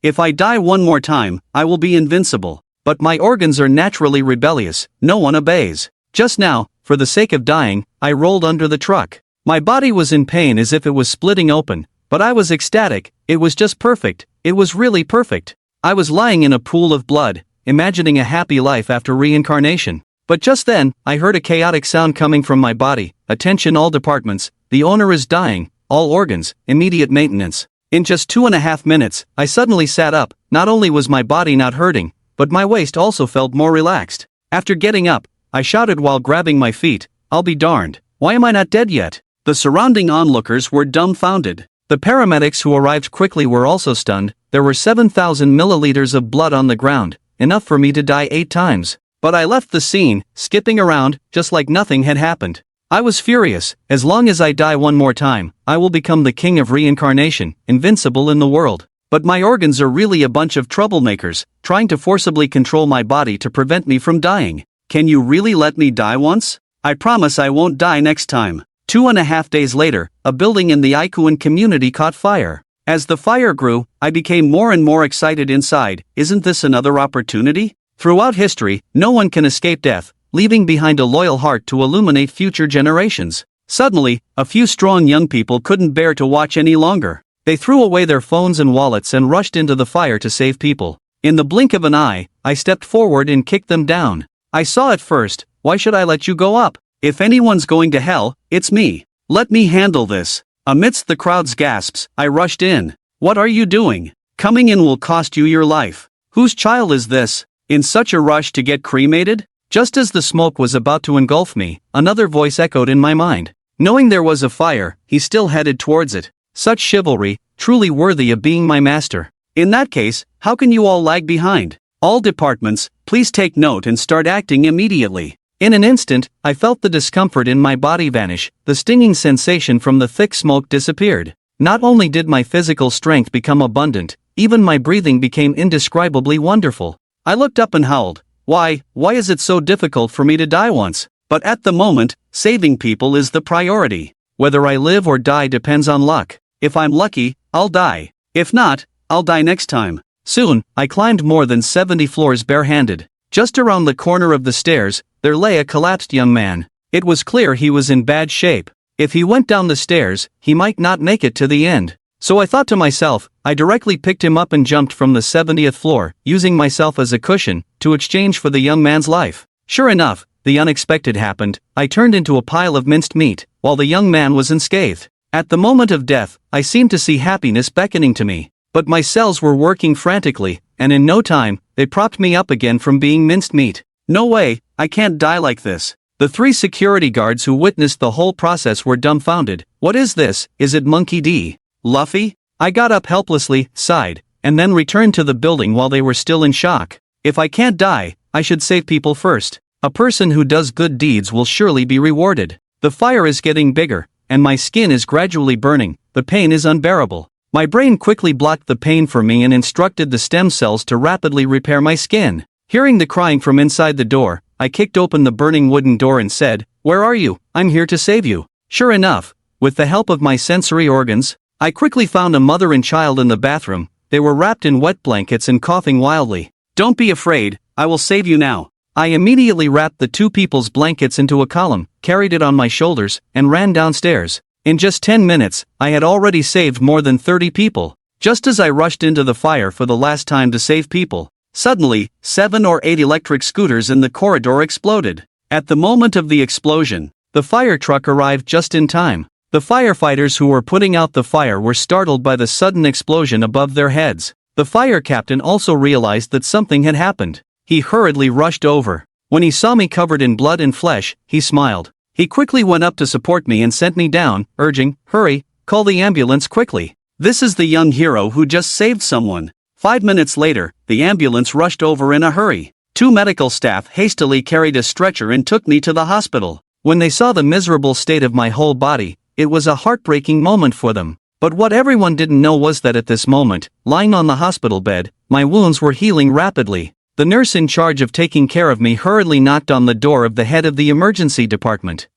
If I die one more time, I will be invincible. But my organs are naturally rebellious, no one obeys. Just now, for the sake of dying, I rolled under the truck. My body was in pain as if it was splitting open, but I was ecstatic. It was just perfect. It was really perfect. I was lying in a pool of blood, imagining a happy life after reincarnation. But just then, I heard a chaotic sound coming from my body. Attention all departments, the owner is dying, all organs, immediate maintenance. In just 2.5 minutes, I suddenly sat up. Not only was my body not hurting, but my waist also felt more relaxed. After getting up, I shouted while grabbing my feet, "I'll be darned, why am I not dead yet?" The surrounding onlookers were dumbfounded. The paramedics who arrived quickly were also stunned. There were 7,000 milliliters of blood on the ground, enough for me to die 8 times. But I left the scene, skipping around, just like nothing had happened. I was furious. As long as I die one more time, I will become the king of reincarnation, invincible in the world. But my organs are really a bunch of troublemakers, trying to forcibly control my body to prevent me from dying. Can you really let me die once? I promise I won't die next time. 2.5 days later, a building in the Ikuan community caught fire. As the fire grew, I became more and more excited inside. Isn't this another opportunity? Throughout history, no one can escape death, leaving behind a loyal heart to illuminate future generations. Suddenly, a few strong young people couldn't bear to watch any longer. They threw away their phones and wallets and rushed into the fire to save people. In the blink of an eye, I stepped forward and kicked them down. I saw it first. Why should I let you go up? If anyone's going to hell, it's me. Let me handle this. Amidst the crowd's gasps, I rushed in. What are you doing? Coming in will cost you your life. Whose child is this? In such a rush to get cremated? Just as the smoke was about to engulf me, another voice echoed in my mind. Knowing there was a fire, he still headed towards it. Such chivalry, truly worthy of being my master. In that case, how can you all lag behind? All departments, please take note and start acting immediately. In an instant, I felt the discomfort in my body vanish. The stinging sensation from the thick smoke disappeared. Not only did my physical strength become abundant, even my breathing became indescribably wonderful. I looked up and howled. Why is it so difficult for me to die once? But at the moment, saving people is the priority. Whether I live or die depends on luck. If I'm lucky, I'll die. If not, I'll die next time. Soon, I climbed more than 70 floors barehanded. Just around the corner of the stairs, there lay a collapsed young man. It was clear he was in bad shape. If he went down the stairs, he might not make it to the end. So I thought to myself, I directly picked him up and jumped from the 70th floor, using myself as a cushion, to exchange for the young man's life. Sure enough, the unexpected happened. I turned into a pile of minced meat, while the young man was unscathed. At the moment of death, I seemed to see happiness beckoning to me. But my cells were working frantically, and in no time, they propped me up again from being minced meat. No way, I can't die like this. The 3 security guards who witnessed the whole process were dumbfounded. What is this? Is it Monkey D. Luffy? I got up helplessly, sighed, and then returned to the building while they were still in shock. If I can't die, I should save people first. A person who does good deeds will surely be rewarded. The fire is getting bigger, and my skin is gradually burning. The pain is unbearable. My brain quickly blocked the pain for me and instructed the stem cells to rapidly repair my skin. Hearing the crying from inside the door, I kicked open the burning wooden door and said, "Where are you? I'm here to save you." Sure enough, with the help of my sensory organs, I quickly found a mother and child in the bathroom. They were wrapped in wet blankets and coughing wildly. "Don't be afraid, I will save you now." I immediately wrapped the 2 people's blankets into a column, carried it on my shoulders, and ran downstairs. In just 10 minutes, I had already saved more than 30 people. Just as I rushed into the fire for the last time to save people, suddenly, 7 or 8 electric scooters in the corridor exploded. At the moment of the explosion, the fire truck arrived just in time. The firefighters who were putting out the fire were startled by the sudden explosion above their heads. The fire captain also realized that something had happened. He hurriedly rushed over. When he saw me covered in blood and flesh, he smiled. He quickly went up to support me and sent me down, urging, "Hurry, call the ambulance quickly. This is the young hero who just saved someone." 5 minutes later, the ambulance rushed over in a hurry. 2 medical staff hastily carried a stretcher and took me to the hospital. When they saw the miserable state of my whole body, it was a heartbreaking moment for them. But what everyone didn't know was that at this moment, lying on the hospital bed, my wounds were healing rapidly. The nurse in charge of taking care of me hurriedly knocked on the door of the head of the emergency department.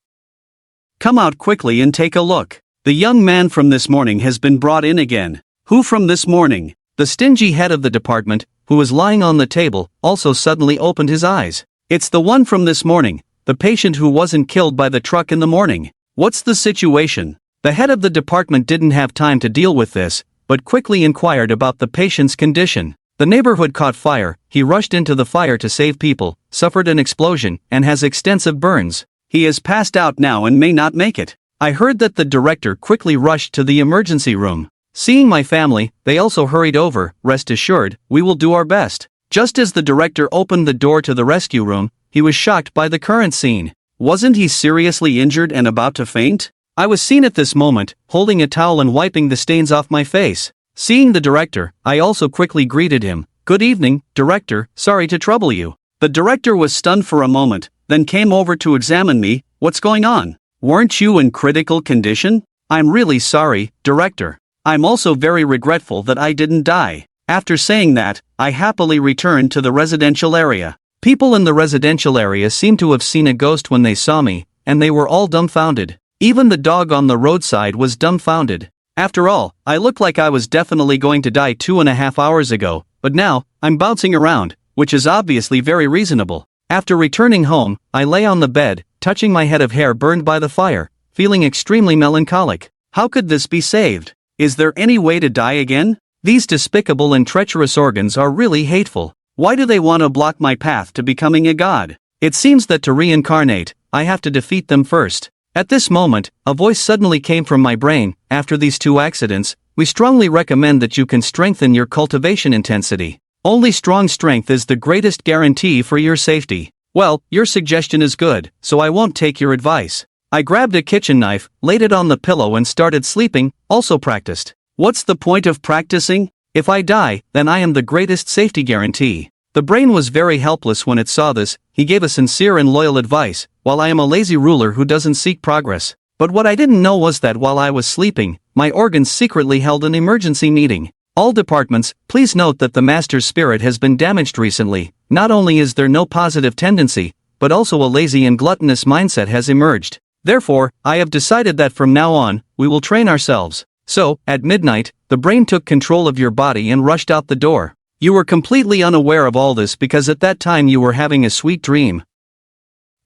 "Come out quickly and take a look. The young man from this morning has been brought in again." "Who from this morning?" The stingy head of the department, who was lying on the table, also suddenly opened his eyes. It's the one from this morning, the patient who wasn't killed by the truck in the morning. What's the situation? The head of the department didn't have time to deal with this, but quickly inquired about the patient's condition. The neighborhood caught fire, he rushed into the fire to save people, suffered an explosion, and has extensive burns. He is passed out now and may not make it. I heard that the director quickly rushed to the emergency room. Seeing my family, they also hurried over. Rest assured, we will do our best. Just as the director opened the door to the rescue room, he was shocked by the current scene. Wasn't he seriously injured and about to faint? I was seen at this moment, holding a towel and wiping the stains off my face. Seeing the director, I also quickly greeted him. Good evening, director, sorry to trouble you. The director was stunned for a moment, then came over to examine me. What's going on? Weren't you in critical condition? I'm really sorry, director. I'm also very regretful that I didn't die. After saying that, I happily returned to the residential area. People in the residential area seemed to have seen a ghost when they saw me, and they were all dumbfounded. Even the dog on the roadside was dumbfounded. After all, I looked like I was definitely going to die 2.5 hours ago, but now, I'm bouncing around, which is obviously very reasonable. After returning home, I lay on the bed, touching my head of hair burned by the fire, feeling extremely melancholic. How could this be saved? Is there any way to die again? These despicable and treacherous organs are really hateful. Why do they want to block my path to becoming a god? It seems that to reincarnate, I have to defeat them first. At this moment, a voice suddenly came from my brain. After these 2 accidents, we strongly recommend that you can strengthen your cultivation intensity. Only strong strength is the greatest guarantee for your safety. Well, your suggestion is good, so I won't take your advice. I grabbed a kitchen knife, laid it on the pillow and started sleeping, also practiced. What's the point of practicing? If I die, then I am the greatest safety guarantee. The brain was very helpless when it saw this. He gave a sincere and loyal advice, while I am a lazy ruler who doesn't seek progress. But what I didn't know was that while I was sleeping, my organs secretly held an emergency meeting. All departments, please note that the master's spirit has been damaged recently. Not only is there no positive tendency, but also a lazy and gluttonous mindset has emerged. Therefore, I have decided that from now on, we will train ourselves. So, at midnight, the brain took control of your body and rushed out the door. You were completely unaware of all this because at that time you were having a sweet dream.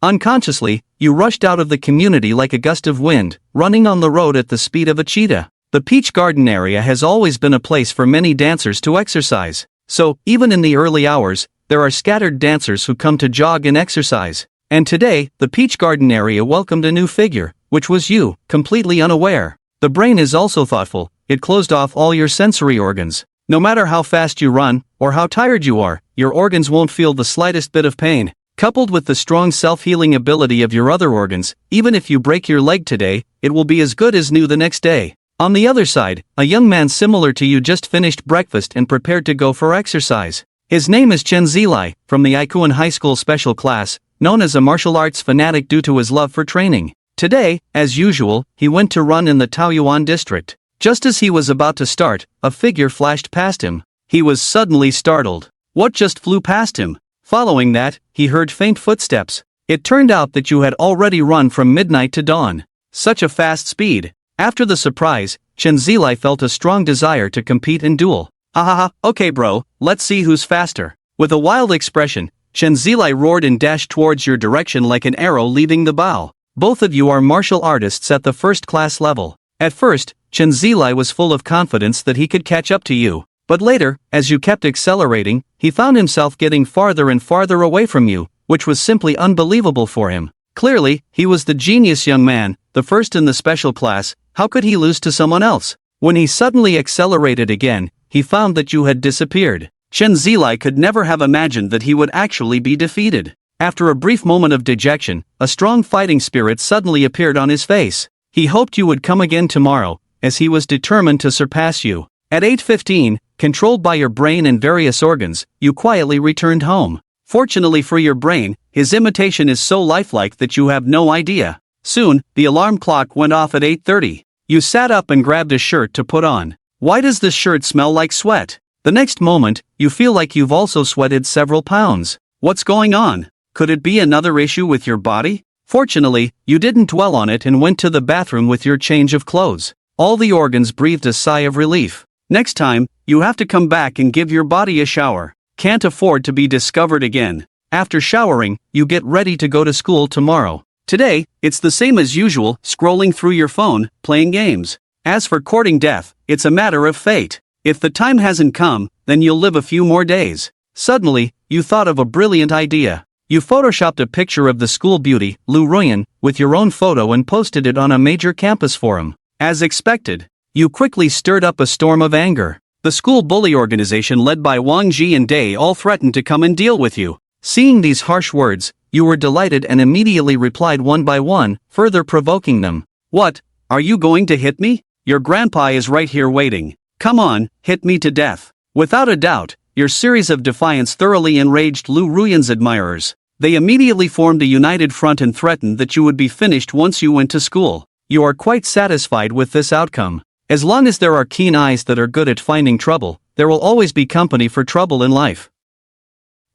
Unconsciously, you rushed out of the community like a gust of wind, running on the road at the speed of a cheetah. The Peach Garden area has always been a place for many dancers to exercise. So, even in the early hours, there are scattered dancers who come to jog and exercise. And today, the Peach Garden area welcomed a new figure, which was you, completely unaware. The brain is also thoughtful. It closed off all your sensory organs. No matter how fast you run, or how tired you are, your organs won't feel the slightest bit of pain. Coupled with the strong self-healing ability of your other organs, even if you break your leg today, it will be as good as new the next day. On the other side, a young man similar to you just finished breakfast and prepared to go for exercise. His name is Chen Zilai, from the Ikuan High School special class, known as a martial arts fanatic due to his love for training. Today, as usual, he went to run in the Taoyuan district. Just as he was about to start, a figure flashed past him. He was suddenly startled. What just flew past him? Following that, he heard faint footsteps. It turned out that you had already run from midnight to dawn. Such a fast speed. After the surprise, Chen Zilai felt a strong desire to compete in duel. Ahaha, okay bro, let's see who's faster. With a wild expression, Chen Zilai roared and dashed towards your direction like an arrow leaving the bow. Both of you are martial artists at the first-class level. At first, Chen Zilai was full of confidence that he could catch up to you. But later, as you kept accelerating, he found himself getting farther and farther away from you, which was simply unbelievable for him. Clearly, he was the genius young man, the first in the special class. How could he lose to someone else? When he suddenly accelerated again, he found that you had disappeared. Chen Zilai could never have imagined that he would actually be defeated. After a brief moment of dejection, a strong fighting spirit suddenly appeared on his face. He hoped you would come again tomorrow, as he was determined to surpass you. At 8:15, controlled by your brain and various organs, you quietly returned home. Fortunately for your brain, his imitation is so lifelike that you have no idea. Soon, the alarm clock went off at 8:30. You sat up and grabbed a shirt to put on. Why does this shirt smell like sweat? The next moment, you feel like you've also sweated several pounds. What's going on? Could it be another issue with your body? Fortunately, you didn't dwell on it and went to the bathroom with your change of clothes. All the organs breathed a sigh of relief. Next time, you have to come back and give your body a shower. Can't afford to be discovered again. After showering, you get ready to go to school tomorrow. Today, it's the same as usual, scrolling through your phone, playing games. As for courting death, it's a matter of fate. If the time hasn't come, then you'll live a few more days. Suddenly, you thought of a brilliant idea. You photoshopped a picture of the school beauty, Lu Ruyan, with your own photo and posted it on a major campus forum. As expected, you quickly stirred up a storm of anger. The school bully organization led by Wang Ji and Day all threatened to come and deal with you. Seeing these harsh words, you were delighted and immediately replied one by one, further provoking them. What? Are you going to hit me? Your grandpa is right here waiting. Come on, hit me to death. Without a doubt, your series of defiance thoroughly enraged Lu Ruyan's admirers. They immediately formed a united front and threatened that you would be finished once you went to school. You are quite satisfied with this outcome. As long as there are keen eyes that are good at finding trouble, there will always be company for trouble in life.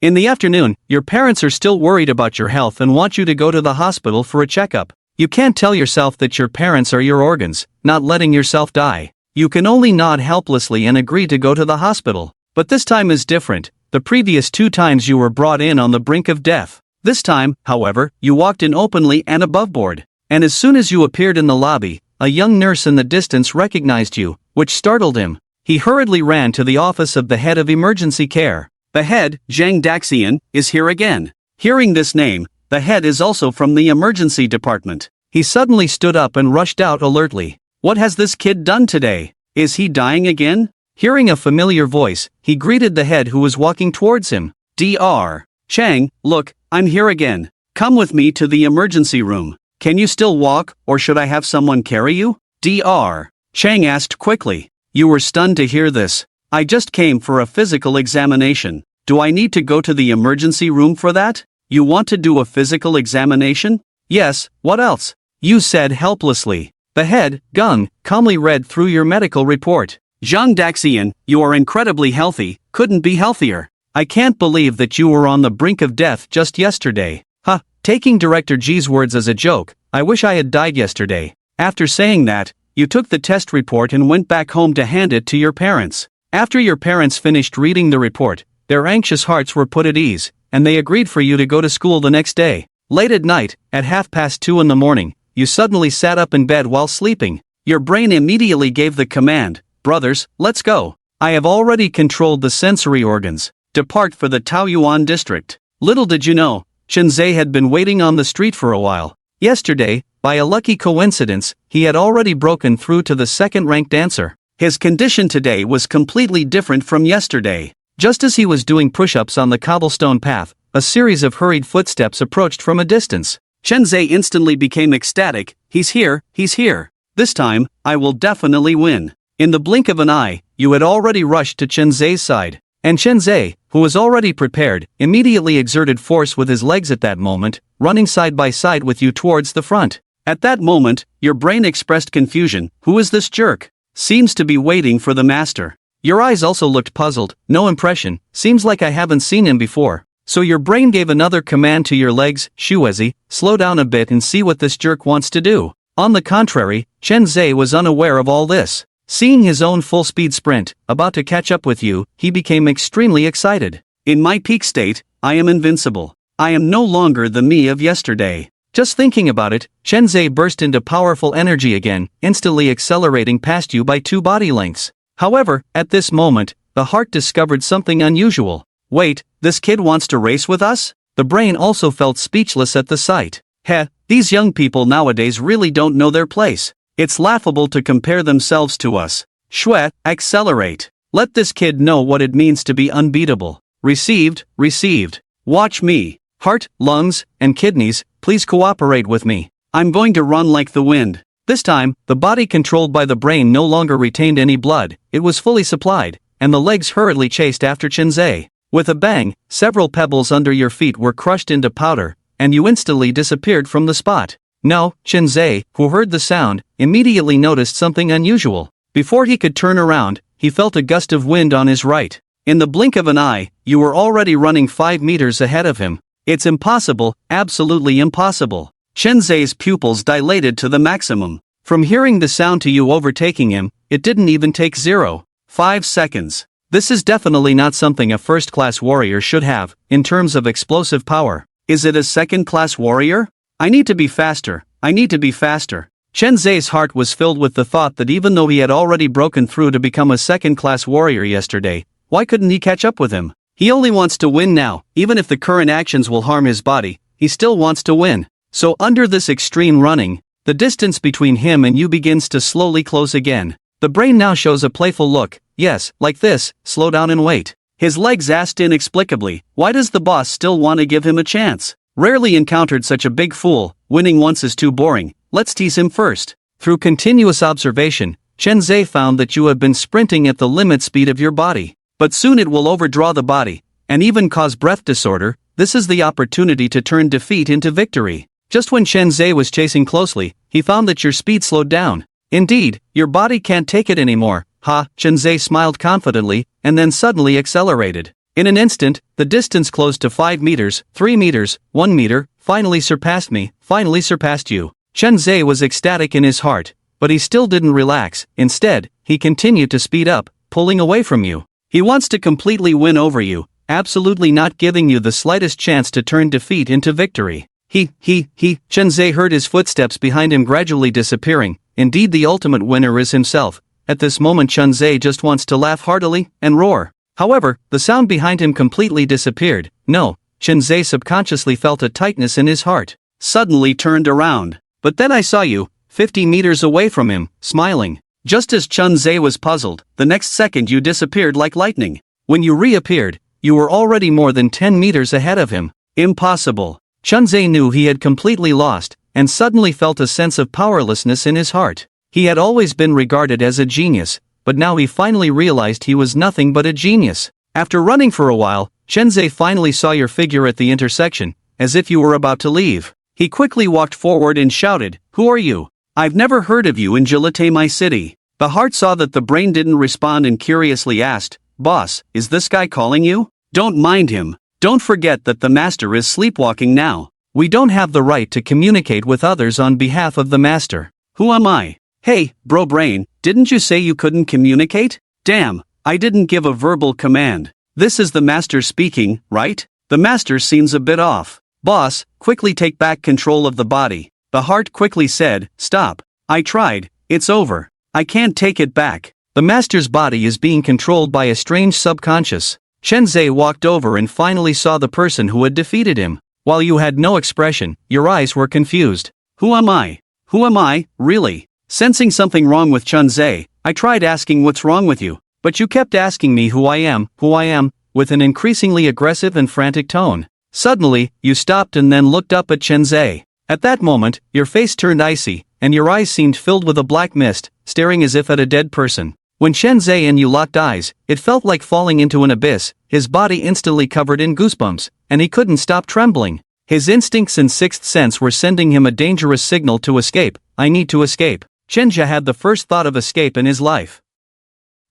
In the afternoon, your parents are still worried about your health and want you to go to the hospital for a checkup. You can't tell yourself that your parents are your organs, not letting yourself die. You can only nod helplessly and agree to go to the hospital. But this time is different. The previous 2 times you were brought in on the brink of death. This time, however, you walked in openly and above board. And as soon as you appeared in the lobby, a young nurse in the distance recognized you, which startled him. He hurriedly ran to the office of the head of emergency care. The head, Zhang Daxian, is here again. Hearing this name, the head is also from the emergency department. He suddenly stood up and rushed out alertly. What has this kid done today? Is he dying again? Hearing a familiar voice, he greeted the head who was walking towards him. Dr. Chang, look, I'm here again. Come with me to the emergency room. Can you still walk, or should I have someone carry you? Dr. Chang asked quickly. You were stunned to hear this. I just came for a physical examination. Do I need to go to the emergency room for that? You want to do a physical examination? Yes, what else? You said helplessly. The head, Gung, calmly read through your medical report. Zhang Daxian, you are incredibly healthy, couldn't be healthier. I can't believe that you were on the brink of death just yesterday. Huh, taking Director G's words as a joke, I wish I had died yesterday. After saying that, you took the test report and went back home to hand it to your parents. After your parents finished reading the report, their anxious hearts were put at ease, and they agreed for you to go to school the next day. Late at night, at 2:30 in the morning, you suddenly sat up in bed while sleeping. Your brain immediately gave the command, brothers, let's go. I have already controlled the sensory organs. Depart for the Taoyuan district. Little did you know, Chen Zhe had been waiting on the street for a while. Yesterday, by a lucky coincidence, he had already broken through to the second-ranked dancer. His condition today was completely different from yesterday. Just as he was doing push-ups on the cobblestone path, a series of hurried footsteps approached from a distance. Chen Zhe instantly became ecstatic. He's here, he's here. This time, I will definitely win. In the blink of an eye, you had already rushed to Chen Zhe's side. And Chen Zhe, who was already prepared, immediately exerted force with his legs at that moment, running side by side with you towards the front. At that moment, your brain expressed confusion. Who is this jerk? Seems to be waiting for the master. Your eyes also looked puzzled. No impression. Seems like I haven't seen him before. So your brain gave another command to your legs. Shuezi, slow down a bit and see what this jerk wants to do. On the contrary, Chen Zhe was unaware of all this. Seeing his own full-speed sprint, about to catch up with you, he became extremely excited. In my peak state, I am invincible. I am no longer the me of yesterday. Just thinking about it, Chen Zhe burst into powerful energy again, instantly accelerating past you by 2 body lengths. However, at this moment, the heart discovered something unusual. Wait, this kid wants to race with us? The brain also felt speechless at the sight. Heh, these young people nowadays really don't know their place. It's laughable to compare themselves to us. Shue, accelerate. Let this kid know what it means to be unbeatable. Received, received. Watch me. Heart, lungs, and kidneys, please cooperate with me. I'm going to run like the wind. This time, the body controlled by the brain no longer retained any blood, it was fully supplied, and the legs hurriedly chased after Chen Zhe. With a bang, several pebbles under your feet were crushed into powder, and you instantly disappeared from the spot. No, Chen Zhe, who heard the sound, immediately noticed something unusual. Before he could turn around, he felt a gust of wind on his right. In the blink of an eye, you were already running 5 meters ahead of him. It's impossible, absolutely impossible. Chen Zhe's pupils dilated to the maximum. From hearing the sound to you overtaking him, it didn't even take 0.5 5 seconds. This is definitely not something a first-class warrior should have, in terms of explosive power. Is it a second-class warrior? I need to be faster, I need to be faster. Chen Zhe's heart was filled with the thought that even though he had already broken through to become a second-class warrior yesterday, why couldn't he catch up with him? He only wants to win now, even if the current actions will harm his body, he still wants to win. So under this extreme running, the distance between him and you begins to slowly close again. The brain now shows a playful look. Yes, like this, slow down and wait. His legs asked inexplicably, why does the boss still want to give him a chance? Rarely encountered such a big fool, winning once is too boring, let's tease him first. Through continuous observation, Chen Zhe found that you have been sprinting at the limit speed of your body. But soon it will overdraw the body, and even cause breath disorder. This is the opportunity to turn defeat into victory. Just when Chen Zhe was chasing closely, he found that your speed slowed down. Indeed, your body can't take it anymore. Ha, Chen Zhe smiled confidently, and then suddenly accelerated. In an instant, the distance closed to 5 meters, 3 meters, 1 meter, finally surpassed me, finally surpassed you. Chen Zhe was ecstatic in his heart, but he still didn't relax. Instead, he continued to speed up, pulling away from you. He wants to completely win over you, absolutely not giving you the slightest chance to turn defeat into victory. Chen Zhe heard his footsteps behind him gradually disappearing. Indeed, the ultimate winner is himself. At this moment Chen Zhe just wants to laugh heartily and roar. However, the sound behind him completely disappeared. No, Chen Zhe subconsciously felt a tightness in his heart. Suddenly turned around. But then I saw you, 50 meters away from him, smiling. Just as Chen Zhe was puzzled, the next second you disappeared like lightning. When you reappeared, you were already more than 10 meters ahead of him. Impossible. Chen Zhe knew he had completely lost, and suddenly felt a sense of powerlessness in his heart. He had always been regarded as a genius, but now he finally realized he was nothing but a genius. After running for a while, Chen Zhe finally saw your figure at the intersection, as if you were about to leave. He quickly walked forward and shouted, "Who are you? I've never heard of you in Jilate, my city." The heart saw that the brain didn't respond and curiously asked, "Boss, is this guy calling you?" "Don't mind him. Don't forget that the master is sleepwalking now. We don't have the right to communicate with others on behalf of the master." "Who am I?" "Hey, bro brain, didn't you say you couldn't communicate?" "Damn, I didn't give a verbal command. This is the master speaking, right?" The master seems a bit off. "Boss, quickly take back control of the body." The heart quickly said, "Stop. I tried, it's over. I can't take it back." The master's body is being controlled by a strange subconscious. Chen Zhe walked over and finally saw the person who had defeated him. While you had no expression, your eyes were confused. "Who am I? Who am I, really?" Sensing something wrong with Chen Zhe, I tried asking what's wrong with you, but you kept asking me who I am, with an increasingly aggressive and frantic tone. Suddenly, you stopped and then looked up at Chen Zhe. At that moment, your face turned icy, and your eyes seemed filled with a black mist, staring as if at a dead person. When Chen Zhe and you locked eyes, it felt like falling into an abyss, his body instantly covered in goosebumps, and he couldn't stop trembling. His instincts and sixth sense were sending him a dangerous signal to escape. I need to escape. Chen Zhe had the first thought of escape in his life.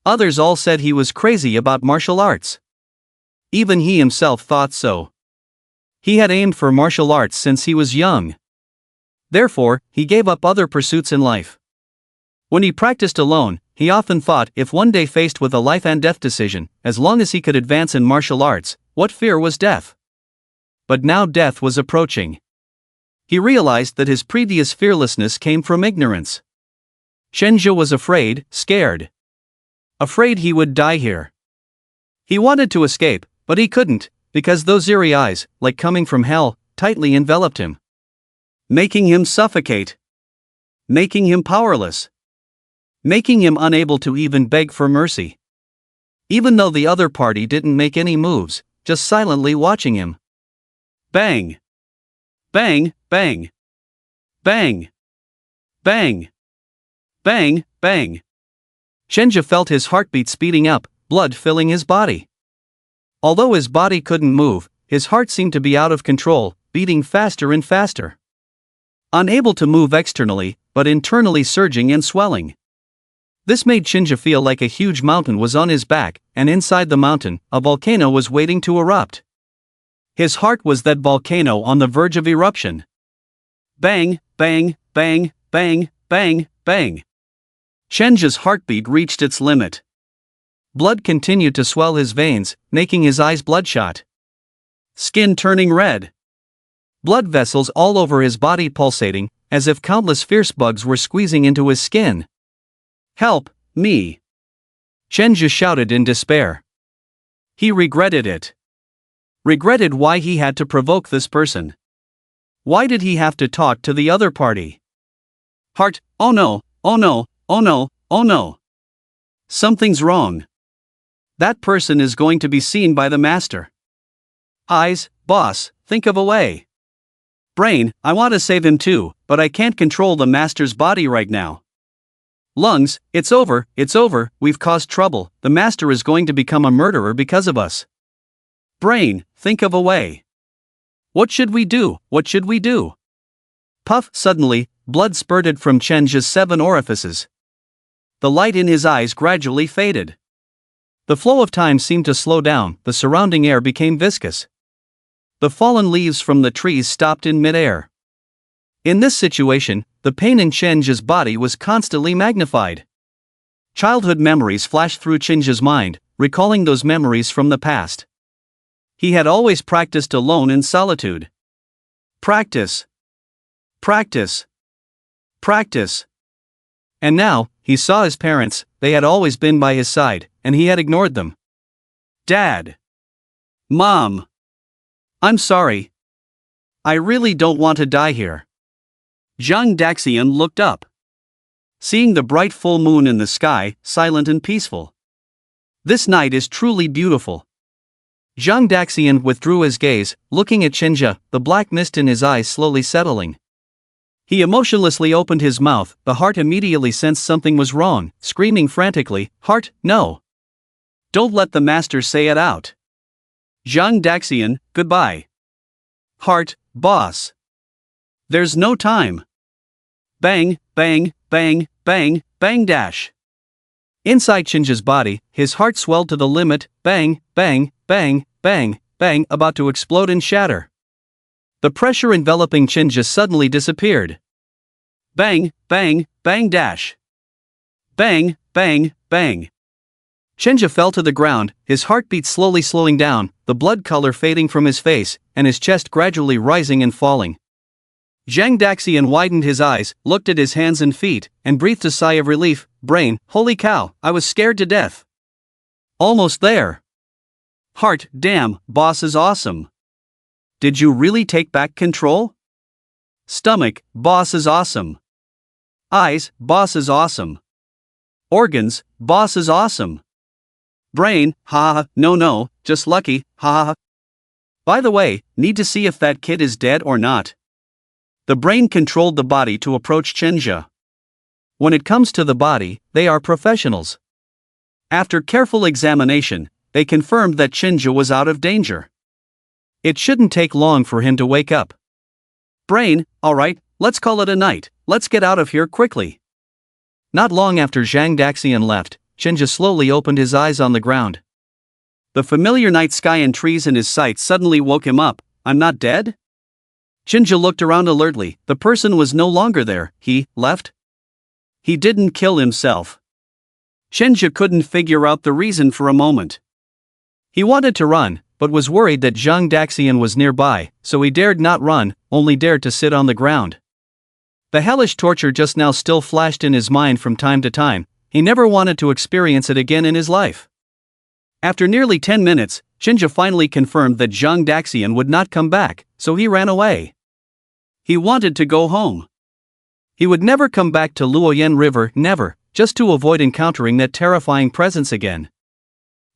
Others all said he was crazy about martial arts. Even he himself thought so. He had aimed for martial arts since he was young. Therefore, he gave up other pursuits in life. When he practiced alone, he often thought if one day faced with a life and death decision, as long as he could advance in martial arts, what fear was death? But now death was approaching. He realized that his previous fearlessness came from ignorance. Chen Zhe was afraid, scared. Afraid he would die here. He wanted to escape, but he couldn't, because those eerie eyes, like coming from hell, tightly enveloped him. Making him suffocate. Making him powerless. Making him unable to even beg for mercy. Even though the other party didn't make any moves, just silently watching him. Bang! Bang, bang! Bang! Bang! Bang, bang! Chen Zhe felt his heartbeat speeding up, blood filling his body. Although his body couldn't move, his heart seemed to be out of control, beating faster and faster. Unable to move externally, but internally surging and swelling. This made Chen Zhe feel like a huge mountain was on his back, and inside the mountain, a volcano was waiting to erupt. His heart was that volcano on the verge of eruption. Bang, bang, bang, bang, bang, bang. Chen Zhe's heartbeat reached its limit. Blood continued to swell his veins, making his eyes bloodshot. Skin turning red. Blood vessels all over his body pulsating, as if countless fierce bugs were squeezing into his skin. Help me! Chenja shouted in despair. He regretted it. Regretted why he had to provoke this person. Why did he have to talk to the other party? Heart, oh no, oh no, oh no, oh no. Something's wrong. That person is going to be seen by the master. Eyes, boss, think of a way. Brain, I want to save him too, but I can't control the master's body right now. Lungs, it's over, we've caused trouble, the master is going to become a murderer because of us. Brain, think of a way. What should we do, what should we do? Puff, suddenly, blood spurted from Chenja's 7 orifices. The light in his eyes gradually faded. The flow of time seemed to slow down, the surrounding air became viscous. The fallen leaves from the trees stopped in midair. In this situation, the pain in Chenja's body was constantly magnified. Childhood memories flashed through Chenja's mind, recalling those memories from the past. He had always practiced alone in solitude. Practice. Practice. Practice. And now, he saw his parents, they had always been by his side, and he had ignored them. Dad. Mom. I'm sorry. I really don't want to die here. Zhang Daxian looked up. Seeing the bright full moon in the sky, silent and peaceful. This night is truly beautiful. Zhang Daxian withdrew his gaze, looking at Chenja, the black mist in his eyes slowly settling. He emotionlessly opened his mouth, the heart immediately sensed something was wrong, screaming frantically, Heart, no! Don't let the master say it out. Zhang Daxian, goodbye. Heart, boss. There's no time. Bang, bang, bang, bang, bang dash. Inside Chenja's body, his heart swelled to the limit, bang, bang, bang, bang, bang, about to explode and shatter. The pressure enveloping Chenja suddenly disappeared. Bang, bang, bang dash. Bang, bang, bang. Chenja fell to the ground, his heartbeat slowly slowing down, the blood color fading from his face, and his chest gradually rising and falling. Zhang Daxian widened his eyes, looked at his hands and feet, and breathed a sigh of relief. Brain, holy cow, I was scared to death. Almost there. Heart, damn, boss is awesome. Did you really take back control? Stomach, boss is awesome. Eyes, boss is awesome. Organs, boss is awesome. Brain, haha, no, just lucky, haha. By the way, need to see if that kid is dead or not. The brain controlled the body to approach Chenja. When it comes to the body, they are professionals. After careful examination, they confirmed that Chenja was out of danger. It shouldn't take long for him to wake up. Brain, alright, let's call it a night, let's get out of here quickly. Not long after Zhang Daxian left, Chenja slowly opened his eyes on the ground. The familiar night sky and trees in his sight suddenly woke him up. I'm not dead? Chenja looked around alertly, the person was no longer there, he left? He didn't kill himself. Chenja couldn't figure out the reason for a moment. He wanted to run, but was worried that Zhang Daxian was nearby, so he dared not run, only dared to sit on the ground. The hellish torture just now still flashed in his mind from time to time. He never wanted to experience it again in his life. After nearly 10 minutes, Chenja finally confirmed that Zhang Daxian would not come back, so he ran away. He wanted to go home. He would never come back to Luoyan River, never, just to avoid encountering that terrifying presence again.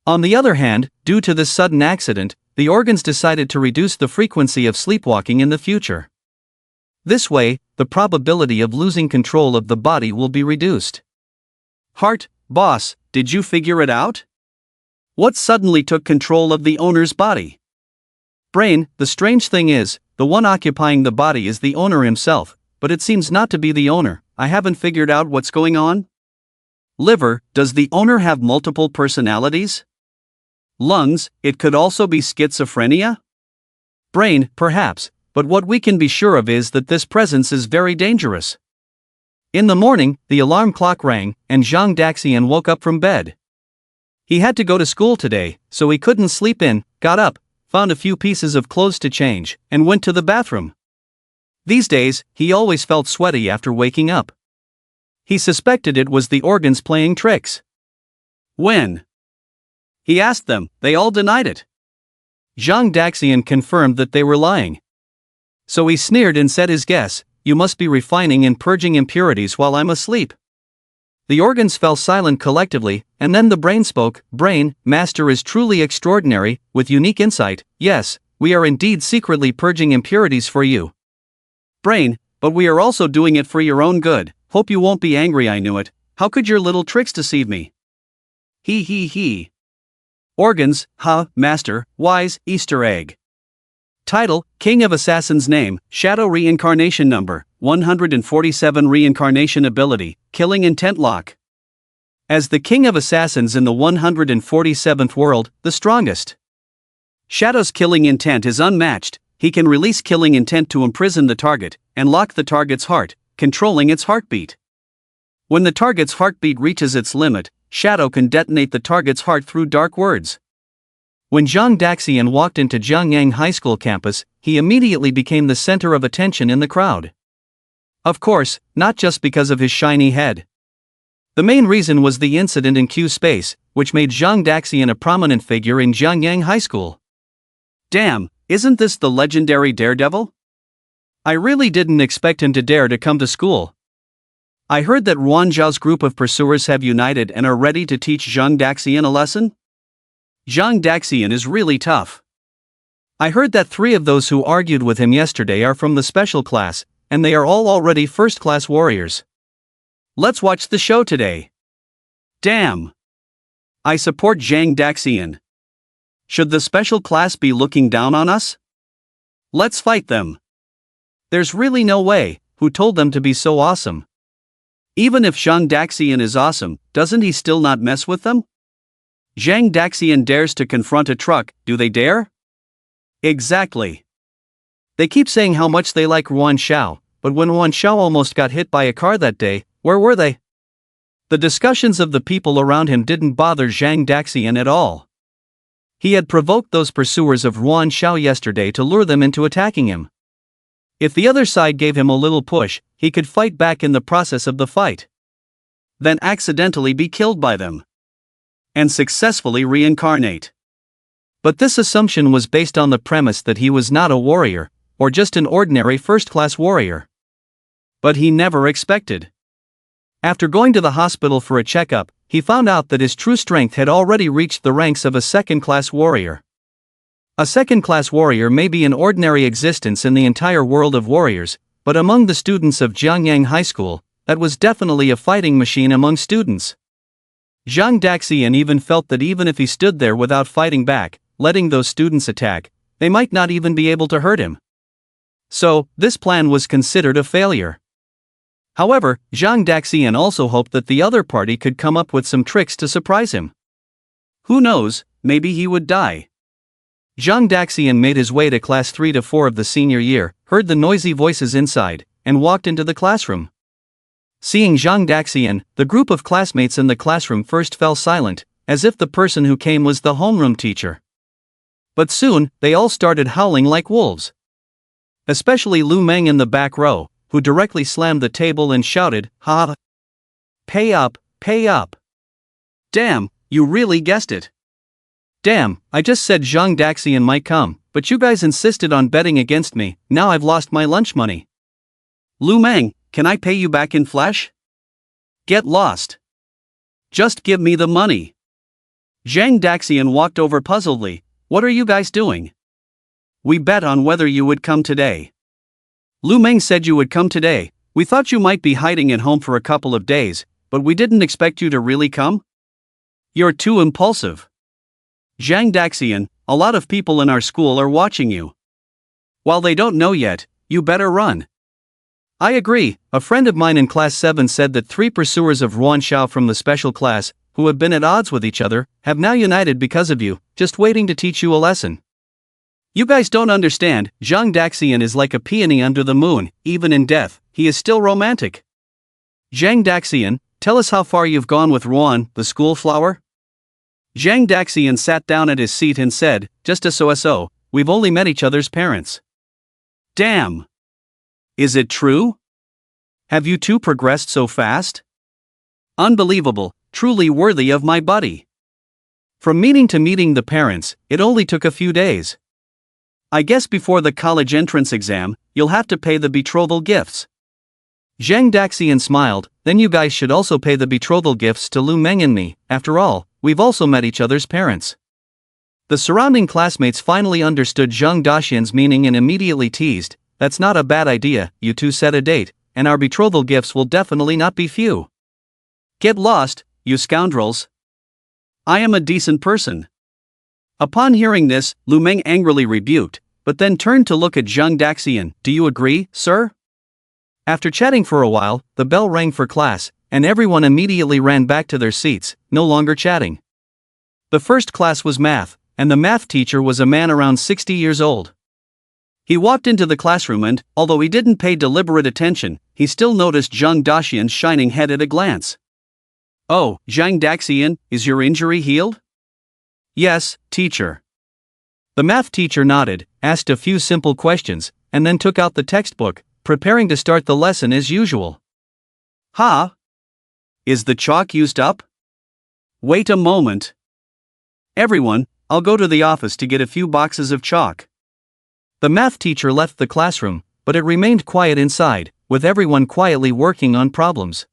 On the other hand, due to this sudden accident, the organs decided to reduce the frequency of sleepwalking in the future. This way, the probability of losing control of the body will be reduced. Heart, boss, did you figure it out? What suddenly took control of the owner's body? Brain, the strange thing is, the one occupying the body is the owner himself, but it seems not to be the owner. I haven't figured out what's going on. Liver, does the owner have multiple personalities? Lungs, it could also be schizophrenia? Brain, perhaps, but what we can be sure of is that this presence is very dangerous. In the morning, the alarm clock rang, and Zhang Daxian woke up from bed. He had to go to school today, so he couldn't sleep in, got up, found a few pieces of clothes to change, and went to the bathroom. These days, he always felt sweaty after waking up. He suspected it was the organs playing tricks. When he asked them, they all denied it. Zhang Daxian confirmed that they were lying. So he sneered and said his guess, "You must be refining and purging impurities while I'm asleep." The organs fell silent collectively, and then the brain spoke. "Brain, master is truly extraordinary, with unique insight. Yes, we are indeed secretly purging impurities for you. Brain, but we are also doing it for your own good. Hope you won't be angry, I knew it. How could your little tricks deceive me? He. Organs, master, wise, Easter egg. Title, King of Assassins. Name, Shadow Reincarnation. Number, 147. Reincarnation ability, Killing Intent Lock. As the King of Assassins in the 147th world, the strongest. Shadow's killing intent is unmatched. He can release killing intent to imprison the target, and lock the target's heart, controlling its heartbeat. When the target's heartbeat reaches its limit, Shadow can detonate the target's heart through dark words. When Zhang Daxian walked into Zhangyang High School campus, he immediately became the center of attention in the crowd. Of course, not just because of his shiny head. The main reason was the incident in Q space, which made Zhang Daxian a prominent figure in Zhangyang High School. Damn, isn't this the legendary Daredevil? I really didn't expect him to dare to come to school. I heard that Ruan Zhao's group of pursuers have united and are ready to teach Zhang Daxian a lesson? Zhang Daxian is really tough. I heard that 3 of those who argued with him yesterday are from the special class, and they are all already first-class warriors. Let's watch the show today. Damn. I support Zhang Daxian. Should the special class be looking down on us? Let's fight them. There's really no way. Who told them to be so awesome? Even if Zhang Daxian is awesome, doesn't he still not mess with them? Zhang Daxian dares to confront a truck, do they dare? Exactly. They keep saying how much they like Ruan Xiao, but when Ruan Xiao almost got hit by a car that day, where were they? The discussions of the people around him didn't bother Zhang Daxian at all. He had provoked those pursuers of Ruan Xiao yesterday to lure them into attacking him. If the other side gave him a little push, he could fight back in the process of the fight. Then accidentally be killed by them. And successfully reincarnate. But this assumption was based on the premise that he was not a warrior, or just an ordinary first-class warrior. But he never expected. After going to the hospital for a checkup, he found out that his true strength had already reached the ranks of a second-class warrior. A second-class warrior may be an ordinary existence in the entire world of warriors, but among the students of Zhangyang High School, that was definitely a fighting machine among students. Zhang Daxian even felt that even if he stood there without fighting back, letting those students attack, they might not even be able to hurt him. So, this plan was considered a failure. However, Zhang Daxian also hoped that the other party could come up with some tricks to surprise him. Who knows, maybe he would die. Zhang Daxian made his way to class 3 to 4 of the senior year, heard the noisy voices inside, and walked into the classroom. Seeing Zhang Daxian, the group of classmates in the classroom first fell silent, as if the person who came was the homeroom teacher. But soon, they all started howling like wolves. Especially Lu Meng in the back row, who directly slammed the table and shouted, "Ha! Pay up, pay up! Damn, you really guessed it! Damn, I just said Zhang Daxian might come, but you guys insisted on betting against me, now I've lost my lunch money. Lu Meng, can I pay you back in flesh? Get lost. Just give me the money." Zhang Daxian walked over puzzledly. "What are you guys doing?" "We bet on whether you would come today." Lu Meng said you would come today. We thought you might be hiding at home for a couple of days, but we didn't expect you to really come. You're too impulsive. Zhang Daxian, a lot of people in our school are watching you. While they don't know yet, you better run. I agree. A friend of mine in class 7 said that 3 pursuers of Ruan Xiao from the special class, who have been at odds with each other, have now united because of you, just waiting to teach you a lesson. You guys don't understand, Zhang Daxian is like a peony under the moon, even in death, he is still romantic. Zhang Daxian, tell us how far you've gone with Ruan, the school flower? Zhang Daxian sat down at his seat and said, "Just so, we've only met each other's parents." Damn! Is it true? Have you two progressed so fast? Unbelievable, truly worthy of my buddy. From meeting to meeting the parents, it only took a few days. I guess before the college entrance exam, you'll have to pay the betrothal gifts. Zhang Daxian smiled, then you guys should also pay the betrothal gifts to Lu Meng and me, after all, we've also met each other's parents. The surrounding classmates finally understood Zhang Daxian's meaning and immediately teased, "That's not a bad idea, you two set a date, and our betrothal gifts will definitely not be few." Get lost, you scoundrels. I am a decent person. Upon hearing this, Lu Meng angrily rebuked, but then turned to look at Zhang Daxian. "Do you agree, sir?" After chatting for a while, the bell rang for class, and everyone immediately ran back to their seats, no longer chatting. The first class was math, and the math teacher was a man around 60 years old. He walked into the classroom and, although he didn't pay deliberate attention, he still noticed Zhang Daxian's shining head at a glance. "Oh, Zhang Daxian, is your injury healed?" "Yes, teacher." The math teacher nodded, asked a few simple questions, and then took out the textbook, preparing to start the lesson as usual. "Huh? Is the chalk used up?" "Wait a moment. Everyone, I'll go to the office to get a few boxes of chalk." The math teacher left the classroom, but it remained quiet inside, with everyone quietly working on problems.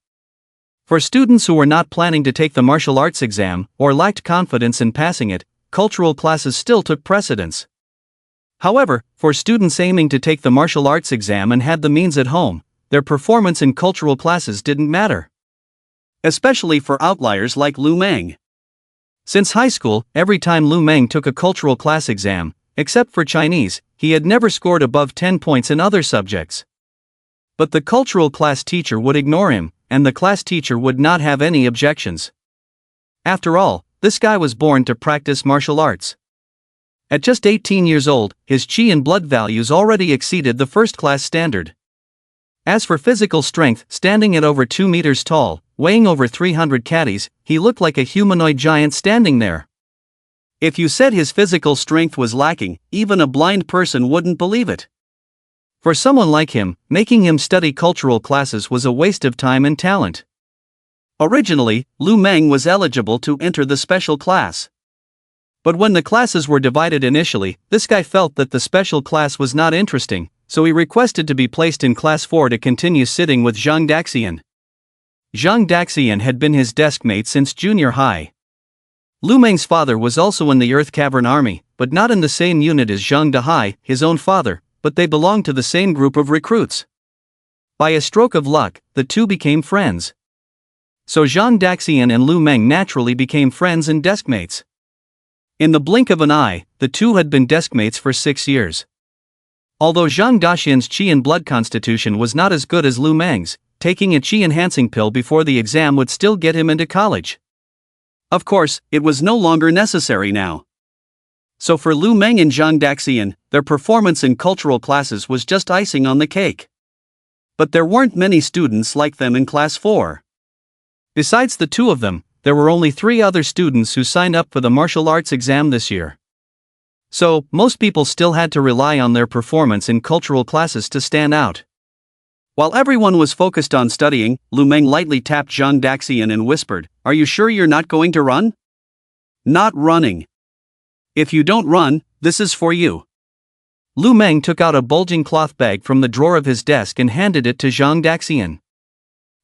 For students who were not planning to take the martial arts exam, or lacked confidence in passing it, cultural classes still took precedence. However, for students aiming to take the martial arts exam and had the means at home, their performance in cultural classes didn't matter. Especially for outliers like Lu Meng. Since high school, every time Lu Meng took a cultural class exam, except for Chinese, he had never scored above 10 points in other subjects. But the cultural class teacher would ignore him, and the class teacher would not have any objections. After all, this guy was born to practice martial arts. At just 18 years old, his chi and blood values already exceeded the first-class standard. As for physical strength, standing at over 2 meters tall, weighing over 300 kgs, he looked like a humanoid giant standing there. If you said his physical strength was lacking, even a blind person wouldn't believe it. For someone like him, making him study cultural classes was a waste of time and talent. Originally, Lu Meng was eligible to enter the special class. But when the classes were divided initially, this guy felt that the special class was not interesting, so he requested to be placed in class 4 to continue sitting with Zhang Daxian. Zhang Daxian had been his desk mate since junior high. Lu Meng's father was also in the Earth Cavern Army, but not in the same unit as Zhang Dahai, his own father, but they belonged to the same group of recruits. By a stroke of luck, the two became friends. So Zhang Daxian and Lu Meng naturally became friends and deskmates. In the blink of an eye, the two had been deskmates for 6 years. Although Zhang Daxian's chi and blood constitution was not as good as Lu Meng's, taking a chi enhancing pill before the exam would still get him into college. Of course, it was no longer necessary now. So for Lu Meng and Zhang Daxian, their performance in cultural classes was just icing on the cake. But there weren't many students like them in class 4. Besides the two of them, there were only 3 other students who signed up for the martial arts exam this year. So, most people still had to rely on their performance in cultural classes to stand out. While everyone was focused on studying, Lu Meng lightly tapped Zhang Daxian and whispered, "Are you sure you're not going to run?" "Not running. If you don't run, this is for you." Lu Meng took out a bulging cloth bag from the drawer of his desk and handed it to Zhang Daxian.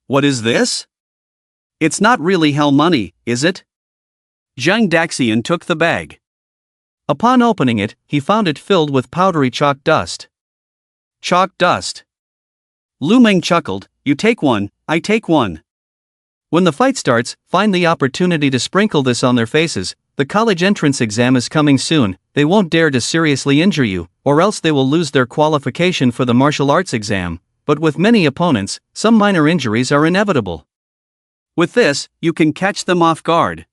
"What is this?" "It's not really hell money, is it?" Zhang Daxian took the bag. Upon opening it, he found it filled with powdery chalk dust. Chalk dust. Lu Meng chuckled, "You take one, I take one." When the fight starts, find the opportunity to sprinkle this on their faces. The college entrance exam is coming soon, they won't dare to seriously injure you, or else they will lose their qualification for the martial arts exam, but with many opponents, some minor injuries are inevitable. With this, you can catch them off guard.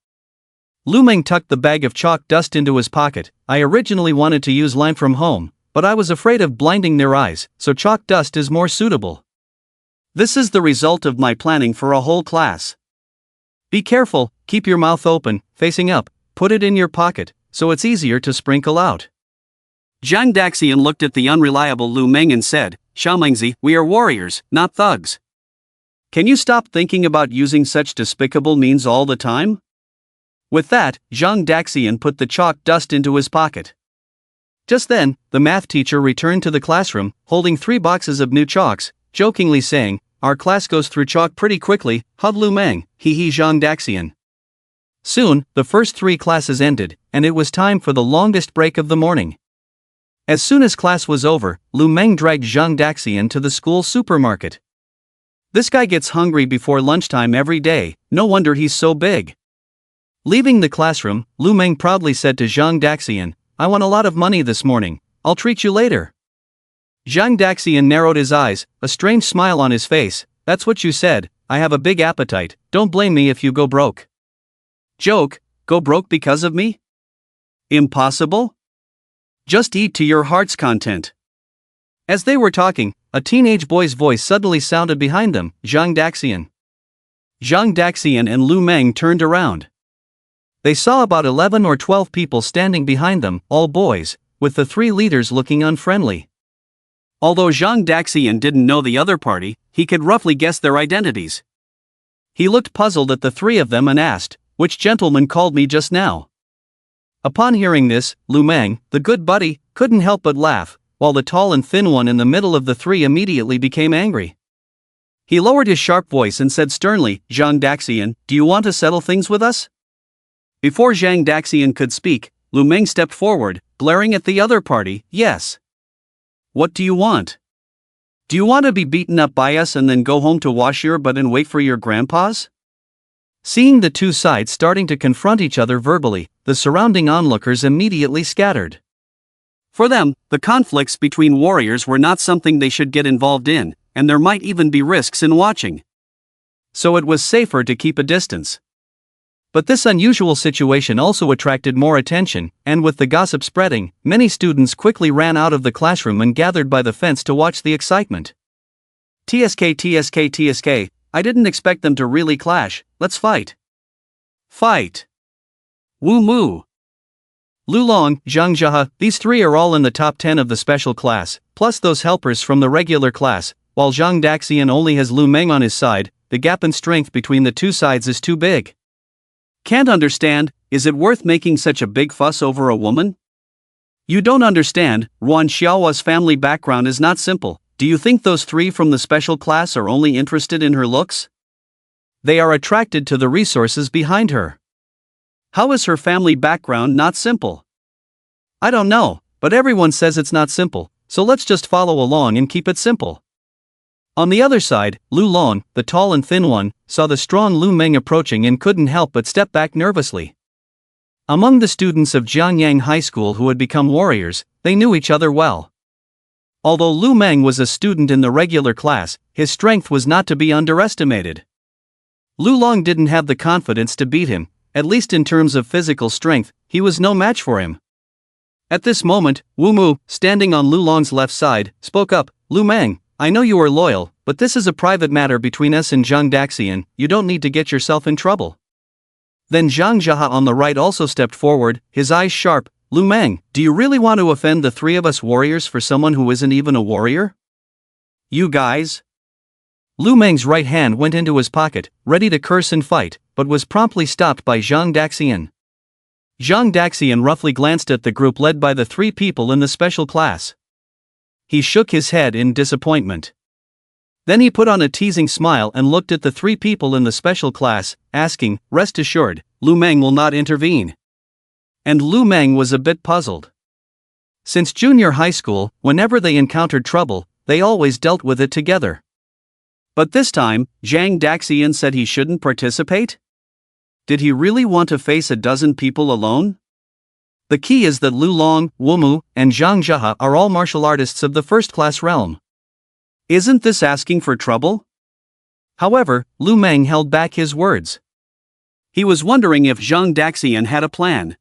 Lu Meng tucked the bag of chalk dust into his pocket. "I originally wanted to use lime from home, but I was afraid of blinding their eyes, so chalk dust is more suitable. This is the result of my planning for a whole class. Be careful, keep your mouth open, facing up, put it in your pocket, so it's easier to sprinkle out. Zhang Daxian looked at the unreliable Lu Meng and said, Xiaomingzi, we are warriors, not thugs. Can you stop thinking about using such despicable means all the time? With that, Zhang Daxian put the chalk dust into his pocket. Just then, the math teacher returned to the classroom, holding 3 boxes of new chalks, jokingly saying, our class goes through chalk pretty quickly, hub Lu Meng, hee Zhang Daxian. Soon, the first 3 classes ended, and it was time for the longest break of the morning. As soon as class was over, Lu Meng dragged Zhang Daxian to the school supermarket. This guy gets hungry before lunchtime every day, no wonder he's so big. Leaving the classroom, Lu Meng proudly said to Zhang Daxian, I won a lot of money this morning, I'll treat you later. Zhang Daxian narrowed his eyes, a strange smile on his face, that's what you said, I have a big appetite, don't blame me if you go broke. Joke, go broke because of me? Impossible? Just eat to your heart's content. As they were talking, a teenage boy's voice suddenly sounded behind them, Zhang Daxian. Zhang Daxian and Lu Meng turned around. They saw about 11 or 12 people standing behind them, all boys, with the 3 leaders looking unfriendly. Although Zhang Daxian didn't know the other party, he could roughly guess their identities. He looked puzzled at the 3 of them and asked, which gentleman called me just now? Upon hearing this, Lu Meng, the good buddy, couldn't help but laugh, while the tall and thin one in the middle of the 3 immediately became angry. He lowered his sharp voice and said sternly, Zhang Daxian, do you want to settle things with us? Before Zhang Daxian could speak, Lu Meng stepped forward, glaring at the other party, yes. What do you want? Do you want to be beaten up by us and then go home to wash your butt and wait for your grandpas? Seeing the 2 sides starting to confront each other verbally, the surrounding onlookers immediately scattered. For them, the conflicts between warriors were not something they should get involved in, and there might even be risks in watching. So it was safer to keep a distance. But this unusual situation also attracted more attention, and with the gossip spreading, many students quickly ran out of the classroom and gathered by the fence to watch the excitement. TSK, I didn't expect them to really clash, let's fight. Fight. Wu Mu. Lu Long, Zhang Jia, these 3 are all in the top 10 of the special class, plus those helpers from the regular class, while Zhang Daxian only has Lu Meng on his side, the gap in strength between the 2 sides is too big. Can't understand, is it worth making such a big fuss over a woman? You don't understand, Ruan Xiaohua's family background is not simple. Do you think those 3 from the special class are only interested in her looks? They are attracted to the resources behind her. How is her family background not simple? I don't know, but everyone says it's not simple, so let's just follow along and keep it simple. On the other side, Lu Long, the tall and thin one, saw the strong Lu Meng approaching and couldn't help but step back nervously. Among the students of Jianyang High School who had become warriors, they knew each other well. Although Lu Meng was a student in the regular class, his strength was not to be underestimated. Lu Long didn't have the confidence to beat him, at least in terms of physical strength, he was no match for him. At this moment, Wu Mu, standing on Lu Long's left side, spoke up, Lu Meng, I know you are loyal, but this is a private matter between us and Zhang Daxian, you don't need to get yourself in trouble. Then Zhang Jia on the right also stepped forward, his eyes sharp, Lu Meng, do you really want to offend the 3 of us warriors for someone who isn't even a warrior? You guys? Lu Meng's right hand went into his pocket, ready to curse and fight, but was promptly stopped by Zhang Daxian. Zhang Daxian roughly glanced at the group led by the 3 people in the special class. He shook his head in disappointment. Then he put on a teasing smile and looked at the 3 people in the special class, asking, rest assured, Lu Meng will not intervene. And Lu Meng was a bit puzzled. Since junior high school, whenever they encountered trouble, they always dealt with it together. But this time, Zhang Daxian said he shouldn't participate? Did he really want to face a dozen people alone? The key is that Lu Long, Wu Mu, and Zhang Jia are all martial artists of the first-class realm. Isn't this asking for trouble? However, Lu Meng held back his words. He was wondering if Zhang Daxian had a plan.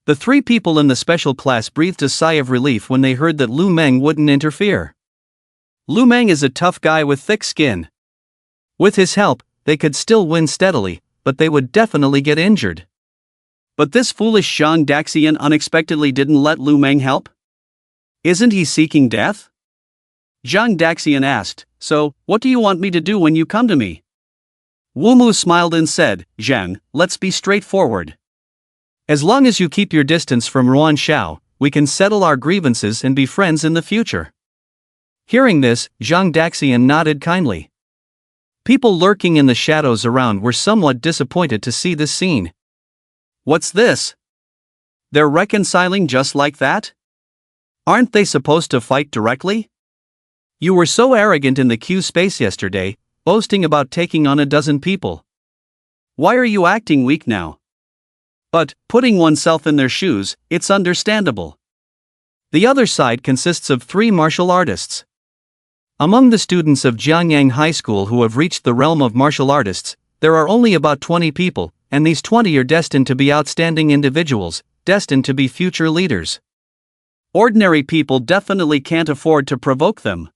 The 3 people in the special class breathed a sigh of relief when they heard that Lu Meng wouldn't interfere. Lu Meng is a tough guy with thick skin. With his help, they could still win steadily, but they would definitely get injured. But this foolish Zhang Daxian unexpectedly didn't let Lu Meng help? Isn't he seeking death? Zhang Daxian asked, so, what do you want me to do when you come to me? Wu Mu smiled and said, Zhang, let's be straightforward. As long as you keep your distance from Ruan Xiao, we can settle our grievances and be friends in the future. Hearing this, Zhang Daxian nodded kindly. People lurking in the shadows around were somewhat disappointed to see this scene. What's this? They're reconciling just like that? Aren't they supposed to fight directly? You were so arrogant in the Q space yesterday, boasting about taking on a dozen people. Why are you acting weak now? But, putting oneself in their shoes, it's understandable. The other side consists of 3 martial artists. Among the students of Jiangyang High School who have reached the realm of martial artists, there are only about 20 people, and these 20 are destined to be outstanding individuals, destined to be future leaders. Ordinary people definitely can't afford to provoke them.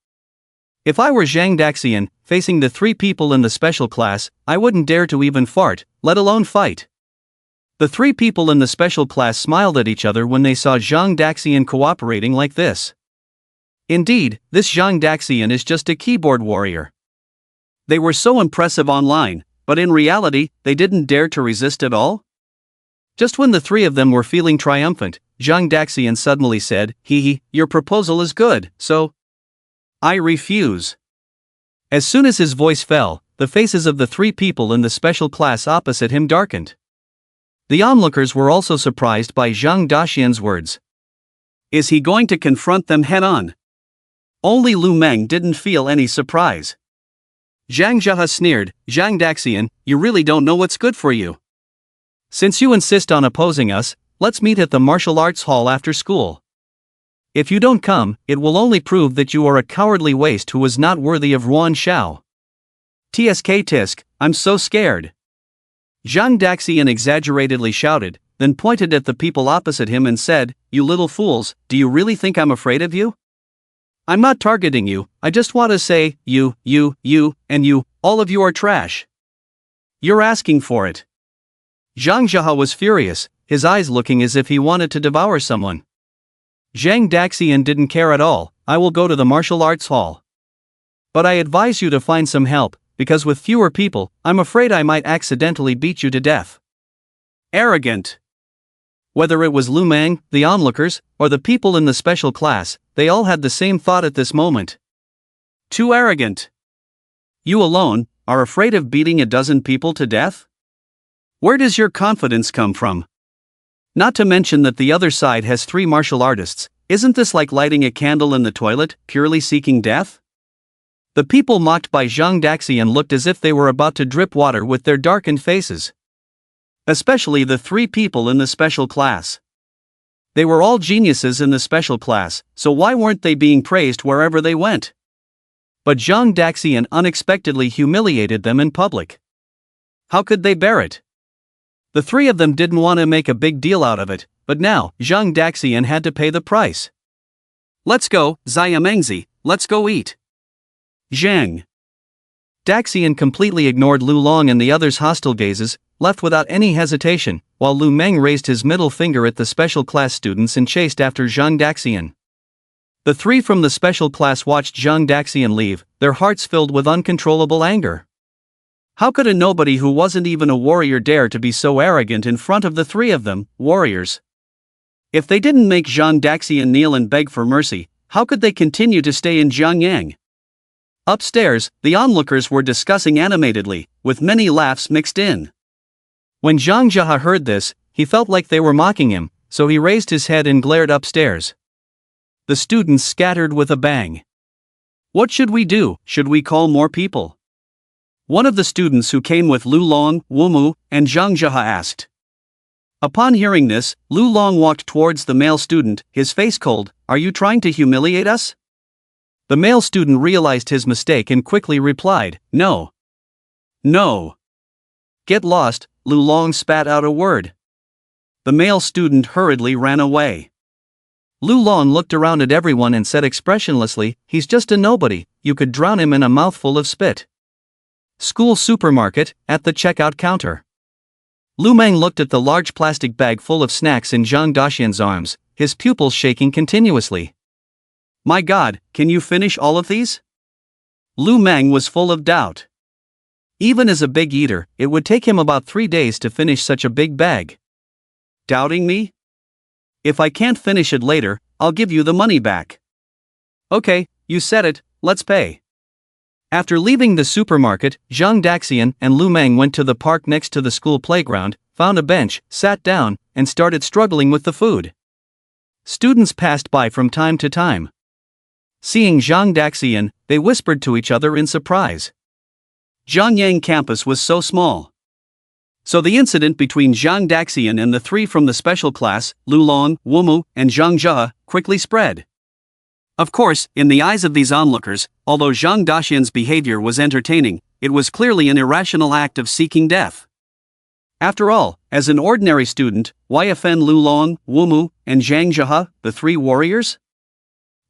If I were Zhang Daxian, facing the 3 people in the special class, I wouldn't dare to even fart, let alone fight. The 3 people in the special class smiled at each other when they saw Zhang Daxian cooperating like this. Indeed, this Zhang Daxian is just a keyboard warrior. They were so impressive online, but in reality, they didn't dare to resist at all? Just when the 3 of them were feeling triumphant, Zhang Daxian suddenly said, your proposal is good, so I refuse. As soon as his voice fell, the faces of the 3 people in the special class opposite him darkened. The onlookers were also surprised by Zhang Daxian's words. Is he going to confront them head-on? Only Lu Meng didn't feel any surprise. Zhang Zhehe sneered, Zhang Daxian, you really don't know what's good for you. Since you insist on opposing us, let's meet at the martial arts hall after school. If you don't come, it will only prove that you are a cowardly waste who is not worthy of Ruan Xiao. Tsk tisk, I'm so scared. Zhang Daxian exaggeratedly shouted, then pointed at the people opposite him and said, you little fools, do you really think I'm afraid of you? I'm not targeting you, I just want to say, you, and you, all of you are trash. You're asking for it. Zhang Zhehe was furious, his eyes looking as if he wanted to devour someone. Zhang Daxian didn't care at all, I will go to the martial arts hall. But I advise you to find some help, because with fewer people, I'm afraid I might accidentally beat you to death. Arrogant. Whether it was Lu Meng, the onlookers, or the people in the special class, they all had the same thought at this moment. Too arrogant. You alone are afraid of beating a dozen people to death? Where does your confidence come from? Not to mention that the other side has 3 martial artists, isn't this like lighting a candle in the toilet, purely seeking death? The people mocked by Zhang Daxian looked as if they were about to drip water with their darkened faces. Especially the 3 people in the special class. They were all geniuses in the special class, so why weren't they being praised wherever they went? But Zhang Daxian unexpectedly humiliated them in public. How could they bear it? The 3 of them didn't want to make a big deal out of it, but now, Zhang Daxian had to pay the price. Let's go, Xiamengzi, let's go eat. Zhang Daxian completely ignored Lu Long and the others' hostile gazes, left without any hesitation, while Lu Meng raised his middle finger at the special class students and chased after Zhang Daxian. The 3 from the special class watched Zhang Daxian leave, their hearts filled with uncontrollable anger. How could a nobody who wasn't even a warrior dare to be so arrogant in front of the 3 of them, warriors? If they didn't make Zhang Daxian kneel and beg for mercy, how could they continue to stay in Jiangyang? Upstairs, the onlookers were discussing animatedly, with many laughs mixed in. When Zhang Zhehe heard this, he felt like they were mocking him, so he raised his head and glared upstairs. The students scattered with a bang. What should we do? Should we call more people? One of the students who came with Lu Long, Wu Mu, and Zhang Zhehe asked. Upon hearing this, Lu Long walked towards the male student, his face cold. Are you trying to humiliate us? The male student realized his mistake and quickly replied, No. No. Get lost, Lu Long spat out a word. The male student hurriedly ran away. Lu Long looked around at everyone and said expressionlessly, he's just a nobody, you could drown him in a mouthful of spit. School supermarket, at the checkout counter. Lu Meng looked at the large plastic bag full of snacks in Zhang Daxian's arms, his pupils shaking continuously. My God, can you finish all of these? Lu Meng was full of doubt. Even as a big eater, it would take him about 3 days to finish such a big bag. Doubting me? If I can't finish it later, I'll give you the money back. Okay, you said it, let's pay. After leaving the supermarket, Zhang Daxian and Lu Meng went to the park next to the school playground, found a bench, sat down, and started struggling with the food. Students passed by from time to time. Seeing Zhang Daxian, they whispered to each other in surprise. Zhangyang campus was so small. So the incident between Zhang Daxian and the 3 from the special class, Lu Long, Wumu, and Zhang Jia, quickly spread. Of course, in the eyes of these onlookers, although Zhang Daxian's behavior was entertaining, it was clearly an irrational act of seeking death. After all, as an ordinary student, why offend Lu Long, Wumu, and Zhang Jia, the 3 warriors?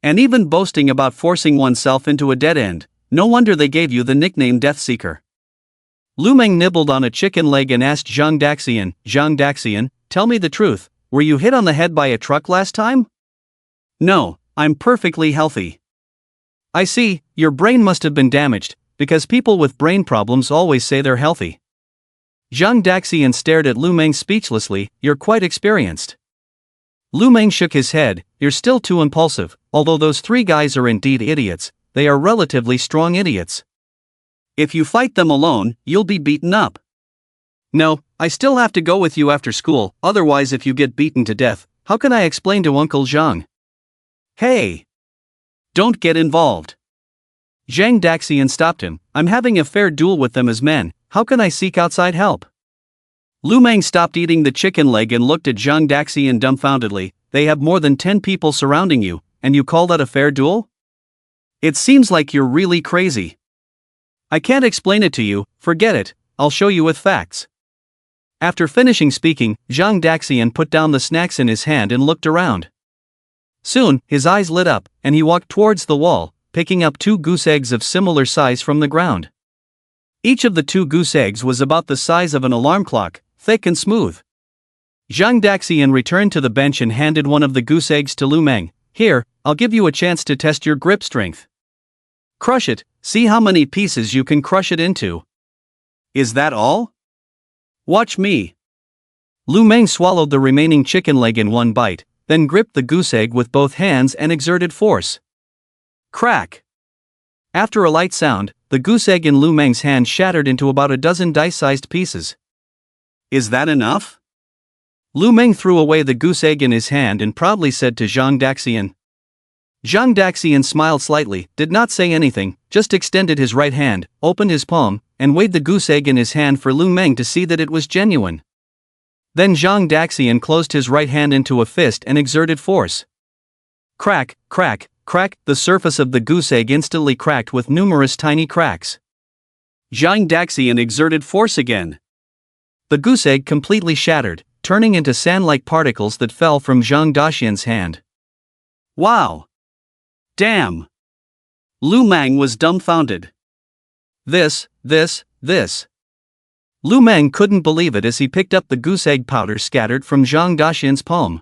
And even boasting about forcing oneself into a dead end, no wonder they gave you the nickname Death Seeker. Lu Meng nibbled on a chicken leg and asked Zhang Daxian, tell me the truth, were you hit on the head by a truck last time? No, I'm perfectly healthy. I see, your brain must have been damaged, because people with brain problems always say they're healthy. Zhang Daxian stared at Lu Meng speechlessly, you're quite experienced. Lu Meng shook his head, you're still too impulsive, although those 3 guys are indeed idiots, they are relatively strong idiots. If you fight them alone, you'll be beaten up. No, I still have to go with you after school, otherwise if you get beaten to death, how can I explain to Uncle Zhang? Hey! Don't get involved. Zhang Daxian stopped him, I'm having a fair duel with them as men, how can I seek outside help? Lu Meng stopped eating the chicken leg and looked at Zhang Daxian dumbfoundedly, they have more than 10 people surrounding you, and you call that a fair duel? It seems like you're really crazy. I can't explain it to you, forget it, I'll show you with facts. After finishing speaking, Zhang Daxian put down the snacks in his hand and looked around. Soon, his eyes lit up, and he walked towards the wall, picking up 2 goose eggs of similar size from the ground. Each of the 2 goose eggs was about the size of an alarm clock, thick and smooth. Zhang Daxian returned to the bench and handed one of the goose eggs to Lu Meng. Here, I'll give you a chance to test your grip strength. Crush it, see how many pieces you can crush it into. Is that all? Watch me. Lu Meng swallowed the remaining chicken leg in one bite, then gripped the goose egg with both hands and exerted force. Crack! After a light sound, the goose egg in Lu Meng's hand shattered into about a dozen dice-sized pieces. Is that enough? Lu Meng threw away the goose egg in his hand and proudly said to Zhang Daxian. Zhang Daxian smiled slightly, did not say anything, just extended his right hand, opened his palm, and weighed the goose egg in his hand for Lu Meng to see that it was genuine. Then Zhang Daxian closed his right hand into a fist and exerted force. Crack, crack, crack, the surface of the goose egg instantly cracked with numerous tiny cracks. Zhang Daxian exerted force again. The goose egg completely shattered, turning into sand-like particles that fell from Zhang Daxian's hand. Wow! Damn! Lu Meng was dumbfounded. This. Lu Meng couldn't believe it as he picked up the goose egg powder scattered from Zhang Daxian's palm.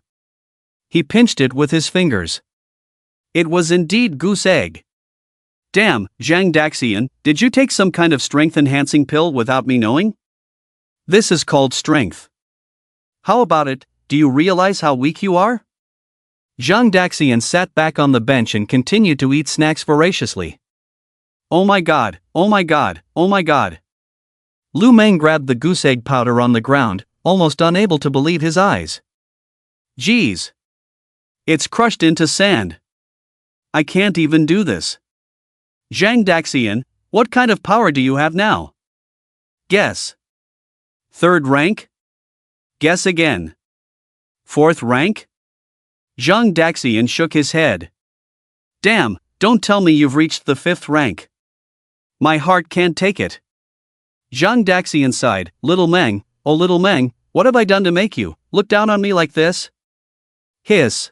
He pinched it with his fingers. It was indeed goose egg. Damn, Zhang Daxian, did you take some kind of strength-enhancing pill without me knowing? This is called strength. How about it, do you realize how weak you are? Zhang Daxian sat back on the bench and continued to eat snacks voraciously. Oh my god, oh my god, oh my god. Lu Meng grabbed the goose egg powder on the ground, almost unable to believe his eyes. Geez. It's crushed into sand. I can't even do this. Zhang Daxian, what kind of power do you have now? Guess. 3rd rank? Guess again. 4th rank? Zhang Daxian shook his head. Damn, don't tell me you've reached the 5th rank. My heart can't take it. Zhang Daxian sighed, Little Meng, oh little Meng, what have I done to make you look down on me like this? Hiss.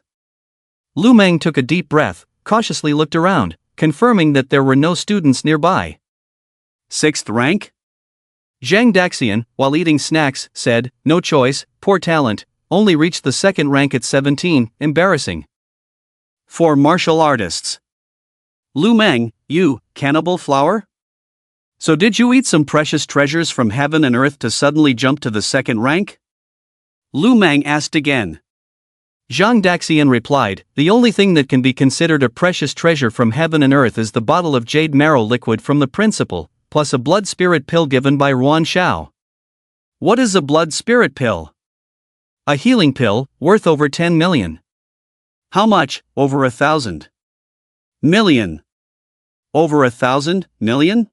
Lu Meng took a deep breath, cautiously looked around, confirming that there were no students nearby. 6th rank? Zhang Daxian, while eating snacks, said, "No choice, poor talent, only reached the second rank at 17, embarrassing." For martial artists. Lu Meng, you, cannibal flower? So did you eat some precious treasures from heaven and earth to suddenly jump to the second rank? Lu Meng asked again. Zhang Daxian replied, "The only thing that can be considered a precious treasure from heaven and earth is the bottle of jade marrow liquid from the principal, plus a blood spirit pill given by Ruan Shao." What is a blood spirit pill? A healing pill, worth over 10 million. How much? Over 1,000 million. Over 1,000 million?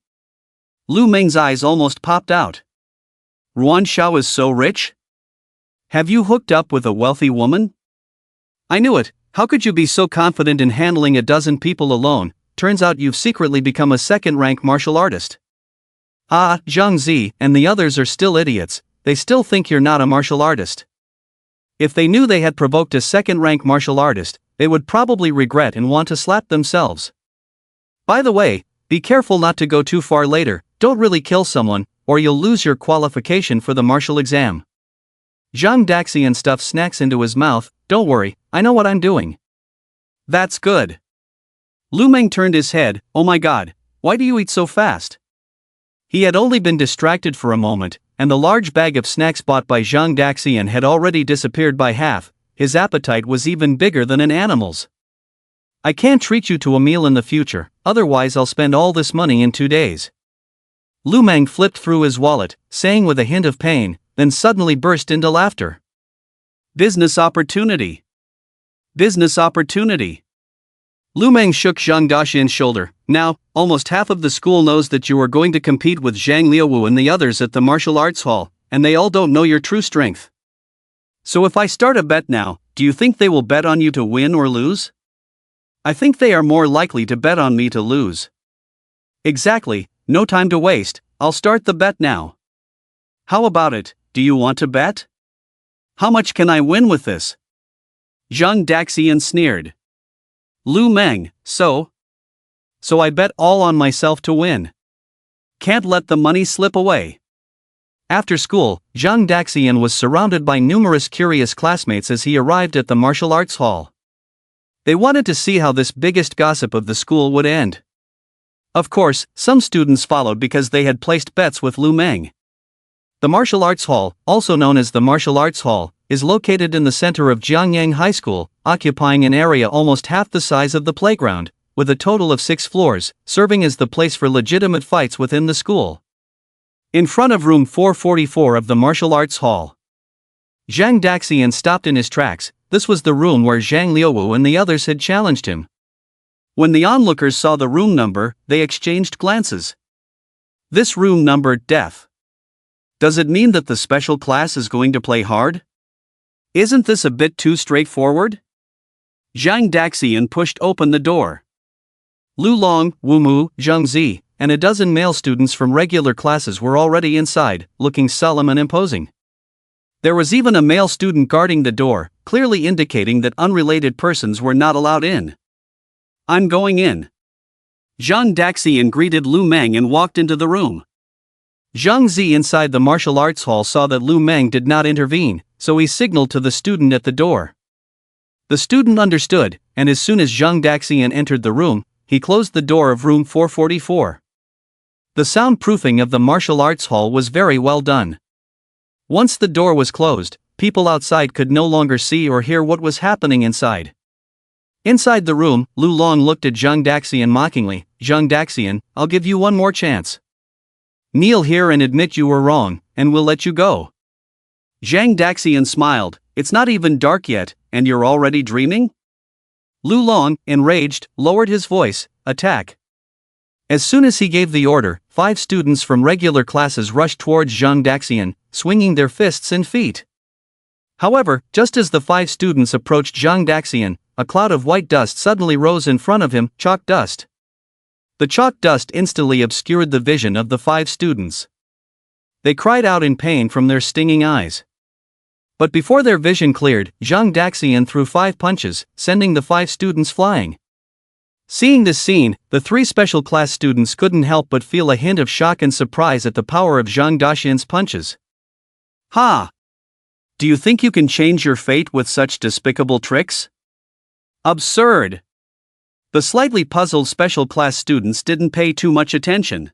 Lu Meng's eyes almost popped out. Ruan Shao is so rich? Have you hooked up with a wealthy woman? I knew it. How could you be so confident in handling a dozen people alone? Turns out you've secretly become a second-rank martial artist. Ah, Zhang Zi and the others are still idiots. They still think you're not a martial artist. If they knew they had provoked a second-rank martial artist, they would probably regret and want to slap themselves. By the way, be careful not to go too far later. Don't really kill someone, or you'll lose your qualification for the martial exam. Zhang Daxian stuffed snacks into his mouth. Don't worry, I know what I'm doing. That's good. Lu Meng turned his head. Oh my god, why do you eat so fast? He had only been distracted for a moment, and the large bag of snacks bought by Zhang Daxian had already disappeared by half. His appetite was even bigger than an animal's. I can't treat you to a meal in the future, otherwise I'll spend all this money in 2 days. Lu Meng flipped through his wallet, saying with a hint of pain, then suddenly burst into laughter. Business opportunity. Business opportunity. Lu Meng shook Zhang Daxian's shoulder. Now, almost half of the school knows that you are going to compete with Zhang Liuwu and the others at the martial arts hall, and they all don't know your true strength. So if I start a bet now, do you think they will bet on you to win or lose? I think they are more likely to bet on me to lose. Exactly, no time to waste, I'll start the bet now. How about it, do you want to bet? How much can I win with this? Zhang Daxian sneered. Lu Meng, so I bet all on myself to win. Can't let the money slip away. After school, Zhang Daxian was surrounded by numerous curious classmates as he arrived at the martial arts hall. They wanted to see how this biggest gossip of the school would end. Of course, some students followed because they had placed bets with Lu Meng. The martial arts hall, also known as the martial arts hall, is located in the center of Jiangyang High School, occupying an area almost half the size of the playground, with a total of 6 floors, serving as the place for legitimate fights within the school. In front of room 444 of the martial arts hall, Zhang Daxian stopped in his tracks. This was the room where Zhang Liuwu and the others had challenged him. When the onlookers saw the room number, they exchanged glances. This room numbered death. Does it mean that the special class is going to play hard? Isn't this a bit too straightforward? Zhang Daxian pushed open the door. Lu Long, Wu Mu, Zhang Zi, and a dozen male students from regular classes were already inside, looking solemn and imposing. There was even a male student guarding the door, clearly indicating that unrelated persons were not allowed in. I'm going in. Zhang Daxian greeted Lu Meng and walked into the room. Zhang Zi inside the martial arts hall saw that Lu Meng did not intervene, so he signaled to the student at the door. The student understood, and as soon as Zhang Daxian entered the room, he closed the door of room 444. The soundproofing of the martial arts hall was very well done. Once the door was closed, people outside could no longer see or hear what was happening inside. Inside the room, Lu Long looked at Zhang Daxian mockingly. Zhang Daxian, I'll give you one more chance. Kneel here and admit you were wrong, and we'll let you go. Zhang Daxian smiled. It's not even dark yet, and you're already dreaming? Lu Long, enraged, lowered his voice. Attack. As soon as he gave the order, 5 students from regular classes rushed towards Zhang Daxian, swinging their fists and feet. However, just as the 5 students approached Zhang Daxian, a cloud of white dust suddenly rose in front of him, chalk dust. The chalk dust instantly obscured the vision of the 5 students. They cried out in pain from their stinging eyes. But before their vision cleared, Zhang Daxian threw 5 punches, sending the 5 students flying. Seeing this scene, the three special class students couldn't help but feel a hint of shock and surprise at the power of Zhang Daxian's punches. Ha! Do you think you can change your fate with such despicable tricks? Absurd! The slightly puzzled special class students didn't pay too much attention.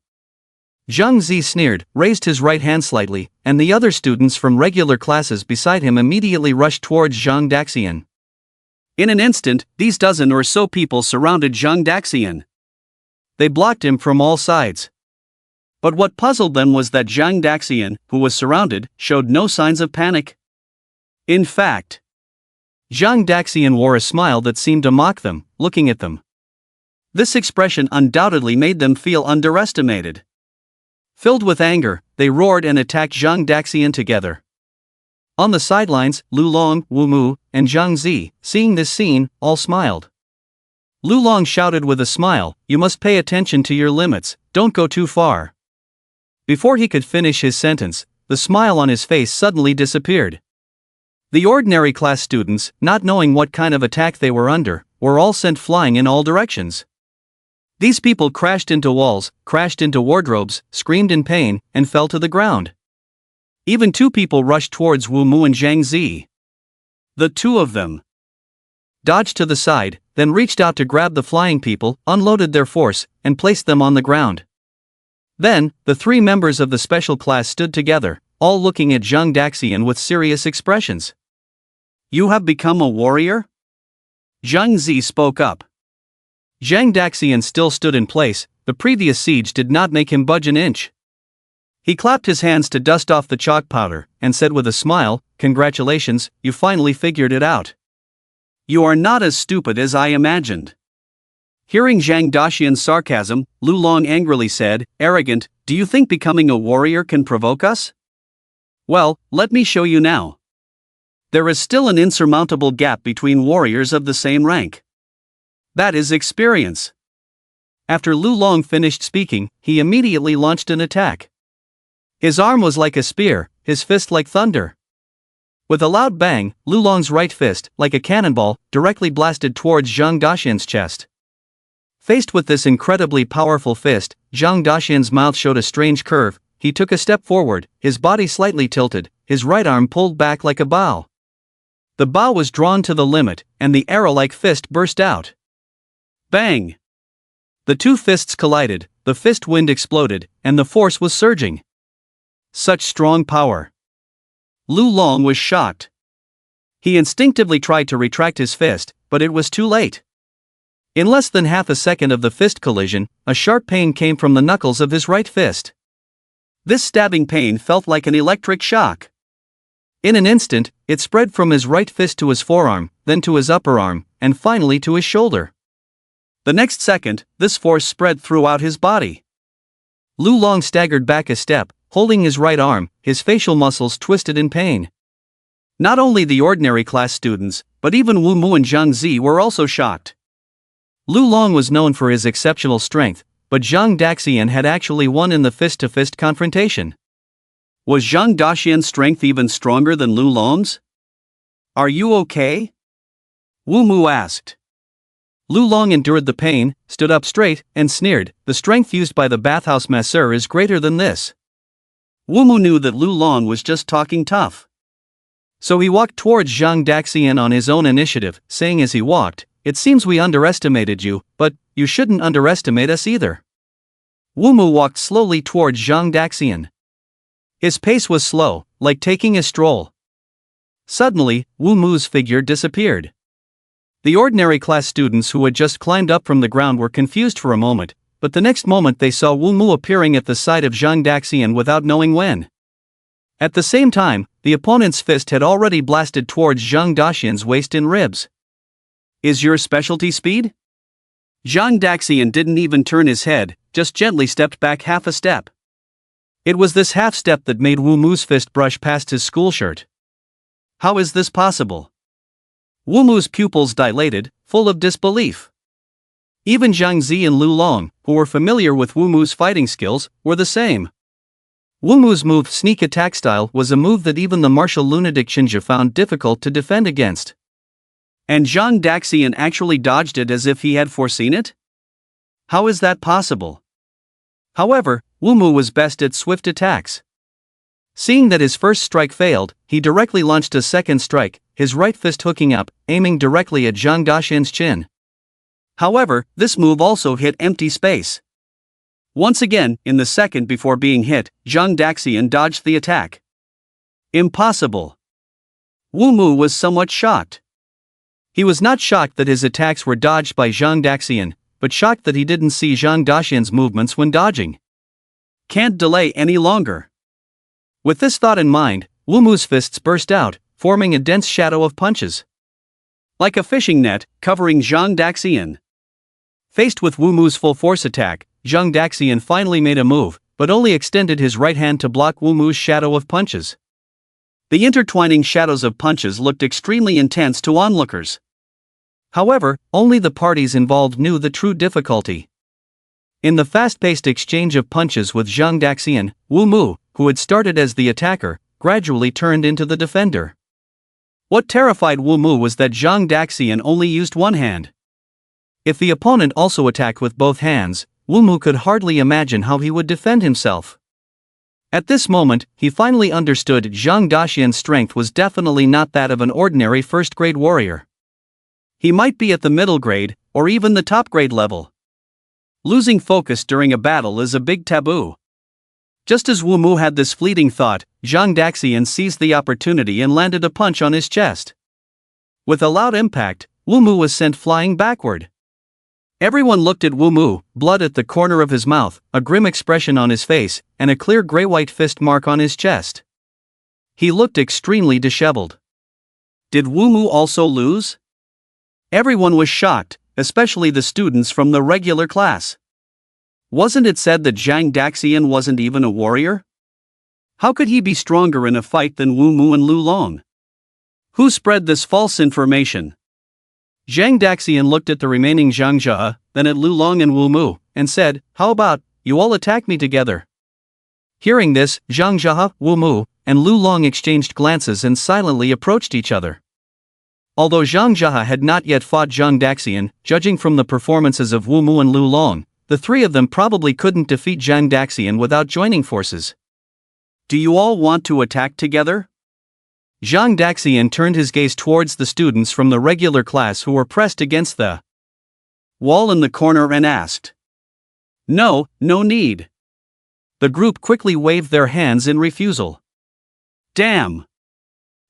Zhang Zi sneered, raised his right hand slightly, and the other students from regular classes beside him immediately rushed towards Zhang Daxian. In an instant, these dozen or so people surrounded Zhang Daxian. They blocked him from all sides. But what puzzled them was that Zhang Daxian, who was surrounded, showed no signs of panic. In fact, Zhang Daxian wore a smile that seemed to mock them, looking at them. This expression undoubtedly made them feel underestimated. Filled with anger, they roared and attacked Zhang Daxian together. On the sidelines, Lu Long, Wu Mu, and Zhang Zi, seeing this scene, all smiled. Lu Long shouted with a smile, "You must pay attention to your limits, don't go too far." Before he could finish his sentence, the smile on his face suddenly disappeared. The ordinary class students, not knowing what kind of attack they were under, were all sent flying in all directions. These people crashed into walls, crashed into wardrobes, screamed in pain, and fell to the ground. Even two people rushed towards Wu Mu and Zhang Zi. The two of them dodged to the side, then reached out to grab the flying people, unloaded their force, and placed them on the ground. Then, the three members of the special class stood together, all looking at Zhang Daxian with serious expressions. "You have become a warrior?" Zhang Zi spoke up. Zhang Daxian still stood in place, the previous siege did not make him budge an inch. He clapped his hands to dust off the chalk powder, and said with a smile, "Congratulations, you finally figured it out. You are not as stupid as I imagined." Hearing Zhang Daxian's sarcasm, Lu Long angrily said, "Arrogant, do you think becoming a warrior can provoke us? Well, let me show you now. There is still an insurmountable gap between warriors of the same rank. That is experience." After Lu Long finished speaking, he immediately launched an attack. His arm was like a spear, his fist like thunder. With a loud bang, Lu Long's right fist, like a cannonball, directly blasted towards Zhang Daxian's chest. Faced with this incredibly powerful fist, Zhang Daxian's mouth showed a strange curve. He took a step forward, his body slightly tilted, his right arm pulled back like a bow. The bow was drawn to the limit, and the arrow-like fist burst out. Bang! The two fists collided, the fist wind exploded, and the force was surging. Such strong power. Lu Long was shocked. He instinctively tried to retract his fist, but it was too late. In less than half a second of the fist collision, a sharp pain came from the knuckles of his right fist. This stabbing pain felt like an electric shock. In an instant, it spread from his right fist to his forearm, then to his upper arm, and finally to his shoulder. The next second, this force spread throughout his body. Lu Long staggered back a step, holding his right arm, his facial muscles twisted in pain. Not only the ordinary class students, but even Wu Mu and Zhang Zi were also shocked. Lu Long was known for his exceptional strength, but Zhang Daxian had actually won in the fist-to-fist confrontation. Was Zhang Daxian's strength even stronger than Lu Long's? "Are you okay?" Wu Mu asked. Lu Long endured the pain, stood up straight, and sneered, "The strength used by the bathhouse masseur is greater than this." Wu Mu knew that Lu Long was just talking tough. So he walked towards Zhang Daxian on his own initiative, saying as he walked, "It seems we underestimated you, but you shouldn't underestimate us either." Wu Mu walked slowly towards Zhang Daxian. His pace was slow, like taking a stroll. Suddenly, Wu Mu's figure disappeared. The ordinary class students who had just climbed up from the ground were confused for a moment, but the next moment they saw Wu Mu appearing at the side of Zhang Daxian without knowing when. At the same time, the opponent's fist had already blasted towards Zhang Daxian's waist and ribs. "Is your specialty speed?" Zhang Daxian didn't even turn his head, just gently stepped back half a step. It was this half step that made Wu Mu's fist brush past his school shirt. How is this possible? Wu Mu's pupils dilated, full of disbelief. Even Zhang Zi and Lu Long, who were familiar with Wu Mu's fighting skills, were the same. Wu Mu's move, sneak attack style, was a move that even the martial lunatic Xinjia found difficult to defend against. And Zhang Daxian actually dodged it as if he had foreseen it? How is that possible? However, Wu Mu was best at swift attacks. Seeing that his first strike failed, he directly launched a second strike, his right fist hooking up, aiming directly at Zhang Daxian's chin. However, this move also hit empty space. Once again, in the second before being hit, Zhang Daxian dodged the attack. Impossible. Wu Mu was somewhat shocked. He was not shocked that his attacks were dodged by Zhang Daxian, but shocked that he didn't see Zhang Daxian's movements when dodging. Can't delay any longer. With this thought in mind, Wu Mu's fists burst out, forming a dense shadow of punches. Like a fishing net, covering Zhang Daxian. Faced with Wu Mu's full force attack, Zhang Daxian finally made a move, but only extended his right hand to block Wu Mu's shadow of punches. The intertwining shadows of punches looked extremely intense to onlookers. However, only the parties involved knew the true difficulty. In the fast-paced exchange of punches with Zhang Daxian, Wu Mu, who had started as the attacker, gradually turned into the defender. What terrified Wu Mu was that Zhang Daxian only used one hand. If the opponent also attacked with both hands, Wu Mu could hardly imagine how he would defend himself. At this moment, he finally understood Zhang Daxian's strength was definitely not that of an ordinary first-grade warrior. He might be at the middle grade, or even the top grade level. Losing focus during a battle is a big taboo. Just as Wu Mu had this fleeting thought, Zhang Daxian seized the opportunity and landed a punch on his chest. With a loud impact, Wu Mu was sent flying backward. Everyone looked at Wu Mu, blood at the corner of his mouth, a grim expression on his face, and a clear gray-white fist mark on his chest. He looked extremely disheveled. Did Wu Mu also lose? Everyone was shocked, especially the students from the regular class. Wasn't it said that Zhang Daxian wasn't even a warrior? How could he be stronger in a fight than Wu Mu and Lu Long? Who spread this false information? Zhang Daxian looked at the remaining Zhang Jia, then at Lu Long and Wu Mu, and said, "How about, you all attack me together?" Hearing this, Zhang Jia, Wu Mu, and Lu Long exchanged glances and silently approached each other. Although Zhang Jia had not yet fought Zhang Daxian, judging from the performances of Wu Mu and Lu Long, the three of them probably couldn't defeat Zhang Daxian without joining forces. Do you all want to attack together? Zhang Daxian turned his gaze towards the students from the regular class who were pressed against the wall in the corner and asked. No, no need. The group quickly waved their hands in refusal. Damn!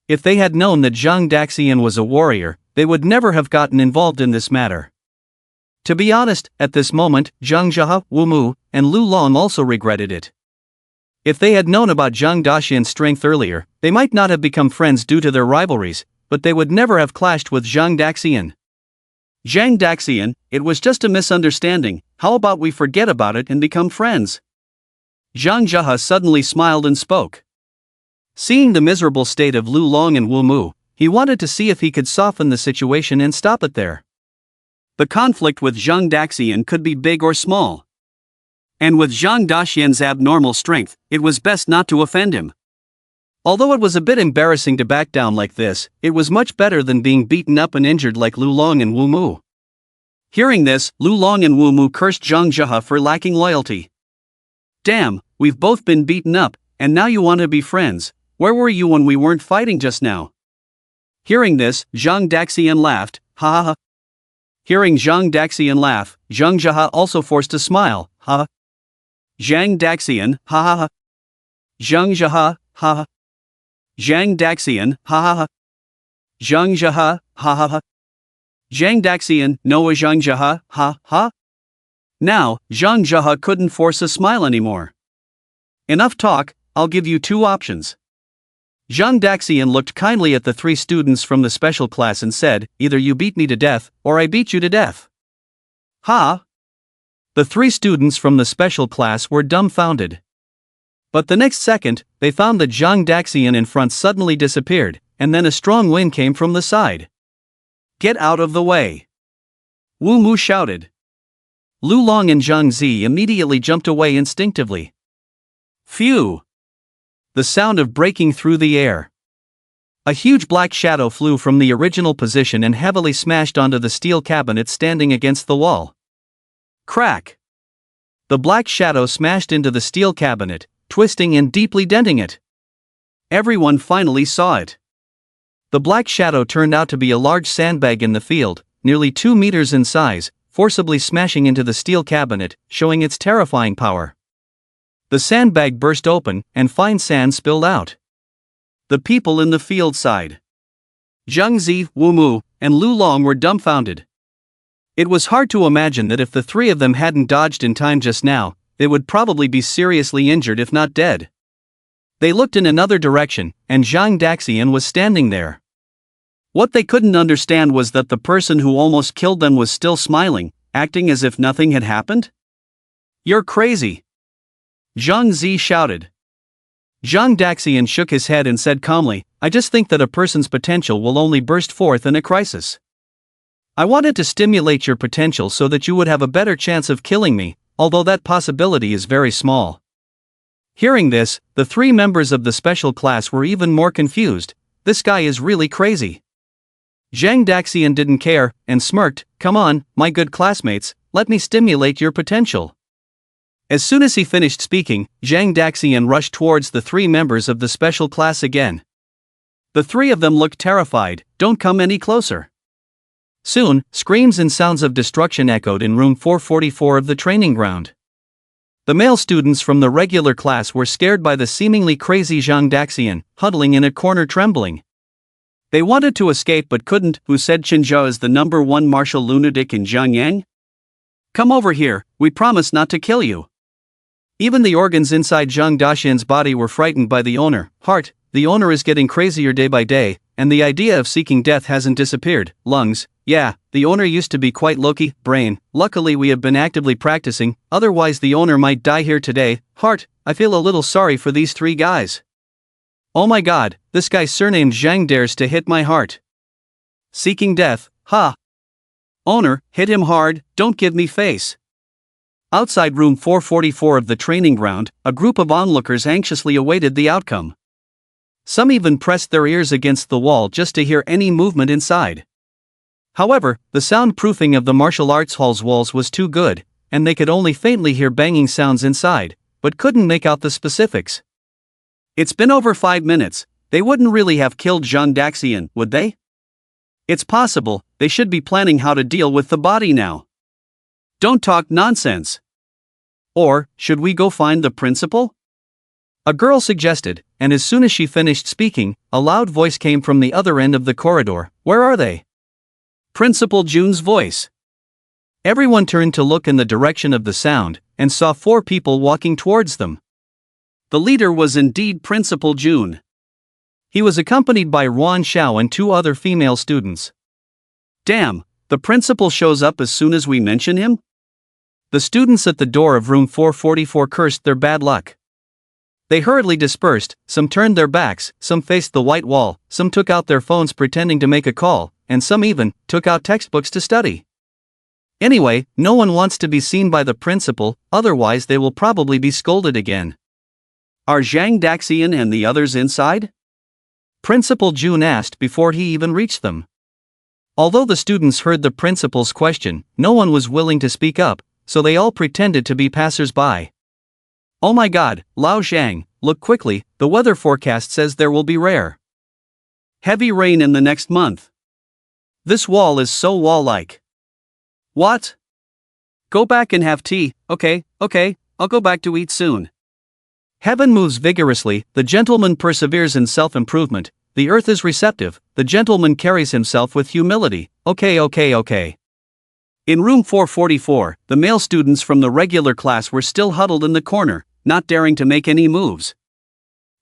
If they had known that Zhang Daxian was a warrior, they would never have gotten involved in this matter. To be honest, at this moment, Zhang Jia, Wu Mu, and Lu Long also regretted it. If they had known about Zhang Daxian's strength earlier, they might not have become friends due to their rivalries, but they would never have clashed with Zhang Daxian. Zhang Daxian, it was just a misunderstanding, how about we forget about it and become friends? Zhang Jia suddenly smiled and spoke. Seeing the miserable state of Lu Long and Wu Mu, he wanted to see if he could soften the situation and stop it there. The conflict with Zhang Daxian could be big or small. And with Zhang Daxian's abnormal strength, it was best not to offend him. Although it was a bit embarrassing to back down like this, it was much better than being beaten up and injured like Lu Long and Wu Mu. Hearing this, Lu Long and Wu Mu cursed Zhang Jia for lacking loyalty. Damn, we've both been beaten up, and now you want to be friends. Where were you when we weren't fighting just now? Hearing this, Zhang Daxian laughed, ha ha ha. Hearing Zhang Daxian laugh, Zhang Jia also forced a smile, ha. Zhang Daxian, ha ha ha. Zhang Jia, ha ha. Zhang Daxian, ha ha ha. Zhang Jia, ha ha ha. Zhang Daxian, Noah Zhang Jia, ha ha. Now, Zhang Jia couldn't force a smile anymore. Enough talk, I'll give you two options. Zhang Daxian looked kindly at the three students from the special class and said, either you beat me to death, or I beat you to death. Ha! The three students from the special class were dumbfounded. But the next second, they found that Zhang Daxian in front suddenly disappeared, and then a strong wind came from the side. Get out of the way! Wu Mu shouted. Lu Long and Zhang Zi immediately jumped away instinctively. Phew! The sound of breaking through the air. A huge black shadow flew from the original position and heavily smashed onto the steel cabinet standing against the wall. Crack! The black shadow smashed into the steel cabinet, twisting and deeply denting it. Everyone finally saw it. The black shadow turned out to be a large sandbag in the field, nearly 2 meters in size, forcibly smashing into the steel cabinet, showing its terrifying power. The sandbag burst open, and fine sand spilled out. The people in the field sighed. Zhang Zi, Wu Mu, and Lu Long were dumbfounded. It was hard to imagine that if the three of them hadn't dodged in time just now, they would probably be seriously injured if not dead. They looked in another direction, and Zhang Daxian was standing there. What they couldn't understand was that the person who almost killed them was still smiling, acting as if nothing had happened. "You're crazy!" Zhang Zi shouted. Zhang Daxian shook his head and said calmly, "I just think that a person's potential will only burst forth in a crisis. I wanted to stimulate your potential so that you would have a better chance of killing me, although that possibility is very small." Hearing this, the three members of the special class were even more confused. This guy is really crazy. Zhang Daxian didn't care, and smirked, "Come on, my good classmates, let me stimulate your potential." As soon as he finished speaking, Zhang Daxian rushed towards the three members of the special class again. The three of them looked terrified. "Don't come any closer." Soon, screams and sounds of destruction echoed in room 444 of the training ground. The male students from the regular class were scared by the seemingly crazy Zhang Daxian, huddling in a corner trembling. They wanted to escape but couldn't. "Who said Qinzhou is the #1 martial lunatic in Zhangyang? Come over here, we promise not to kill you." Even the organs inside Zhang Daxian's body were frightened by the owner. "Heart, the owner is getting crazier day by day, and the idea of seeking death hasn't disappeared." "Lungs, yeah, the owner used to be quite low-key." "Brain, luckily we have been actively practicing, otherwise the owner might die here today." "Heart, I feel a little sorry for these three guys. Oh my god, this guy surnamed Zhang dares to hit my heart. Seeking death, ha! Owner, hit him hard, don't give me face." Outside room 444 of the training ground, a group of onlookers anxiously awaited the outcome. Some even pressed their ears against the wall just to hear any movement inside. However, the soundproofing of the martial arts hall's walls was too good, and they could only faintly hear banging sounds inside, but couldn't make out the specifics. It's been over 5 minutes, they wouldn't really have killed Zhang Daxian, would they? It's possible, they should be planning how to deal with the body now. Don't talk nonsense. Or, should we go find the principal? A girl suggested, and as soon as she finished speaking, a loud voice came from the other end of the corridor. "Where are they?" Principal Jun's voice. Everyone turned to look in the direction of the sound, and saw 4 people walking towards them. The leader was indeed Principal Jun. He was accompanied by Ruan Xiao and 2 other female students. Damn, the principal shows up as soon as we mention him? The students at the door of room 444 cursed their bad luck. They hurriedly dispersed, some turned their backs, some faced the white wall, some took out their phones pretending to make a call, and some even took out textbooks to study. Anyway, no one wants to be seen by the principal, otherwise they will probably be scolded again. Are Zhang Daxian and the others inside? Principal Jun asked before he even reached them. Although the students heard the principal's question, no one was willing to speak up, so they all pretended to be passers-by. "Oh my god, Lao Zhang, look quickly, the weather forecast says there will be heavy rain in the next month. This wall is so wall-like." "What? Go back and have tea." Okay, I'll go back to eat soon." Heaven moves vigorously, the gentleman perseveres in self-improvement, the earth is receptive, the gentleman carries himself with humility. Okay. In room 444, the male students from the regular class were still huddled in the corner, not daring to make any moves.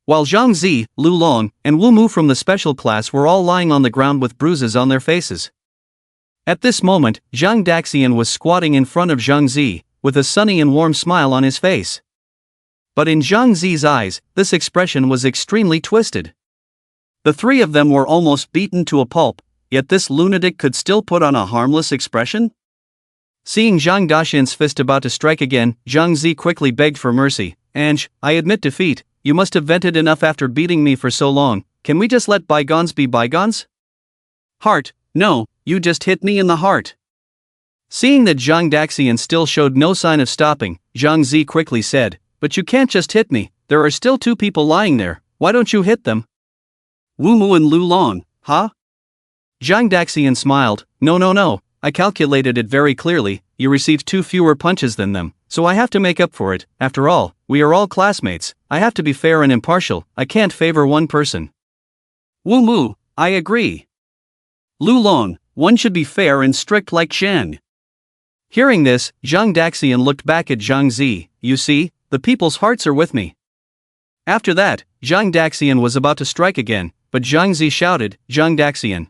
While Zhang Zi, Lu Long, and Wu Mu from the special class were all lying on the ground with bruises on their faces. At this moment, Zhang Daxian was squatting in front of Zhang Zi, with a sunny and warm smile on his face. But in Zhang Zi's eyes, this expression was extremely twisted. The 3 of them were almost beaten to a pulp, yet this lunatic could still put on a harmless expression? Seeing Zhang Daxian's fist about to strike again, Zhang Zi quickly begged for mercy. "Ange, I admit defeat, you must have vented enough after beating me for so long, can we just let bygones be bygones?" "Heart, no, you just hit me in the heart." Seeing that Zhang Daxian still showed no sign of stopping, Zhang Zi quickly said, "But you can't just hit me, there are still 2 people lying there, why don't you hit them?" "Wu Mu and Lu Long, huh?" Zhang Daxian smiled, No, I calculated it very clearly, you received 2 fewer punches than them, so I have to make up for it, after all, we are all classmates, I have to be fair and impartial, I can't favor one person." "Wu Mu, I agree. Lu Long, one should be fair and strict like Shen." Hearing this, Zhang Daxian looked back at Zhang Zi, "You see, the people's hearts are with me." After that, Zhang Daxian was about to strike again, but Zhang Zi shouted, "Zhang Daxian,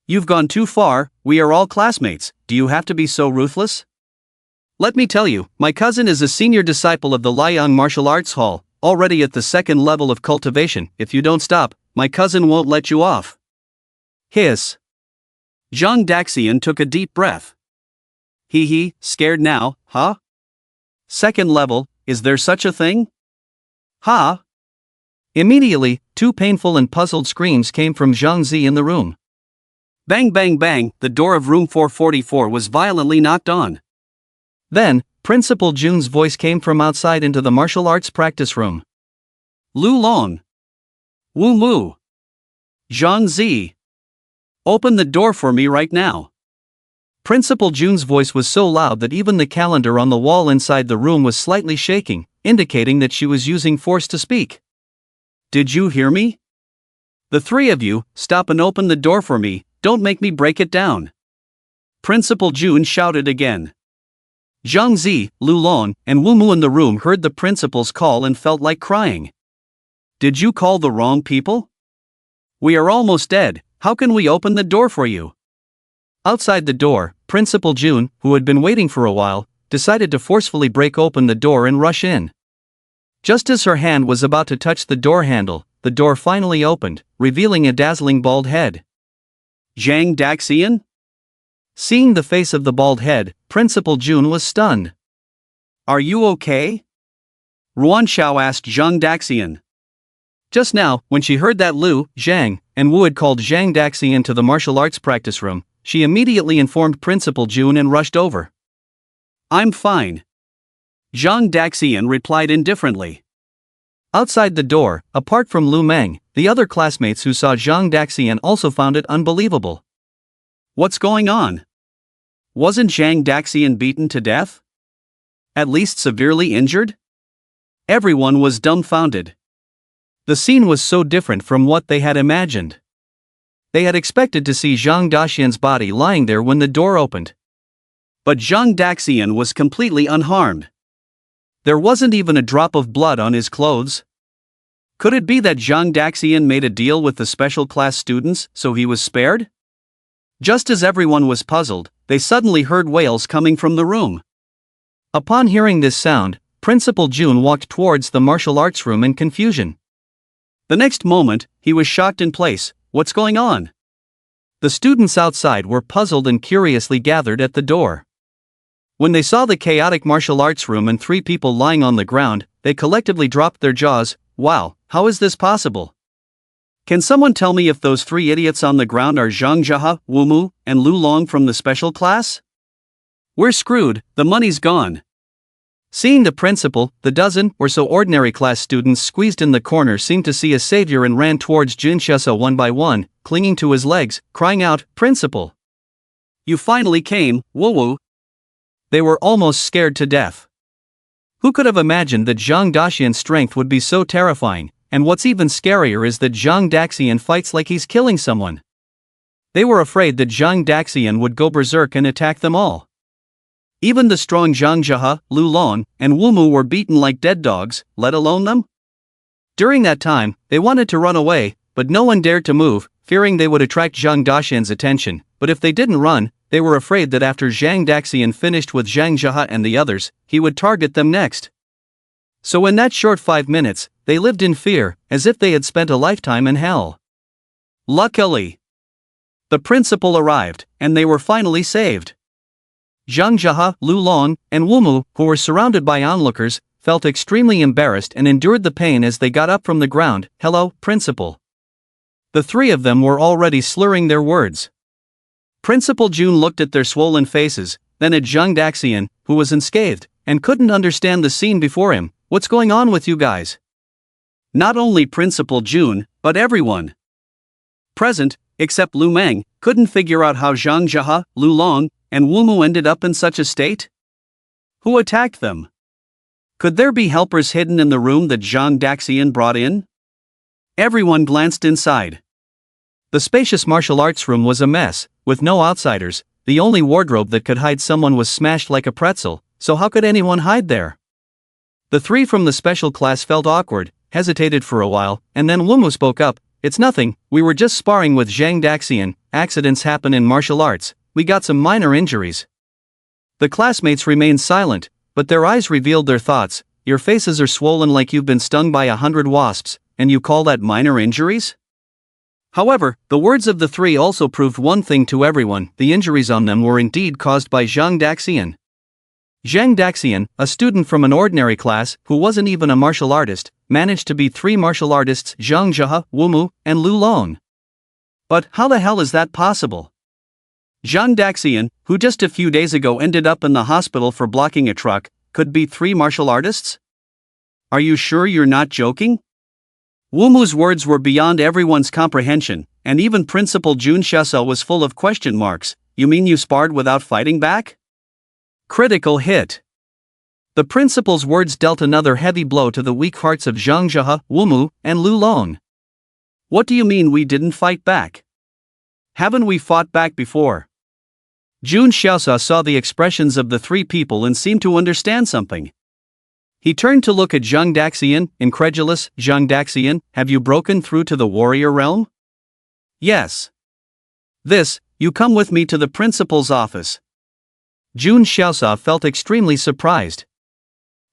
you've gone too far, we are all classmates, do you have to be so ruthless? Let me tell you, my cousin is a senior disciple of the Liang Martial Arts Hall, already at the 2nd level of cultivation, if you don't stop, my cousin won't let you off." Hiss. Zhang Daxian took a deep breath. He, scared now, huh? 2nd level, is there such a thing? Huh? Immediately, 2 painful and puzzled screams came from Zhang Zi in the room. Bang bang bang, the door of room 444 was violently knocked on. Then, Principal Jun's voice came from outside into the martial arts practice room. "Lu Long. Wu Mu. Zhang Zi. Open the door for me right now." Principal Jun's voice was so loud that even the calendar on the wall inside the room was slightly shaking, indicating that she was using force to speak. "Did you hear me? The 3 of you, stop and open the door for me, don't make me break it down." Principal Jun shouted again. Zhang Zi, Lu Long, and Wu Mu in the room heard the principal's call and felt like crying. "Did you call the wrong people? We are almost dead, how can we open the door for you?" Outside the door, Principal Jun, who had been waiting for a while, decided to forcefully break open the door and rush in. Just as her hand was about to touch the door handle, the door finally opened, revealing a dazzling bald head. "Zhang Daxian?" Seeing the face of the bald head, Principal Jun was stunned. "Are you okay?" Ruan Xiao asked Zhang Daxian. Just now, when she heard that Lu, Zhang, and Wu had called Zhang Daxian to the martial arts practice room, she immediately informed Principal Jun and rushed over. "I'm fine," Zhang Daxian replied indifferently. Outside the door, apart from Lu Meng, the other classmates who saw Zhang Daxian also found it unbelievable. "What's going on? Wasn't Zhang Daxian beaten to death? At least severely injured?" Everyone was dumbfounded. The scene was so different from what they had imagined. They had expected to see Zhang Daxian's body lying there when the door opened. But Zhang Daxian was completely unharmed. There wasn't even a drop of blood on his clothes. Could it be that Zhang Daxian made a deal with the special class students, so he was spared? Just as everyone was puzzled, they suddenly heard wails coming from the room. Upon hearing this sound, Principal Jun walked towards the martial arts room in confusion. The next moment, he was shocked in place. What's going on? The students outside were puzzled and curiously gathered at the door. When they saw the chaotic martial arts room and 3 people lying on the ground, they collectively dropped their jaws. Wow, how is this possible? Can someone tell me if those 3 idiots on the ground are Zhang Jia, Wu Mu, and Lu Long from the special class? We're screwed, the money's gone. Seeing the principal, the dozen or so ordinary class students squeezed in the corner seemed to see a savior and ran towards Junshesa one by one, clinging to his legs, crying out, "Principal! You finally came, Wu Wu!" They were almost scared to death. Who could have imagined that Zhang Daxian's strength would be so terrifying, and what's even scarier is that Zhang Daxian fights like he's killing someone. They were afraid that Zhang Daxian would go berserk and attack them all. Even the strong Zhang Jia, Lu Long, and Wu Mu were beaten like dead dogs, let alone them. During that time, they wanted to run away, but no one dared to move, fearing they would attract Zhang Daxian's attention, but if they didn't run, they were afraid that after Zhang Daxian finished with Zhang Jia and the others, he would target them next. So in that short 5 minutes, they lived in fear, as if they had spent a lifetime in hell. Luckily, the principal arrived, and they were finally saved. Zhang Jia, Lu Long, and Wu Mu, who were surrounded by onlookers, felt extremely embarrassed and endured the pain as they got up from the ground. "Hello, principal." The 3 of them were already slurring their words. Principal Jun looked at their swollen faces, then at Zhang Daxian, who was unscathed, and couldn't understand the scene before him. What's going on with you guys? Not only Principal Jun, but everyone present, except Lu Meng, couldn't figure out how Zhang Jia, Lu Long, and Wumu ended up in such a state. Who attacked them? Could there be helpers hidden in the room that Zhang Daxian brought in? Everyone glanced inside. The spacious martial arts room was a mess, with no outsiders. The only wardrobe that could hide someone was smashed like a pretzel, so how could anyone hide there? The three from the special class felt awkward, hesitated for a while, and then Wumu spoke up. It's nothing, we were just sparring with Zhang Daxian. Accidents happen in martial arts, we got some minor injuries. The classmates remained silent, but their eyes revealed their thoughts. Your faces are swollen like you've been stung by 100 wasps, and you call that minor injuries? However, the words of the three also proved one thing to everyone: the injuries on them were indeed caused by Zhang Daxian. Zhang Daxian, a student from an ordinary class, who wasn't even a martial artist, managed to beat three martial artists: Zhang Jia, Wumu, and Lu Long. But how the hell is that possible? Zhang Daxian, who just a few days ago ended up in the hospital for blocking a truck, could beat three martial artists? Are you sure you're not joking? Wumu's words were beyond everyone's comprehension, and even Principal Jun Xiaosao was full of question marks. You mean you sparred without fighting back? Critical hit. The principal's words dealt another heavy blow to the weak hearts of Zhang Jia, Wumu, and Lu Long. What do you mean we didn't fight back? Haven't we fought back before? Jun Xiaosao saw the expressions of the three people and seemed to understand something. He turned to look at Zhang Daxian, incredulous. Zhang Daxian, have you broken through to the warrior realm? Yes. You come with me to the principal's office. Jun Xiaosao felt extremely surprised.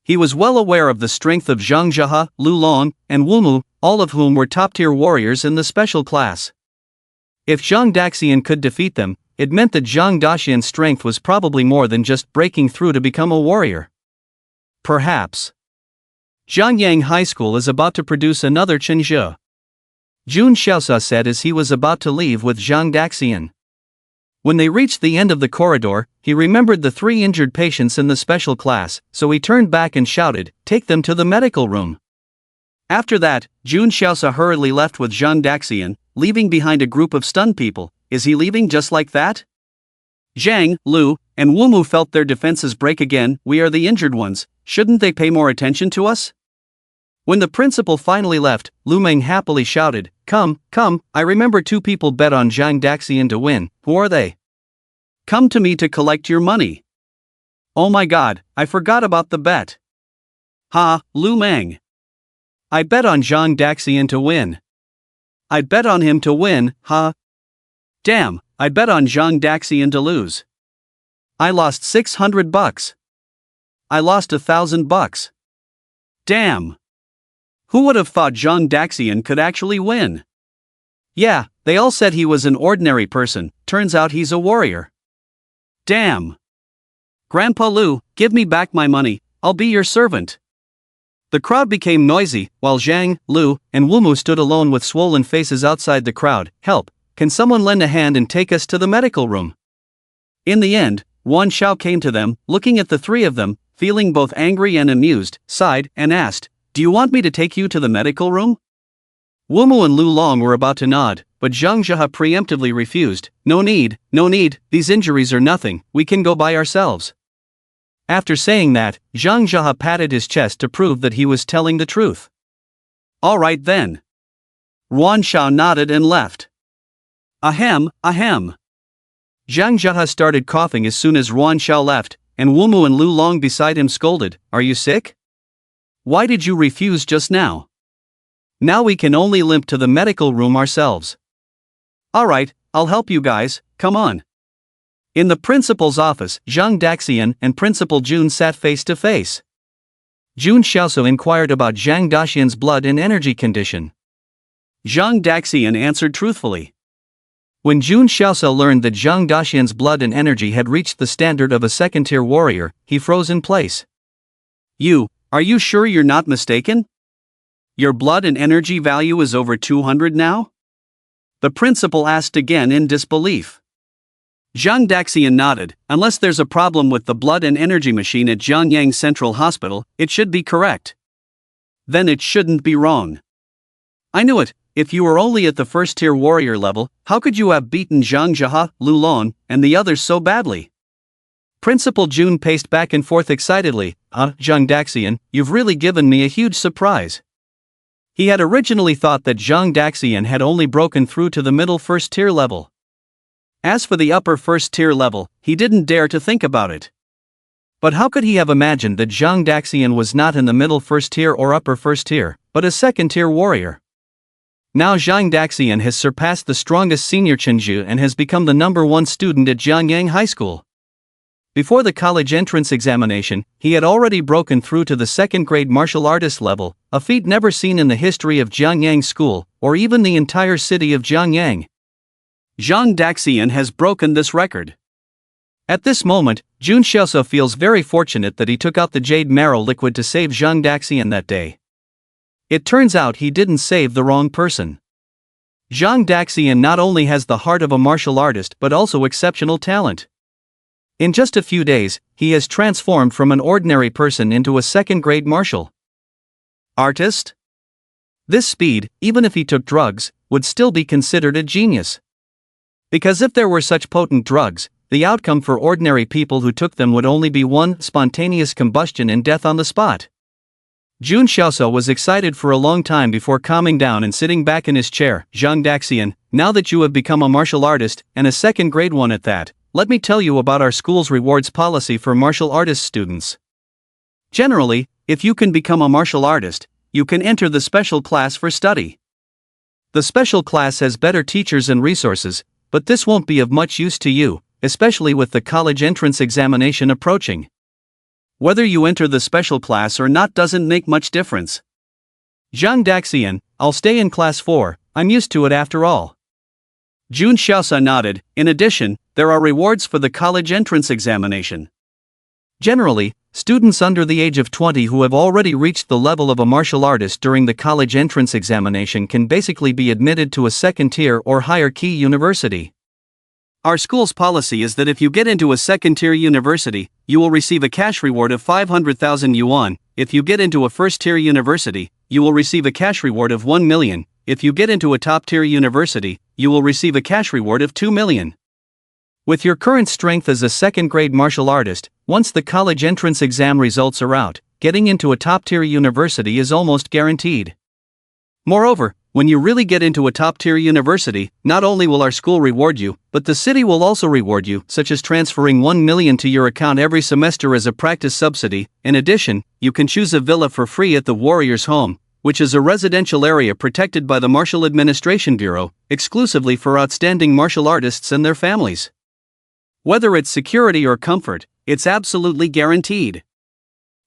He was well aware of the strength of Zhang Jia, Lu Long, and Wumu, all of whom were top-tier warriors in the special class. If Zhang Daxian could defeat them, it meant that Zhang Daxian's strength was probably more than just breaking through to become a warrior. Perhaps Zhangyang High School is about to produce another Chen Zhe. Jun Xiaosao said as he was about to leave with Zhang Daxian. When they reached the end of the corridor, he remembered the three injured patients in the special class, so he turned back and shouted, "Take them to the medical room." After that, Jun Xiaosao hurriedly left with Zhang Daxian, leaving behind a group of stunned people. Is he leaving just like that? Zhang, Lu, and Wumu felt their defenses break again. We are the injured ones, shouldn't they pay more attention to us? When the principal finally left, Lu Meng happily shouted, Come, I remember two people bet on Zhang Daxian to win. Who are they? Come to me to collect your money. Oh my god, I forgot about the bet. Ha, Lu Meng. I bet on Zhang Daxian to win. I bet on him to win, ha. Damn, I bet on Zhang Daxian to lose. I lost $600. I lost $1,000. Damn. Who would have thought Zhang Daxian could actually win? Yeah, they all said he was an ordinary person, turns out he's a warrior. Damn. Grandpa Lu, give me back my money, I'll be your servant. The crowd became noisy, while Zhang, Lu, and Wumu stood alone with swollen faces outside the crowd. Help, can someone lend a hand and take us to the medical room? In the end, Wan Xiao came to them, looking at the three of them, feeling both angry and amused, sighed, and asked, Do you want me to take you to the medical room? Wumu and Lu Long were about to nod, but Zhang Jia preemptively refused. No need, these injuries are nothing, we can go by ourselves. After saying that, Zhang Jia patted his chest to prove that he was telling the truth. All right then. Wan Xiao nodded and left. Ahem. Zhang Jia started coughing as soon as Wan Xiao left, and Wumu and Lu Long beside him scolded, Are you sick? Why did you refuse just now? Now we can only limp to the medical room ourselves. Alright, I'll help you guys, come on. In the principal's office, Zhang Daxian and Principal Jun sat face to face. Jun Xiaosao inquired about Zhang Daxian's blood and energy condition. Zhang Daxian answered truthfully. When Jun Xiaosao learned that Zhang Daxian's blood and energy had reached the standard of a second-tier warrior, he froze in place. Are you sure you're not mistaken? Your blood and energy value is over 200 now? The principal asked again in disbelief. Zhang Daxian nodded. Unless there's a problem with the blood and energy machine at Zhangyang Central Hospital, it should be correct. Then it shouldn't be wrong. I knew it. If you were only at the first-tier warrior level, how could you have beaten Zhang Jia, Lu Lon, and the others so badly? Principal Jun paced back and forth excitedly. Zhang Daxian, you've really given me a huge surprise. He had originally thought that Zhang Daxian had only broken through to the middle first-tier level. As for the upper first-tier level, he didn't dare to think about it. But how could he have imagined that Zhang Daxian was not in the middle first-tier or upper first-tier, but a second-tier warrior? Now Zhang Daxian has surpassed the strongest senior Chenju and has become the #1 student at Zhangyang High School. Before the college entrance examination, he had already broken through to the second-grade martial artist level, a feat never seen in the history of Zhangyang School, or even the entire city of Zhangyang. Zhang Daxian has broken this record. At this moment, Jun Xiaoso feels very fortunate that he took out the jade marrow liquid to save Zhang Daxian that day. It turns out he didn't save the wrong person. Zhang Daxian not only has the heart of a martial artist but also exceptional talent. In just a few days, he has transformed from an ordinary person into a second-grade martial artist. This speed, even if he took drugs, would still be considered a genius. Because if there were such potent drugs, the outcome for ordinary people who took them would only be one spontaneous combustion and death on the spot. Jun Xiaoso was excited for a long time before calming down and sitting back in his chair. Zhang Daxian, now that you have become a martial artist, and a second-grade one at that, let me tell you about our school's rewards policy for martial artist students. Generally, if you can become a martial artist, you can enter the special class for study. The special class has better teachers and resources, but this won't be of much use to you, especially with the college entrance examination approaching. Whether you enter the special class or not doesn't make much difference. Zhang Daxian, I'll stay in class 4, I'm used to it after all. Jun Xiaosa nodded. In addition, there are rewards for the college entrance examination. Generally, students under the age of 20 who have already reached the level of a martial artist during the college entrance examination can basically be admitted to a second-tier or higher-key university. Our school's policy is that if you get into a second-tier university, you will receive a cash reward of 500,000 yuan. If you get into a first-tier university, you will receive a cash reward of 1 million. If you get into a top-tier university, you will receive a cash reward of 2 million. With your current strength as a second-grade martial artist, once the college entrance exam results are out, getting into a top-tier university is almost guaranteed. Moreover, when you really get into a top-tier university, not only will our school reward you, but the city will also reward you, such as transferring 1 million to your account every semester as a practice subsidy. In addition, you can choose a villa for free at the Warrior's Home, which is a residential area protected by the Martial Administration Bureau, exclusively for outstanding martial artists and their families. Whether it's security or comfort, it's absolutely guaranteed.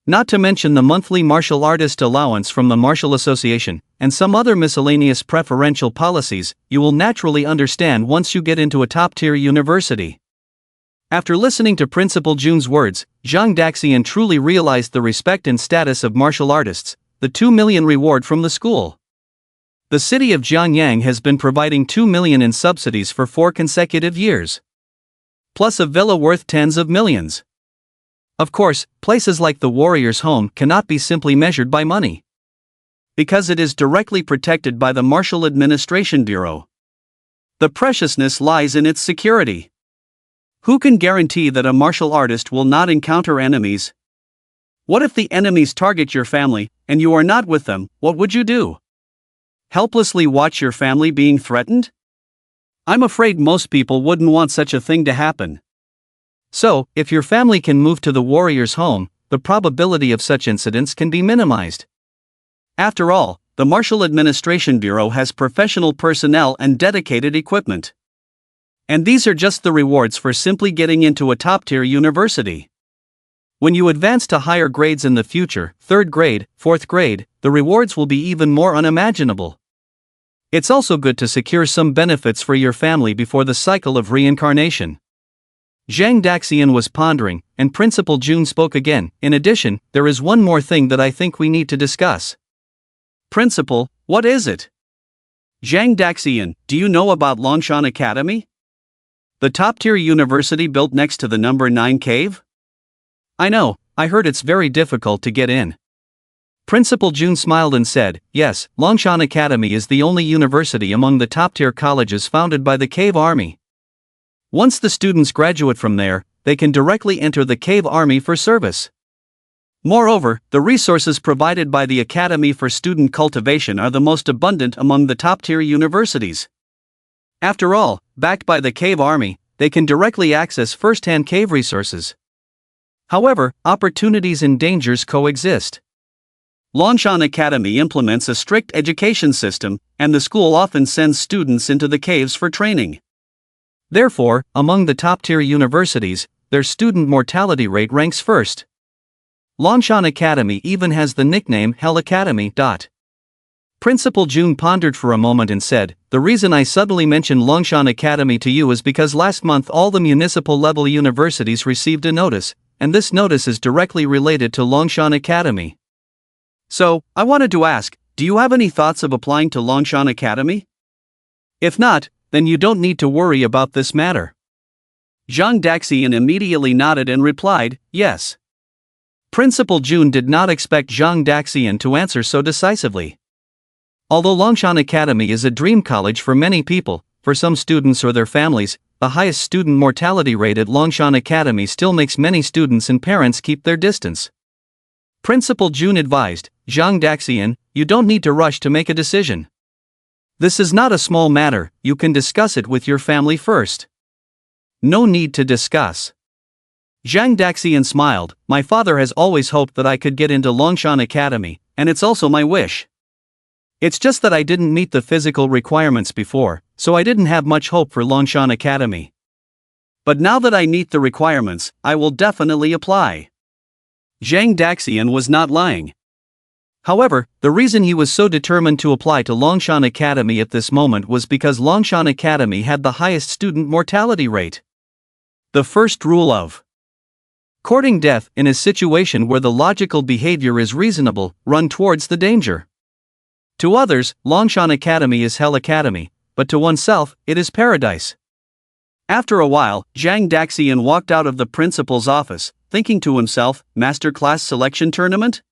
Not to mention the monthly martial artist allowance from the Martial Association, and some other miscellaneous preferential policies, you will naturally understand once you get into a top-tier university. After listening to Principal Jun's words, Zhang Daxian truly realized the respect and status of martial artists, the 2 million reward from the school. The city of Zhangyang has been providing 2 million in subsidies for 4 consecutive years. Plus a villa worth tens of millions. Of course, places like the Warrior's Home cannot be simply measured by money, because it is directly protected by the Martial Administration Bureau. The preciousness lies in its security. Who can guarantee that a martial artist will not encounter enemies? What if the enemies target your family, and you are not with them? What would you do? Helplessly watch your family being threatened? I'm afraid most people wouldn't want such a thing to happen. So, if your family can move to the Warrior's Home, the probability of such incidents can be minimized. After all, the Martial Administration Bureau has professional personnel and dedicated equipment. And these are just the rewards for simply getting into a top-tier university. When you advance to higher grades in the future, 3rd grade, 4th grade, the rewards will be even more unimaginable. It's also good to secure some benefits for your family before the cycle of reincarnation. Zhang Daxian was pondering, and Principal Jun spoke again. In addition, there is one more thing that I think we need to discuss. Principal, what is it? Zhang Daxian, do you know about Longshan Academy? The top-tier university built next to the number 9 cave? I know, I heard it's very difficult to get in. Principal June smiled and said, yes, Longshan Academy is the only university among the top-tier colleges founded by the Cave Army. Once the students graduate from there, they can directly enter the Cave Army for service. Moreover, the resources provided by the Academy for Student Cultivation are the most abundant among the top-tier universities. After all, backed by the Cave Army, they can directly access first-hand cave resources. However, opportunities and dangers coexist. Longshan Academy implements a strict education system, and the school often sends students into the caves for training. Therefore, among the top-tier universities, their student mortality rate ranks first. Longshan Academy even has the nickname Hell Academy. Principal June pondered for a moment and said, the reason I suddenly mentioned Longshan Academy to you is because last month all the municipal-level universities received a notice, and this notice is directly related to Longshan Academy. So, I wanted to ask, do you have any thoughts of applying to Longshan Academy? If not, then you don't need to worry about this matter. Zhang Daxian immediately nodded and replied, yes. Principal June did not expect Zhang Daxian to answer so decisively. Although Longshan Academy is a dream college for many people, for some students or their families, the highest student mortality rate at Longshan Academy still makes many students and parents keep their distance. Principal June advised, Zhang Daxian, you don't need to rush to make a decision. This is not a small matter, you can discuss it with your family first. No need to discuss. Zhang Daxian smiled, my father has always hoped that I could get into Longshan Academy, and it's also my wish. It's just that I didn't meet the physical requirements before, so I didn't have much hope for Longshan Academy. But now that I meet the requirements, I will definitely apply. Zhang Daxian was not lying. However, the reason he was so determined to apply to Longshan Academy at this moment was because Longshan Academy had the highest student mortality rate. The first rule of courting death in a situation where the logical behavior is reasonable, run towards the danger. To others, Longshan Academy is Hell Academy, but to oneself, it is paradise. After a while, Zhang Daxian walked out of the principal's office, thinking to himself, master class selection tournament?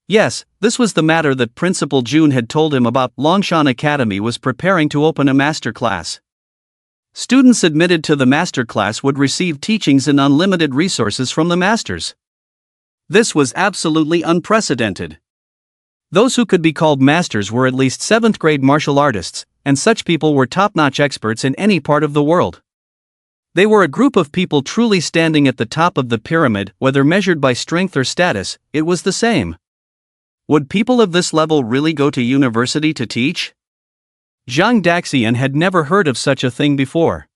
Yes, this was the matter that Principal June had told him about. Longshan Academy was preparing to open a master class. Students admitted to the master class would receive teachings and unlimited resources from the masters. This was absolutely unprecedented. Those who could be called masters were at least 7th grade martial artists, and such people were top-notch experts in any part of the world. They were a group of people truly standing at the top of the pyramid, whether measured by strength or status, it was the same. Would people of this level really go to university to teach? Zhang Daxian had never heard of such a thing before.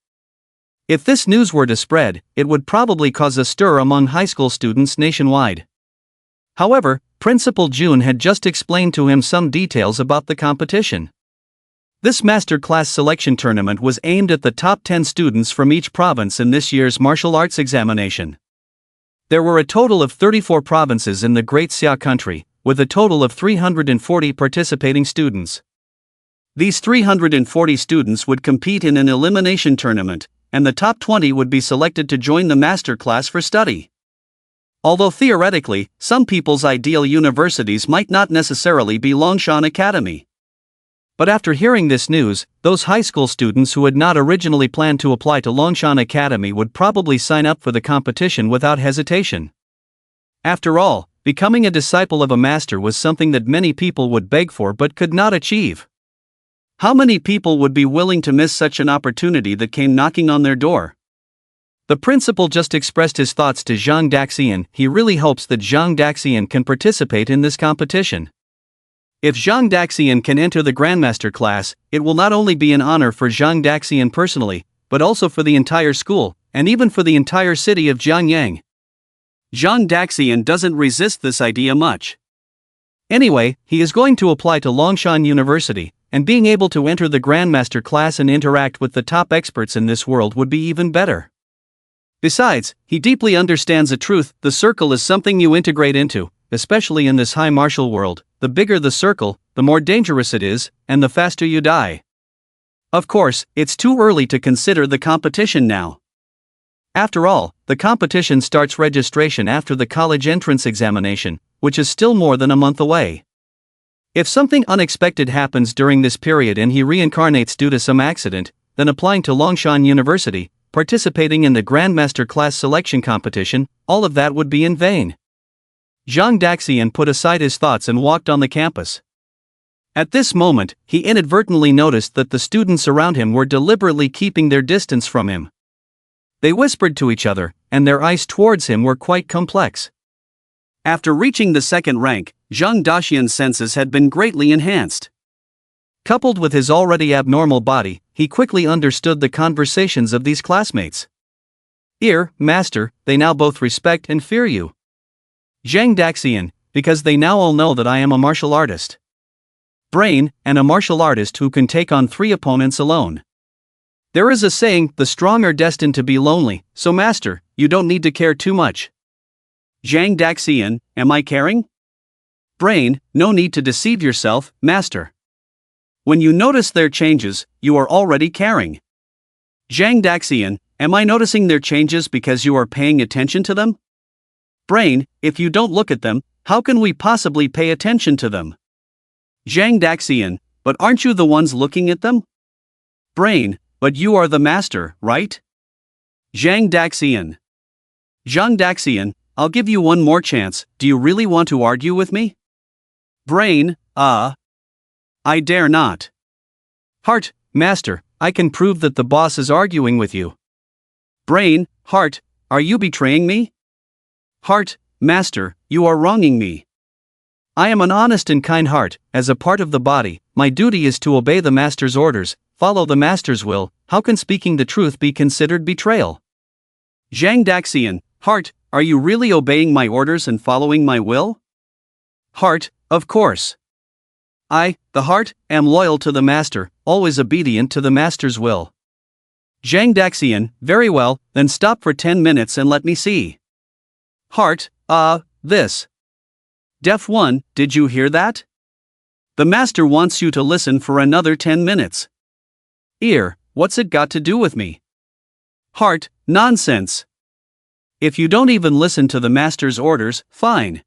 If this news were to spread, it would probably cause a stir among high school students nationwide. However, Principal June had just explained to him some details about the competition. This master class selection tournament was aimed at the top 10 students from each province in this year's martial arts examination. There were a total of 34 provinces in the Great Xia country, with a total of 340 participating students. These 340 students would compete in an elimination tournament, and the top 20 would be selected to join the master class for study. Although theoretically, some people's ideal universities might not necessarily be Longshan Academy. But after hearing this news, those high school students who had not originally planned to apply to Longshan Academy would probably sign up for the competition without hesitation. After all, becoming a disciple of a master was something that many people would beg for but could not achieve. How many people would be willing to miss such an opportunity that came knocking on their door? The principal just expressed his thoughts to Zhang Daxian. He really hopes that Zhang Daxian can participate in this competition. If Zhang Daxian can enter the Grandmaster class, it will not only be an honor for Zhang Daxian personally, but also for the entire school, and even for the entire city of Jiangyang. Zhang Daxian doesn't resist this idea much. Anyway, he is going to apply to Longshan University, and being able to enter the Grandmaster class and interact with the top experts in this world would be even better. Besides, he deeply understands the truth: the circle is something you integrate into, especially in this high martial world. The bigger the circle, the more dangerous it is, and the faster you die. Of course, it's too early to consider the competition now. After all, the competition starts registration after the college entrance examination, which is still more than a month away. If something unexpected happens during this period and he reincarnates due to some accident, then applying to Longshan University, participating in the Grandmaster class selection competition, all of that would be in vain. Zhang Daxian put aside his thoughts and walked on the campus. At this moment, he inadvertently noticed that the students around him were deliberately keeping their distance from him. They whispered to each other, and their eyes towards him were quite complex. After reaching the second rank, Zhang Daxian's senses had been greatly enhanced. Coupled with his already abnormal body, he quickly understood the conversations of these classmates. Master, they now both respect and fear you. Zhang Daxian, because they now all know that I am a martial artist. Brain, and a martial artist who can take on 3 opponents alone. There is a saying, the strong are destined to be lonely, so master, you don't need to care too much. Zhang Daxian, am I caring? Brain, no need to deceive yourself, master. When you notice their changes, you are already caring. Zhang Daxian, am I noticing their changes because you are paying attention to them? Brain, if you don't look at them, how can we possibly pay attention to them? Zhang Daxian, but aren't you the ones looking at them? Brain, but you are the master, right? Zhang Daxian. Zhang Daxian, I'll give you one more chance, do you really want to argue with me? Brain, I dare not. Heart, master, I can prove that the boss is arguing with you. Brain, heart, are you betraying me? Heart, master, you are wronging me. I am an honest and kind heart, as a part of the body, my duty is to obey the master's orders, follow the master's will, how can speaking the truth be considered betrayal? Zhang Daxian, heart, are you really obeying my orders and following my will? Heart, of course. I, the heart, am loyal to the master, always obedient to the master's will. Zhang Daxian, very well, then stop for 10 minutes and let me see. Heart, this. Deaf one, did you hear that? The master wants you to listen for another 10 minutes. What's it got to do with me? Heart, nonsense. If you don't even listen to the master's orders, fine.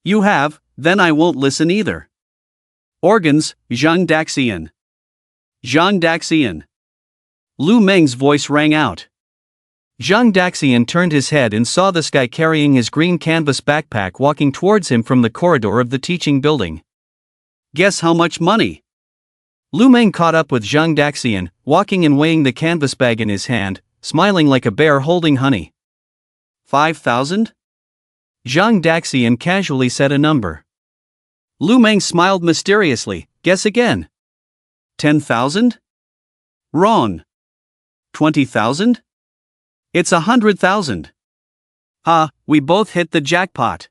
You have, then I won't listen either. Organs, Zhang Daxian. Zhang Daxian. Lu Meng's voice rang out. Zhang Daxian turned his head and saw this guy carrying his green canvas backpack walking towards him from the corridor of the teaching building. Guess how much money? Lu Meng caught up with Zhang Daxian, walking and weighing the canvas bag in his hand, smiling like a bear holding honey. 5,000? Zhang Daxian casually said a number. Lu Meng smiled mysteriously, guess again. 10,000? Wrong. 20,000? It's 100,000. We both hit the jackpot.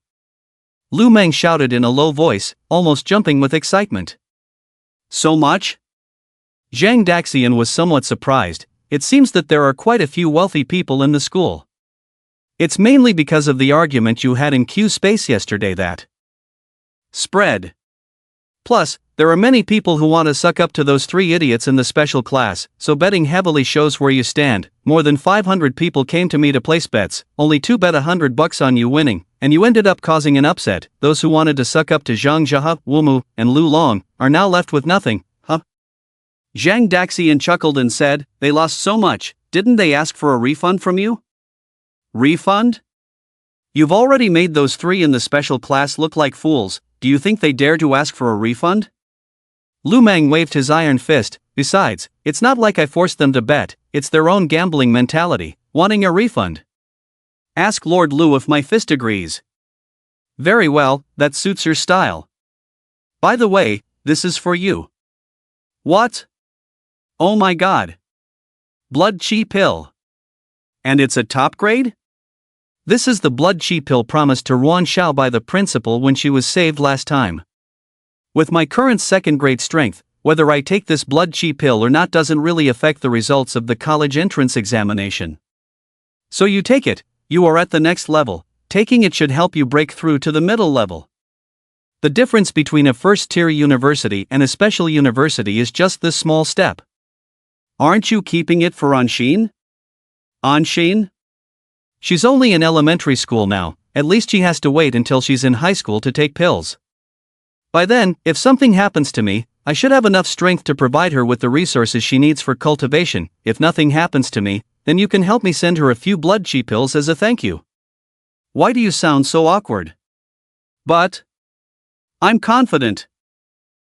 Lu Meng shouted in a low voice, almost jumping with excitement. So much? Zhang Daxian was somewhat surprised. It seems that there are quite a few wealthy people in the school. It's mainly because of the argument you had in Q space yesterday that spread. Plus, there are many people who want to suck up to those 3 idiots in the special class, so betting heavily shows where you stand. More than 500 people came to me to place bets, only 2 bet $100 on you winning, and you ended up causing an upset. Those who wanted to suck up to Zhang Zhahe, Wumu, and Lu Long, are now left with nothing, huh? Zhang Daxian chuckled and said, they lost so much, didn't they ask for a refund from you? Refund? You've already made those 3 in the special class look like fools, do you think they dare to ask for a refund? Lu Meng waved his iron fist, besides, it's not like I forced them to bet, it's their own gambling mentality, wanting a refund. Ask Lord Lu if my fist agrees. Very well, that suits your style. By the way, this is for you. What? Oh my god. Blood chi pill. And it's a top grade? This is the blood chi pill promised to Ruan Xiao by the principal when she was saved last time. With my current 2nd grade strength, whether I take this blood chi pill or not doesn't really affect the results of the college entrance examination. So you take it, you are at the next level, taking it should help you break through to the middle level. The difference between a first-tier university and a special university is just this small step. Aren't you keeping it for Anshin? Anshin? She's only in elementary school now, at least she has to wait until she's in high school to take pills. By then, if something happens to me, I should have enough strength to provide her with the resources she needs for cultivation. If nothing happens to me, then you can help me send her a few blood chi pills as a thank you. Why do you sound so awkward? But I'm confident.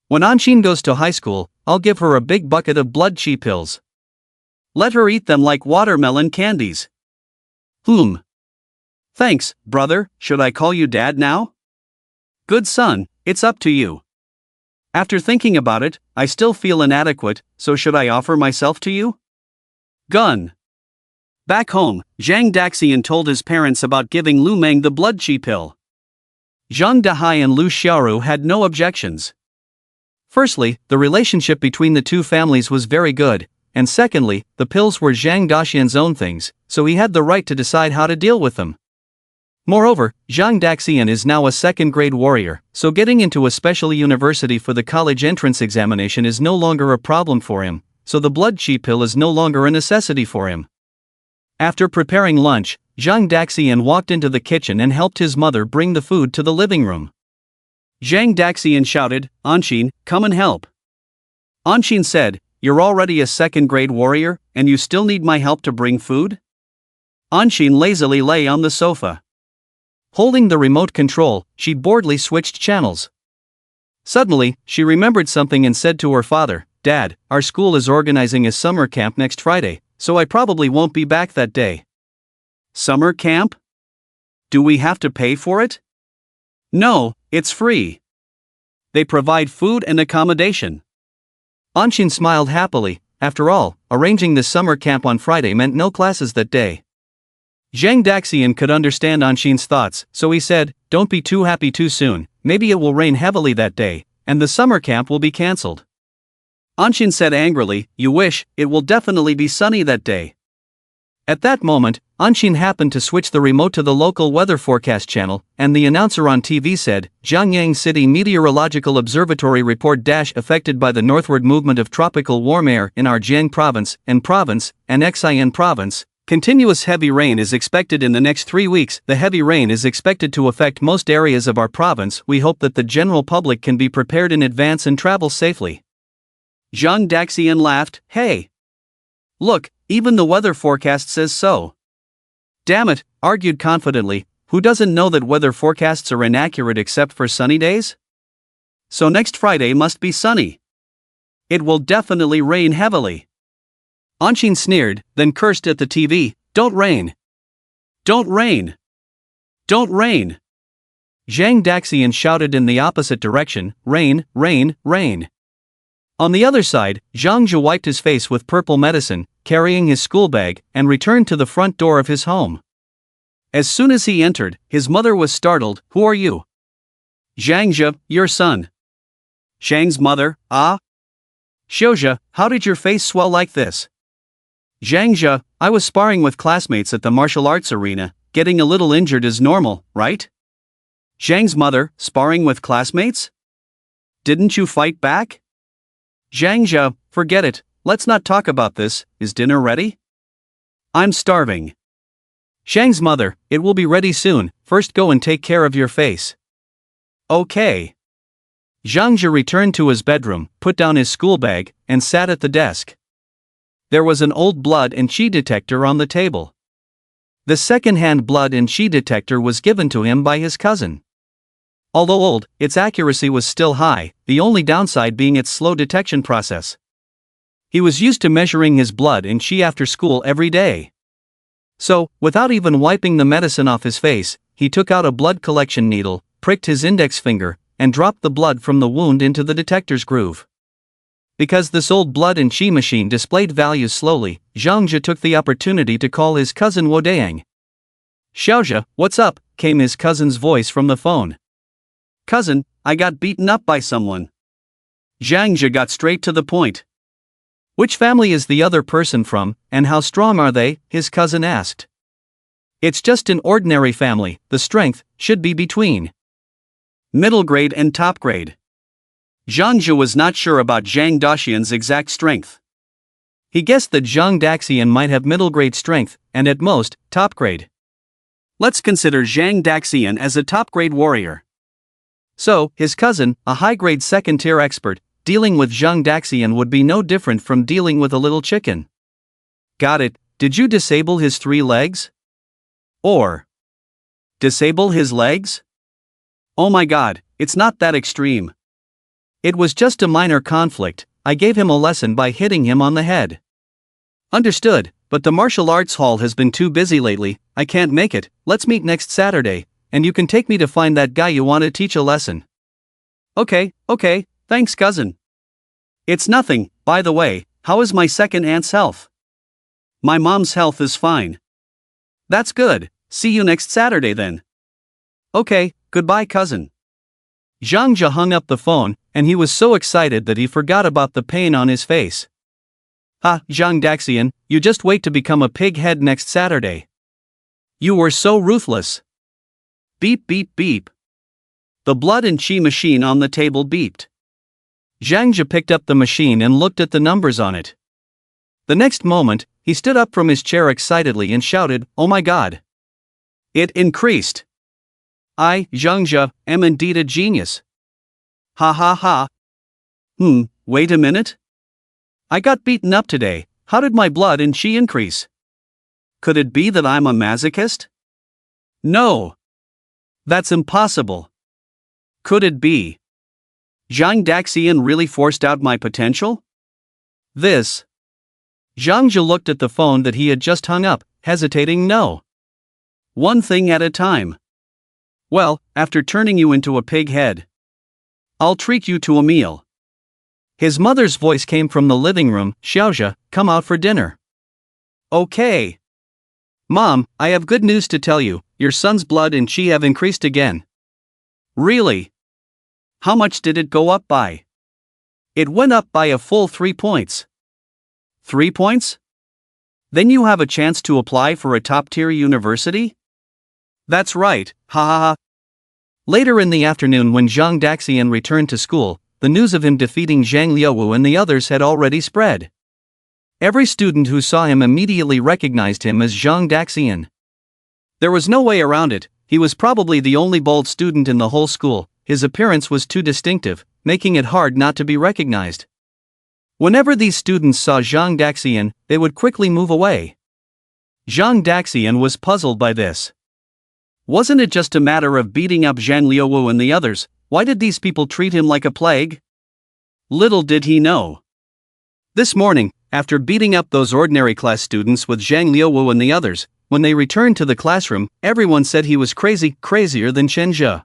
When Anshin goes to high school, I'll give her a big bucket of blood chi pills. Let her eat them like watermelon candies. Thanks, brother. Should I call you dad now? Good son, it's up to you. After thinking about it, I still feel inadequate, so should I offer myself to you? Gun. Back home, Zhang Daxian told his parents about giving Lu Meng the blood chi pill. Zhang Dahai and Lu Xiaoru had no objections. Firstly, the relationship between the two families was very good, and secondly, the pills were Zhang Daxian's own things, so he had the right to decide how to deal with them. Moreover, Zhang Daxian is now a second-grade warrior, so getting into a special university for the college entrance examination is no longer a problem for him, so the blood chi pill is no longer a necessity for him. After preparing lunch, Zhang Daxian walked into the kitchen and helped his mother bring the food to the living room. Zhang Daxian shouted, "Anshin, come and help." Anshin said, "You're already a second-grade warrior, and you still need my help to bring food?" Anshin lazily lay on the sofa. Holding the remote control, she boredly switched channels. Suddenly, she remembered something and said to her father, "Dad, our school is organizing a summer camp next Friday, so I probably won't be back that day." Summer camp? Do we have to pay for it? No, it's free. They provide food and accommodation. Anshin smiled happily. After all, arranging the summer camp on Friday meant no classes that day. Zhang Daxian could understand Anshin's thoughts, so he said, "Don't be too happy too soon, maybe it will rain heavily that day, and the summer camp will be cancelled." Anshin said angrily, "You wish, it will definitely be sunny that day." At that moment, Anshin happened to switch the remote to the local weather forecast channel, and the announcer on TV said, "Jiangyang City Meteorological Observatory report affected by the northward movement of tropical warm air in our Jiang province and Xian province. Continuous heavy rain is expected in the next 3 weeks. The heavy rain is expected to affect most areas of our province. We hope that the general public can be prepared in advance and travel safely." Zhang Daxian laughed, "Hey! Look, even the weather forecast says so." "Damn it," argued confidently, "who doesn't know that weather forecasts are inaccurate except for sunny days? So next Friday must be sunny. It will definitely rain heavily." Anshin sneered, then cursed at the TV, "Don't rain! Don't rain! Don't rain!" Zhang Daxian shouted in the opposite direction, "Rain, rain, rain!" On the other side, Zhang Zhe wiped his face with purple medicine, carrying his school bag, and returned to the front door of his home. As soon as he entered, his mother was startled. "Who are you?" "Zhang Zhe, your son." Zhang's mother, "Ah? Xiuzhe, how did your face swell like this?" "Zhang Zhe, I was sparring with classmates at the martial arts arena. Getting a little injured is normal, right?" Zhang's mother, "Sparring with classmates? Didn't you fight back?" "Zhang Zhe, forget it, let's not talk about this. Is dinner ready?" "I'm starving." Zhang's mother, "It will be ready soon, first go and take care of your face." "Okay." Zhang Zhe returned to his bedroom, put down his school bag, and sat at the desk. There was an old blood and chi detector on the table. The second-hand blood and chi detector was given to him by his cousin. Although old, its accuracy was still high, the only downside being its slow detection process. He was used to measuring his blood and chi after school every day. So, without even wiping the medicine off his face, he took out a blood collection needle, pricked his index finger, and dropped the blood from the wound into the detector's groove. Because this old blood and chi machine displayed values slowly, Zhang Zhe took the opportunity to call his cousin Wodayang. "Xiaozhe, what's up?" came his cousin's voice from the phone. "Cousin, I got beaten up by someone." Zhang Zhe got straight to the point. "Which family is the other person from, and how strong are they?" his cousin asked. "It's just an ordinary family, the strength should be between middle grade and top grade." Zhang Zhe was not sure about Zhang Daxian's exact strength. He guessed that Zhang Daxian might have middle grade strength, and at most, top grade. Let's consider Zhang Daxian as a top grade warrior. So, his cousin, a high grade second tier expert, dealing with Zhang Daxian would be no different from dealing with a little chicken. Got it. Did you disable his 3 legs? Or disable his legs? Oh my god, it's not that extreme. It was just a minor conflict. I gave him a lesson by hitting him on the head. Understood, but the martial arts hall has been too busy lately. I can't make it. Let's meet next Saturday, and you can take me to find that guy you want to teach a lesson. Okay, thanks cousin. It's nothing. By the way, how is my second aunt's health? My mom's health is fine. That's good. See you next Saturday then. Okay, goodbye cousin. Zhang Jia hung up the phone, and he was so excited that he forgot about the pain on his face. Ha, Zhang Daxian, you just wait to become a pig head next Saturday. You were so ruthless. Beep beep beep. The blood and chi machine on the table beeped. Zhang Jia picked up the machine and looked at the numbers on it. The next moment, he stood up from his chair excitedly and shouted, "Oh my god! It increased! I, Zhang Jia, am indeed a genius! Ha ha ha! Wait a minute? I got beaten up today. How did my blood and chi increase? Could it be that I'm a masochist? No! That's impossible! Could it be Zhang Daxian really forced out my potential? This..." Zhang Jia looked at the phone that he had just hung up, hesitating. No. One thing at a time. Well, after turning you into a pig head, I'll treat you to a meal. His mother's voice came from the living room. "Xiaojia, come out for dinner." Okay. Mom, I have good news to tell you. Your son's blood and chi have increased again. Really? How much did it go up by? It went up by a full 3 points. 3 points? Then you have a chance to apply for a top-tier university? That's right, ha ha ha. Later in the afternoon when Zhang Daxian returned to school, the news of him defeating Zhang Liuwu and the others had already spread. Every student who saw him immediately recognized him as Zhang Daxian. There was no way around it. He was probably the only bald student in the whole school. His appearance was too distinctive, making it hard not to be recognized. Whenever these students saw Zhang Daxian, they would quickly move away. Zhang Daxian was puzzled by this. Wasn't it just a matter of beating up Zhang Liuwu and the others? Why did these people treat him like a plague? Little did he know. This morning, after beating up those ordinary class students with Zhang Liuwu and the others, when they returned to the classroom, everyone said he was crazy, crazier than Chen Jia.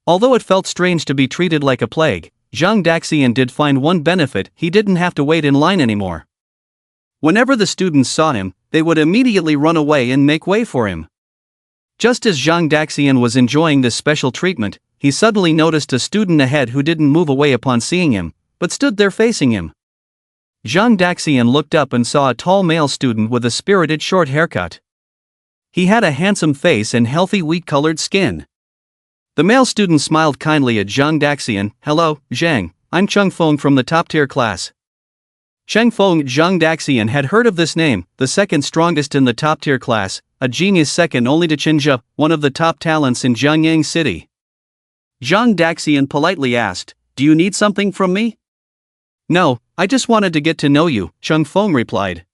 Although it felt strange to be treated like a plague, Zhang Daxian did find one benefit: he didn't have to wait in line anymore. Whenever the students saw him, they would immediately run away and make way for him. Just as Zhang Daxian was enjoying this special treatment, he suddenly noticed a student ahead who didn't move away upon seeing him, but stood there facing him. Zhang Daxian looked up and saw a tall male student with a spirited short haircut. He had a handsome face and healthy wheat-colored skin. The male student smiled kindly at Zhang Daxian. "Hello, Zhang, I'm Cheng Feng from the top-tier class." Cheng Feng. Zhang Daxian had heard of this name, the second strongest in the top-tier class, a genius second only to Chen Jia, one of the top talents in Jiangyang City. Zhang Daxian politely asked, "Do you need something from me?" "No, I just wanted to get to know you," Cheng Feng replied.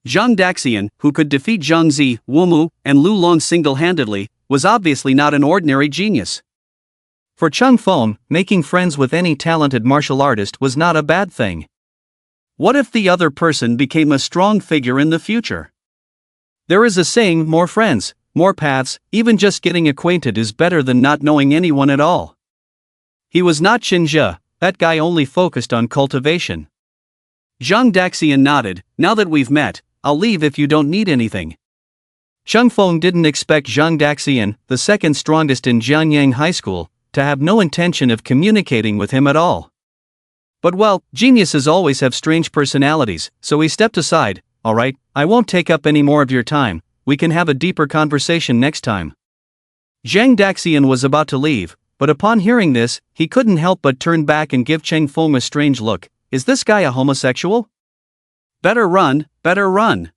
Zhang Daxian, who could defeat Zhang Zi, Wu Mu, and Lu Long single-handedly, was obviously not an ordinary genius. For Cheng Feng, making friends with any talented martial artist was not a bad thing. What if the other person became a strong figure in the future? There is a saying, more friends, more paths. Even just getting acquainted is better than not knowing anyone at all. He was not Chen Jia, that guy only focused on cultivation. Zhang Daxian nodded. "Now that we've met, I'll leave if you don't need anything." Cheng Feng didn't expect Zhang Daxian, the second strongest in Jiangyang High School, to have no intention of communicating with him at all. But well, geniuses always have strange personalities, so he stepped aside. "Alright, I won't take up any more of your time, we can have a deeper conversation next time." Zhang Daxian was about to leave, but upon hearing this, he couldn't help but turn back and give Cheng Feng a strange look. Is this guy a homosexual? Better run, better run.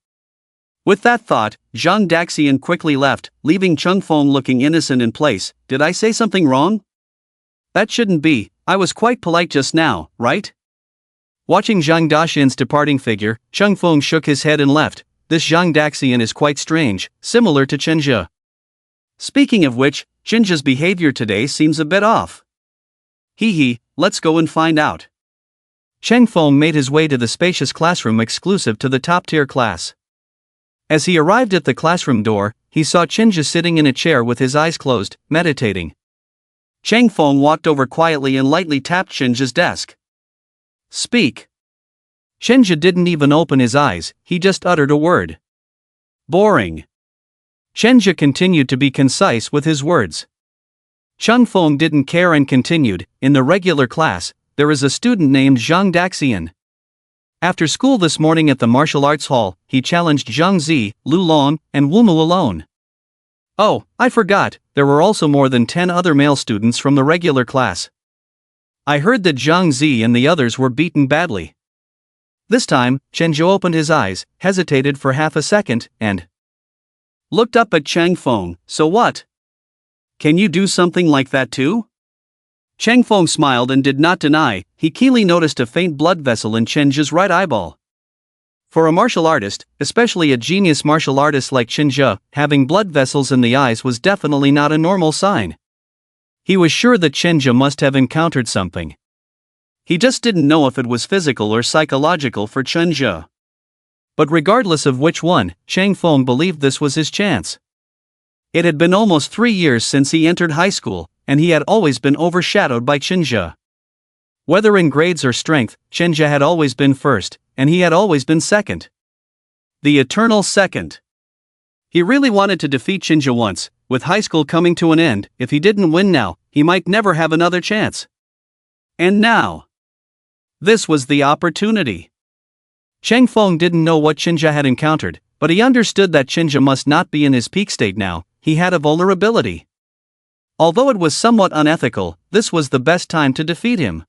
With that thought, Zhang Daxian quickly left, leaving Chung Feng looking innocent in place. Did I say something wrong? That shouldn't be, I was quite polite just now, right? Watching Zhang Daxian's departing figure, Chung Feng shook his head and left. This Zhang Daxian is quite strange, similar to Chen Zhe. Speaking of which, Chen Zhe's behavior today seems a bit off. Hee, let's go and find out. Cheng Feng made his way to the spacious classroom exclusive to the top-tier class. As he arrived at the classroom door, he saw Chen Zhe sitting in a chair with his eyes closed, meditating. Cheng Feng walked over quietly and lightly tapped Chen Zhe's desk. Speak. Chen Zhe didn't even open his eyes, he just uttered a word. Boring. Chen Zhe continued to be concise with his words. Chung Feng didn't care and continued, in the regular class, there is a student named Zhang Daxian. After school this morning at the martial arts hall, he challenged Zhang Zi, Lu Long, and Wu Mu alone. Oh, I forgot, there were also more than 10 other male students from the regular class. I heard that Zhang Zi and the others were beaten badly. This time, Chen Zhe opened his eyes, hesitated for half a second, and looked up at Cheng Feng. So what? Can you do something like that too? Cheng Feng smiled and did not deny, he keenly noticed a faint blood vessel in Chen Zhe's right eyeball. For a martial artist, especially a genius martial artist like Chen Zhe, having blood vessels in the eyes was definitely not a normal sign. He was sure that Chen Zhe must have encountered something. He just didn't know if it was physical or psychological for Chen Zhe. But regardless of which one, Cheng Feng believed this was his chance. It had been almost 3 years since he entered high school, and he had always been overshadowed by Chen Zhe. Whether in grades or strength, Chen Zhe had always been first, and he had always been second. The eternal second. He really wanted to defeat Chen Zhe once, with high school coming to an end. If he didn't win now, he might never have another chance. And now, this was the opportunity. Cheng Feng didn't know what Chen Zhe had encountered, but he understood that Chen Zhe must not be in his peak state now. He had a vulnerability. Although it was somewhat unethical, this was the best time to defeat him.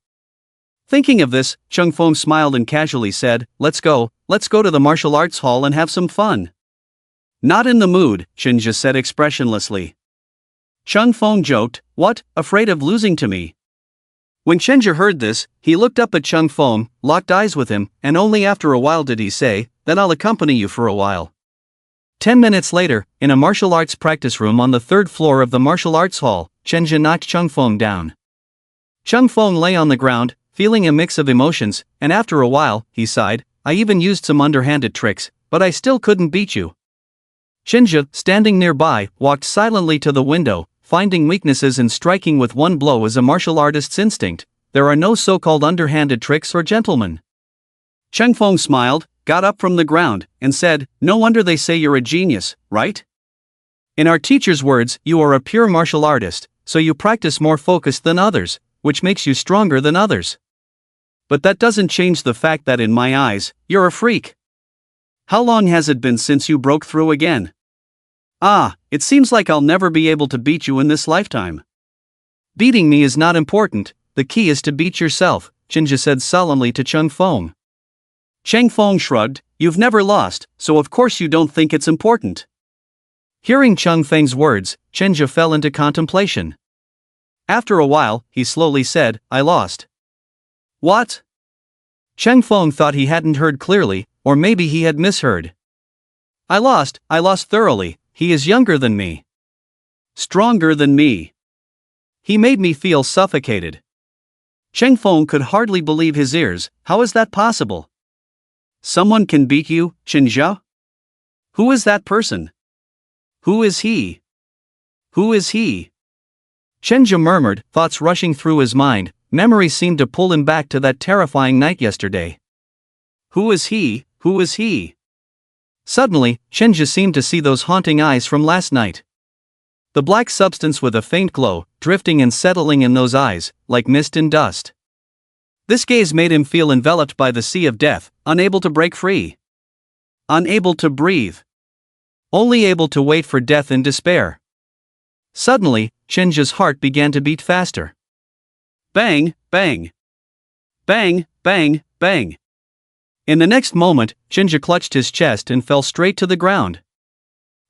Thinking of this, Cheng Feng smiled and casually said, let's go to the martial arts hall and have some fun. Not in the mood, Chen Zhe said expressionlessly. Cheng Feng joked, what, afraid of losing to me? When Chen Zhe heard this, he looked up at Cheng Feng, locked eyes with him, and only after a while did he say, then I'll accompany you for a while. 10 minutes later, in a martial arts practice room on the 3rd floor of the martial arts hall, Chen Zhe knocked Cheng Feng down. Cheng Feng lay on the ground, feeling a mix of emotions, and after a while, he sighed, I even used some underhanded tricks, but I still couldn't beat you. Chen Zhe, standing nearby, walked silently to the window, finding weaknesses in striking with one blow is a martial artist's instinct. There are no so-called underhanded tricks or gentlemen. Cheng Feng smiled, got up from the ground, and said, no wonder they say you're a genius, right? In our teacher's words, you are a pure martial artist, so you practice more focused than others, which makes you stronger than others. But that doesn't change the fact that in my eyes, you're a freak. How long has it been since you broke through again? Ah, it seems like I'll never be able to beat you in this lifetime. Beating me is not important, the key is to beat yourself, Chen Zhe said solemnly to Cheng Feng. Cheng Feng shrugged, you've never lost, so of course you don't think it's important. Hearing Cheng Feng's words, Chen Zhe fell into contemplation. After a while, he slowly said, I lost. What? Cheng Feng thought he hadn't heard clearly, or maybe he had misheard. I lost thoroughly, he is younger than me. Stronger than me. He made me feel suffocated. Cheng Feng could hardly believe his ears, how is that possible? Someone can beat you, Chen Zhe? Who is that person? Who is he? Who is he? Chen Zhe murmured, thoughts rushing through his mind, memories seemed to pull him back to that terrifying night yesterday. Who is he? Who is he? Suddenly, Chen Zhe seemed to see those haunting eyes from last night. The black substance with a faint glow, drifting and settling in those eyes, like mist and dust. This gaze made him feel enveloped by the sea of death, unable to break free. Unable to breathe. Only able to wait for death in despair. Suddenly, Chen Zhe's heart began to beat faster. Bang, bang. Bang, bang, bang. In the next moment, Chenja clutched his chest and fell straight to the ground.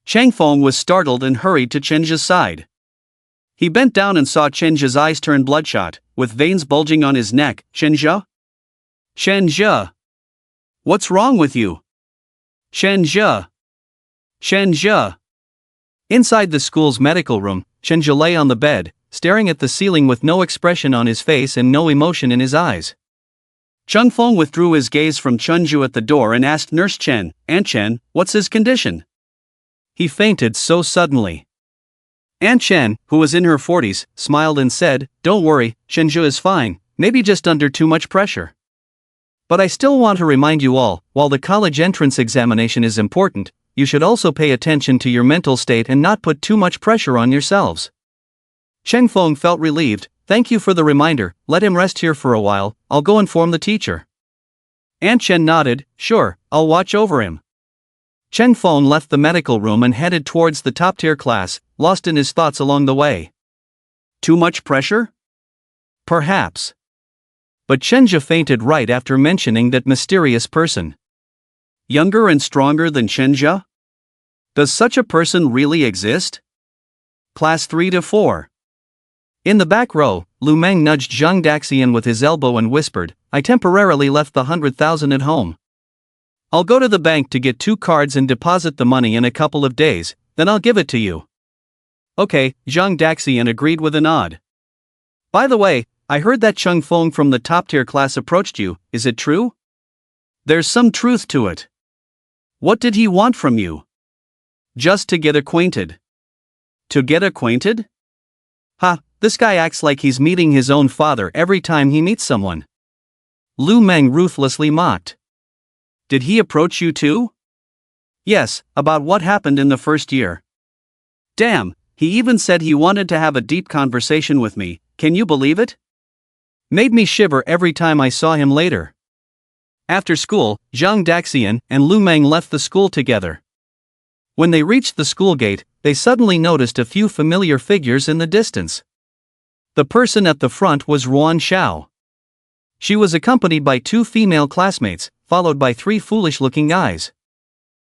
Chang Feng was startled and hurried to Chenja's side. He bent down and saw Chenja's eyes turn bloodshot, with veins bulging on his neck. Chenja? Chenja! What's wrong with you? Chenja! Chenja! Inside the school's medical room, Chenja lay on the bed, staring at the ceiling with no expression on his face and no emotion in his eyes. Chung Feng withdrew his gaze from Chunju at the door and asked Nurse Chen, "Aunt Chen, what's his condition? He fainted so suddenly." Aunt Chen, who was in her 40s, smiled and said, "Don't worry, Chenju is fine, maybe just under too much pressure. But I still want to remind you all, while the college entrance examination is important, you should also pay attention to your mental state and not put too much pressure on yourselves." Cheng Feng felt relieved. "Thank you for the reminder, let him rest here for a while, I'll go inform the teacher." Aunt Chen nodded, "Sure, I'll watch over him." Cheng Feng left the medical room and headed towards the top-tier class, lost in his thoughts along the way. Too much pressure? Perhaps. But Chenja fainted right after mentioning that mysterious person. Younger and stronger than Chenja? Does such a person really exist? Class 3 to 4. In the back row, Lu Meng nudged Zhang Daxian with his elbow and whispered, "I temporarily left the 100,000 at home. I'll go to the bank to get 2 cards and deposit the money in a couple of days, then I'll give it to you." "Okay," Zhang Daxian agreed with a nod. "By the way, I heard that Chung Feng from the top-tier class approached you, is it true? There's some truth to it. What did he want from you?" "Just to get acquainted." "To get acquainted? Ha, this guy acts like he's meeting his own father every time he meets someone." Lu Meng ruthlessly mocked. "Did he approach you too?" "Yes, about what happened in the first year. Damn, he even said he wanted to have a deep conversation with me, can you believe it? Made me shiver every time I saw him later." After school, Zhang Daxian and Lu Meng left the school together. When they reached the school gate, they suddenly noticed a few familiar figures in the distance. The person at the front was Ruan Xiao. She was accompanied by 2 female classmates, followed by 3 foolish-looking guys.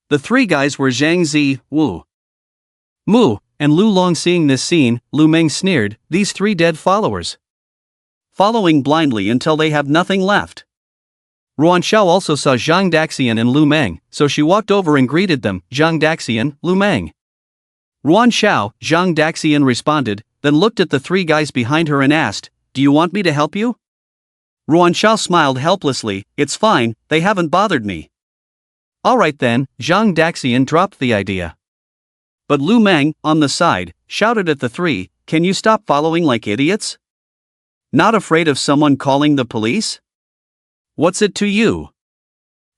The 3 guys were Zhang Zi, Wu Mu, and Lu Long. Seeing this scene, Lu Meng sneered, "These 3 dead followers. Following blindly until they have nothing left." Ruan Xiao also saw Zhang Daxian and Lu Meng, so she walked over and greeted them, "Zhang Daxian, Lu Meng." Ruan Xiao, Zhang Daxian responded, then looked at the 3 guys behind her and asked, "Do you want me to help you?" Ruan Xiao smiled helplessly, "It's fine, they haven't bothered me." "Alright then," Zhang Daxian dropped the idea. But Lu Meng, on the side, shouted at the 3, "Can you stop following like idiots? Not afraid of someone calling the police? What's it to you?"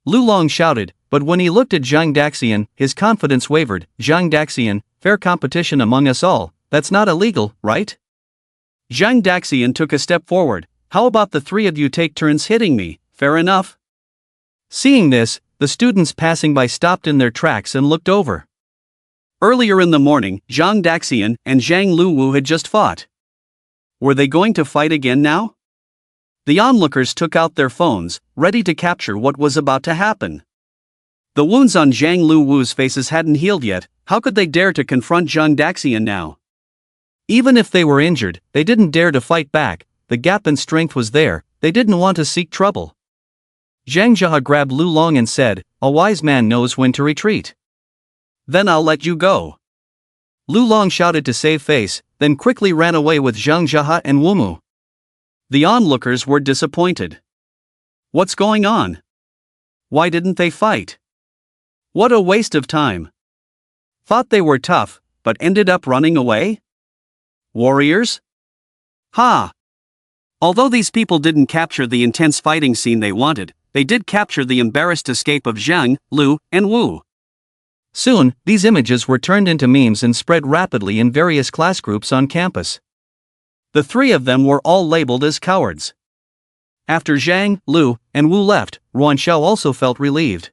Lu Long shouted, but when he looked at Zhang Daxian, his confidence wavered. "Zhang Daxian, fair competition among us all, that's not illegal, right?" Zhang Daxian took a step forward. "How about the 3 of you take turns hitting me, fair enough?" Seeing this, the students passing by stopped in their tracks and looked over. Earlier in the morning, Zhang Daxian and Zhang Luwu had just fought. Were they going to fight again now? The onlookers took out their phones, ready to capture what was about to happen. The wounds on Zhang Luwu's faces hadn't healed yet, how could they dare to confront Zhang Daxian now? Even if they were injured, they didn't dare to fight back, the gap in strength was there, they didn't want to seek trouble. Zhang Jia grabbed Lu Long and said, "A wise man knows when to retreat." "Then I'll let you go." Lu Long shouted to save face, then quickly ran away with Zhang Jia and Wumu. The onlookers were disappointed. What's going on? Why didn't they fight? What a waste of time. Thought they were tough, but ended up running away? Warriors? Ha! Although these people didn't capture the intense fighting scene they wanted, they did capture the embarrassed escape of Zhang, Lu, and Wu. Soon, these images were turned into memes and spread rapidly in various class groups on campus. The 3 of them were all labeled as cowards. After Zhang, Lu, and Wu left, Ruan Xiao also felt relieved.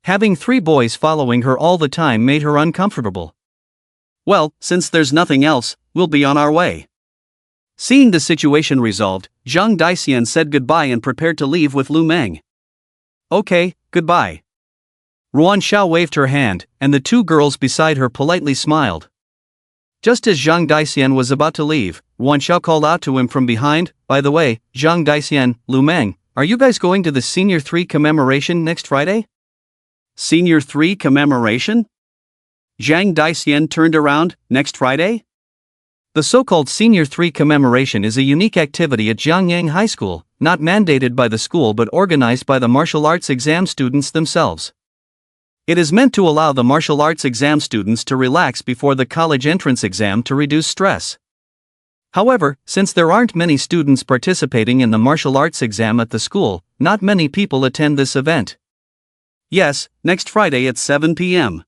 Having 3 boys following her all the time made her uncomfortable. "Well, since there's nothing else, we'll be on our way." Seeing the situation resolved, Zhang Daxian said goodbye and prepared to leave with Lu Meng. Okay, goodbye. Ruan Xiao waved her hand, and the two girls beside her politely smiled. Just as Zhang Daxian was about to leave, Ruan Xiao called out to him from behind, "By the way, Zhang Daxian, Lu Meng, are you guys going to the Senior 3 commemoration next Friday?" Senior 3 commemoration? Zhang Daxian turned around, next Friday? The so-called Senior 3 commemoration is a unique activity at Jiangyang High School, not mandated by the school but organized by the martial arts exam students themselves. It is meant to allow the martial arts exam students to relax before the college entrance exam to reduce stress. However, since there aren't many students participating in the martial arts exam at the school, not many people attend this event. Yes, next Friday at 7 p.m.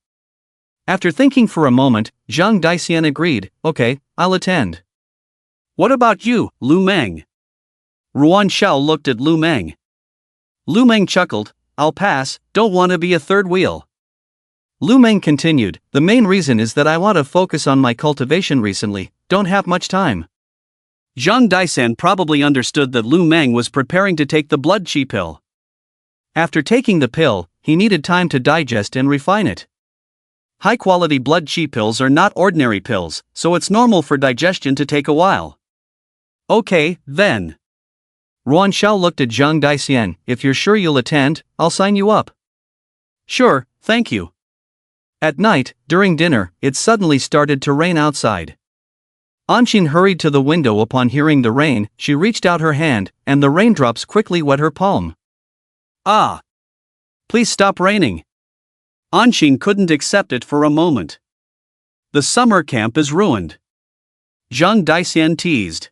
After thinking for a moment, Zhang Daxian agreed, "Okay, I'll attend." "What about you, Lu Meng?" Ruan Xiao looked at Lu Meng. Lu Meng chuckled, "I'll pass, don't want to be a third wheel." Lu Meng continued, "The main reason is that I want to focus on my cultivation recently, don't have much time." Zhang Daxian probably understood that Lu Meng was preparing to take the blood qi pill. After taking the pill, he needed time to digest and refine it. High-quality blood qi pills are not ordinary pills, so it's normal for digestion to take a while. "Okay, then." Ruan Xiao looked at Zhang Daxian, "If you're sure you'll attend, I'll sign you up." "Sure, thank you." At night, during dinner, it suddenly started to rain outside. Anqin hurried to the window upon hearing the rain. She reached out her hand, and the raindrops quickly wet her palm. "Ah! Please stop raining." Anqin couldn't accept it for a moment. "The summer camp is ruined." Zhang Daxian teased.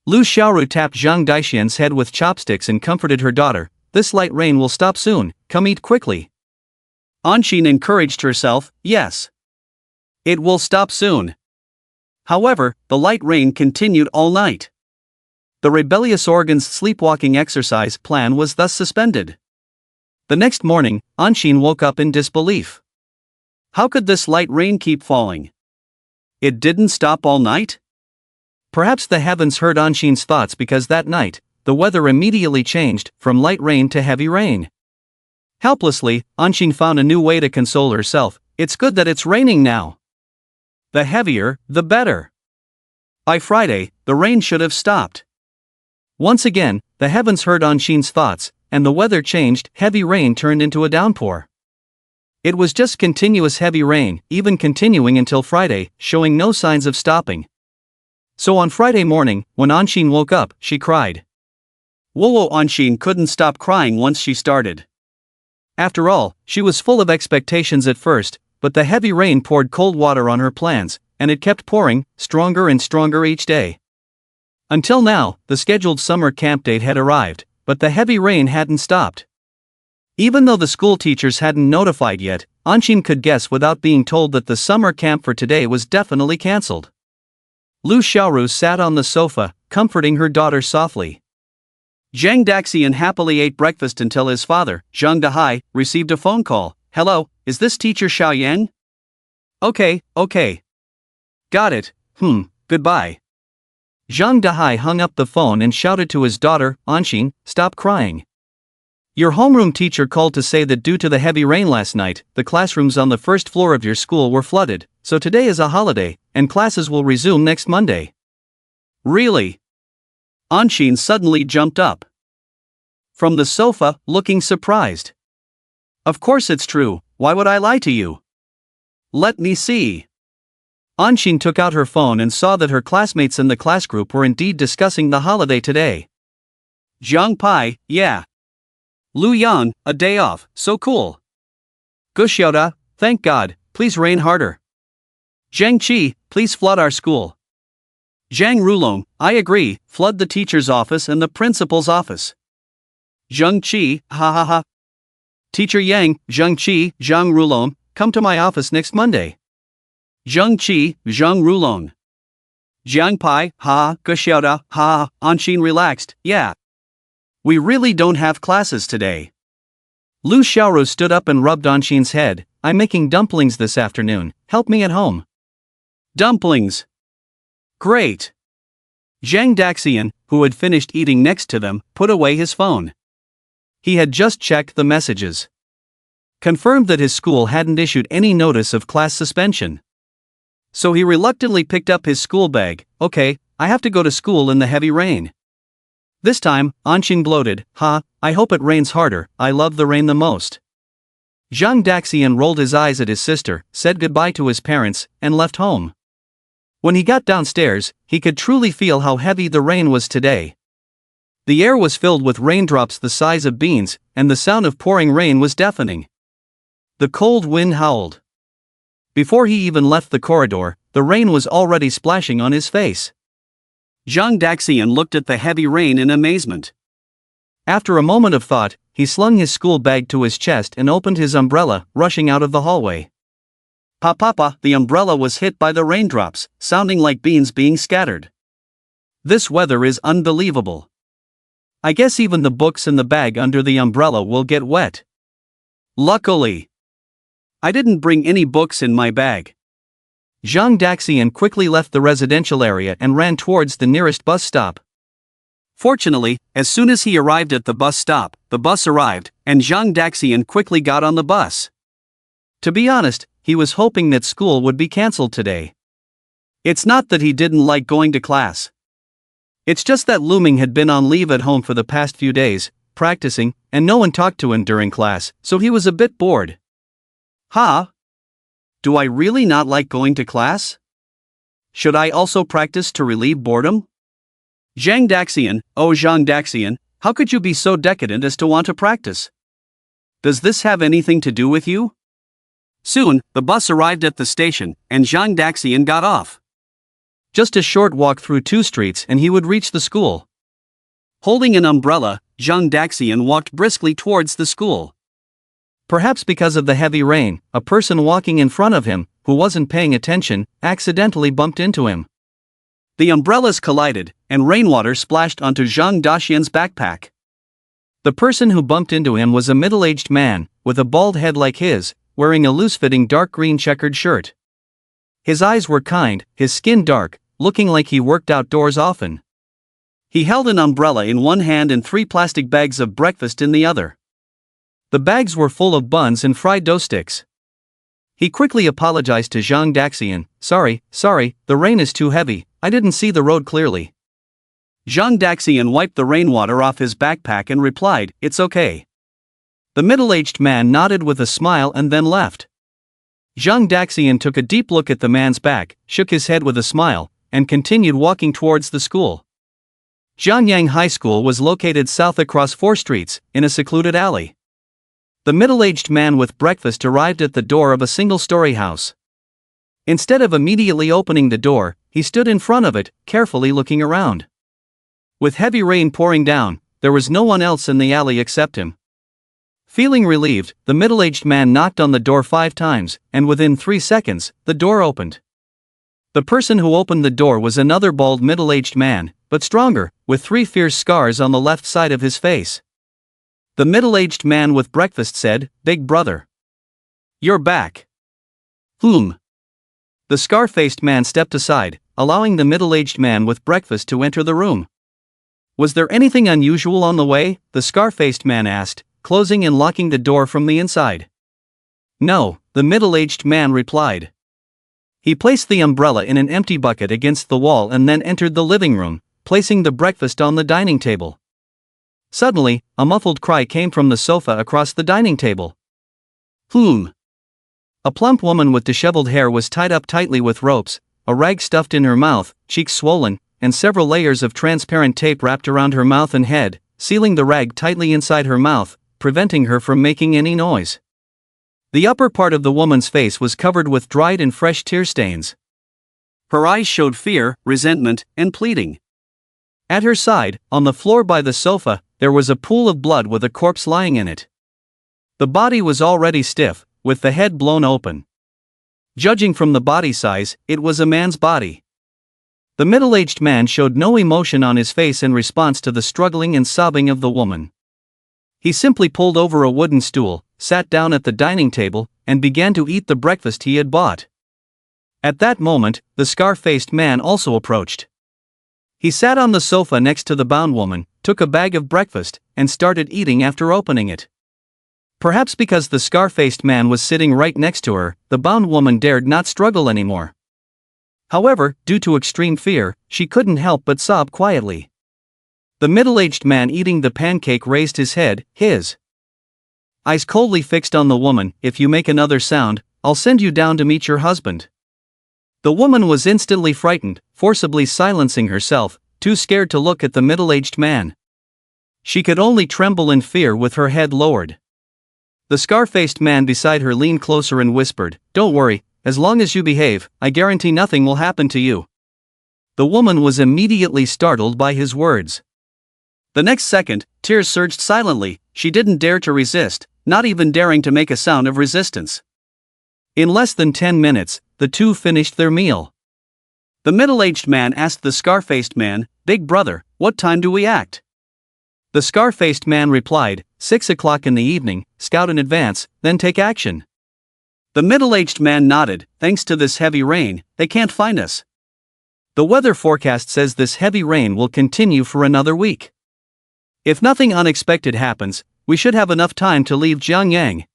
Lu Xiaoru tapped Zhang Daxian's head with chopsticks and comforted her daughter, "This light rain will stop soon, come eat quickly." Anqin encouraged herself, "Yes. It will stop soon." However, the light rain continued all night. The rebellious organ's sleepwalking exercise plan was thus suspended. The next morning, Anqin woke up in disbelief. How could this light rain keep falling? It didn't stop all night? Perhaps the heavens heard Anqin's thoughts because that night, the weather immediately changed from light rain to heavy rain. Helplessly, Anqin found a new way to console herself. "It's good that it's raining now. The heavier, the better." By Friday, the rain should have stopped. Once again, the heavens heard Anqin's thoughts, and the weather changed. Heavy rain turned into a downpour. It was just continuous heavy rain, even continuing until Friday, showing no signs of stopping. So on Friday morning, when Anqin woke up, she cried. Whoa, Anqin couldn't stop crying once she started. After all, she was full of expectations at first, but the heavy rain poured cold water on her plans, and it kept pouring, stronger and stronger each day. Until now, the scheduled summer camp date had arrived, but the heavy rain hadn't stopped. Even though the school teachers hadn't notified yet, Anqin could guess without being told that the summer camp for today was definitely cancelled. Lu Xiaoru sat on the sofa, comforting her daughter softly. Zhang Daxian happily ate breakfast until his father, Zhang Dahai, received a phone call. "Hello, is this teacher Xiao Yang?" Okay. Got it, goodbye." Zhang Dahai hung up the phone and shouted to his daughter, "Anqin, stop crying. Your homeroom teacher called to say that due to the heavy rain last night, the classrooms on the first floor of your school were flooded, so today is a holiday, and classes will resume next Monday." "Really?" Anqin suddenly jumped up from the sofa, looking surprised. "Of course it's true, why would I lie to you? Let me see." Anqin took out her phone and saw that her classmates in the class group were indeed discussing the holiday today. Zhang Pai, yeah. Lu Yan, a day off, so cool. Gu Xiaoda, thank God, please rain harder. Zhang Qi, please flood our school. Zhang Rulong, I agree, flood the teacher's office and the principal's office. Zhang Qi, ha ha ha. Teacher Yang, Zhang Qi, Zhang Rulong, come to my office next Monday. Zhang Qi, Zhang Rulong. Jiang Pai, ha, Gu Xiaoda, ha, Anqin relaxed, yeah. We really don't have classes today. Lu Xiaoru stood up and rubbed Anqin's head. I'm making dumplings this afternoon, help me at home. Dumplings. Great. Zhang Daxian, who had finished eating next to them, put away his phone. He had just checked the messages. Confirmed that his school hadn't issued any notice of class suspension. So he reluctantly picked up his school bag. Okay, I have to go to school in the heavy rain. This time, Anshin gloated, I hope it rains harder, I love the rain the most. Zhang Daxian rolled his eyes at his sister, said goodbye to his parents, and left home. When he got downstairs, he could truly feel how heavy the rain was today. The air was filled with raindrops the size of beans, and the sound of pouring rain was deafening. The cold wind howled. Before he even left the corridor, the rain was already splashing on his face. Zhang Daxian looked at the heavy rain in amazement. After a moment of thought, he slung his school bag to his chest and opened his umbrella, rushing out of the hallway. Papa, the umbrella was hit by the raindrops, sounding like beans being scattered. This weather is unbelievable. I guess even the books in the bag under the umbrella will get wet. Luckily, I didn't bring any books in my bag. Zhang Daxian quickly left the residential area and ran towards the nearest bus stop. Fortunately, as soon as he arrived at the bus stop, the bus arrived, and Zhang Daxian quickly got on the bus. To be honest, he was hoping that school would be cancelled today. It's not that he didn't like going to class. It's just that Luming had been on leave at home for the past few days, practicing, and no one talked to him during class, so he was a bit bored. Do I really not like going to class? Should I also practice to relieve boredom? Zhang Daxian, oh Zhang Daxian, how could you be so decadent as to want to practice? Does this have anything to do with you? Soon, the bus arrived at the station, and Zhang Daxian got off. Just a short walk through 2 streets and he would reach the school. Holding an umbrella, Zhang Daxian walked briskly towards the school. Perhaps because of the heavy rain, a person walking in front of him, who wasn't paying attention, accidentally bumped into him. The umbrellas collided, and rainwater splashed onto Zhang Daxian's backpack. The person who bumped into him was a middle-aged man, with a bald head like his, wearing a loose-fitting dark green checkered shirt. His eyes were kind, his skin dark, looking like he worked outdoors often. He held an umbrella in one hand and 3 plastic bags of breakfast in the other. The bags were full of buns and fried dough sticks. He quickly apologized to Zhang Daxian, Sorry, the rain is too heavy, I didn't see the road clearly. Zhang Daxian wiped the rainwater off his backpack and replied, It's okay. The middle-aged man nodded with a smile and then left. Zhang Daxian took a deep look at the man's back, shook his head with a smile, and continued walking towards the school. Jianyang High School was located south across 4 streets, in a secluded alley. The middle-aged man with breakfast arrived at the door of a single-story house. Instead of immediately opening the door, he stood in front of it, carefully looking around. With heavy rain pouring down, there was no one else in the alley except him. Feeling relieved, the middle-aged man knocked on the door 5 times, and within 3 seconds, the door opened. The person who opened the door was another bald middle-aged man, but stronger, with 3 fierce scars on the left side of his face. The middle-aged man with breakfast said, Big brother. You're back. The scar-faced man stepped aside, allowing the middle-aged man with breakfast to enter the room. Was there anything unusual on the way? The scar-faced man asked, closing and locking the door from the inside. No, the middle-aged man replied. He placed the umbrella in an empty bucket against the wall and then entered the living room, placing the breakfast on the dining table. Suddenly, a muffled cry came from the sofa across the dining table. A plump woman with disheveled hair was tied up tightly with ropes, a rag stuffed in her mouth, cheeks swollen, and several layers of transparent tape wrapped around her mouth and head, sealing the rag tightly inside her mouth, preventing her from making any noise. The upper part of the woman's face was covered with dried and fresh tear stains. Her eyes showed fear, resentment, and pleading. At her side, on the floor by the sofa, there was a pool of blood with a corpse lying in it. The body was already stiff, with the head blown open. Judging from the body size, it was a man's body. The middle-aged man showed no emotion on his face in response to the struggling and sobbing of the woman. He simply pulled over a wooden stool, sat down at the dining table, and began to eat the breakfast he had bought. At that moment, the scar-faced man also approached. He sat on the sofa next to the bound woman, took a bag of breakfast, and started eating after opening it. Perhaps because the scar-faced man was sitting right next to her, the bound woman dared not struggle anymore. However, due to extreme fear, she couldn't help but sob quietly. The middle-aged man eating the pancake raised his head, his eyes coldly fixed on the woman. "If you make another sound, I'll send you down to meet your husband." The woman was instantly frightened, forcibly silencing herself, too scared to look at the middle-aged man. She could only tremble in fear with her head lowered. The scar-faced man beside her leaned closer and whispered, "Don't worry, as long as you behave, I guarantee nothing will happen to you." The woman was immediately startled by his words. The next second, tears surged silently. She didn't dare to resist, not even daring to make a sound of resistance. In less than 10 minutes, the two finished their meal. The middle-aged man asked the scar-faced man, "Big brother, what time do we act?" The scar-faced man replied, 6 o'clock in the evening, scout in advance, then take action." The middle-aged man nodded. "Thanks to this heavy rain, they can't find us. The weather forecast says this heavy rain will continue for another week. If nothing unexpected happens, we should have enough time to leave Jiangyang."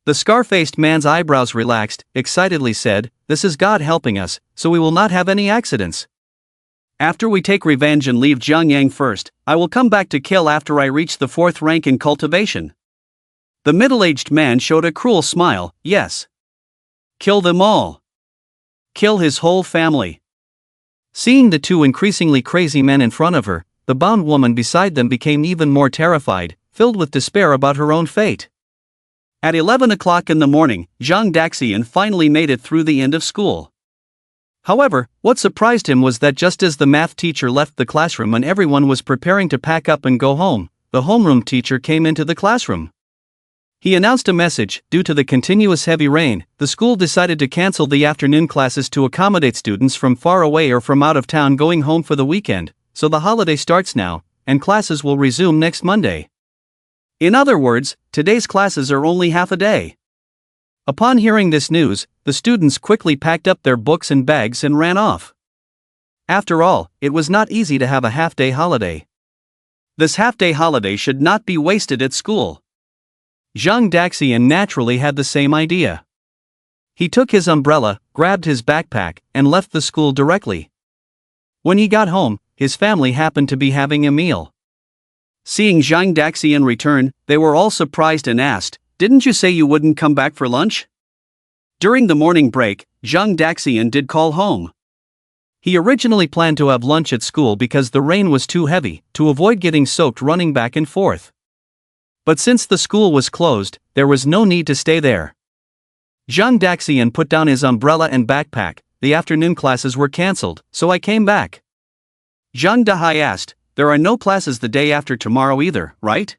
The scar-faced man's eyebrows relaxed, excitedly said, "This is God helping us, so we will not have any accidents. After we take revenge and leave Jiangyang first, I will come back to kill after I reach the 4th rank in cultivation." The middle-aged man showed a cruel smile. "Yes. Kill them all. Kill his whole family." Seeing the two increasingly crazy men in front of her, the bound woman beside them became even more terrified, filled with despair about her own fate. At 11 o'clock in the morning, Zhang Daxian finally made it through the end of school. However, what surprised him was that just as the math teacher left the classroom and everyone was preparing to pack up and go home, the homeroom teacher came into the classroom. He announced a message. Due to the continuous heavy rain, the school decided to cancel the afternoon classes to accommodate students from far away or from out of town going home for the weekend, so the holiday starts now, and classes will resume next Monday. In other words, today's classes are only half a day. Upon hearing this news, the students quickly packed up their books and bags and ran off. After all, it was not easy to have a half-day holiday. This half-day holiday should not be wasted at school. Zhang Daxian naturally had the same idea. He took his umbrella, grabbed his backpack, and left the school directly. When he got home, his family happened to be having a meal. Seeing Zhang Daxian return, they were all surprised and asked, "Didn't you say you wouldn't come back for lunch?" During the morning break, Zhang Daxian did call home. He originally planned to have lunch at school because the rain was too heavy, to avoid getting soaked running back and forth. But since the school was closed, there was no need to stay there. Zhang Daxian put down his umbrella and backpack. "The afternoon classes were cancelled, so I came back." Zhang Dahai asked, "There are no classes the day after tomorrow either, right?"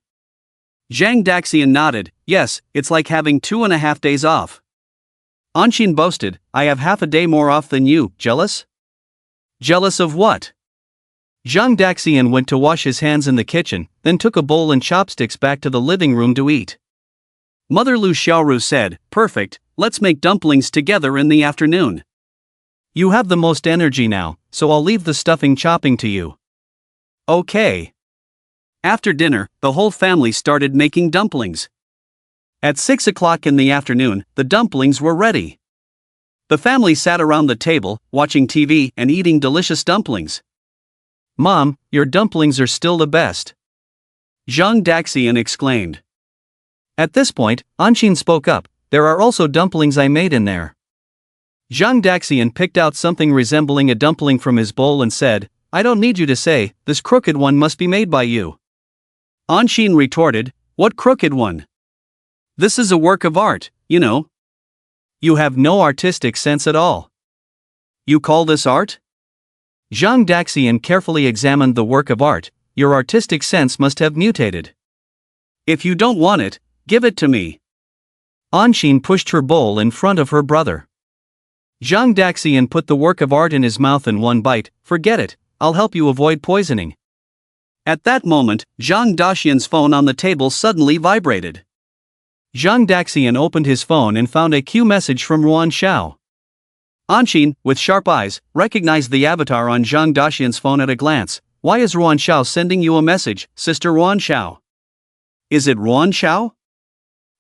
Zhang Daxian nodded. "Yes, it's like having 2.5 days off." Anshin boasted, "I have half a day more off than you. Jealous?" "Jealous of what?" Zhang Daxian went to wash his hands in the kitchen, then took a bowl and chopsticks back to the living room to eat. Mother Lu Xiaoru said, "Perfect, let's make dumplings together in the afternoon. You have the most energy now, so I'll leave the stuffing chopping to you." "Okay." After dinner, the whole family started making dumplings. At 6 o'clock in the afternoon, the dumplings were ready. The family sat around the table, watching TV and eating delicious dumplings. "Mom, your dumplings are still the best," Zhang Daxian exclaimed. At this point, Anshin spoke up, "There are also dumplings I made in there." Zhang Daxian picked out something resembling a dumpling from his bowl and said, "I don't need you to say, this crooked one must be made by you." Anshin retorted, "What crooked one? This is a work of art, you know. You have no artistic sense at all. You call this art?" Zhang Daxian carefully examined the work of art. "Your artistic sense must have mutated. If you don't want it, give it to me." Anshin pushed her bowl in front of her brother. Zhang Daxian put the work of art in his mouth in one bite. "Forget it, I'll help you avoid poisoning." At that moment, Zhang Daxian's phone on the table suddenly vibrated. Zhang Daxian opened his phone and found a Q message from Ruan Xiao. Anshin, with sharp eyes, recognized the avatar on Zhang Daxian's phone at a glance. why is Ruan Xiao sending you a message, Sister Ruan Xiao? Is it Ruan Xiao?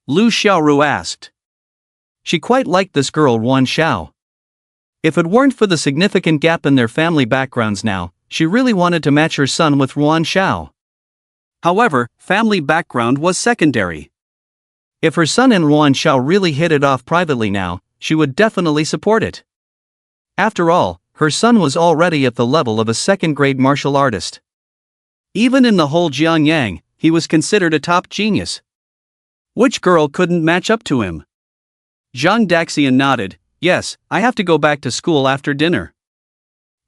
Lu Xiaoru asked. She quite liked this girl Ruan Xiao. If it weren't for the significant gap in their family backgrounds now, she really wanted to match her son with Ruan Xiao. However, family background was secondary. If her son and Ruan Xiao really hit it off privately now, she would definitely support it. After all, her son was already at the level of a second-grade martial artist. Even in the whole Jiangyang, he was considered a top genius. Which girl couldn't match up to him? Zhang Daxian nodded. Yes, I have to go back to school after dinner.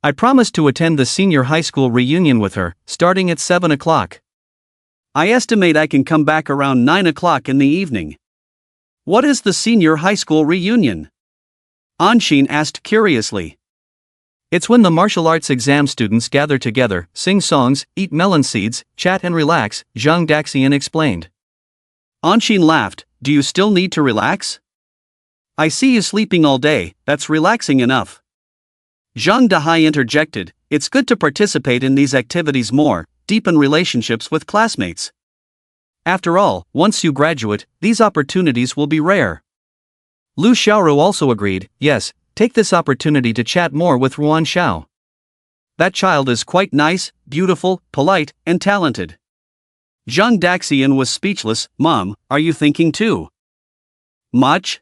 I promised to attend the senior high school reunion with her, starting at 7 o'clock. I estimate I can come back around 9 o'clock in the evening. What is the senior high school reunion? Anshin asked curiously. It's when the martial arts exam students gather together, sing songs, eat melon seeds, chat and relax, Zhang Daxian explained. Anshin laughed. Do you still need to relax? I see you sleeping all day, that's relaxing enough. Zhang Dahai interjected, it's good to participate in these activities more, deepen relationships with classmates. After all, once you graduate, these opportunities will be rare. Lu Xiaoru also agreed, yes, take this opportunity to chat more with Ruan Xiao. That child is quite nice, beautiful, polite, and talented. Zhang Daxian was speechless. Mom, are you thinking too? Much?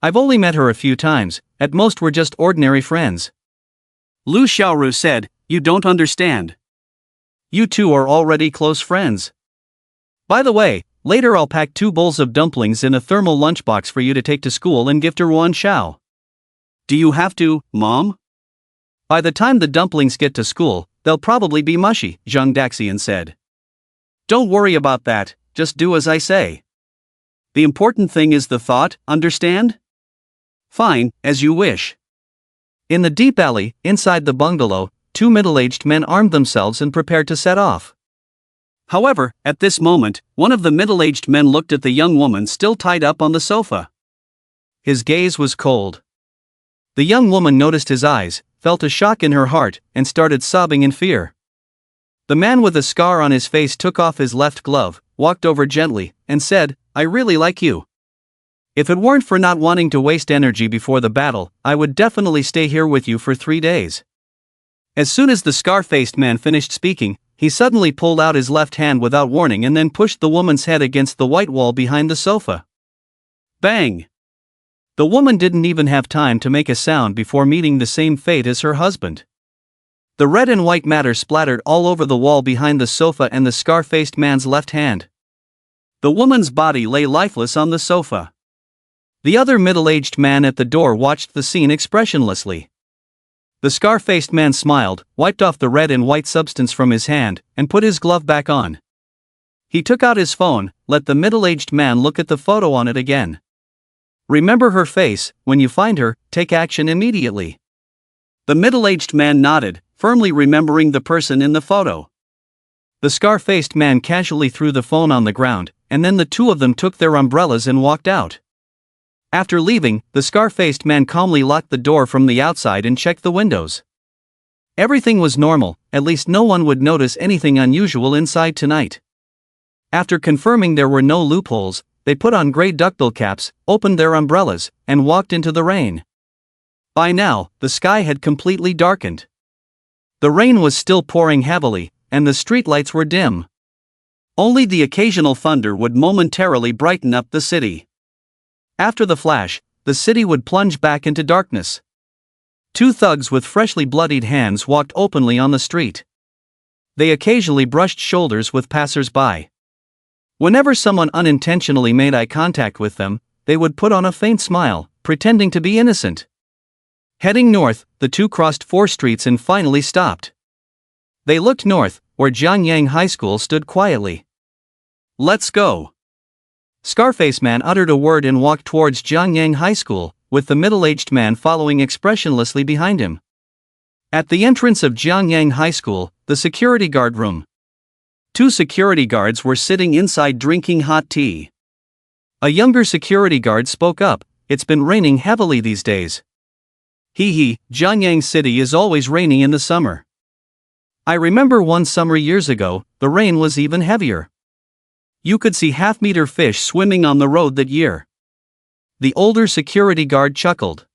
I've only met her a few times, at most we're just ordinary friends. Lu Xiaoru said, you don't understand. You two are already close friends. By the way, later I'll pack 2 bowls of dumplings in a thermal lunchbox for you to take to school and give to Ruan Xiao. Do you have to, Mom? By the time the dumplings get to school, they'll probably be mushy, Zhang Daxian said. Don't worry about that, just do as I say. The important thing is the thought, understand? Fine, as you wish. In the deep alley, inside the bungalow, 2 middle-aged men armed themselves and prepared to set off. However, at this moment, one of the middle-aged men looked at the young woman still tied up on the sofa. His gaze was cold. The young woman noticed his eyes, felt a shock in her heart, and started sobbing in fear. The man with a scar on his face took off his left glove, walked over gently, and said, I really like you. If it weren't for not wanting to waste energy before the battle, I would definitely stay here with you for 3 days. As soon as the scar-faced man finished speaking, he suddenly pulled out his left hand without warning and then pushed the woman's head against the white wall behind the sofa. Bang! The woman didn't even have time to make a sound before meeting the same fate as her husband. The red and white matter splattered all over the wall behind the sofa and the scar-faced man's left hand. The woman's body lay lifeless on the sofa. The other middle-aged man at the door watched the scene expressionlessly. The scar-faced man smiled, wiped off the red and white substance from his hand, and put his glove back on. He took out his phone, let the middle-aged man look at the photo on it again. Remember her face, when you find her, take action immediately. The middle-aged man nodded, firmly remembering the person in the photo. The scar-faced man casually threw the phone on the ground, and then the 2 of them took their umbrellas and walked out. After leaving, the scar-faced man calmly locked the door from the outside and checked the windows. Everything was normal, at least no one would notice anything unusual inside tonight. After confirming there were no loopholes, they put on gray duckbill caps, opened their umbrellas, and walked into the rain. By now, the sky had completely darkened. The rain was still pouring heavily, and the streetlights were dim. Only the occasional thunder would momentarily brighten up the city. After the flash, the city would plunge back into darkness. 2 thugs with freshly bloodied hands walked openly on the street. They occasionally brushed shoulders with passers-by. Whenever someone unintentionally made eye contact with them, they would put on a faint smile, pretending to be innocent. Heading north, the 2 crossed 4 streets and finally stopped. They looked north, where Jiangyang High School stood quietly. Let's go. Scarface Man uttered a word and walked towards Jiangyang High School, with the middle-aged man following expressionlessly behind him. At the entrance of Jiangyang High School, the security guard room. 2 security guards were sitting inside drinking hot tea. A younger security guard spoke up, it's been raining heavily these days. Jiangyang City is always rainy in the summer. I remember one summer years ago, the rain was even heavier. You could see half-meter fish swimming on the road that year. The older security guard chuckled.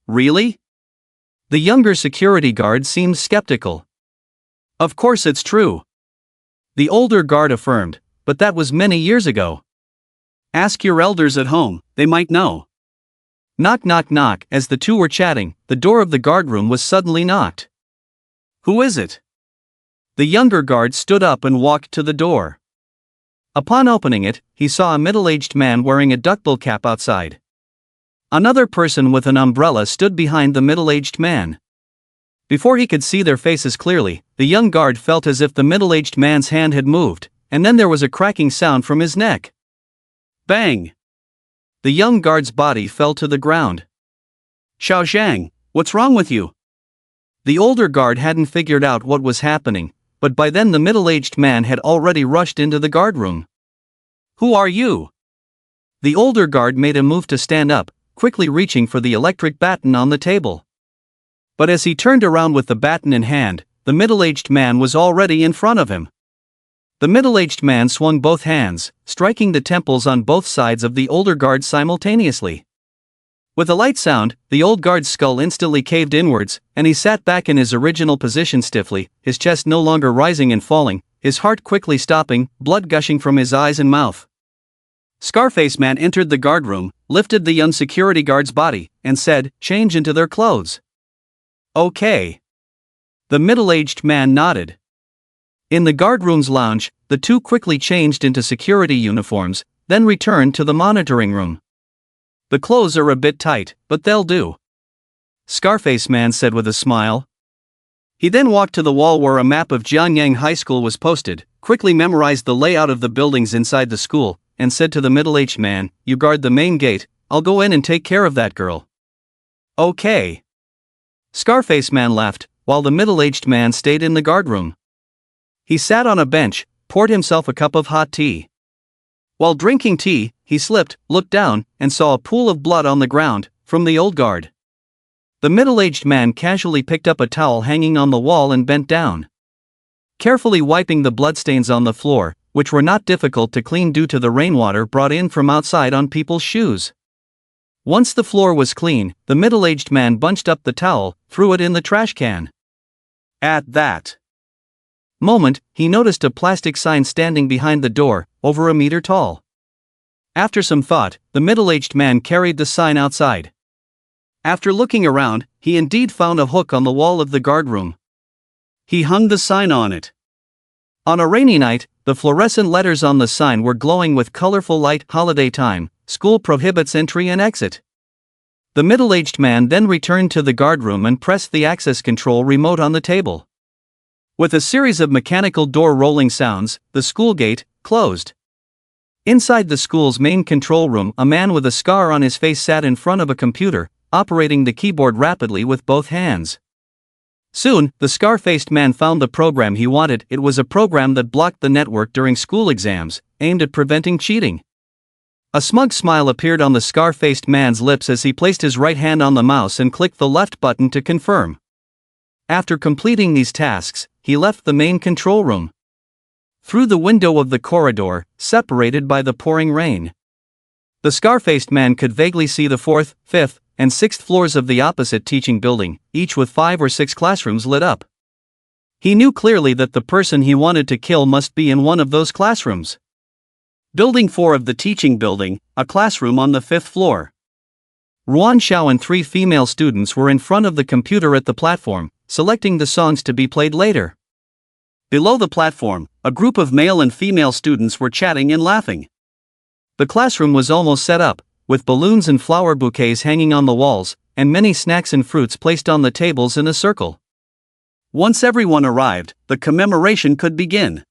Really? The younger security guard seemed skeptical. Of course it's true. The older guard affirmed, but that was many years ago. Ask your elders at home, they might know. Knock knock knock. As the two were chatting, the door of the guardroom was suddenly knocked. Who is it? The younger guard stood up and walked to the door. Upon opening it, he saw a middle-aged man wearing a duckbill cap outside. Another person with an umbrella stood behind the middle-aged man. Before he could see their faces clearly, the young guard felt as if the middle-aged man's hand had moved, and then there was a cracking sound from his neck. Bang! The young guard's body fell to the ground. Xiao Zhang, what's wrong with you? The older guard hadn't figured out what was happening, but by then the middle-aged man had already rushed into the guardroom. Who are you? The older guard made a move to stand up, quickly reaching for the electric baton on the table. But as he turned around with the baton in hand, the middle-aged man was already in front of him. The middle-aged man swung both hands, striking the temples on both sides of the older guard simultaneously. With a light sound, the old guard's skull instantly caved inwards, and he sat back in his original position stiffly, his chest no longer rising and falling, his heart quickly stopping, blood gushing from his eyes and mouth. Scarface Man entered the guardroom, lifted the young security guard's body, and said, "Change into their clothes." Okay. The middle-aged man nodded. In the guardroom's lounge, the two quickly changed into security uniforms, then returned to the monitoring room. The clothes are a bit tight, but they'll do, Scarface Man said with a smile. He then walked to the wall where a map of Jianyang High School was posted, quickly memorized the layout of the buildings inside the school, and said to the middle-aged man, "You guard the main gate, I'll go in and take care of that girl." Okay. Scarface Man left, while the middle-aged man stayed in the guardroom. He sat on a bench, poured himself a cup of hot tea. While drinking tea, he slipped, looked down, and saw a pool of blood on the ground, from the old guard. The middle-aged man casually picked up a towel hanging on the wall and bent down, carefully wiping the bloodstains on the floor, which were not difficult to clean due to the rainwater brought in from outside on people's shoes. Once the floor was clean, the middle-aged man bunched up the towel, threw it in the trash can. At that moment, he noticed a plastic sign standing behind the door, over a meter tall. After some thought, the middle-aged man carried the sign outside. After looking around, he indeed found a hook on the wall of the guardroom. He hung the sign on it. On a rainy night, the fluorescent letters on the sign were glowing with colorful light. Holiday time, school prohibits entry and exit. The middle-aged man then returned to the guardroom and pressed the access control remote on the table. With a series of mechanical door rolling sounds, the school gate closed. Inside the school's main control room, a man with a scar on his face sat in front of a computer, operating the keyboard rapidly with both hands. Soon, the scar-faced man found the program he wanted. It was a program that blocked the network during school exams, aimed at preventing cheating. A smug smile appeared on the scar-faced man's lips as he placed his right hand on the mouse and clicked the left button to confirm. After completing these tasks, he left the main control room. Through the window of the corridor, separated by the pouring rain, the scar-faced man could vaguely see the 4th, 5th, and 6th floors of the opposite teaching building, each with 5 or 6 classrooms lit up. He knew clearly that the person he wanted to kill must be in one of those classrooms. Building 4 of the teaching building, a classroom on the 5th floor. Ruan Xiao and 3 female students were in front of the computer at the platform, selecting the songs to be played later. Below the platform, a group of male and female students were chatting and laughing. The classroom was almost set up, with balloons and flower bouquets hanging on the walls, and many snacks and fruits placed on the tables in a circle. Once everyone arrived, the commemoration could begin.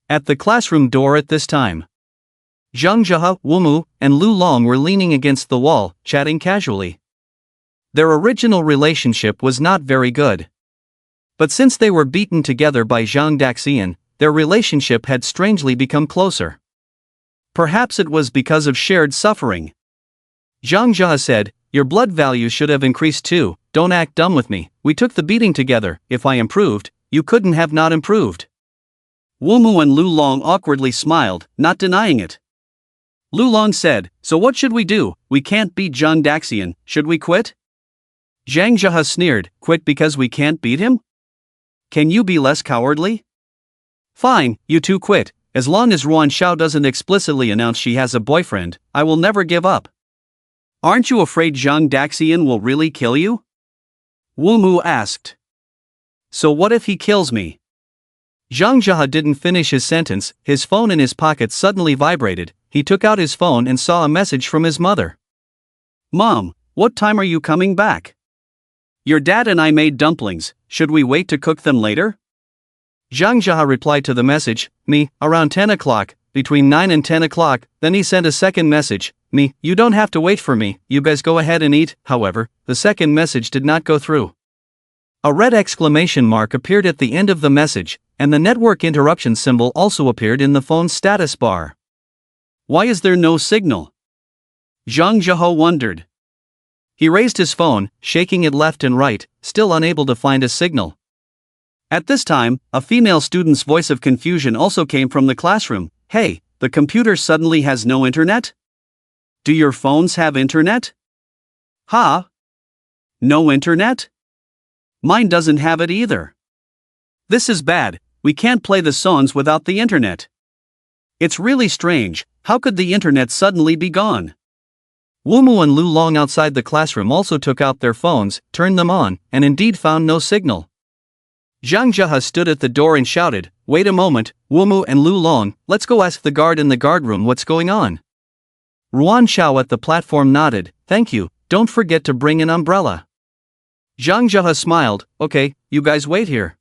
At the classroom door at this time, Zhang Jia, Wumu, and Lu Long were leaning against the wall, chatting casually. Their original relationship was not very good. But since they were beaten together by Zhang Daxian, their relationship had strangely become closer. Perhaps it was because of shared suffering. Zhang Jia said, "Your blood value should have increased too, don't act dumb with me, we took the beating together, if I improved, you couldn't have not improved. Wumu and Lu Long awkwardly smiled, not denying it. Lu Long said, so what should we do? We can't beat Zhang Daxian, should we quit? Zhang Zhehe sneered, quit because we can't beat him? Can you be less cowardly? Fine, you two quit. As long as Ruan Xiao doesn't explicitly announce she has a boyfriend, I will never give up. Aren't you afraid Zhang Daxian will really kill you? Wumu asked. So what if he kills me? Zhang Zhehe didn't finish his sentence, his phone in his pocket suddenly vibrated. He took out his phone and saw a message from his mother. Mom, what time are you coming back? Your dad and I made dumplings, should we wait to cook them later? Zhang Zhehe replied to the message, me, around 10 o'clock, between 9 and 10 o'clock, then he sent a second message, me, you don't have to wait for me, you guys go ahead and eat. However, the second message did not go through. A red exclamation mark appeared at the end of the message, and the network interruption symbol also appeared in the phone's status bar. Why is there no signal? Zhang Zhehe wondered. He raised his phone, shaking it left and right, still unable to find a signal. At this time, a female student's voice of confusion also came from the classroom. Hey, the computer suddenly has no internet? Do your phones have internet? Huh? No internet? Mine doesn't have it either. This is bad, we can't play the songs without the internet. It's really strange, how could the internet suddenly be gone? Wumu and Lu Long outside the classroom also took out their phones, turned them on, and indeed found no signal. Zhang Zhehe stood at the door and shouted, wait a moment, Wumu and Lu Long, let's go ask the guard in the guard room what's going on. Ruan Xiao at the platform nodded, thank you, don't forget to bring an umbrella. Zhang Zhehe smiled, okay, you guys wait here.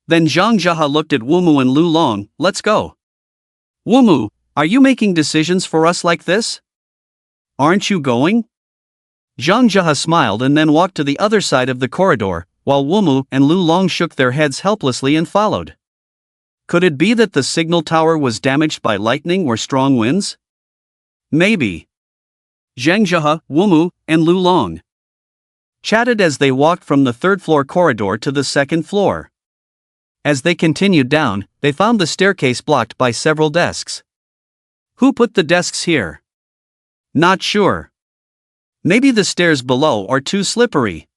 Then Zhang Zhehe looked at Wumu and Lu Long, let's go. Wumu, are you making decisions for us like this? Aren't you going? Zhang Zhehe smiled and then walked to the other side of the corridor, while Wumu and Lu Long shook their heads helplessly and followed. Could it be that the signal tower was damaged by lightning or strong winds? Maybe. Zhang Zhehe, Wumu, and Lu Long chatted as they walked from the third-floor corridor to the second floor. As they continued down, they found the staircase blocked by several desks. Who put the desks here? Not sure. Maybe the stairs below are too slippery.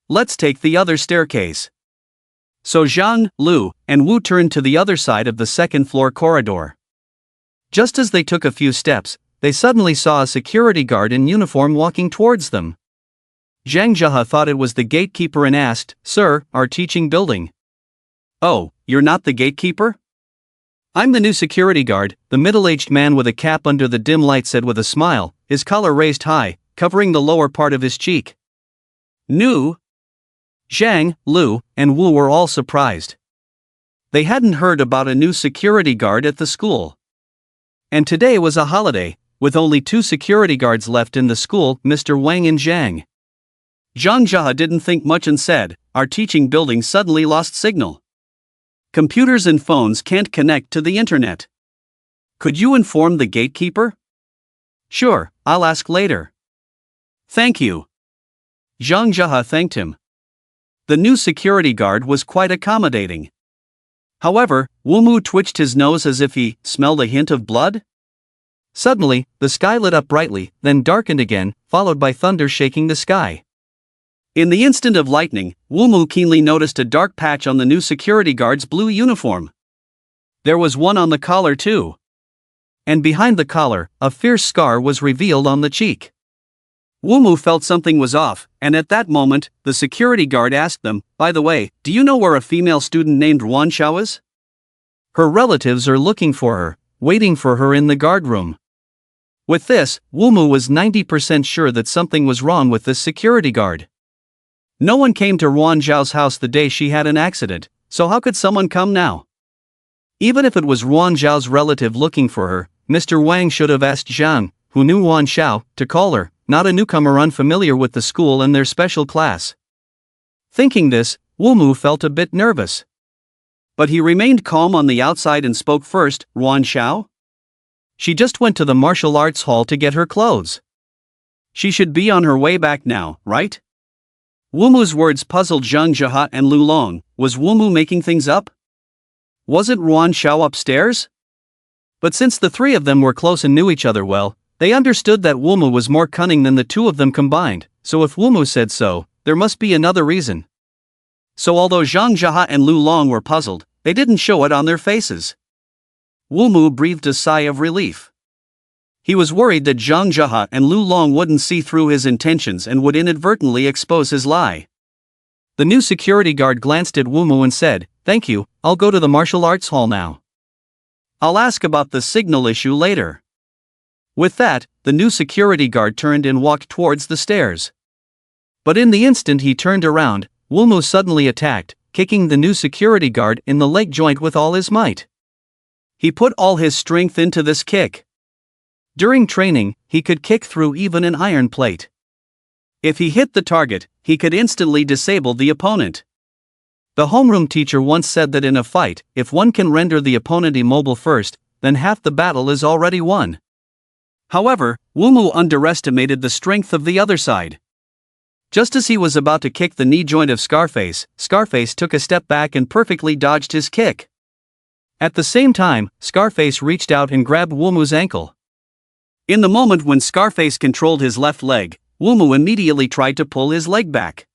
Let's take the other staircase. So Zhang, Lu, and Wu turned to the other side of the second-floor corridor. Just as they took a few steps, they suddenly saw a security guard in uniform walking towards them. Zhang Zhehe thought it was the gatekeeper and asked, Sir, our teaching building. Oh, you're not the gatekeeper? I'm the new security guard, the middle-aged man with a cap under the dim light said with a smile, his collar raised high, covering the lower part of his cheek. New? Zhang, Lu, and Wu were all surprised. They hadn't heard about a new security guard at the school. And today was a holiday, with only 2 security guards left in the school, Mr. Wang and Zhang. Zhang Zhehe didn't think much and said, our teaching building suddenly lost signal. Computers and phones can't connect to the internet. Could you inform the gatekeeper? Sure, I'll ask later. Thank you. Zhang Zhehe thanked him. The new security guard was quite accommodating. However, Wumu twitched his nose as if he smelled a hint of blood. Suddenly, the sky lit up brightly, then darkened again, followed by thunder shaking the sky. In the instant of lightning, Wumu keenly noticed a dark patch on the new security guard's blue uniform. There was one on the collar too. And behind the collar, a fierce scar was revealed on the cheek. Wumu felt something was off, and at that moment, the security guard asked them, by the way, do you know where a female student named Ruan Xiao is? Her relatives are looking for her, waiting for her in the guard room. With this, Wumu was 90% sure that something was wrong with this security guard. No one came to Ruan Xiao's house the day she had an accident, so how could someone come now? Even if it was Ruan Xiao's relative looking for her, Mr. Wang should have asked Zhang, who knew Ruan Xiao, to call her, not a newcomer unfamiliar with the school and their special class. Thinking this, Wumu felt a bit nervous. But he remained calm on the outside and spoke first, Ruan Xiao? She just went to the martial arts hall to get her clothes. She should be on her way back now, right? Wumu's words puzzled Zhang Jia and Lu Long. Was Wumu making things up? Wasn't Ruan Xiao upstairs? But since the three of them were close and knew each other well, they understood that Wumu was more cunning than the two of them combined, so if Wumu said so, there must be another reason. So although Zhang Jia and Lu Long were puzzled, they didn't show it on their faces. Wumu breathed a sigh of relief. He was worried that Zhang Jia and Lu Long wouldn't see through his intentions and would inadvertently expose his lie. The new security guard glanced at Wumu and said, "Thank you, I'll go to the martial arts hall now. I'll ask about the signal issue later." With that, the new security guard turned and walked towards the stairs. But in the instant he turned around, Wumu suddenly attacked, kicking the new security guard in the leg joint with all his might. He put all his strength into this kick. During training, he could kick through even an iron plate. If he hit the target, he could instantly disable the opponent. The homeroom teacher once said that in a fight, if one can render the opponent immobile first, then half the battle is already won. However, Wumu underestimated the strength of the other side. Just as he was about to kick the knee joint of Scarface, Scarface took a step back and perfectly dodged his kick. At the same time, Scarface reached out and grabbed Wumu's ankle. In the moment when Scarface controlled his left leg, Wumu immediately tried to pull his leg back.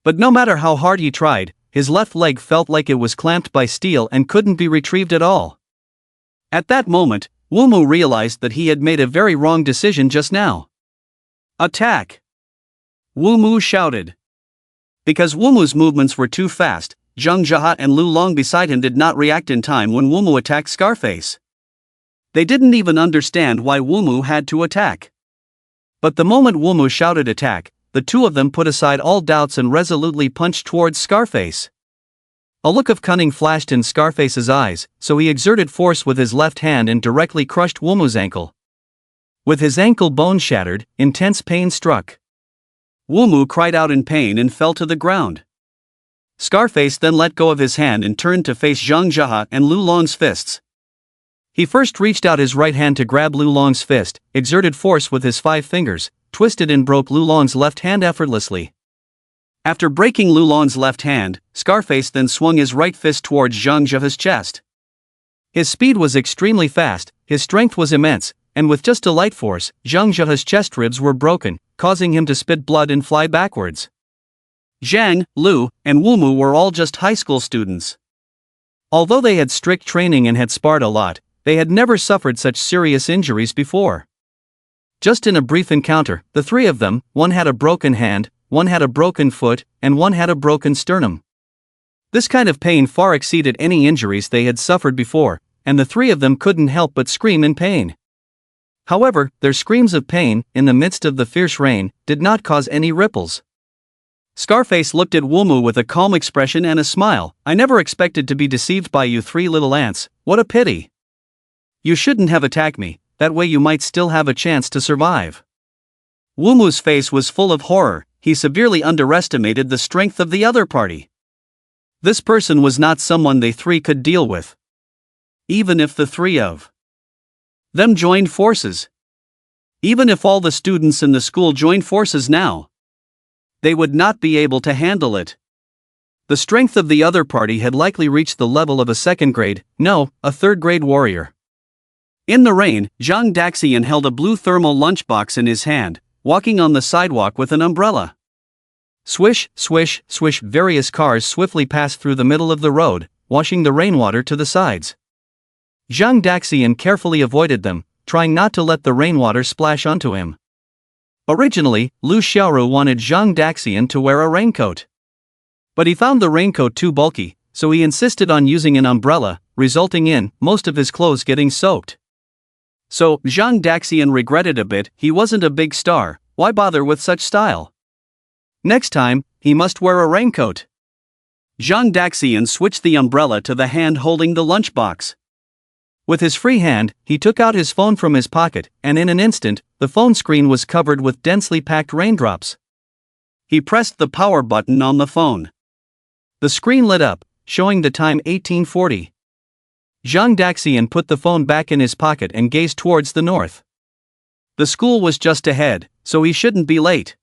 But no matter how hard he tried, his left leg felt like it was clamped by steel and couldn't be retrieved at all. At that moment, Wumu realized that he had made a very wrong decision just now. "Attack!" Wumu shouted. Because Wumu's movements were too fast, Zhang Jia and Lu Long beside him did not react in time when Wumu attacked Scarface. They didn't even understand why Wumu had to attack. But the moment Wumu shouted attack, the two of them put aside all doubts and resolutely punched towards Scarface. A look of cunning flashed in Scarface's eyes, so he exerted force with his left hand and directly crushed Wumu's ankle. With his ankle bone shattered, intense pain struck. Wumu cried out in pain and fell to the ground. Scarface then let go of his hand and turned to face Zhang Jia and Lu Long's fists. He first reached out his right hand to grab Lu Long's fist, exerted force with his 5 fingers, twisted and broke Lu Long's left hand effortlessly. After breaking Lu Long's left hand, Scarface then swung his right fist towards Zhang Jia's chest. His speed was extremely fast, his strength was immense, and with just a light force, Zhang Jia's chest ribs were broken, causing him to spit blood and fly backwards. Zhang, Lu, and Wumu were all just high school students. Although they had strict training and had sparred a lot, they had never suffered such serious injuries before. Just in a brief encounter, the three of them, one had a broken hand, one had a broken foot, and one had a broken sternum. This kind of pain far exceeded any injuries they had suffered before, and the three of them couldn't help but scream in pain. However, their screams of pain, in the midst of the fierce rain, did not cause any ripples. Scarface looked at Wumu with a calm expression and a smile. "I never expected to be deceived by you three little ants, what a pity. You shouldn't have attacked me, that way you might still have a chance to survive." Wumu's face was full of horror, he severely underestimated the strength of the other party. This person was not someone they three could deal with. Even if the three of them joined forces. Even if all the students in the school joined forces now, they would not be able to handle it. The strength of the other party had likely reached the level of a second grade, no, a third grade warrior. In the rain, Zhang Daxian held a blue thermal lunchbox in his hand, walking on the sidewalk with an umbrella. Swish, swish, swish, various cars swiftly passed through the middle of the road, washing the rainwater to the sides. Zhang Daxian carefully avoided them, trying not to let the rainwater splash onto him. Originally, Lu Xiaoru wanted Zhang Daxian to wear a raincoat. But he found the raincoat too bulky, so he insisted on using an umbrella, resulting in most of his clothes getting soaked. So, Zhang Daxian regretted a bit. He wasn't a big star, why bother with such style? Next time, he must wear a raincoat. Zhang Daxian switched the umbrella to the hand holding the lunchbox. With his free hand, he took out his phone from his pocket, and in an instant, the phone screen was covered with densely packed raindrops. He pressed the power button on the phone. The screen lit up, showing the time 1840. Zhang Daxian put the phone back in his pocket and gazed towards the north. The school was just ahead, so he shouldn't be late.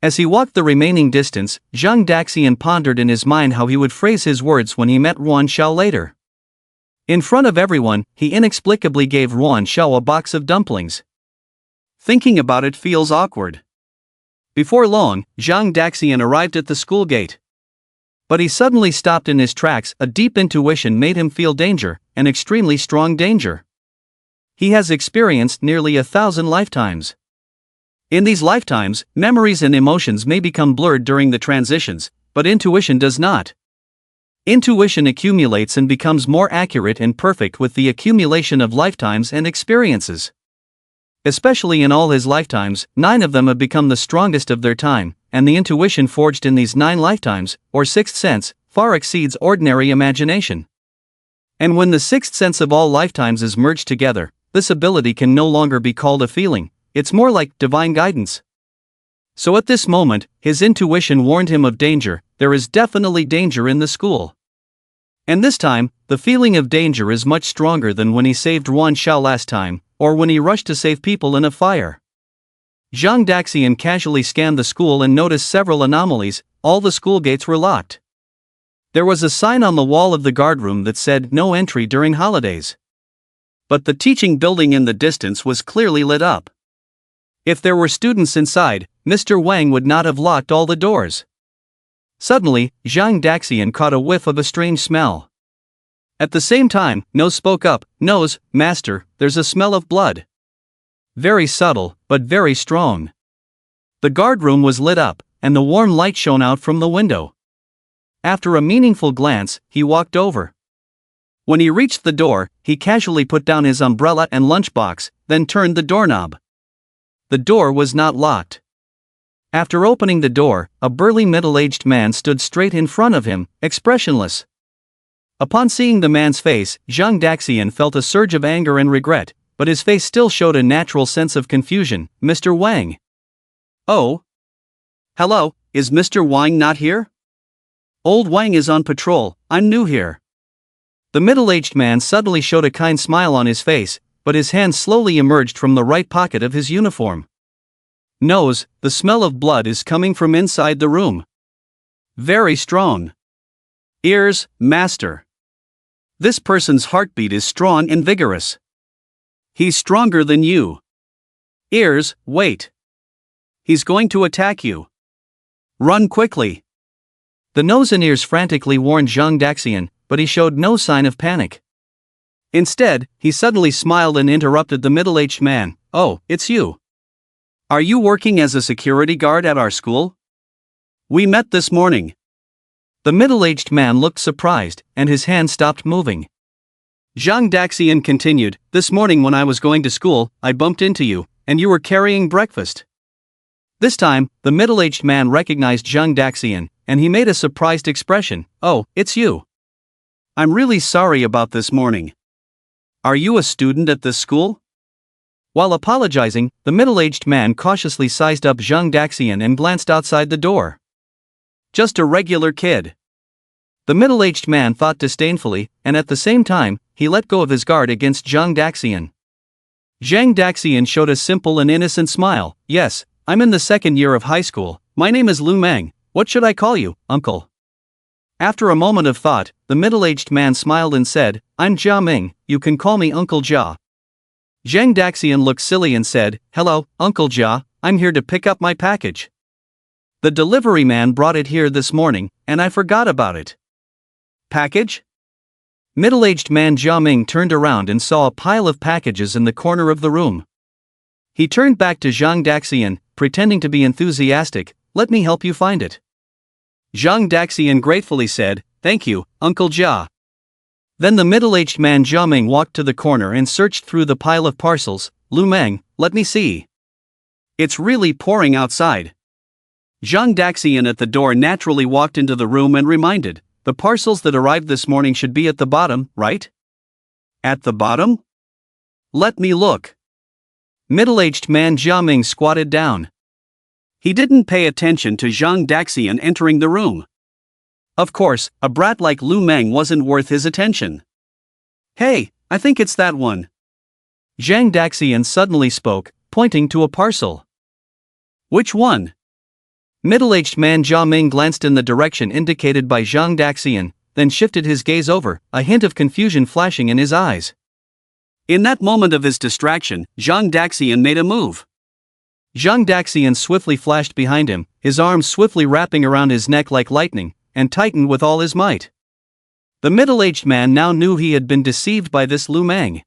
As he walked the remaining distance, Zhang Daxian pondered in his mind how he would phrase his words when he met Ruan Xiao later. In front of everyone, he inexplicably gave Ruan Xiao a box of dumplings. Thinking about it feels awkward. Before long, Zhang Daxian arrived at the school gate. But he suddenly stopped in his tracks. A deep intuition made him feel danger, an extremely strong danger. He has experienced nearly 1,000 lifetimes. In these lifetimes, memories and emotions may become blurred during the transitions, but intuition does not. Intuition accumulates and becomes more accurate and perfect with the accumulation of lifetimes and experiences. Especially in all his lifetimes, 9 of them have become the strongest of their time, and the intuition forged in these 9 lifetimes, or sixth sense, far exceeds ordinary imagination. And when the sixth sense of all lifetimes is merged together, this ability can no longer be called a feeling, it's more like divine guidance. So at this moment, his intuition warned him of danger. There is definitely danger in the school. And this time, the feeling of danger is much stronger than when he saved Ruan Xiao last time, or when he rushed to save people in a fire. Zhang Daxian casually scanned the school and noticed several anomalies. All the school gates were locked. There was a sign on the wall of the guardroom that said no entry during holidays. But the teaching building in the distance was clearly lit up. If there were students inside, Mr. Wang would not have locked all the doors. Suddenly, Zhang Daxian caught a whiff of a strange smell. At the same time, Nose spoke up, "Nose, master, there's a smell of blood." Very subtle, but very strong. The guardroom was lit up, and the warm light shone out from the window. After a meaningful glance, he walked over. When he reached the door, he casually put down his umbrella and lunchbox, then turned the doorknob. The door was not locked. After opening the door, a burly middle-aged man stood straight in front of him, expressionless. Upon seeing the man's face, Zhang Daxian felt a surge of anger and regret, but his face still showed a natural sense of confusion. "Mr. Wang." "Oh. Hello, is Mr. Wang not here?" "Old Wang is on patrol, I'm new here." The middle-aged man suddenly showed a kind smile on his face, but his hand slowly emerged from the right pocket of his uniform. "Nose, the smell of blood is coming from inside the room. Very strong. Ears, master. This person's heartbeat is strong and vigorous. He's stronger than you. Ears, wait. He's going to attack you. Run quickly." The nose and ears frantically warned Zhang Daxian, but he showed no sign of panic. Instead, he suddenly smiled and interrupted the middle-aged man. "Oh, it's you. Are you working as a security guard at our school? We met this morning." The middle-aged man looked surprised, and his hand stopped moving. Zhang Daxian continued, "This morning when I was going to school, I bumped into you, and you were carrying breakfast." This time, the middle-aged man recognized Zhang Daxian, and he made a surprised expression. "Oh, it's you. I'm really sorry about this morning. Are you a student at this school?" While apologizing, the middle-aged man cautiously sized up Zhang Daxian and glanced outside the door. "Just a regular kid." The middle-aged man thought disdainfully, and at the same time, he let go of his guard against Zhang Daxian. Zhang Daxian showed a simple and innocent smile. "Yes, I'm in the second year of high school. My name is Lu Meng. What should I call you, uncle?" After a moment of thought, the middle-aged man smiled and said, "I'm Jia Ming, you can call me Uncle Jia." Zhang Daxian looked silly and said, "Hello, Uncle Jia, I'm here to pick up my package. The delivery man brought it here this morning, and I forgot about it." "Package?" Middle-aged man Jia Ming turned around and saw a pile of packages in the corner of the room. He turned back to Zhang Daxian, pretending to be enthusiastic. "Let me help you find it." Zhang Daxian gratefully said, "Thank you, Uncle Jia." Then the middle-aged man Jia Ming walked to the corner and searched through the pile of parcels. "Lu Meng, let me see. It's really pouring outside." Zhang Daxian at the door naturally walked into the room and reminded, "The parcels that arrived this morning should be at the bottom, right?" "At the bottom? Let me look." Middle-aged man Jia Ming squatted down. He didn't pay attention to Zhang Daxian entering the room. Of course, a brat like Lu Meng wasn't worth his attention. "Hey, I think it's that one." Zhang Daxian suddenly spoke, pointing to a parcel. "Which one?" Middle-aged man Jia Ming glanced in the direction indicated by Zhang Daxian, then shifted his gaze over, a hint of confusion flashing in his eyes. In that moment of his distraction, Zhang Daxian made a move. Zhang Daxian swiftly flashed behind him, his arms swiftly wrapping around his neck like lightning, and tightened with all his might. The middle-aged man now knew he had been deceived by this Lu Meng.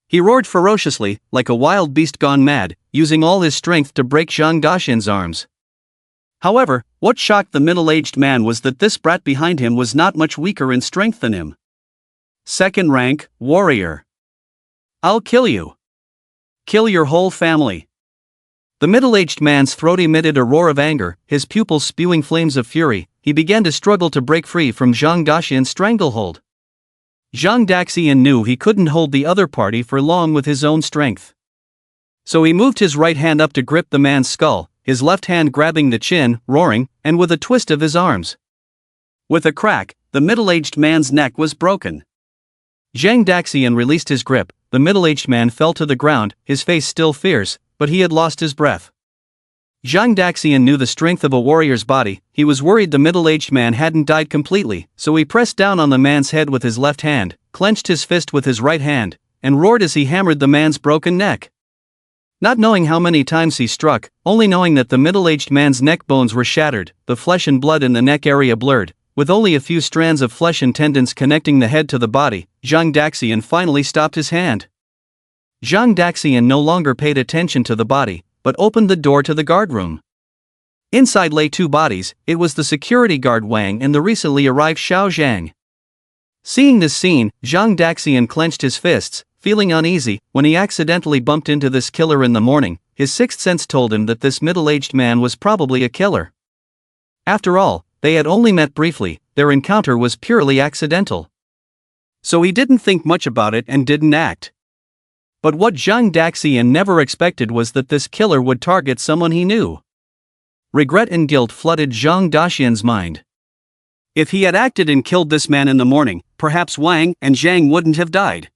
He roared ferociously, like a wild beast gone mad, using all his strength to break Zhang Daxian's arms. However, what shocked the middle-aged man was that this brat behind him was not much weaker in strength than him. Second rank, warrior. I'll kill you. Kill your whole family. The middle-aged man's throat emitted a roar of anger, his pupils spewing flames of fury. He began to struggle to break free from Zhang Daxian's stranglehold. Zhang Daxian knew he couldn't hold the other party for long with his own strength. So he moved his right hand up to grip the man's skull, his left hand grabbing the chin, roaring, and with a twist of his arms. With a crack, the middle-aged man's neck was broken. Zhang Daxian released his grip, the middle-aged man fell to the ground, his face still fierce, but he had lost his breath. Zhang Daxian knew the strength of a warrior's body. He was worried the middle-aged man hadn't died completely, so he pressed down on the man's head with his left hand, clenched his fist with his right hand, and roared as he hammered the man's broken neck. Not knowing how many times he struck, only knowing that the middle-aged man's neck bones were shattered, the flesh and blood in the neck area blurred, with only a few strands of flesh and tendons connecting the head to the body, Zhang Daxian finally stopped his hand. Zhang Daxian no longer paid attention to the body, but opened the door to the guardroom. Inside lay two bodies. It was the security guard Wang and the recently arrived Xiao Zhang. Seeing this scene, Zhang Daxian clenched his fists, feeling uneasy. When he accidentally bumped into this killer in the morning, his sixth sense told him that this middle-aged man was probably a killer. After all, they had only met briefly, their encounter was purely accidental. So he didn't think much about it and didn't act. But what Zhang Daxian never expected was that this killer would target someone he knew. Regret and guilt flooded Zhang Daxian's mind. If he had acted and killed this man in the morning, perhaps Wang and Zhang wouldn't have died.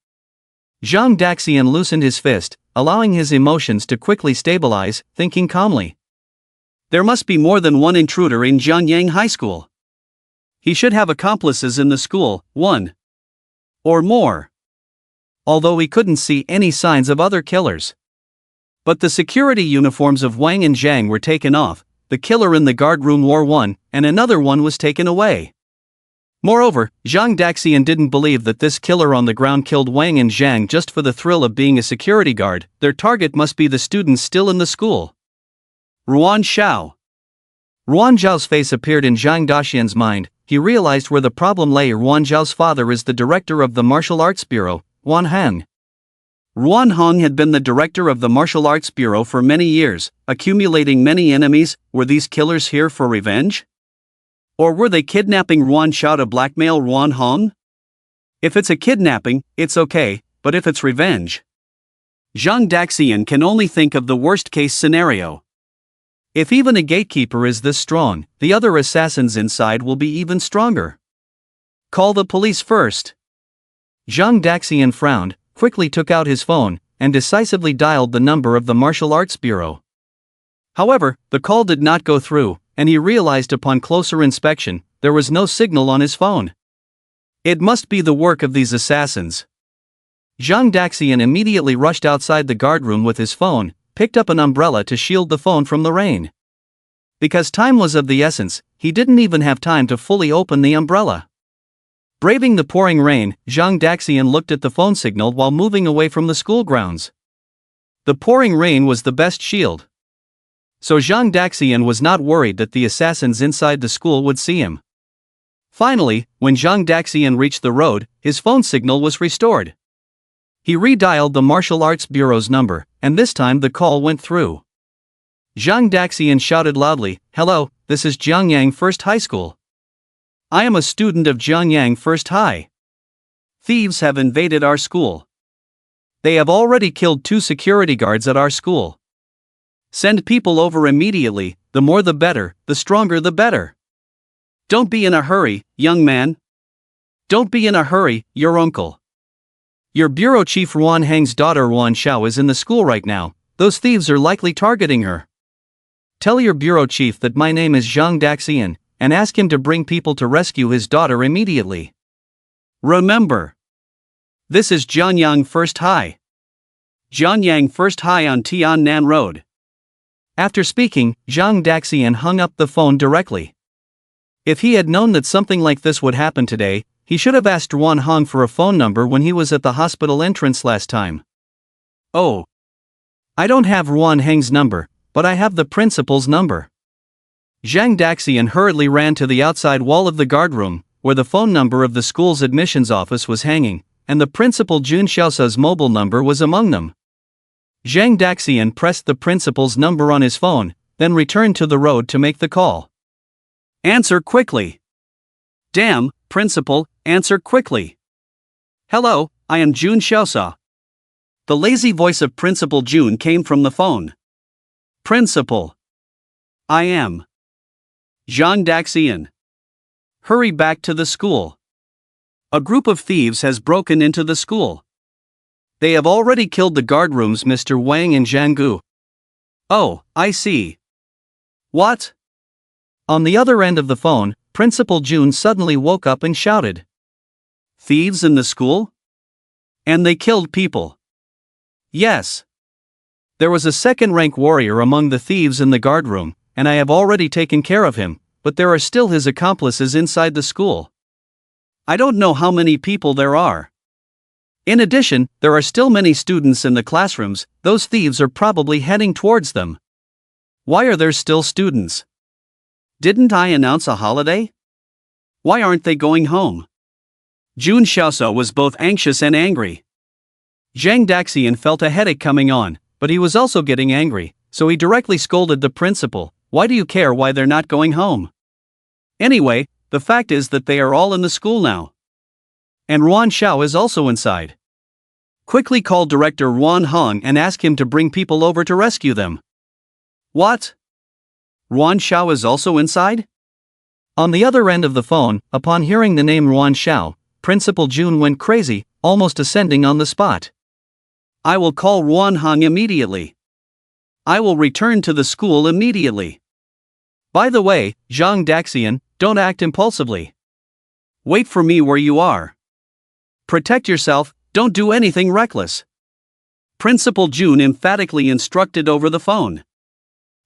Zhang Daxian loosened his fist, allowing his emotions to quickly stabilize, thinking calmly. There must be more than one intruder in Jianyang High School. He should have accomplices in the school, one or more. Although he couldn't see any signs of other killers. But the security uniforms of Wang and Zhang were taken off, the killer in the guard room wore one, and another one was taken away. Moreover, Zhang Daxian didn't believe that this killer on the ground killed Wang and Zhang just for the thrill of being a security guard. Their target must be the students still in the school. Ruan Xiao. Ruan Zhao's face appeared in Zhang Daxian's mind. He realized where the problem lay. Ruan Zhao's father is the director of the Martial Arts Bureau, Ruan Heng. Ruan Heng had been the director of the Martial Arts Bureau for many years, accumulating many enemies. Were these killers here for revenge? Or were they kidnapping Ruan Xiao to blackmail Ruan Heng? If it's a kidnapping, it's okay, but if it's revenge... Zhang Daxian can only think of the worst-case scenario. If even a gatekeeper is this strong, the other assassins inside will be even stronger. Call the police first. Zhang Daxian frowned, quickly took out his phone, and decisively dialed the number of the Martial Arts Bureau. However, the call did not go through, and he realized upon closer inspection, there was no signal on his phone. It must be the work of these assassins. Zhang Daxian immediately rushed outside the guardroom with his phone, picked up an umbrella to shield the phone from the rain. Because time was of the essence, he didn't even have time to fully open the umbrella. Braving the pouring rain, Zhang Daxian looked at the phone signal while moving away from the school grounds. The pouring rain was the best shield. So Zhang Daxian was not worried that the assassins inside the school would see him. Finally, when Zhang Daxian reached the road, his phone signal was restored. He redialed the Martial Arts Bureau's number, and this time the call went through. Zhang Daxian shouted loudly, "Hello, this is Jianyang First High School. I am a student of Jianyang First High. Thieves have invaded our school. They have already killed 2 security guards at our school. Send people over immediately, the more the better, the stronger the better. Don't be in a hurry, young man. Don't be in a hurry, your uncle. Your bureau chief Ruan Heng's daughter Ruan Xiao is in the school right now. Those thieves are likely targeting her." Tell your bureau chief that my name is Zhang Daxian, and ask him to bring people to rescue his daughter immediately. Remember, this is Jianyang First High. Jianyang First High on Tiannan Road. After speaking, Zhang Daxian hung up the phone directly. If he had known that something like this would happen today, he should have asked Ruan Hong for a phone number when he was at the hospital entrance last time. Oh. I don't have Ruan Heng's number, but I have the principal's number. Zhang Daxian hurriedly ran to the outside wall of the guardroom, where the phone number of the school's admissions office was hanging, and the principal Jun Xiaosa's mobile number was among them. Zhang Daxian pressed the principal's number on his phone, then returned to the road to make the call. Answer quickly. Damn, principal, answer quickly. Hello, I am Jun Xiaosa. The lazy voice of Principal Jun came from the phone. Principal. I am Zhang Daxian. Hurry back to the school. A group of thieves has broken into the school. They have already killed the guardrooms Mr. Wang and Zhang Gu. Oh, I see. What? On the other end of the phone, Principal Jun suddenly woke up and shouted. Thieves in the school? And they killed people. Yes. There was a second-rank warrior among the thieves in the guardroom, and I have already taken care of him, but there are still his accomplices inside the school. I don't know how many people there are. In addition, there are still many students in the classrooms. Those thieves are probably heading towards them. Why are there still students? Didn't I announce a holiday? Why aren't they going home? Jun Xiaosa was both anxious and angry. Zhang Daxian felt a headache coming on, but he was also getting angry, so he directly scolded the principal. Why do you care why they're not going home? Anyway, the fact is that they are all in the school now. And Ruan Xiao is also inside. Quickly call Director Ruan Hong and ask him to bring people over to rescue them. What? Ruan Xiao is also inside? On the other end of the phone, upon hearing the name Ruan Xiao, Principal Jun went crazy, almost ascending on the spot. I will call Ruan Hong immediately. I will return to the school immediately. By the way, Zhang Daxian, don't act impulsively. Wait for me where you are. Protect yourself, don't do anything reckless. Principal Jun emphatically instructed over the phone.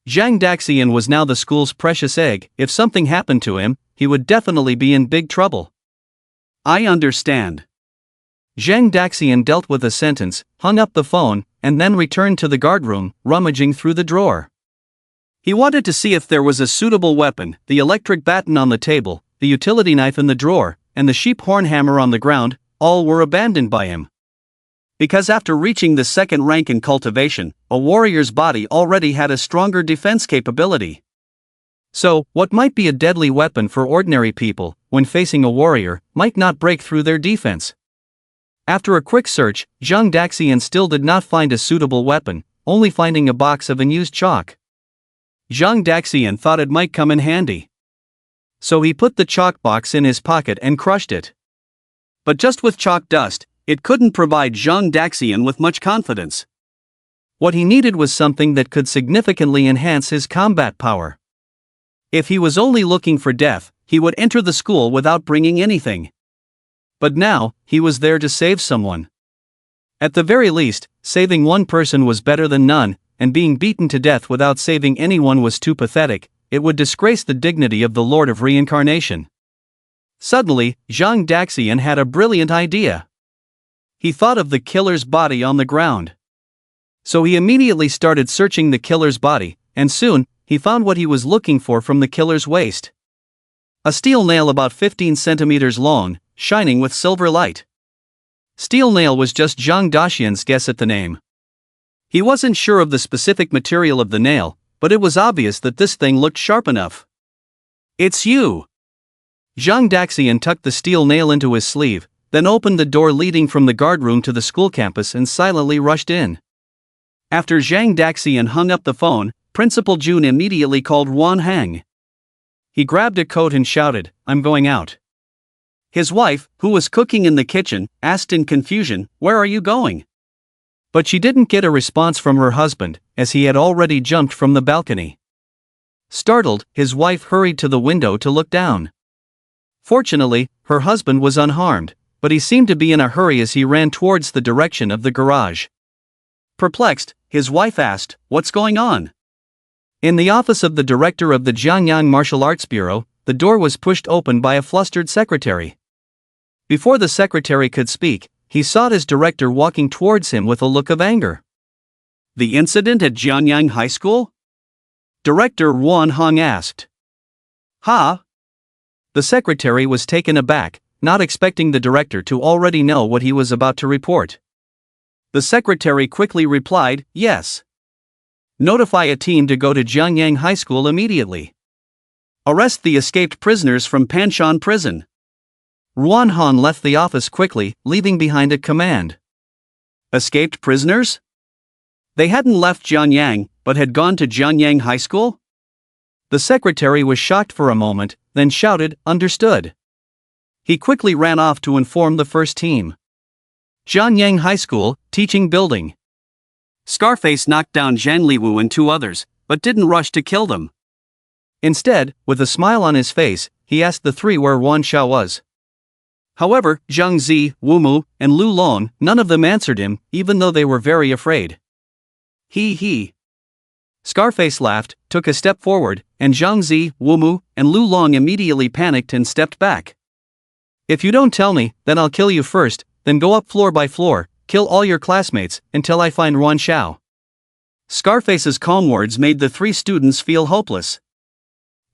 Zhang Daxian was now the school's precious egg. If something happened to him, he would definitely be in big trouble. I understand. Zhang Daxian dealt with a sentence, hung up the phone, and then returned to the guardroom, rummaging through the drawer. He wanted to see if there was a suitable weapon. The electric baton on the table, the utility knife in the drawer, and the sheep horn hammer on the ground, all were abandoned by him. Because after reaching the second rank in cultivation, a warrior's body already had a stronger defense capability. So, what might be a deadly weapon for ordinary people, when facing a warrior, might not break through their defense. After a quick search, Zhang Daxian still did not find a suitable weapon, only finding a box of unused chalk. Zhang Daxian thought it might come in handy. So he put the chalk box in his pocket and crushed it. But just with chalk dust, it couldn't provide Zhang Daxian with much confidence. What he needed was something that could significantly enhance his combat power. If he was only looking for death, he would enter the school without bringing anything. But now, he was there to save someone. At the very least, saving one person was better than none, and being beaten to death without saving anyone was too pathetic. It would disgrace the dignity of the Lord of Reincarnation. Suddenly, Zhang Daxian had a brilliant idea. He thought of the killer's body on the ground. So he immediately started searching the killer's body, and soon, he found what he was looking for from the killer's waist. A steel nail about 15 centimeters long, shining with silver light. Steel nail was just Zhang Daxian's guess at the name. He wasn't sure of the specific material of the nail, but it was obvious that this thing looked sharp enough. It's you! Zhang Daxian tucked the steel nail into his sleeve, then opened the door leading from the guardroom to the school campus and silently rushed in. After Zhang Daxian hung up the phone, Principal Jun immediately called Ruan Heng. He grabbed a coat and shouted, "I'm going out." His wife, who was cooking in the kitchen, asked in confusion, "Where are you going?" But she didn't get a response from her husband, as he had already jumped from the balcony. Startled, his wife hurried to the window to look down. Fortunately, her husband was unharmed, but he seemed to be in a hurry as he ran towards the direction of the garage. Perplexed, his wife asked, "What's going on?" In the office of the director of the Jiangyang Martial Arts Bureau, the door was pushed open by a flustered secretary. Before the secretary could speak, he saw his director walking towards him with a look of anger. "The incident at Jiangyang High School?" Director Ruan Hong asked. "Huh?" The secretary was taken aback, not expecting the director to already know what he was about to report. The secretary quickly replied, "Yes. Notify a team to go to Jiangyang High School immediately. Arrest the escaped prisoners from Panshan Prison." Ruan Hong left the office quickly, leaving behind a command. Escaped prisoners? They hadn't left Jiangyang, but had gone to Jiangyang High School? The secretary was shocked for a moment, then shouted, "Understood." He quickly ran off to inform the first team. Jiangyang High School, teaching building. Scarface knocked down Zhang Liwu and two others, but didn't rush to kill them. Instead, with a smile on his face, he asked the three where Wan Xiao was. However, Zhang Zi, Wu Mu, and Lu Long, none of them answered him, even though they were very afraid. He. Scarface laughed, took a step forward, and Zhang Zi, Wu Mu, and Lu Long immediately panicked and stepped back. "If you don't tell me, then I'll kill you first, then go up floor by floor, kill all your classmates, until I find Wan Xiao." Scarface's calm words made the three students feel hopeless.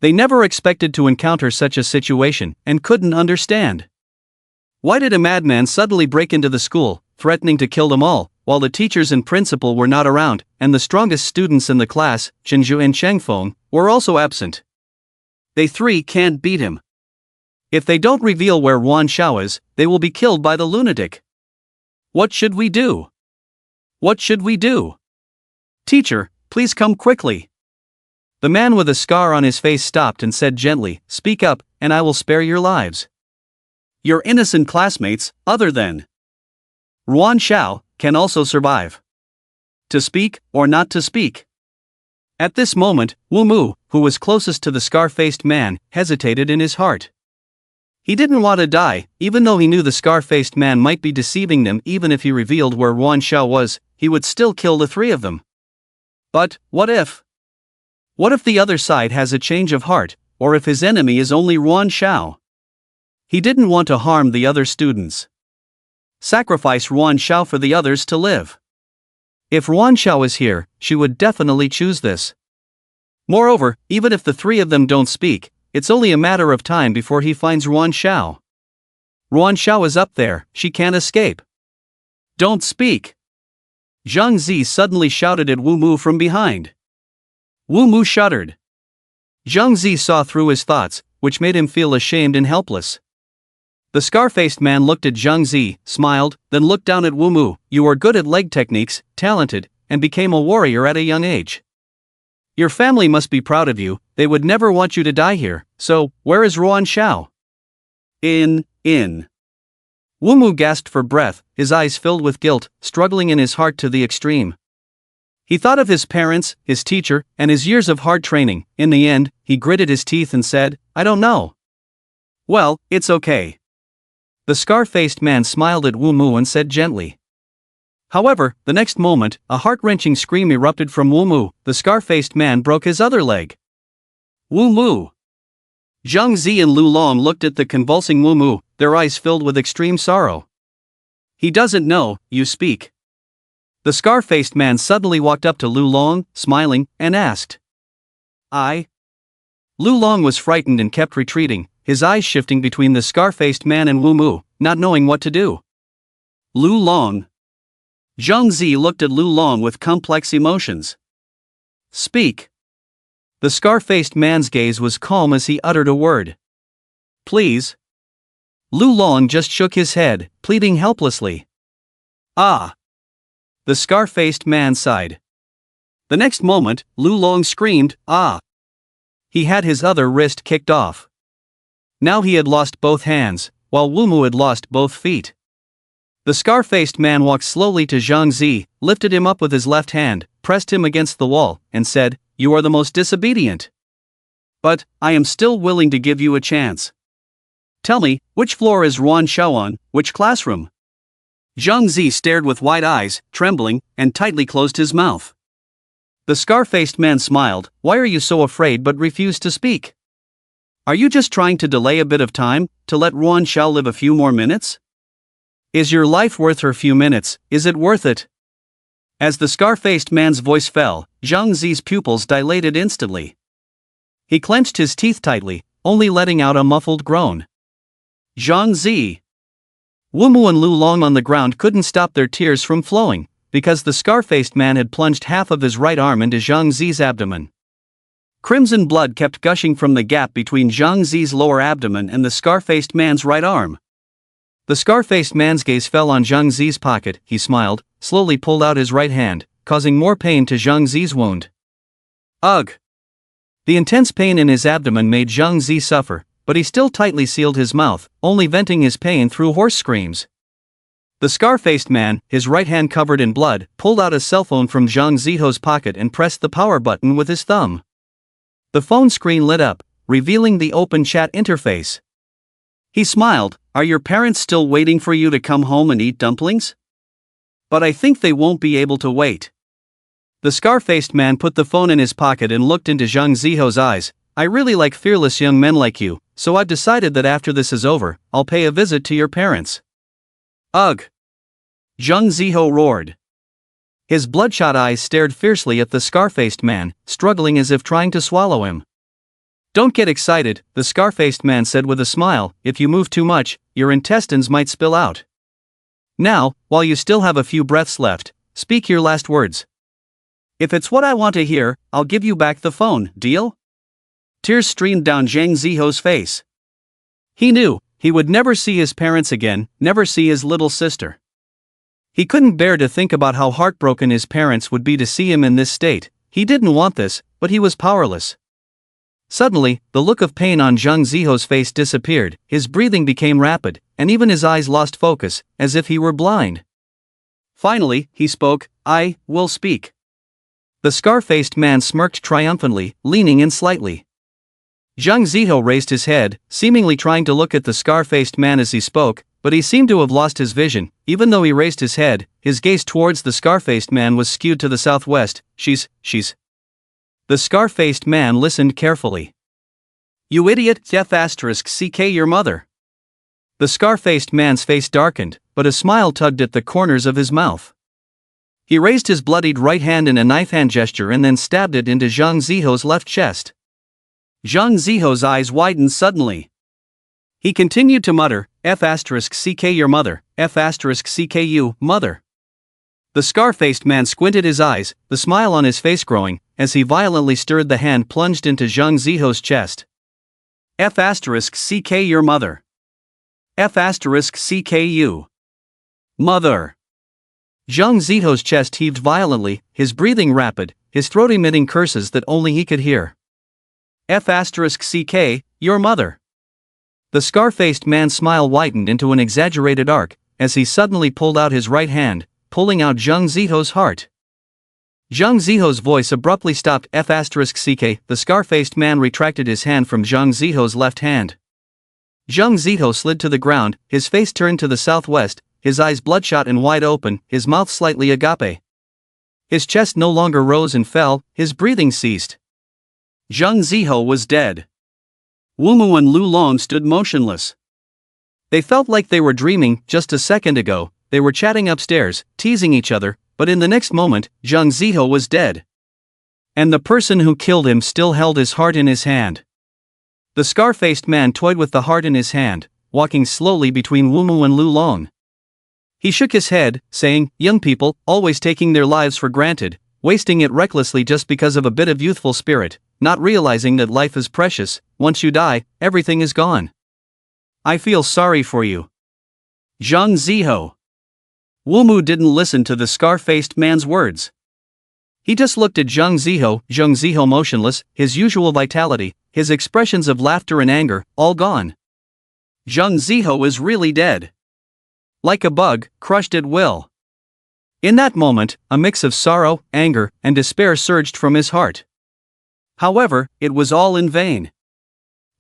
They never expected to encounter such a situation, and couldn't understand. Why did a madman suddenly break into the school, threatening to kill them all, while the teachers and principal were not around, and the strongest students in the class, Chenju and Changfeng, were also absent? They three can't beat him. If they don't reveal where Wan Xiao is, they will be killed by the lunatic. What should we do? What should we do? Teacher, please come quickly. The man with a scar on his face stopped and said gently, "Speak up, and I will spare your lives. Your innocent classmates, other than Wan Xiao, can also survive. To speak or not to speak?" At this moment, Wu Mu, who was closest to the scar-faced man, hesitated in his heart. He didn't want to die, even though he knew the scar-faced man might be deceiving them. Even if he revealed where Wan Xiao was, he would still kill the three of them. But, what if? What if the other side has a change of heart, or if his enemy is only Wan Xiao? He didn't want to harm the other students. Sacrifice Wan Xiao for the others to live. If Wan Xiao is here, she would definitely choose this. Moreover, even if the three of them don't speak, it's only a matter of time before he finds Wan Xiao. Wan Xiao is up there, she can't escape. Don't speak! Zhang Zi suddenly shouted at Wu Mu from behind. Wu Mu shuddered. Zhang Zi saw through his thoughts, which made him feel ashamed and helpless. The scar-faced man looked at Zhang Zi, smiled, then looked down at Wu Mu. "You are good at leg techniques, talented, and became a warrior at a young age. Your family must be proud of you, they would never want you to die here, so, where is Wan Xiao?" In. Wu Mu gasped for breath, his eyes filled with guilt, struggling in his heart to the extreme. He thought of his parents, his teacher, and his years of hard training. In the end, he gritted his teeth and said, "I don't know." "Well, it's okay." The scar-faced man smiled at Wu Mu and said gently. However, the next moment, a heart-wrenching scream erupted from Wu Mu. The scar-faced man broke his other leg. Wu Mu! Zhang Zi and Lu Long looked at the convulsing Wu Mu, their eyes filled with extreme sorrow. "He doesn't know, you speak." The scar-faced man suddenly walked up to Lu Long, smiling, and asked, "I?" Lu Long was frightened and kept retreating, his eyes shifting between the scar-faced man and Wu Mu, not knowing what to do. Lu Long. Zhang Zi looked at Lu Long with complex emotions. "Speak." The scar-faced man's gaze was calm as he uttered a word. "Please." Lu Long just shook his head, pleading helplessly. "Ah." The scar-faced man sighed. The next moment, Lu Long screamed, "Ah!" He had his other wrist kicked off. Now he had lost both hands, while Wu Mu had lost both feet. The scar-faced man walked slowly to Zhang Zi, lifted him up with his left hand, pressed him against the wall, and said, "You are the most disobedient. But, I am still willing to give you a chance. Tell me, which floor is Ruan Shao on, which classroom? Zhang Zi stared with wide eyes, trembling, and tightly closed his mouth. The scar-faced man smiled. Why are you so afraid but refuse to speak? Are you just trying to delay a bit of time, to let Ruan Shao live a few more minutes? Is your life worth her few minutes? Is it worth it? As the scar-faced man's voice fell, Zhang Zi's pupils dilated instantly. He clenched his teeth tightly, only letting out a muffled groan. Zhang Zi. Wumu and Lu Long on the ground couldn't stop their tears from flowing, because the scar-faced man had plunged half of his right arm into Zhang Zi's abdomen. Crimson blood kept gushing from the gap between Zhang Zi's lower abdomen and the scar-faced man's right arm. The scar-faced man's gaze fell on Zhang Zi's pocket. He smiled, slowly pulled out his right hand, causing more pain to Zhang Zi's wound. Ugh! The intense pain in his abdomen made Zhang Zi suffer, but he still tightly sealed his mouth, only venting his pain through hoarse screams. The scar-faced man, his right hand covered in blood, pulled out a cell phone from Zhang Ziho's pocket and pressed the power button with his thumb. The phone screen lit up, revealing the open chat interface. He smiled. Are your parents still waiting for you to come home and eat dumplings? But I think they won't be able to wait. The scar-faced man put the phone in his pocket and looked into Zhang Ziho's eyes. I really like fearless young men like you, so I've decided that after this is over, I'll pay a visit to your parents. Ugh! Zhang Ziho roared. His bloodshot eyes stared fiercely at the scar-faced man, struggling as if trying to swallow him. Don't get excited, the scar-faced man said with a smile. If you move too much, your intestines might spill out. Now, while you still have a few breaths left, speak your last words. If it's what I want to hear, I'll give you back the phone, deal? Tears streamed down Zhang Ziho's face. He knew he would never see his parents again, never see his little sister. He couldn't bear to think about how heartbroken his parents would be to see him in this state. He didn't want this, but he was powerless. Suddenly, the look of pain on Zhang Ziho's face disappeared, his breathing became rapid, and even his eyes lost focus, as if he were blind. Finally, he spoke. I will speak. The scar-faced man smirked triumphantly, leaning in slightly. Zhang Ziho raised his head, seemingly trying to look at the scar-faced man as he spoke, but he seemed to have lost his vision. Even though he raised his head, his gaze towards the scar-faced man was skewed to the southwest. She's. The scar-faced man listened carefully. You idiot, F***ck your mother. The scar-faced man's face darkened, but a smile tugged at the corners of his mouth. He raised his bloodied right hand in a knife hand gesture and then stabbed it into Zhang Ziho's left chest. Zhang Ziho's eyes widened suddenly. He continued to mutter, F***ck your mother, F***ck you, mother. The scar-faced man squinted his eyes, the smile on his face growing, as he violently stirred the hand plunged into Zhang Ziho's chest. F***ck your mother. F***ck you. Mother. Zhang Ziho's chest heaved violently, his breathing rapid, his throat emitting curses that only he could hear. F***ck, your mother. The scar-faced man's smile widened into an exaggerated arc, as he suddenly pulled out his right hand, pulling out Zhang Ziho's heart. Zhang Ziho's voice abruptly stopped. F***ck. The scar-faced man retracted his hand from Zhang Ziho's left hand. Zhang Ziho slid to the ground, his face turned to the southwest, his eyes bloodshot and wide open, his mouth slightly agape. His chest no longer rose and fell, his breathing ceased. Zhang Ziho was dead. Wumu and Lu Long stood motionless. They felt like they were dreaming. Just a second ago, they were chatting upstairs, teasing each other, but in the next moment, Zhang Ziho was dead. And the person who killed him still held his heart in his hand. The scar-faced man toyed with the heart in his hand, walking slowly between Wumu and Lu Long. He shook his head, saying, young people, always taking their lives for granted, wasting it recklessly just because of a bit of youthful spirit, not realizing that life is precious. Once you die, everything is gone. I feel sorry for you. Zhang Ziho. Wumu didn't listen to the scar-faced man's words. He just looked at Zhang Ziho motionless, his usual vitality, his expressions of laughter and anger, all gone. Zhang Ziho is really dead. Like a bug, crushed at will. In that moment, a mix of sorrow, anger, and despair surged from his heart. However, it was all in vain.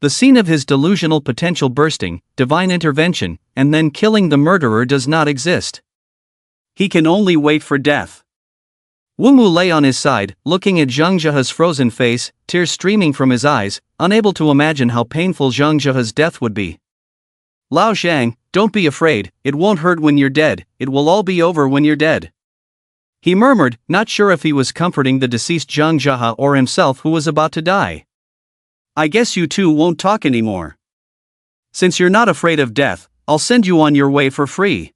The scene of his delusional potential bursting, divine intervention, and then killing the murderer does not exist. He can only wait for death. Wumu lay on his side, looking at Zhang Zhehe's frozen face, tears streaming from his eyes, unable to imagine how painful Zhang Zhehe's death would be. Lao Zhang, don't be afraid, it won't hurt when you're dead, it will all be over when you're dead. He murmured, not sure if he was comforting the deceased Zhang Zhehe or himself who was about to die. I guess you two won't talk anymore. Since you're not afraid of death, I'll send you on your way for free.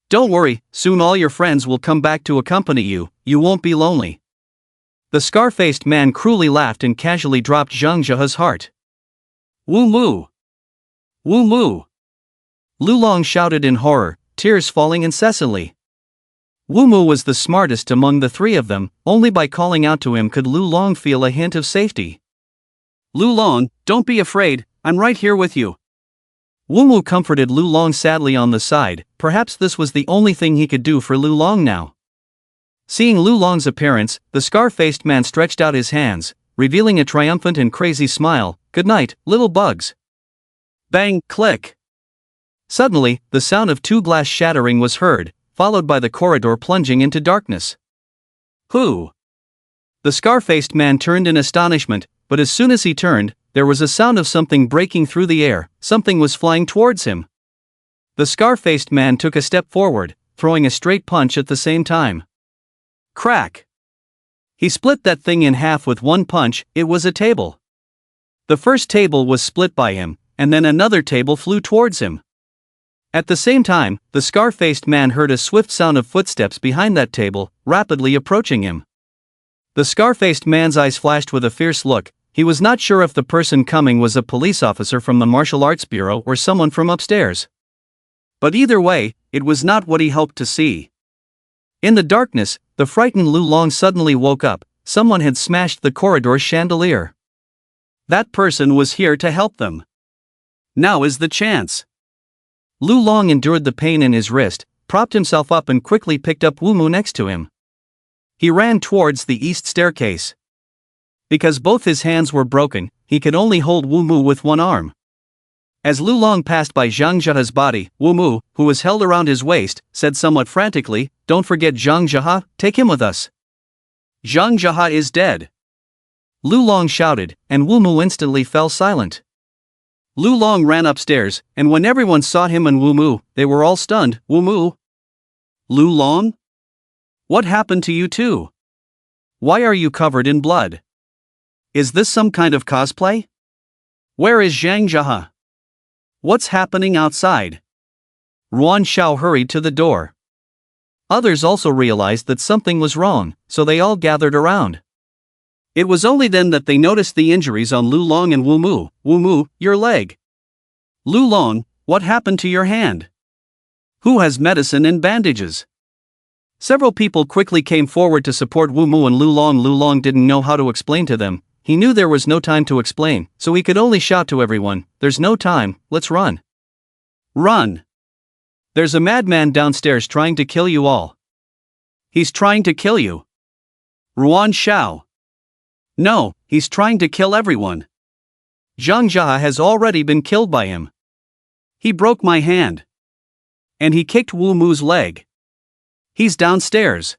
Don't worry, soon all your friends will come back to accompany you, you won't be lonely. The scar-faced man cruelly laughed and casually dropped Zhang Zhehe's heart. Wu Mu! Wu Mu! Lu Long shouted in horror, tears falling incessantly. Wu Mu was the smartest among the three of them, only by calling out to him could Lu Long feel a hint of safety. Lu Long, don't be afraid, I'm right here with you. Wu Mu comforted Lu Long sadly on the side, perhaps this was the only thing he could do for Lu Long now. Seeing Lu Long's appearance, the scar-faced man stretched out his hands, revealing a triumphant and crazy smile. Good night, little bugs. Bang, click. Suddenly, the sound of two glass shattering was heard, followed by the corridor plunging into darkness. Who? The scar-faced man turned in astonishment, but as soon as he turned, there was a sound of something breaking through the air, something was flying towards him. The scar-faced man took a step forward, throwing a straight punch at the same time. Crack! He split that thing in half with one punch, it was a table. The first table was split by him, and then another table flew towards him. At the same time, the scar-faced man heard a swift sound of footsteps behind that table, rapidly approaching him. The scar-faced man's eyes flashed with a fierce look. He was not sure if the person coming was a police officer from the Martial Arts Bureau or someone from upstairs. But either way, it was not what he hoped to see. In the darkness, the frightened Lu Long suddenly woke up. Someone had smashed the corridor chandelier. That person was here to help them. Now is the chance. Lu Long endured the pain in his wrist, propped himself up and quickly picked up Wu Mu next to him. He ran towards the east staircase. Because both his hands were broken, he could only hold Wu Mu with one arm. As Lu Long passed by Zhang Zhehe's body, Wu Mu, who was held around his waist, said somewhat frantically, "Don't forget Zhang Zhehe, take him with us." Zhang Zhehe is dead. Lu Long shouted, and Wu Mu instantly fell silent. Lu Long ran upstairs, and when everyone saw him and Wu Mu, they were all stunned. Wu Mu? Lu Long? What happened to you two? Why are you covered in blood? Is this some kind of cosplay? Where is Zhang Zhehe? What's happening outside? Ruan Xiao hurried to the door. Others also realized that something was wrong, so they all gathered around. It was only then that they noticed the injuries on Lu Long and Wu Mu. Wu Mu, your leg. Lu Long, what happened to your hand? Who has medicine and bandages? Several people quickly came forward to support Wu Mu and Lu Long. Lu Long didn't know how to explain to them. He knew there was no time to explain, so he could only shout to everyone, "There's no time, let's run. Run! There's a madman downstairs trying to kill you all. He's trying to kill you. Ruan Xiao. No, he's trying to kill everyone. Zhang Zhehe has already been killed by him. He broke my hand. And he kicked Wu Mu's leg. He's downstairs.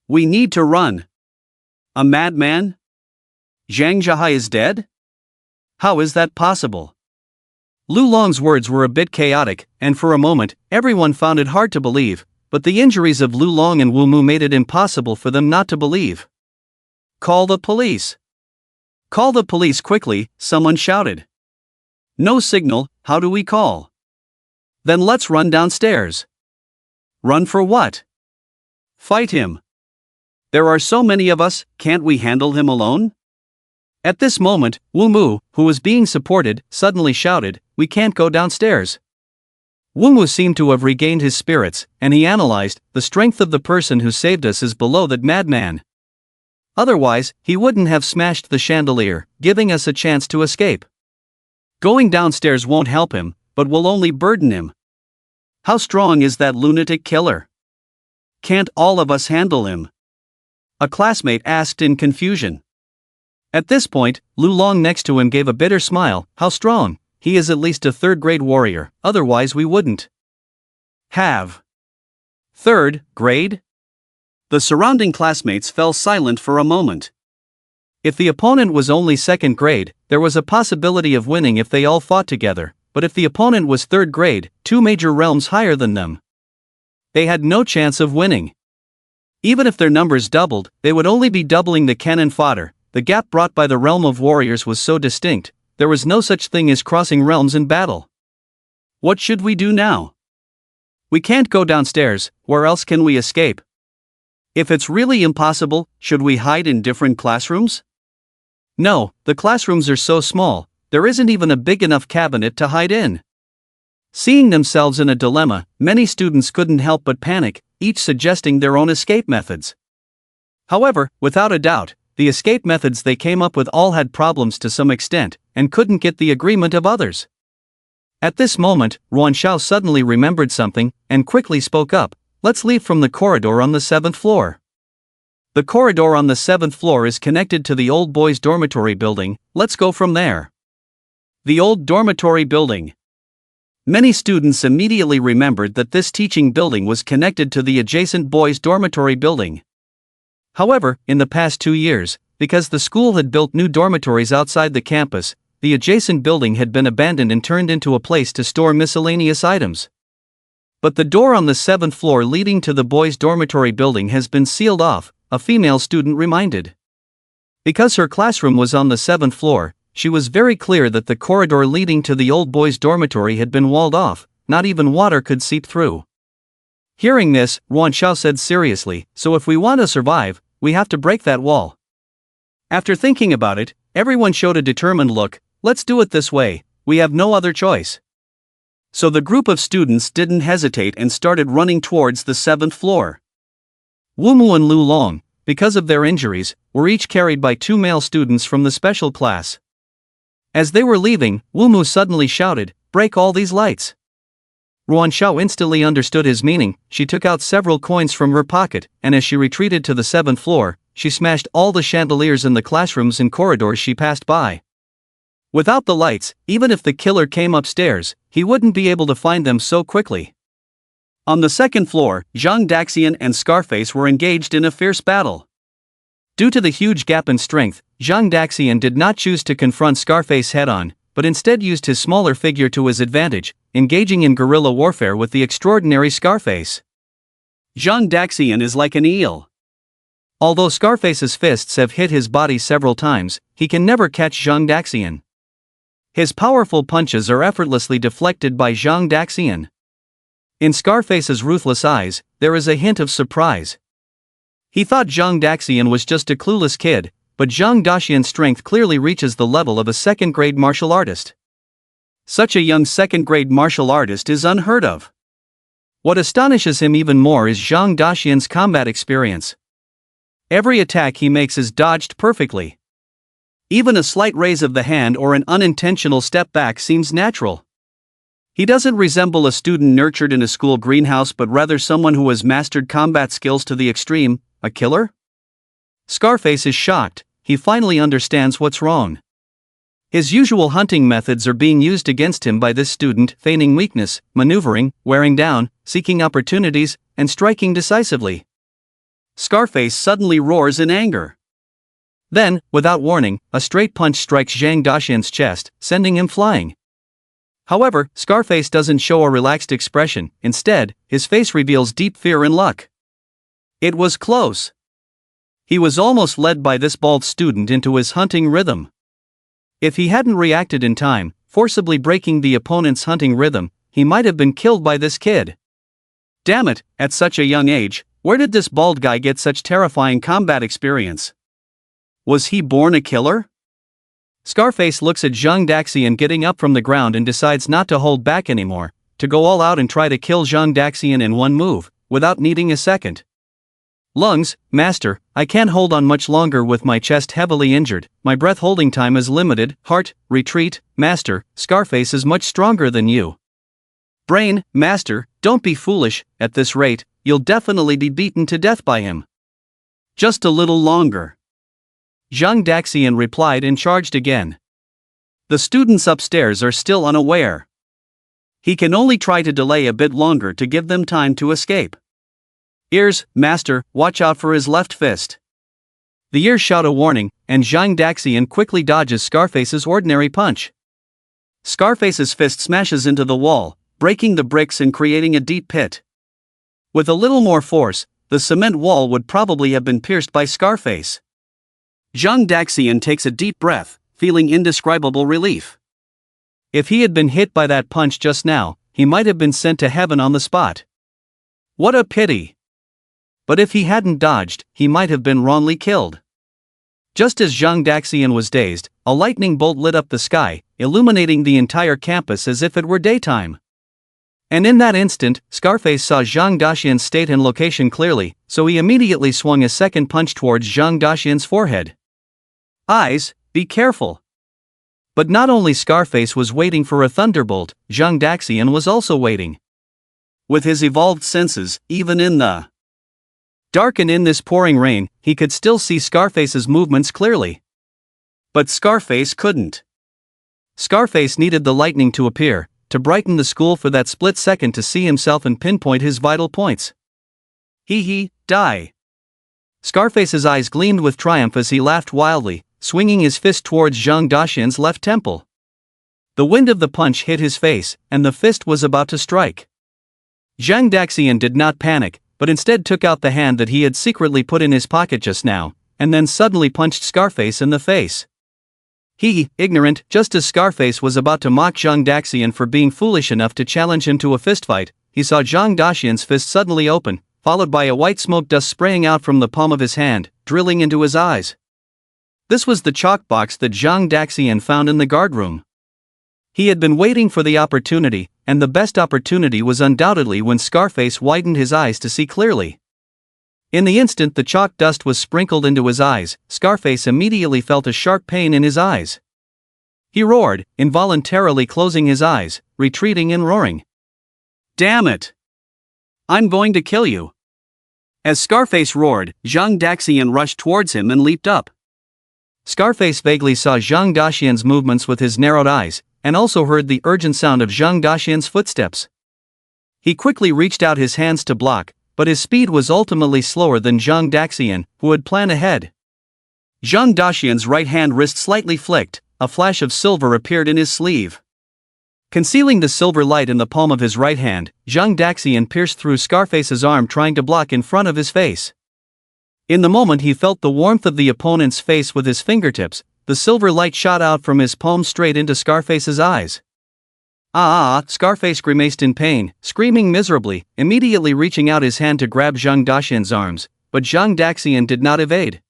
We need to run. A madman? Zhang Zhehe is dead? How is that possible?" Lu Long's words were a bit chaotic, and for a moment, everyone found it hard to believe, but the injuries of Lu Long and Wu Mu made it impossible for them not to believe. "Call the police. Call the police quickly," someone shouted. "No signal, how do we call?" "Then let's run downstairs." "Run for what?" "Fight him. There are so many of us, can't we handle him alone?" At this moment, Wu Mu, who was being supported, suddenly shouted, "We can't go downstairs." Wu Mu seemed to have regained his spirits, and he analyzed, "The strength of the person who saved us is below that madman. Otherwise, he wouldn't have smashed the chandelier, giving us a chance to escape. Going downstairs won't help him, but will only burden him. How strong is that lunatic killer? Can't all of us handle him?" A classmate asked in confusion. At this point, Lu Long next to him gave a bitter smile. How strong? He is at least a third-grade warrior, otherwise we wouldn't have third grade? The surrounding classmates fell silent for a moment. If the opponent was only second grade, there was a possibility of winning if they all fought together, but if the opponent was third grade, 2 major realms higher than them, they had no chance of winning. Even if their numbers doubled, they would only be doubling the cannon fodder. The gap brought by the realm of warriors was so distinct, there was no such thing as crossing realms in battle. What should we do now? We can't go downstairs, where else can we escape? If it's really impossible, should we hide in different classrooms? No, the classrooms are so small, there isn't even a big enough cabinet to hide in. Seeing themselves in a dilemma, many students couldn't help but panic, each suggesting their own escape methods. However, without a doubt, the escape methods they came up with all had problems to some extent, and couldn't get the agreement of others. At this moment, Ruan Xiao suddenly remembered something, and quickly spoke up. Let's leave from the corridor on the 7th floor. The corridor on the 7th floor is connected to the old boys' dormitory building, let's go from there. The old dormitory building. Many students immediately remembered that this teaching building was connected to the adjacent boys' dormitory building. However, in the past 2 years, because the school had built new dormitories outside the campus, the adjacent building had been abandoned and turned into a place to store miscellaneous items. But the door on the 7th floor leading to the boys' dormitory building has been sealed off, a female student reminded. Because her classroom was on the 7th floor, she was very clear that the corridor leading to the old boys' dormitory had been walled off, not even water could seep through. Hearing this, Ruan Xiao said seriously, so if we want to survive, we have to break that wall. After thinking about it, everyone showed a determined look. Let's do it this way, we have no other choice. So the group of students didn't hesitate and started running towards the 7th floor. Wu Mu and Lu Long, because of their injuries, were each carried by 2 male students from the special class. As they were leaving, Wu Mu suddenly shouted, "Break all these lights!" Ruan Xiao instantly understood his meaning. She took out several coins from her pocket, and as she retreated to the 7th floor, she smashed all the chandeliers in the classrooms and corridors she passed by. Without the lights, even if the killer came upstairs, he wouldn't be able to find them so quickly. On the 2nd floor, Zhang Daxian and Scarface were engaged in a fierce battle. Due to the huge gap in strength, Zhang Daxian did not choose to confront Scarface head-on, but instead used his smaller figure to his advantage, engaging in guerrilla warfare with the extraordinary Scarface. Zhang Daxian is like an eel. Although Scarface's fists have hit his body several times, he can never catch Zhang Daxian. His powerful punches are effortlessly deflected by Zhang Daxian. In Scarface's ruthless eyes, there is a hint of surprise. He thought Zhang Daxian was just a clueless kid, but Zhang Daxian's strength clearly reaches the level of a second-grade martial artist. Such a young second-grade martial artist is unheard of. What astonishes him even more is Zhang Daxian's combat experience. Every attack he makes is dodged perfectly. Even a slight raise of the hand or an unintentional step back seems natural. He doesn't resemble a student nurtured in a school greenhouse but rather someone who has mastered combat skills to the extreme. A killer? Scarface is shocked, he finally understands what's wrong. His usual hunting methods are being used against him by this student, feigning weakness, maneuvering, wearing down, seeking opportunities, and striking decisively. Scarface suddenly roars in anger. Then, without warning, a straight punch strikes Zhang Daxian's chest, sending him flying. However, Scarface doesn't show a relaxed expression, instead, his face reveals deep fear and luck. It was close. He was almost led by this bald student into his hunting rhythm. If he hadn't reacted in time, forcibly breaking the opponent's hunting rhythm, he might have been killed by this kid. Damn it, at such a young age, where did this bald guy get such terrifying combat experience? Was he born a killer? Scarface looks at Zhang Daxian getting up from the ground and decides not to hold back anymore, to go all out and try to kill Zhang Daxian in one move, without needing a second. Lungs, master, I can't hold on much longer with my chest heavily injured, my breath holding time is limited. Heart, retreat, master, Scarface is much stronger than you. Brain, master, don't be foolish, at this rate, you'll definitely be beaten to death by him. Just a little longer. Zhang Daxian replied and charged again. The students upstairs are still unaware. He can only try to delay a bit longer to give them time to escape. Ears, master, watch out for his left fist. The ears shout a warning, and Zhang Daxian quickly dodges Scarface's ordinary punch. Scarface's fist smashes into the wall, breaking the bricks and creating a deep pit. With a little more force, the cement wall would probably have been pierced by Scarface. Zhang Daxian takes a deep breath, feeling indescribable relief. If he had been hit by that punch just now, he might have been sent to heaven on the spot. What a pity! But if he hadn't dodged, he might have been wrongly killed. Just as Zhang Daxian was dazed, a lightning bolt lit up the sky, illuminating the entire campus as if it were daytime. And in that instant, Scarface saw Zhang Daxian's state and location clearly, so he immediately swung a second punch towards Zhang Daxian's forehead. Eyes, be careful! But not only Scarface was waiting for a thunderbolt, Zhang Daxian was also waiting. With his evolved senses, even in the dark and in this pouring rain, he could still see Scarface's movements clearly. But Scarface couldn't. Scarface needed the lightning to appear, to brighten the school for that split second to see himself and pinpoint his vital points. Die! Scarface's eyes gleamed with triumph as he laughed wildly, swinging his fist towards Zhang Daxian's left temple. The wind of the punch hit his face, and the fist was about to strike. Zhang Daxian did not panic, but instead took out the hand that he had secretly put in his pocket just now, and then suddenly punched Scarface in the face. Ignorant, just as Scarface was about to mock Zhang Daxian for being foolish enough to challenge him to a fistfight, he saw Zhang Daxian's fist suddenly open, followed by a white smoke dust spraying out from the palm of his hand, drilling into his eyes. This was the chalk box that Zhang Daxian found in the guardroom. He had been waiting for the opportunity, and the best opportunity was undoubtedly when Scarface widened his eyes to see clearly. In the instant the chalk dust was sprinkled into his eyes, Scarface immediately felt a sharp pain in his eyes. He roared, involuntarily closing his eyes, retreating and roaring. Damn it! I'm going to kill you! As Scarface roared, Zhang Daxian rushed towards him and leaped up. Scarface vaguely saw Zhang Daxian's movements with his narrowed eyes, and also heard the urgent sound of Zhang Daxian's footsteps. He quickly reached out his hands to block, but his speed was ultimately slower than Zhang Daxian, who had planned ahead. Zhang Daxian's right hand wrist slightly flicked, a flash of silver appeared in his sleeve. Concealing the silver light in the palm of his right hand, Zhang Daxian pierced through Scarface's arm trying to block in front of his face. In the moment he felt the warmth of the opponent's face with his fingertips, the silver light shot out from his palm straight into Scarface's eyes. Scarface grimaced in pain, screaming miserably, immediately reaching out his hand to grab Zhang Daxian's arms, but Zhang Daxian did not evade.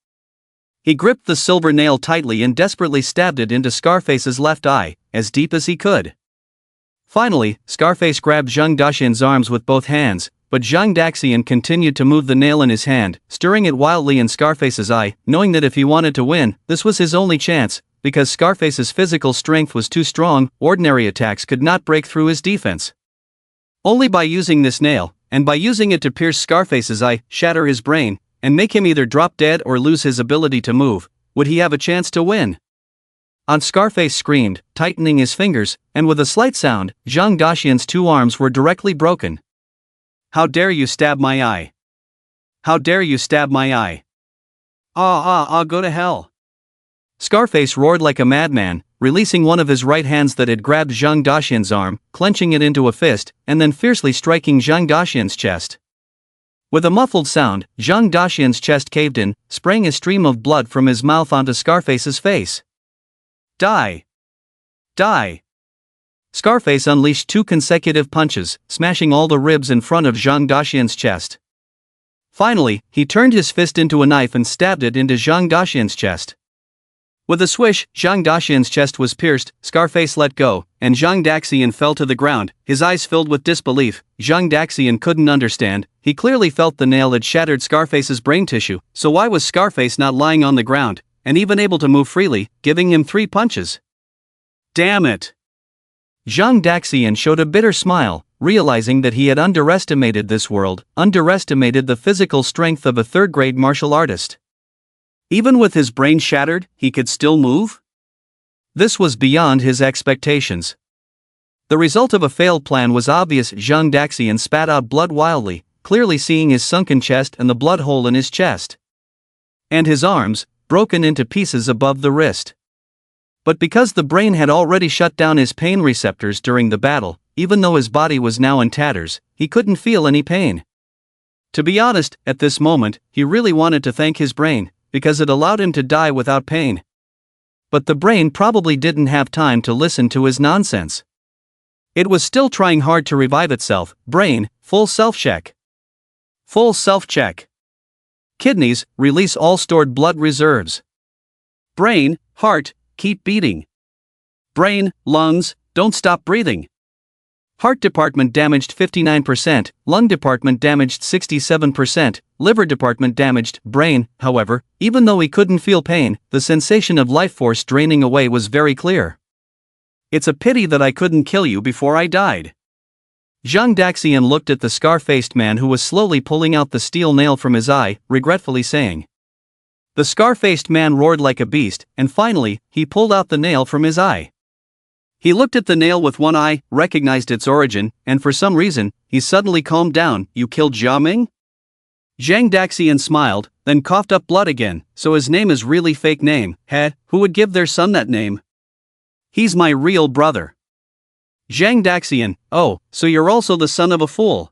He gripped the silver nail tightly and desperately stabbed it into Scarface's left eye, as deep as he could. Finally, Scarface grabbed Zhang Daxian's arms with both hands, but Zhang Daxian continued to move the nail in his hand, stirring it wildly in Scarface's eye, knowing that if he wanted to win, this was his only chance, because Scarface's physical strength was too strong, ordinary attacks could not break through his defense. Only by using this nail, and by using it to pierce Scarface's eye, shatter his brain, and make him either drop dead or lose his ability to move, would he have a chance to win. Scarface screamed, tightening his fingers, and with a slight sound, Zhang Daxian's two arms were directly broken. How dare you stab my eye! How dare you stab my eye! Go to hell! Scarface roared like a madman, releasing one of his right hands that had grabbed Zhang Daxian's arm, clenching it into a fist, and then fiercely striking Zhang Daxian's chest. With a muffled sound, Zhang Daxian's chest caved in, spraying a stream of blood from his mouth onto Scarface's face. Die! Die! Scarface unleashed two consecutive punches, smashing all the ribs in front of Zhang Daxian's chest. Finally, he turned his fist into a knife and stabbed it into Zhang Daxian's chest. With a swish, Zhang Daxian's chest was pierced, Scarface let go, and Zhang Daxian fell to the ground, his eyes filled with disbelief. Zhang Daxian couldn't understand. He clearly felt the nail had shattered Scarface's brain tissue, so why was Scarface not lying on the ground, and even able to move freely, giving him 3 punches? Damn it! Zhang Daxian showed a bitter smile, realizing that he had underestimated this world, underestimated the physical strength of a third-grade martial artist. Even with his brain shattered, he could still move? This was beyond his expectations. The result of a failed plan was obvious. Zhang Daxian spat out blood wildly, clearly seeing his sunken chest and the blood hole in his chest. And his arms, broken into pieces above the wrist. But because the brain had already shut down his pain receptors during the battle, even though his body was now in tatters, he couldn't feel any pain. To be honest, at this moment, he really wanted to thank his brain, because it allowed him to die without pain. But the brain probably didn't have time to listen to his nonsense. It was still trying hard to revive itself. Brain, full self-check. Full self-check. Kidneys, release all stored blood reserves. Brain, heart, keep beating. Brain, lungs, don't stop breathing. Heart department damaged 59%, lung department damaged 67%, liver department damaged. Brain, however, even though he couldn't feel pain, the sensation of life force draining away was very clear. It's a pity that I couldn't kill you before I died. Zhang Daxian looked at the scar-faced man who was slowly pulling out the steel nail from his eye, regretfully saying. The scar-faced man roared like a beast, and finally, he pulled out the nail from his eye. He looked at the nail with one eye, recognized its origin, and for some reason, he suddenly calmed down. You killed Jiaming? Zhang Daxian smiled, then coughed up blood again. So his name is really fake name. Who would give their son that name? He's my real brother. Zhang Daxian, oh, so you're also the son of a fool.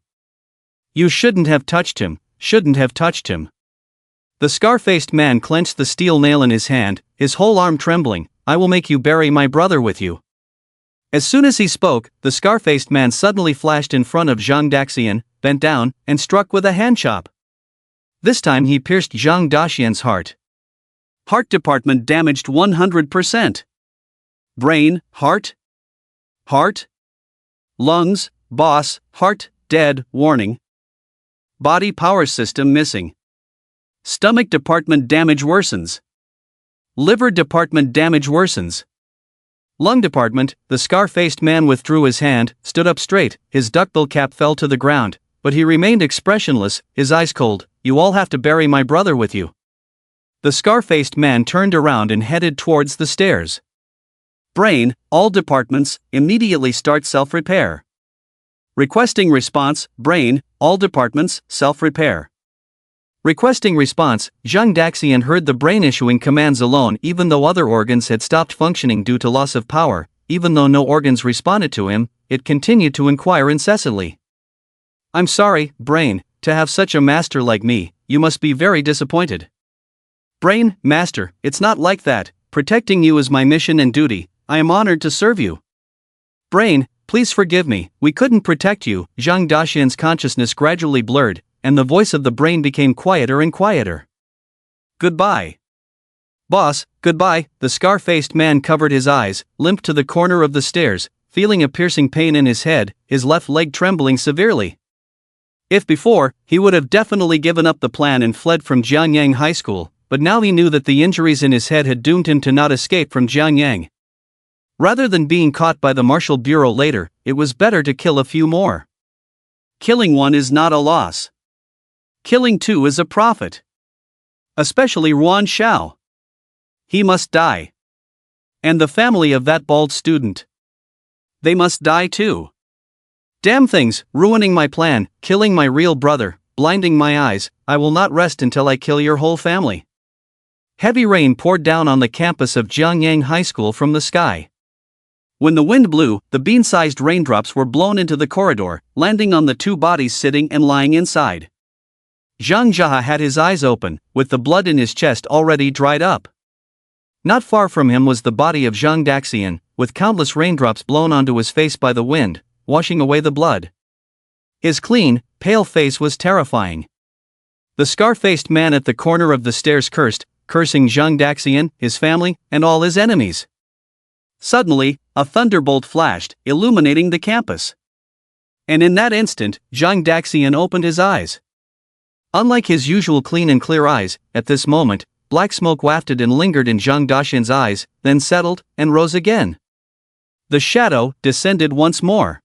You shouldn't have touched him, shouldn't have touched him. The scar-faced man clenched the steel nail in his hand, his whole arm trembling. I will make you bury my brother with you. As soon as he spoke, the scar-faced man suddenly flashed in front of Zhang Daxian, bent down, and struck with a hand chop. This time he pierced Zhang Daxian's heart. Heart department damaged 100%. Brain, heart? Heart? Lungs, boss, heart, dead, warning. Body power system missing. Stomach department damage worsens. Liver department damage worsens. Lung department. The scar-faced man withdrew his hand, stood up straight, his duckbill cap fell to the ground, but he remained expressionless, his eyes cold. You all have to bury my brother with you. The scar-faced man turned around and headed towards the stairs. Brain, all departments, immediately start self-repair. Requesting response. Brain, all departments, self-repair. Requesting response. Zhang Daxian heard the brain issuing commands alone, even though other organs had stopped functioning due to loss of power. Even though no organs responded to him, it continued to inquire incessantly. I'm sorry, Brain, to have such a master like me, you must be very disappointed. Brain, master, it's not like that. Protecting you is my mission and duty. I am honored to serve you. Brain, please forgive me, we couldn't protect you. Zhang Daxian's consciousness gradually blurred, and the voice of the brain became quieter and quieter. Goodbye. Boss, goodbye. The scar-faced man covered his eyes, limped to the corner of the stairs, feeling a piercing pain in his head, his left leg trembling severely. If before, he would have definitely given up the plan and fled from Jianyang High School, but now he knew that the injuries in his head had doomed him to not escape from Jianyang. Rather than being caught by the Martial Bureau later, it was better to kill a few more. Killing one is not a loss. Killing two is a profit. Especially Ruan Xiao. He must die. And the family of that bald student. They must die too. Damn things, ruining my plan, killing my real brother, blinding my eyes. I will not rest until I kill your whole family. Heavy rain poured down on the campus of Jianyang High School from the sky. When the wind blew, the bean-sized raindrops were blown into the corridor, landing on the two bodies sitting and lying inside. Zhang Jia had his eyes open, with the blood in his chest already dried up. Not far from him was the body of Zhang Daxian, with countless raindrops blown onto his face by the wind, washing away the blood. His clean, pale face was terrifying. The scar-faced man at the corner of the stairs cursing Zhang Daxian, his family, and all his enemies. Suddenly, a thunderbolt flashed, illuminating the campus. And in that instant, Zhang Daxian opened his eyes. Unlike his usual clean and clear eyes, at this moment, black smoke wafted and lingered in Zhang Daxian's eyes, then settled, and rose again. The shadow descended once more.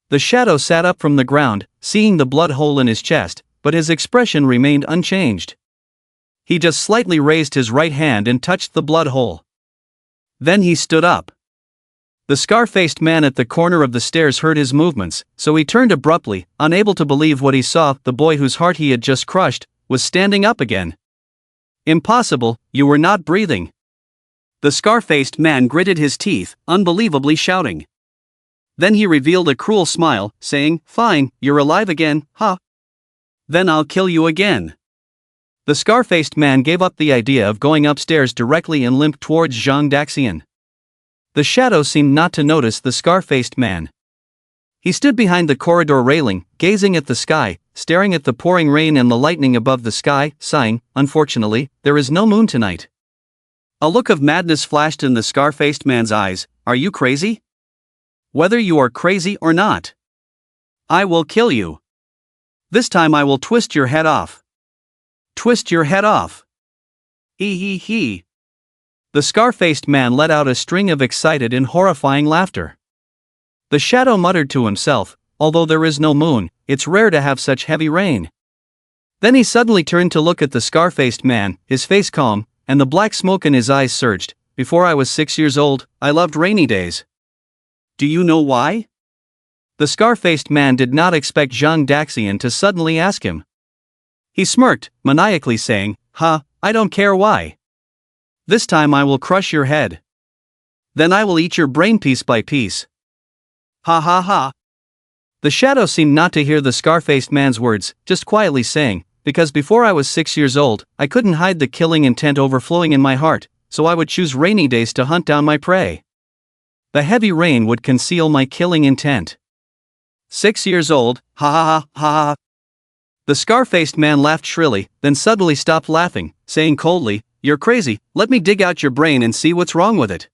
The shadow sat up from the ground, seeing the blood hole in his chest, but his expression remained unchanged. He just slightly raised his right hand and touched the blood hole. Then he stood up. The scar-faced man at the corner of the stairs heard his movements, so he turned abruptly, unable to believe what he saw. The boy whose heart he had just crushed was standing up again. Impossible, you were not breathing. The scar-faced man gritted his teeth, unbelievably shouting. Then he revealed a cruel smile, saying, "Fine, you're alive again, huh? Then I'll kill you again." The scar-faced man gave up the idea of going upstairs directly and limped towards Zhang Daxian. The shadow seemed not to notice the scar-faced man. He stood behind the corridor railing, gazing at the sky, staring at the pouring rain and the lightning above the sky, sighing, "Unfortunately, there is no moon tonight." A look of madness flashed in the scar-faced man's eyes. "Are you crazy? Whether you are crazy or not, I will kill you. This time I will twist your head off. Twist your head off. Hee hee hee." The scar-faced man let out a string of excited and horrifying laughter. The shadow muttered to himself, "Although there is no moon, it's rare to have such heavy rain." Then he suddenly turned to look at the scar-faced man, his face calm, and the black smoke in his eyes surged. "Before I was 6 years old, I loved rainy days. Do you know why?" The scar-faced man did not expect Zhang Daxian to suddenly ask him. He smirked, maniacally saying, I don't care why. This time I will crush your head. Then I will eat your brain piece by piece. Ha ha ha." The shadow seemed not to hear the scar-faced man's words, just quietly saying, "Because before I was 6 years old, I couldn't hide the killing intent overflowing in my heart, so I would choose rainy days to hunt down my prey. The heavy rain would conceal my killing intent." 6 years old, ha ha ha ha ha. The scar-faced man laughed shrilly, then suddenly stopped laughing, saying coldly, "You're crazy, let me dig out your brain and see what's wrong with it."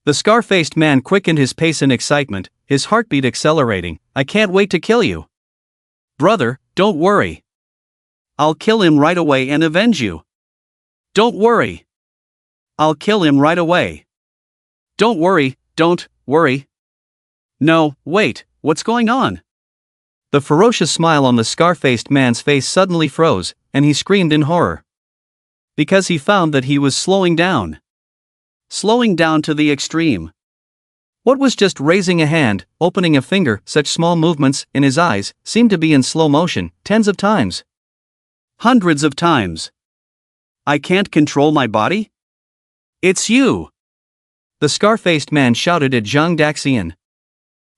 The scar-faced man quickened his pace in excitement, his heartbeat accelerating. "I can't wait to kill you. Brother, don't worry. I'll kill him right away and avenge you. Don't worry. I'll kill him right away. Don't worry, don't worry." "No, wait, what's going on?" The ferocious smile on the scar-faced man's face suddenly froze, and he screamed in horror. Because he found that he was slowing down. Slowing down to the extreme. What was just raising a hand, opening a finger, such small movements, in his eyes, seemed to be in slow motion, tens of times. Hundreds of times. "I can't control my body? It's you!" The scar-faced man shouted at Zhang Daxian.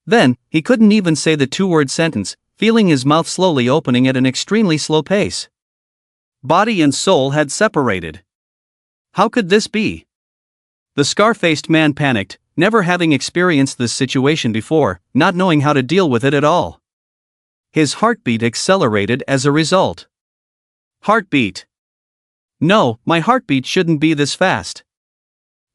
Then, he couldn't even say the two-word sentence, feeling his mouth slowly opening at an extremely slow pace. Body and soul had separated. How could this be? The scar-faced man panicked, never having experienced this situation before, not knowing how to deal with it at all. His heartbeat accelerated as a result. Heartbeat. No, my heartbeat shouldn't be this fast.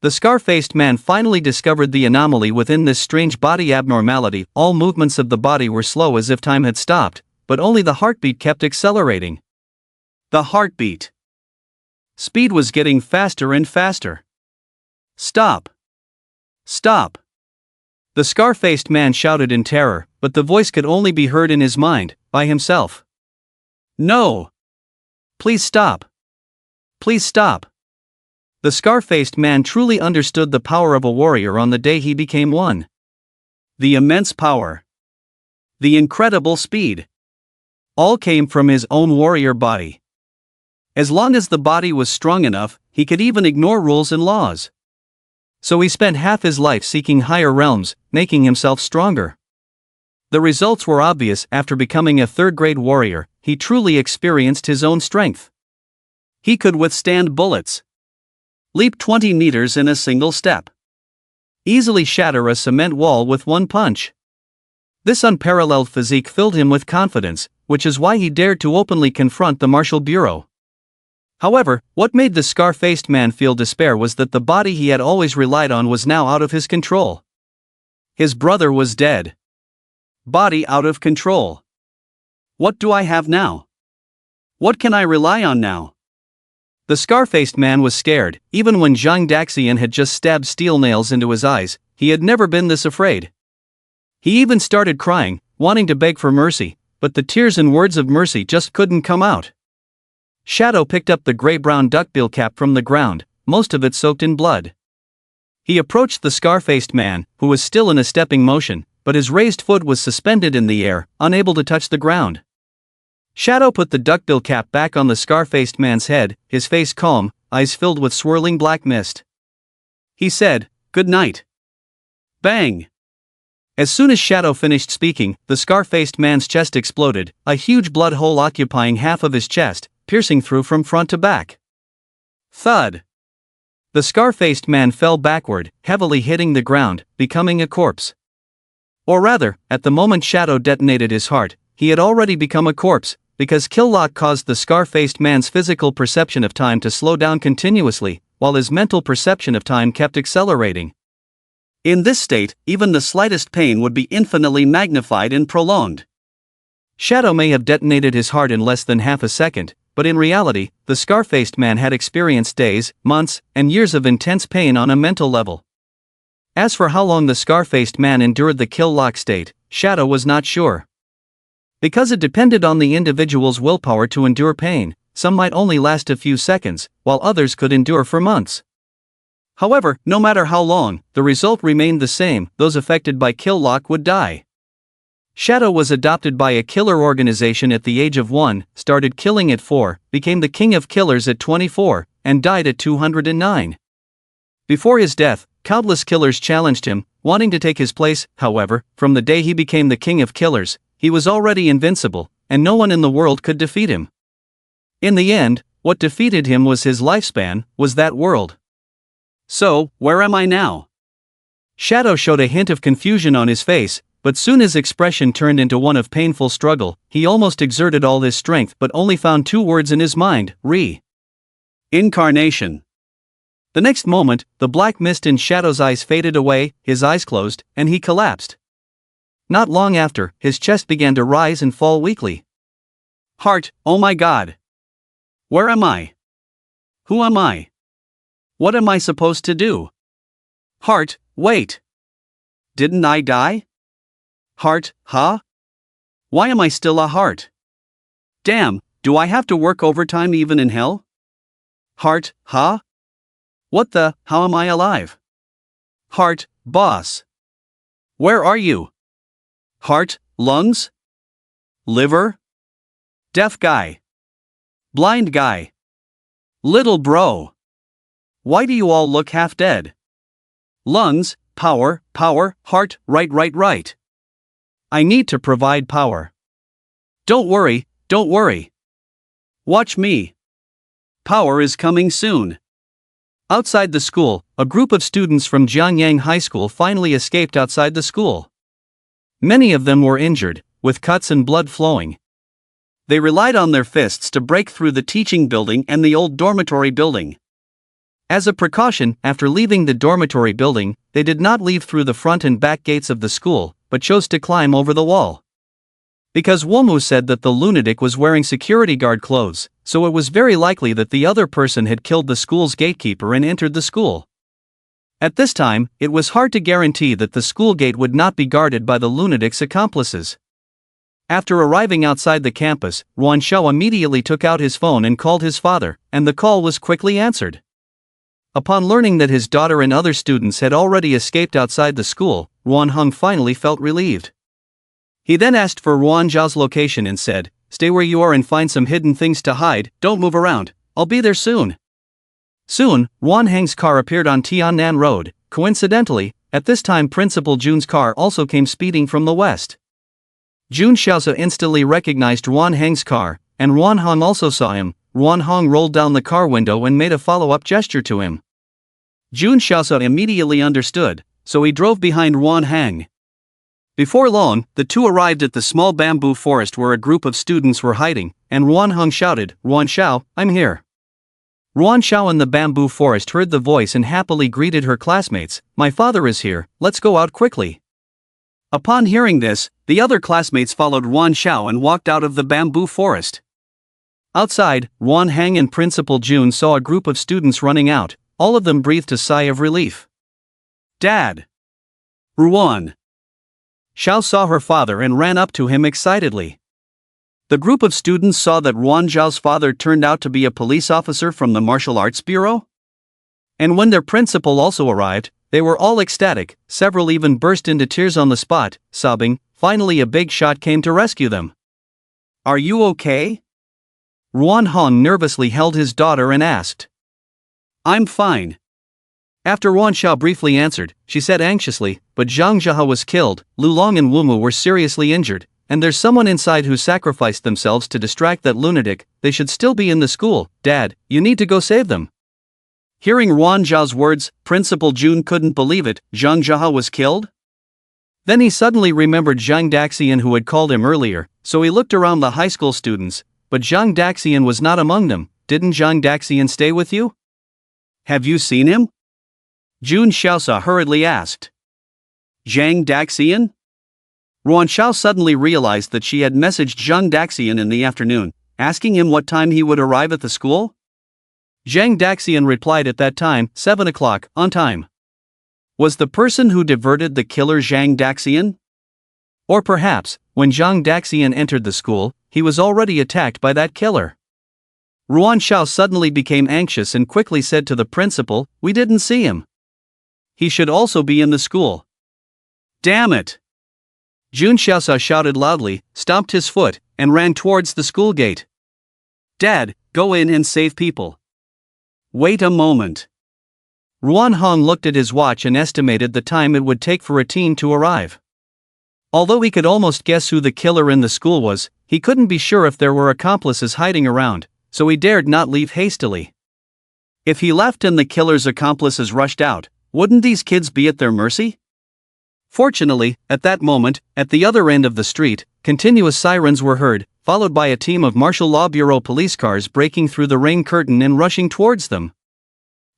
The scar-faced man finally discovered the anomaly within this strange body abnormality. All movements of the body were slow as if time had stopped, but only the heartbeat kept accelerating. The heartbeat. Speed was getting faster and faster. "Stop! Stop!" The scar-faced man shouted in terror, but the voice could only be heard in his mind, by himself. "No! Please stop! Please stop!" The scar-faced man truly understood the power of a warrior on the day he became one. The immense power. The incredible speed. All came from his own warrior body. As long as the body was strong enough, he could even ignore rules and laws. So he spent half his life seeking higher realms, making himself stronger. The results were obvious. After becoming a third-grade warrior, he truly experienced his own strength. He could withstand bullets. Leap 20 meters in a single step. Easily shatter a cement wall with one punch. This unparalleled physique filled him with confidence, which is why he dared to openly confront the Martial Bureau. However, what made the scar-faced man feel despair was that the body he had always relied on was now out of his control. His brother was dead. Body out of control. What do I have now? What can I rely on now? The scar-faced man was scared. Even when Zhang Daxian had just stabbed steel nails into his eyes, he had never been this afraid. He even started crying, wanting to beg for mercy, but the tears and words of mercy just couldn't come out. Shadow picked up the gray-brown duckbill cap from the ground, most of it soaked in blood. He approached the scar-faced man, who was still in a stepping motion, but his raised foot was suspended in the air, unable to touch the ground. Shadow put the duckbill cap back on the scar-faced man's head, his face calm, eyes filled with swirling black mist. He said, "Good night." Bang! As soon as Shadow finished speaking, the scar-faced man's chest exploded, a huge blood hole occupying half of his chest, piercing through from front to back. Thud! The scar-faced man fell backward, heavily hitting the ground, becoming a corpse. Or rather, at the moment Shadow detonated his heart, he had already become a corpse, because kill lock caused the scar-faced man's physical perception of time to slow down continuously, while his mental perception of time kept accelerating. In this state, even the slightest pain would be infinitely magnified and prolonged. Shadow may have detonated his heart in less than half a second, but in reality, the scar-faced man had experienced days, months, and years of intense pain on a mental level. As for how long the scar-faced man endured the kill lock state, Shadow was not sure. Because it depended on the individual's willpower to endure pain, some might only last a few seconds, while others could endure for months. However, no matter how long, the result remained the same: those affected by kill lock would die. Shadow was adopted by a killer organization at the age of 1, started killing at 4, became the king of killers at 24, and died at 209. Before his death, countless killers challenged him, wanting to take his place. However, from the day he became the king of killers, he was already invincible, and no one in the world could defeat him. In the end, what defeated him was his lifespan, was that world. So, where am I now? Shadow showed a hint of confusion on his face, but soon his expression turned into one of painful struggle. He almost exerted all his strength but only found 2 words in his mind: Incarnation. The next moment, the black mist in Shadow's eyes faded away, his eyes closed, and he collapsed. Not long after, his chest began to rise and fall weakly. Heart, oh my God! Where am I? Who am I? What am I supposed to do? Heart, wait! Didn't I die? Heart, huh? Why am I still a heart? Damn, do I have to work overtime even in hell? Heart, huh? What the, how am I alive? Heart, boss. Where are you? Heart, lungs? Liver? Deaf guy? Blind guy? Little bro? Why do you all look half dead? Lungs, power, heart, right. I need to provide power. Don't worry. Watch me. Power is coming soon. Outside the school, a group of students from Jiangyang High School finally escaped outside the school. Many of them were injured, with cuts and blood flowing. They relied on their fists to break through the teaching building and the old dormitory building. As a precaution, after leaving the dormitory building, they did not leave through the front and back gates of the school, but chose to climb over the wall. Because Womu said that the lunatic was wearing security guard clothes, so it was very likely that the other person had killed the school's gatekeeper and entered the school. At this time, it was hard to guarantee that the school gate would not be guarded by the lunatic's accomplices. After arriving outside the campus, Ruan Shao immediately took out his phone and called his father, and the call was quickly answered. Upon learning that his daughter and other students had already escaped outside the school, Ruan Hong finally felt relieved. He then asked for Ruan Zhao's location and said, "Stay where you are and find some hidden things to hide, don't move around, I'll be there soon." Soon, Ruan Heng's car appeared on Tiannan Road. Coincidentally, at this time Principal Jun's car also came speeding from the west. Jun Xiaosa instantly recognized Ruan Heng's car, and Ruan Hong also saw him. Ruan Hong rolled down the car window and made a follow-up gesture to him. Jun Xiaosa immediately understood, so he drove behind Ruan Heng. Before long, the two arrived at the small bamboo forest where a group of students were hiding, and Ruan Heng shouted, "Ruan Xiao, I'm here." Ruan Xiao in the bamboo forest heard the voice and happily greeted her classmates, "My father is here, let's go out quickly." Upon hearing this, the other classmates followed Ruan Xiao and walked out of the bamboo forest. Outside, Ruan Heng and Principal Jun saw a group of students running out. All of them breathed a sigh of relief. "Dad!" Ruan Xiao saw her father and ran up to him excitedly. The group of students saw that Ruan Zhao's father turned out to be a police officer from the Martial Arts Bureau. And when their principal also arrived, they were all ecstatic, several even burst into tears on the spot, sobbing. Finally a big shot came to rescue them. "Are you okay?" Ruan Hong nervously held his daughter and asked. "I'm fine." After Ruan Xiao briefly answered, she said anxiously, "But Zhang Zhahe was killed, Lu Long and Wu Mu were seriously injured, and there's someone inside who sacrificed themselves to distract that lunatic. They should still be in the school. Dad, you need to go save them." Hearing Ruan Zhao's words, Principal Jun couldn't believe it. Zhang Zhahe was killed? Then he suddenly remembered Zhang Daxian who had called him earlier, so he looked around the high school students, but Zhang Daxian was not among them. "Didn't Zhang Daxian stay with you? Have you seen him?" Jun Xiaosa hurriedly asked. "Zhang Daxian?" Ruan Xiao suddenly realized that she had messaged Zhang Daxian in the afternoon, asking him what time he would arrive at the school. Zhang Daxian replied at that time, 7 o'clock, on time. Was the person who diverted the killer Zhang Daxian? Or perhaps, when Zhang Daxian entered the school, he was already attacked by that killer. Ruan Xiao suddenly became anxious and quickly said to the principal, "We didn't see him. He should also be in the school." "Damn it!" Jun Xiaosa shouted loudly, stomped his foot, and ran towards the school gate. "Dad, go in and save people." "Wait a moment." Ruan Hong looked at his watch and estimated the time it would take for a teen to arrive. Although he could almost guess who the killer in the school was, he couldn't be sure if there were accomplices hiding around, so he dared not leave hastily. If he left and the killer's accomplices rushed out, wouldn't these kids be at their mercy? Fortunately, at that moment, at the other end of the street, continuous sirens were heard, followed by a team of Martial Law Bureau police cars breaking through the rain curtain and rushing towards them.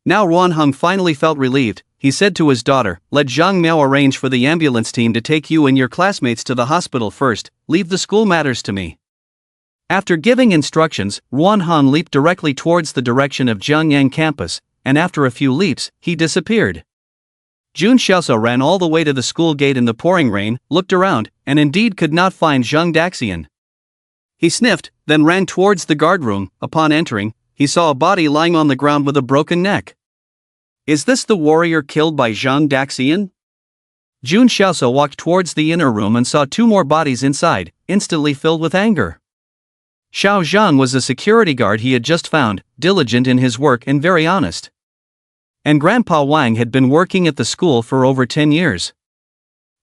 Now Ruan Hong finally felt relieved. He said to his daughter, "Let Zhang Miao arrange for the ambulance team to take you and your classmates to the hospital first, leave the school matters to me." After giving instructions, Ruan Hong leaped directly towards the direction of Jiangyang campus, and after a few leaps, he disappeared. Jun Xiaosa ran all the way to the school gate in the pouring rain, looked around, and indeed could not find Zhang Daxian. He sniffed, then ran towards the guard room. Upon entering, he saw a body lying on the ground with a broken neck. Is this the warrior killed by Zhang Daxian? Jun Xiaosa walked towards the inner room and saw 2 more bodies inside, instantly filled with anger. Xiao Zhang was a security guard he had just found, diligent in his work and very honest. And Grandpa Wang had been working at the school for over 10 years.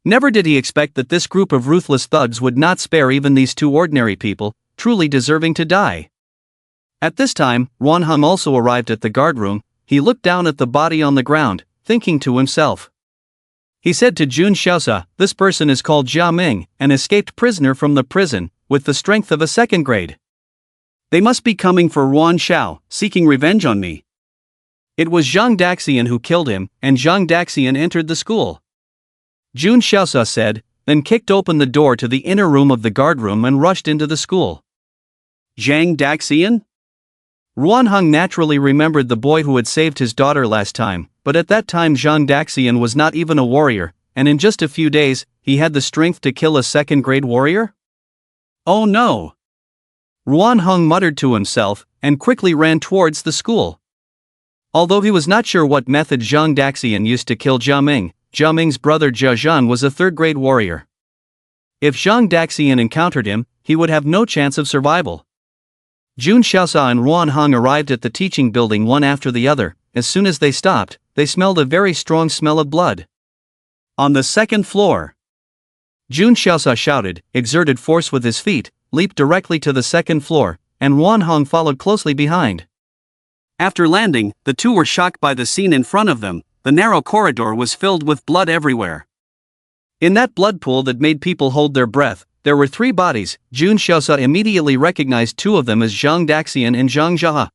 Never did he expect that this group of ruthless thugs would not spare even these 2 ordinary people, truly deserving to die. At this time, Ruan Hong also arrived at the guard room. He looked down at the body on the ground, thinking to himself. He said to Jun Xiaosa, "This person is called Jia Ming, an escaped prisoner from the prison, with the strength of a 2nd grade. They must be coming for Ruan Xiao, seeking revenge on me." It was Zhang Daxian who killed him, and Zhang Daxian entered the school. Jun Xiaosa said, then kicked open the door to the inner room of the guard room and rushed into the school. Zhang Daxian? Ruan Hong naturally remembered the boy who had saved his daughter last time, but at that time Zhang Daxian was not even a warrior, and in just a few days, he had the strength to kill a 2nd grade warrior? Oh no! Ruan Hong muttered to himself, and quickly ran towards the school. Although he was not sure what method Zhang Daxian used to kill Jia Ming's brother Jia Zhan was a 3rd grade warrior. If Zhang Daxian encountered him, he would have no chance of survival. Jun Xiaosa and Ruan Hong arrived at the teaching building one after the other. As soon as they stopped, they smelled a very strong smell of blood. On the 2nd floor. Jun Xiaosa shouted, exerted force with his feet, leaped directly to the 2nd floor, and Ruan Hong followed closely behind. After landing, the 2 were shocked by the scene in front of them. The narrow corridor was filled with blood everywhere. In that blood pool that made people hold their breath, there were 3 bodies. Jun Xiaosa immediately recognized 2 of them as Zhang Daxian and Zhang Zhahe.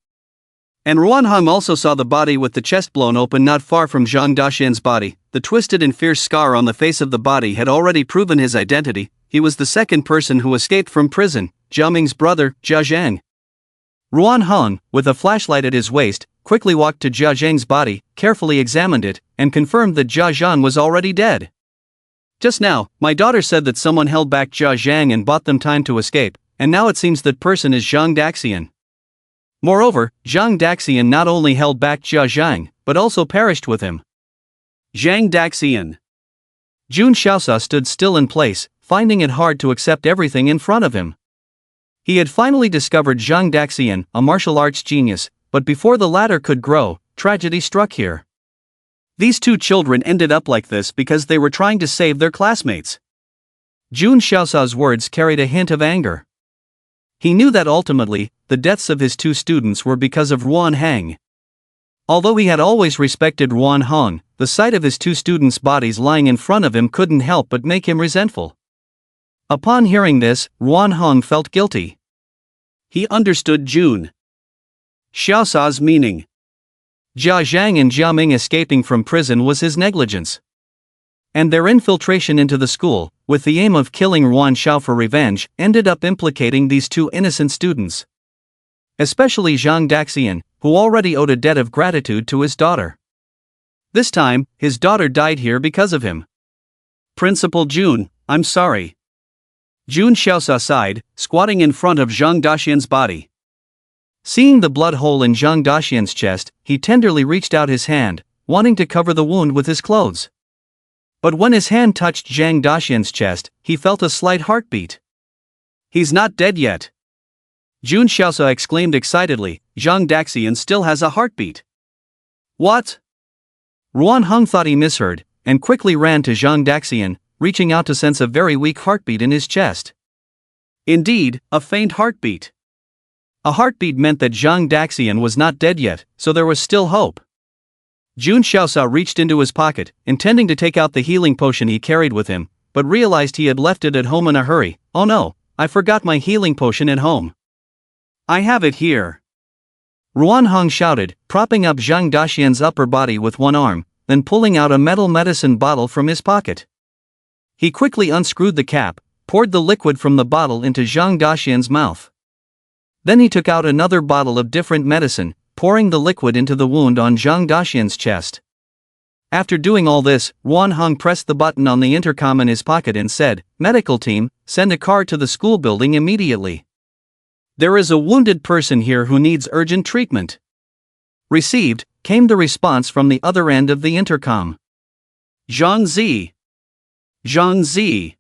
And Ruan Hong also saw the body with the chest blown open not far from Zhang Daxian's body. The twisted and fierce scar on the face of the body had already proven his identity. He was the 2nd person who escaped from prison, Jia Ming's brother, Jia Zhang. Ruan Hong, with a flashlight at his waist, quickly walked to Jia Zhang's body, carefully examined it, and confirmed that Jia Zhan was already dead. Just now, my daughter said that someone held back Jia Zhang and bought them time to escape, and now it seems that person is Zhang Daxian. Moreover, Zhang Daxian not only held back Jia Zhang, but also perished with him. Zhang Daxian. Jun Xiaosa stood still in place, finding it hard to accept everything in front of him. He had finally discovered Zhang Daxian, a martial arts genius, but before the latter could grow, tragedy struck here. These two children ended up like this because they were trying to save their classmates. Jun Xiaosa's words carried a hint of anger. He knew that ultimately, the deaths of his two students were because of Ruan Hang. Although he had always respected Ruan Hong, the sight of his two students' bodies lying in front of him couldn't help but make him resentful. Upon hearing this, Ruan Hong felt guilty. He understood Jun Xiaosa's meaning. Jia Zhang and Jia Ming escaping from prison was his negligence. And their infiltration into the school, with the aim of killing Ruan Xiao for revenge, ended up implicating these two innocent students. Especially Zhang Daxian, who already owed a debt of gratitude to his daughter. This time, his daughter died here because of him. Principal Jun, I'm sorry. Jun Xiaosa sighed, squatting in front of Zhang Daxian's body. Seeing the blood hole in Zhang Daxian's chest, he tenderly reached out his hand, wanting to cover the wound with his clothes. But when his hand touched Zhang Daxian's chest, he felt a slight heartbeat. He's not dead yet. Jun Xiaosa exclaimed excitedly, Zhang Daxian still has a heartbeat. What? Ruan Hong thought he misheard, and quickly ran to Zhang Daxian, reaching out to sense a very weak heartbeat in his chest. Indeed, a faint heartbeat. A heartbeat meant that Zhang Daxian was not dead yet, so there was still hope. Jun Xiaosa reached into his pocket, intending to take out the healing potion he carried with him, but realized he had left it at home in a hurry. Oh no, I forgot my healing potion at home. I have it here. Ruan Hong shouted, propping up Zhang Daxian's upper body with one arm, then pulling out a metal medicine bottle from his pocket. He quickly unscrewed the cap, poured the liquid from the bottle into Zhang Daxian's mouth. Then he took out another bottle of different medicine, pouring the liquid into the wound on Zhang Daxian's chest. After doing all this, Ruan Hong pressed the button on the intercom in his pocket and said, Medical team, send a car to the school building immediately. There is a wounded person here who needs urgent treatment. Received, came the response from the other end of the intercom. Zhang Zi. Zhang Zi.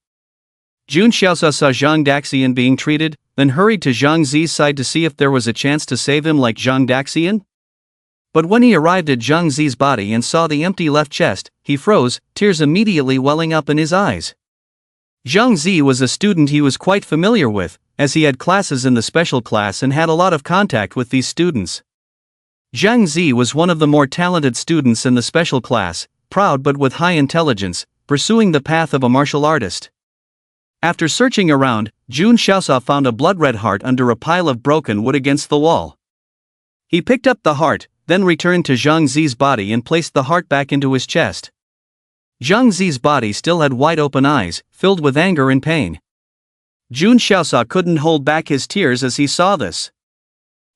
Jun Xiaosa saw Zhang Daxian being treated, then hurried to Zhang Zi's side to see if there was a chance to save him like Zhang Daxian. But when he arrived at Zhang Zi's body and saw the empty left chest, he froze, tears immediately welling up in his eyes. Zhang Zi was a student he was quite familiar with, as he had classes in the special class and had a lot of contact with these students. Zhang Zi was one of the more talented students in the special class, proud but with high intelligence, pursuing the path of a martial artist. After searching around, Jun Xiaosa found a blood-red heart under a pile of broken wood against the wall. He picked up the heart, then returned to Zhang Zi's body and placed the heart back into his chest. Zhang Zi's body still had wide-open eyes, filled with anger and pain. Jun Xiaosa couldn't hold back his tears as he saw this.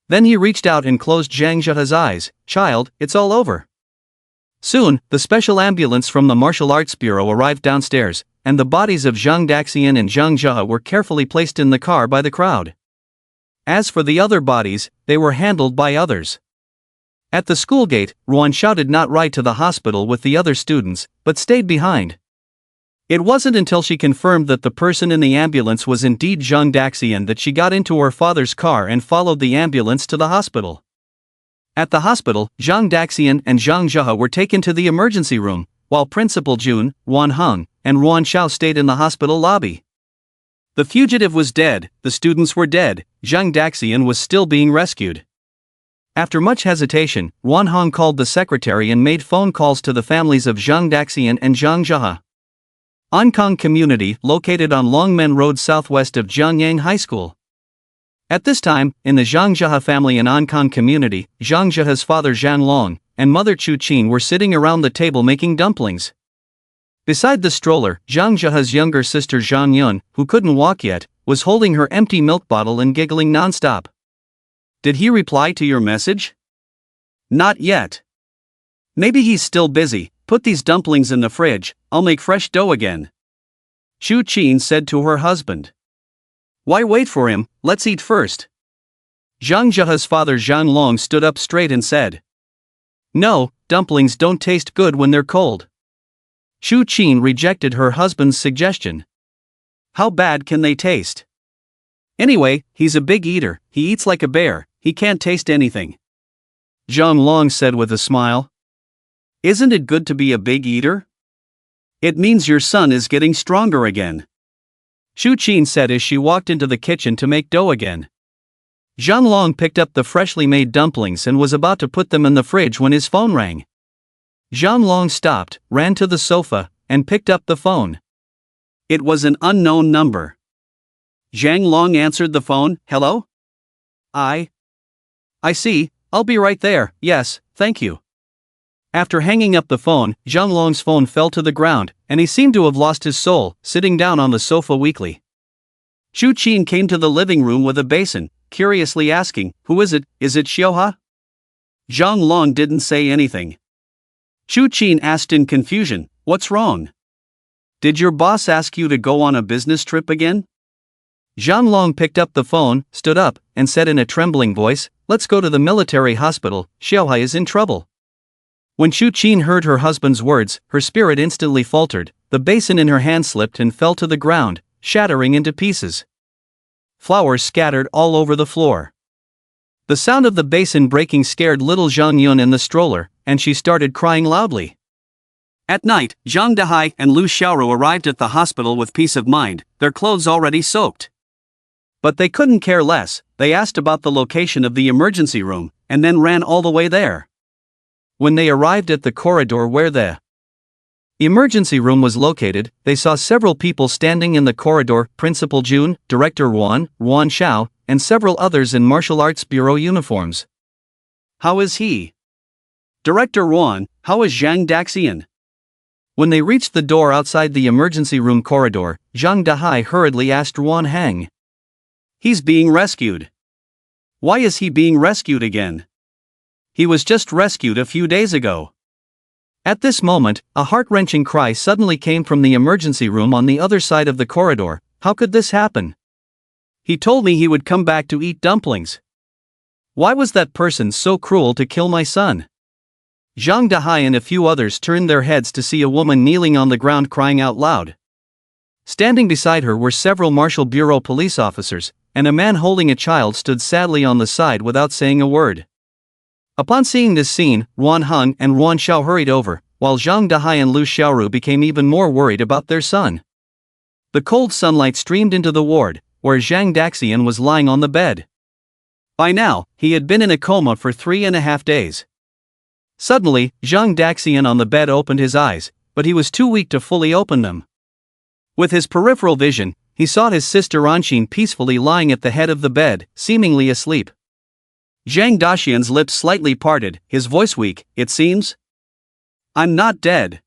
Then he reached out and closed Zhang Zhehe's eyes. Child, it's all over. Soon, the special ambulance from the Martial Arts Bureau arrived downstairs, and the bodies of Zhang Daxian and Zhang Zhehe were carefully placed in the car by the crowd. As for the other bodies, they were handled by others. At the school gate, Ruan Xiao did not ride to the hospital with the other students, but stayed behind. It wasn't until she confirmed that the person in the ambulance was indeed Zhang Daxian that she got into her father's car and followed the ambulance to the hospital. At the hospital, Zhang Daxian and Zhang Zhehe were taken to the emergency room, while Principal Jun, Ruan Hong, and Ruan Xiao stayed in the hospital lobby. The fugitive was dead, the students were dead, Zhang Daxian was still being rescued. After much hesitation, Ruan Hong called the secretary and made phone calls to the families of Zhang Daxian and Zhang Zhehe. Ankang Community, located on Longmen Road southwest of Jiangyang High School. At this time, in the Zhang Zhehe family in Ankang Community, Zhang Zhehe's father Zhan Long and mother Chu Qin were sitting around the table making dumplings. Beside the stroller, Zhang Zhehe's younger sister Zhang Yun, who couldn't walk yet, was holding her empty milk bottle and giggling nonstop. Did he reply to your message? Not yet. Maybe he's still busy. Put these dumplings in the fridge, I'll make fresh dough again. Chu Qin said to her husband. Why wait for him, let's eat first. Zhang Jiahe's father Zhang Long stood up straight and said. No, dumplings don't taste good when they're cold. Shu Qin rejected her husband's suggestion. How bad can they taste? Anyway, he's a big eater, he eats like a bear, he can't taste anything. Zhang Long said with a smile. Isn't it good to be a big eater? It means your son is getting stronger again. Shu Qin said as she walked into the kitchen to make dough again. Zhang Long picked up the freshly made dumplings and was about to put them in the fridge when his phone rang. Zhang Long stopped, ran to the sofa, and picked up the phone. It was an unknown number. Zhang Long answered the phone. Hello? I see, I'll be right there, yes, thank you. After hanging up the phone, Zhang Long's phone fell to the ground, and he seemed to have lost his soul, sitting down on the sofa weakly. Shu Qin came to the living room with a basin, curiously asking, Who is it Xiaoha? Zhang Long didn't say anything. Shu Qin asked in confusion, What's wrong? Did your boss ask you to go on a business trip again? Zhang Long picked up the phone, stood up, and said in a trembling voice, Let's go to the military hospital, Xiaoha is in trouble. When Shu Qin heard her husband's words, her spirit instantly faltered, the basin in her hand slipped and fell to the ground, shattering into pieces. Flowers scattered all over the floor. The sound of the basin breaking scared little Zhang Yun in the stroller, and she started crying loudly. At night, Zhang Dahai and Lu Xiaoru arrived at the hospital with peace of mind, their clothes already soaked. But they couldn't care less, they asked about the location of the emergency room, and then ran all the way there. When they arrived at the corridor where the emergency room was located, they saw several people standing in the corridor, Principal Jun, Director Ruan Xiao, and several others in martial arts bureau uniforms. How is he? Director Ruan, how is Zhang Daxian? When they reached the door outside the emergency room corridor, Zhang Dahai hurriedly asked Ruan Hang. He's being rescued. Why is he being rescued again? He was just rescued a few days ago. At this moment, a heart-wrenching cry suddenly came from the emergency room on the other side of the corridor. How could this happen? He told me he would come back to eat dumplings. Why was that person so cruel to kill my son? Zhang Dahai and a few others turned their heads to see a woman kneeling on the ground crying out loud. Standing beside her were several Martial Bureau police officers, and a man holding a child stood sadly on the side without saying a word. Upon seeing this scene, Ruan Heng and Ruan Xiao hurried over, while Zhang Dahai and Lu Xiaoru became even more worried about their son. The cold sunlight streamed into the ward, where Zhang Daxian was lying on the bed. By now, he had been in a coma for 3.5 days. Suddenly, Zhang Daxian on the bed opened his eyes, but he was too weak to fully open them. With his peripheral vision, he saw his sister Anxin peacefully lying at the head of the bed, seemingly asleep. Zhang Daxian's lips slightly parted, his voice weak, it seems. I'm not dead.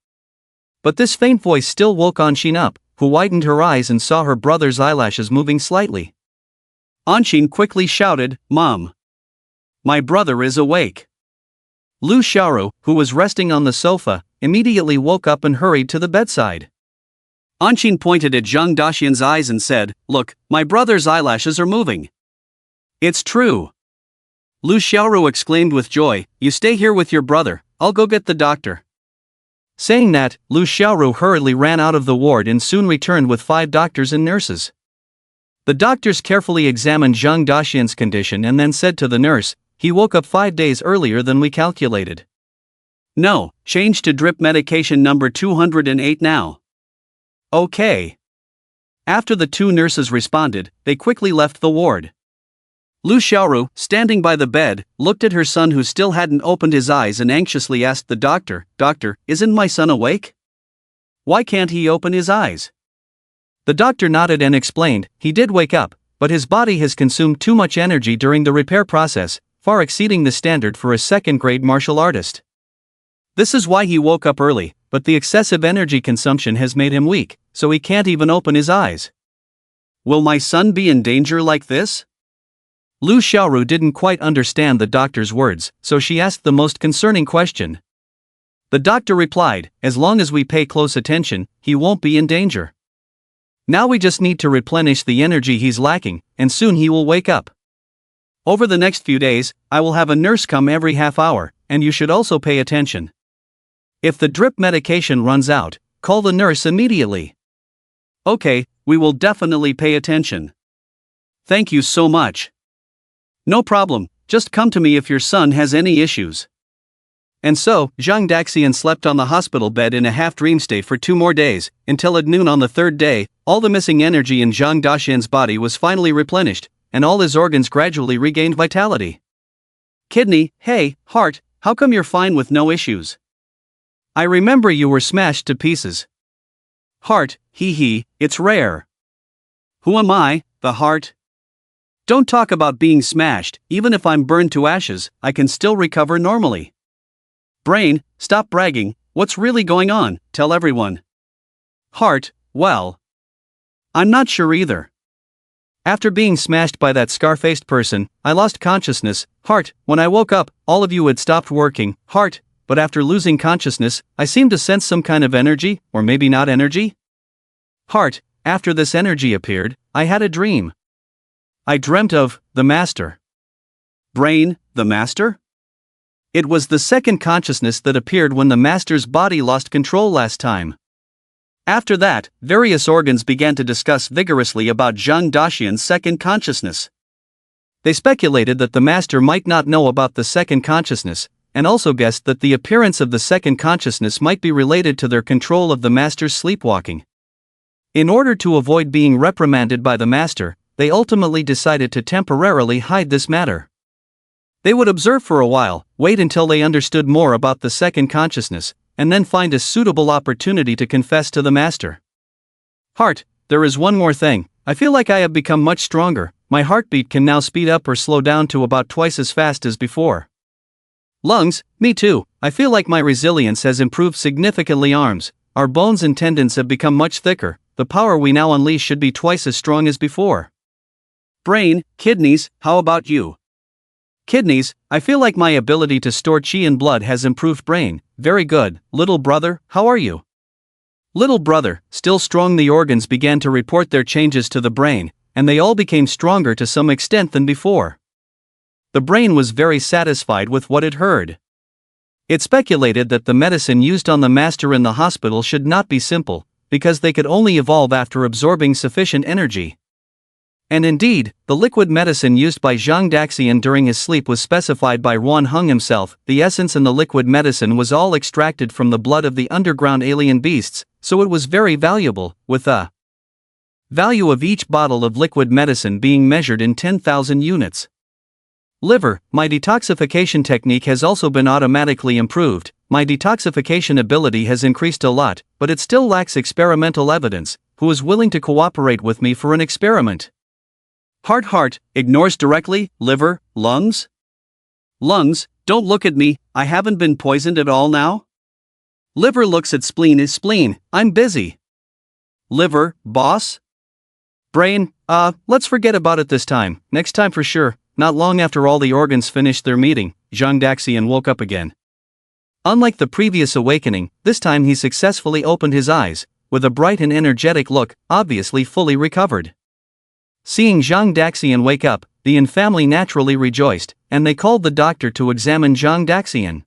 But this faint voice still woke Anxin up, who widened her eyes and saw her brother's eyelashes moving slightly. Anxin quickly shouted, Mom! My brother is awake. Lu Xiaoru, who was resting on the sofa, immediately woke up and hurried to the bedside. Anxin pointed at Zhang Daxian's eyes and said, Look, my brother's eyelashes are moving. It's true. Lu Xiaoru exclaimed with joy, You stay here with your brother, I'll go get the doctor. Saying that, Lu Xiaoru hurriedly ran out of the ward and soon returned with 5 doctors and nurses. The doctors carefully examined Zhang Daxian's condition and then said to the nurse, He woke up 5 days earlier than we calculated. No, change to drip medication number 208 now. Okay. After the 2 nurses responded, they quickly left the ward. Lu Xiaoru, standing by the bed, looked at her son who still hadn't opened his eyes and anxiously asked the doctor, Doctor, isn't my son awake? Why can't he open his eyes? The doctor nodded and explained, He did wake up, but his body has consumed too much energy during the repair process, far exceeding the standard for a second-grade martial artist. This is why he woke up early, but the excessive energy consumption has made him weak, so he can't even open his eyes. Will my son be in danger like this? Lu Xiaoru didn't quite understand the doctor's words, so she asked the most concerning question. The doctor replied, As long as we pay close attention, he won't be in danger. Now we just need to replenish the energy he's lacking, and soon he will wake up. Over the next few days, I will have a nurse come every half hour, and you should also pay attention. If the drip medication runs out, call the nurse immediately. Okay, we will definitely pay attention. Thank you so much. No problem, just come to me if your son has any issues. And so, Zhang Daxian slept on the hospital bed in a half-dream state for 2 more days, until at noon on the 3rd day, all the missing energy in Zhang Daxian's body was finally replenished, and all his organs gradually regained vitality. Kidney, hey, heart, how come you're fine with no issues? I remember you were smashed to pieces. Heart, it's rare. Who am I, the heart? Don't talk about being smashed, even if I'm burned to ashes, I can still recover normally. Brain, stop bragging, what's really going on, tell everyone. Heart, well, I'm not sure either. After being smashed by that scar-faced person, I lost consciousness, heart, when I woke up, all of you had stopped working, heart, but after losing consciousness, I seemed to sense some kind of energy, or maybe not energy? Heart, after this energy appeared, I had a dream. I dreamt of the Master. Brain, the Master? It was the second consciousness that appeared when the Master's body lost control last time. After that, various organs began to discuss vigorously about Zhang Daxian's second consciousness. They speculated that the Master might not know about the second consciousness, and also guessed that the appearance of the second consciousness might be related to their control of the Master's sleepwalking. In order to avoid being reprimanded by the Master, they ultimately decided to temporarily hide this matter. They would observe for a while, wait until they understood more about the second consciousness, and then find a suitable opportunity to confess to the Master. Heart, there is one more thing, I feel like I have become much stronger, my heartbeat can now speed up or slow down to about twice as fast as before. Lungs, me too, I feel like my resilience has improved significantly. Arms, our bones and tendons have become much thicker, the power we now unleash should be twice as strong as before. Brain, kidneys, how about you? Kidneys, I feel like my ability to store qi and blood has improved. Brain, very good. Little brother, how are you? Little brother, still strong. The organs began to report their changes to the brain, and they all became stronger to some extent than before. The brain was very satisfied with what it heard. It speculated that the medicine used on the Master in the hospital should not be simple, because they could only evolve after absorbing sufficient energy. And indeed, the liquid medicine used by Zhang Daxian during his sleep was specified by Ruan Heng himself. The essence in the liquid medicine was all extracted from the blood of the underground alien beasts, so it was very valuable, with the value of each bottle of liquid medicine being measured in 10,000 units. Liver, my detoxification technique has also been automatically improved. My detoxification ability has increased a lot, but it still lacks experimental evidence. Who is willing to cooperate with me for an experiment? Heart, ignores directly. Liver, lungs? Lungs, don't look at me, I haven't been poisoned at all now? Liver looks at spleen. Is spleen, I'm busy. Liver, boss? Brain, let's forget about it this time, next time for sure. Not long after all the organs finished their meeting, Zhang Daxian woke up again. Unlike the previous awakening, this time he successfully opened his eyes, with a bright and energetic look, obviously fully recovered. Seeing Zhang Daxian wake up, the Yin family naturally rejoiced, and they called the doctor to examine Zhang Daxian.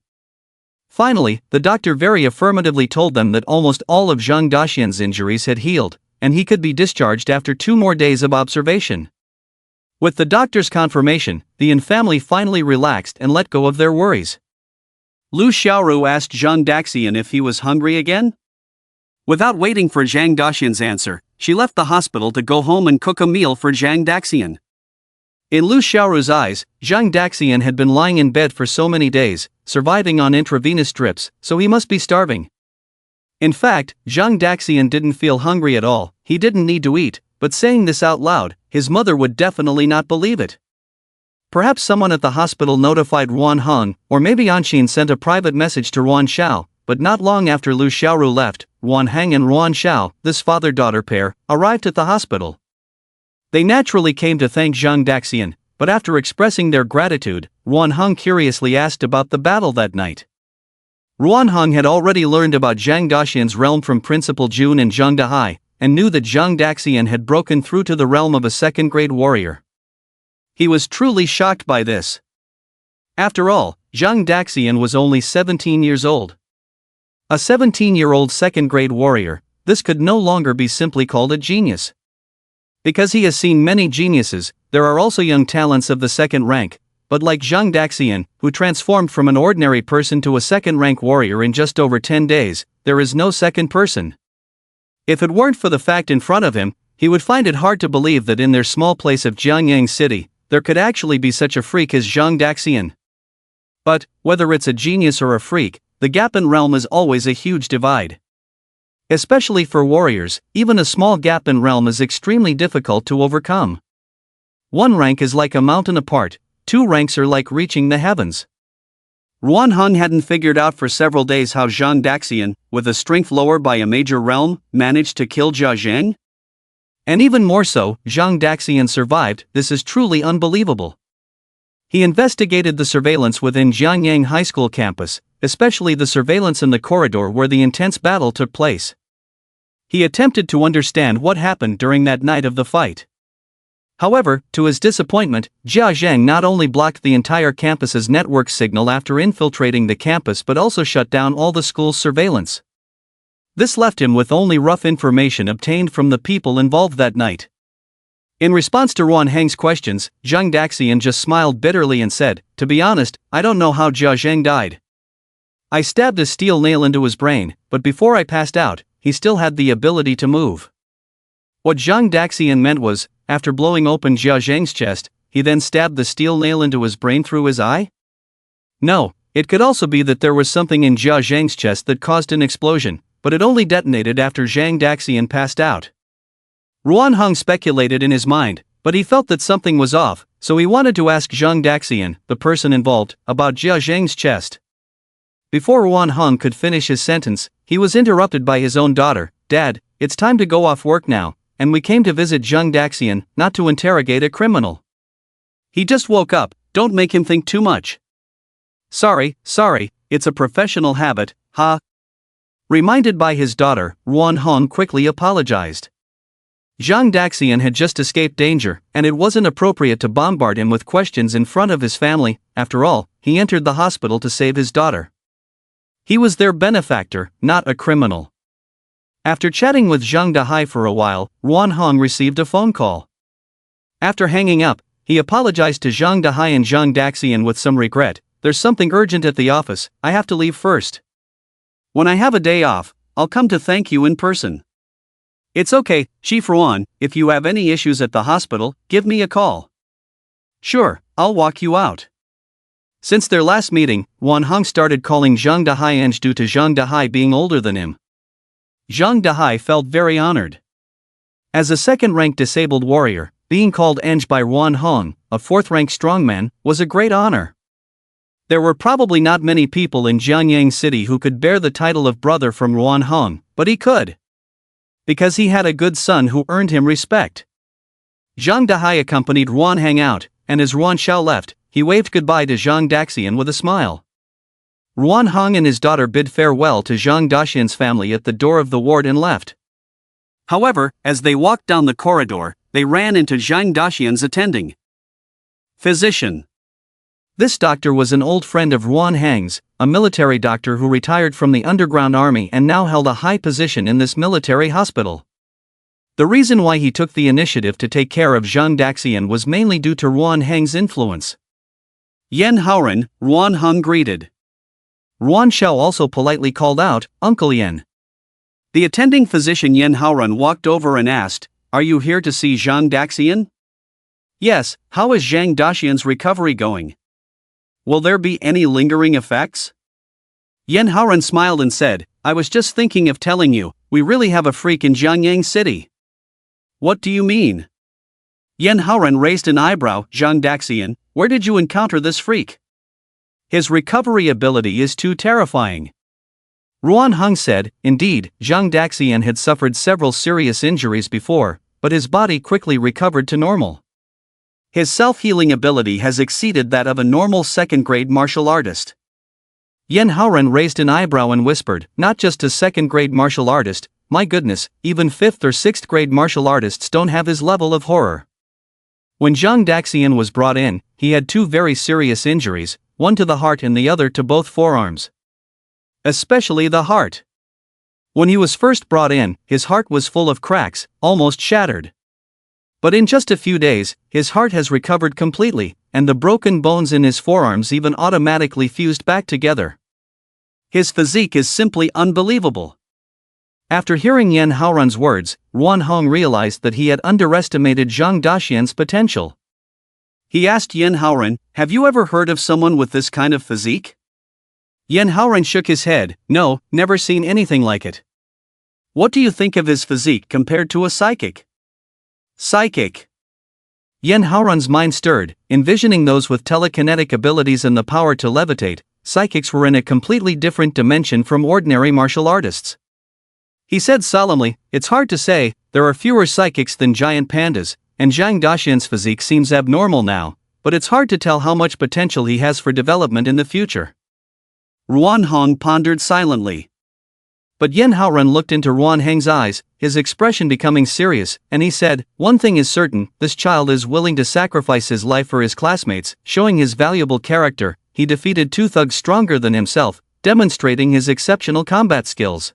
Finally, the doctor very affirmatively told them that almost all of Zhang Daxian's injuries had healed, and he could be discharged after 2 more days of observation. With the doctor's confirmation, the Yin family finally relaxed and let go of their worries. Lu Xiaoru asked Zhang Daxian if he was hungry again. Without waiting for Zhang Daxian's answer, she left the hospital to go home and cook a meal for Zhang Daxian. In Lu Xiaoru's eyes, Zhang Daxian had been lying in bed for so many days, surviving on intravenous drips, so he must be starving. In fact, Zhang Daxian didn't feel hungry at all, he didn't need to eat, but saying this out loud, his mother would definitely not believe it. Perhaps someone at the hospital notified Ruan Heng, or maybe Anxin sent a private message to Ruan Xiao, but not long after Lu Xiaoru left, Ruan Heng and Ruan Xiao, this father-daughter pair, arrived at the hospital. They naturally came to thank Zhang Daxian, but after expressing their gratitude, Ruan Heng curiously asked about the battle that night. Ruan Heng had already learned about Zhang Daxian's realm from Principal Jun and Zhang Dahai, and knew that Zhang Daxian had broken through to the realm of a second-grade warrior. He was truly shocked by this. After all, Zhang Daxian was only 17 years old. A 17-year-old second-grade warrior, this could no longer be simply called a genius. Because he has seen many geniuses, there are also young talents of the second rank, but like Zhang Daxian, who transformed from an ordinary person to a second-rank warrior in just over 10 days, there is no second person. If it weren't for the fact in front of him, he would find it hard to believe that in their small place of Jianyang City, there could actually be such a freak as Zhang Daxian. But, whether it's a genius or a freak, the gap in realm is always a huge divide. Especially for warriors, even a small gap in realm is extremely difficult to overcome. One rank is like a mountain apart, two ranks are like reaching the heavens. Ruan Heng hadn't figured out for several days how Zhang Daxian, with a strength lower by a major realm, managed to kill Jia Zhang. And even more so, Zhang Daxian survived. This is truly unbelievable. He investigated the surveillance within Jianyang High School campus, especially the surveillance in the corridor where the intense battle took place. He attempted to understand what happened during that night of the fight. However, to his disappointment, Jia Zhang not only blocked the entire campus's network signal after infiltrating the campus but also shut down all the school's surveillance. This left him with only rough information obtained from the people involved that night. In response to Ruan Heng's questions, Zhang Daxian just smiled bitterly and said, "To be honest, I don't know how Jia Zhang died. I stabbed a steel nail into his brain, but before I passed out, he still had the ability to move." What Zhang Daxian meant was, after blowing open Jia Zhang's chest, he then stabbed the steel nail into his brain through his eye? No, it could also be that there was something in Jia Zhang's chest that caused an explosion, but it only detonated after Zhang Daxian passed out. Ruan Heng speculated in his mind, but he felt that something was off, so he wanted to ask Zhang Daxian, the person involved, about Jia Zhang's chest. Before Ruan Heng could finish his sentence, he was interrupted by his own daughter. "Dad, it's time to go off work now, and we came to visit Zhang Daxian, not to interrogate a criminal. He just woke up, don't make him think too much." Sorry, it's a professional habit, ha." Reminded by his daughter, Ruan Heng quickly apologized. Zhang Daxian had just escaped danger, and it wasn't appropriate to bombard him with questions in front of his family. After all, he entered the hospital to save his daughter. He was their benefactor, not a criminal. After chatting with Zhang Dahai for a while, Ruan Heng received a phone call. After hanging up, he apologized to Zhang Dahai and Zhang Daxian with some regret. "There's something urgent at the office, I have to leave first. When I have a day off, I'll come to thank you in person." "It's okay, Chief Ruan, if you have any issues at the hospital, give me a call." "Sure, I'll walk you out." Since their last meeting, Ruan Heng started calling Zhang Dahai Eng due to Zhang Dahai being older than him. Zhang Dahai felt very honored. As a second-rank disabled warrior, being called Eng by Ruan Heng, a fourth-rank strongman, was a great honor. There were probably not many people in Jianyang City who could bear the title of brother from Ruan Heng, but he could. Because he had a good son who earned him respect. Zhang Dahai accompanied Ruan Heng out, and as Ruan Xiao left, he waved goodbye to Zhang Daxian with a smile. Ruan Heng and his daughter bid farewell to Zhang Daxian's family at the door of the ward and left. However, as they walked down the corridor, they ran into Zhang Daxian's attending physician. This doctor was an old friend of Ruan Heng's, a military doctor who retired from the underground army and now held a high position in this military hospital. The reason why he took the initiative to take care of Zhang Daxian was mainly due to Ruan Heng's influence. "Yen Haoren," Ruan Heng greeted. Ruan Xiao also politely called out, "Uncle Yen." The attending physician Yen Haoren walked over and asked, "Are you here to see Zhang Daxian?" "Yes, how is Zhang Daxian's recovery going? Will there be any lingering effects?" Yen Haoren smiled and said, "I was just thinking of telling you, we really have a freak in Jianyang City." "What do you mean?" Yen Haoren raised an eyebrow. "Zhang Daxian, where did you encounter this freak? His recovery ability is too terrifying." Ruan Heng said, "Indeed, Zhang Daxian had suffered several serious injuries before, but his body quickly recovered to normal. His self-healing ability has exceeded that of a normal second-grade martial artist." Yen Haoren raised an eyebrow and whispered, "Not just a second-grade martial artist, my goodness, even 5th or 6th grade martial artists don't have his level of horror. When Zhang Daxian was brought in, he had 2 very serious injuries, one to the heart and the other to both forearms. Especially the heart. When he was first brought in, his heart was full of cracks, almost shattered. But in just a few days, his heart has recovered completely, and the broken bones in his forearms even automatically fused back together. His physique is simply unbelievable. After hearing Yan Haoran's words, Ruan Hong realized that he had underestimated Zhang Daxian's potential. He asked Yan Haoran, "Have you ever heard of someone with this kind of physique?" Yan Haoran shook his head, "No, never seen anything like it." "What do you think of his physique compared to a psychic?" Psychic. Yan Haoran's mind stirred, envisioning those with telekinetic abilities and the power to levitate. Psychics were in a completely different dimension from ordinary martial artists. He said solemnly, "It's hard to say, there are fewer psychics than giant pandas, and Zhang Daxian's physique seems abnormal now, but it's hard to tell how much potential he has for development in the future." Ruan Hong pondered silently. But Yan Haoran looked into Ruan Heng's eyes, his expression becoming serious, and he said, "One thing is certain, this child is willing to sacrifice his life for his classmates." Showing his valuable character, he defeated 2 thugs stronger than himself, demonstrating his exceptional combat skills.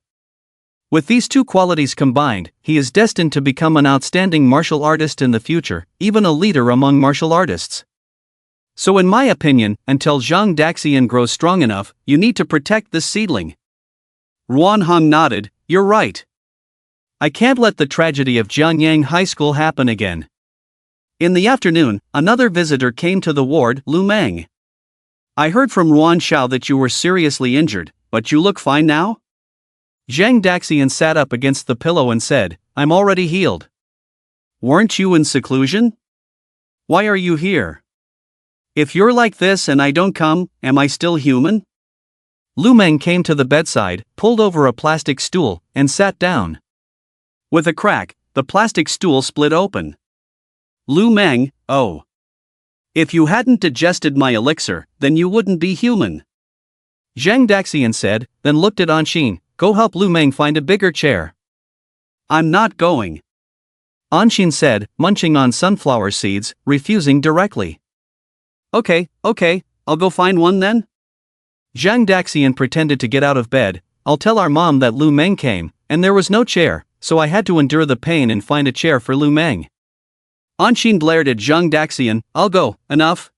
With these 2 qualities combined, he is destined to become an outstanding martial artist in the future, even a leader among martial artists. So in my opinion, until Zhang Daxian grows strong enough, you need to protect this seedling. Ruan Hong nodded, "You're right. I can't let the tragedy of Jiangyang High School happen again." In the afternoon, another visitor came to the ward, Lu Meng. "I heard from Ruan Xiao that you were seriously injured, but you look fine now?" Zhang Daxian sat up against the pillow and said, "I'm already healed." "Weren't you in seclusion? Why are you here? If you're like this and I don't come, am I still human?" Lu Meng came to the bedside, pulled over a plastic stool, and sat down. With a crack, the plastic stool split open. "Lu Meng, oh. If you hadn't digested my elixir, then you wouldn't be human." Zhang Daxian said, then looked at Anshin, "Go help Lu Meng find a bigger chair." "I'm not going," Anshin said, munching on sunflower seeds, refusing directly. Okay, I'll go find one then." Zhang Daxian pretended to get out of bed. "I'll tell our mom that Lu Meng came, and there was no chair, so I had to endure the pain and find a chair for Lu Meng." Anshin glared at Zhang Daxian, "I'll go, enough."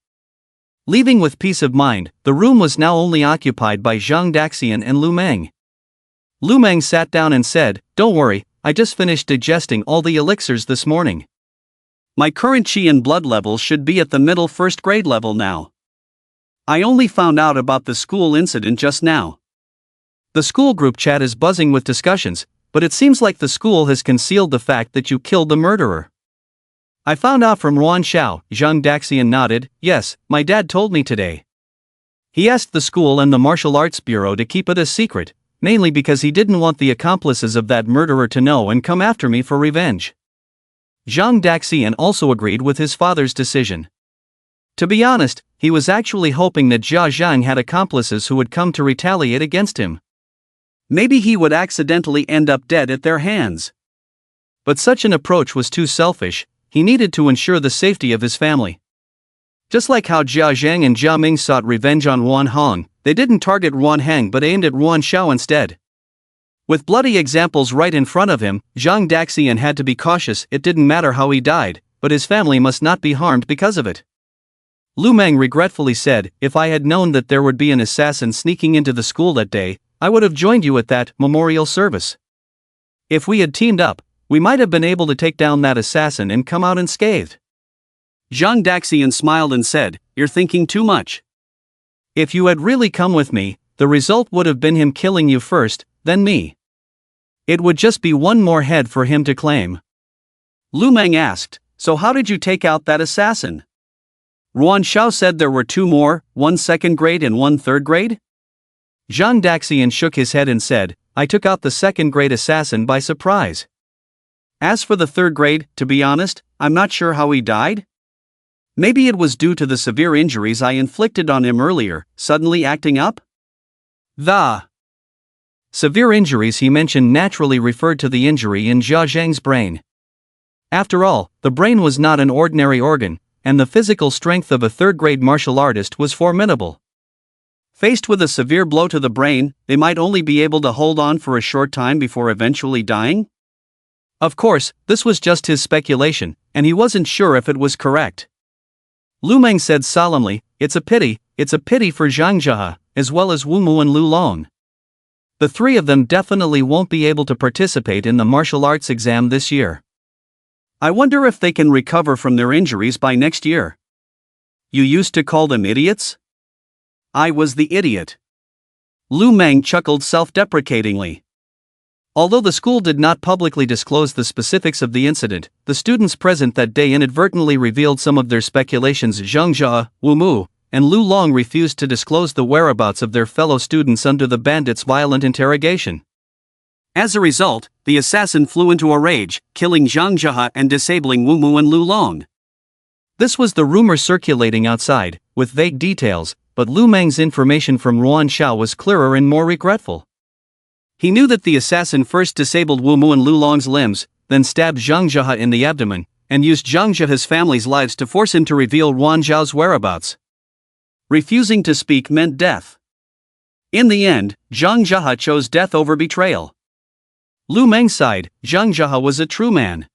Leaving with peace of mind, the room was now only occupied by Zhang Daxian and Lu Meng. Lu Meng sat down and said, "Don't worry, I just finished digesting all the elixirs this morning. My current qi and blood levels should be at the middle 1st grade level now. I only found out about the school incident just now." The school group chat is buzzing with discussions, but it seems like the school has concealed the fact that you killed the murderer. "I found out from Ruan Xiao," Zhang Daxian nodded. "Yes, my dad told me today. He asked the school and the Martial Arts Bureau to keep it a secret, mainly because he didn't want the accomplices of that murderer to know and come after me for revenge." Zhang Daxian also agreed with his father's decision. To be honest, he was actually hoping that Jia Zhang had accomplices who would come to retaliate against him. Maybe he would accidentally end up dead at their hands. But such an approach was too selfish. He needed to ensure the safety of his family. Just like how Jia Zhang and Jia Ming sought revenge on Ruan Hong, they didn't target Ruan Heng but aimed at Ruan Xiao instead. With bloody examples right in front of him, Zhang Daxian had to be cautious. It didn't matter how he died, but his family must not be harmed because of it. Lu Meng regretfully said, "If I had known that there would be an assassin sneaking into the school that day, I would have joined you at that memorial service. If we had teamed up, we might have been able to take down that assassin and come out unscathed." Zhang Daxian smiled and said, "You're thinking too much. If you had really come with me, the result would have been him killing you first, then me. It would just be one more head for him to claim." Lu Meng asked, "So how did you take out that assassin?" Ruan Xiao said there were 2 more, one 2nd grade and one 3rd grade? Zhang Daxian shook his head and said, "I took out the 2nd grade assassin by surprise. As for the 3rd grade, to be honest, I'm not sure how he died. Maybe it was due to the severe injuries I inflicted on him earlier, suddenly acting up?" The Severe injuries he mentioned naturally referred to the injury in Jia Zhang's brain. After all, the brain was not an ordinary organ, and the physical strength of a third-grade martial artist was formidable. Faced with a severe blow to the brain, they might only be able to hold on for a short time before eventually dying? Of course, this was just his speculation, and he wasn't sure if it was correct. Lu Meng said solemnly, it's a pity for Zhang Jia, as well as Wu Mu and Lu Long. The three of them definitely won't be able to participate in the martial arts exam this year. I wonder if they can recover from their injuries by next year. You used to call them idiots? I was the idiot. Lu Meng chuckled self-deprecatingly. Although the school did not publicly disclose the specifics of the incident, the students present that day inadvertently revealed some of their speculations. Zhang Jia, Wu Mu, and Lu Long refused to disclose the whereabouts of their fellow students under the bandits' violent interrogation. As a result, the assassin flew into a rage, killing Zhang Jia and disabling Wu Mu and Lu Long. This was the rumor circulating outside, with vague details, but Lu Meng's information from Ruan Xiao was clearer and more regretful. He knew that the assassin first disabled Wu Mu and Lu Long's limbs, then stabbed Zhang Jia in the abdomen, and used Zhang Jia's family's lives to force him to reveal Ruan Xiao's whereabouts. Refusing to speak meant death. In the end, Zhang Jia chose death over betrayal. Lu Meng sighed, Zhang Jia was a true man.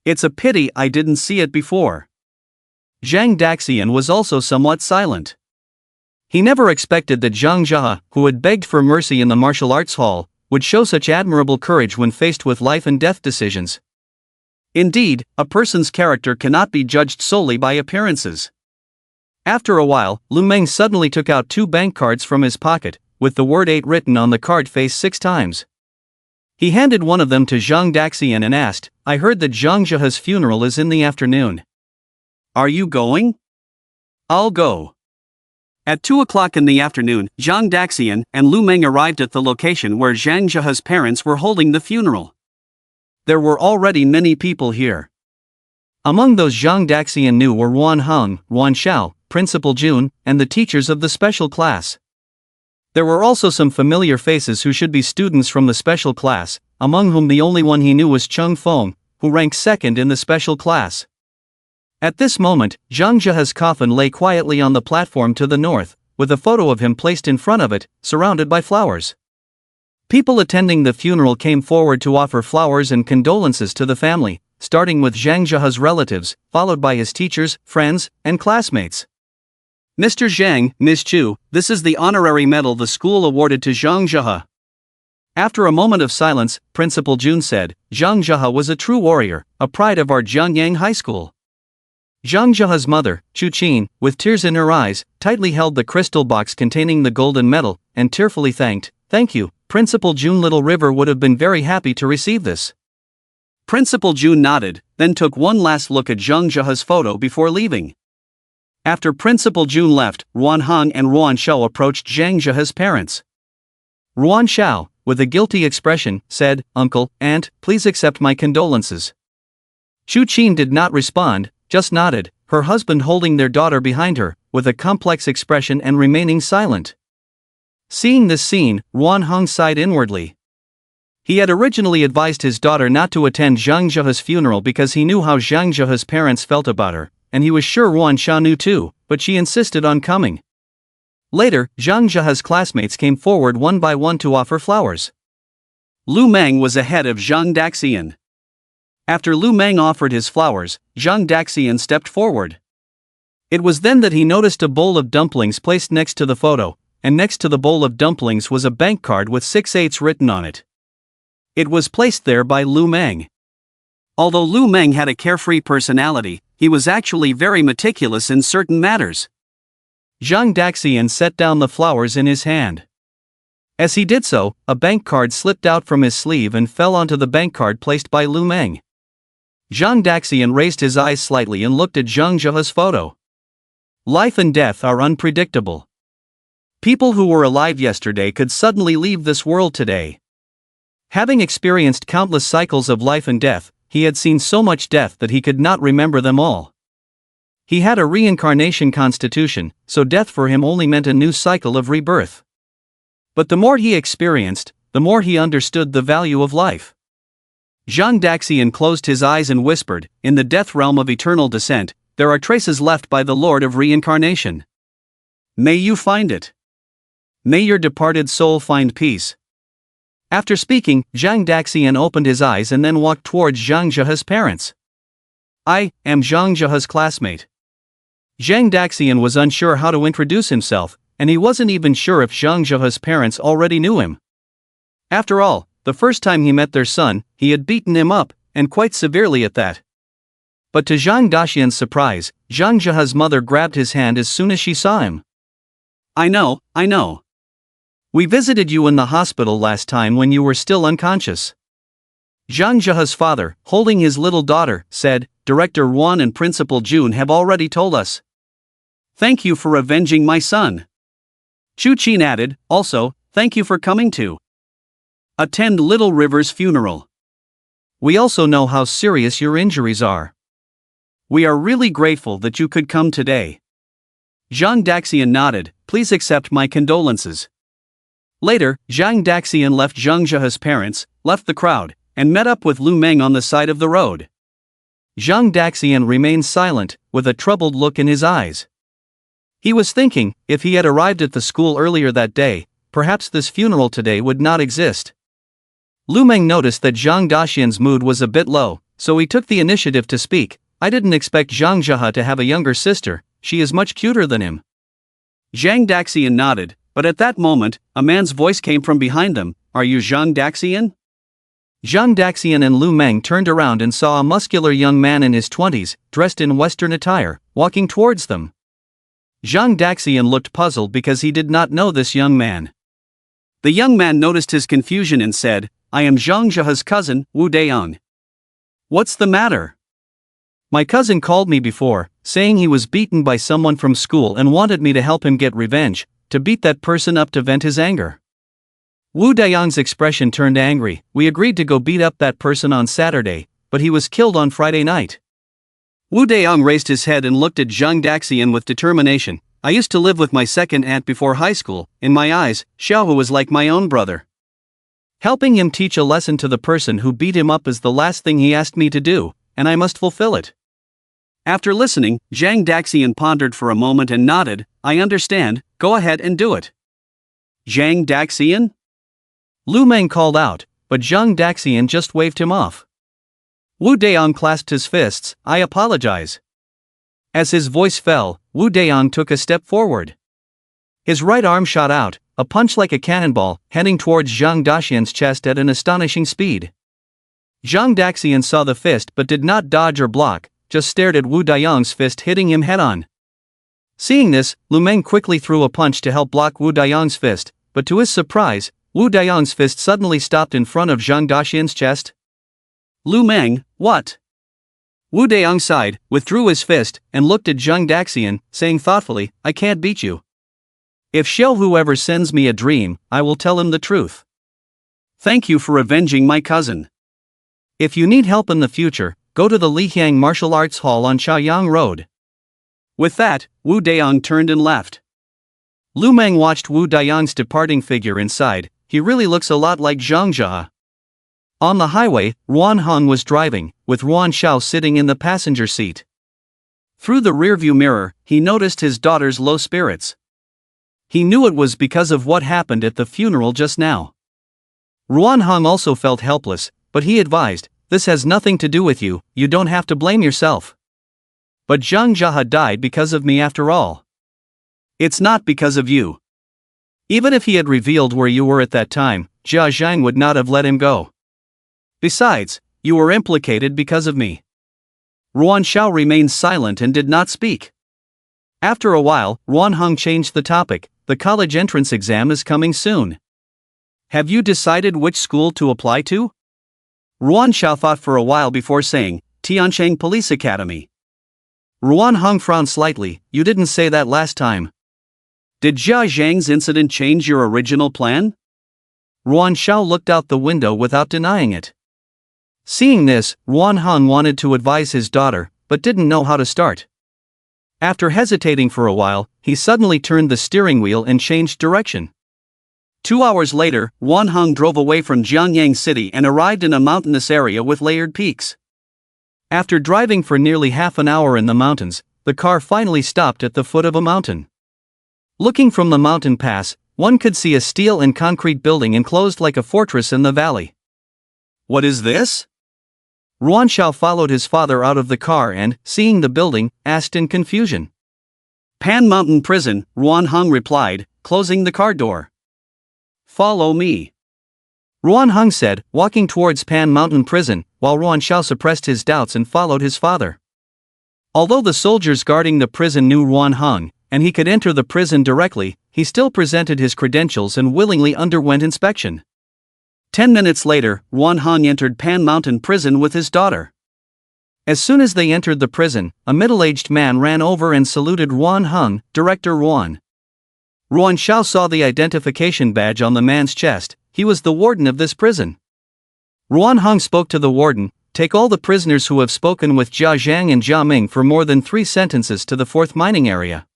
It's a pity I didn't see it before. Zhang Daxian was also somewhat silent. He never expected that Zhang Jia, who had begged for mercy in the martial arts hall, would show such admirable courage when faced with life and death decisions. Indeed, a person's character cannot be judged solely by appearances. After a while, Lu Meng suddenly took out 2 bank cards from his pocket, with the word 8 written on the card face 6 times. He handed one of them to Zhang Daxian and asked, I heard that Zhang Jia's funeral is in the afternoon. Are you going? I'll go. At 2 o'clock in the afternoon, Zhang Daxian and Lu Meng arrived at the location where Zhang Jia's parents were holding the funeral. There were already many people here. Among those Zhang Daxian knew were Ruan Heng, Ruan Xiao, Principal Jun, and the teachers of the special class. There were also some familiar faces who should be students from the special class, among whom the only one he knew was Cheng Feng, who ranked second in the special class. At this moment, Zhang Jia's coffin lay quietly on the platform to the north, with a photo of him placed in front of it, surrounded by flowers. People attending the funeral came forward to offer flowers and condolences to the family, starting with Zhang Jia's relatives, followed by his teachers, friends, and classmates. Mr. Zhang, Miss Chu, this is the honorary medal the school awarded to Zhang Jia. After a moment of silence, Principal Jun said, Zhang Jia was a true warrior, a pride of our Jiangyang High School. Zhang Jia's mother, Chu Qin, with tears in her eyes, tightly held the crystal box containing the golden medal, and tearfully thanked, Thank you, Principal Jun. Little River would have been very happy to receive this. Principal Jun nodded, then took one last look at Zhang Jia's photo before leaving. After Principal Jun left, Ruan Heng and Ruan Xiao approached Zhang Jia's parents. Ruan Xiao, with a guilty expression, said, Uncle, Aunt, please accept my condolences. Chu Qin did not respond, just nodded, her husband holding their daughter behind her, with a complex expression and remaining silent. Seeing this scene, Ruan Heng sighed inwardly. He had originally advised his daughter not to attend Zhang Jia's funeral because he knew how Zhang Jia's parents felt about her, and he was sure Ruan Xiao knew too, but she insisted on coming. Later, Zhang Jia's classmates came forward one by one to offer flowers. Lu Meng was ahead of Zhang Daxian. After Lu Meng offered his flowers, Zhang Daxian stepped forward. It was then that he noticed a bowl of dumplings placed next to the photo, and next to the bowl of dumplings was a bank card with 6 8s written on it. It was placed there by Lu Meng. Although Lu Meng had a carefree personality, he was actually very meticulous in certain matters. Zhang Daxian set down the flowers in his hand. As he did so, a bank card slipped out from his sleeve and fell onto the bank card placed by Lu Meng. Zhang Daxian raised his eyes slightly and looked at Zhang Jia's photo. Life and death are unpredictable. People who were alive yesterday could suddenly leave this world today. Having experienced countless cycles of life and death, he had seen so much death that he could not remember them all. He had a reincarnation constitution, so death for him only meant a new cycle of rebirth. But the more he experienced, the more he understood the value of life. Zhang Daxian closed his eyes and whispered, "In the death realm of eternal descent, there are traces left by the Lord of Reincarnation. May you find it. May your departed soul find peace." After speaking, Zhang Daxian opened his eyes and then walked towards Zhang Zhehe's parents. "I am Zhang Zhehe's classmate." Zhang Daxian was unsure how to introduce himself, and he wasn't even sure if Zhang Zhehe's parents already knew him. After all, the first time he met their son, he had beaten him up, and quite severely at that. But to Zhang Daxian's surprise, Zhang Zhehe's mother grabbed his hand as soon as she saw him. I know. We visited you in the hospital last time when you were still unconscious." Zhang Zhehe's father, holding his little daughter, said, "Director Ruan and Principal Jun have already told us. Thank you for avenging my son." Chu Qin added, "Also, thank you for coming to attend Little River's funeral. We also know how serious your injuries are. We are really grateful that you could come today." Zhang Daxian nodded, "Please accept my condolences." Later, Zhang Daxian left Zhang Zhehe's parents, left the crowd, and met up with Lu Meng on the side of the road. Zhang Daxian remained silent, with a troubled look in his eyes. He was thinking, if he had arrived at the school earlier that day, perhaps this funeral today would not exist. Lu Meng noticed that Zhang Daxian's mood was a bit low, so he took the initiative to speak. "I didn't expect Zhang Zhehe to have a younger sister, she is much cuter than him." Zhang Daxian nodded, but at that moment, a man's voice came from behind them, "Are you Zhang Daxian?" Zhang Daxian and Lu Meng turned around and saw a muscular young man in his 20s, dressed in Western attire, walking towards them. Zhang Daxian looked puzzled because he did not know this young man. The young man noticed his confusion and said, "I am Zhang Zhehe's cousin, Wu Dayang. What's the matter? My cousin called me before, saying he was beaten by someone from school and wanted me to help him get revenge, to beat that person up to vent his anger." Wu Dayang's expression turned angry. "We agreed to go beat up that person on Saturday, but he was killed on Friday night." Wu Dayang raised his head and looked at Zhang Daxian with determination. "I used to live with my second aunt before high school. In my eyes, Xiaohu was like my own brother. Helping him teach a lesson to the person who beat him up is the last thing he asked me to do, and I must fulfill it." After listening, Zhang Daxian pondered for a moment and nodded. "I understand, go ahead and do it." "Zhang Daxian?" Lu Meng called out, but Zhang Daxian just waved him off. Wu Dayang clasped his fists. "I apologize." As his voice fell, Wu Dayang took a step forward. His right arm shot out, a punch like a cannonball, heading towards Zhang Daxian's chest at an astonishing speed. Zhang Daxian saw the fist but did not dodge or block, just stared at Wu Dayang's fist hitting him head-on. Seeing this, Lu Meng quickly threw a punch to help block Wu Dayang's fist, but to his surprise, Wu Dayang's fist suddenly stopped in front of Zhang Daxian's chest. "Lu Meng, what?" Wu Dayang sighed, withdrew his fist, and looked at Zhang Daxian, saying thoughtfully, "I can't beat you. If Xiaohu ever sends me a dream, I will tell him the truth. Thank you for avenging my cousin. If you need help in the future, go to the Lijiang Martial Arts Hall on Chaoyang Road." With that, Wu Dayang turned and left. Lu Meng watched Wu Dayang's departing figure inside. He really looks a lot like Zhang Zhehe. On the highway, Ruan Hong was driving, with Ruan Xiao sitting in the passenger seat. Through the rearview mirror, he noticed his daughter's low spirits. He knew it was because of what happened at the funeral just now. Ruan Hong also felt helpless, but he advised, "This has nothing to do with you, you don't have to blame yourself. But Zhang Zhehe died because of me after all. It's not because of you. Even if he had revealed where you were at that time, Jia Zhang would not have let him go. Besides, you were implicated because of me." Ruan Xiao remained silent and did not speak. After a while, Ruan Hong changed the topic. "The college entrance exam is coming soon. Have you decided which school to apply to?" Ruan Xiao thought for a while before saying, "Tiancheng Police Academy." Ruan Hong frowned slightly. "You didn't say that last time. Did Jia Zhang's incident change your original plan?" Ruan Xiao looked out the window without denying it. Seeing this, Ruan Hong wanted to advise his daughter, but didn't know how to start. After hesitating for a while, he suddenly turned the steering wheel and changed direction. 2 hours later, Ruan Heng drove away from Jiangyang City and arrived in a mountainous area with layered peaks. After driving for nearly half an hour in the mountains, the car finally stopped at the foot of a mountain. Looking from the mountain pass, one could see a steel and concrete building enclosed like a fortress in the valley. What is this? Ruan Shao followed his father out of the car and, seeing the building, asked in confusion. Pan Mountain Prison, Ruan Heng replied, closing the car door. Follow me. Ruan Heng said, walking towards Pan Mountain Prison, while Ruan Shao suppressed his doubts and followed his father. Although the soldiers guarding the prison knew Ruan Heng, and he could enter the prison directly, he still presented his credentials and willingly underwent inspection. 10 minutes later, Ruan Heng entered Pan Mountain Prison with his daughter. As soon as they entered the prison, a middle-aged man ran over and saluted Ruan Heng, Director Ruan. Ruan Shao saw the identification badge on the man's chest. He was the warden of this prison. Ruan Heng spoke to the warden, take all the prisoners who have spoken with Jia Zhang and Jia Ming for more than 3 sentences to the 4th mining area.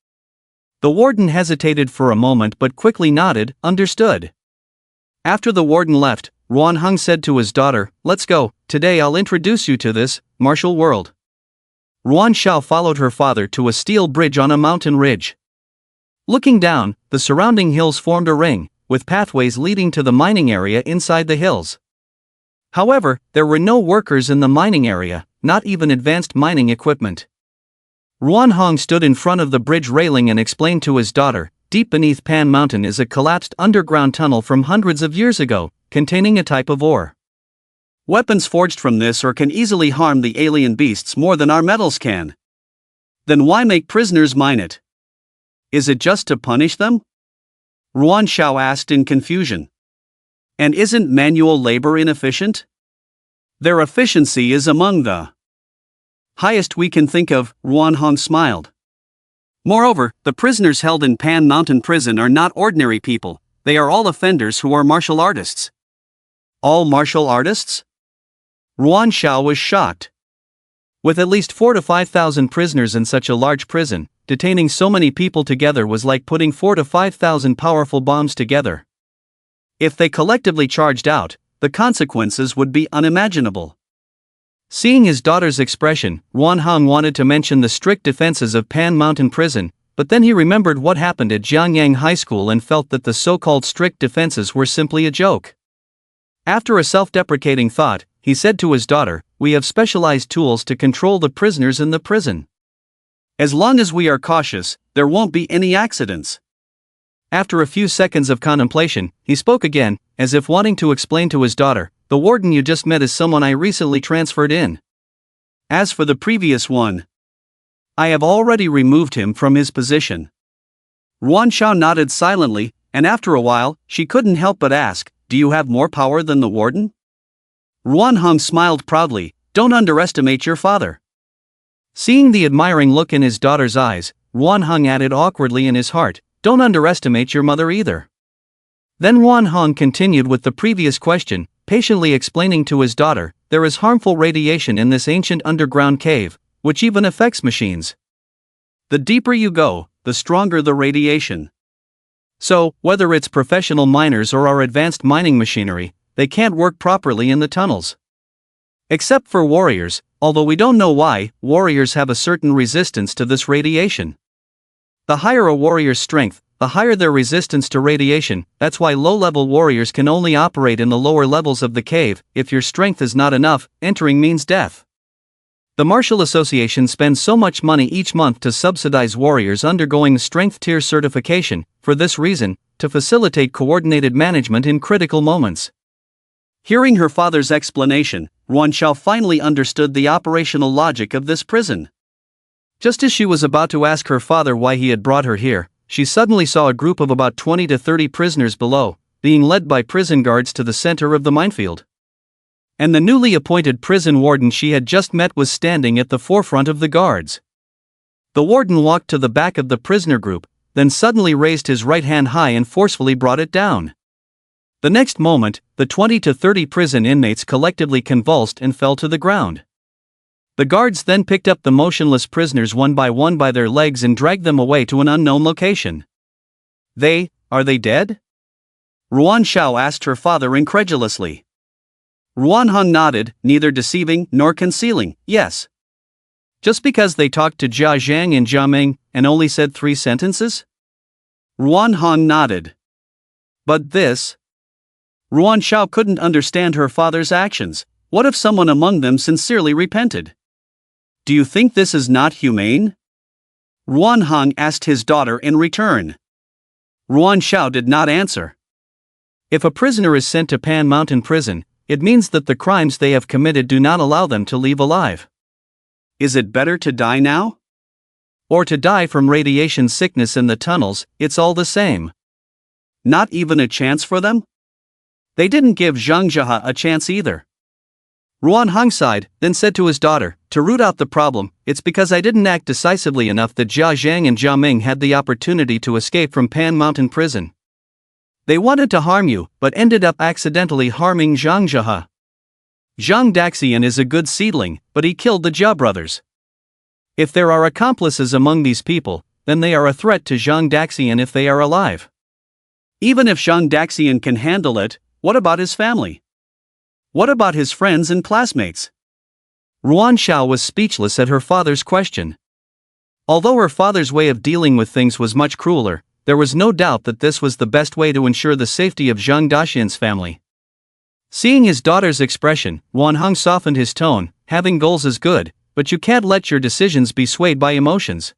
The warden hesitated for a moment but quickly nodded, understood. After the warden left, Ruan Heng said to his daughter, let's go, today I'll introduce you to this martial world. Ruan Shao followed her father to a steel bridge on a mountain ridge. Looking down, the surrounding hills formed a ring, with pathways leading to the mining area inside the hills. However, there were no workers in the mining area, not even advanced mining equipment. Ruan Heng stood in front of the bridge railing and explained to his daughter, deep beneath Pan Mountain is a collapsed underground tunnel from hundreds of years ago, containing a type of ore. Weapons forged from this ore can easily harm the alien beasts more than our metals can. Then why make prisoners mine it? Is it just to punish them? Ruan Shao asked in confusion. And isn't manual labor inefficient? Their efficiency is among the highest we can think of, Ruan Heng smiled. Moreover, the prisoners held in Pan Mountain Prison are not ordinary people, they are all offenders who are martial artists. All martial artists? Ruan Shao was shocked. With at least 4,000 to 5,000 prisoners in such a large prison, detaining so many people together was like putting 4,000 to 5,000 powerful bombs together. If they collectively charged out, the consequences would be unimaginable. Seeing his daughter's expression, Ruan Heng wanted to mention the strict defenses of Pan Mountain Prison, but then he remembered what happened at Jiangyang High School and felt that the so-called strict defenses were simply a joke. After a self-deprecating thought, he said to his daughter, we have specialized tools to control the prisoners in the prison. As long as we are cautious, there won't be any accidents. After a few seconds of contemplation, he spoke again, as if wanting to explain to his daughter, the warden you just met is someone I recently transferred in. As for the previous one, I have already removed him from his position. Ruan Shao nodded silently, and after a while, she couldn't help but ask, do you have more power than the warden? Ruan Heng smiled proudly, don't underestimate your father. Seeing the admiring look in his daughter's eyes, Ruan Heng added awkwardly in his heart, don't underestimate your mother either. Then Ruan Heng continued with the previous question, patiently explaining to his daughter, there is harmful radiation in this ancient underground cave, which even affects machines. The deeper you go, the stronger the radiation. So, whether it's professional miners or our advanced mining machinery, they can't work properly in the tunnels. Except for warriors, although we don't know why, warriors have a certain resistance to this radiation. The higher a warrior's strength, the higher their resistance to radiation, that's why low-level warriors can only operate in the lower levels of the cave. If your strength is not enough, entering means death. The Martial Association spends so much money each month to subsidize warriors undergoing strength tier certification, for this reason, to facilitate coordinated management in critical moments. Hearing her father's explanation, Ruan Shao finally understood the operational logic of this prison. Just as she was about to ask her father why he had brought her here, she suddenly saw a group of about 20 to 30 prisoners below, being led by prison guards to the center of the minefield. And the newly appointed prison warden she had just met was standing at the forefront of the guards. The warden walked to the back of the prisoner group, then suddenly raised his right hand high and forcefully brought it down. The next moment, the 20 to 30 prison inmates collectively convulsed and fell to the ground. The guards then picked up the motionless prisoners one by their legs and dragged them away to an unknown location. Are they dead? Ruan Xiao asked her father incredulously. Ruan Hong nodded, neither deceiving nor concealing, yes. Just because they talked to Jia Zhang and Jia Ming and only said 3 sentences? Ruan Hong nodded. But this? Ruan Xiao couldn't understand her father's actions. What if someone among them sincerely repented? Do you think this is not humane? Ruan Hong asked his daughter in return. Ruan Xiao did not answer. If a prisoner is sent to Pan Mountain Prison, it means that the crimes they have committed do not allow them to leave alive. Is it better to die now? Or to die from radiation sickness in the tunnels? It's all the same. Not even a chance for them? They didn't give Zhang Jia a chance either. Ruan Hong sighed, then said to his daughter, to root out the problem, it's because I didn't act decisively enough that Jia Zhang and Jia Ming had the opportunity to escape from Pan Mountain Prison. They wanted to harm you, but ended up accidentally harming Zhang Jia. Zhang Daxian is a good seedling, but he killed the Jia brothers. If there are accomplices among these people, then they are a threat to Zhang Daxian if they are alive. Even if Zhang Daxian can handle it, what about his family? What about his friends and classmates? Ruan Xiao was speechless at her father's question. Although her father's way of dealing with things was much crueler, there was no doubt that this was the best way to ensure the safety of Zhang Daxian's family. Seeing his daughter's expression, Ruan Hong softened his tone. Having goals is good, but you can't let your decisions be swayed by emotions.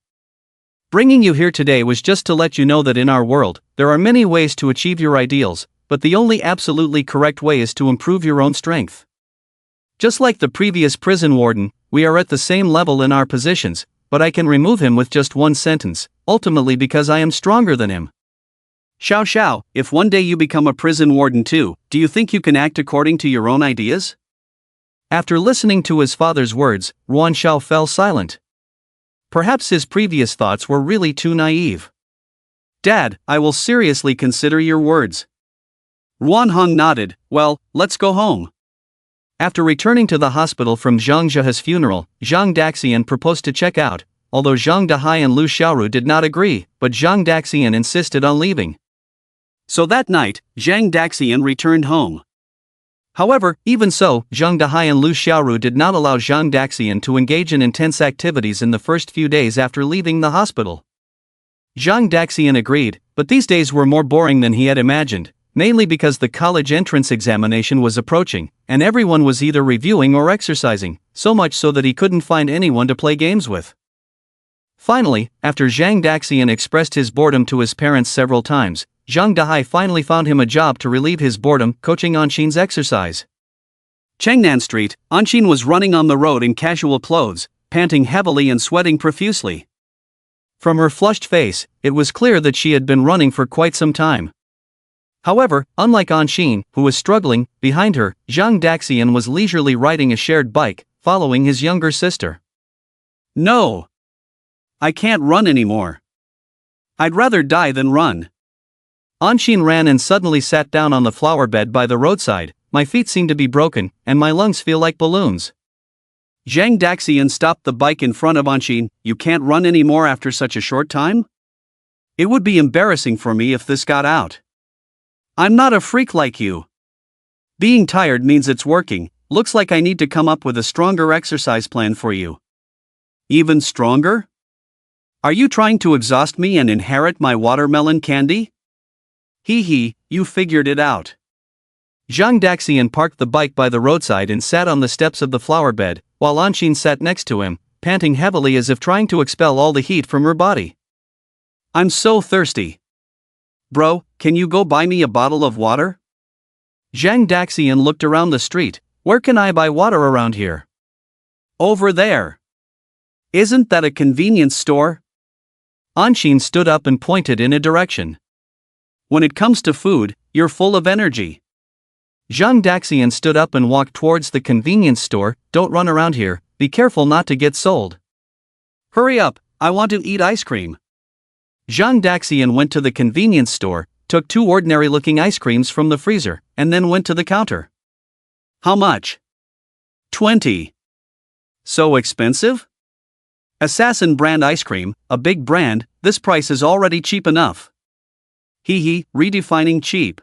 Bringing you here today was just to let you know that in our world, there are many ways to achieve your ideals, but the only absolutely correct way is to improve your own strength. Just like the previous prison warden, we are at the same level in our positions, but I can remove him with just one sentence, ultimately because I am stronger than him. Xiao Xiao, if one day you become a prison warden too, do you think you can act according to your own ideas? After listening to his father's words, Ruan Xiao fell silent. Perhaps his previous thoughts were really too naive. Dad, I will seriously consider your words. Ruan Hong nodded. Well, let's go home. After returning to the hospital from Zhang Jia's funeral, Zhang Daxian proposed to check out, although Zhang Dahai and Lu Xiaoru did not agree, but Zhang Daxian insisted on leaving. So that night, Zhang Daxian returned home. However, even so, Zhang Dahai and Lu Xiaoru did not allow Zhang Daxian to engage in intense activities in the first few days after leaving the hospital. Zhang Daxian agreed, but these days were more boring than he had imagined, mainly because the college entrance examination was approaching, and everyone was either reviewing or exercising, so much so that he couldn't find anyone to play games with. Finally, after Zhang Daxian expressed his boredom to his parents several times, Zhang Dahai finally found him a job to relieve his boredom, coaching Anshin's exercise. Chengnan Street, Anshin was running on the road in casual clothes, panting heavily and sweating profusely. From her flushed face, it was clear that she had been running for quite some time. However, unlike Anshin, who was struggling, behind her, Zhang Daxian was leisurely riding a shared bike, following his younger sister. No! I can't run anymore. I'd rather die than run. Anshin ran and suddenly sat down on the flower bed by the roadside. My feet seem to be broken, and my lungs feel like balloons. Zhang Daxian stopped the bike in front of Anshin. You can't run anymore after such a short time? It would be embarrassing for me if this got out. I'm not a freak like you. Being tired means it's working. Looks like I need to come up with a stronger exercise plan for you. Even stronger? Are you trying to exhaust me and inherit my watermelon candy? Hee hee, you figured it out. Zhang Daxian parked the bike by the roadside and sat on the steps of the flower bed, while Anshin sat next to him, panting heavily as if trying to expel all the heat from her body. I'm so thirsty. Bro, can you go buy me a bottle of water? Zhang Daxian looked around the street. Where can I buy water around here? Over there. Isn't that a convenience store? Anshin stood up and pointed in a direction. When it comes to food, you're full of energy. Zhang Daxian stood up and walked towards the convenience store. Don't run around here, be careful not to get sold. Hurry up, I want to eat ice cream. Zhang Daxian went to the convenience store, took 2 ordinary-looking ice creams from the freezer, and then went to the counter. How much? 20. So expensive? Assassin brand ice cream, a big brand, this price is already cheap enough. Hee hee, redefining cheap.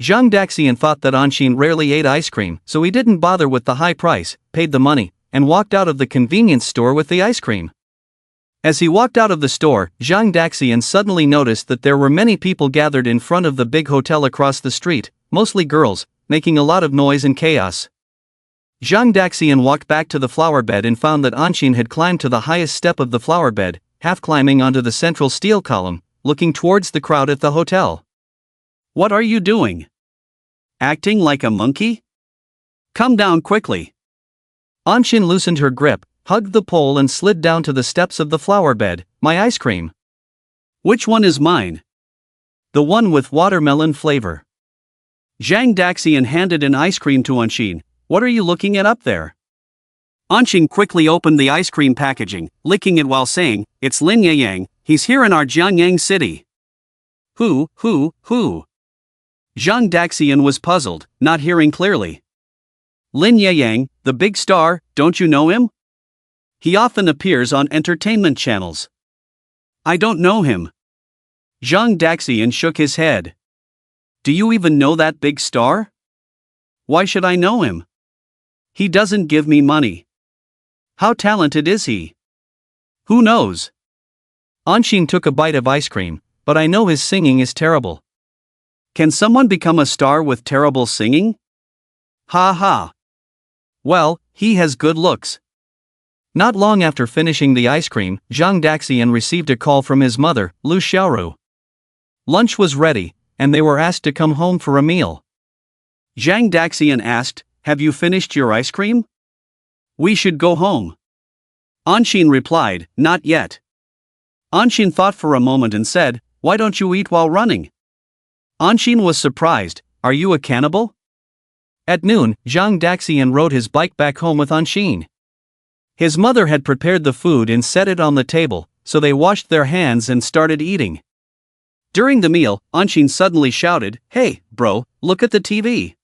Zhang Daxian thought that Anshin rarely ate ice cream, so he didn't bother with the high price, paid the money, and walked out of the convenience store with the ice cream. As he walked out of the store, Zhang Daxian suddenly noticed that there were many people gathered in front of the big hotel across the street, mostly girls, making a lot of noise and chaos. Zhang Daxian walked back to the flower bed and found that Anshin had climbed to the highest step of the flower bed, half climbing onto the central steel column, looking towards the crowd at the hotel. "What are you doing? Acting like a monkey? Come down quickly." Anshin loosened her grip, hugged the pole and slid down to the steps of the flower bed. "My ice cream." "Which one is mine?" "The one with watermelon flavor." Zhang Daxian handed an ice cream to Anshin. "What are you looking at up there?" Anshin quickly opened the ice cream packaging, licking it while saying, "It's Lin Yang. He's here in our Jianyang city." Who? Zhang Daxian was puzzled, not hearing clearly. "Lin Yang, the big star, don't you know him? He often appears on entertainment channels." "I don't know him." Zhang Daxian shook his head. "Do you even know that big star?" "Why should I know him? He doesn't give me money." "How talented is he?" "Who knows?" Anshin took a bite of ice cream, "But I know his singing is terrible." "Can someone become a star with terrible singing?" "Ha ha. Well, he has good looks." Not long after finishing the ice cream, Zhang Daxian received a call from his mother, Lu Xiaoru. Lunch was ready, and they were asked to come home for a meal. Zhang Daxian asked, "Have you finished your ice cream? We should go home." Anshin replied, "Not yet." Anshin thought for a moment and said, "Why don't you eat while running?" Anshin was surprised, "Are you a cannibal?" At noon, Zhang Daxian rode his bike back home with Anshin. His mother had prepared the food and set it on the table, so they washed their hands and started eating. During the meal, Anshin suddenly shouted, "Hey, bro, look at the TV."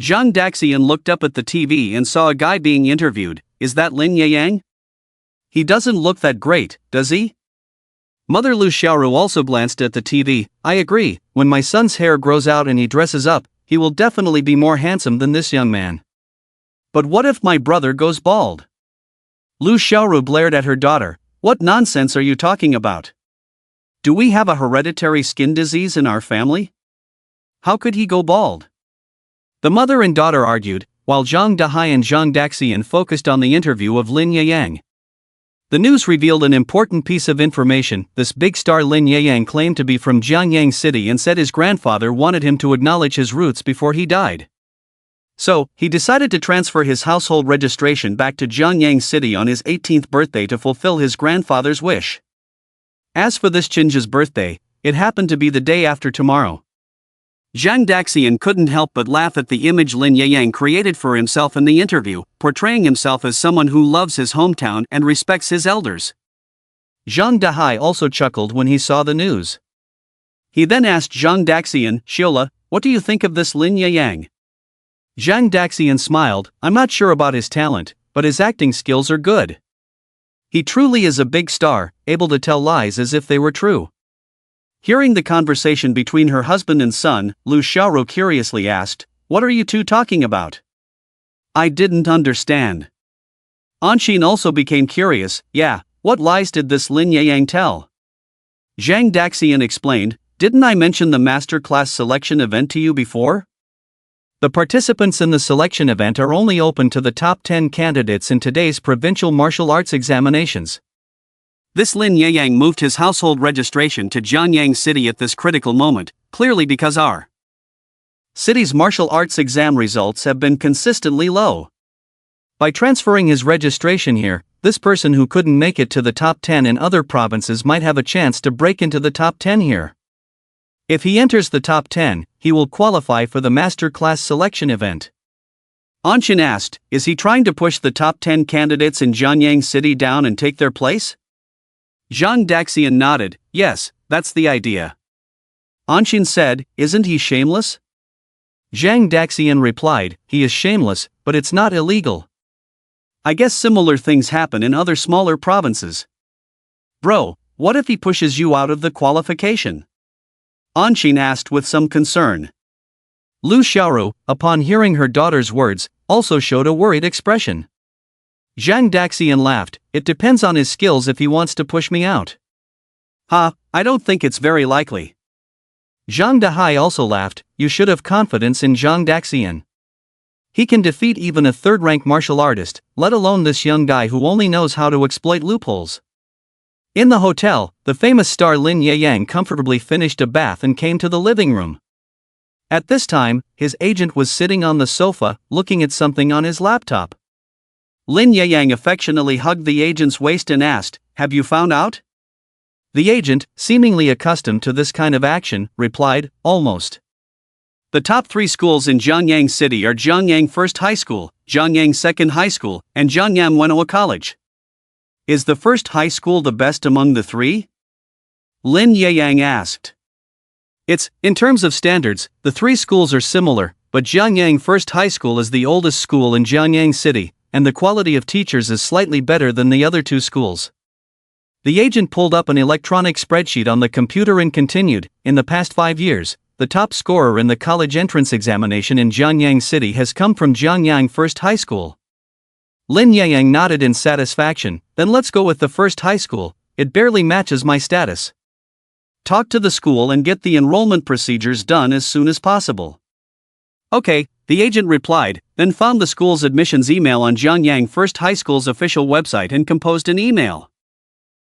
Zhang Daxian looked up at the TV and saw a guy being interviewed. "Is that Lin Yang? He doesn't look that great, does he?" Mother Lu Xiaoru also glanced at the TV. "I agree, when my son's hair grows out and he dresses up, he will definitely be more handsome than this young man. But what if my brother goes bald?" Lu Xiaoru blared at her daughter. "What nonsense are you talking about? Do we have a hereditary skin disease in our family? How could he go bald?" The mother and daughter argued, while Zhang Dahai and Zhang Daxian focused on the interview of Lin Yang. The news revealed an important piece of information. This big star Lin Yang claimed to be from Jianyang City and said his grandfather wanted him to acknowledge his roots before he died. So, he decided to transfer his household registration back to Jianyang City on his 18th birthday to fulfill his grandfather's wish. As for this Chinja's birthday, it happened to be the day after tomorrow. Zhang Daxian couldn't help but laugh at the image Lin Yang created for himself in the interview, portraying himself as someone who loves his hometown and respects his elders. Zhang Dahai also chuckled when he saw the news. He then asked Zhang Daxian, "Shiola, what do you think of this Lin Yang?" Zhang Daxian smiled, "I'm not sure about his talent, but his acting skills are good. He truly is a big star, able to tell lies as if they were true." Hearing the conversation between her husband and son, Lu Xiaoru curiously asked, "What are you two talking about?" "I didn't understand." Anshin also became curious. "Yeah, what lies did this Lin Yang tell?" Zhang Daxian explained, "Didn't I mention the master class selection event to you before? The participants in the selection event are only open to the top 10 candidates in today's provincial martial arts examinations. This Lin Yang moved his household registration to Jianyang City at this critical moment, clearly because our city's martial arts exam results have been consistently low. By transferring his registration here, this person who couldn't make it to the top 10 in other provinces might have a chance to break into the top 10 here. If he enters the top 10, he will qualify for the master class selection event." Anshin asked, "Is he trying to push the top 10 candidates in Jianyang City down and take their place?" Zhang Daxian nodded, "Yes, that's the idea." Anshin said, "Isn't he shameless?" Zhang Daxian replied, "He is shameless, but it's not illegal. I guess similar things happen in other smaller provinces." "Bro, what if he pushes you out of the qualification?" Anshin asked with some concern. Lu Xiaoru, upon hearing her daughter's words, also showed a worried expression. Zhang Daxian laughed, "It depends on his skills if he wants to push me out." I don't think it's very likely. Zhang Dahai also laughed, "You should have confidence in Zhang Daxian. He can defeat even a third-rank martial artist, let alone this young guy who only knows how to exploit loopholes." In the hotel, the famous star Lin Yeyang comfortably finished a bath and came to the living room. At this time, his agent was sitting on the sofa, looking at something on his laptop. Lin Yeyang affectionately hugged the agent's waist and asked, "Have you found out?" The agent, seemingly accustomed to this kind of action, replied, "Almost. The top 3 schools in Jiangyang City are Jiangyang First High School, Jiangyang Second High School, and Jiangyang Wenhua College. Is the first high school the best among the 3? Lin Yeyang asked. In terms of standards, the 3 schools are similar, but Jiangyang First High School is the oldest school in Jiangyang City, and the quality of teachers is slightly better than the other 2 schools. The agent pulled up an electronic spreadsheet on the computer and continued, "In the past 5 years, the top scorer in the college entrance examination in Jiangyang City has come from Jiangyang First High School." Lin Yeyang nodded in satisfaction, "Then let's go with the first high school, it barely matches my status. Talk to the school and get the enrollment procedures done as soon as possible." "Okay," the agent replied, then found the school's admissions email on Jiangyang First High School's official website and composed an email.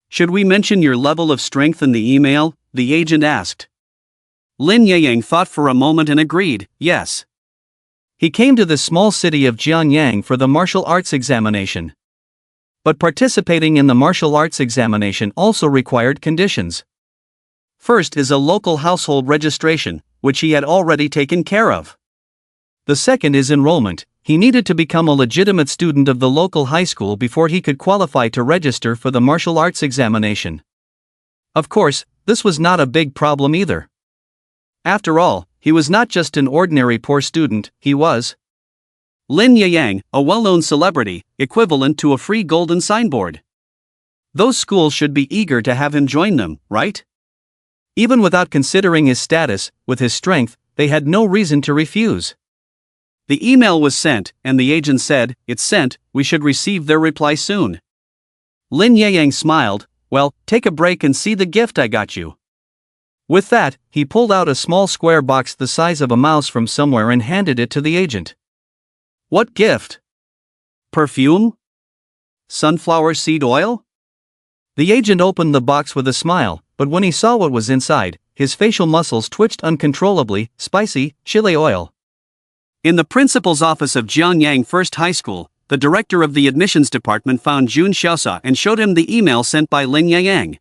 "Should we mention your level of strength in the email?" the agent asked. Lin Yeyang thought for a moment and agreed, yes. He came to the small city of Jianyang for the martial arts examination. But participating in the martial arts examination also required conditions. First is a local household registration, which he had already taken care of. The second is enrollment. He needed to become a legitimate student of the local high school before he could qualify to register for the martial arts examination. Of course, this was not a big problem either. After all, he was not just an ordinary poor student, he was Lin Yeyang, a well-known celebrity, equivalent to a free golden signboard. Those schools should be eager to have him join them, right? Even without considering his status, with his strength, they had no reason to refuse. The email was sent, and the agent said, "It's sent, we should receive their reply soon." Lin Yeyang smiled, "Well, take a break and see the gift I got you." With that, he pulled out a small square box the size of a mouse from somewhere and handed it to the agent. "What gift? Perfume? Sunflower seed oil?" The agent opened the box with a smile, but when he saw what was inside, his facial muscles twitched uncontrollably. "Spicy, chile oil." In the principal's office of Jiangyang First High School, the director of the admissions department found Jun Xiaosa and showed him the email sent by Lin Yeyang.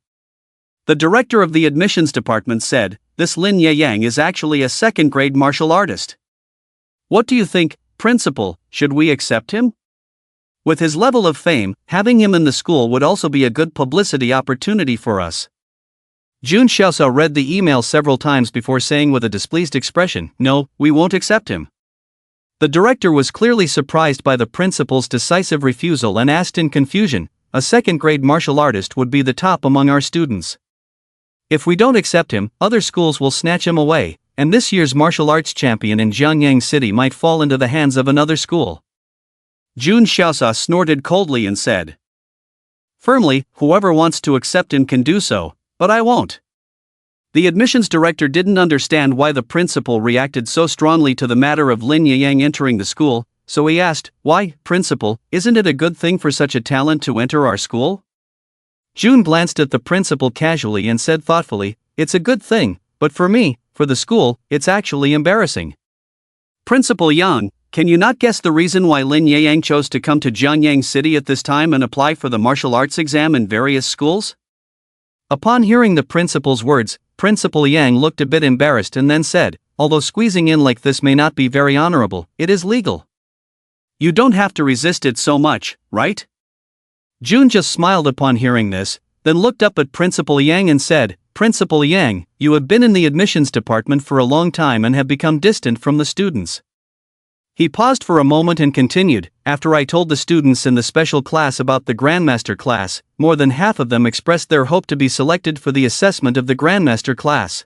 The director of the admissions department said, "This Lin Yeyang is actually a second-grade martial artist. What do you think, principal, should we accept him? With his level of fame, having him in the school would also be a good publicity opportunity for us." Jun Xiaosa read the email several times before saying with a displeased expression, "No, we won't accept him." The director was clearly surprised by the principal's decisive refusal and asked in confusion, "A second-grade martial artist would be the top among our students. If we don't accept him, other schools will snatch him away, and this year's martial arts champion in Jiangyang City might fall into the hands of another school." Jun Xiaosa snorted coldly and said firmly, "Whoever wants to accept him can do so, but I won't." The admissions director didn't understand why the principal reacted so strongly to the matter of Lin Yeyang entering the school, so he asked, "Why, principal, isn't it a good thing for such a talent to enter our school?" Jun glanced at the principal casually and said thoughtfully, "It's a good thing, but for me, for the school, it's actually embarrassing." "Principal Yang, can you not guess the reason why Lin Yeyang chose to come to Jiangyang City at this time and apply for the martial arts exam in various schools?" Upon hearing the principal's words, Principal Yang looked a bit embarrassed and then said, "Although squeezing in like this may not be very honorable, it is legal. You don't have to resist it so much, right?" Jun just smiled upon hearing this, then looked up at Principal Yang and said, "Principal Yang, you have been in the admissions department for a long time and have become distant from the students." He paused for a moment and continued, "After I told the students in the special class about the Grandmaster class, more than half of them expressed their hope to be selected for the assessment of the Grandmaster class.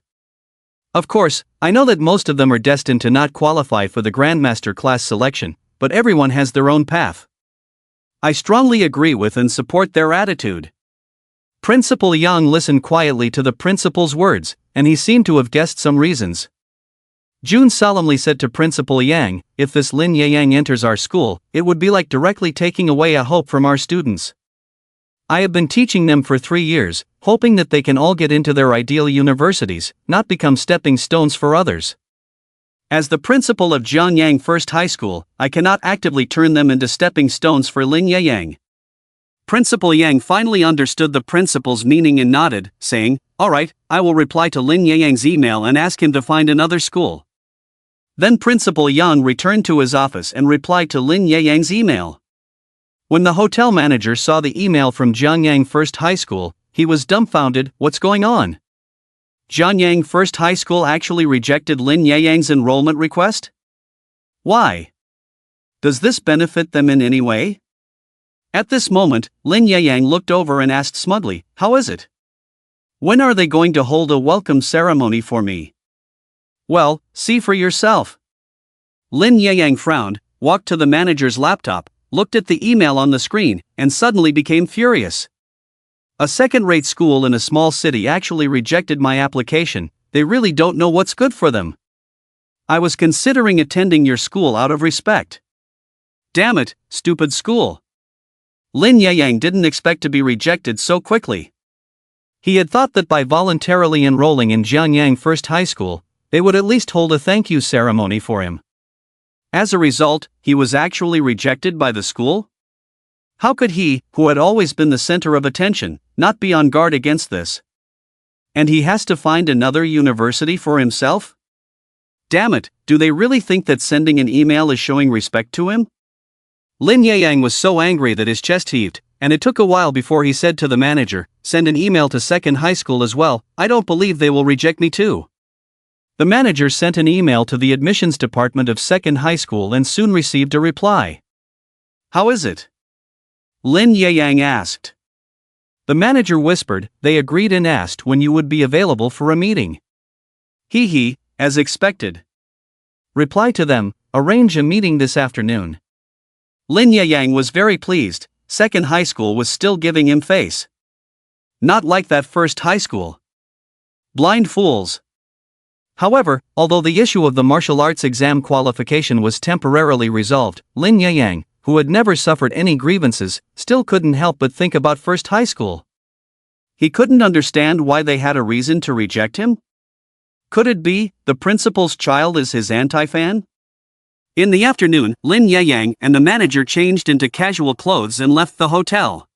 Of course, I know that most of them are destined to not qualify for the Grandmaster class selection, but everyone has their own path. I strongly agree with and support their attitude. Principal Yang listened quietly to the principal's words, and he seemed to have guessed some reasons. June solemnly said to Principal Yang, "If this Lin Yang enters our school, it would be like directly taking away a hope from our students. I have been teaching them for 3 years, hoping that they can all get into their ideal universities, not become stepping stones for others. As the principal of Jianyang First High School, I cannot actively turn them into stepping stones for Lin Yang." Principal Yang finally understood the principal's meaning and nodded, saying, "All right, I will reply to Lin Yang's email and ask him to find another school." Then Principal Yang returned to his office and replied to Lin Yang's email. When the hotel manager saw the email from Jianyang First High School, he was dumbfounded. What's going on? Jianyang First High School actually rejected Lin Yang's enrollment request? Why? Does this benefit them in any way? At this moment, Lin Yang looked over and asked smugly, "How is it? When are they going to hold a welcome ceremony for me?" "Well, see for yourself." Lin Yang frowned, walked to the manager's laptop, looked at the email on the screen, and suddenly became furious. "A second-rate school in a small city actually rejected my application. They really don't know what's good for them. I was considering attending your school out of respect. Damn it, stupid school." Lin Yang didn't expect to be rejected so quickly. He had thought that by voluntarily enrolling in Jianyang First High School, they would at least hold a thank you ceremony for him. As a result, he was actually rejected by the school? How could he, who had always been the center of attention, not be on guard against this? And he has to find another university for himself? Damn it, do they really think that sending an email is showing respect to him? Lin Yang was so angry that his chest heaved, and it took a while before he said to the manager, "Send an email to Second High School as well. I don't believe they will reject me too." The manager sent an email to the admissions department of Second High School and soon received a reply. "How is it?" Lin Yang asked. The manager whispered, "They agreed and asked when you would be available for a meeting." "He, as expected." Reply to them, "Arrange a meeting this afternoon." Lin Yang was very pleased. Second High School was still giving him face. Not like that First High School. Blind fools. However, although the issue of the martial arts exam qualification was temporarily resolved, Lin Yang, who had never suffered any grievances, still couldn't help but think about First High School. He couldn't understand why they had a reason to reject him. Could it be the principal's child is his anti-fan? In the afternoon, Lin Yang and the manager changed into casual clothes and left the hotel.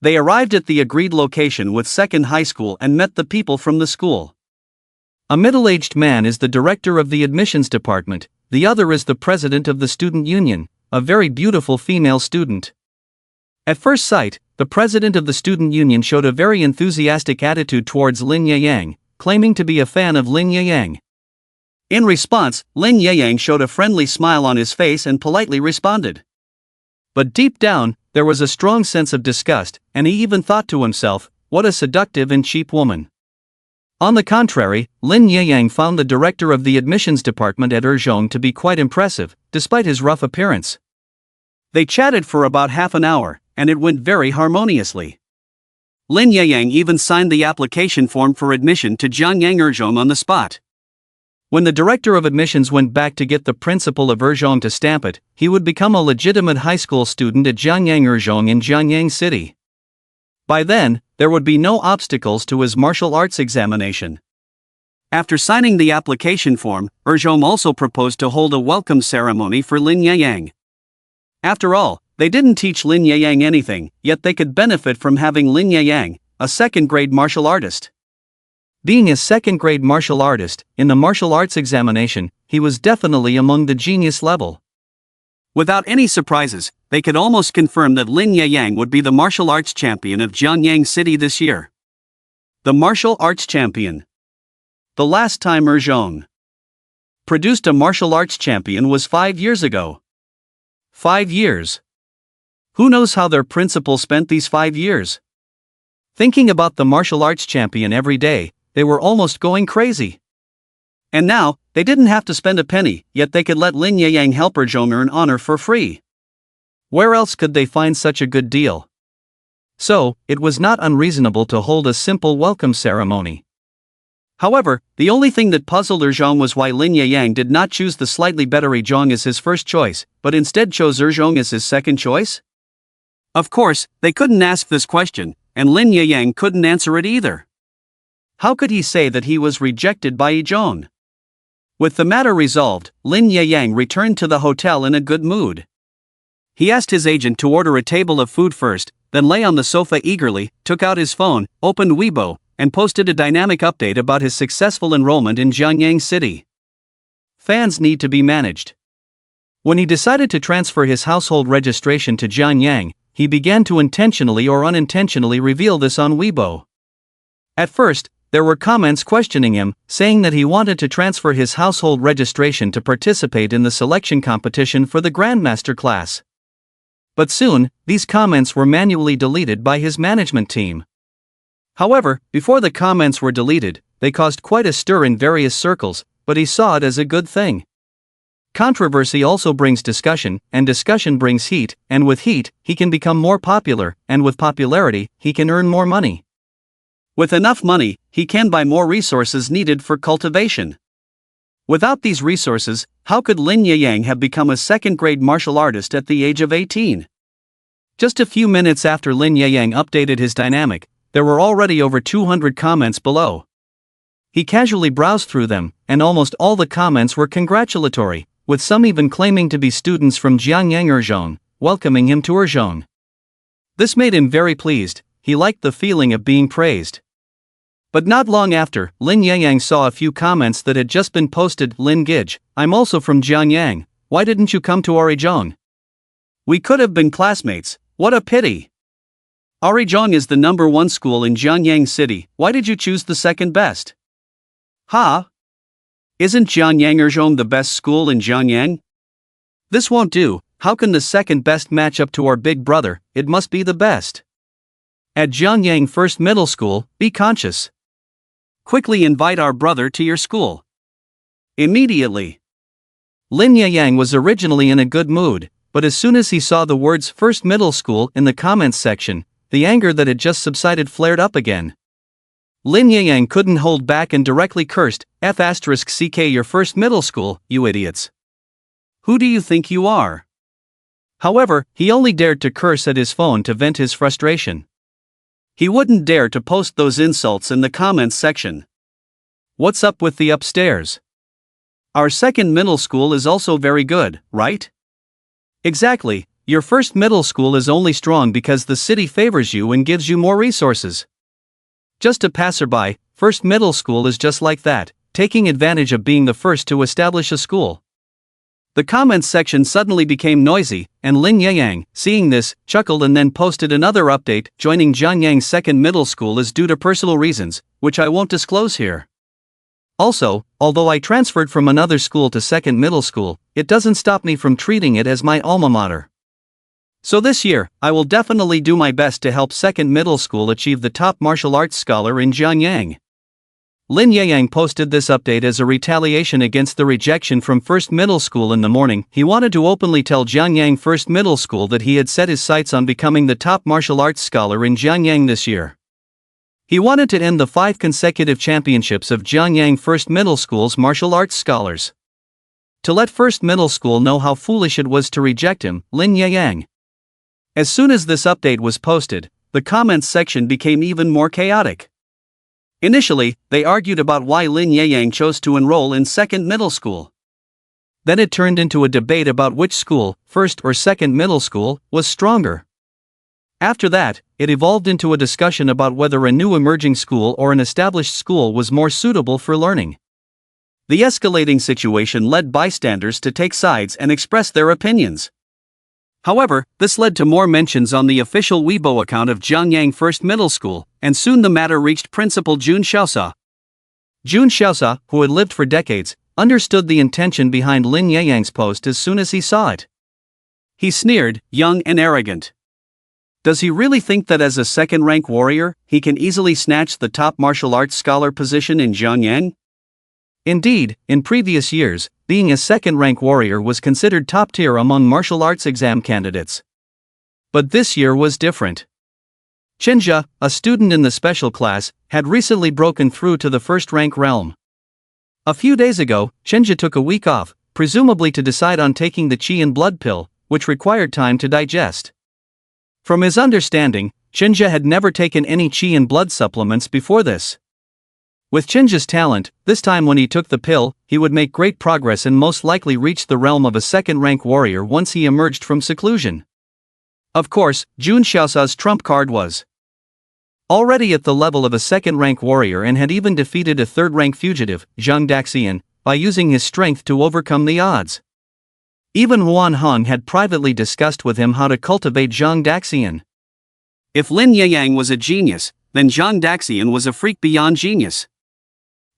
They arrived at the agreed location with Second High School and met the people from the school. A middle-aged man is the director of the admissions department, the other is the president of the student union, a very beautiful female student. At first sight, the president of the student union showed a very enthusiastic attitude towards Lin Yang, claiming to be a fan of Lin Yang. In response, Lin Yang showed a friendly smile on his face and politely responded. But deep down, there was a strong sense of disgust, and he even thought to himself, "What a seductive and cheap woman." On the contrary, Lin Yang found the director of the admissions department at Erzhong to be quite impressive, despite his rough appearance. They chatted for about half an hour, and it went very harmoniously. Lin Yang even signed the application form for admission to Jianyang Erzhong on the spot. When the director of admissions went back to get the principal of Erzhong to stamp it, he would become a legitimate high school student at Jianyang Erzhong in Jianyang City. By then, there would be no obstacles to his martial arts examination. After signing the application form, Erzhong also proposed to hold a welcome ceremony for Lin Yang. After all, they didn't teach Lin Yang anything, yet they could benefit from having Lin Yang, a second-grade martial artist. Being a second-grade martial artist, in the martial arts examination, he was definitely among the genius level. Without any surprises, they could almost confirm that Lin Yang would be the martial arts champion of Jianyang City this year. The martial arts champion. The last time Erzhong produced a martial arts champion was 5 years ago. 5 years. Who knows how their principal spent these 5 years? Thinking about the martial arts champion every day, they were almost going crazy. And now, they didn't have to spend a penny, yet they could let Lin Yang help her Zhong earn honor for free. Where else could they find such a good deal? So, it was not unreasonable to hold a simple welcome ceremony. However, the only thing that puzzled Zhong was why Lin Yang did not choose the slightly better Zhong as his first choice, but instead chose Zhong as his second choice? Of course, they couldn't ask this question, and Lin Yang couldn't answer it either. How could he say that he was rejected by Zhong? With the matter resolved, Lin Yang returned to the hotel in a good mood. He asked his agent to order a table of food first, then lay on the sofa eagerly, took out his phone, opened Weibo, and posted a dynamic update about his successful enrollment in Jianyang City. Fans need to be managed. When he decided to transfer his household registration to Jianyang, he began to intentionally or unintentionally reveal this on Weibo. At first, there were comments questioning him, saying that he wanted to transfer his household registration to participate in the selection competition for the Grandmaster class. But soon, these comments were manually deleted by his management team. However, before the comments were deleted, they caused quite a stir in various circles, but he saw it as a good thing. Controversy also brings discussion, and discussion brings heat, and with heat, he can become more popular, and with popularity, he can earn more money. With enough money, he can buy more resources needed for cultivation. Without these resources, how could Lin Yang have become a second-grade martial artist at the age of 18? Just a few minutes after Lin Yang updated his dynamic, there were already over 200 comments below. He casually browsed through them, and almost all the comments were congratulatory, with some even claiming to be students from Jianyang Zhong, welcoming him to Zhong. This made him very pleased. He liked the feeling of being praised. But not long after, Lin Yang saw a few comments that had just been posted. Lin Gij, I'm also from Jianyang, why didn't you come to Zhong? We could have been classmates, what a pity. Zhong is the #1 school in Jianyang City, why did you choose the second best? Ha? Isn't Jianyang Zhong the best school in Jianyang? This won't do, how can the second best match up to our big brother, it must be the best. At Jianyang First Middle School, be conscious. Quickly invite our brother to your school. Immediately. Lin Yang was originally in a good mood, but as soon as he saw the words First Middle School in the comments section, the anger that had just subsided flared up again. Lin Yang couldn't hold back and directly cursed, F***ck your first middle school, you idiots. Who do you think you are? However, he only dared to curse at his phone to vent his frustration. He wouldn't dare to post those insults in the comments section. What's up with the upstairs? Our second middle school is also very good, right? Exactly, your first middle school is only strong because the city favors you and gives you more resources. Just a passerby, first middle school is just like that, taking advantage of being the first to establish a school. The comments section suddenly became noisy, and Lin Yang, seeing this, chuckled and then posted another update. Joining Jianyang Second Middle School is due to personal reasons, which I won't disclose here. Also, although I transferred from another school to Second Middle School, it doesn't stop me from treating it as my alma mater. So this year, I will definitely do my best to help Second Middle School achieve the top martial arts scholar in Jianyang. Lin Yang posted this update as a retaliation against the rejection from First Middle School in the morning. He wanted to openly tell Jianyang First Middle School that he had set his sights on becoming the top martial arts scholar in Jianyang this year. He wanted to end the 5 consecutive championships of Jianyang First Middle School's martial arts scholars. To let First Middle School know how foolish it was to reject him, Lin Yang. As soon as this update was posted, the comments section became even more chaotic. Initially, they argued about why Lin Yang chose to enroll in Second Middle School. Then it turned into a debate about which school, First or Second Middle School, was stronger. After that, it evolved into a discussion about whether a new emerging school or an established school was more suitable for learning. The escalating situation led bystanders to take sides and express their opinions. However, this led to more mentions on the official Weibo account of Jianyang First Middle School, and soon the matter reached Principal Jun Xiaosa. Jun Xiaosa, who had lived for decades, understood the intention behind Lin Yang's post as soon as he saw it. He sneered, young and arrogant. Does he really think that as a second-rank warrior, he can easily snatch the top martial arts scholar position in Jianyang? Indeed, in previous years, being a second-rank warrior was considered top-tier among martial arts exam candidates. But this year was different. Chenja, a student in the special class, had recently broken through to the first-rank realm. A few days ago, Chenja took a week off, presumably to decide on taking the Qi and Blood pill, which required time to digest. From his understanding, Chenja had never taken any Qi and Blood supplements before this. With Chenja's talent, this time when he took the pill, he would make great progress and most likely reach the realm of a second-rank warrior once he emerged from seclusion. Of course, Jun Xiaosa's trump card was already at the level of a second-rank warrior and had even defeated a third-rank fugitive, Zhang Daxian, by using his strength to overcome the odds. Even Huan Hong had privately discussed with him how to cultivate Zhang Daxian. If Lin Yeyang was a genius, then Zhang Daxian was a freak beyond genius.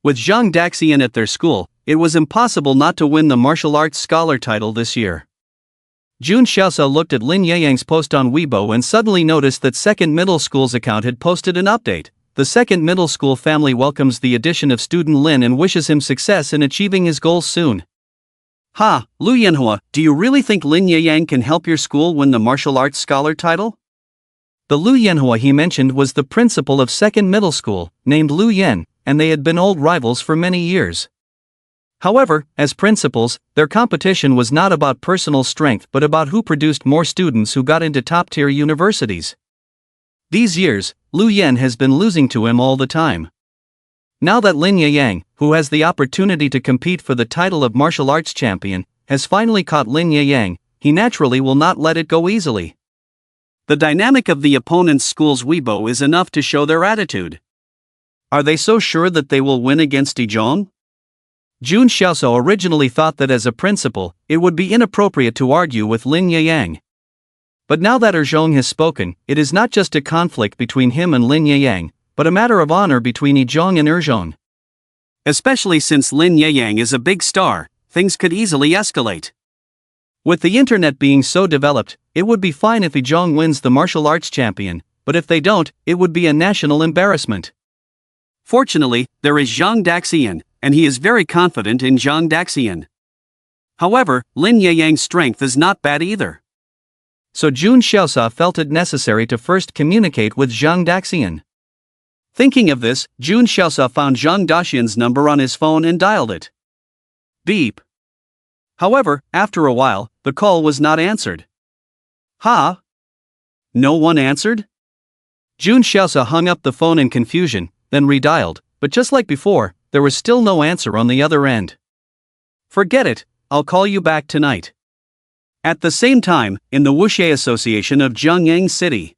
With Zhang Daxian at their school, it was impossible not to win the martial arts scholar title this year. Jun Xiaosa looked at Lin Yeyang's post on Weibo and suddenly noticed that Second Middle School's account had posted an update. The Second Middle School family welcomes the addition of student Lin and wishes him success in achieving his goals soon. Ha, Lu Yanhua, do you really think Lin Yeyang can help your school win the martial arts scholar title? The Lu Yanhua he mentioned was the principal of Second Middle School, named Lu Yan, and they had been old rivals for many years. However, as principals, their competition was not about personal strength but about who produced more students who got into top-tier universities. These years, Lu Yan has been losing to him all the time. Now that Lin Yeyang, who has the opportunity to compete for the title of martial arts champion, has finally caught Lin Yeyang, he naturally will not let it go easily. The dynamic of the opponent's school's Weibo is enough to show their attitude. Are they so sure that they will win against Dizhong? Jun Xiaoso originally thought that as a principal, it would be inappropriate to argue with Lin Yeyang. But now that Zhong has spoken, it is not just a conflict between him and Lin Yeyang, but a matter of honor between Yizhong and Zhong. Especially since Lin Yeyang is a big star, things could easily escalate. With the internet being so developed, it would be fine if Yizhong wins the martial arts champion, but if they don't, it would be a national embarrassment. Fortunately, there is Zhang Daxian, and he is very confident in Zhang Daxian. However, Lin Yeyang's strength is not bad either. So Jun Xiaosa felt it necessary to first communicate with Zhang Daxian. Thinking of this, Jun Xiaosa found Zhang Daxian's number on his phone and dialed it. Beep. However, after a while, the call was not answered. Ha? No one answered? Jun Xiaosa hung up the phone in confusion, then redialed, but just like before, there was still no answer on the other end. Forget it, I'll call you back tonight. At the same time, in the Wuxie Association of Jiangyang City.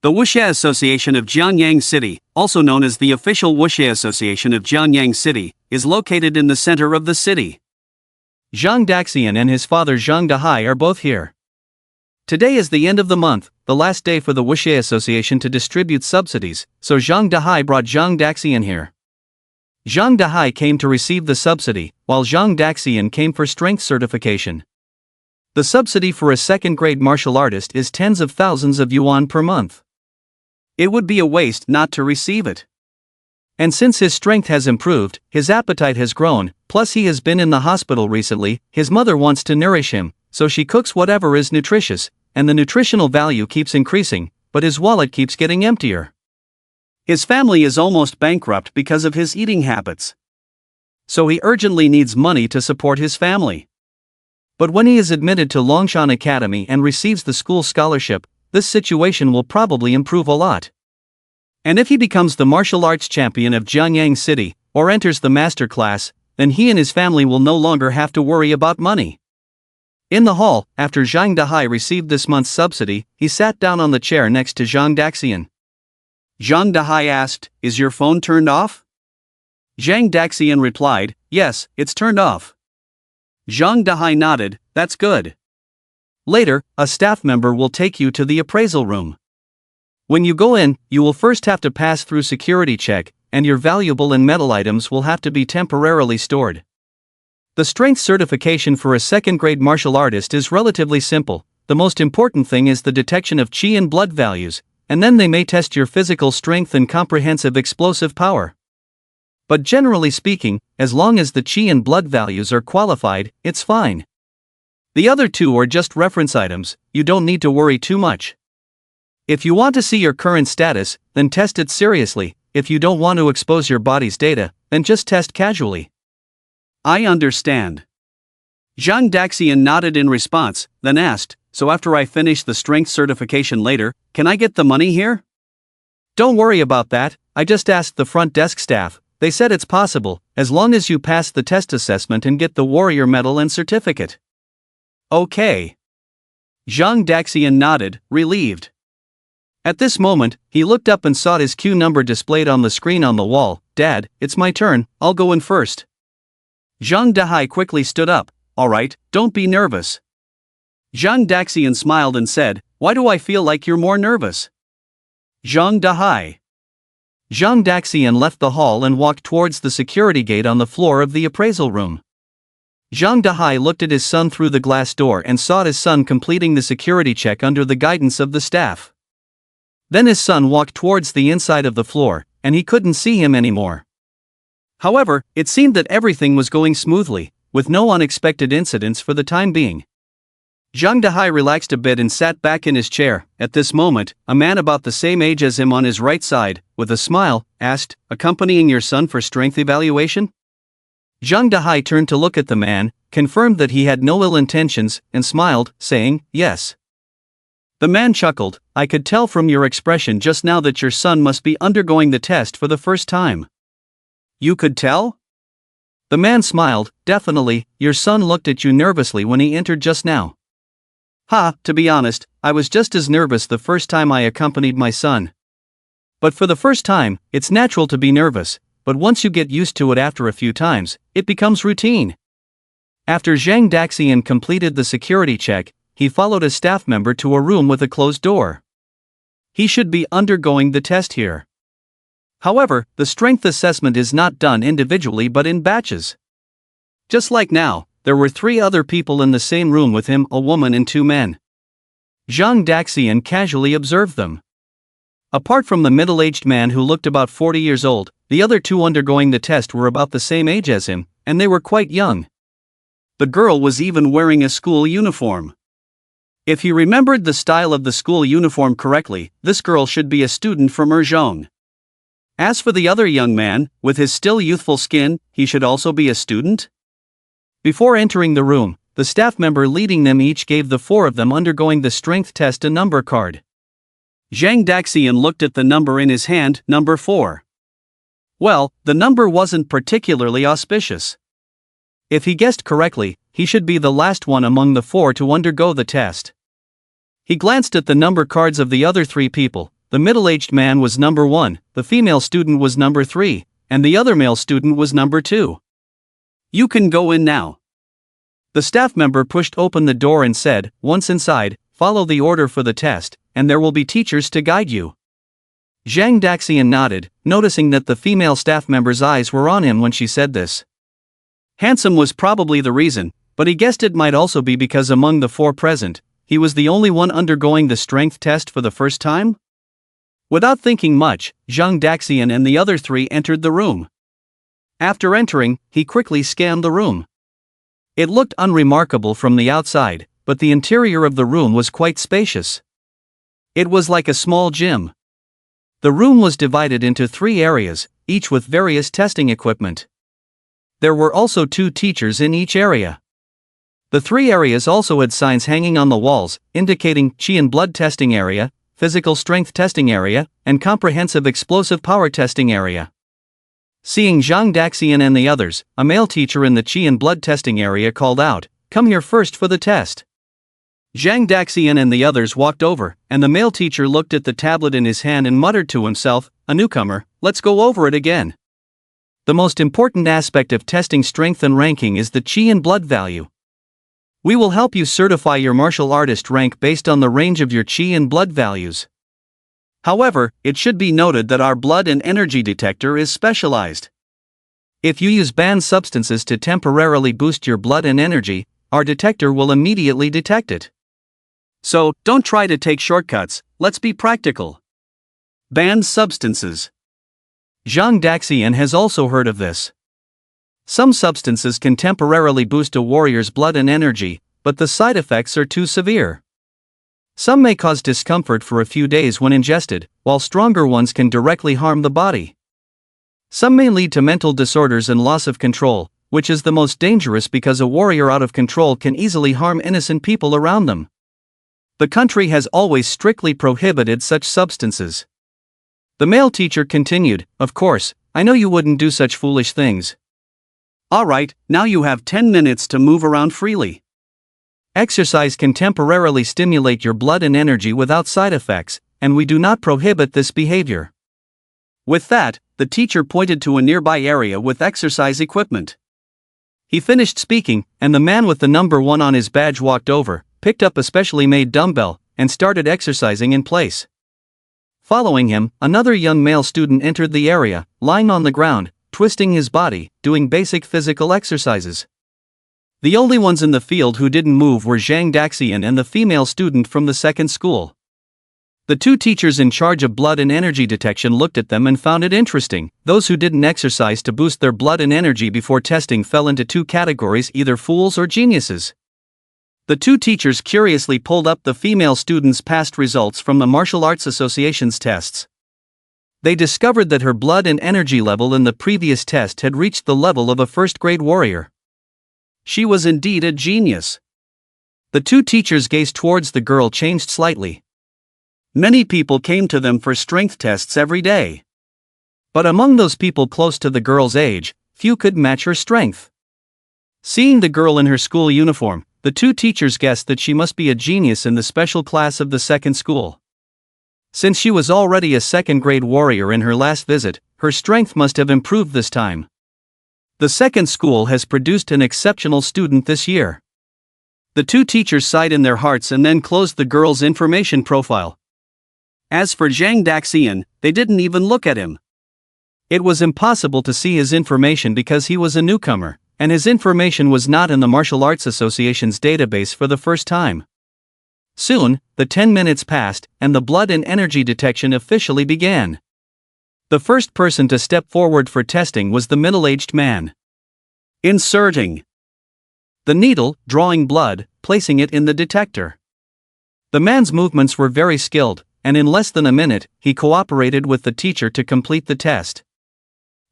The Wuxie Association of Jiangyang City, also known as the official Wuxie Association of Jiangyang City, is located in the center of the city. Zhang Daxian and his father Zhang Dahai are both here. Today is the end of the month, the last day for the Wuxie Association to distribute subsidies, so Zhang Dahai brought Zhang Daxian here. Zhang Dahai came to receive the subsidy, while Zhang Daxian came for strength certification. The subsidy for a second-grade martial artist is tens of thousands of yuan per month. It would be a waste not to receive it. And since his strength has improved, his appetite has grown, plus he has been in the hospital recently, his mother wants to nourish him, so she cooks whatever is nutritious, and the nutritional value keeps increasing, but his wallet keeps getting emptier. His family is almost bankrupt because of his eating habits. So he urgently needs money to support his family. But when he is admitted to Longshan Academy and receives the school scholarship, this situation will probably improve a lot. And if he becomes the martial arts champion of Jiangyang City, or enters the master class, then he and his family will no longer have to worry about money. In the hall, after Zhang Dahai received this month's subsidy, he sat down on the chair next to Zhang Daxian. Zhang Dahai asked, "Is your phone turned off?" Zhang Daxian replied, "Yes, it's turned off." Zhang Dahai nodded, "That's good. Later, a staff member will take you to the appraisal room. When you go in, you will first have to pass through security check, and your valuable and metal items will have to be temporarily stored. The strength certification for a second-grade martial artist is relatively simple. The most important thing is the detection of Qi and blood values, and then they may test your physical strength and comprehensive explosive power. But generally speaking, as long as the qi and blood values are qualified, it's fine. The other two are just reference items, you don't need to worry too much. If you want to see your current status, then test it seriously. If you don't want to expose your body's data, then just test casually. I understand. Zhang Daxian nodded in response, then asked, so after I finish the strength certification later, can I get the money here? Don't worry about that, I just asked the front desk staff, they said it's possible, as long as you pass the test assessment and get the warrior medal and certificate. Okay. Zhang Daxian nodded, relieved. At this moment, he looked up and saw his queue number displayed on the screen on the wall. Dad, it's my turn, I'll go in first. Zhang Dahai quickly stood up. Alright, don't be nervous. Zhang Daxian smiled and said, why do I feel like you're more nervous? Zhang Dahai. Zhang Daxian left the hall and walked towards the security gate on the floor of the appraisal room. Zhang Dahai looked at his son through the glass door and saw his son completing the security check under the guidance of the staff. Then his son walked towards the inside of the floor, and he couldn't see him anymore. However, it seemed that everything was going smoothly, with no unexpected incidents for the time being. Zhang Dahai relaxed a bit and sat back in his chair. At this moment, a man about the same age as him on his right side, with a smile, asked, accompanying your son for strength evaluation? Zhang Dahai turned to look at the man, confirmed that he had no ill intentions, and smiled, saying, yes. The man chuckled, I could tell from your expression just now that your son must be undergoing the test for the first time. You could tell? The man smiled, definitely, your son looked at you nervously when he entered just now. To be honest, I was just as nervous the first time I accompanied my son. But for the first time, it's natural to be nervous, but once you get used to it after a few times, it becomes routine. After Zhang Daxian completed the security check, he followed a staff member to a room with a closed door. He should be undergoing the test here. However, the strength assessment is not done individually but in batches. Just like now, there were 3 other people in the same room with him, a woman and 2 men. Zhang Daxian casually observed them. Apart from the middle-aged man who looked about 40 years old, the other 2 undergoing the test were about the same age as him, and they were quite young. The girl was even wearing a school uniform. If he remembered the style of the school uniform correctly, this girl should be a student from Erzhong. As for the other young man, with his still youthful skin, he should also be a student? Before entering the room, the staff member leading them each gave the 4 of them undergoing the strength test a number card. Zhang Daxian looked at the number in his hand, number 4. Well, the number wasn't particularly auspicious. If he guessed correctly, he should be the last one among the 4 to undergo the test. He glanced at the number cards of the other 3 people. The middle-aged man was number 1, the female student was number 3, and the other male student was number 2. You can go in now. The staff member pushed open the door and said, once inside, follow the order for the test, and there will be teachers to guide you. Zhang Daxian nodded, noticing that the female staff member's eyes were on him when she said this. Handsome was probably the reason, but he guessed it might also be because among the 4 present, he was the only one undergoing the strength test for the first time? Without thinking much, Zhang Daxian and the other 3 entered the room. After entering, he quickly scanned the room. It looked unremarkable from the outside, but the interior of the room was quite spacious. It was like a small gym. The room was divided into 3 areas, each with various testing equipment. There were also 2 teachers in each area. The 3 areas also had signs hanging on the walls, indicating Qi and blood testing area, physical strength testing area, and comprehensive explosive power testing area. Seeing Zhang Daxian and the others, a male teacher in the Qi and blood testing area called out, "Come here first for the test." Zhang Daxian and the others walked over, and the male teacher looked at the tablet in his hand and muttered to himself, "A newcomer, let's go over it again." The most important aspect of testing strength and ranking is the Qi and blood value. We will help you certify your martial artist rank based on the range of your Qi and blood values. However, it should be noted that our blood and energy detector is specialized. If you use banned substances to temporarily boost your blood and energy, our detector will immediately detect it. So, don't try to take shortcuts, let's be practical. Banned substances. Zhang Daxian has also heard of this. Some substances can temporarily boost a warrior's blood and energy, but the side effects are too severe. Some may cause discomfort for a few days when ingested, while stronger ones can directly harm the body. Some may lead to mental disorders and loss of control, which is the most dangerous because a warrior out of control can easily harm innocent people around them. The country has always strictly prohibited such substances. The male teacher continued, "Of course, I know you wouldn't do such foolish things. Alright, now you have 10 minutes to move around freely. Exercise can temporarily stimulate your blood and energy without side effects, and we do not prohibit this behavior." With that, the teacher pointed to a nearby area with exercise equipment. He finished speaking, and the man with the number 1 on his badge walked over, picked up a specially made dumbbell, and started exercising in place. Following him, another young male student entered the area, lying on the ground, twisting his body, doing basic physical exercises. The only ones in the field who didn't move were Zhang Daxian and the female student from the second school. The two teachers in charge of blood and energy detection looked at them and found it interesting. Those who didn't exercise to boost their blood and energy before testing fell into two categories: either fools or geniuses. The two teachers curiously pulled up the female student's past results from the Martial Arts Association's tests. They discovered that her blood and energy level in the previous test had reached the level of a first-grade warrior. She was indeed a genius. The two teachers' gaze towards the girl changed slightly. Many people came to them for strength tests every day. But among those people close to the girl's age, few could match her strength. Seeing the girl in her school uniform, the two teachers guessed that she must be a genius in the special class of the second school. Since she was already a second-grade warrior in her last visit, her strength must have improved this time. The second school has produced an exceptional student this year. The two teachers sighed in their hearts and then closed the girl's information profile. As for Zhang Daxian, they didn't even look at him. It was impossible to see his information because he was a newcomer, and his information was not in the Martial Arts Association's database for the first time. Soon, the 10 minutes passed, and the blood and energy detection officially began. The first person to step forward for testing was the middle-aged man. Inserting the needle, drawing blood, placing it in the detector. The man's movements were very skilled, and in less than a minute, he cooperated with the teacher to complete the test.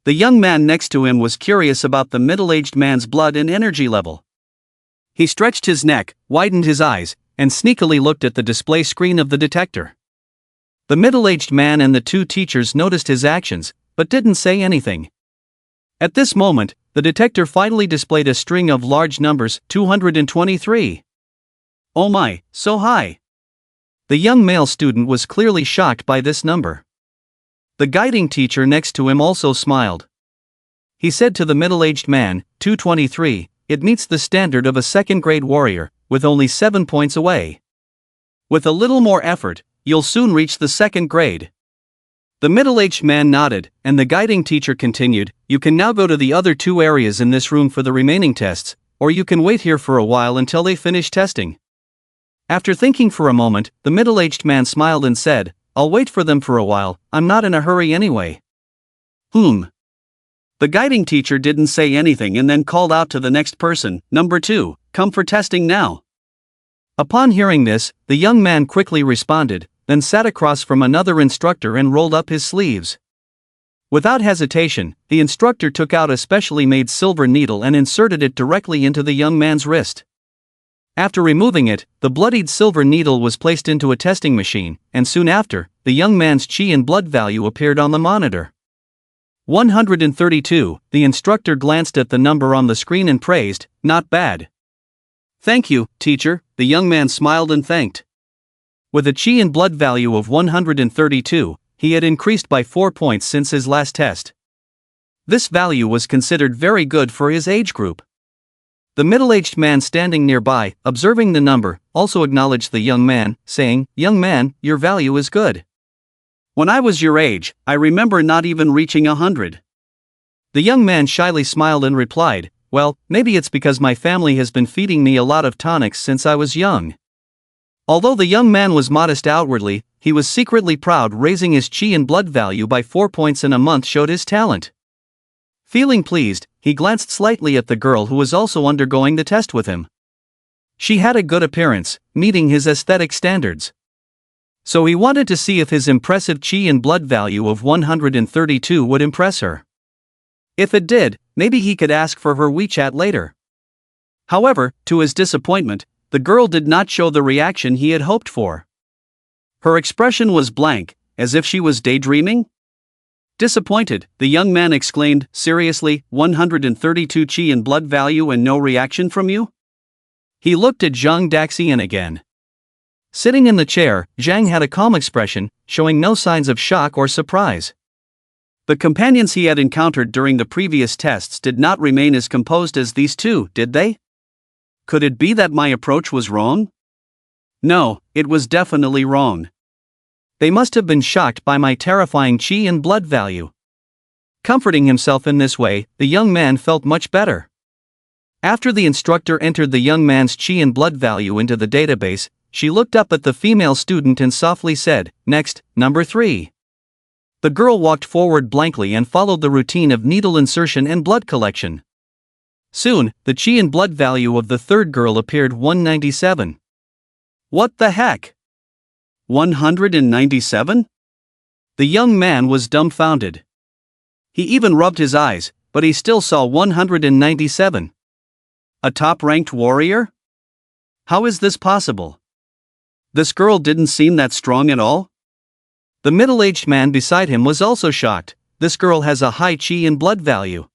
The young man next to him was curious about the middle-aged man's blood and energy level. He stretched his neck, widened his eyes, and sneakily looked at the display screen of the detector. The middle-aged man and the two teachers noticed his actions, but didn't say anything. At this moment, the detector finally displayed a string of large numbers, 223. Oh my, so high! The young male student was clearly shocked by this number. The guiding teacher next to him also smiled. He said to the middle-aged man, 223, it meets the standard of a second-grade warrior, with only 7 points away. With a little more effort, you'll soon reach the second grade. The middle-aged man nodded, and the guiding teacher continued, you can now go to the other two areas in this room for the remaining tests, or you can wait here for a while until they finish testing. After thinking for a moment, the middle-aged man smiled and said, I'll wait for them for a while, I'm not in a hurry anyway. The guiding teacher didn't say anything and then called out to the next person, number 2, come for testing now. Upon hearing this, the young man quickly responded, then sat across from another instructor and rolled up his sleeves. Without hesitation, the instructor took out a specially made silver needle and inserted it directly into the young man's wrist. After removing it, the bloodied silver needle was placed into a testing machine, and soon after, the young man's chi and blood value appeared on the monitor. 132, the instructor glanced at the number on the screen and praised, not bad. Thank you, teacher, the young man smiled and thanked. With a chi and blood value of 132, he had increased by 4 points since his last test. This value was considered very good for his age group. The middle-aged man standing nearby, observing the number, also acknowledged the young man, saying, young man, your value is good. When I was your age, I remember not even reaching 100. The young man shyly smiled and replied, well, maybe it's because my family has been feeding me a lot of tonics since I was young. Although the young man was modest outwardly, he was secretly proud. Raising his chi and blood value by 4 points in a month showed his talent. Feeling pleased, he glanced slightly at the girl who was also undergoing the test with him. She had a good appearance, meeting his aesthetic standards. So he wanted to see if his impressive chi and blood value of 132 would impress her. If it did, maybe he could ask for her WeChat later. However, to his disappointment, the girl did not show the reaction he had hoped for. Her expression was blank, as if she was daydreaming. Disappointed, the young man exclaimed, "Seriously, 132 chi and blood value and no reaction from you?" He looked at Zhang Daxian again. Sitting in the chair, Zhang had a calm expression, showing no signs of shock or surprise. The companions he had encountered during the previous tests did not remain as composed as these two, did they? Could it be that my approach was wrong? No, it was definitely wrong. They must have been shocked by my terrifying chi and blood value. Comforting himself in this way, the young man felt much better. After the instructor entered the young man's chi and blood value into the database, she looked up at the female student and softly said, "Next, number 3. The girl walked forward blankly and followed the routine of needle insertion and blood collection. Soon, the chi and blood value of the third girl appeared 197. What the heck? 197? The young man was dumbfounded. He even rubbed his eyes, but he still saw 197. A top-ranked warrior? How is this possible? This girl didn't seem that strong at all? The middle-aged man beside him was also shocked. This girl has a high chi and blood value.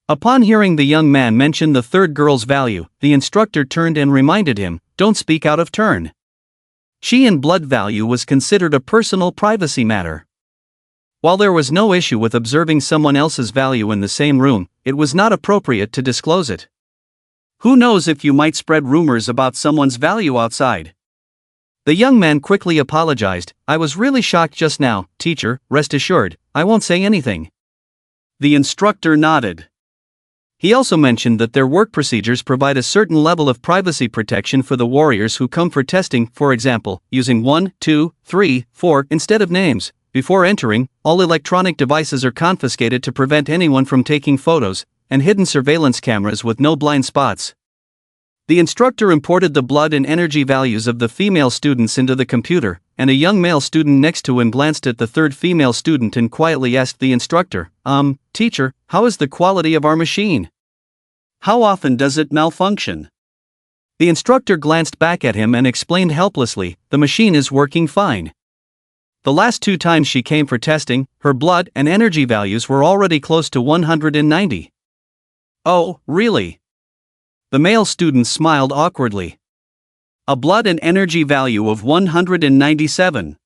Upon hearing the young man mention the third girl's value, the instructor turned and reminded him, "Don't speak out of turn." Chi and blood value was considered a personal privacy matter. While there was no issue with observing someone else's value in the same room, it was not appropriate to disclose it. Who knows if you might spread rumors about someone's value outside. The young man quickly apologized. "I was really shocked just now, teacher, rest assured, I won't say anything." The instructor nodded. He also mentioned that their work procedures provide a certain level of privacy protection for the warriors who come for testing, for example, using 1, 2, 3, 4 instead of names. Before entering, all electronic devices are confiscated to prevent anyone from taking photos, and hidden surveillance cameras with no blind spots. The instructor imported the blood and energy values of the female students into the computer, and a young male student next to him glanced at the third female student and quietly asked the instructor, "Teacher, how is the quality of our machine? How often does it malfunction?" The instructor glanced back at him and explained helplessly, "The machine is working fine. The last 2 times she came for testing, her blood and energy values were already close to 190. "Oh, really?" The male student smiled awkwardly. A blood and energy value of 197.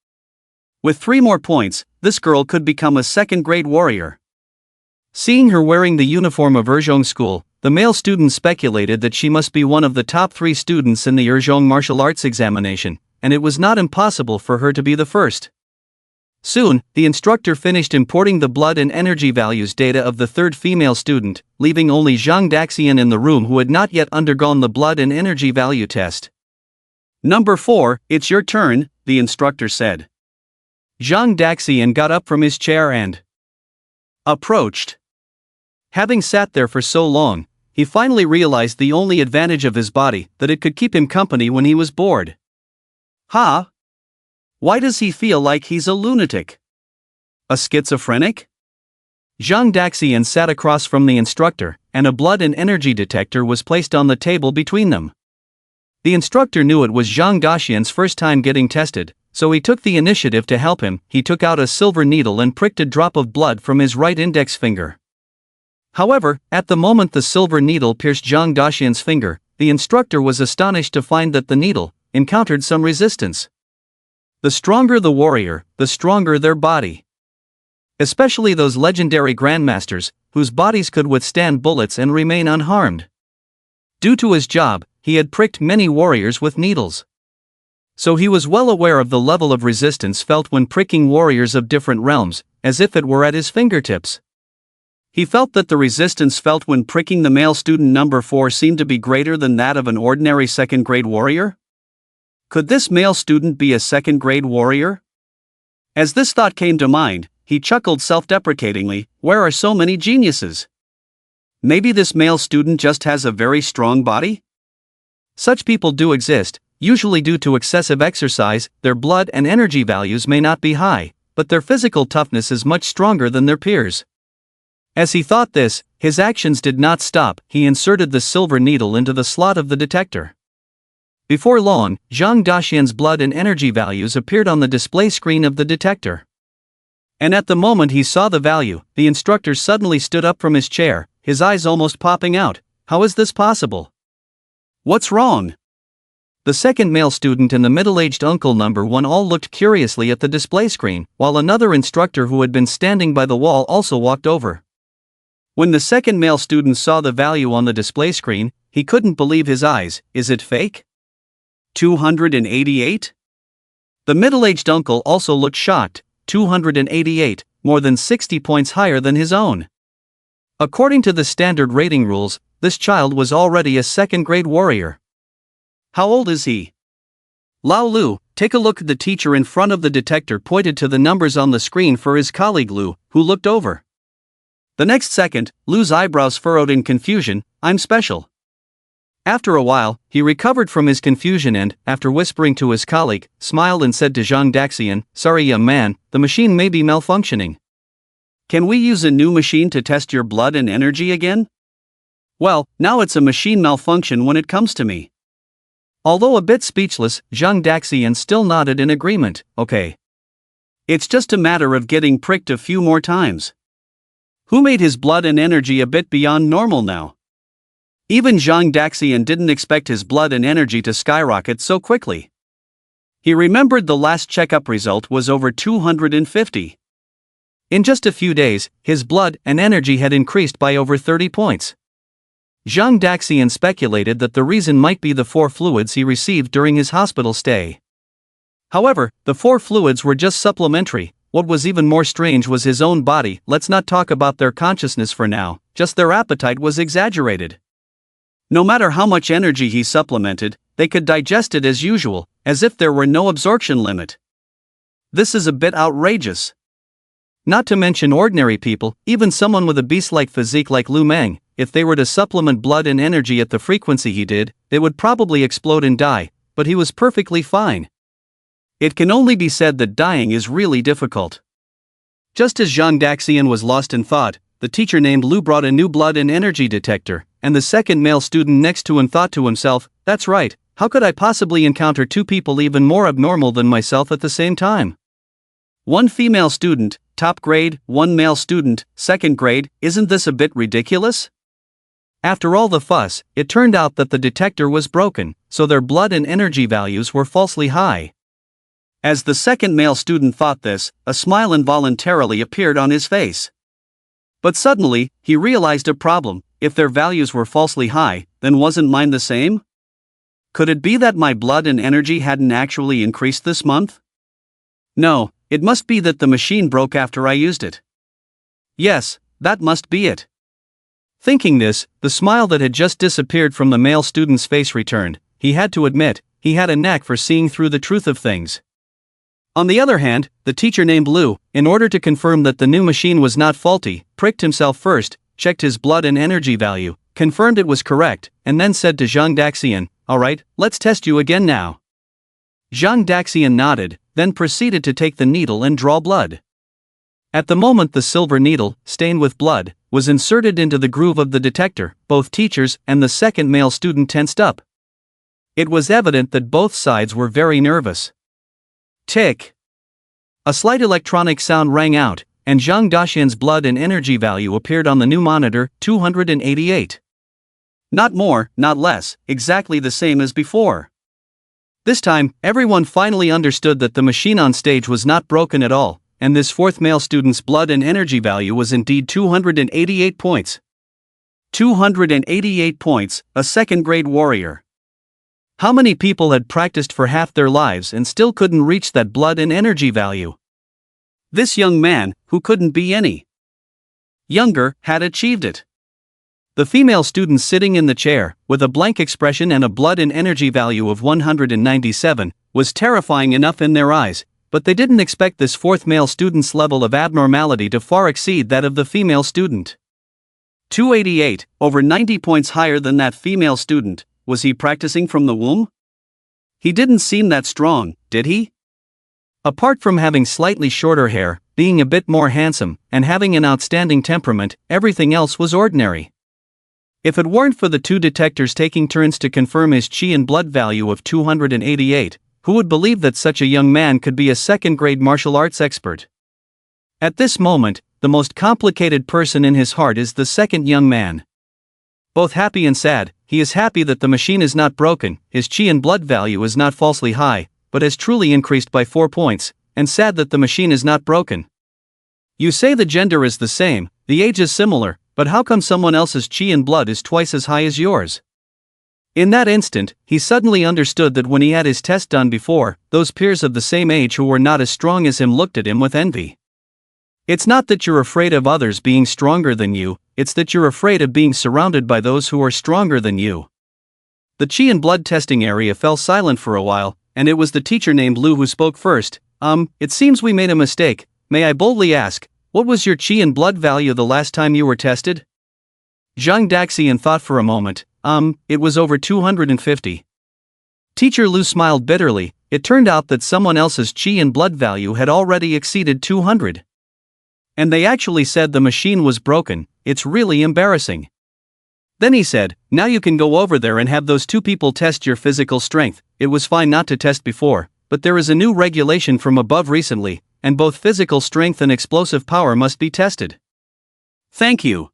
With 3 more points, this girl could become a second-grade warrior. Seeing her wearing the uniform of Erzhong School, the male student speculated that she must be one of the top 3 students in the Erzhong martial arts examination, and it was not impossible for her to be the first. Soon, the instructor finished importing the blood and energy values data of the third female student, leaving only Zhang Daxian in the room who had not yet undergone the blood and energy value test. "Number 4, it's your turn," the instructor said. Zhang Daxian got up from his chair and approached. Having sat there for so long, he finally realized the only advantage of his body, that it could keep him company when he was bored. Huh? Why does he feel like he's a lunatic? A schizophrenic? Zhang Daxian sat across from the instructor, and a blood and energy detector was placed on the table between them. The instructor knew it was Zhang Daxian's first time getting tested, so he took the initiative to help him. He took out a silver needle and pricked a drop of blood from his right index finger. However, at the moment the silver needle pierced Zhang Daxian's finger, the instructor was astonished to find that the needle encountered some resistance. The stronger the warrior, the stronger their body. Especially those legendary grandmasters, whose bodies could withstand bullets and remain unharmed. Due to his job, he had pricked many warriors with needles. So he was well aware of the level of resistance felt when pricking warriors of different realms, as if it were at his fingertips. He felt that the resistance felt when pricking the male student number 4 seemed to be greater than that of an ordinary second-grade warrior. Could this male student be a second-grade warrior? As this thought came to mind, he chuckled self-deprecatingly, where are so many geniuses? Maybe this male student just has a very strong body? Such people do exist, usually due to excessive exercise. Their blood and energy values may not be high, but their physical toughness is much stronger than their peers. As he thought this, his actions did not stop. He inserted the silver needle into the slot of the detector. Before long, Zhang Daxian's blood and energy values appeared on the display screen of the detector. And at the moment he saw the value, the instructor suddenly stood up from his chair, his eyes almost popping out. How is this possible? What's wrong? The second male student and the middle-aged uncle number 1 all looked curiously at the display screen, while another instructor who had been standing by the wall also walked over. When the second male student saw the value on the display screen, he couldn't believe his eyes. Is it fake? 288? The middle-aged uncle also looked shocked. 288, more than 60 points higher than his own. According to the standard rating rules, this child was already a second-grade warrior. How old is he? Lao Lu, take a look. The teacher in front of the detector pointed to the numbers on the screen for his colleague Lu, who looked over. The next second, Lu's eyebrows furrowed in confusion. I'm special. After a while, he recovered from his confusion and, after whispering to his colleague, smiled and said to Zhang Daxian, sorry young man, the machine may be malfunctioning. Can we use a new machine to test your blood and energy again? Well, now it's a machine malfunction when it comes to me. Although a bit speechless, Zhang Daxian still nodded in agreement. Okay. It's just a matter of getting pricked a few more times. Who made his blood and energy a bit beyond normal now? Even Zhang Daxian didn't expect his blood and energy to skyrocket so quickly. He remembered the last checkup result was over 250. In just a few days, his blood and energy had increased by over 30 points. Zhang Daxian speculated that the reason might be the 4 fluids he received during his hospital stay. However, the 4 fluids were just supplementary. What was even more strange was his own body. Let's not talk about their consciousness for now, just their appetite was exaggerated. No matter how much energy he supplemented, they could digest it as usual, as if there were no absorption limit. This is a bit outrageous. Not to mention ordinary people, even someone with a beast-like physique like Lu Meng, if they were to supplement blood and energy at the frequency he did, they would probably explode and die, but he was perfectly fine. It can only be said that dying is really difficult. Just as Zhang Daxian was lost in thought, the teacher named Lu brought a new blood and energy detector, and the second male student next to him thought to himself, that's right, how could I possibly encounter 2 people even more abnormal than myself at the same time? 1 female student, top grade, 1 male student, second grade, isn't this a bit ridiculous? After all the fuss, it turned out that the detector was broken, so their blood and energy values were falsely high. As the second male student thought this, a smile involuntarily appeared on his face. But suddenly, he realized a problem. If their values were falsely high, then wasn't mine the same? Could it be that my blood and energy hadn't actually increased this month? No, it must be that the machine broke after I used it. Yes, that must be it. Thinking this, the smile that had just disappeared from the male student's face returned. He had to admit, he had a knack for seeing through the truth of things. On the other hand, the teacher named Lu, in order to confirm that the new machine was not faulty, pricked himself first, checked his blood and energy value, confirmed it was correct, and then said to Zhang Daxian, alright, let's test you again now. Zhang Daxian nodded, then proceeded to take the needle and draw blood. At the moment the silver needle, stained with blood, was inserted into the groove of the detector, both teachers and the second male student tensed up. It was evident that both sides were very nervous. Tick! A slight electronic sound rang out, and Zhang Daxian's blood and energy value appeared on the new monitor, 288. Not more, not less, exactly the same as before. This time, everyone finally understood that the machine on stage was not broken at all, and this 4th male student's blood and energy value was indeed 288 points. 288 points, a second-grade warrior. How many people had practiced for half their lives and still couldn't reach that blood and energy value? This young man, who couldn't be any younger, had achieved it. The female student sitting in the chair, with a blank expression and a blood and energy value of 197, was terrifying enough in their eyes, but they didn't expect this fourth male student's level of abnormality to far exceed that of the female student. 288, over 90 points higher than that female student. Was he practicing from the womb? He didn't seem that strong, did he? Apart from having slightly shorter hair, being a bit more handsome, and having an outstanding temperament, everything else was ordinary. If it weren't for the two detectors taking turns to confirm his chi and blood value of 288, who would believe that such a young man could be a second-grade martial arts expert? At this moment, the most complicated person in his heart is the second young man. Both happy and sad, he is happy that the machine is not broken, his chi and blood value is not falsely high, but has truly increased by 4 points, and sad that the machine is not broken. You say the gender is the same, the age is similar, but how come someone else's chi and blood is twice as high as yours? In that instant, he suddenly understood that when he had his test done before, those peers of the same age who were not as strong as him looked at him with envy. It's not that you're afraid of others being stronger than you, it's that you're afraid of being surrounded by those who are stronger than you. The chi and blood testing area fell silent for a while, and it was the teacher named Lu who spoke first. It seems we made a mistake. May I boldly ask, what was your chi and blood value the last time you were tested? Zhang Daxian thought for a moment. It was over 250. Teacher Lu smiled bitterly. It turned out that someone else's chi and blood value had already exceeded 200. And they actually said the machine was broken. It's really embarrassing. Then he said, now you can go over there and have those two people test your physical strength. It was fine not to test before, but there is a new regulation from above recently, and both physical strength and explosive power must be tested. Thank you.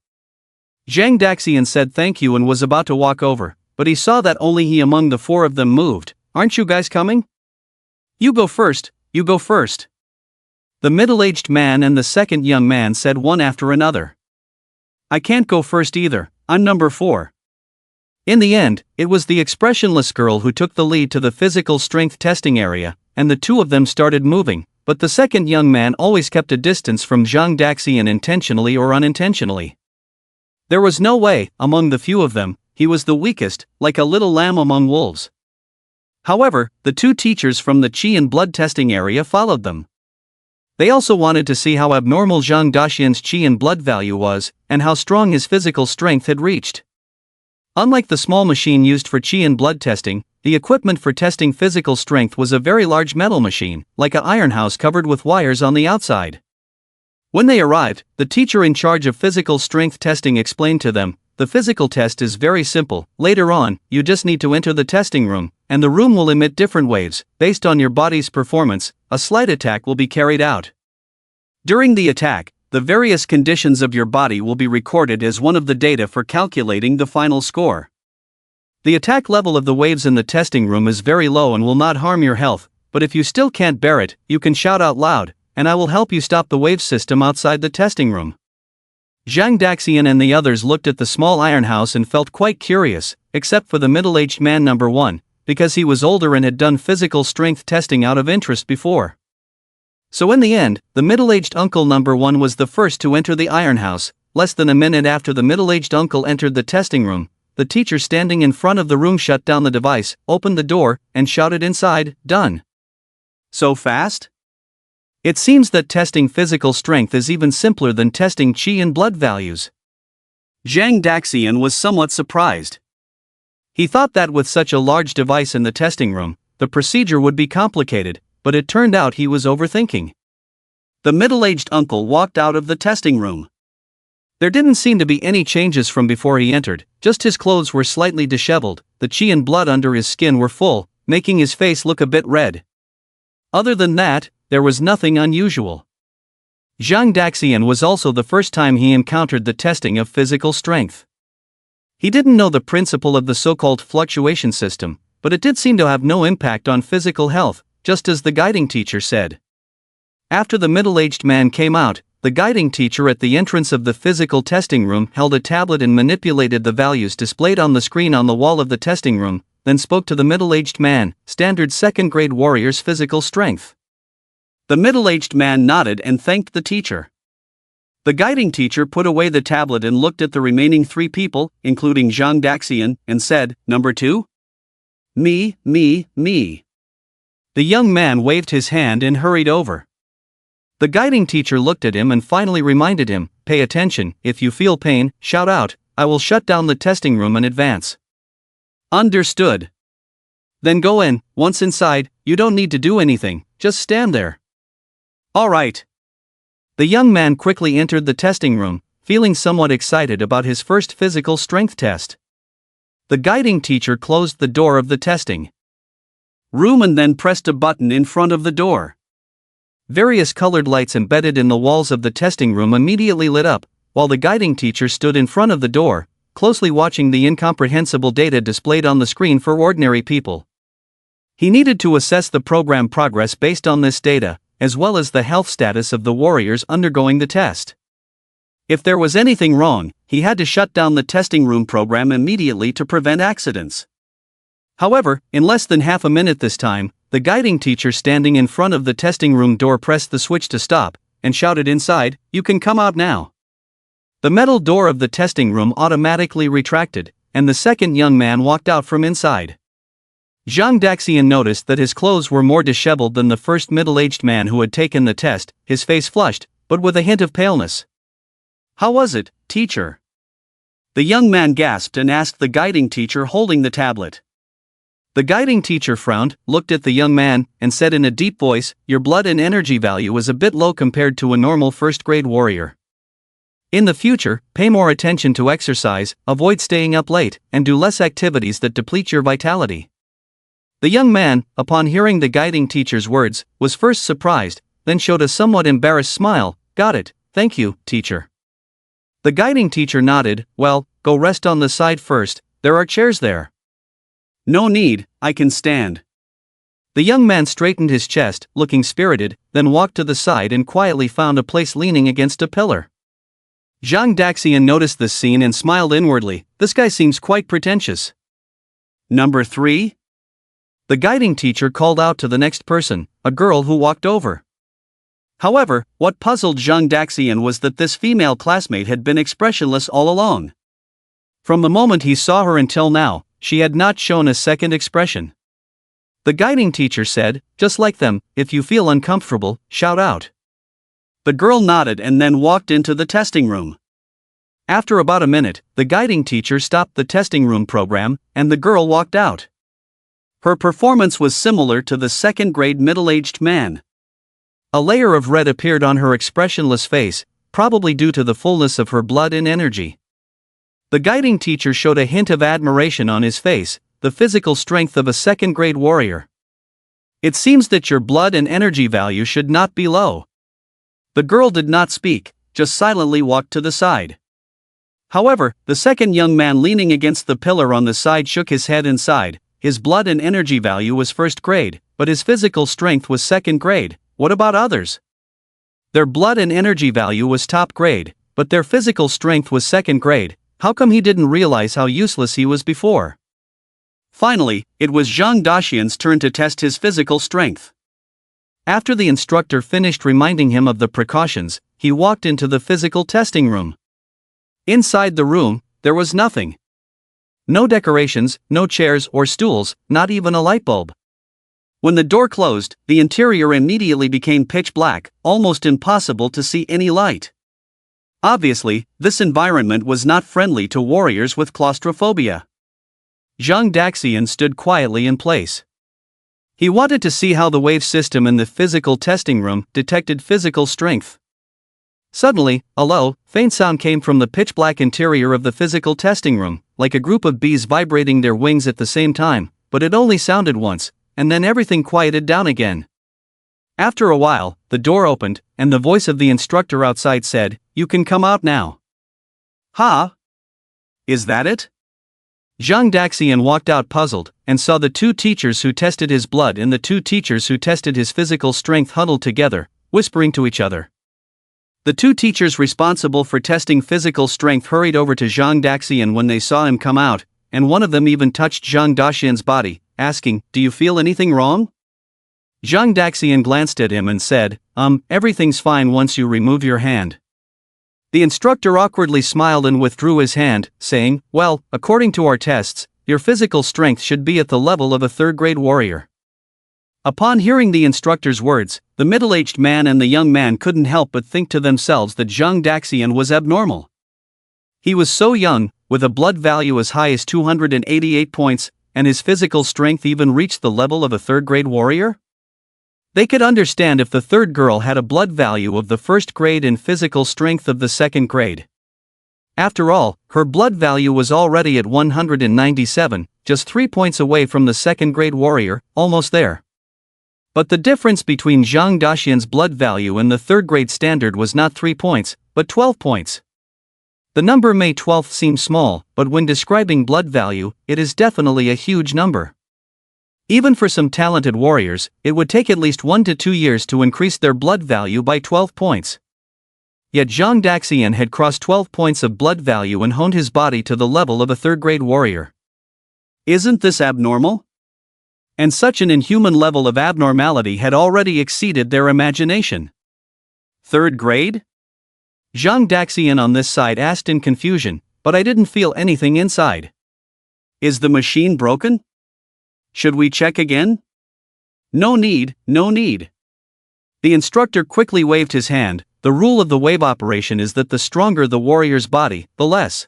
Zhang Daxian said thank you and was about to walk over, but he saw that only he among the four of them moved. Aren't you guys coming? You go first, you go first. The middle-aged man and the second young man said one after another. I can't go first either, I'm number 4. In the end, it was the expressionless girl who took the lead to the physical strength testing area, and the two of them started moving, but the second young man always kept a distance from Zhang Daxian intentionally or unintentionally. There was no way, among the few of them, he was the weakest, like a little lamb among wolves. However, the two teachers from the chi and blood testing area followed them. They also wanted to see how abnormal Zhang Daxian's chi and blood value was, and how strong his physical strength had reached. Unlike the small machine used for chi and blood testing, the equipment for testing physical strength was a very large metal machine, like an iron house covered with wires on the outside. When they arrived, the teacher in charge of physical strength testing explained to them, the physical test is very simple. Later on, you just need to enter the testing room, and the room will emit different waves. Based on your body's performance, a slight attack will be carried out. During the attack, the various conditions of your body will be recorded as one of the data for calculating the final score. The attack level of the waves in the testing room is very low and will not harm your health, but if you still can't bear it, you can shout out loud, and I will help you stop the wave system outside the testing room. Zhang Daxian and the others looked at the small iron house and felt quite curious, except for the middle-aged man number 1, because he was older and had done physical strength testing out of interest before. So in the end, the middle-aged uncle number 1 was the first to enter the iron house. Less than a minute after the middle-aged uncle entered the testing room, the teacher standing in front of the room shut down the device, opened the door, and shouted inside, "Done." So fast? It seems that testing physical strength is even simpler than testing chi and blood values. Zhang Daxian was somewhat surprised. He thought that with such a large device in the testing room, the procedure would be complicated, but it turned out he was overthinking. The middle-aged uncle walked out of the testing room. There didn't seem to be any changes from before he entered, just his clothes were slightly disheveled, the chi and blood under his skin were full, making his face look a bit red. Other than that, there was nothing unusual. Zhang Daxian was also the first time he encountered the testing of physical strength. He didn't know the principle of the so-called fluctuation system, but it did seem to have no impact on physical health, just as the guiding teacher said. After the middle-aged man came out, the guiding teacher at the entrance of the physical testing room held a tablet and manipulated the values displayed on the screen on the wall of the testing room, then spoke to the middle-aged man, standard second-grade warrior's physical strength. The middle-aged man nodded and thanked the teacher. The guiding teacher put away the tablet and looked at the remaining 3 people, including Zhang Daxian, and said, "Number 2? Me, me, me." The young man waved his hand and hurried over. The guiding teacher looked at him and finally reminded him, "Pay attention, if you feel pain, shout out, I will shut down the testing room in advance." Understood. Then go in. Once inside, you don't need to do anything, just stand there. Alright. The young man quickly entered the testing room, feeling somewhat excited about his first physical strength test. The guiding teacher closed the door of the testing room and then pressed a button in front of the door. Various colored lights embedded in the walls of the testing room immediately lit up, while the guiding teacher stood in front of the door, closely watching the incomprehensible data displayed on the screen for ordinary people. He needed to assess the program progress based on this data, as well as the health status of the warriors undergoing the test. If there was anything wrong, he had to shut down the testing room program immediately to prevent accidents. However, in less than half a minute this time, the guiding teacher standing in front of the testing room door pressed the switch to stop, and shouted inside, "You can come out now." The metal door of the testing room automatically retracted, and the second young man walked out from inside. Zhang Daxian noticed that his clothes were more disheveled than the first middle-aged man who had taken the test, his face flushed, but with a hint of paleness. "How was it, teacher?" The young man gasped and asked the guiding teacher holding the tablet. The guiding teacher frowned, looked at the young man, and said in a deep voice, "Your blood and energy value is a bit low compared to a normal first-grade warrior. In the future, pay more attention to exercise, avoid staying up late, and do less activities that deplete your vitality." The young man, upon hearing the guiding teacher's words, was first surprised, then showed a somewhat embarrassed smile. "Got it, thank you, teacher." The guiding teacher nodded. "Well, go rest on the side first, there are chairs there." "No need, I can stand." The young man straightened his chest, looking spirited, then walked to the side and quietly found a place leaning against a pillar. Zhang Daxian noticed this scene and smiled inwardly. This guy seems quite pretentious. "Number 3? The guiding teacher called out to the next person, a girl who walked over. However, what puzzled Zhang Daxian was that this female classmate had been expressionless all along. From the moment he saw her until now, she had not shown a second expression. The guiding teacher said, "Just like them, if you feel uncomfortable, shout out." The girl nodded and then walked into the testing room. After about a minute, the guiding teacher stopped the testing room program, and the girl walked out. Her performance was similar to the second-grade middle-aged man. A layer of red appeared on her expressionless face, probably due to the fullness of her blood and energy. The guiding teacher showed a hint of admiration on his face, the physical strength of a second-grade warrior. "It seems that your blood and energy value should not be low." The girl did not speak, just silently walked to the side. However, the second young man leaning against the pillar on the side shook his head and sighed. His blood and energy value was first grade, but his physical strength was second grade. What about others? Their blood and energy value was top grade, but their physical strength was second grade. How come he didn't realize how useless he was before? Finally, it was Zhang Daxian's turn to test his physical strength. After the instructor finished reminding him of the precautions, he walked into the physical testing room. Inside the room, there was nothing. No decorations, no chairs or stools, not even a light bulb. When the door closed, the interior immediately became pitch black, almost impossible to see any light. Obviously, this environment was not friendly to warriors with claustrophobia. Zhang Daxian stood quietly in place. He wanted to see how the wave system in the physical testing room detected physical strength. Suddenly, a low, faint sound came from the pitch-black interior of the physical testing room, like a group of bees vibrating their wings at the same time, but it only sounded once, and then everything quieted down again. After a while, the door opened, and the voice of the instructor outside said, "You can come out now." "Huh? Is that it?" Zhang Daxian walked out puzzled, and saw the 2 teachers who tested his blood and the 2 teachers who tested his physical strength huddled together, whispering to each other. The 2 teachers responsible for testing physical strength hurried over to Zhang Daxian when they saw him come out, and one of them even touched Zhang Daxian's body, asking, "Do you feel anything wrong?" Zhang Daxian glanced at him and said, Everything's fine once you remove your hand." The instructor awkwardly smiled and withdrew his hand, saying, "Well, according to our tests, your physical strength should be at the level of a third-grade warrior." Upon hearing the instructor's words, the middle-aged man and the young man couldn't help but think to themselves that Zhang Daxian was abnormal. He was so young, with a blood value as high as 288 points, and his physical strength even reached the level of a third-grade warrior? They could understand if the third girl had a blood value of the first grade and physical strength of the second grade. After all, her blood value was already at 197, just 3 points away from the second-grade warrior, almost there. But the difference between Zhang Daxian's blood value and the third-grade standard was not 3 points, but 12 points. The number May 12 seems small, but when describing blood value, it is definitely a huge number. Even for some talented warriors, it would take at least 1 to 2 years to increase their blood value by 12 points. Yet Zhang Daxian had crossed 12 points of blood value and honed his body to the level of a third-grade warrior. Isn't this abnormal? And such an inhuman level of abnormality had already exceeded their imagination. Third grade? Zhang Daxian on this side asked in confusion, but I didn't feel anything inside. Is the machine broken? Should we check again? No need, no need. The instructor quickly waved his hand. The rule of the wave operation is that the stronger the warrior's body, the less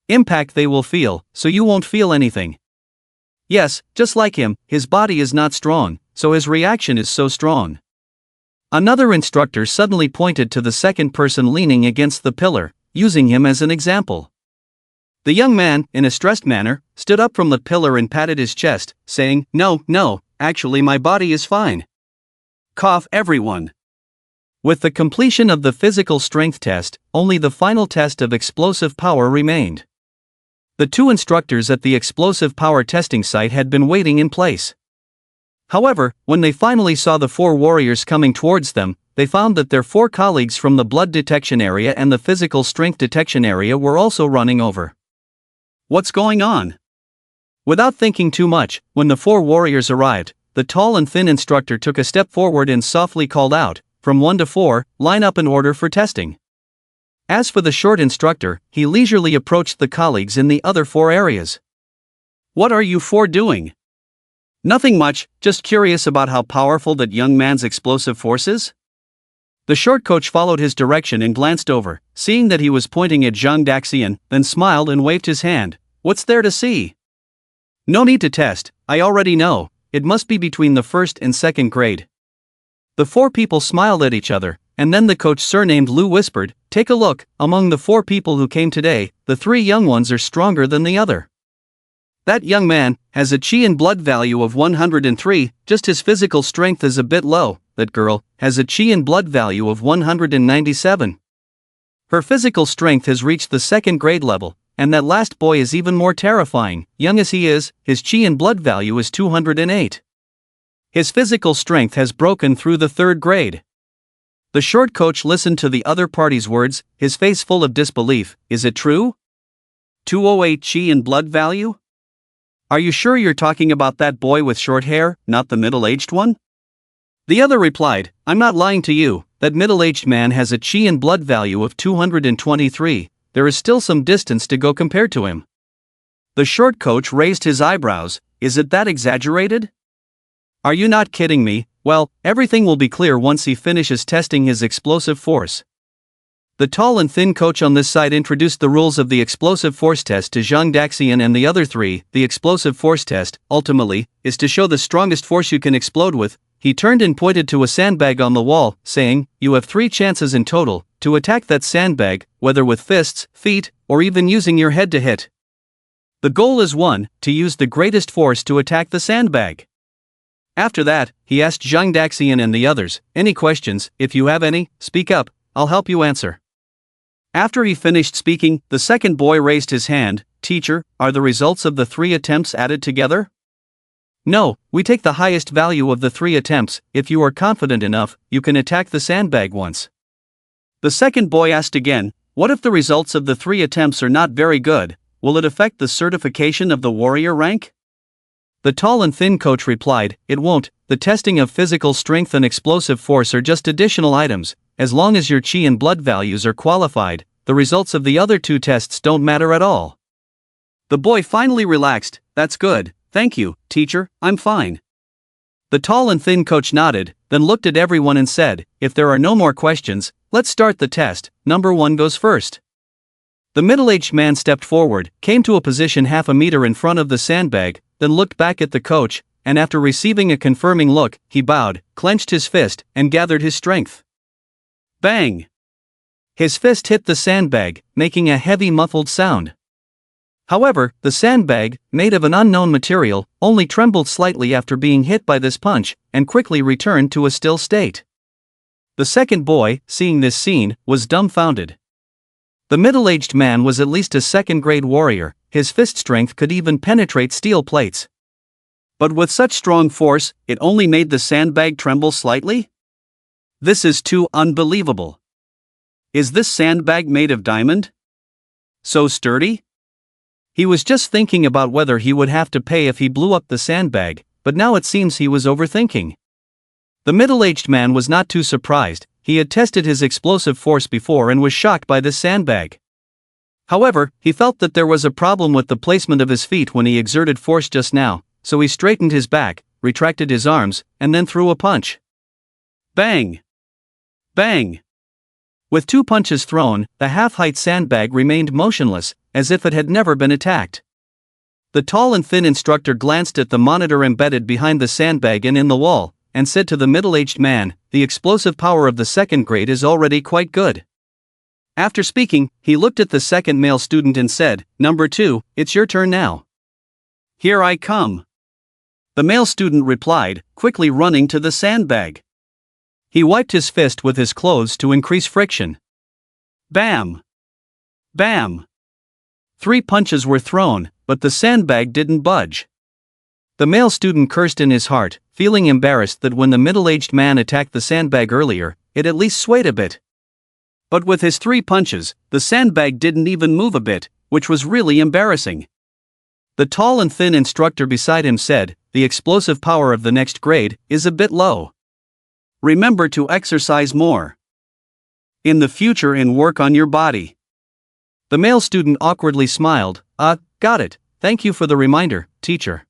impact they will feel, so you won't feel anything. Yes, just like him, his body is not strong, so his reaction is so strong. Another instructor suddenly pointed to the second person leaning against the pillar, using him as an example. The young man, in a stressed manner, stood up from the pillar and patted his chest, saying, No, actually my body is fine. Cough everyone. With the completion of the physical strength test, only the final test of explosive power remained. The two instructors at the explosive power testing site had been waiting in place. However, when they finally saw the 4 warriors coming towards them, they found that their 4 colleagues from the blood detection area and the physical strength detection area were also running over. What's going on? Without thinking too much, when the 4 warriors arrived, the tall and thin instructor took a step forward and softly called out, "From 1 to 4, line up in order for testing." As for the short instructor, he leisurely approached the colleagues in the other 4 areas. "What are you 4 doing?" "Nothing much, just curious about how powerful that young man's explosive force is." The short coach followed his direction and glanced over, seeing that he was pointing at Zhang Daxian, then smiled and waved his hand. "What's there to see?" "No need to test, I already know, it must be between the first and second grade." The 4 people smiled at each other, and then the coach surnamed Lu whispered, "Take a look, among the 4 people who came today, the 3 young ones are stronger than the other. That young man has a chi and blood value of 103, just his physical strength is a bit low. That girl has a chi and blood value of 197. Her physical strength has reached the second grade level, and that last boy is even more terrifying. Young as he is, his chi and blood value is 208. His physical strength has broken through the third grade." The short coach listened to the other party's words, his face full of disbelief. "Is it true? 208 chi and blood value? Are you sure you're talking about that boy with short hair, not the middle-aged one?" The other replied, "I'm not lying to you, that middle-aged man has a chi and blood value of 223, there is still some distance to go compared to him." The short coach raised his eyebrows. "Is it that exaggerated? Are you not kidding me? Well, everything will be clear once he finishes testing his explosive force." The tall and thin coach on this side introduced the rules of the explosive force test to Zhang Daxian and the other 3. The explosive force test, ultimately, is to show the strongest force you can explode with. He turned and pointed to a sandbag on the wall, saying, "You have 3 chances in total to attack that sandbag, whether with fists, feet, or even using your head to hit. The goal is 1, to use the greatest force to attack the sandbag." After that, he asked Zhang Daxian and the others, "Any questions? If you have any, speak up, I'll help you answer." After he finished speaking, the second boy raised his hand. "Teacher, are the results of the 3 attempts added together?" "No, we take the highest value of the 3 attempts. If you are confident enough, you can attack the sandbag once." The second boy asked again, "What if the results of the 3 attempts are not very good? Will it affect the certification of the warrior rank?" The tall and thin coach replied, "It won't. The testing of physical strength and explosive force are just additional items. as long as your qi and blood values are qualified, the results of the other 2 tests don't matter at all. The boy finally relaxed. That's good, thank you, teacher, I'm fine. The tall and thin coach nodded, then looked at everyone and said, if there are no more questions, let's start the test. Number 1 goes first. The middle-aged man stepped forward, came to a position half a meter in front of the sandbag, then looked back at the coach, and after receiving a confirming look, he bowed, clenched his fist, and gathered his strength. Bang! His fist hit the sandbag, making a heavy muffled sound. However, the sandbag, made of an unknown material, only trembled slightly after being hit by this punch, and quickly returned to a still state. The second boy, seeing this scene, was dumbfounded. The middle-aged man was at least a second-grade warrior, his fist strength could even penetrate steel plates. But with such strong force, it only made the sandbag tremble slightly? This is too unbelievable. Is this sandbag made of diamond? So sturdy? He was just thinking about whether he would have to pay if he blew up the sandbag, but now it seems he was overthinking. The middle-aged man was not too surprised, he had tested his explosive force before and was shocked by this sandbag. However, he felt that there was a problem with the placement of his feet when he exerted force just now, so he straightened his back, retracted his arms, and then threw a punch. Bang! Bang! With 2 punches thrown, the half-height sandbag remained motionless, as if it had never been attacked. The tall and thin instructor glanced at the monitor embedded behind the sandbag and in the wall, and said to the middle-aged man, the explosive power of the second grade is already quite good. After speaking, he looked at the second male student and said, Number 2, it's your turn now. Here I come. The male student replied, quickly running to the sandbag. He wiped his fist with his clothes to increase friction. Bam! Bam! 3 punches were thrown, but the sandbag didn't budge. The male student cursed in his heart, feeling embarrassed that when the middle-aged man attacked the sandbag earlier, it at least swayed a bit. But with his 3 punches, the sandbag didn't even move a bit, which was really embarrassing. The tall and thin instructor beside him said, the explosive power of the next grade is a bit low. Remember to exercise more in the future and work on your body. The male student awkwardly smiled, got it, thank you for the reminder, teacher.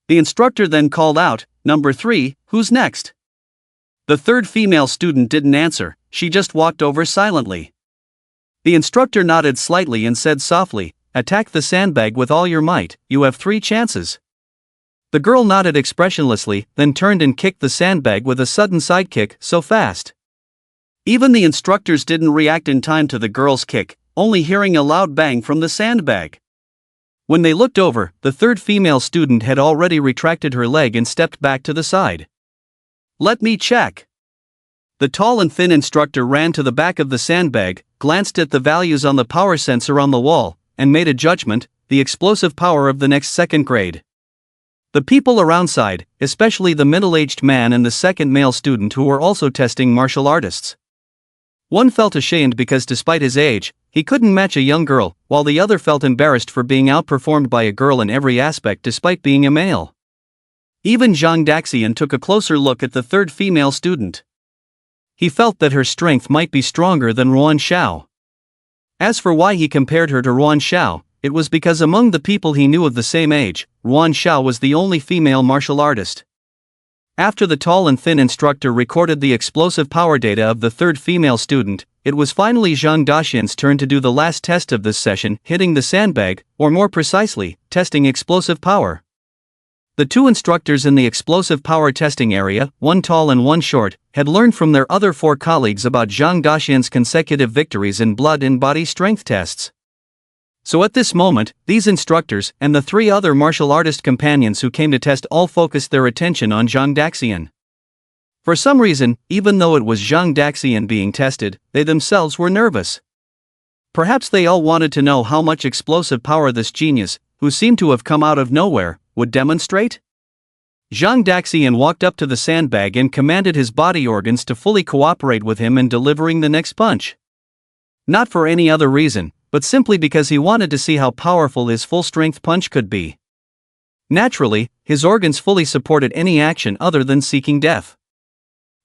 The instructor then called out, Number 3, who's next? The third female student didn't answer, she just walked over silently. The instructor nodded slightly and said softly, attack the sandbag with all your might, you have 3 chances. The girl nodded expressionlessly, then turned and kicked the sandbag with a sudden sidekick, so fast. Even the instructors didn't react in time to the girl's kick, only hearing a loud bang from the sandbag. When they looked over, the third female student had already retracted her leg and stepped back to the side. Let me check. The tall and thin instructor ran to the back of the sandbag, glanced at the values on the power sensor on the wall, and made a judgment, the explosive power of the next second grade. The people around sighed, especially the middle-aged man and the second male student who were also testing martial artists. One felt ashamed because despite his age, he couldn't match a young girl, while the other felt embarrassed for being outperformed by a girl in every aspect despite being a male. Even Zhang Daxian took a closer look at the third female student. He felt that her strength might be stronger than Ruan Xiao. As for why he compared her to Ruan Xiao, it was because among the people he knew of the same age, Ruan Xiao was the only female martial artist. After the tall and thin instructor recorded the explosive power data of the third female student, it was finally Zhang Daxian's turn to do the last test of this session, hitting the sandbag, or more precisely, testing explosive power. The 2 instructors in the explosive power testing area, one tall and one short, had learned from their other 4 colleagues about Zhang Daxian's consecutive victories in blood and body strength tests. So at this moment, these instructors and the 3 other martial artist companions who came to test all focused their attention on Zhang Daxian. For some reason, even though it was Zhang Daxian being tested, they themselves were nervous. Perhaps they all wanted to know how much explosive power this genius, who seemed to have come out of nowhere, would demonstrate? Zhang Daxian walked up to the sandbag and commanded his body organs to fully cooperate with him in delivering the next punch. Not for any other reason, but simply because he wanted to see how powerful his full-strength punch could be. Naturally, his organs fully supported any action other than seeking death.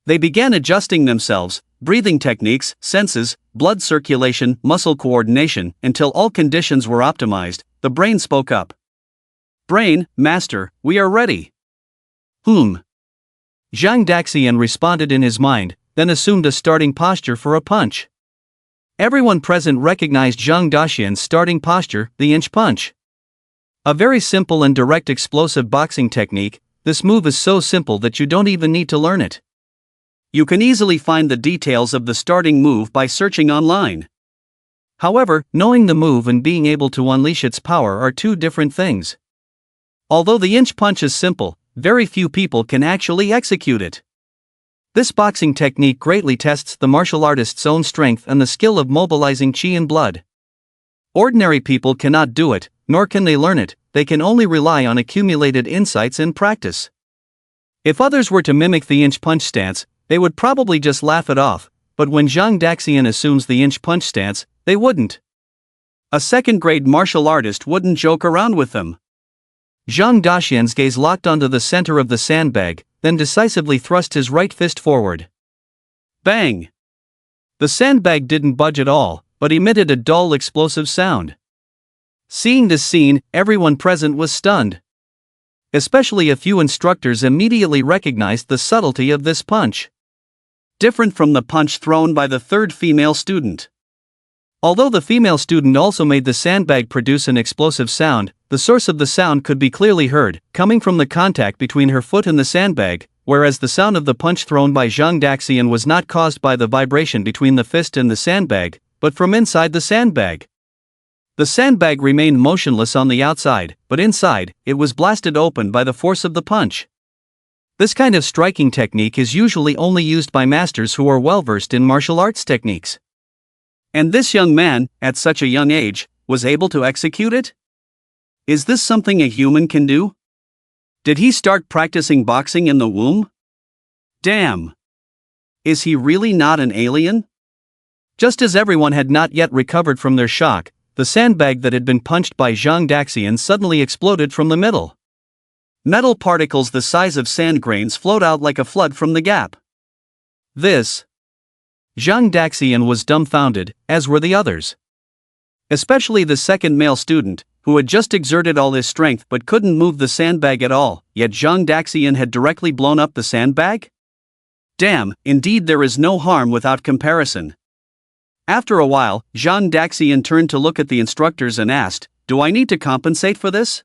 They began adjusting themselves, breathing techniques, senses, blood circulation, muscle coordination, until all conditions were optimized, the brain spoke up. Brain, master, we are ready. Zhang Daxian responded in his mind, then assumed a starting posture for a punch. Everyone present recognized Zhang Daxian's starting posture, the inch punch. A very simple and direct explosive boxing technique. This move is so simple that you don't even need to learn it. You can easily find the details of the starting move by searching online. However, knowing the move and being able to unleash its power are two different things. Although the inch punch is simple, very few people can actually execute it. This boxing technique greatly tests the martial artist's own strength and the skill of mobilizing qi and blood. Ordinary people cannot do it, nor can they learn it, they can only rely on accumulated insights and practice. If others were to mimic the inch punch stance, they would probably just laugh it off, but when Zhang Daxian assumes the inch punch stance, they wouldn't. A second-grade martial artist wouldn't joke around with them. Zhang Daxian's gaze locked onto the center of the sandbag, then decisively thrust his right fist forward. Bang! The sandbag didn't budge at all, but emitted a dull explosive sound. Seeing this scene, everyone present was stunned. Especially a few instructors immediately recognized the subtlety of this punch. Different from the punch thrown by the third female student. Although the female student also made the sandbag produce an explosive sound, the source of the sound could be clearly heard, coming from the contact between her foot and the sandbag, whereas the sound of the punch thrown by Zhang Daxian was not caused by the vibration between the fist and the sandbag, but from inside the sandbag. The sandbag remained motionless on the outside, but inside, it was blasted open by the force of the punch. This kind of striking technique is usually only used by masters who are well versed in martial arts techniques. And this young man, at such a young age, was able to execute it? Is this something a human can do? Did he start practicing boxing in the womb? Damn! Is he really not an alien? Just as everyone had not yet recovered from their shock, the sandbag that had been punched by Zhang Daxian suddenly exploded from the middle. Metal particles the size of sand grains flowed out like a flood from the gap. Zhang Daxian was dumbfounded, as were the others. Especially the second male student, who had just exerted all his strength but couldn't move the sandbag at all, yet Zhang Daxian had directly blown up the sandbag? Damn, indeed there is no harm without comparison. After a while, Zhang Daxian turned to look at the instructors and asked, "Do I need to compensate for this?"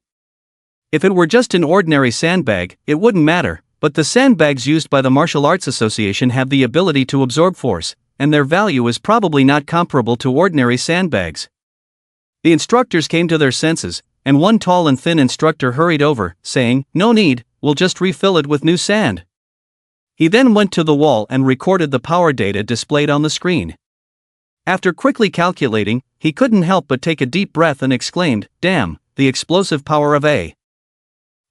If it were just an ordinary sandbag, it wouldn't matter, but the sandbags used by the Martial Arts Association have the ability to absorb force, and their value is probably not comparable to ordinary sandbags. The instructors came to their senses, and one tall and thin instructor hurried over, saying, "No need, we'll just refill it with new sand." He then went to the wall and recorded the power data displayed on the screen. After quickly calculating, he couldn't help but take a deep breath and exclaimed, "Damn, the explosive power of a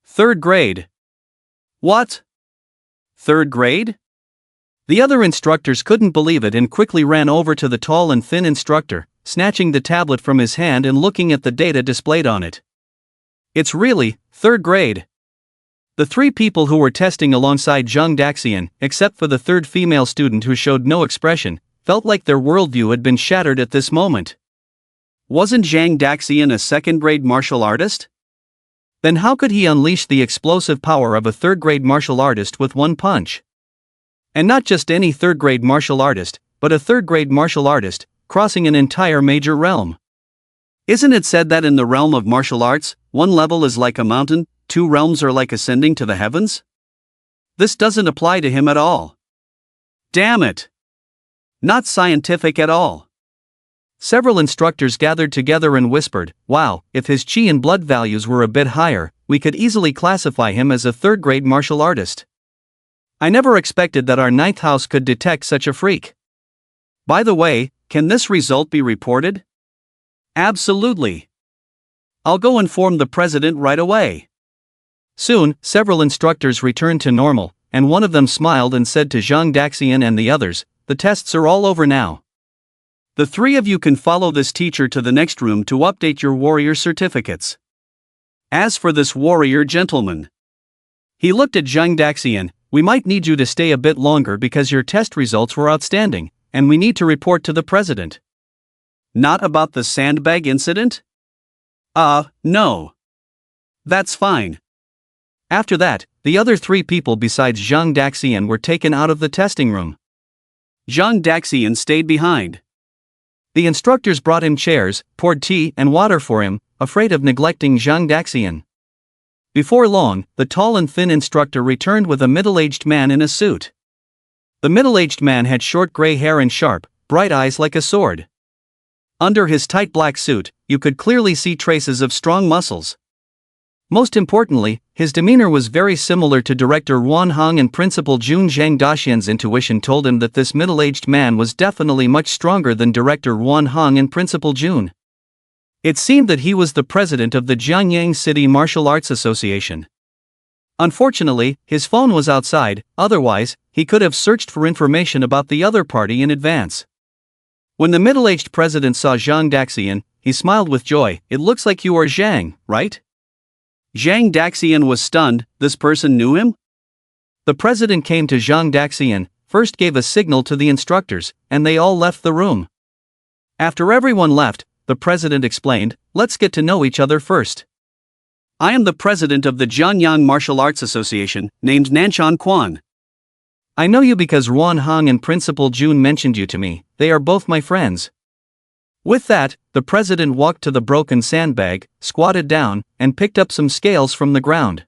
third grade." What? Third grade? The other instructors couldn't believe it and quickly ran over to the tall and thin instructor, snatching the tablet from his hand and looking at the data displayed on it. It's really third grade. The three people who were testing alongside Zhang Daxian, except for the third female student who showed no expression, felt like their worldview had been shattered at this moment. Wasn't Zhang Daxian a second-grade martial artist? Then how could he unleash the explosive power of a third-grade martial artist with one punch? And not just any third-grade martial artist, but a third-grade martial artist, crossing an entire major realm. Isn't it said that in the realm of martial arts, one level is like a mountain, two realms are like ascending to the heavens? This doesn't apply to him at all. Damn it! Not scientific at all. Several instructors gathered together and whispered, "Wow, if his qi and blood values were a bit higher, we could easily classify him as a third-grade martial artist. I never expected that our ninth house could detect such a freak. By the way, can this result be reported?" "Absolutely. I'll go inform the president right away." Soon, several instructors returned to normal, and one of them smiled and said to Zhang Daxian and the others, "The tests are all over now. The three of you can follow this teacher to the next room to update your warrior certificates. As for this warrior gentleman," he looked at Zhang Daxian, "we might need you to stay a bit longer because your test results were outstanding, and we need to report to the president. Not about the sandbag incident? No. That's fine. After that, the other 3 people besides Zhang Daxian were taken out of the testing room. Zhang Daxian stayed behind. The instructors brought him chairs, poured tea and water for him, afraid of neglecting Zhang Daxian. Before long, the tall and thin instructor returned with a middle-aged man in a suit. The middle-aged man had short gray hair and sharp, bright eyes like a sword. Under his tight black suit, you could clearly see traces of strong muscles. Most importantly, his demeanor was very similar to director Wan Hong, and Principal Jun. Zhang Daxian's intuition told him that this middle-aged man was definitely much stronger than director Wan Hong and Principal Jun. It seemed that he was the president of the Jianyang City Martial Arts Association. Unfortunately, his phone was outside, otherwise, he could have searched for information about the other party in advance. When the middle-aged president saw Zhang Daxian, he smiled with joy. "It looks like you are Zhang, right?" Zhang Daxian was stunned. This person knew him? The president came to Zhang Daxian, first gave a signal to the instructors, and they all left the room. After everyone left, the president explained, "Let's get to know each other first. I am the president of the Jianyang Martial Arts Association, named Nanshan Quan. I know you because Ruan Hong and Principal Jun mentioned you to me. They are both my friends." With that, the president walked to the broken sandbag, squatted down, and picked up some scales from the ground.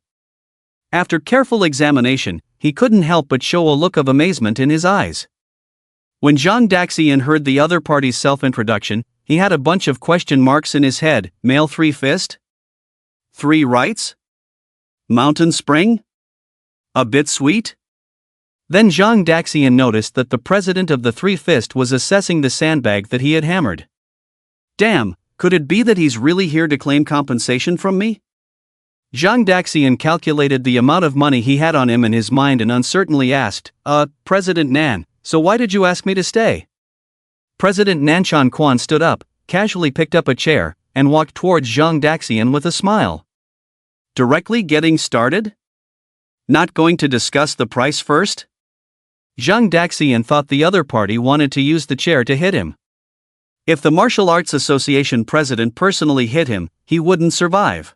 After careful examination, he couldn't help but show a look of amazement in his eyes. When Zhang Daxian heard the other party's self-introduction, he had a bunch of question marks in his head. Male 3 fist? 3 rights? Mountain spring? A bit sweet? Then Zhang Daxian noticed that the president of the 3 fist was assessing the sandbag that he had hammered. Damn, could it be that he's really here to claim compensation from me? Zhang Daxian calculated the amount of money he had on him in his mind and uncertainly asked, President Nan, so why did you ask me to stay?" President Nanshan Quan stood up, casually picked up a chair, and walked towards Zhang Daxian with a smile. "Directly getting started? Not going to discuss the price first?" Zhang Daxian thought the other party wanted to use the chair to hit him. If the Martial Arts Association president personally hit him, he wouldn't survive.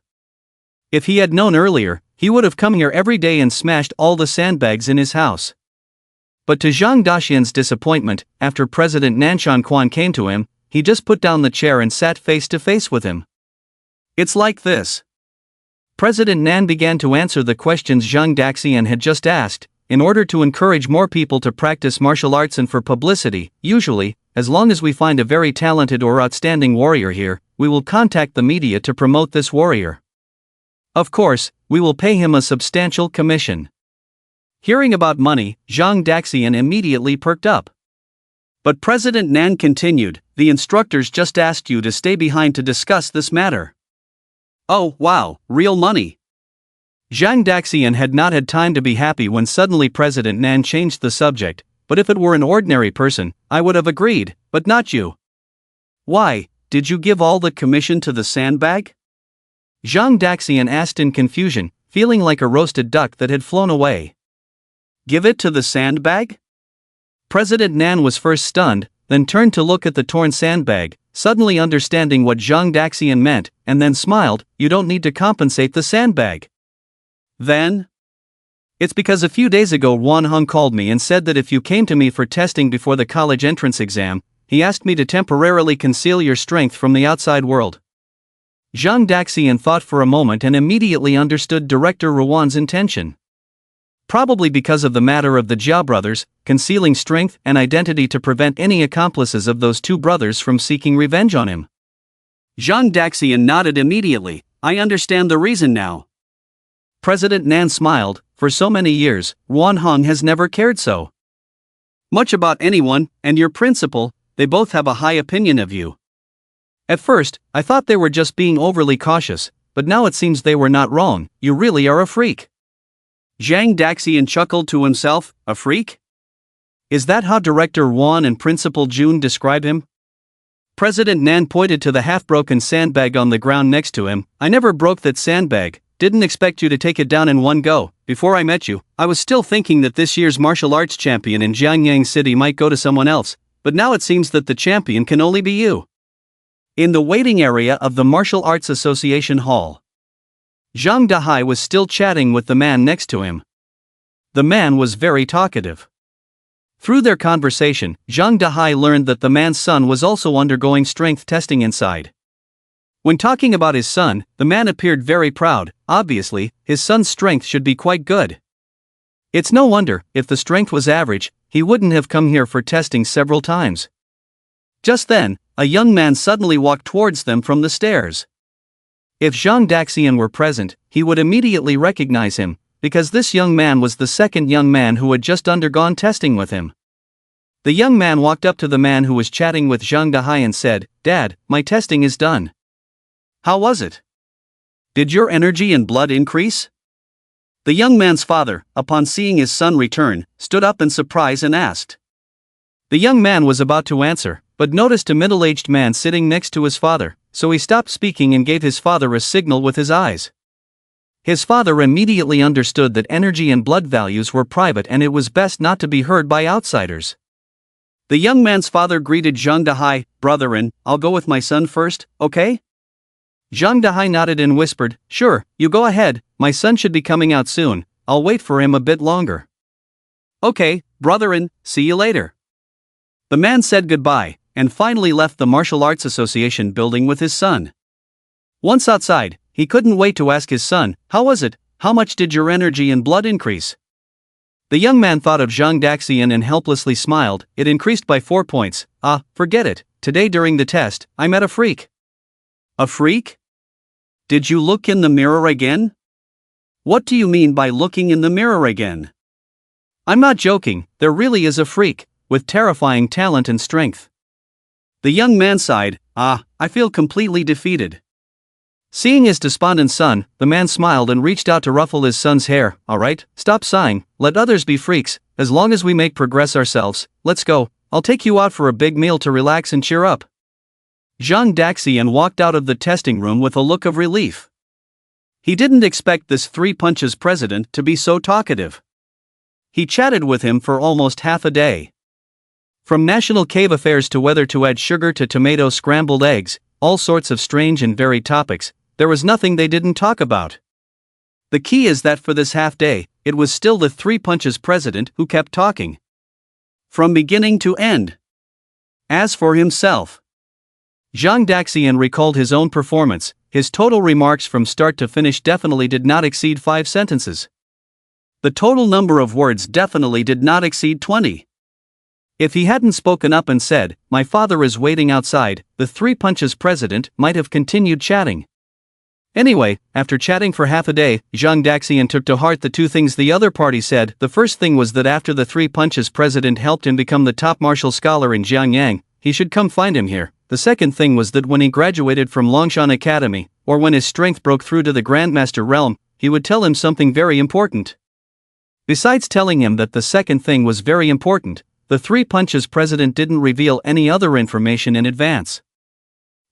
If he had known earlier, he would have come here every day and smashed all the sandbags in his house. But to Zhang Daxian's disappointment, after President Nanshan Quan came to him, he just put down the chair and sat face to face with him. "It's like this." President Nan began to answer the questions Zhang Daxian had just asked. "In order to encourage more people to practice martial arts and for publicity, usually, as long as we find a very talented or outstanding warrior here, we will contact the media to promote this warrior. Of course, we will pay him a substantial commission." Hearing about money, Zhang Daxian immediately perked up. But President Nan continued, "The instructors just asked you to stay behind to discuss this matter." "Oh, wow, real money." Zhang Daxian had not had time to be happy when suddenly President Nan changed the subject. "But if it were an ordinary person, I would have agreed, but not you." "Why, did you give all the commission to the sandbag?" Zhang Daxian asked in confusion, feeling like a roasted duck that had flown away. "Give it to the sandbag?" President Nan was first stunned, then turned to look at the torn sandbag, suddenly understanding what Zhang Daxian meant, and then smiled. "You don't need to compensate the sandbag." "Then?" "It's because a few days ago Wan Hong called me and said that if you came to me for testing before the college entrance exam, he asked me to temporarily conceal your strength from the outside world." Zhang Daxian thought for a moment and immediately understood Director Ruan's intention. Probably because of the matter of the Jia brothers, concealing strength and identity to prevent any accomplices of those 2 brothers from seeking revenge on him. Zhang Daxian nodded immediately. "I understand the reason now." President Nan smiled. "For so many years, Wan Hong has never cared so much about anyone, and your principal, they both have a high opinion of you. At first, I thought they were just being overly cautious, but now it seems they were not wrong. You really are a freak." Zhang Daxian chuckled to himself. "A freak? Is that how Director Wan and Principal Jun describe him?" President Nan pointed to the half-broken sandbag on the ground next to him. "I never broke that sandbag. Didn't expect you to take it down in one go. Before I met you, I was still thinking that this year's martial arts champion in Jianyang City might go to someone else, but now it seems that the champion can only be you. In the waiting area of the Martial Arts Association Hall, Zhang Dahai was still chatting with the man next to him. The man was very talkative. Through their conversation, Zhang Dahai learned that the man's son was also undergoing strength testing inside. When talking about his son, the man appeared very proud. Obviously, his son's strength should be quite good. It's no wonder, if the strength was average, he wouldn't have come here for testing several times. Just then, a young man suddenly walked towards them from the stairs. If Zhang Daxian were present, he would immediately recognize him, because this young man was the second young man who had just undergone testing with him. The young man walked up to the man who was chatting with Zhang Dahai and said, "Dad, my testing is done. How was it? Did your energy and blood increase?" The young man's father, upon seeing his son return, stood up in surprise and asked. The young man was about to answer, but noticed a middle-aged man sitting next to his father, so he stopped speaking and gave his father a signal with his eyes. His father immediately understood that energy and blood values were private and it was best not to be heard by outsiders. The young man's father greeted Zhang Dahai, "Brother-in, I'll go with my son first, okay?" Zhang Dahai nodded and whispered, "Sure, you go ahead, my son should be coming out soon, I'll wait for him a bit longer." "Okay, brother-in, see you later." The man said goodbye, and finally left the Martial Arts Association building with his son. Once outside, he couldn't wait to ask his son, "How was it? How much did your energy and blood increase?" The young man thought of Zhang Daxian and helplessly smiled. "It increased by 4 points. Forget it, today during the test, I met a freak." "A freak? Did you look in the mirror again?" "What do you mean by looking in the mirror again?" "I'm not joking, there really is a freak, with terrifying talent and strength." The young man sighed, I feel completely defeated." Seeing his despondent son, the man smiled and reached out to ruffle his son's hair. "Alright, stop sighing, let others be freaks, as long as we make progress ourselves, let's go, I'll take you out for a big meal to relax and cheer up." Zhang Daxian walked out of the testing room with a look of relief. He didn't expect this Three Punches president to be so talkative. He chatted with him for almost half a day. From national cave affairs to whether to add sugar to tomato scrambled eggs, all sorts of strange and varied topics, there was nothing they didn't talk about. The key is that for this half day, it was still the Three Punches president who kept talking. From beginning to end. As for himself, Zhang Daxian recalled his own performance. His total remarks from start to finish definitely did not exceed 5 sentences. The total number of words definitely did not exceed 20. If he hadn't spoken up and said, "My father is waiting outside," the Three Punches president might have continued chatting. Anyway, after chatting for half a day, Zhang Daxian took to heart the 2 things the other party said. The first thing was that after the Three Punches president helped him become the top martial scholar in Jiangyang, he should come find him here. The second thing was that when he graduated from Longshan Academy, or when his strength broke through to the Grandmaster realm, he would tell him something very important. Besides telling him that the second thing was very important, the Three Punches president didn't reveal any other information in advance.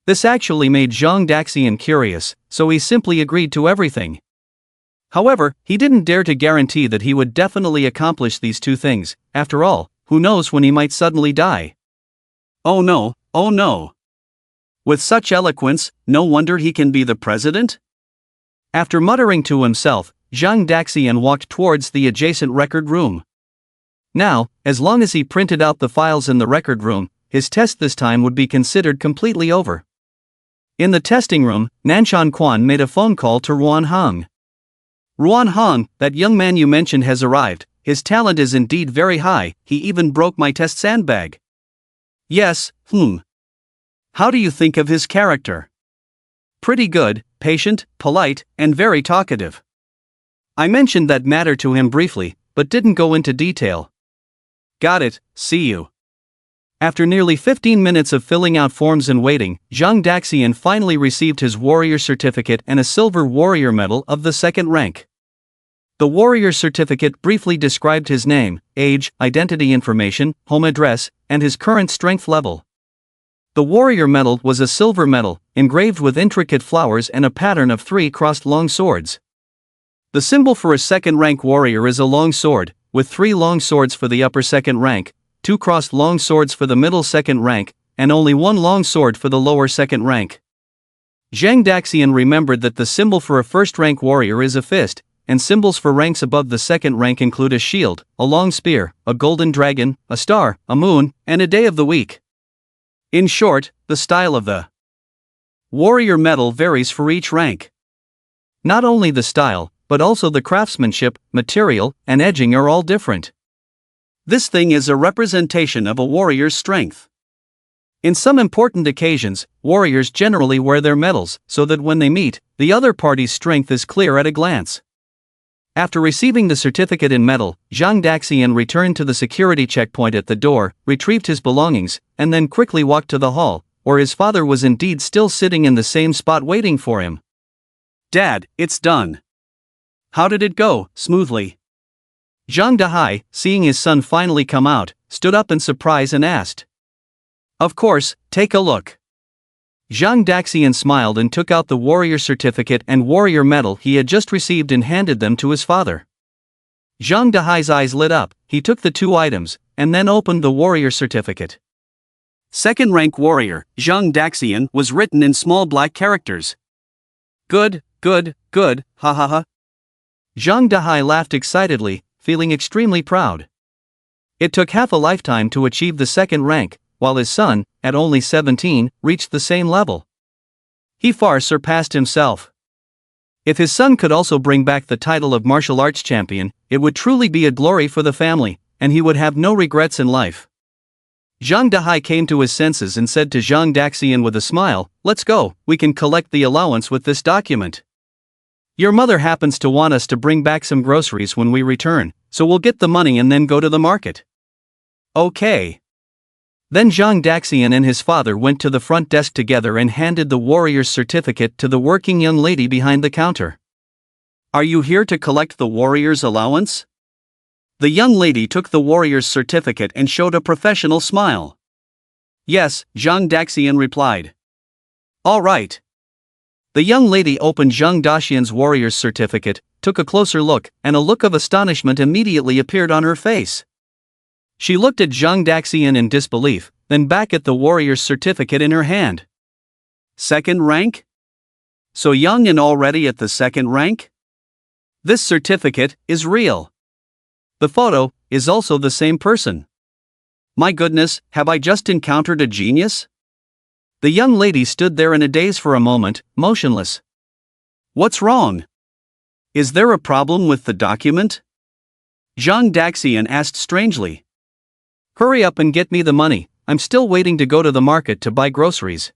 This actually made Zhang Daxian curious, so he simply agreed to everything. However, he didn't dare to guarantee that he would definitely accomplish these 2 things. After all, who knows when he might suddenly die? Oh no, oh no. With such eloquence, no wonder he can be the president? After muttering to himself, Zhang Daxian walked towards the adjacent record room. Now, as long as he printed out the files in the record room, his test this time would be considered completely over. In the testing room, Nanshan Quan made a phone call to Ruan Hong. "Ruan Hong, that young man you mentioned has arrived. His talent is indeed very high, he even broke my test sandbag." "Yes, How do you think of his character?" "Pretty good, patient, polite, and very talkative. I mentioned that matter to him briefly, but didn't go into detail." "Got it, see you." After nearly 15 minutes of filling out forms and waiting, Zhang Daxian finally received his warrior certificate and a silver warrior medal of the 2nd rank. The warrior certificate briefly described his name, age, identity information, home address, and his current strength level. The warrior medal was a silver medal, engraved with intricate flowers and a pattern of 3 crossed long swords. The symbol for a 2nd rank warrior is a long sword, with 3 long swords for the upper 2nd rank, 2 crossed long swords for the middle second rank, and only 1 long sword for the lower second rank. Zhang Daxian remembered that the symbol for a first-rank warrior is a fist, and symbols for ranks above the second rank include a shield, a long spear, a golden dragon, a star, a moon, and a day of the week. In short, the style of the warrior medal varies for each rank. Not only the style, but also the craftsmanship, material, and edging are all different. This thing is a representation of a warrior's strength. In some important occasions, warriors generally wear their medals so that when they meet, the other party's strength is clear at a glance. After receiving the certificate and medal, Zhang Daxian returned to the security checkpoint at the door, retrieved his belongings, and then quickly walked to the hall, where his father was indeed still sitting in the same spot waiting for him. "Dad, it's done." "How did it go?" "Smoothly." Zhang Dahai, seeing his son finally come out, stood up in surprise and asked. "Of course, take a look." Zhang Daxian smiled and took out the warrior certificate and warrior medal he had just received and handed them to his father. Zhang Dahai's eyes lit up, he took the 2 items, and then opened the warrior certificate. Second-rank warrior, Zhang Daxian, was written in small black characters. Good, ha ha ha. Zhang Dahai laughed excitedly, feeling extremely proud. It took half a lifetime to achieve the second rank, while his son, at only 17, reached the same level. He far surpassed himself. If his son could also bring back the title of martial arts champion, it would truly be a glory for the family, and he would have no regrets in life. Zhang Dahai came to his senses and said to Zhang Daxian with a smile, "Let's go, we can collect the allowance with this document. Your mother happens to want us to bring back some groceries when we return, so we'll get the money and then go to the market." "Okay." Then Zhang Daxian and his father went to the front desk together and handed the warrior's certificate to the working young lady behind the counter. "Are you here to collect the warrior's allowance?" The young lady took the warrior's certificate and showed a professional smile. "Yes," Zhang Daxian replied. "All right." The young lady opened Zhang Daxian's warrior's certificate, took a closer look, and a look of astonishment immediately appeared on her face. She looked at Zhang Daxian in disbelief, then back at the warrior's certificate in her hand. Second rank? So young and already at the second rank? This certificate is real. The photo is also the same person. My goodness, have I just encountered a genius? The young lady stood there in a daze for a moment, motionless. What's wrong? Is there a problem with the document? Zhang Daxian asked strangely. Hurry up and get me the money, I'm still waiting to go to the market to buy groceries.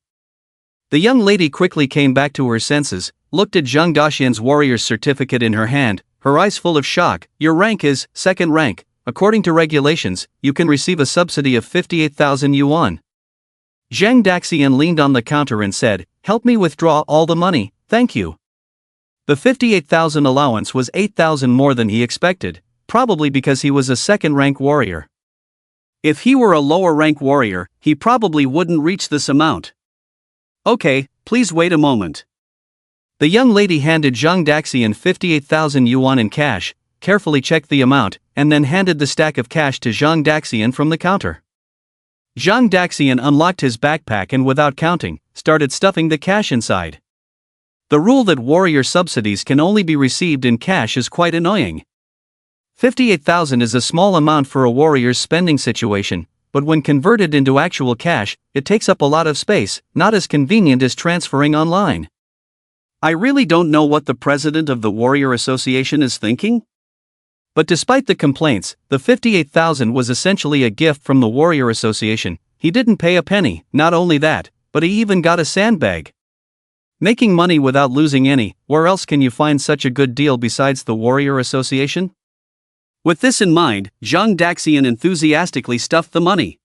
The young lady quickly came back to her senses, looked at Zhang Daxian's warrior's certificate in her hand, her eyes full of shock. Your rank is second rank. According to regulations, you can receive a subsidy of 58,000 yuan. Zhang Daxian leaned on the counter and said, "Help me withdraw all the money, thank you." The 58,000 allowance was 8,000 more than he expected, probably because he was a second-rank warrior. If he were a lower-rank warrior, he probably wouldn't reach this amount. Okay, please wait a moment. The young lady handed Zhang Daxian 58,000 yuan in cash, carefully checked the amount, and then handed the stack of cash to Zhang Daxian from the counter. Zhang Daxian unlocked his backpack and without counting, started stuffing the cash inside. The rule that warrior subsidies can only be received in cash is quite annoying. 58,000 is a small amount for a warrior's spending situation, but when converted into actual cash, it takes up a lot of space, not as convenient as transferring online. I really don't know what the president of the Warrior Association is thinking. But despite the complaints, the 58,000 was essentially a gift from the Warrior Association. He didn't pay a penny, not only that, but he even got a sandbag. Making money without losing any, where else can you find such a good deal besides the Warrior Association? With this in mind, Zhang Daxian enthusiastically stuffed the money.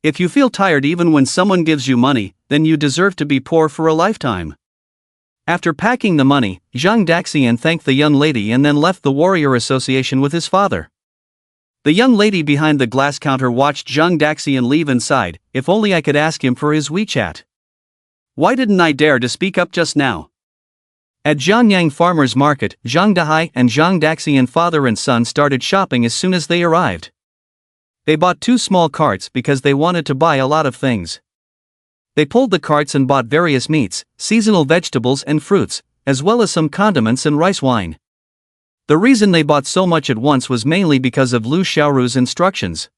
If you feel tired even when someone gives you money, then you deserve to be poor for a lifetime. After packing the money, Zhang Daxian thanked the young lady and then left the Warrior Association with his father. The young lady behind the glass counter watched Zhang Daxian leave inside. If only I could ask him for his WeChat. Why didn't I dare to speak up just now? At Zhangyang Farmers Market, Zhang Dahai and Zhang Daxian father and son started shopping as soon as they arrived. They bought 2 small carts because they wanted to buy a lot of things. They pulled the carts and bought various meats, seasonal vegetables and fruits, as well as some condiments and rice wine. The reason they bought so much at once was mainly because of Lu Xiaoru's instructions.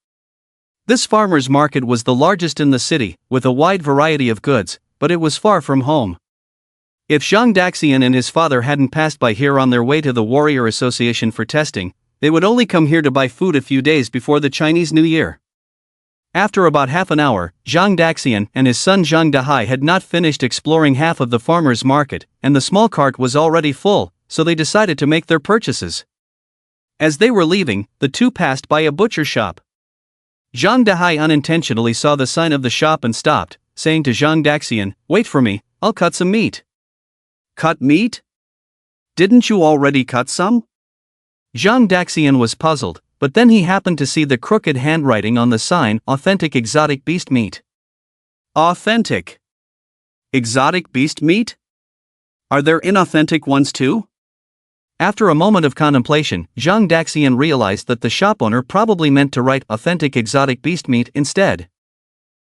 This farmer's market was the largest in the city, with a wide variety of goods, but it was far from home. If Zhang Daxian and his father hadn't passed by here on their way to the Warrior Association for testing, they would only come here to buy food a few days before the Chinese New Year. After about half an hour, Zhang Daxian and his son Zhang Dahai had not finished exploring half of the farmer's market, and the small cart was already full, so they decided to make their purchases. As they were leaving, the two passed by a butcher shop. Zhang Dahai unintentionally saw the sign of the shop and stopped, saying to Zhang Daxian, "Wait for me, I'll cut some meat." "Cut meat? Didn't you already cut some?" Zhang Daxian was puzzled, but then he happened to see the crooked handwriting on the sign, "Authentic exotic beast meat." Authentic exotic beast meat? Are there inauthentic ones too? After a moment of contemplation, Zhang Daxian realized that the shop owner probably meant to write "authentic exotic beast meat" instead.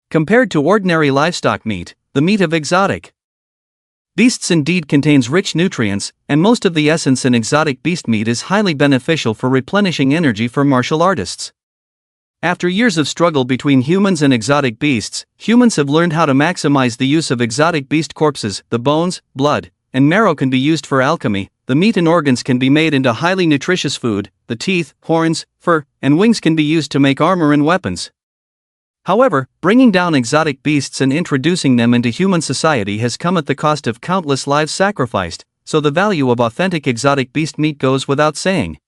Compared to ordinary livestock meat, the meat of exotic beasts indeed contains rich nutrients, and most of the essence in exotic beast meat is highly beneficial for replenishing energy for martial artists. After years of struggle between humans and exotic beasts, humans have learned how to maximize the use of exotic beast corpses. The bones, blood, and marrow can be used for alchemy, the meat and organs can be made into highly nutritious food, the teeth, horns, fur, and wings can be used to make armor and weapons. However, bringing down exotic beasts and introducing them into human society has come at the cost of countless lives sacrificed, so the value of authentic exotic beast meat goes without saying.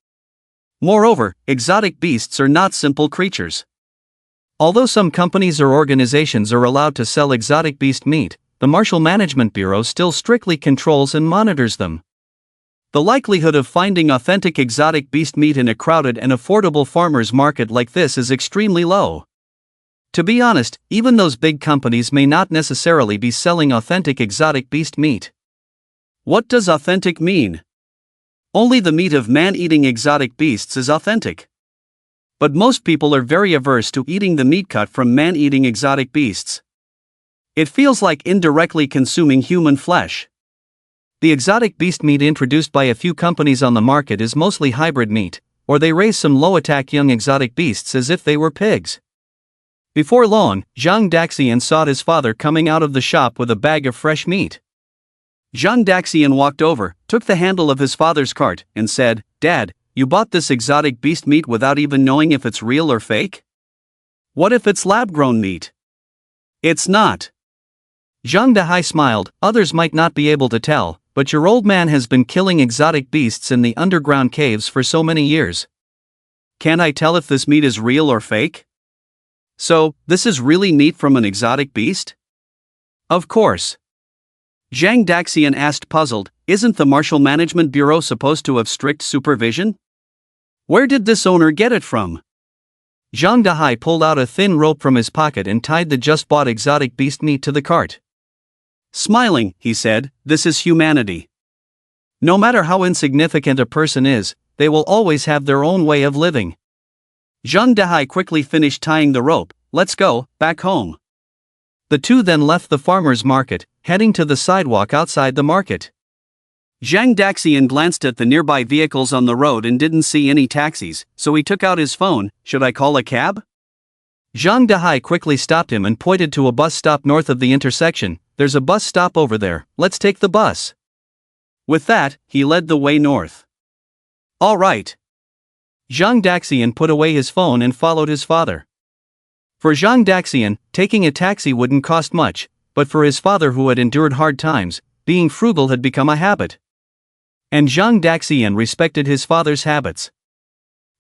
Moreover, exotic beasts are not simple creatures. Although some companies or organizations are allowed to sell exotic beast meat, the Martial Management Bureau still strictly controls and monitors them. The likelihood of finding authentic exotic beast meat in a crowded and affordable farmers market like this is extremely low. To be honest, even those big companies may not necessarily be selling authentic exotic beast meat. What does authentic mean? Only the meat of man-eating exotic beasts is authentic. But most people are very averse to eating the meat cut from man-eating exotic beasts. It feels like indirectly consuming human flesh. The exotic beast meat introduced by a few companies on the market is mostly hybrid meat, or they raise some low-attack young exotic beasts as if they were pigs. Before long, Zhang Daxian saw his father coming out of the shop with a bag of fresh meat. Zhang Daxian walked over, took the handle of his father's cart, and said, "Dad, you bought this exotic beast meat without even knowing if it's real or fake? What if it's lab-grown meat?" "It's not." Zhang Dahai smiled. "Others might not be able to tell, but your old man has been killing exotic beasts in the underground caves for so many years. Can't I tell if this meat is real or fake?" "So, this is really meat from an exotic beast?" "Of course." Zhang Daxian asked, puzzled, "Isn't the Martial Management Bureau supposed to have strict supervision? Where did this owner get it from?" Zhang Dahai pulled out a thin rope from his pocket and tied the just-bought exotic beast meat to the cart. Smiling, he said, "This is humanity. No matter how insignificant a person is, they will always have their own way of living." Zhang Dahai quickly finished tying the rope. "Let's go, back home." The two then left the farmer's market, heading to the sidewalk outside the market. Zhang Daxian glanced at the nearby vehicles on the road and didn't see any taxis, so he took out his phone. "Should I call a cab?" Zhang Dahai quickly stopped him and pointed to a bus stop north of the intersection. "There's a bus stop over there, let's take the bus." With that, he led the way north. "All right." Zhang Daxian put away his phone and followed his father. For Zhang Daxian, taking a taxi wouldn't cost much, but for his father who had endured hard times, being frugal had become a habit. And Zhang Daxian respected his father's habits.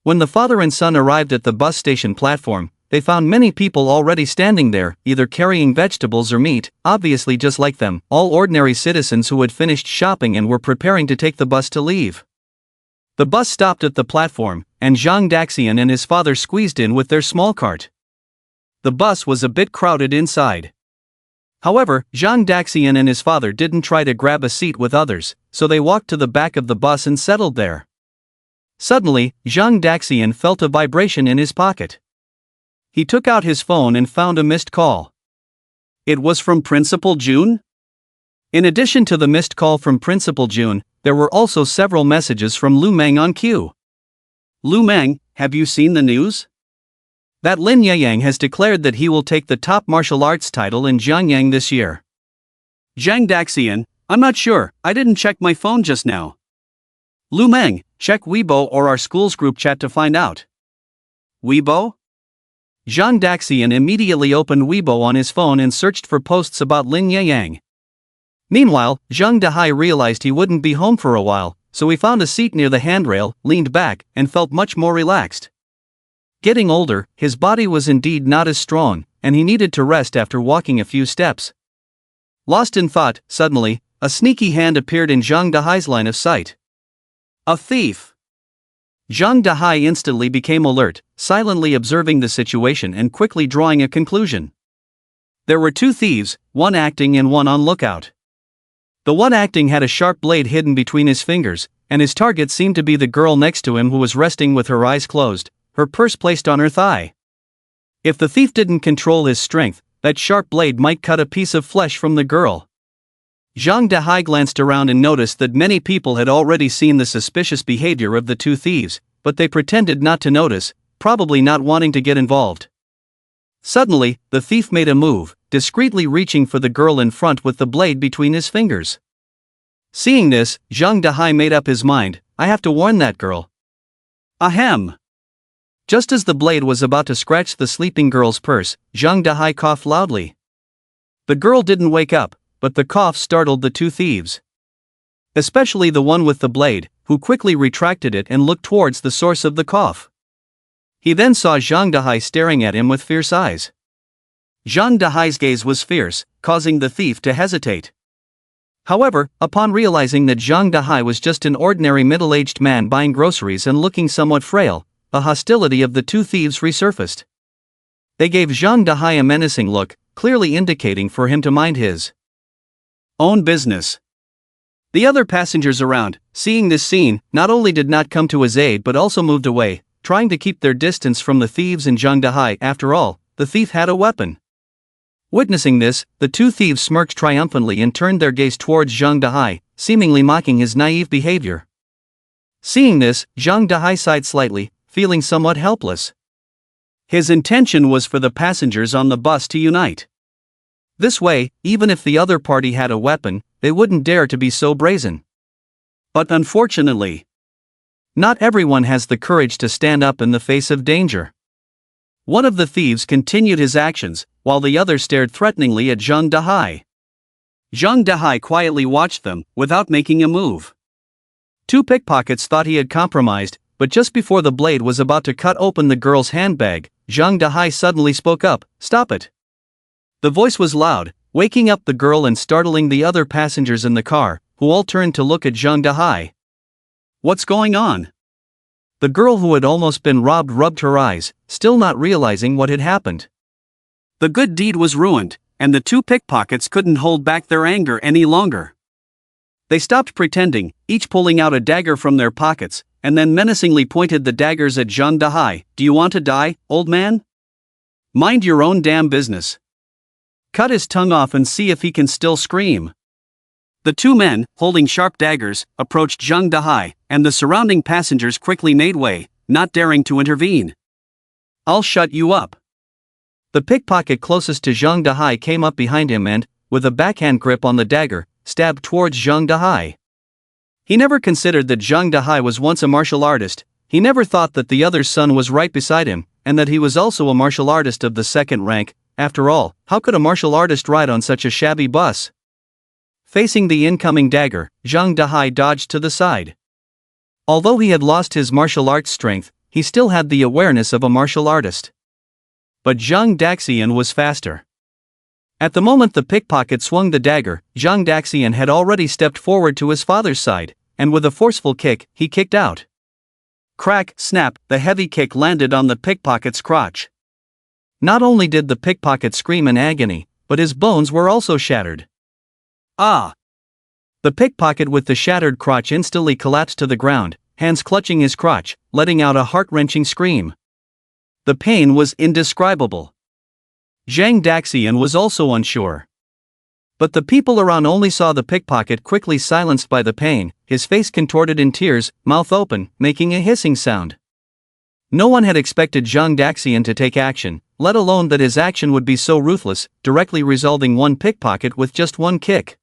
When the father and son arrived at the bus station platform, they found many people already standing there, either carrying vegetables or meat, obviously just like them, all ordinary citizens who had finished shopping and were preparing to take the bus to leave. The bus stopped at the platform, and Zhang Daxian and his father squeezed in with their small cart. The bus was a bit crowded inside. However, Zhang Daxian and his father didn't try to grab a seat with others, so they walked to the back of the bus and settled there. Suddenly, Zhang Daxian felt a vibration in his pocket. he took out his phone and found a missed call. It was from Principal June? In addition to the missed call from Principal June, there were also several messages from Lu Meng on cue. Lu Meng, have you seen the news? That Lin Yang has declared that he will take the top martial arts title in Jiangyang this year. Zhang Daxian, I'm not sure, I didn't check my phone just now. Lu Meng, check Weibo or our school's group chat to find out. Weibo? Zhang Daxian immediately opened Weibo on his phone and searched for posts about Lin Yang. Meanwhile, Zhang Dahai realized he wouldn't be home for a while, so he found a seat near the handrail, leaned back, and felt much more relaxed. Getting older, his body was indeed not as strong, and he needed to rest after walking a few steps. Lost in thought, suddenly, a sneaky hand appeared in Zhang Dahai's line of sight. A thief! Zhang Dahai instantly became alert, silently observing the situation and quickly drawing a conclusion. There were two thieves, one acting and one on lookout. The one acting had a sharp blade hidden between his fingers, and his target seemed to be the girl next to him who was resting with her eyes closed, her purse placed on her thigh. If the thief didn't control his strength, that sharp blade might cut a piece of flesh from the girl. Zhang Dahai glanced around and noticed that many people had already seen the suspicious behavior of the two thieves, but they pretended not to notice, probably not wanting to get involved. Suddenly, the thief made a move, discreetly reaching for the girl in front with the blade between his fingers. Seeing this, Zhang Dahai made up his mind, I have to warn that girl. Ahem! Just as the blade was about to scratch the sleeping girl's purse, Zhang Dahai coughed loudly. The girl didn't wake up, but the cough startled the two thieves. Especially the one with the blade, who quickly retracted it and looked towards the source of the cough. He then saw Zhang Dahai staring at him with fierce eyes. Zhang Dahai's gaze was fierce, causing the thief to hesitate. However, upon realizing that Zhang Dahai was just an ordinary middle-aged man buying groceries and looking somewhat frail, the hostility of the two thieves resurfaced. They gave Zhang Dahai a menacing look, clearly indicating for him to mind his own business. The other passengers around, seeing this scene, not only did not come to his aid but also moved away, trying to keep their distance from the thieves and Zhang Dahai. After all, the thief had a weapon. Witnessing this, the two thieves smirked triumphantly and turned their gaze towards Zhang Dahai, seemingly mocking his naive behavior. Seeing this, Zhang Dahai sighed slightly, feeling somewhat helpless. His intention was for the passengers on the bus to unite. This way, even if the other party had a weapon, they wouldn't dare to be so brazen. But unfortunately, not everyone has the courage to stand up in the face of danger. One of the thieves continued his actions, while the other stared threateningly at Zhang Dahai. Zhang Dahai quietly watched them, without making a move. Two pickpockets thought he had compromised, but just before the blade was about to cut open the girl's handbag, Zhang Dahai suddenly spoke up, "Stop it." The voice was loud, waking up the girl and startling the other passengers in the car, who all turned to look at Zhang Dahai. What's going on? The girl who had almost been robbed rubbed her eyes, still not realizing what had happened. The good deed was ruined, and the two pickpockets couldn't hold back their anger any longer. They stopped pretending, each pulling out a dagger from their pockets, and then menacingly pointed the daggers at Zhang Dahai. Do you want to die, old man? Mind your own damn business. Cut his tongue off and see if he can still scream. The two men, holding sharp daggers, approached Zhang Dahai, and the surrounding passengers quickly made way, not daring to intervene. I'll shut you up. The pickpocket closest to Zhang Dahai came up behind him and, with a backhand grip on the dagger, stabbed towards Zhang Dahai. He never considered that Zhang Dahai was once a martial artist. He never thought that the other's son was right beside him, and that he was also a martial artist of the second rank. After all, how could a martial artist ride on such a shabby bus? Facing the incoming dagger, Zhang Dahai dodged to the side. Although he had lost his martial arts strength, he still had the awareness of a martial artist. But Zhang Daxian was faster. At the moment the pickpocket swung the dagger, Zhang Daxian had already stepped forward to his father's side, and with a forceful kick, he kicked out. Crack, snap, the heavy kick landed on the pickpocket's crotch. Not only did the pickpocket scream in agony, but his bones were also shattered. Ah! The pickpocket with the shattered crotch instantly collapsed to the ground, hands clutching his crotch, letting out a heart-wrenching scream. The pain was indescribable. Zhang Daxian was also unsure. But the people around only saw the pickpocket quickly silenced by the pain, his face contorted in tears, mouth open, making a hissing sound. No one had expected Zhang Daxian to take action, let alone that his action would be so ruthless, directly resolving one pickpocket with just one kick.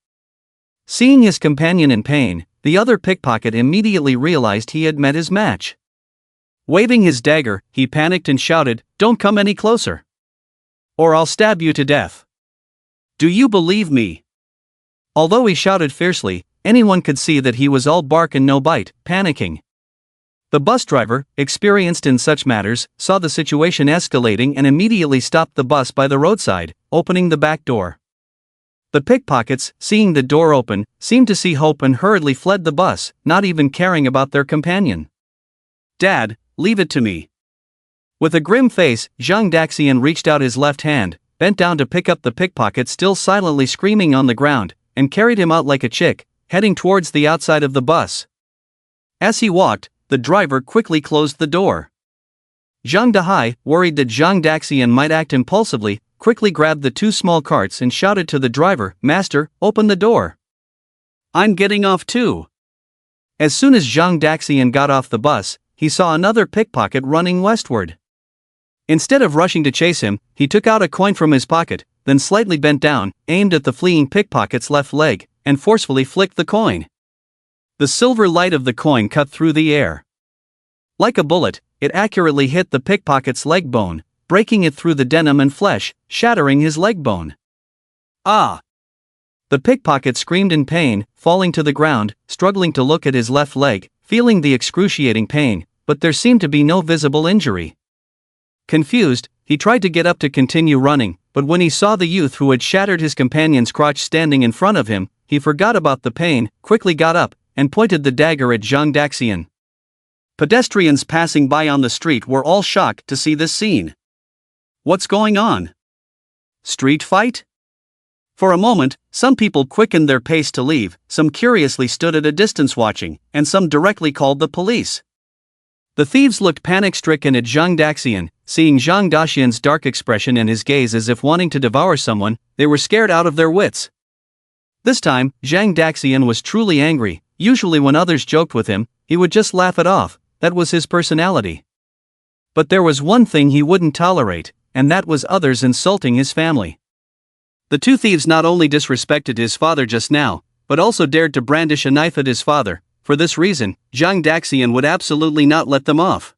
Seeing his companion in pain, the other pickpocket immediately realized he had met his match. Waving his dagger, he panicked and shouted, "Don't come any closer, or I'll stab you to death. Do you believe me?" Although he shouted fiercely, anyone could see that he was all bark and no bite, panicking. The bus driver, experienced in such matters, saw the situation escalating and immediately stopped the bus by the roadside, opening the back door. The pickpockets, seeing the door open, seemed to see hope and hurriedly fled the bus, not even caring about their companion. "Dad, leave it to me." With a grim face, Zhang Daxian reached out his left hand, bent down to pick up the pickpocket still silently screaming on the ground, and carried him out like a chick, heading towards the outside of the bus. As he walked, the driver quickly closed the door. Zhang Dahai, worried that Zhang Daxian might act impulsively, quickly grabbed the two small carts and shouted to the driver, "Master, open the door. I'm getting off too." As soon as Zhang Daxian got off the bus, he saw another pickpocket running westward. Instead of rushing to chase him, he took out a coin from his pocket, then slightly bent down, aimed at the fleeing pickpocket's left leg, and forcefully flicked the coin. The silver light of the coin cut through the air. Like a bullet, it accurately hit the pickpocket's leg bone, breaking it through the denim and flesh, shattering his leg bone. "Ah!" The pickpocket screamed in pain, falling to the ground, struggling to look at his left leg, feeling the excruciating pain, but there seemed to be no visible injury. Confused, he tried to get up to continue running, but when he saw the youth who had shattered his companion's crotch standing in front of him, he forgot about the pain, quickly got up, and pointed the dagger at Zhang Daxian. Pedestrians passing by on the street were all shocked to see this scene. What's going on? Street fight? For a moment, some people quickened their pace to leave, some curiously stood at a distance watching, and some directly called the police. The thieves looked panic-stricken at Zhang Daxian, seeing Zhang Daxian's dark expression and his gaze as if wanting to devour someone, they were scared out of their wits. This time, Zhang Daxian was truly angry. Usually when others joked with him, he would just laugh it off, that was his personality. But there was one thing he wouldn't tolerate, and that was others insulting his family. The two thieves not only disrespected his father just now, but also dared to brandish a knife at his father. For this reason, Zhang Daxian would absolutely not let them off.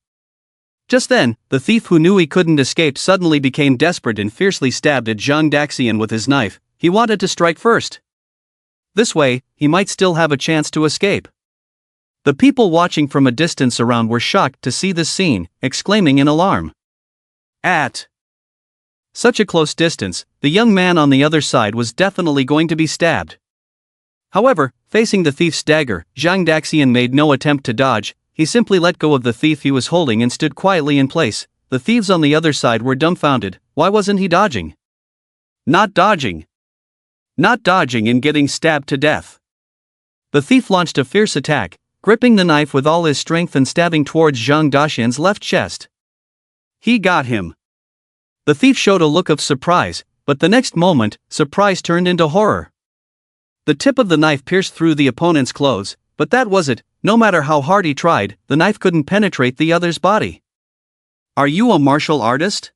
Just then, the thief who knew he couldn't escape suddenly became desperate and fiercely stabbed at Zhang Daxian with his knife. He wanted to strike first. This way, he might still have a chance to escape. The people watching from a distance around were shocked to see this scene, exclaiming in alarm. At such a close distance, the young man on the other side was definitely going to be stabbed. However, facing the thief's dagger, Zhang Daxian made no attempt to dodge. He simply let go of the thief he was holding and stood quietly in place. The thieves on the other side were dumbfounded. Why wasn't he dodging? Not dodging and getting stabbed to death. The thief launched a fierce attack, gripping the knife with all his strength and stabbing towards Zhang Daxian's left chest. He got him. The thief showed a look of surprise, but the next moment, surprise turned into horror. The tip of the knife pierced through the opponent's clothes, but that was it. No matter how hard he tried, the knife couldn't penetrate the other's body. Are you a martial artist?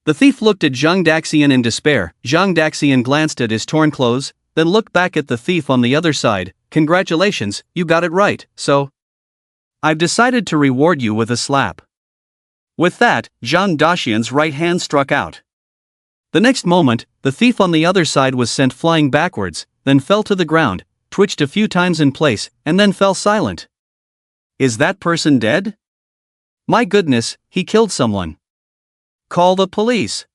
The thief looked at Zhang Daxian in despair. Zhang Daxian glanced at his torn clothes, then looked back at the thief on the other side. Congratulations, you got it right, so I've decided to reward you with a slap. With that, Zhang Daxian's right hand struck out. The next moment, the thief on the other side was sent flying backwards, then fell to the ground, twitched a few times in place, and then fell silent. Is that person dead? My goodness, he killed someone. Call the police.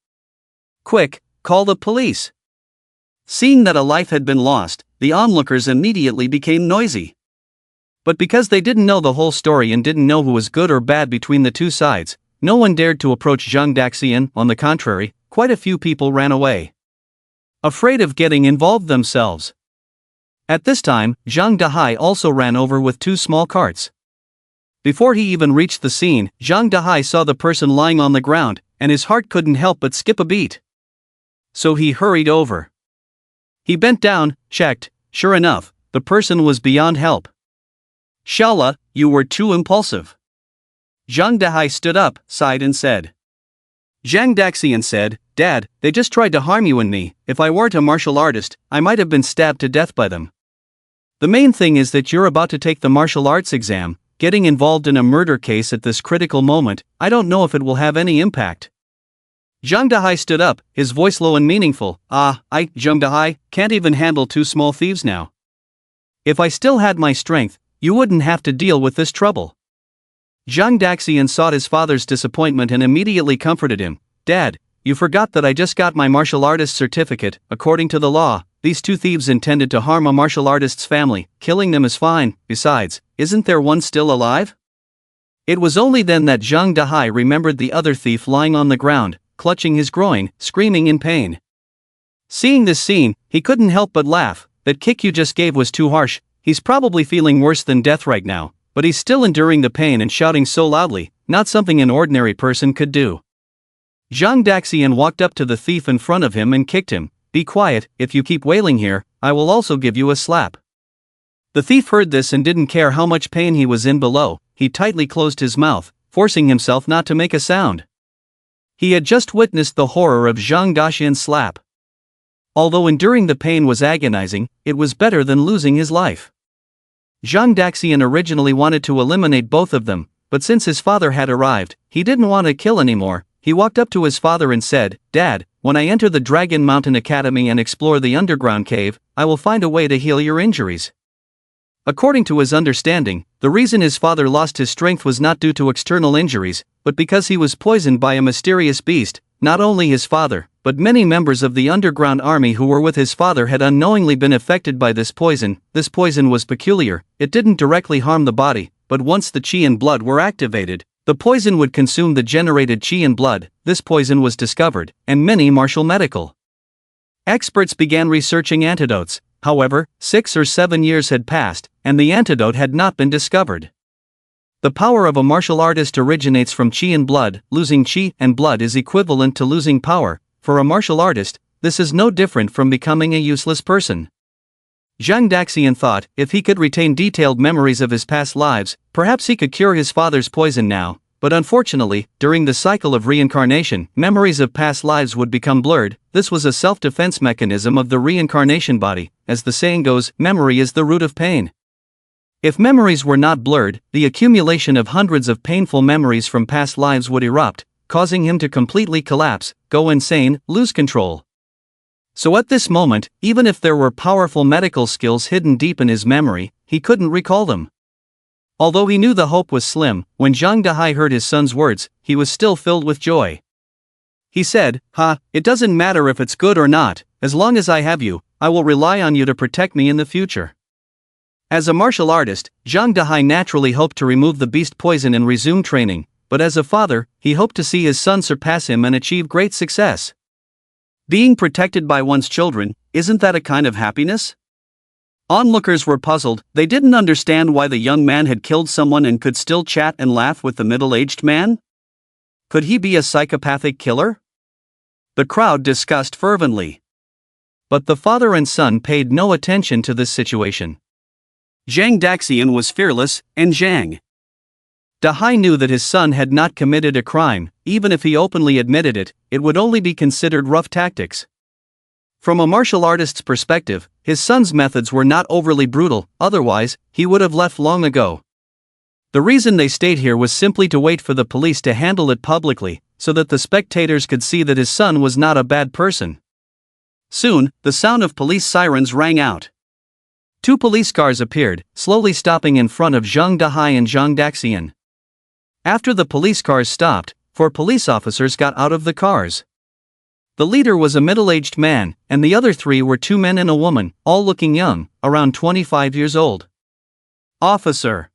Quick, call the police. Seeing that a life had been lost, the onlookers immediately became noisy. But because they didn't know the whole story and didn't know who was good or bad between the two sides, no one dared to approach Zhang Daxian. On the contrary, quite a few people ran away, afraid of getting involved themselves. At this time, Zhang Dahai also ran over with two small carts. Before he even reached the scene, Zhang Dahai saw the person lying on the ground, and his heart couldn't help but skip a beat. So he hurried over. He bent down, checked. Sure enough, the person was beyond help. Shala, you were too impulsive. Zhang Dahai stood up, sighed and said. Zhang Daxian said, Dad, they just tried to harm you and me. If I weren't a martial artist, I might have been stabbed to death by them. The main thing is that you're about to take the martial arts exam. Getting involved in a murder case at this critical moment, I don't know if it will have any impact. Zhang Dahai stood up, his voice low and meaningful. Zhang Dahai, can't even handle two small thieves now. If I still had my strength, you wouldn't have to deal with this trouble. Zhang Daxian saw his father's disappointment and immediately comforted him. Dad, you forgot that I just got my martial artist certificate. According to the law, these two thieves intended to harm a martial artist's family. Killing them is fine. Besides, isn't there one still alive? It was only then that Zhang Dahai remembered the other thief lying on the ground, clutching his groin, screaming in pain. Seeing this scene, he couldn't help but laugh. That kick you just gave was too harsh. He's probably feeling worse than death right now, but he's still enduring the pain and shouting so loudly, not something an ordinary person could do. Zhang Daxian walked up to the thief in front of him and kicked him. Be quiet, if you keep wailing here, I will also give you a slap. The thief heard this and didn't care how much pain he was in below. He tightly closed his mouth, forcing himself not to make a sound. He had just witnessed the horror of Zhang Daxian's slap. Although enduring the pain was agonizing, it was better than losing his life. Zhang Daxian originally wanted to eliminate both of them, but since his father had arrived, he didn't want to kill anymore. He walked up to his father and said, Dad, when I enter the Dragon Mountain Academy and explore the underground cave, I will find a way to heal your injuries. According to his understanding, the reason his father lost his strength was not due to external injuries, but because he was poisoned by a mysterious beast. Not only his father, but many members of the underground army who were with his father had unknowingly been affected by this poison. This poison was peculiar. It didn't directly harm the body, but once the qi and blood were activated, the poison would consume the generated qi and blood. This poison was discovered, and many martial medical experts began researching antidotes. However, 6 or 7 years had passed, and the antidote had not been discovered. The power of a martial artist originates from qi and blood. Losing qi and blood is equivalent to losing power. For a martial artist, this is no different from becoming a useless person. Zhang Daxian thought, if he could retain detailed memories of his past lives, perhaps he could cure his father's poison now. But unfortunately, during the cycle of reincarnation, memories of past lives would become blurred. This was a self-defense mechanism of the reincarnation body. As the saying goes, memory is the root of pain. If memories were not blurred, the accumulation of hundreds of painful memories from past lives would erupt, causing him to completely collapse, go insane, lose control. So at this moment, even if there were powerful medical skills hidden deep in his memory, he couldn't recall them. Although he knew the hope was slim, when Zhang Dahai heard his son's words, he was still filled with joy. He said, it doesn't matter if it's good or not, as long as I have you, I will rely on you to protect me in the future. As a martial artist, Zhang Dahai naturally hoped to remove the beast poison and resume training, but as a father, he hoped to see his son surpass him and achieve great success. Being protected by one's children, isn't that a kind of happiness? Onlookers were puzzled. They didn't understand why the young man had killed someone and could still chat and laugh with the middle-aged man. Could he be a psychopathic killer? The crowd discussed fervently. But the father and son paid no attention to this situation. Zhang Daxian was fearless, and Zhang Dahai knew that his son had not committed a crime. Even if he openly admitted it, it would only be considered rough tactics. From a martial artist's perspective, his son's methods were not overly brutal, otherwise, he would have left long ago. The reason they stayed here was simply to wait for the police to handle it publicly, so that the spectators could see that his son was not a bad person. Soon, the sound of police sirens rang out. 2 police cars appeared, slowly stopping in front of Zhang Dahai and Zhang Daxian. After the police cars stopped, 4 police officers got out of the cars. The leader was a middle-aged man, and the other 3 were 2 men and a woman, all looking young, around 25 years old. Officer,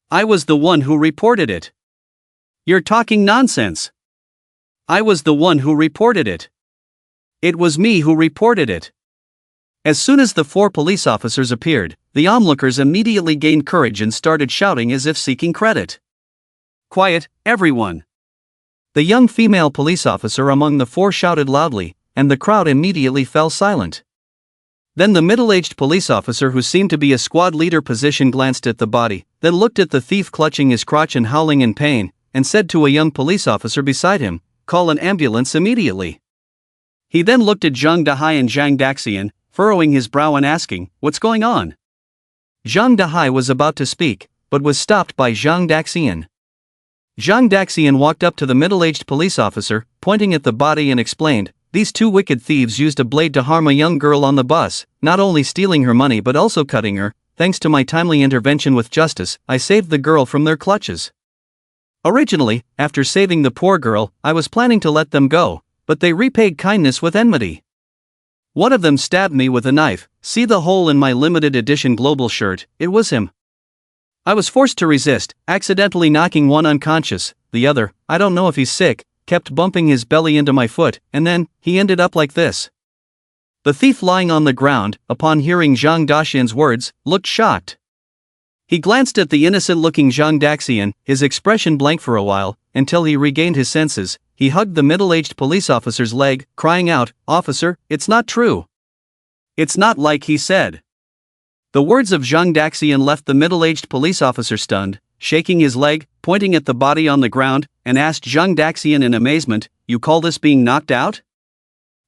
I was the one who reported it. You're talking nonsense. I was the one who reported it. It was me who reported it. As soon as the 4 police officers appeared, the onlookers immediately gained courage and started shouting as if seeking credit. "Quiet, everyone!" The young female police officer among the 4 shouted loudly, and the crowd immediately fell silent. Then the middle-aged police officer who seemed to be a squad leader position glanced at the body, then looked at the thief clutching his crotch and howling in pain, and said to a young police officer beside him, "Call an ambulance immediately." He then looked at Zhang Dahai and Zhang Daxian, furrowing his brow and asking, "What's going on?" Zhang Dahai was about to speak, but was stopped by Zhang Daxian. Zhang Daxian walked up to the middle-aged police officer, pointing at the body and explained, "These 2 wicked thieves used a blade to harm a young girl on the bus, not only stealing her money but also cutting her. Thanks to my timely intervention with justice, I saved the girl from their clutches. Originally, after saving the poor girl, I was planning to let them go, but they repaid kindness with enmity. One of them stabbed me with a knife. See the hole in my limited edition global shirt, it was him. I was forced to resist, accidentally knocking one unconscious. The other, I don't know if he's sick, kept bumping his belly into my foot, and then, he ended up like this." The thief lying on the ground, upon hearing Zhang Daxian's words, looked shocked. He glanced at the innocent-looking Zhang Daxian, his expression blank for a while, until he regained his senses. He hugged the middle-aged police officer's leg, crying out, "Officer, it's not true. It's not like he said." The words of Zhang Daxian left the middle-aged police officer stunned, shaking his leg, pointing at the body on the ground, and asked Zhang Daxian in amazement, "You call this being knocked out?"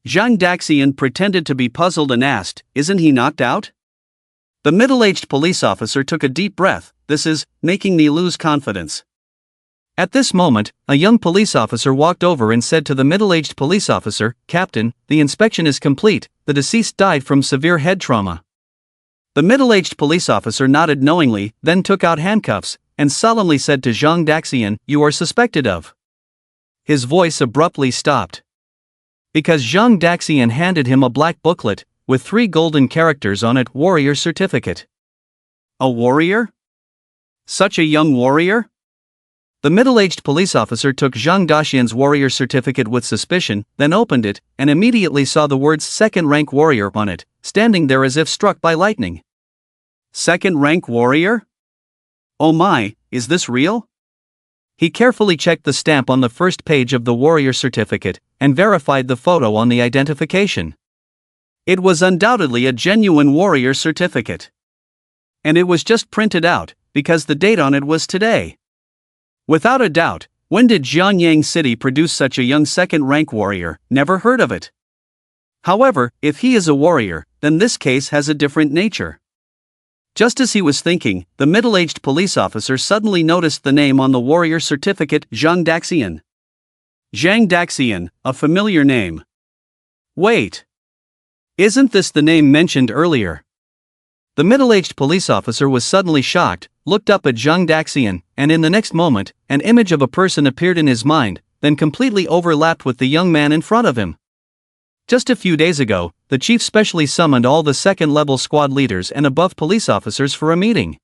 Zhang Daxian pretended to be puzzled and asked, "Isn't he knocked out?" The middle-aged police officer took a deep breath. "This is making me lose confidence." At this moment, a young police officer walked over and said to the middle-aged police officer, "Captain, the inspection is complete. The deceased died from severe head trauma." The middle-aged police officer nodded knowingly, then took out handcuffs, and solemnly said to Zhang Daxian, "You are suspected of." His voice abruptly stopped. Because Zhang Daxian handed him a black booklet, with 3 golden characters on it, "Warrior Certificate." A warrior? Such a young warrior? The middle-aged police officer took Zhang Daxian's warrior certificate with suspicion, then opened it, and immediately saw the words "second-rank warrior" on it, standing there as if struck by lightning. Second-rank warrior? Oh my, is this real? He carefully checked the stamp on the first page of the warrior certificate, and verified the photo on the identification. It was undoubtedly a genuine warrior certificate. And it was just printed out, because the date on it was today. Without a doubt, when did Jianyang City produce such a young second-rank warrior? Never heard of it. However, if he is a warrior, then this case has a different nature. Just as he was thinking, the middle-aged police officer suddenly noticed the name on the warrior certificate, Zhang Daxian. Zhang Daxian, a familiar name. Wait. Isn't this the name mentioned earlier? The middle-aged police officer was suddenly shocked, looked up at Zhang Daxian, and in the next moment, an image of a person appeared in his mind, then completely overlapped with the young man in front of him. Just a few days ago, the chief specially summoned all the second-level squad leaders and above police officers for a meeting.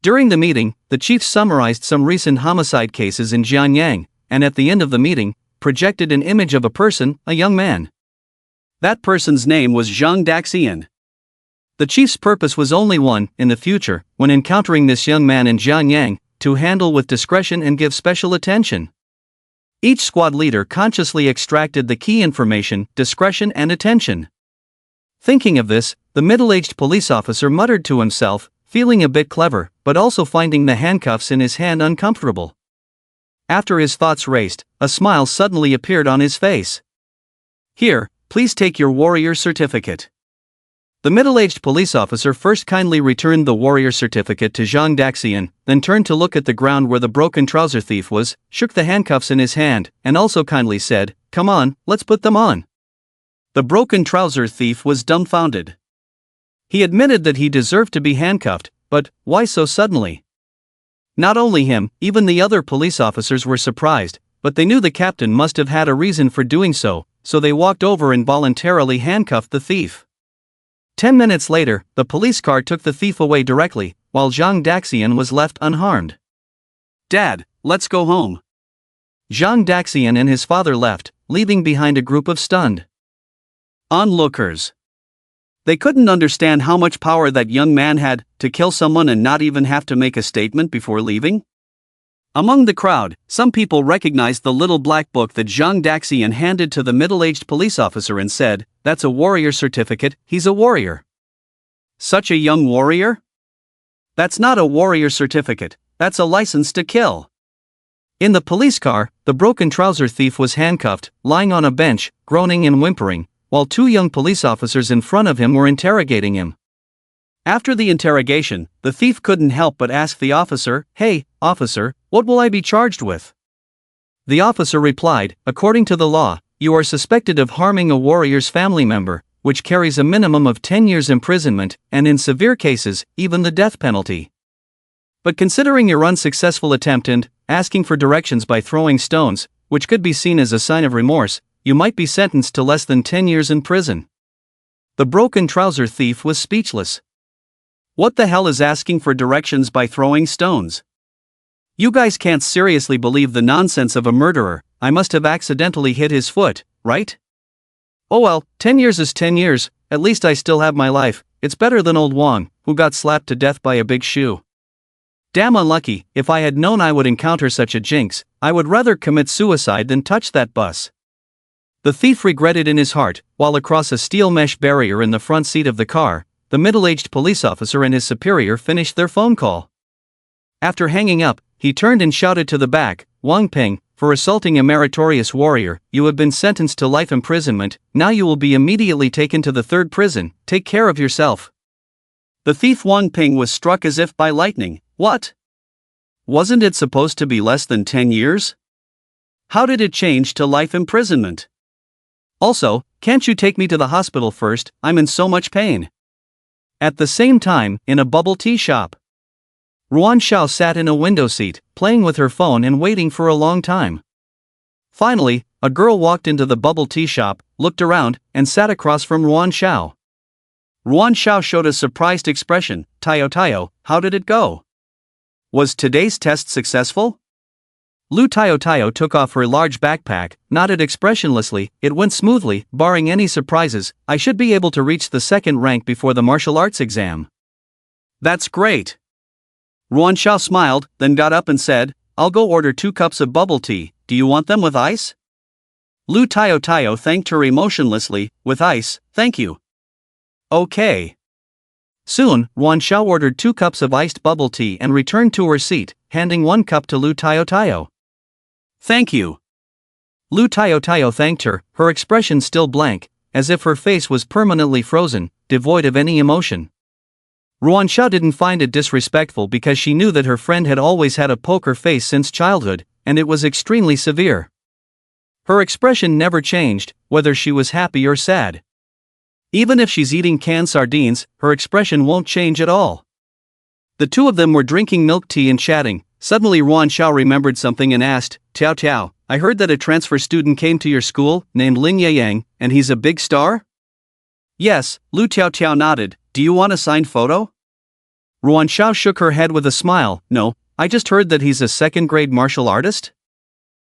During the meeting, the chief summarized some recent homicide cases in Jianyang, and at the end of the meeting, projected an image of a person, a young man. That person's name was Zhang Daxian. The chief's purpose was only one: in the future, when encountering this young man in Jianyang, to handle with discretion and give special attention. Each squad leader consciously extracted the key information, discretion and attention. Thinking of this, the middle-aged police officer muttered to himself, feeling a bit clever, but also finding the handcuffs in his hand uncomfortable. After his thoughts raced, a smile suddenly appeared on his face. "Here, please take your warrior certificate." The middle-aged police officer first kindly returned the warrior certificate to Zhang Daxian, then turned to look at the ground where the broken trouser thief was, shook the handcuffs in his hand, and also kindly said, "Come on, let's put them on." The broken trouser thief was dumbfounded. He admitted that he deserved to be handcuffed, but why so suddenly? Not only him, even the other police officers were surprised, but they knew the captain must have had a reason for doing so they walked over and voluntarily handcuffed the thief. 10 minutes later, the police car took the thief away directly, while Zhang Daxian was left unharmed. "Dad, let's go home." Zhang Daxian and his father left, leaving behind a group of stunned onlookers. They couldn't understand how much power that young man had to kill someone and not even have to make a statement before leaving. Among the crowd, some people recognized the little black book that Zhang Daxian handed to the middle-aged police officer and said, "That's a warrior certificate, he's a warrior." Such a young warrior? That's not a warrior certificate, that's a license to kill. In the police car, the broken trouser thief was handcuffed, lying on a bench, groaning and whimpering, while two young police officers in front of him were interrogating him. After the interrogation, the thief couldn't help but ask the officer, "Hey, officer, what will I be charged with?" The officer replied, "According to the law, you are suspected of harming a warrior's family member, which carries a minimum of 10 years imprisonment, and in severe cases, even the death penalty. But considering your unsuccessful attempt and asking for directions by throwing stones, which could be seen as a sign of remorse, you might be sentenced to less than 10 years in prison." The broken trouser thief was speechless. What the hell is asking for directions by throwing stones? You guys can't seriously believe the nonsense of a murderer. I must have accidentally hit his foot, right? Oh well, 10 years is 10 years, at least I still have my life. It's better than old Wang, who got slapped to death by a big shoe. Damn unlucky. If I had known I would encounter such a jinx, I would rather commit suicide than touch that bus. The thief regretted in his heart, while across a steel mesh barrier in the front seat of the car, the middle-aged police officer and his superior finished their phone call. After hanging up, he turned and shouted to the back, "Wang Ping, for assaulting a meritorious warrior, you have been sentenced to life imprisonment. Now you will be immediately taken to the third prison. Take care of yourself." The thief Wang Ping was struck as if by lightning. What? Wasn't it supposed to be less than 10 years? How did it change to life imprisonment? Also, can't you take me to the hospital first? I'm in so much pain. At the same time, in a bubble tea shop, Ruan Xiao sat in a window seat, playing with her phone and waiting for a long time. Finally, a girl walked into the bubble tea shop, looked around, and sat across from Ruan Xiao. Ruan Xiao showed a surprised expression. "Tayo, how did it go? Was today's test successful?" Lu Tayo took off her large backpack, nodded expressionlessly. "It went smoothly, barring any surprises. I should be able to reach the second rank before the martial arts exam." "That's great." Ruan Xiao smiled, then got up and said, "I'll go order 2 cups of bubble tea. Do you want them with ice?" Lu Tayo thanked her emotionlessly. "With ice, thank you." "Okay." Soon, Ruan Xiao ordered 2 cups of iced bubble tea and returned to her seat, handing 1 cup to Lu Tayo. "Thank you." Lu Tayo thanked her, her expression still blank, as if her face was permanently frozen, devoid of any emotion. Ruan Xiao didn't find it disrespectful because she knew that her friend had always had a poker face since childhood, and it was extremely severe. Her expression never changed, whether she was happy or sad. Even if she's eating canned sardines, her expression won't change at all. The two of them were drinking milk tea and chatting. Suddenly Ruan Xiao remembered something and asked, Tiao, I heard that a transfer student came to your school, named Lin Yang, and he's a big star?" "Yes," Lu Tiao nodded. "Do you want a signed photo?" Ruan Xiao shook her head with a smile. "No, I just heard that he's a second-grade martial artist?"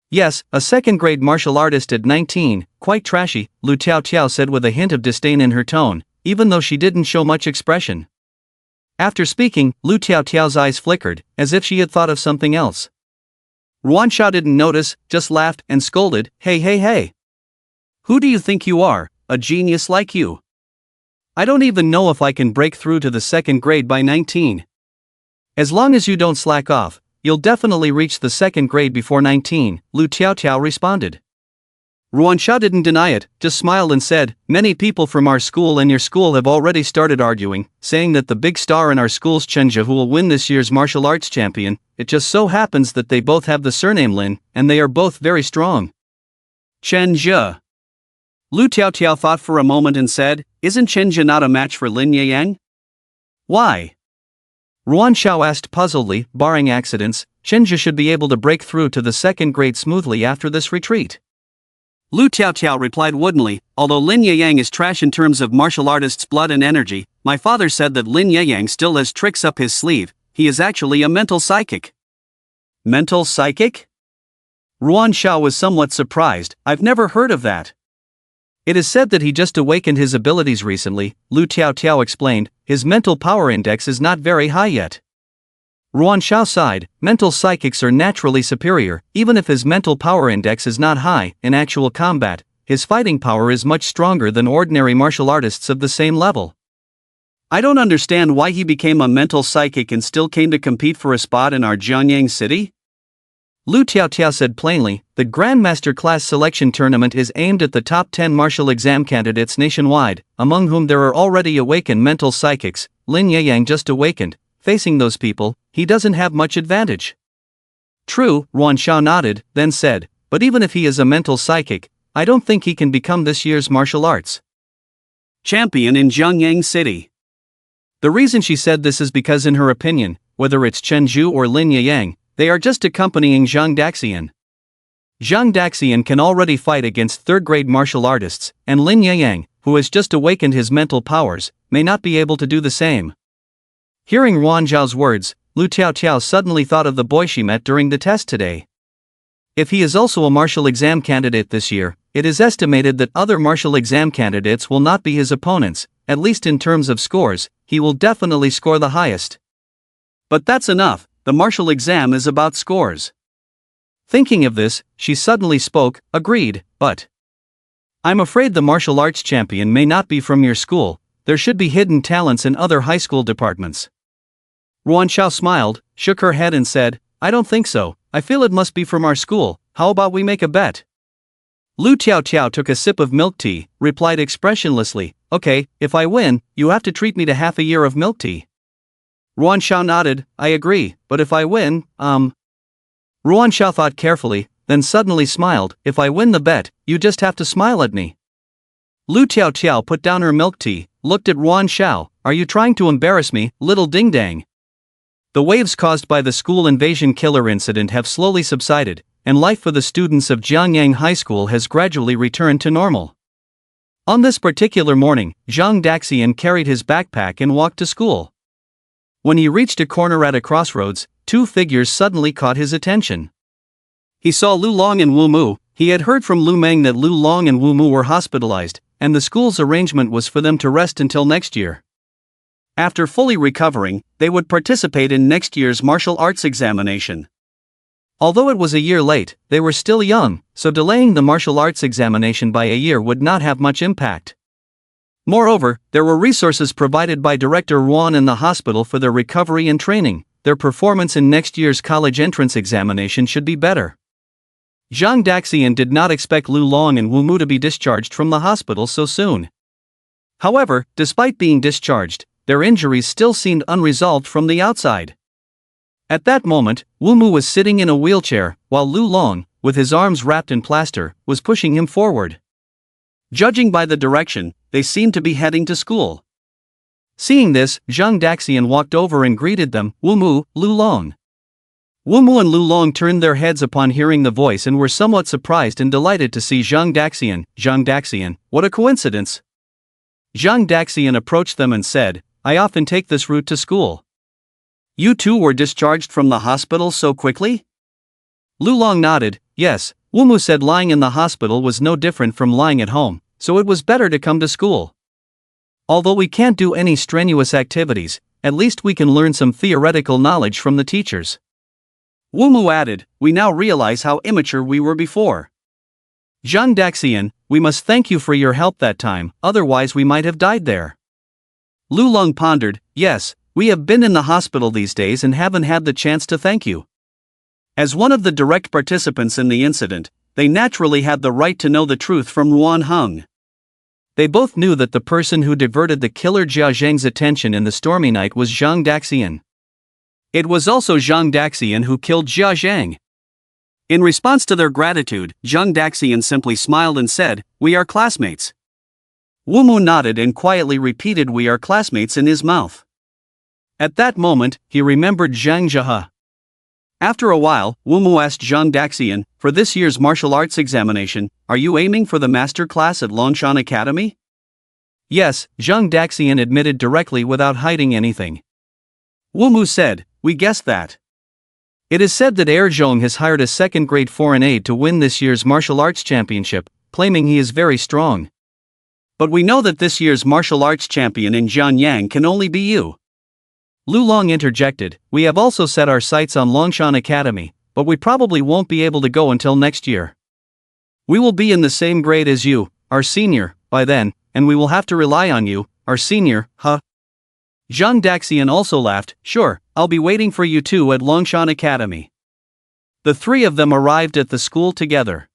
"Yes, a second-grade martial artist at 19, quite trashy," Lu Tiao said with a hint of disdain in her tone, even though she didn't show much expression. After speaking, Lu Tiao's eyes flickered, as if she had thought of something else. Ruan Xiao didn't notice, just laughed and scolded, Hey. Who do you think you are, a genius like you? I don't even know if I can break through to the second grade by 19. As long as you don't slack off, you'll definitely reach the second grade before 19, Lu Tiao responded. Ruan Xiao didn't deny it, just smiled and said, "Many people from our school and your school have already started arguing, saying that the big star in our school's Chen Jie who will win this year's martial arts champion. It just so happens that they both have the surname Lin, and they are both very strong." Chen Jie. Lu Tiao thought for a moment and said, "Isn't Chen Jie not a match for Lin Yang?" "Why?" Ruan Xiao asked puzzledly. "Barring accidents, Chen Jie should be able to break through to the second grade smoothly after this retreat." Lu Tiao replied woodenly, "Although Lin Yang is trash in terms of martial artist's blood and energy, my father said that Lin Yang still has tricks up his sleeve. He is actually a mental psychic." Mental psychic? Ruan Xiao was somewhat surprised. "I've never heard of that." It is said that he just awakened his abilities recently, Lu Tiao explained. His mental power index is not very high yet. Ruan Xiao sighed. Mental psychics are naturally superior, even if his mental power index is not high. In actual combat, his fighting power is much stronger than ordinary martial artists of the same level. I don't understand why he became a mental psychic and still came to compete for a spot in our Jianyang city? Lu Tiao said plainly. The Grandmaster class selection tournament is aimed at the top 10 martial exam candidates nationwide, among whom there are already awakened mental psychics. Lin Yang just awakened. Facing those people, he doesn't have much advantage. True, Ruan Xiao nodded, then said, but even if he is a mental psychic, I don't think he can become this year's martial arts champion in Jianyang city. The reason she said this is because in her opinion, whether it's Chen Zhu or Lin Yang, they are just accompanying Zhang Daxian. Zhang Daxian can already fight against third-grade martial artists, and Lin Yang, who has just awakened his mental powers, may not be able to do the same. Hearing Ruan Zhao's words, Lu Tiao suddenly thought of the boy she met during the test today. If he is also a martial exam candidate this year, it is estimated that other martial exam candidates will not be his opponents, at least in terms of scores. He will definitely score the highest. But that's enough, the martial exam is about scores. Thinking of this, she suddenly spoke, agreed, but I'm afraid the martial arts champion may not be from your school. There should be hidden talents in other high school departments. Ruan Xiao smiled, shook her head and said, I don't think so, I feel it must be from our school. How about we make a bet? Lu Tiao took a sip of milk tea, replied expressionlessly, okay, if I win, you have to treat me to half a year of milk tea. Ruan Xiao nodded, I agree, but if I win, Ruan Xiao thought carefully, then suddenly smiled, if I win the bet, you just have to smile at me. Lu Tiao put down her milk tea, looked at Ruan Xiao, are you trying to embarrass me, little ding-dang? The waves caused by the school invasion killer incident have slowly subsided, and life for the students of Jianyang High School has gradually returned to normal. On this particular morning, Zhang Daxian carried his backpack and walked to school. When he reached a corner at a crossroads, two figures suddenly caught his attention. He saw Lu Long and Wu Mu. He had heard from Lu Meng that Lu Long and Wu Mu were hospitalized, and the school's arrangement was for them to rest until next year. After fully recovering, they would participate in next year's martial arts examination. Although it was a year late, they were still young, so delaying the martial arts examination by a year would not have much impact. Moreover, there were resources provided by Director Ruan in the hospital for their recovery and training. Their performance in next year's college entrance examination should be better. Zhang Daxian did not expect Lu Long and Wu Mu to be discharged from the hospital so soon. However, despite being discharged, their injuries still seemed unresolved from the outside. At that moment, Wu Mu was sitting in a wheelchair, while Lu Long, with his arms wrapped in plaster, was pushing him forward. Judging by the direction, they seemed to be heading to school. Seeing this, Zhang Daxian walked over and greeted them, Wu Mu, Lu Long. Wu Mu and Lu Long turned their heads upon hearing the voice and were somewhat surprised and delighted to see Zhang Daxian. Zhang Daxian, what a coincidence! Zhang Daxian approached them and said, I often take this route to school. You two were discharged from the hospital so quickly? Lu Long nodded, yes. Wu Mu said lying in the hospital was no different from lying at home, so it was better to come to school. Although we can't do any strenuous activities, at least we can learn some theoretical knowledge from the teachers. Wu Mu added, we now realize how immature we were before. Zhang Daxian, we must thank you for your help that time, otherwise we might have died there. Lu Long pondered, yes, we have been in the hospital these days and haven't had the chance to thank you. As one of the direct participants in the incident, they naturally had the right to know the truth from Ruan Heng. They both knew that the person who diverted the killer Jia Zheng's attention in the stormy night was Zhang Daxian. It was also Zhang Daxian who killed Jia Zheng. In response to their gratitude, Zhang Daxian simply smiled and said, we are classmates. Wu Mu nodded and quietly repeated we are classmates in his mouth. At that moment, he remembered Zhang Jia. After a while, Wu Mu asked Zhang Daxian, for this year's martial arts examination, are you aiming for the master class at Longshan Academy? Yes, Zhang Daxian admitted directly without hiding anything. Wu Mu said, we guessed that. It is said that Zhong has hired a second-grade foreign aide to win this year's martial arts championship, claiming he is very strong. But we know that this year's martial arts champion in Jianyang can only be you. Lu Long interjected, we have also set our sights on Longshan Academy, but we probably won't be able to go until next year. We will be in the same grade as you, our senior, by then, and we will have to rely on you, our senior, huh? Zhang Daxian also laughed, sure, I'll be waiting for you two at Longshan Academy. The three of them arrived at the school together.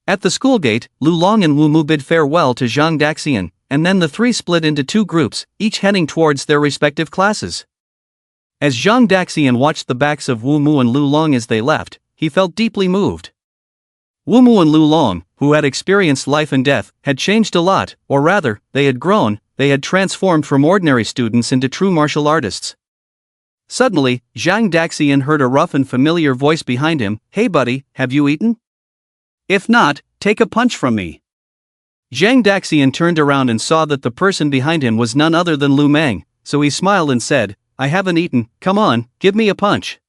At the school gate, Lu Long and Wu Mu bid farewell to Zhang Daxian, and then the three split into two groups, each heading towards their respective classes. As Zhang Daxian watched the backs of Wu Mu and Lu Long as they left, he felt deeply moved. Wu Mu and Lu Long, who had experienced life and death, had changed a lot, or rather, they had grown, they had transformed from ordinary students into true martial artists. Suddenly, Zhang Daxian heard a rough and familiar voice behind him, hey buddy, have you eaten? If not, take a punch from me. Zhang Daxian turned around and saw that the person behind him was none other than Lu Meng, so he smiled and said, I haven't eaten, come on, give me a punch.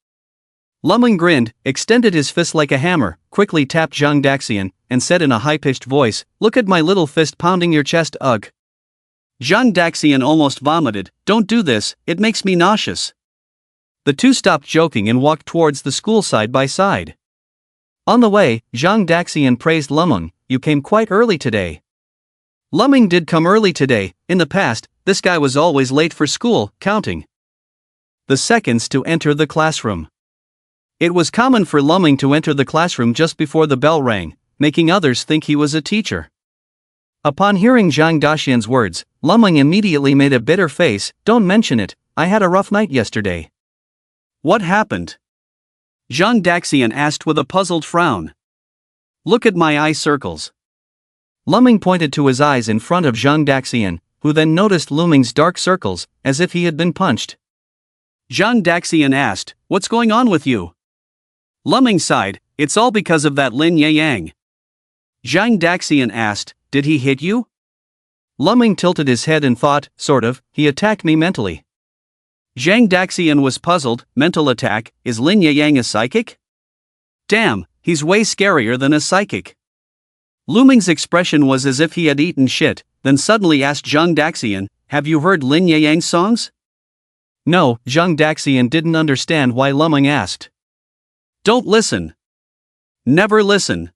Lu Meng grinned, extended his fist like a hammer, quickly tapped Zhang Daxian, and said in a high-pitched voice, look at my little fist pounding your chest, ugh. Zhang Daxian almost vomited, don't do this, it makes me nauseous. The two stopped joking and walked towards the school side by side. On the way, Zhang Daxian praised Lu Meng, you came quite early today. Lu Meng did come early today, in the past, this guy was always late for school, counting the seconds to enter the classroom. It was common for Lu Meng to enter the classroom just before the bell rang, making others think he was a teacher. Upon hearing Zhang Daxian's words, Lu Meng immediately made a bitter face, don't mention it, I had a rough night yesterday. What happened? Zhang Daxian asked with a puzzled frown. Look at my eye circles. Lu Meng pointed to his eyes in front of Zhang Daxian, who then noticed Lu Meng's dark circles, as if he had been punched. Zhang Daxian asked, what's going on with you? Lu Meng sighed, it's all because of that Lin Yang. Zhang Daxian asked, did he hit you? Lu Meng tilted his head and thought, sort of, he attacked me mentally. Zhang Daxian was puzzled, mental attack, is Lin Yang a psychic? Damn, he's way scarier than a psychic. Lu Meng's expression was as if he had eaten shit, then suddenly asked Zhang Daxian, have you heard Lin Yang's songs? No, Zhang Daxian didn't understand why Lu Meng asked. Don't listen. Never listen.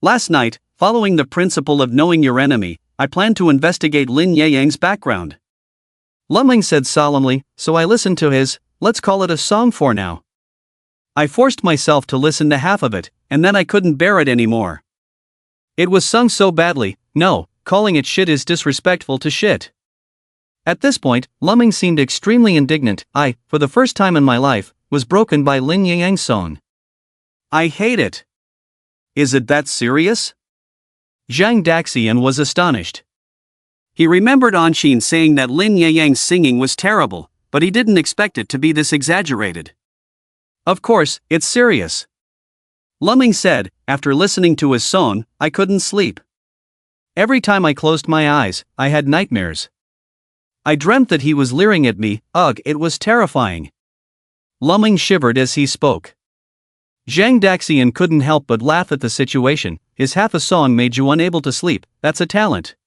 Last night, following the principle of knowing your enemy, I planned to investigate Lin Yang's background. Lu Meng said solemnly, so I listened to his, let's call it a song for now. I forced myself to listen to half of it, and then I couldn't bear it anymore. It was sung so badly, no, calling it shit is disrespectful to shit. At this point, Lu Meng seemed extremely indignant. I, for the first time in my life, was broken by Lin Yang's song. I hate it. Is it that serious? Zhang Daxian was astonished. He remembered Anshin saying that Lin Yang's singing was terrible, but he didn't expect it to be this exaggerated. Of course, it's serious. Lu Meng said, after listening to his song, I couldn't sleep. Every time I closed my eyes, I had nightmares. I dreamt that he was leering at me, ugh, it was terrifying. Lu Meng shivered as he spoke. Zhang Daxian couldn't help but laugh at the situation, his half a song made you unable to sleep, that's a talent.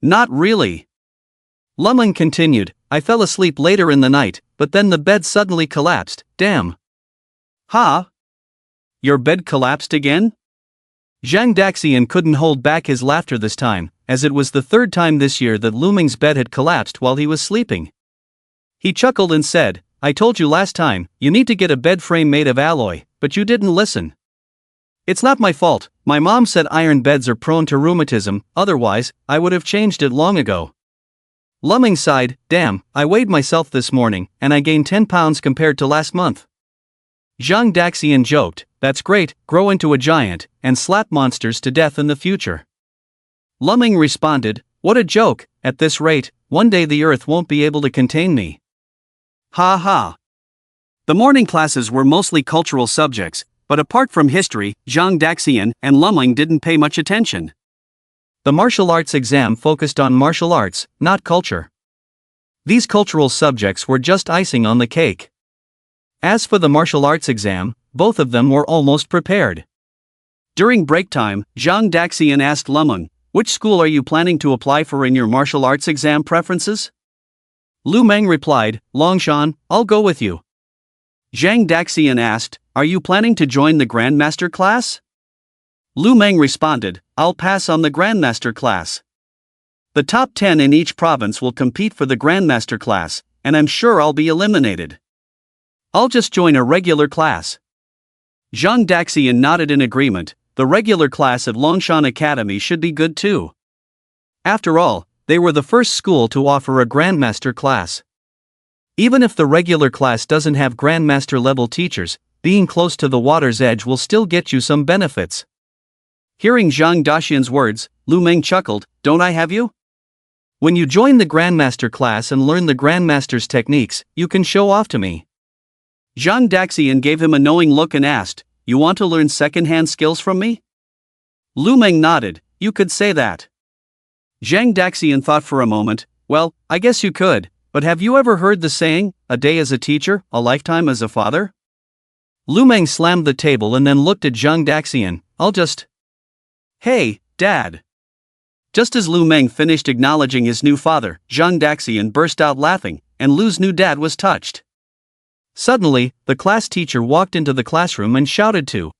Not really. Lu Meng continued, I fell asleep later in the night, but then the bed suddenly collapsed, damn. Ha? Your bed collapsed again? Zhang Daxian couldn't hold back his laughter this time, as it was the third time this year that Lu Meng's bed had collapsed while he was sleeping. He chuckled and said, I told you last time, you need to get a bed frame made of alloy, but you didn't listen. It's not my fault, my mom said iron beds are prone to rheumatism, otherwise, I would have changed it long ago. Lu Meng sighed, damn, I weighed myself this morning, and I gained 10 pounds compared to last month. Zhang Daxian joked, that's great, grow into a giant, and slap monsters to death in the future. Lu Meng responded, what a joke, at this rate, one day the earth won't be able to contain me. Ha ha. The morning classes were mostly cultural subjects, but apart from history, Zhang Daxian and Lu Meng didn't pay much attention. The martial arts exam focused on martial arts, not culture. These cultural subjects were just icing on the cake. As for the martial arts exam, both of them were almost prepared. During break time, Zhang Daxian asked Lu Meng, Which school are you planning to apply for in your martial arts exam preferences? Lu Meng replied, Longshan, I'll go with you. Zhang Daxian asked, Are you planning to join the Grandmaster class? Lu Meng responded, I'll pass on the Grandmaster class. The top 10 in each province will compete for the Grandmaster class, and I'm sure I'll be eliminated. I'll just join a regular class. Zhang Daxian nodded in agreement. The regular class at Longshan Academy should be good too. After all, they were the first school to offer a Grandmaster class. Even if the regular class doesn't have Grandmaster level teachers, being close to the water's edge will still get you some benefits. Hearing Zhang Daxian's words, Lu Meng chuckled, Don't I have you? When you join the Grandmaster class and learn the Grandmaster's techniques, you can show off to me. Zhang Daxian gave him a knowing look and asked, You want to learn second-hand skills from me? Lu Meng nodded, You could say that. Zhang Daxian thought for a moment, Well, I guess you could, but have you ever heard the saying, a day as a teacher, a lifetime as a father? Lu Meng slammed the table and then looked at Zhang Daxian, Hey, Dad. Just as Lu Meng finished acknowledging his new father, Zhang Daxian burst out laughing, and Lu's new dad was touched. Suddenly, the class teacher walked into the classroom and shouted to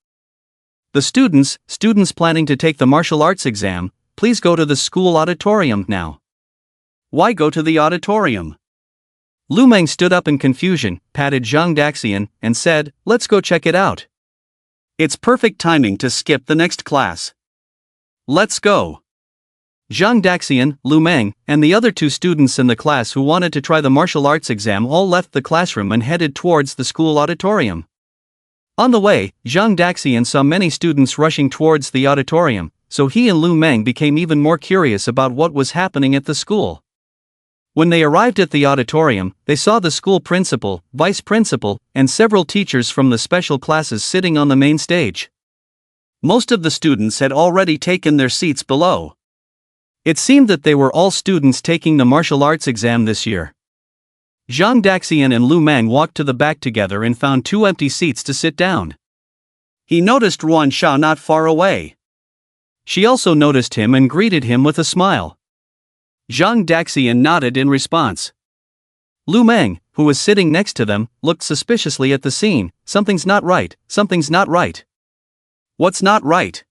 the students planning to take the martial arts exam, please go to the school auditorium now. Why go to the auditorium? Lu Meng stood up in confusion, patted Zhang Daxian, and said, Let's go check it out. It's perfect timing to skip the next class. Let's go. Zhang Daxian, Lu Meng, and the other 2 students in the class who wanted to try the martial arts exam all left the classroom and headed towards the school auditorium. On the way, Zhang Daxian saw many students rushing towards the auditorium, so he and Lu Meng became even more curious about what was happening at the school. When they arrived at the auditorium, they saw the school principal, vice principal, and several teachers from the special classes sitting on the main stage. Most of the students had already taken their seats below. It seemed that they were all students taking the martial arts exam this year. Zhang Daxian and Lu Meng walked to the back together and found 2 empty seats to sit down. He noticed Ruan Sha not far away. She also noticed him and greeted him with a smile. Zhang Daxian nodded in response. Lu Meng, who was sitting next to them, looked suspiciously at the scene. Something's not right, something's not right. What's not right?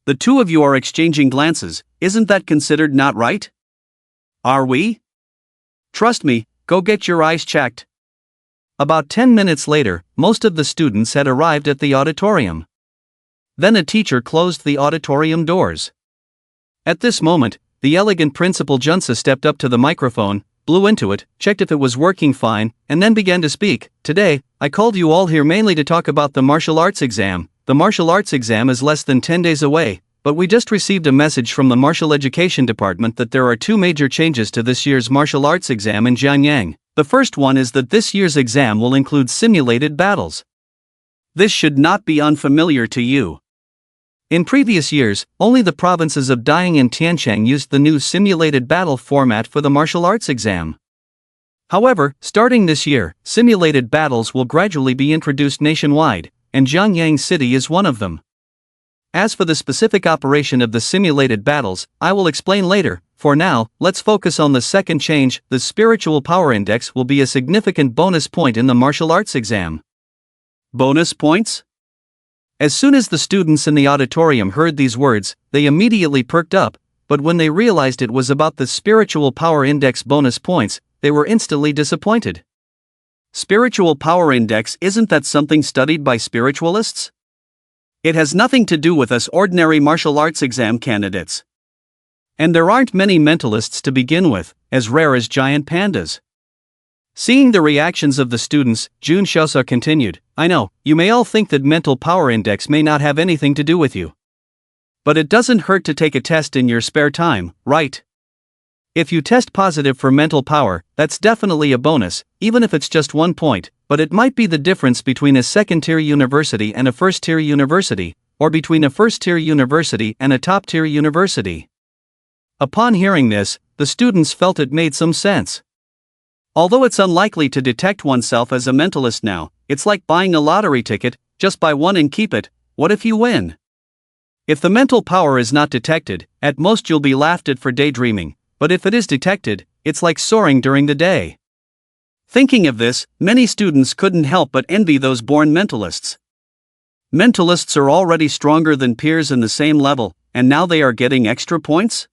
The 2 of you are exchanging glances, isn't that considered not right? Are we? Trust me, go get your eyes checked. About 10 minutes later, most of the students had arrived at the auditorium. Then a teacher closed the auditorium doors. At this moment, the elegant Principal Junsa stepped up to the microphone, blew into it, checked if it was working fine, and then began to speak. Today, I called you all here mainly to talk about the martial arts exam. The martial arts exam is less than 10 days away, but we just received a message from the Martial Education Department that there are 2 major changes to this year's martial arts exam in Jianyang. The first one is that this year's exam will include simulated battles. This should not be unfamiliar to you. In previous years, only the provinces of Dayang and Tiancheng used the new simulated battle format for the martial arts exam. However, starting this year, simulated battles will gradually be introduced nationwide, and Jianyang City is one of them. As for the specific operation of the simulated battles, I will explain later. For now, let's focus on the second change. The spiritual power index will be a significant bonus point in the martial arts exam. Bonus points? As soon as the students in the auditorium heard these words, they immediately perked up, but when they realized it was about the spiritual power index bonus points, they were instantly disappointed. Spiritual power index, isn't that something studied by spiritualists? It has nothing to do with us ordinary martial arts exam candidates. And there aren't many mentalists to begin with, as rare as giant pandas. Seeing the reactions of the students, Jun Xiaosa continued, I know, you may all think that mental power index may not have anything to do with you. But it doesn't hurt to take a test in your spare time, right? If you test positive for mental power, that's definitely a bonus, even if it's just 1 point, but it might be the difference between a second-tier university and a first-tier university, or between a first-tier university and a top-tier university. Upon hearing this, the students felt it made some sense. Although it's unlikely to detect oneself as a mentalist now, it's like buying a lottery ticket, just buy one and keep it. What if you win? If the mental power is not detected, at most you'll be laughed at for daydreaming, but if it is detected, it's like soaring during the day. Thinking of this, many students couldn't help but envy those born mentalists. Mentalists are already stronger than peers in the same level, and now they are getting extra points?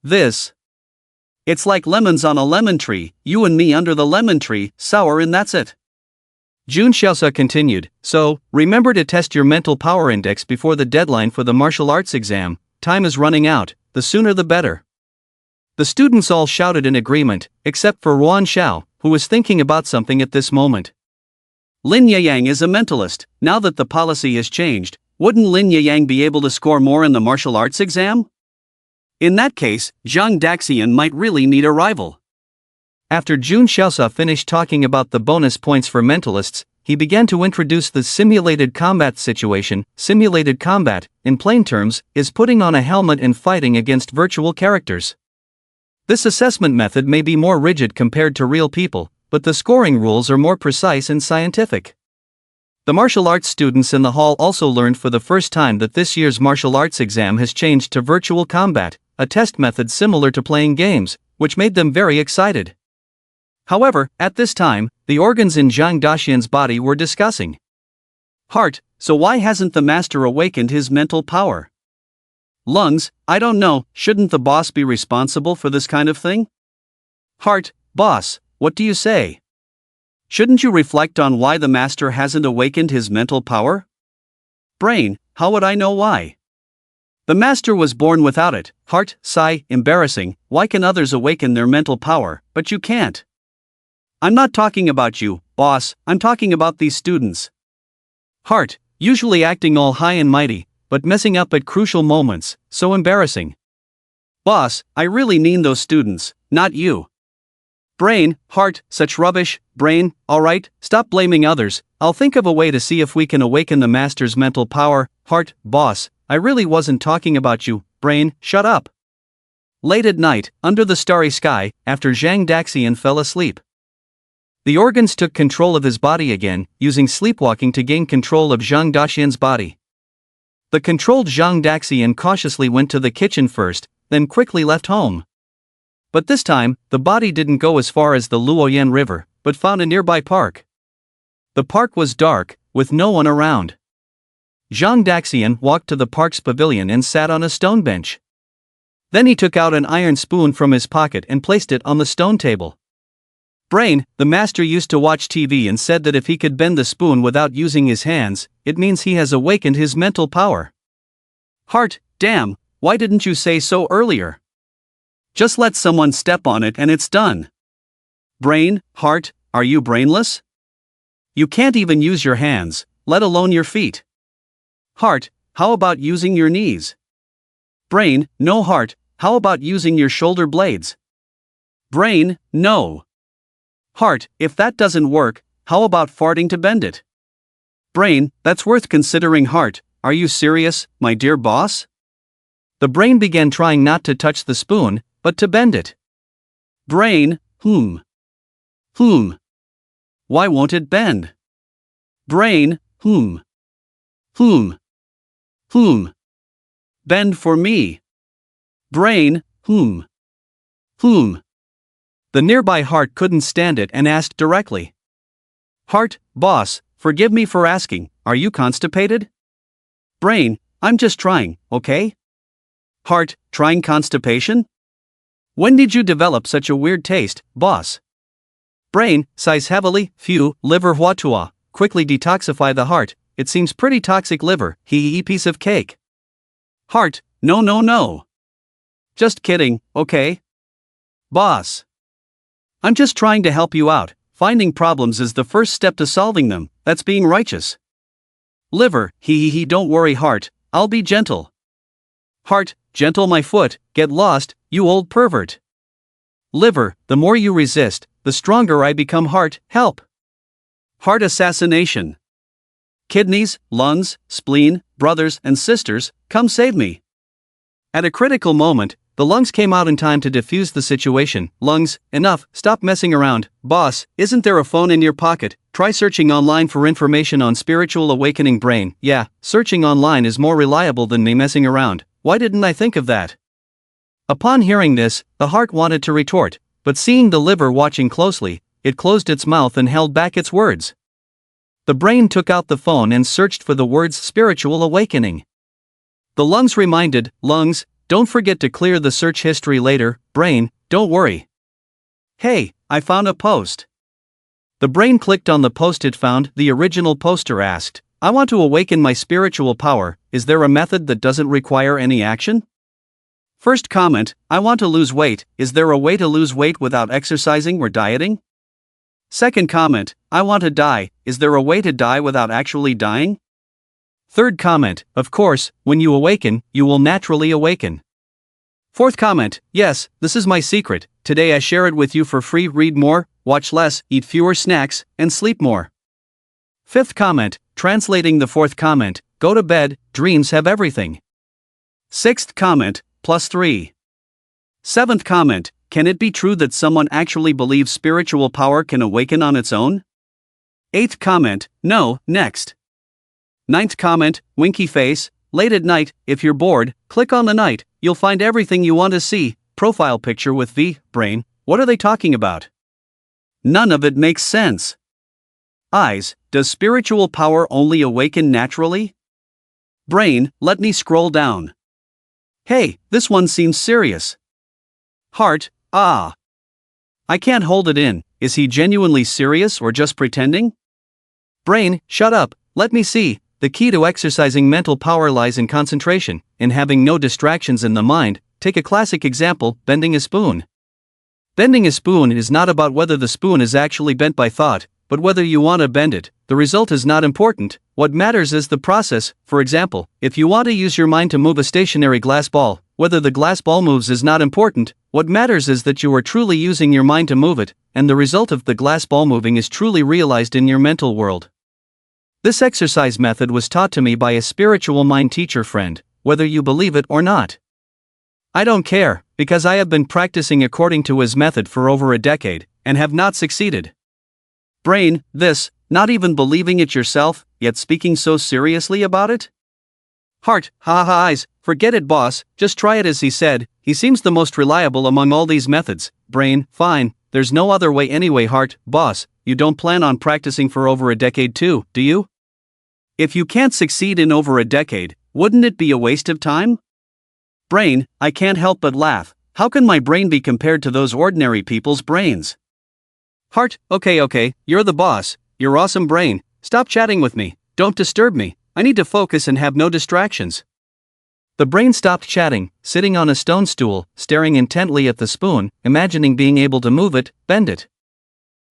This. It's like lemons on a lemon tree, you and me under the lemon tree, sour and that's it. Jun Xiaosa continued, so, remember to test your mental power index before the deadline for the martial arts exam. Time is running out, the sooner the better. The students all shouted in agreement, except for Ruan Xiao, who was thinking about something at this moment. Lin Yang is a mentalist. Now that the policy has changed, wouldn't Lin Yang be able to score more in the martial arts exam? In that case, Zhang Daxian might really need a rival. After Jun Xiaosa finished talking about the bonus points for mentalists, he began to introduce the simulated combat situation. Simulated combat, in plain terms, is putting on a helmet and fighting against virtual characters. This assessment method may be more rigid compared to real people, but the scoring rules are more precise and scientific. The martial arts students in the hall also learned for the first time that this year's martial arts exam has changed to virtual combat, a test method similar to playing games, which made them very excited. However, at this time, the organs in Zhang Daxian's body were discussing. Heart, so why hasn't the master awakened his mental power? Lungs, I don't know, shouldn't the boss be responsible for this kind of thing? Heart, boss, what do you say? Shouldn't you reflect on why the master hasn't awakened his mental power? Brain, how would I know why? The master was born without it. Heart, sigh, embarrassing, why can others awaken their mental power, but you can't? I'm not talking about you, boss, I'm talking about these students. Heart, usually acting all high and mighty, but messing up at crucial moments, so embarrassing. Boss, I really mean those students, not you. Brain, heart, such rubbish. Brain, alright, stop blaming others, I'll think of a way to see if we can awaken the master's mental power. Heart, boss, I really wasn't talking about you. Brain, shut up. Late at night, under the starry sky, after Zhang Daxian fell asleep. The organs took control of his body again, using sleepwalking to gain control of Zhang Daxian's body. The controlled Zhang Daxian cautiously went to the kitchen first, then quickly left home. But this time, the body didn't go as far as the Luoyan River, but found a nearby park. The park was dark, with no one around. Zhang Daxian walked to the park's pavilion and sat on a stone bench. Then he took out an iron spoon from his pocket and placed it on the stone table. Brain, the master used to watch TV and said that if he could bend the spoon without using his hands, it means he has awakened his mental power. Heart, damn, why didn't you say so earlier? Just let someone step on it and it's done. Brain, heart, are you brainless? You can't even use your hands, let alone your feet. Heart, how about using your knees? Brain, no. Heart, how about using your shoulder blades? Brain, no. Heart, if that doesn't work, how about farting to bend it? Brain, that's worth considering. Heart, are you serious, my dear boss? The brain began trying not to touch the spoon, but to bend it. Brain, why won't it bend? Brain, bend for me. Brain, The nearby Heart couldn't stand it and asked directly. Heart, boss, forgive me for asking, are you constipated? Brain, I'm just trying, okay? Heart, trying constipation? When did you develop such a weird taste, boss? Brain, sighs heavily, phew, liver huatua, quickly detoxify the heart, it seems pretty toxic liver, hee piece of cake. Heart, no. Just kidding, okay? Boss. I'm just trying to help you out, finding problems is the first step to solving them, that's being righteous. Liver, hee don't worry Heart, I'll be gentle. Heart, gentle my foot, get lost, you old pervert. Liver, the more you resist, the stronger I become. Heart, help. Heart assassination. Kidneys, lungs, spleen, brothers and sisters, come save me. At a critical moment, The lungs came out in time to defuse the situation. Lungs, enough, stop messing around. Boss, isn't there a phone in your pocket? Try searching online for information on spiritual awakening. Brain, yeah, searching online is more reliable than me messing around. Why didn't I think of that? Upon hearing this, the heart wanted to retort, but seeing the liver watching closely, it closed its mouth and held back its words. The brain took out the phone and searched for the words spiritual awakening. The lungs reminded, lungs, don't forget to clear the search history later. Brain, don't worry. Hey, I found a post. The brain clicked on the post it found. The original poster asked, I want to awaken my spiritual power. Is there a method that doesn't require any action? First comment, I want to lose weight. Is there a way to lose weight without exercising or dieting? Second comment, I want to die. Is there a way to die without actually dying? Third comment, of course, when you awaken, you will naturally awaken. Fourth comment, yes, this is my secret. Today I share it with you for free. Read more, watch less, eat fewer snacks, and sleep more. Fifth comment, translating the fourth comment, go to bed, dreams have everything. Sixth comment, +3. Seventh comment, can it be true that someone actually believes spiritual power can awaken on its own? Eighth comment, no, next. Ninth comment, winky face, late at night, if you're bored, click on the night, you'll find everything you want to see. Profile picture with V, brain, what are they talking about? None of it makes sense. Eyes, does spiritual power only awaken naturally? Brain, let me scroll down. Hey, this one seems serious. Heart, ah. I can't hold it in, is he genuinely serious or just pretending? Brain, shut up, let me see. The key to exercising mental power lies in concentration, in having no distractions in the mind. Take a classic example, bending a spoon. Bending a spoon is not about whether the spoon is actually bent by thought, but whether you want to bend it. The result is not important, what matters is the process. For example, if you want to use your mind to move a stationary glass ball, whether the glass ball moves is not important, what matters is that you are truly using your mind to move it, and the result of the glass ball moving is truly realized in your mental world. This exercise method was taught to me by a spiritual mind teacher friend, whether you believe it or not. I don't care, because I have been practicing according to his method for over a decade, and have not succeeded. Brain, this, not even believing it yourself, yet speaking so seriously about it? Heart, ha ha eyes, forget it boss, just try it as he said, he seems the most reliable among all these methods. Brain, fine, there's no other way anyway. Heart, boss, you don't plan on practicing for over a decade too, do you? If you can't succeed in over a decade, wouldn't it be a waste of time? Brain, I can't help but laugh, how can my brain be compared to those ordinary people's brains? Heart, okay, you're the boss, you're awesome brain, stop chatting with me, don't disturb me, I need to focus and have no distractions. The brain stopped chatting, sitting on a stone stool, staring intently at the spoon, imagining being able to move it, bend it.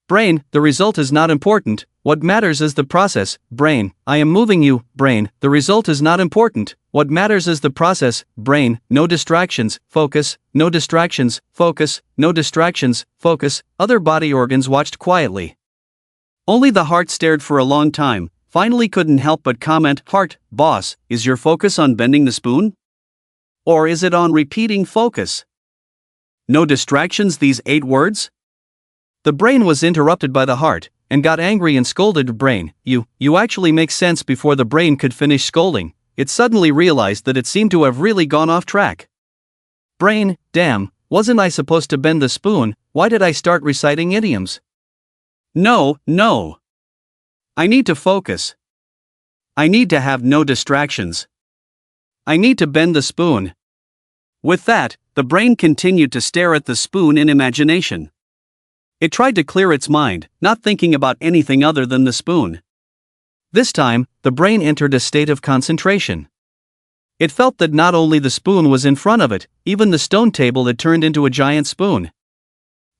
Brain, the result is not important, what matters is the process. Brain, I am moving you. Brain, the result is not important, what matters is the process. Brain, no distractions, focus, no distractions, focus, no distractions, focus. Other body organs watched quietly. Only the heart stared for a long time, finally couldn't help but comment, Heart, boss, is your focus on bending the spoon? Or is it on repeating focus? No distractions, these 8 words? The brain was interrupted by the heart, and got angry and scolded. Brain, you actually make sense. Before the brain could finish scolding, it suddenly realized that it seemed to have really gone off track. Brain, damn, wasn't I supposed to bend the spoon? Why did I start reciting idioms? No. I need to focus. I need to have no distractions. I need to bend the spoon. With that, the brain continued to stare at the spoon in imagination. It tried to clear its mind, not thinking about anything other than the spoon. This time, the brain entered a state of concentration. It felt that not only the spoon was in front of it, even the stone table had turned into a giant spoon.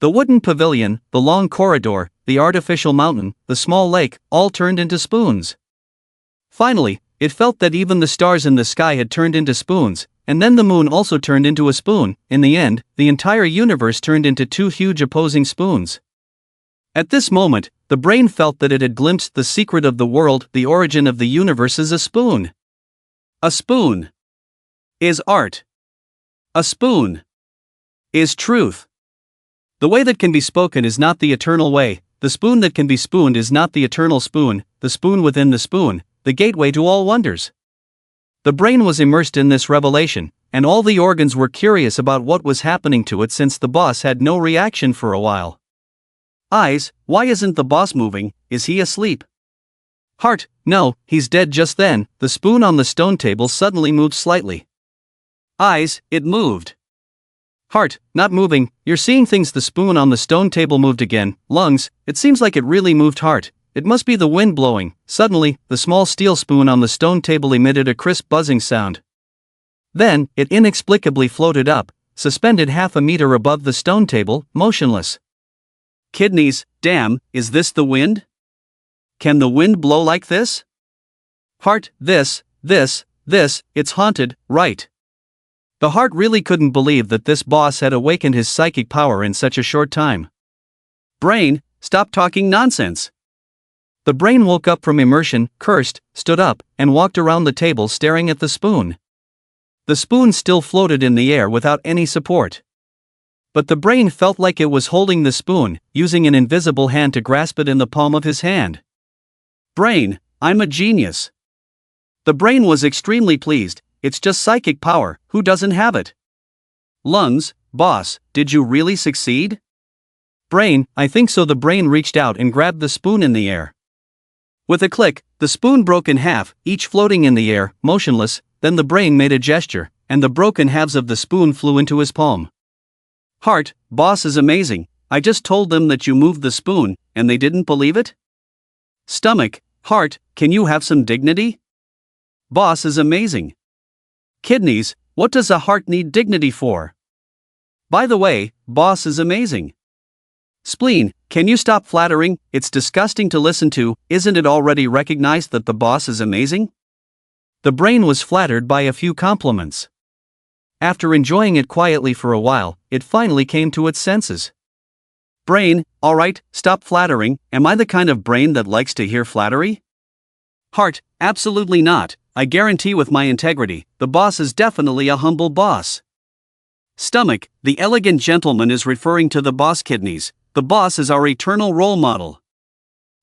The wooden pavilion, the long corridor, the artificial mountain, the small lake, all turned into spoons. Finally, it felt that even the stars in the sky had turned into spoons, and then the moon also turned into a spoon. In the end, the entire universe turned into 2 huge opposing spoons. At this moment, the brain felt that it had glimpsed the secret of the world. The origin of the universe is a spoon. A spoon is art. A spoon is truth. The way that can be spoken is not the eternal way, the spoon that can be spooned is not the eternal spoon, the spoon within the spoon, the gateway to all wonders. The brain was immersed in this revelation, and all the organs were curious about what was happening to it since the boss had no reaction for a while. Eyes, why isn't the boss moving, is he asleep? Heart, no, he's dead. Just then, the spoon on the stone table suddenly moved slightly. Eyes, it moved. Heart, not moving, you're seeing things. The spoon on the stone table moved again. Lungs, it seems like it really moved. Heart, it must be the wind blowing. Suddenly, the small steel spoon on the stone table emitted a crisp buzzing sound. Then, it inexplicably floated up, suspended half a meter above the stone table, motionless. Kidneys, damn, is this the wind? Can the wind blow like this? Heart, this, it's haunted, right? The heart really couldn't believe that this boss had awakened his psychic power in such a short time. Brain, stop talking nonsense. The brain woke up from immersion, cursed, stood up, and walked around the table staring at the spoon. The spoon still floated in the air without any support. But the brain felt like it was holding the spoon, using an invisible hand to grasp it in the palm of his hand. Brain, I'm a genius. The brain was extremely pleased. It's just psychic power, who doesn't have it? Lungs, boss, did you really succeed? Brain, I think so. The brain reached out and grabbed the spoon in the air. With a click, the spoon broke in half, each floating in the air, motionless. Then the brain made a gesture, and the broken halves of the spoon flew into his palm. Heart, boss is amazing. I just told them that you moved the spoon, and they didn't believe it? Stomach, heart, can you have some dignity? Boss is amazing. Kidneys, what does a heart need dignity for? By the way, boss is amazing. Spleen, can you stop flattering? It's disgusting to listen to. Isn't it already recognized that the boss is amazing? The brain was flattered by a few compliments. After enjoying it quietly for a while, it finally came to its senses. Brain, alright, stop flattering. Am I the kind of brain that likes to hear flattery? Heart, absolutely not. I guarantee with my integrity, the boss is definitely a humble boss. Stomach, the elegant gentleman is referring to the boss. Kidneys, the boss is our eternal role model.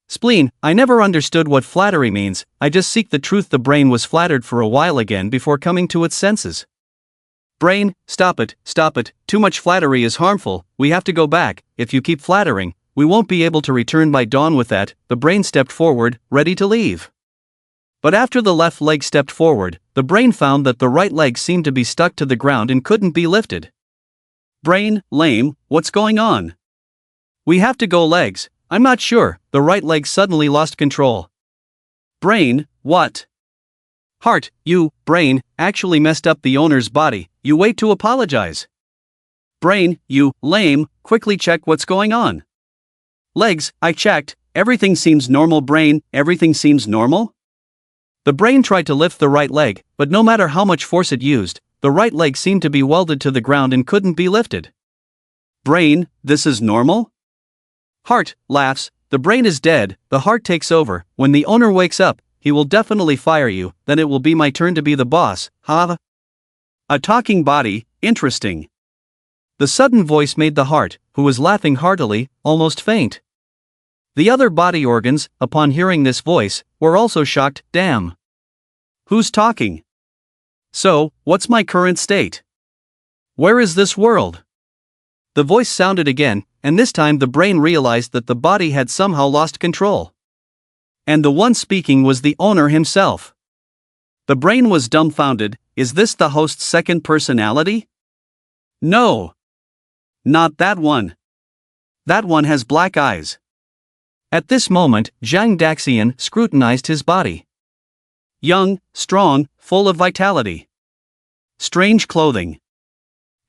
Spleen, I never understood what flattery means, I just seek the truth. The brain was flattered for a while again before coming to its senses. Brain, stop it, too much flattery is harmful, we have to go back. If you keep flattering, we won't be able to return by dawn. With that, the brain stepped forward, ready to leave. But after the left leg stepped forward, the brain found that the right leg seemed to be stuck to the ground and couldn't be lifted. Brain, lame, what's going on? We have to go. Legs, I'm not sure. The right leg suddenly lost control. Brain, what? Heart, you, brain, actually messed up the owner's body. You wait to apologize. Brain, you, lame, quickly check what's going on. Legs, I checked, everything seems normal. Brain, everything seems normal? The brain tried to lift the right leg, but no matter how much force it used, the right leg seemed to be welded to the ground and couldn't be lifted. Brain, this is normal? Heart, laughs, the brain is dead, the heart takes over. When the owner wakes up, he will definitely fire you, then it will be my turn to be the boss, ha? A talking body, interesting. The sudden voice made the heart, who was laughing heartily, almost faint. The other body organs, upon hearing this voice, were also shocked. Damn. Who's talking? So, what's my current state? Where is this world? The voice sounded again, and this time the brain realized that the body had somehow lost control. And the one speaking was the owner himself. The brain was dumbfounded. Is this the host's second personality? No. Not that one. That one has black eyes. At this moment, Zhang Daxian scrutinized his body. Young, strong, full of vitality. Strange clothing.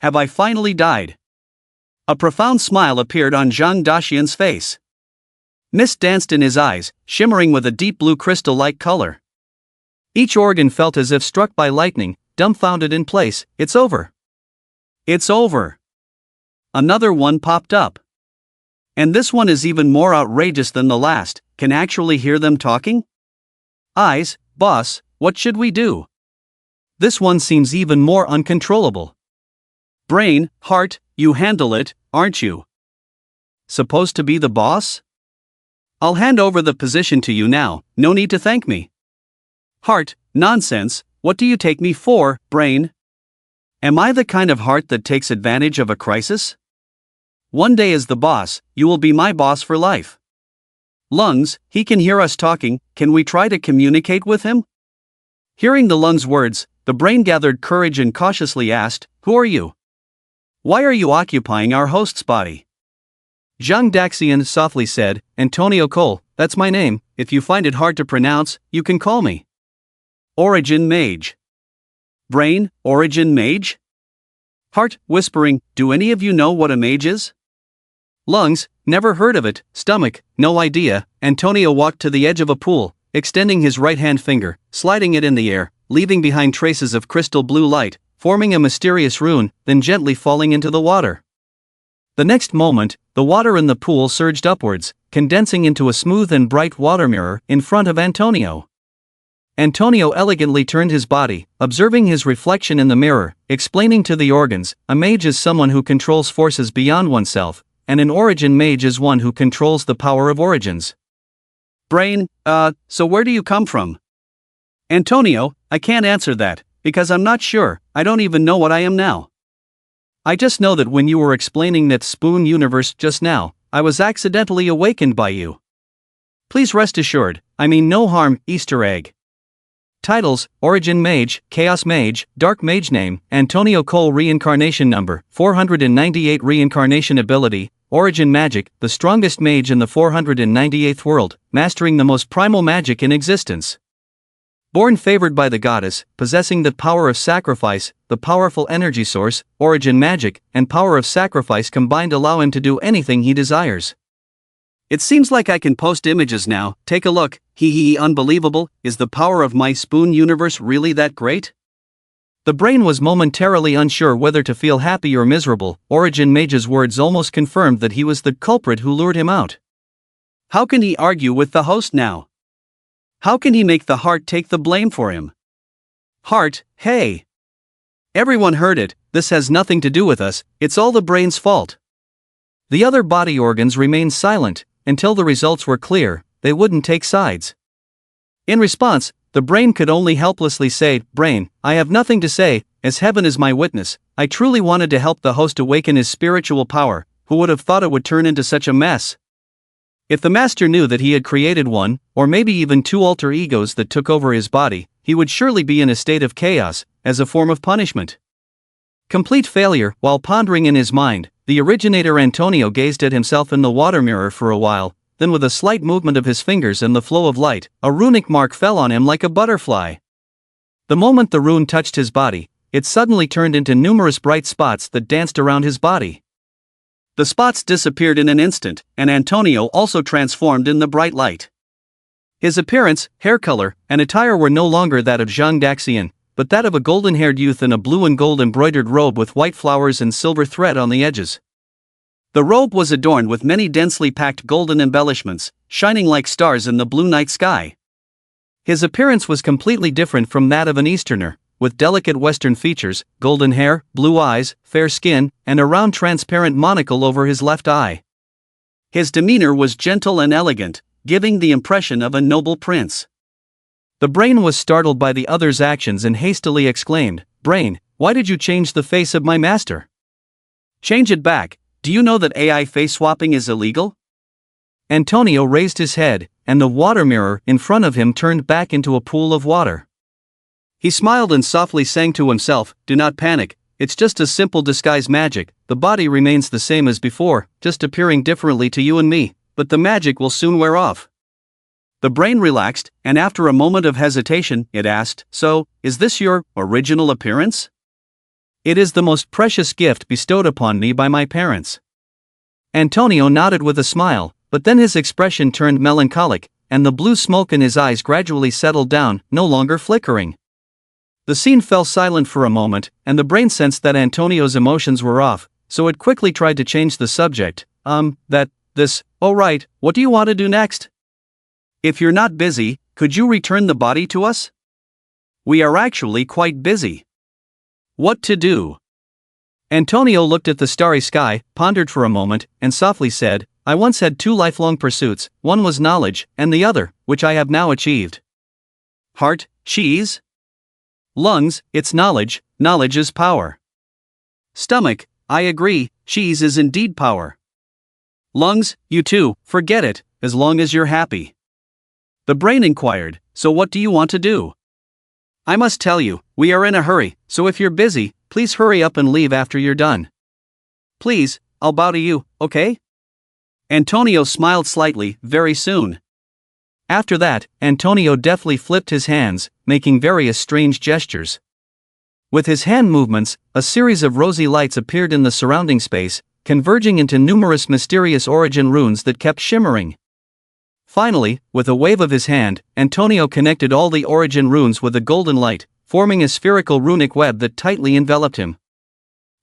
Have I finally died? A profound smile appeared on Zhang Daxian's face. Mist danced in his eyes, shimmering with a deep blue crystal-like color. Each organ felt as if struck by lightning, dumbfounded in place. It's over. It's over. Another one popped up. And this one is even more outrageous than the last. Can actually hear them talking? Eyes, boss, what should we do? This one seems even more uncontrollable. Brain, heart, you handle it, aren't you? Supposed to be the boss? I'll hand over the position to you now, no need to thank me. Heart, nonsense, what do you take me for, brain? Am I the kind of heart that takes advantage of a crisis? One day as the boss, you will be my boss for life. Lungs, he can hear us talking, can we try to communicate with him? Hearing the lungs' words, the brain gathered courage and cautiously asked, who are you? Why are you occupying our host's body? Zhang Daxian softly said, Antonio Cole, that's my name, if you find it hard to pronounce, you can call me Origin Mage. Brain, Origin Mage? Heart, whispering, do any of you know what a mage is? Lungs, never heard of it. Stomach, no idea. Antonio walked to the edge of a pool, extending his right-hand finger, sliding it in the air, leaving behind traces of crystal blue light, forming a mysterious rune, then gently falling into the water. The next moment, the water in the pool surged upwards, condensing into a smooth and bright water mirror in front of Antonio. Antonio elegantly turned his body, observing his reflection in the mirror, explaining to the organs, a mage is someone who controls forces beyond oneself, and an origin mage is one who controls the power of origins. Brain, so where do you come from? Antonio, I can't answer that, because I'm not sure, I don't even know what I am now. I just know that when you were explaining that spoon universe just now, I was accidentally awakened by you. Please rest assured, I mean no harm, Easter egg. Titles, Origin Mage, Chaos Mage, Dark Mage Name, Antonio Cole Reincarnation Number, 498 Reincarnation Ability, Origin Magic, the strongest mage in the 498th world, mastering the most primal magic in existence. Born favored by the goddess, possessing the power of sacrifice, the powerful energy source, origin magic, and power of sacrifice combined allow him to do anything he desires. It seems like I can post images now, take a look, unbelievable, is the power of my spoon universe really that great? The brain was momentarily unsure whether to feel happy or miserable. Origin Mage's words almost confirmed that he was the culprit who lured him out. How can he argue with the host now? How can he make the heart take the blame for him? Heart, hey! Everyone heard it, this has nothing to do with us, it's all the brain's fault. The other body organs remained silent, until the results were clear, they wouldn't take sides. In response, the brain could only helplessly say, Brain, I have nothing to say, as heaven is my witness, I truly wanted to help the host awaken his spiritual power, who would have thought it would turn into such a mess? If the master knew that he had created one, or maybe even two alter egos that took over his body, he would surely be in a state of chaos, as a form of punishment. Complete failure. While pondering in his mind, the originator Antonio gazed at himself in the water mirror for a while, then with a slight movement of his fingers and the flow of light, a runic mark fell on him like a butterfly. The moment the rune touched his body, it suddenly turned into numerous bright spots that danced around his body. The spots disappeared in an instant, and Antonio also transformed in the bright light. His appearance, hair color, and attire were no longer that of Zhang Daxian, but that of a golden-haired youth in a blue and gold embroidered robe with white flowers and silver thread on the edges. The robe was adorned with many densely packed golden embellishments, shining like stars in the blue night sky. His appearance was completely different from that of an Easterner, with delicate Western features, golden hair, blue eyes, fair skin, and a round transparent monocle over his left eye. His demeanor was gentle and elegant, giving the impression of a noble prince. The brain was startled by the other's actions and hastily exclaimed, Brain, why did you change the face of my master? Change it back, do you know that AI face swapping is illegal? Antonio raised his head, and the water mirror in front of him turned back into a pool of water. He smiled and softly sang to himself, Do not panic, it's just a simple disguise magic, the body remains the same as before, just appearing differently to you and me, but the magic will soon wear off. The brain relaxed, and after a moment of hesitation, it asked, So, is this your original appearance? It is the most precious gift bestowed upon me by my parents. Antonio nodded with a smile, but then his expression turned melancholic, and the blue smoke in his eyes gradually settled down, no longer flickering. The scene fell silent for a moment, and the brain sensed that Antonio's emotions were off, so it quickly tried to change the subject. Oh right, what do you want to do next? If you're not busy, could you return the body to us? We are actually quite busy. What to do? Antonio looked at the starry sky, pondered for a moment, and softly said, I once had two lifelong pursuits, one was knowledge, and the other, which I have now achieved. Heart, cheese? Lungs, it's knowledge, knowledge is power. Stomach, I agree, cheese is indeed power. Lungs, you too, forget it, as long as you're happy. The brain inquired, so what do you want to do? I must tell you, we are in a hurry, so if you're busy, please hurry up and leave after you're done. Please, I'll bow to you, okay? Antonio smiled slightly, very soon. After that, Antonio deftly flipped his hands, making various strange gestures. With his hand movements, a series of rosy lights appeared in the surrounding space, converging into numerous mysterious origin runes that kept shimmering. Finally, with a wave of his hand, Antonio connected all the origin runes with a golden light, forming a spherical runic web that tightly enveloped him.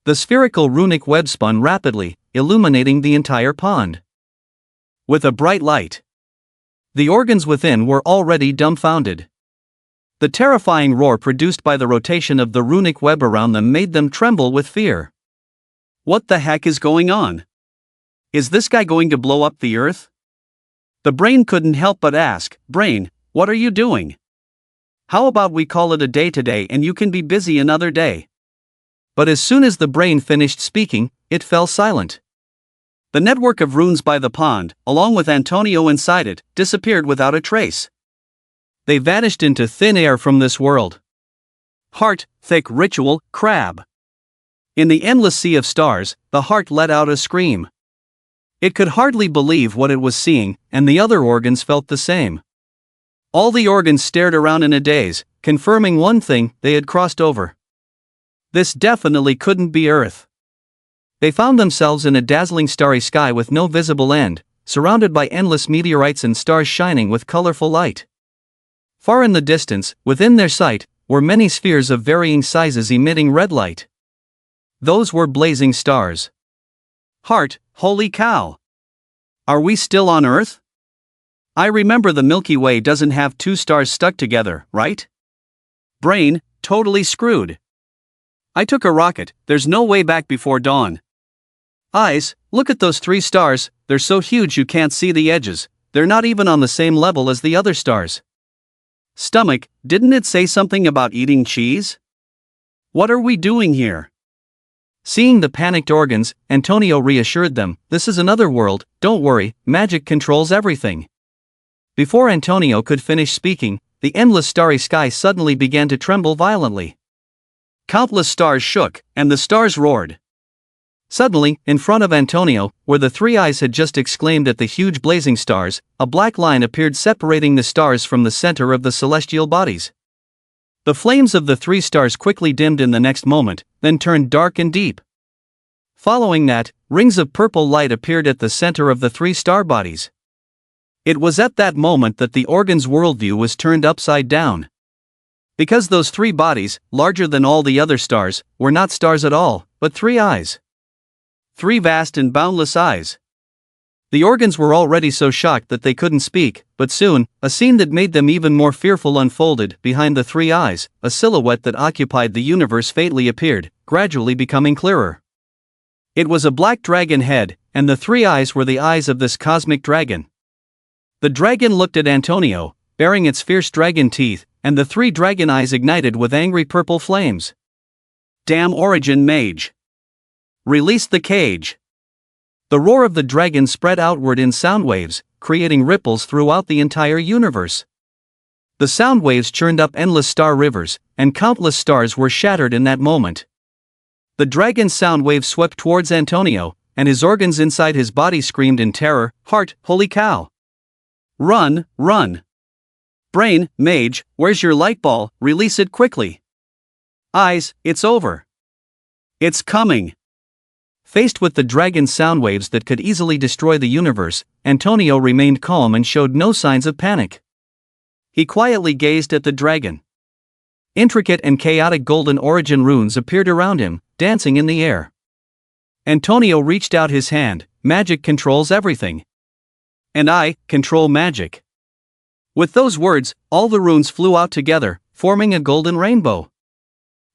The spherical runic web spun rapidly, illuminating the entire pond with a bright light. The organs within were already dumbfounded. The terrifying roar produced by the rotation of the runic web around them made them tremble with fear. What the heck is going on? Is this guy going to blow up the earth? The brain couldn't help but ask, Brain, what are you doing? How about we call it a day today and you can be busy another day? But as soon as the brain finished speaking, it fell silent. The network of runes by the pond, along with Antonio inside it, disappeared without a trace. They vanished into thin air from this world. Heart, thick ritual, crab. In the endless sea of stars, the heart let out a scream. It could hardly believe what it was seeing, and the other organs felt the same. All the organs stared around in a daze, confirming one thing, they had crossed over. This definitely couldn't be Earth. They found themselves in a dazzling starry sky with no visible end, surrounded by endless meteorites and stars shining with colorful light. Far in the distance, within their sight, were many spheres of varying sizes emitting red light. Those were blazing stars. Heart, holy cow! Are we still on Earth? I remember the Milky Way doesn't have two stars stuck together, right? Brain, totally screwed. I took a rocket, there's no way back before dawn. Eyes, look at those three stars, they're so huge you can't see the edges, they're not even on the same level as the other stars. Stomach, didn't it say something about eating cheese? What are we doing here? Seeing the panicked organs, Antonio reassured them, this is another world, don't worry, magic controls everything. Before Antonio could finish speaking, the endless starry sky suddenly began to tremble violently. Countless stars shook, and the stars roared. Suddenly, in front of Antonio, where the three eyes had just exclaimed at the huge blazing stars, a black line appeared separating the stars from the center of the celestial bodies. The flames of the three stars quickly dimmed in the next moment, then turned dark and deep. Following that, rings of purple light appeared at the center of the three star bodies. It was at that moment that the organ's worldview was turned upside down. Because those three bodies, larger than all the other stars, were not stars at all, but three eyes. Three vast and boundless eyes. The organs were already so shocked that they couldn't speak, but soon, a scene that made them even more fearful unfolded. Behind the three eyes, a silhouette that occupied the universe fatally appeared, gradually becoming clearer. It was a black dragon head, and the three eyes were the eyes of this cosmic dragon. The dragon looked at Antonio, baring its fierce dragon teeth, and the three dragon eyes ignited with angry purple flames. Damn origin mage! Release the cage! The roar of the dragon spread outward in sound waves, creating ripples throughout the entire universe. The sound waves churned up endless star rivers, and countless stars were shattered in that moment. The dragon's sound wave swept towards Antonio, and his organs inside his body screamed in terror, Heart, holy cow! Run, run! Brain, mage, where's your light ball, release it quickly! Eyes, it's over! It's coming! Faced with the dragon's sound waves that could easily destroy the universe, Antonio remained calm and showed no signs of panic. He quietly gazed at the dragon. Intricate and chaotic golden origin runes appeared around him, dancing in the air. Antonio reached out his hand, magic controls everything. And I control magic. With those words, all the runes flew out together, forming a golden rainbow.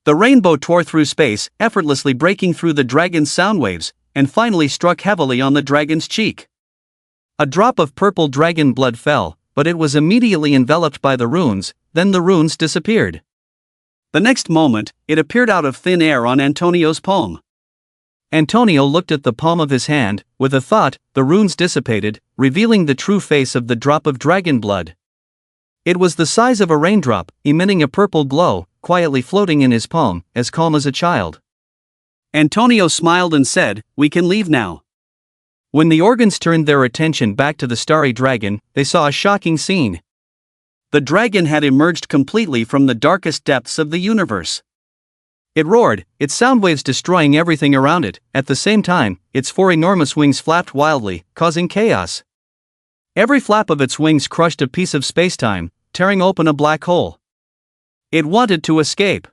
The rainbow tore through space, effortlessly breaking through the dragon's sound waves, and finally struck heavily on the dragon's cheek. A drop of purple dragon blood fell, but it was immediately enveloped by the runes, then the runes disappeared. The next moment, it appeared out of thin air on Antonio's palm. Antonio looked at the palm of his hand. With a thought, the runes dissipated, revealing the true face of the drop of dragon blood. It was the size of a raindrop, emitting a purple glow, quietly floating in his palm, as calm as a child. Antonio smiled and said, "We can leave now." When the organs turned their attention back to the starry dragon, they saw a shocking scene. The dragon had emerged completely from the darkest depths of the universe. It roared, its sound waves destroying everything around it. At the same time, its four enormous wings flapped wildly, causing chaos. Every flap of its wings crushed a piece of space-time, tearing open a black hole. It wanted to escape.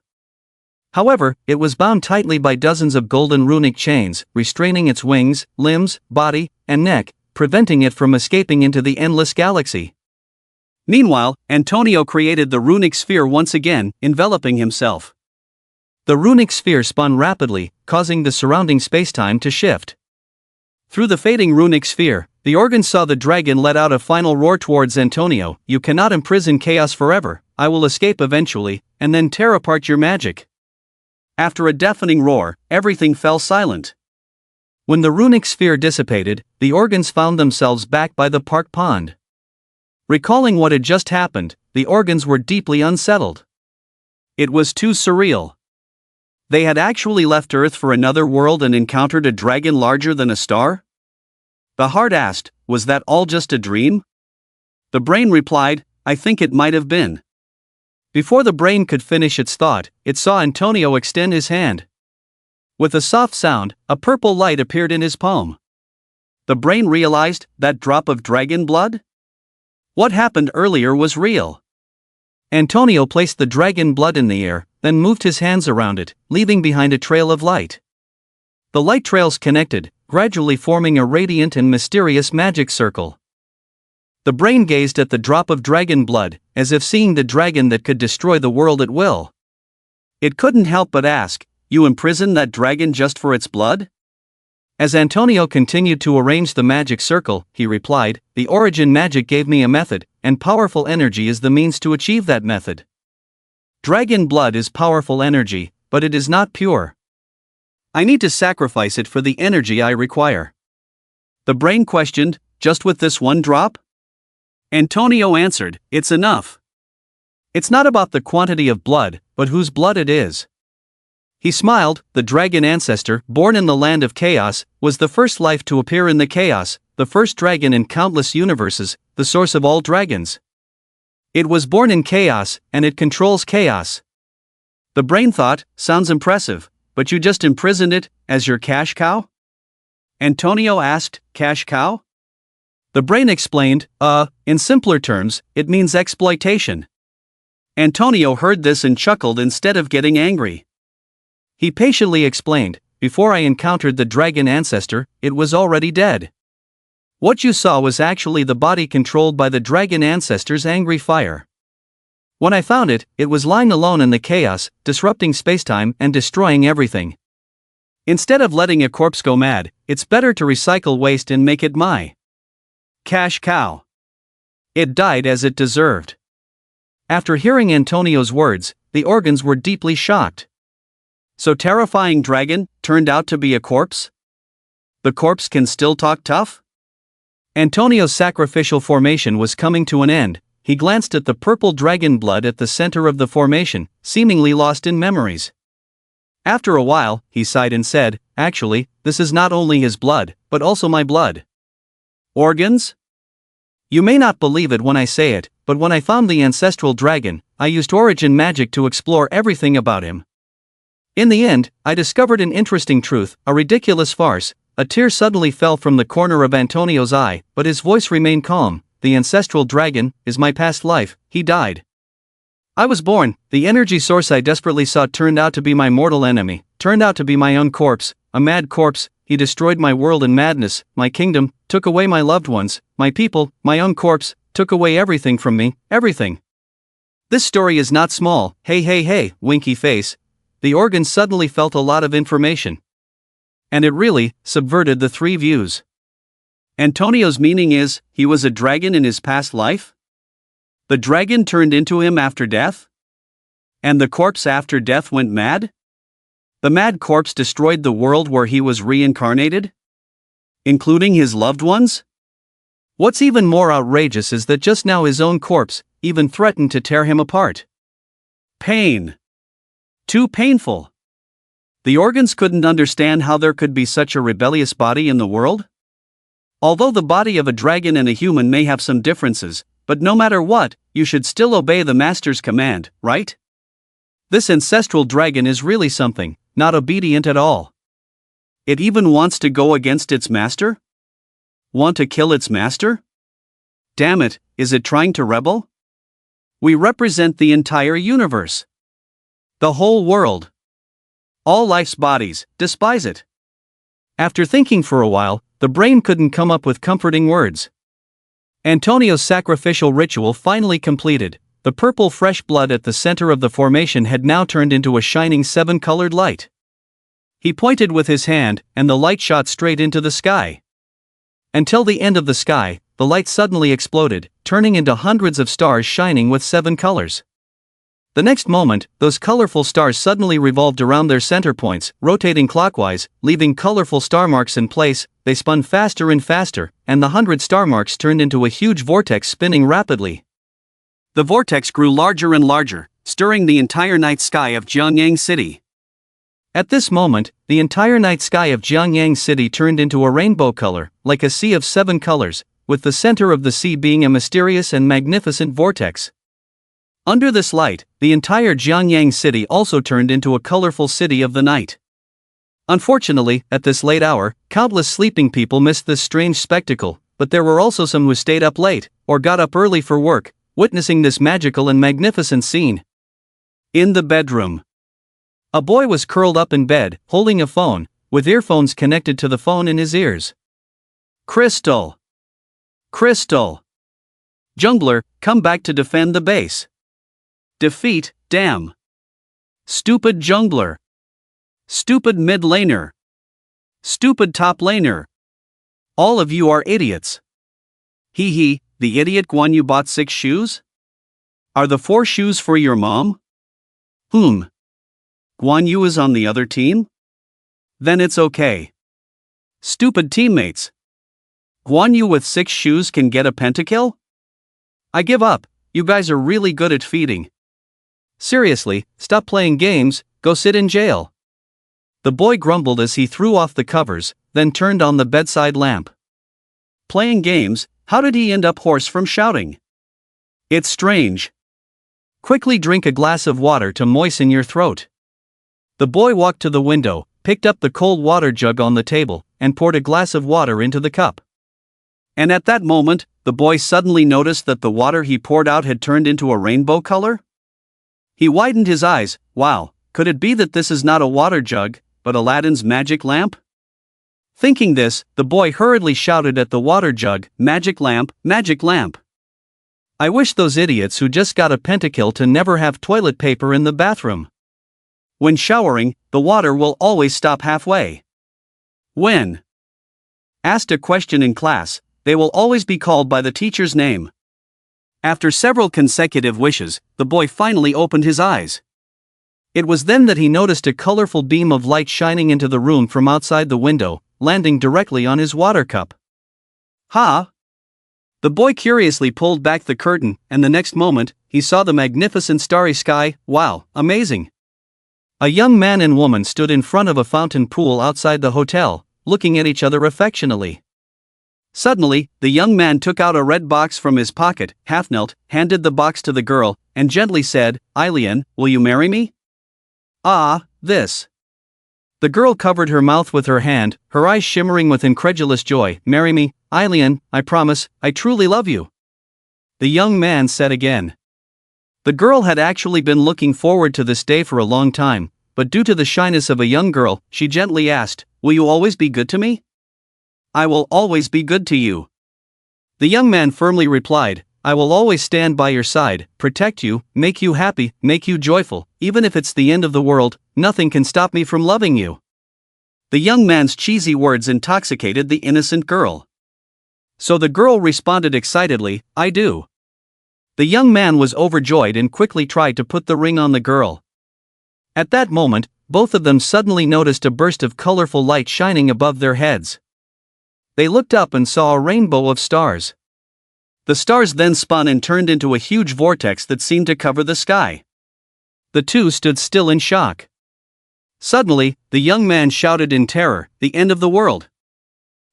However, it was bound tightly by dozens of golden runic chains, restraining its wings, limbs, body, and neck, preventing it from escaping into the endless galaxy. Meanwhile, Antonio created the runic sphere once again, enveloping himself. The runic sphere spun rapidly, causing the surrounding spacetime to shift. Through the fading runic sphere, the organs saw the dragon let out a final roar towards Antonio. "You cannot imprison chaos forever. I will escape eventually, and then tear apart your magic." After a deafening roar, everything fell silent. When the runic sphere dissipated, the organs found themselves back by the park pond. Recalling what had just happened, the organs were deeply unsettled. It was too surreal. They had actually left Earth for another world and encountered a dragon larger than a star? The heart asked, "Was that all just a dream?" The brain replied, "I think it might have been." Before the brain could finish its thought, it saw Antonio extend his hand. With a soft sound, a purple light appeared in his palm. The brain realized, that drop of dragon blood? What happened earlier was real. Antonio placed the dragon blood in the air, then moved his hands around it, leaving behind a trail of light. The light trails connected, gradually forming a radiant and mysterious magic circle. The brain gazed at the drop of dragon blood, as if seeing the dragon that could destroy the world at will. It couldn't help but ask, "You imprisoned that dragon just for its blood?" As Antonio continued to arrange the magic circle, he replied, "The origin magic gave me a method, and powerful energy is the means to achieve that method. Dragon blood is powerful energy, but it is not pure. I need to sacrifice it for the energy I require." The brain questioned, "Just with this one drop?" Antonio answered, "It's enough. It's not about the quantity of blood, but whose blood it is." He smiled. The dragon ancestor, born in the land of chaos, was the first life to appear in the chaos, the first dragon in countless universes, the source of all dragons. It was born in chaos, and it controls chaos. The brain thought, "Sounds impressive, but you just imprisoned it, as your cash cow?" Antonio asked, "Cash cow?" The brain explained, in simpler terms, it means exploitation." Antonio heard this and chuckled instead of getting angry. He patiently explained, "Before I encountered the dragon ancestor, it was already dead. What you saw was actually the body controlled by the dragon ancestor's angry fire. When I found it, it was lying alone in the chaos, disrupting spacetime and destroying everything. Instead of letting a corpse go mad, it's better to recycle waste and make it my cash cow. It died as it deserved." After hearing Antonio's words, the organs were deeply shocked. So terrifying dragon turned out to be a corpse? The corpse can still talk tough? Antonio's sacrificial formation was coming to an end. He glanced at the purple dragon blood at the center of the formation, seemingly lost in memories. After a while, he sighed and said, "Actually, this is not only his blood, but also my blood." Organs? You may not believe it when I say it, but when I found the ancestral dragon, I used origin magic to explore everything about him. In the end, I discovered an interesting truth, a ridiculous farce. A tear suddenly fell from the corner of Antonio's eye, but his voice remained calm. "The ancestral dragon is my past life, he died. I was born, the energy source I desperately sought turned out to be my mortal enemy, turned out to be my own corpse, a mad corpse. He destroyed my world in madness, my kingdom, took away my loved ones, my people, my own corpse, took away everything from me, everything. This story is not small, hey, winky face. the organ suddenly felt a lot of information. And it really subverted the three views. Antonio's meaning is, he was a dragon in his past life? The dragon turned into him after death? And the corpse after death went mad? The mad corpse destroyed the world where he was reincarnated? Including his loved ones? What's even more outrageous is that just now his own corpse even threatened to tear him apart. Pain. Too painful. The organs couldn't understand how there could be such a rebellious body in the world. Although the body of a dragon and a human may have some differences, but no matter what, you should still obey the master's command, right? This ancestral dragon is really something, not obedient at all. It even wants to go against its master? Want to kill its master? Damn it, is it trying to rebel? We represent the entire universe. The whole world. All life's bodies despise it. After thinking for a while, the brain couldn't come up with comforting words. Antonio's sacrificial ritual finally completed. The purple fresh blood at the center of the formation had now turned into a shining seven-colored light. He pointed with his hand, and the light shot straight into the sky. Until the end of the sky, the light suddenly exploded, turning into hundreds of stars shining with 7 colors. The next moment, those colorful stars suddenly revolved around their center points, rotating clockwise, leaving colorful star marks in place. They spun faster and faster, and the 100 star marks turned into a huge vortex spinning rapidly. The vortex grew larger and larger, stirring the entire night sky of Jiangyang City. At this moment, the entire night sky of Jiangyang City turned into a rainbow color, like a sea of 7 colors, with the center of the sea being a mysterious and magnificent vortex. Under this light, the entire Jiangyang City also turned into a colorful city of the night. Unfortunately, at this late hour, countless sleeping people missed this strange spectacle, but there were also some who stayed up late, or got up early for work, witnessing this magical and magnificent scene. In the bedroom. A boy was curled up in bed, holding a phone, with earphones connected to the phone in his ears. Crystal! Crystal! Jungler, come back to defend the base. Defeat, damn. Stupid jungler. Stupid mid laner. Stupid top laner. All of you are idiots. Hee hee, the idiot Guan Yu bought 6 shoes? Are the 4 shoes for your mom? Guan Yu is on the other team? Then it's okay. Stupid teammates. Guan Yu with 6 shoes can get a pentakill? I give up, you guys are really good at feeding. Seriously, stop playing games, go sit in jail. The boy grumbled as he threw off the covers, then turned on the bedside lamp. Playing games, how did he end up hoarse from shouting? It's strange. Quickly drink a glass of water to moisten your throat. The boy walked to the window, picked up the cold water jug on the table, and poured a glass of water into the cup. And at that moment, the boy suddenly noticed that the water he poured out had turned into a rainbow color? He widened his eyes. Wow, could it be that this is not a water jug, but Aladdin's magic lamp? Thinking this, the boy hurriedly shouted at the water jug, "Magic lamp, magic lamp." I wish those idiots who just got a pentakill to never have toilet paper in the bathroom. When showering, the water will always stop halfway. When asked a question in class, they will always be called by the teacher's name. After several consecutive wishes, the boy finally opened his eyes. It was then that he noticed a colorful beam of light shining into the room from outside the window, landing directly on his water cup. Ha! The boy curiously pulled back the curtain, and the next moment, he saw the magnificent starry sky. Wow, amazing! A young man and woman stood in front of a fountain pool outside the hotel, looking at each other affectionately. Suddenly, the young man took out a red box from his pocket, half-knelt, handed the box to the girl, and gently said, "Eileen, will you marry me?" Ah, this. The girl covered her mouth with her hand, her eyes shimmering with incredulous joy. "Marry me, Eileen, I promise, I truly love you." The young man said again. The girl had actually been looking forward to this day for a long time, but due to the shyness of a young girl, she gently asked, "Will you always be good to me?" "I will always be good to you." The young man firmly replied, "I will always stand by your side, protect you, make you happy, make you joyful, even if it's the end of the world, nothing can stop me from loving you." The young man's cheesy words intoxicated the innocent girl. So the girl responded excitedly, "I do." The young man was overjoyed and quickly tried to put the ring on the girl. At that moment, both of them suddenly noticed a burst of colorful light shining above their heads. They looked up and saw a rainbow of stars. The stars then spun and turned into a huge vortex that seemed to cover the sky. The two stood still in shock. Suddenly, the young man shouted in terror, "The end of the world!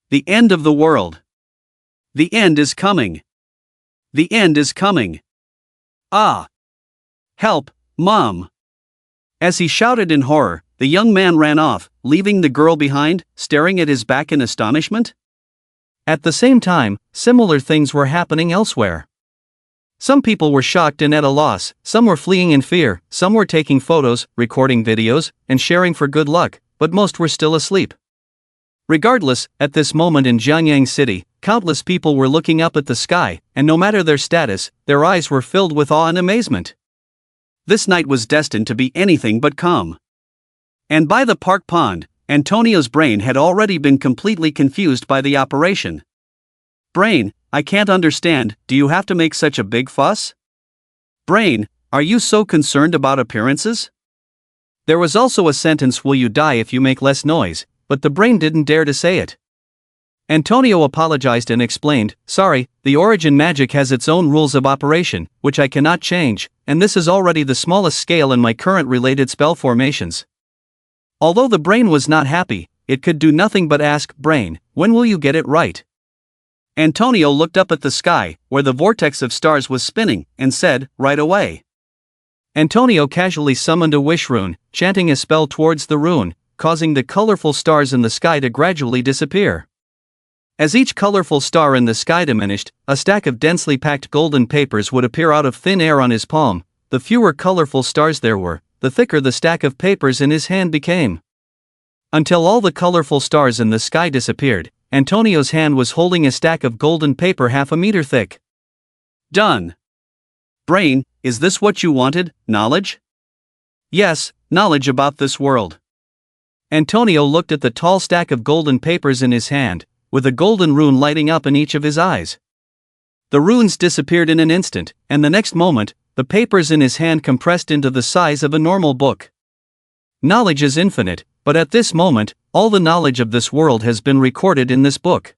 The end of the world! The end is coming! The end is coming! Ah! Help, Mom!" As he shouted in horror, the young man ran off, leaving the girl behind, staring at his back in astonishment. At the same time, similar things were happening elsewhere. Some people were shocked and at a loss, some were fleeing in fear, some were taking photos, recording videos, and sharing for good luck, but most were still asleep. Regardless, at this moment in Jianyang City, countless people were looking up at the sky, and no matter their status, their eyes were filled with awe and amazement. This night was destined to be anything but calm. And by the park pond, Antonio's brain had already been completely confused by the operation. "Brain, I can't understand, do you have to make such a big fuss? Brain, are you so concerned about appearances?" There was also a sentence, "Will you die if you make less noise?" but the brain didn't dare to say it. Antonio apologized and explained, "Sorry, the origin magic has its own rules of operation, which I cannot change, and this is already the smallest scale in my current related spell formations." Although the brain was not happy, it could do nothing but ask, "Brain, when will you get it right?" Antonio looked up at the sky, where the vortex of stars was spinning, and said, "Right away." Antonio casually summoned a wish rune, chanting a spell towards the rune, causing the colorful stars in the sky to gradually disappear. As each colorful star in the sky diminished, a stack of densely packed golden papers would appear out of thin air on his palm. The fewer colorful stars there were, the thicker the stack of papers in his hand became. Until all the colorful stars in the sky disappeared, Antonio's hand was holding a stack of golden paper half a meter thick. Done. Brain, is this what you wanted, knowledge? Yes, knowledge about this world. Antonio looked at the tall stack of golden papers in his hand, with a golden rune lighting up in each of his eyes. The runes disappeared in an instant, and the next moment, the papers in his hand compressed into the size of a normal book. Knowledge is infinite, but at this moment, all the knowledge of this world has been recorded in this book.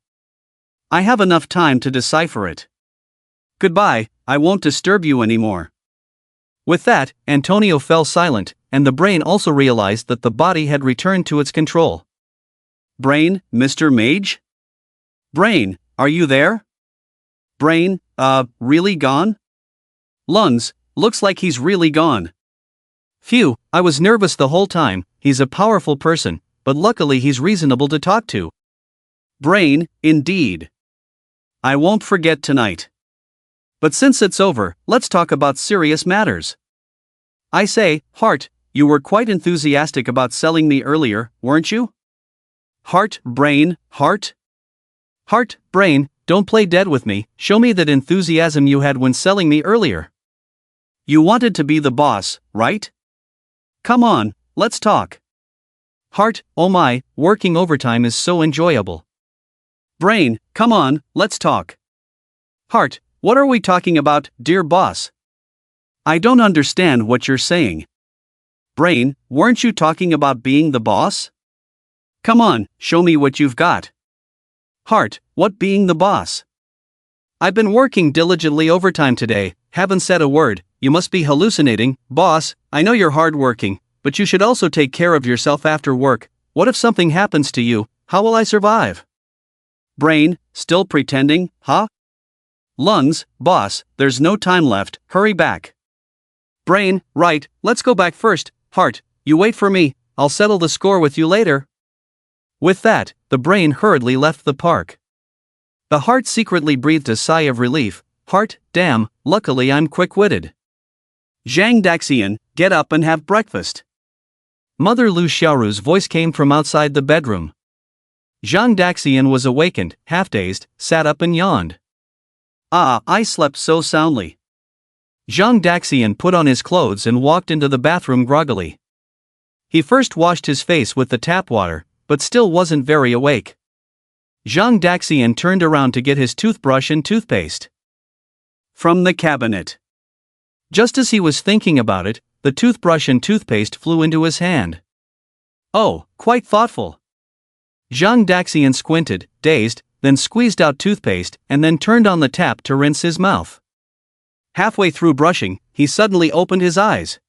I have enough time to decipher it. Goodbye, I won't disturb you anymore. With that, Antonio fell silent, and the brain also realized that the body had returned to its control. Brain, Mr. Mage? Brain, are you there? Brain, really gone? Lungs, looks like he's really gone. Phew, I was nervous the whole time. He's a powerful person, but luckily he's reasonable to talk to. Brain, indeed. I won't forget tonight. But since it's over, let's talk about serious matters. I say, Heart, you were quite enthusiastic about selling me earlier, weren't you? Heart, Brain, Heart? Heart, Brain, don't play dead with me, show me that enthusiasm you had when selling me earlier. You wanted to be the boss, right? Come on, let's talk. Heart, oh my, working overtime is so enjoyable. Brain, come on, let's talk. Heart, what are we talking about, dear boss? I don't understand what you're saying. Brain, weren't you talking about being the boss? Come on, show me what you've got. Heart, what being the boss? I've been working diligently overtime today, haven't said a word, you must be hallucinating, boss, I know you're hardworking, but you should also take care of yourself after work. What if something happens to you, how will I survive? Brain, still pretending, huh? Lungs, boss, there's no time left, hurry back. Brain, right, let's go back first. Heart, you wait for me, I'll settle the score with you later. With that, the brain hurriedly left the park. The heart secretly breathed a sigh of relief. Heart, damn, luckily I'm quick-witted. Zhang Daxian, get up and have breakfast. Mother Lu Xiaoru's voice came from outside the bedroom. Zhang Daxian was awakened, half-dazed, sat up and yawned. I slept so soundly. Zhang Daxian put on his clothes and walked into the bathroom groggily. He first washed his face with the tap water, but still wasn't very awake. Zhang Daxian turned around to get his toothbrush and toothpaste from the cabinet. Just as he was thinking about it, the toothbrush and toothpaste flew into his hand. Oh, quite thoughtful. Zhang Daxian squinted, dazed, then squeezed out toothpaste and then turned on the tap to rinse his mouth. Halfway through brushing, he suddenly opened his eyes.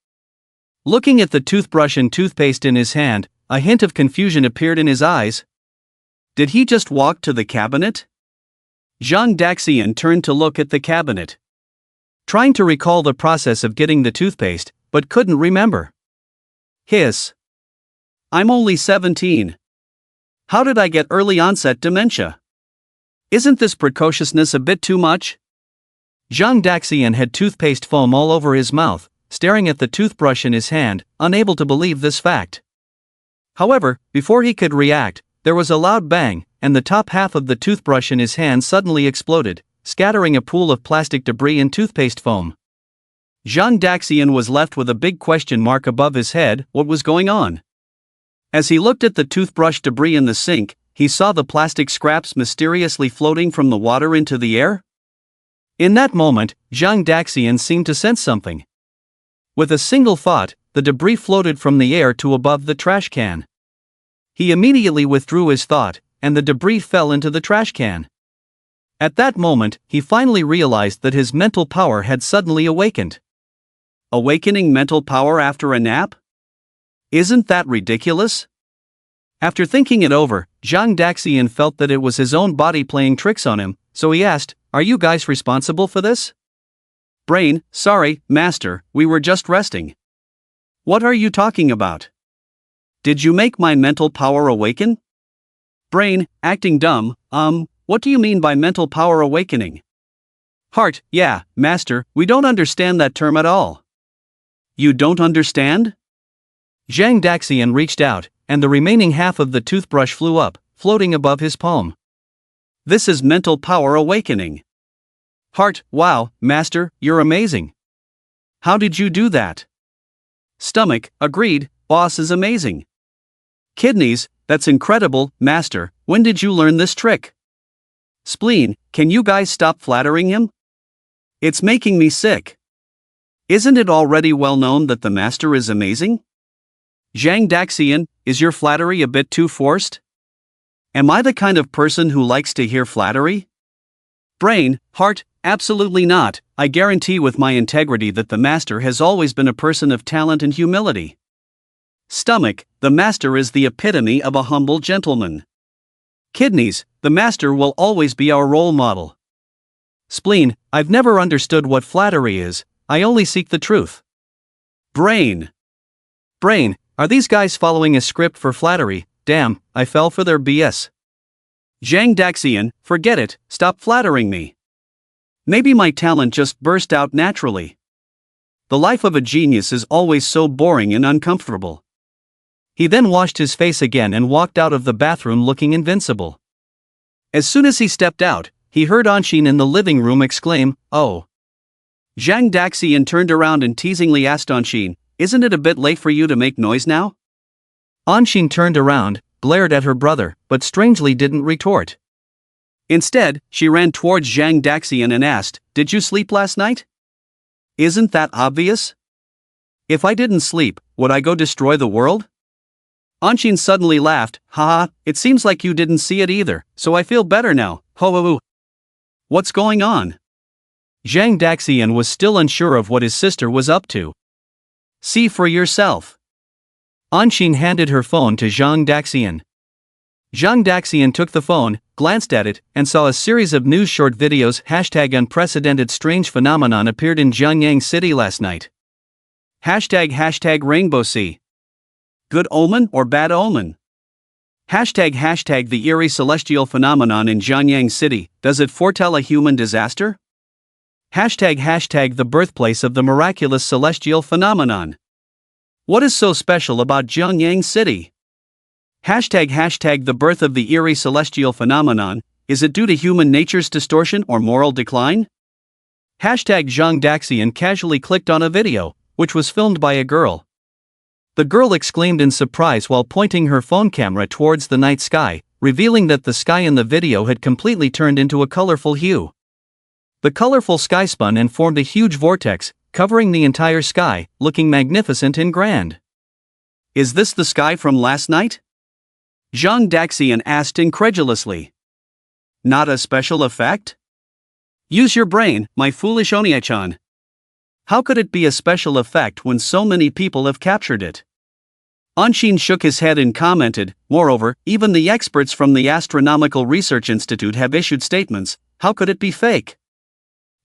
Looking at the toothbrush and toothpaste in his hand, a hint of confusion appeared in his eyes. Did he just walk to the cabinet? Zhang Daxian turned to look at the cabinet, trying to recall the process of getting the toothpaste, but couldn't remember. Hiss. I'm only 17. How did I get early onset dementia? Isn't this precociousness a bit too much? Zhang Daxian had toothpaste foam all over his mouth, staring at the toothbrush in his hand, unable to believe this fact. However, before he could react, there was a loud bang, and the top half of the toothbrush in his hand suddenly exploded, scattering a pool of plastic debris and toothpaste foam. Zhang Daxian was left with a big question mark above his head. What was going on? As he looked at the toothbrush debris in the sink, he saw the plastic scraps mysteriously floating from the water into the air. In that moment, Zhang Daxian seemed to sense something. With a single thought, the debris floated from the air to above the trash can. He immediately withdrew his thought, and the debris fell into the trash can. At that moment, he finally realized that his mental power had suddenly awakened. Awakening mental power after a nap? Isn't that ridiculous? After thinking it over, Zhang Daxian felt that it was his own body playing tricks on him, so he asked, "Are you guys responsible for this?" Brain, sorry, master, we were just resting. What are you talking about? Did you make my mental power awaken? Brain, acting dumb, what do you mean by mental power awakening? Heart, yeah, master, we don't understand that term at all. You don't understand? Zhang Daxian reached out, and the remaining half of the toothbrush flew up, floating above his palm. This is mental power awakening. Heart, wow, master, you're amazing. How did you do that? Stomach, agreed, boss is amazing. Kidneys, that's incredible, master, when did you learn this trick? Spleen, can you guys stop flattering him? It's making me sick. Isn't it already well known that the master is amazing? Zhang Daxian, is your flattery a bit too forced? Am I the kind of person who likes to hear flattery? Brain, heart, absolutely not. I guarantee with my integrity that the master has always been a person of talent and humility. Stomach, the master is the epitome of a humble gentleman. Kidneys, the master will always be our role model. Spleen, I've never understood what flattery is, I only seek the truth. Brain, are these guys following a script for flattery? Damn, I fell for their BS. Zhang Daxian, forget it, stop flattering me. Maybe my talent just burst out naturally. The life of a genius is always so boring and uncomfortable. He then washed his face again and walked out of the bathroom looking invincible. As soon as he stepped out, he heard Anshin in the living room exclaim, "Oh." Zhang Daxian turned around and teasingly asked Anshin, "Isn't it a bit late for you to make noise now?" Anshin turned around, glared at her brother, but strangely didn't retort. Instead, she ran towards Zhang Daxian and asked, "Did you sleep last night?" Isn't that obvious? If I didn't sleep, would I go destroy the world? Anshin suddenly laughed, "Haha, it seems like you didn't see it either, so I feel better now, ho. What's going on?" Zhang Daxian was still unsure of what his sister was up to. See for yourself. Anshin handed her phone to Zhang Daxian. Zhang Daxian took the phone, glanced at it, and saw a series of news short videos. #unprecedented strange phenomenon appeared in Jianyang City last night. #Rainbow Sea. Good omen or bad omen? #the eerie celestial phenomenon in Jianyang City, does it foretell a human disaster? #the birthplace of the miraculous celestial phenomenon. What is so special about Jianyang City? #the birth of the eerie celestial phenomenon, is it due to human nature's distortion or moral decline? Zhang Daxian casually clicked on a video, which was filmed by a girl. The girl exclaimed in surprise while pointing her phone camera towards the night sky, revealing that the sky in the video had completely turned into a colorful hue. The colorful sky spun and formed a huge vortex, covering the entire sky, looking magnificent and grand. Is this the sky from last night? Zhang Daxian asked incredulously. Not a special effect? Use your brain, my foolish Onie-chan. How could it be a special effect when so many people have captured it? Anshin shook his head and commented, moreover, even the experts from the Astronomical Research Institute have issued statements, how could it be fake?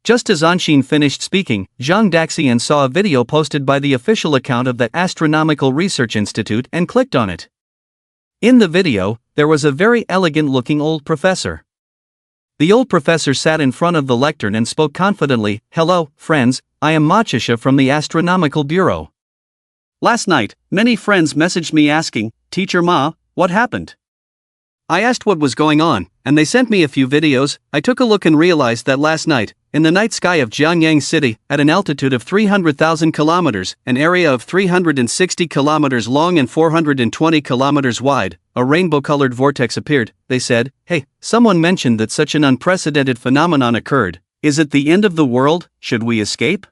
Just as Anshin finished speaking, Zhang Daxian saw a video posted by the official account of the Astronomical Research Institute and clicked on it. In the video, there was a very elegant-looking old professor. The old professor sat in front of the lectern and spoke confidently, "Hello, friends, I am Machisha from the Astronomical Bureau. Last night, many friends messaged me asking, Teacher Ma, what happened? I asked what was going on, and they sent me a few videos. I took a look and realized that last night, in the night sky of Jiangyang City, at an altitude of 300,000 kilometers, an area of 360 kilometers long and 420 kilometers wide, a rainbow-colored vortex appeared. They said, hey, someone mentioned that such an unprecedented phenomenon occurred. Is it the end of the world? Should we escape?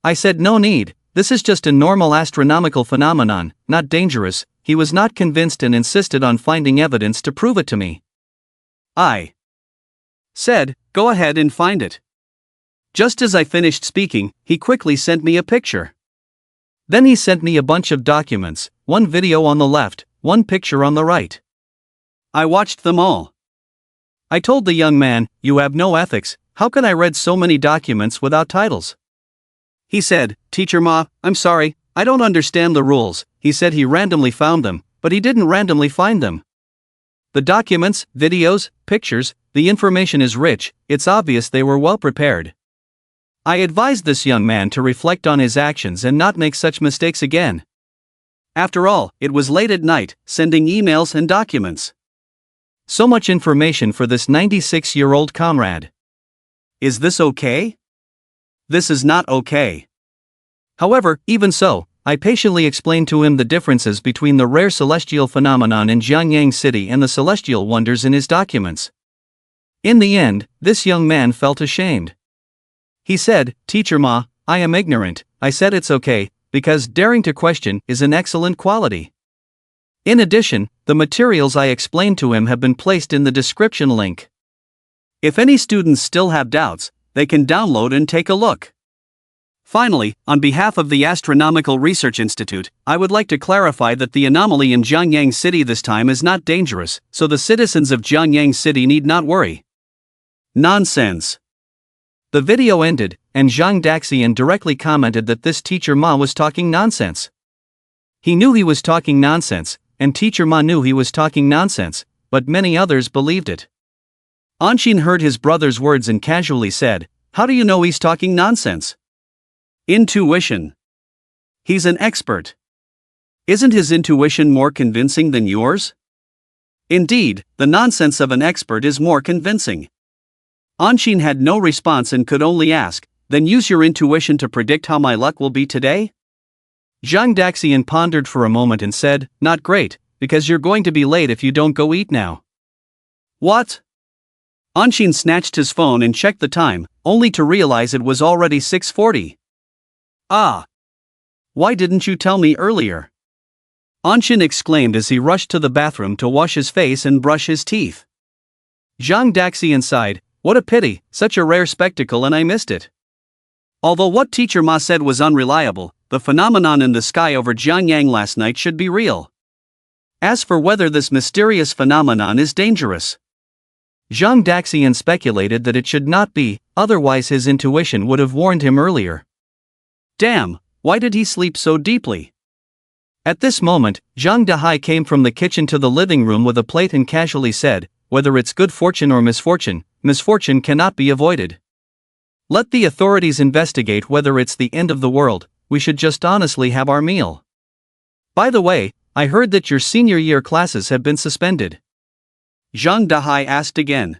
I said no need, this is just a normal astronomical phenomenon, not dangerous. He was not convinced and insisted on finding evidence to prove it to me. I said, go ahead and find it. Just as I finished speaking, he quickly sent me a picture. Then he sent me a bunch of documents, one video on the left, one picture on the right. I watched them all. I told the young man, you have no ethics, how can I read so many documents without titles? He said, Teacher Ma, I'm sorry, I don't understand the rules. He said he randomly found them, but he didn't randomly find them. The documents, videos, pictures, the information is rich, it's obvious they were well prepared. I advised this young man to reflect on his actions and not make such mistakes again. After all, it was late at night, sending emails and documents. So much information for this 96-year-old comrade. Is this okay? This is not okay. However, even so, I patiently explained to him the differences between the rare celestial phenomenon in Jiangyang City and the celestial wonders in his documents. In the end, this young man felt ashamed. He said, Teacher Ma, I am ignorant. I said it's okay, because daring to question is an excellent quality. In addition, the materials I explained to him have been placed in the description link. If any students still have doubts, they can download and take a look. Finally, on behalf of the Astronomical Research Institute, I would like to clarify that the anomaly in Jiangyang City this time is not dangerous, so the citizens of Jiangyang City need not worry. Nonsense. The video ended, and Zhang Daxian directly commented that this Teacher Ma was talking nonsense. He knew he was talking nonsense, and Teacher Ma knew he was talking nonsense, but many others believed it. Anshin heard his brother's words and casually said, How do you know he's talking nonsense? Intuition. He's an expert. Isn't his intuition more convincing than yours? Indeed, the nonsense of an expert is more convincing. Anshin had no response and could only ask, then use your intuition to predict how my luck will be today? Zhang Daxian pondered for a moment and said, Not great, because you're going to be late if you don't go eat now. What? Anshin snatched his phone and checked the time, only to realize it was already 6:40. Ah! Why didn't you tell me earlier? Anshin exclaimed as he rushed to the bathroom to wash his face and brush his teeth. Zhang Daxian sighed, What a pity, such a rare spectacle and I missed it. Although what Teacher Ma said was unreliable, the phenomenon in the sky over Jiangyang last night should be real. As for whether this mysterious phenomenon is dangerous, Zhang Daxian speculated that it should not be, otherwise his intuition would have warned him earlier. Damn, why did he sleep so deeply? At this moment, Zhang Dahai came from the kitchen to the living room with a plate and casually said, Whether it's good fortune or misfortune, misfortune cannot be avoided. Let the authorities investigate whether it's the end of the world, we should just honestly have our meal. By the way, I heard that your senior year classes have been suspended. Zhang Dahai asked again.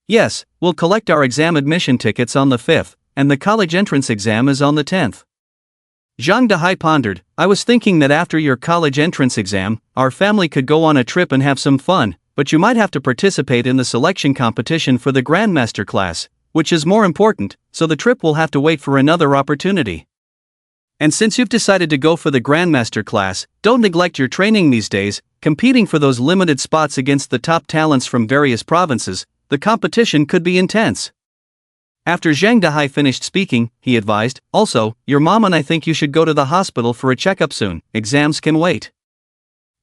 Yes, we'll collect our exam admission tickets on the 5th, and the college entrance exam is on the 10th. Zhang Dahai pondered, I was thinking that after your college entrance exam, our family could go on a trip and have some fun, but you might have to participate in the selection competition for the Grandmaster class, which is more important, so the trip will have to wait for another opportunity. And since you've decided to go for the Grandmaster class, don't neglect your training these days. Competing for those limited spots against the top talents from various provinces, the competition could be intense. After Zhang Dahai finished speaking, he advised, also, your mom and I think you should go to the hospital for a checkup soon, exams can wait.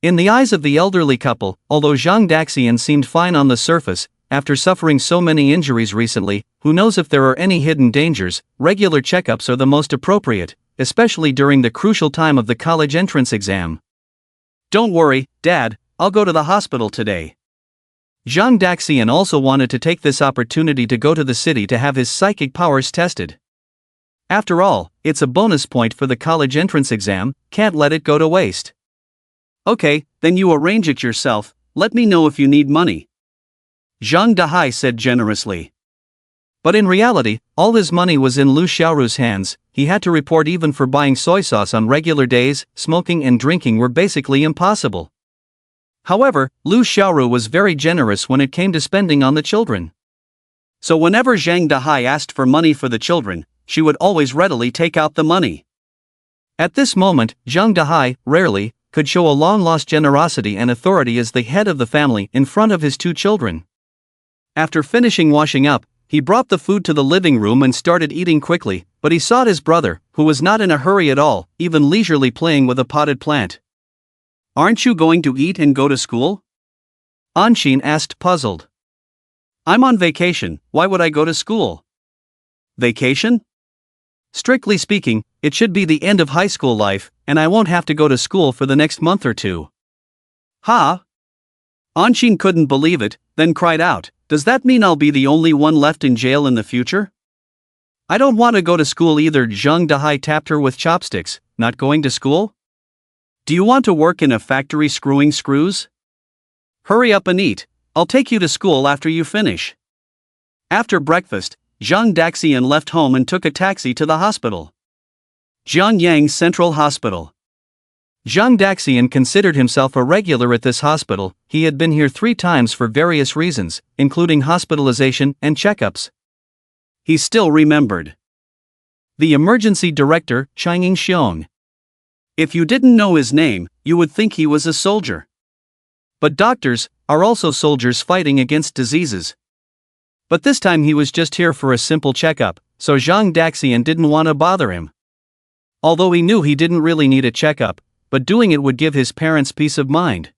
In the eyes of the elderly couple, although Zhang Daxian seemed fine on the surface, after suffering so many injuries recently, who knows if there are any hidden dangers, regular checkups are the most appropriate, especially during the crucial time of the college entrance exam. Don't worry, Dad, I'll go to the hospital today. Zhang Daxian also wanted to take this opportunity to go to the city to have his psychic powers tested. After all, it's a bonus point for the college entrance exam, can't let it go to waste. Okay, then you arrange it yourself, let me know if you need money. Zhang Dahai said generously. But in reality, all his money was in Lu Xiaoru's hands. He had to report even for buying soy sauce on regular days. Smoking and drinking were basically impossible. However, Lu Xiaoru was very generous when it came to spending on the children. So whenever Zhang Dahai asked for money for the children, she would always readily take out the money. At this moment, Zhang Dahai, rarely, could show a long-lost generosity and authority as the head of the family in front of his two children. After finishing washing up, he brought the food to the living room and started eating quickly, but he sought his brother, who was not in a hurry at all, even leisurely playing with a potted plant. Aren't you going to eat and go to school? Anshin asked, puzzled. I'm on vacation, why would I go to school? Vacation? Strictly speaking, it should be the end of high school life, and I won't have to go to school for the next month or two. Ha! Anshin couldn't believe it, then cried out, does that mean I'll be the only one left in jail in the future? I don't want to go to school either. Zhang Dahai tapped her with chopsticks. Not going to school? Do you want to work in a factory screwing screws? Hurry up and eat, I'll take you to school after you finish. After breakfast, Zhang Daxian left home and took a taxi to the hospital. Jianyang Central Hospital. Zhang Daxian considered himself a regular at this hospital. He had been here 3 times for various reasons, including hospitalization and checkups. He still remembered the emergency director, Changing Xiong. If you didn't know his name, you would think he was a soldier. But doctors are also soldiers fighting against diseases. But this time he was just here for a simple checkup, so Zhang Daxian didn't want to bother him. Although he knew he didn't really need a checkup, but doing it would give his parents peace of mind.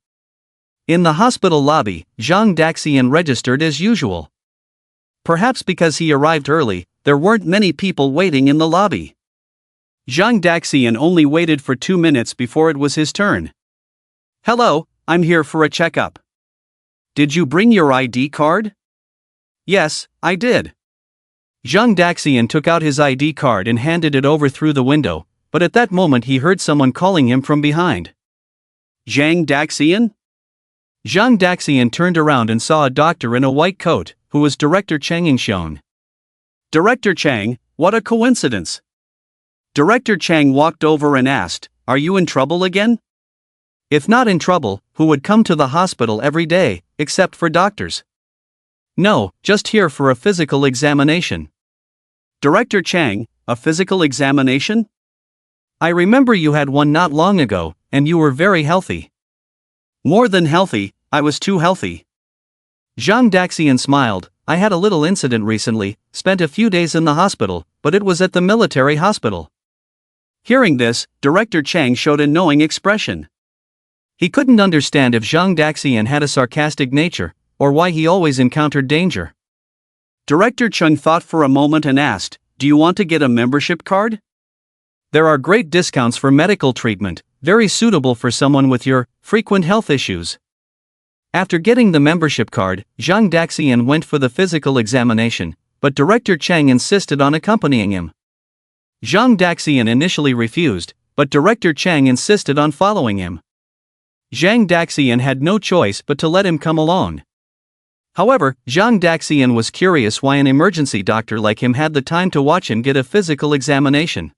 In the hospital lobby, Zhang Daxian registered as usual. Perhaps because he arrived early, there weren't many people waiting in the lobby. Zhang Daxian only waited for 2 minutes before it was his turn. Hello, I'm here for a checkup. Did you bring your ID card? Yes, I did. Zhang Daxian took out his ID card and handed it over through the window, but at that moment he heard someone calling him from behind. Zhang Daxian? Zhang Daxian turned around and saw a doctor in a white coat, who was Director Chang Yingxiong. Director Chang, what a coincidence. Director Chang walked over and asked, are you in trouble again? If not in trouble, who would come to the hospital every day, except for doctors? No, just here for a physical examination. Director Chang, a physical examination? I remember you had one not long ago, and you were very healthy. More than healthy, I was too healthy. Zhang Daxian smiled. I had a little incident recently, spent a few days in the hospital, but it was at the military hospital. Hearing this, Director Chang showed a knowing expression. He couldn't understand if Zhang Daxian had a sarcastic nature, or why he always encountered danger. Director Chang thought for a moment and asked, do you want to get a membership card? There are great discounts for medical treatment, very suitable for someone with your frequent health issues. After getting the membership card, Zhang Daxian went for the physical examination, but Director Chang insisted on accompanying him. Zhang Daxian initially refused, but Director Chang insisted on following him. Zhang Daxian had no choice but to let him come along. However, Zhang Daxian was curious why an emergency doctor like him had the time to watch him get a physical examination.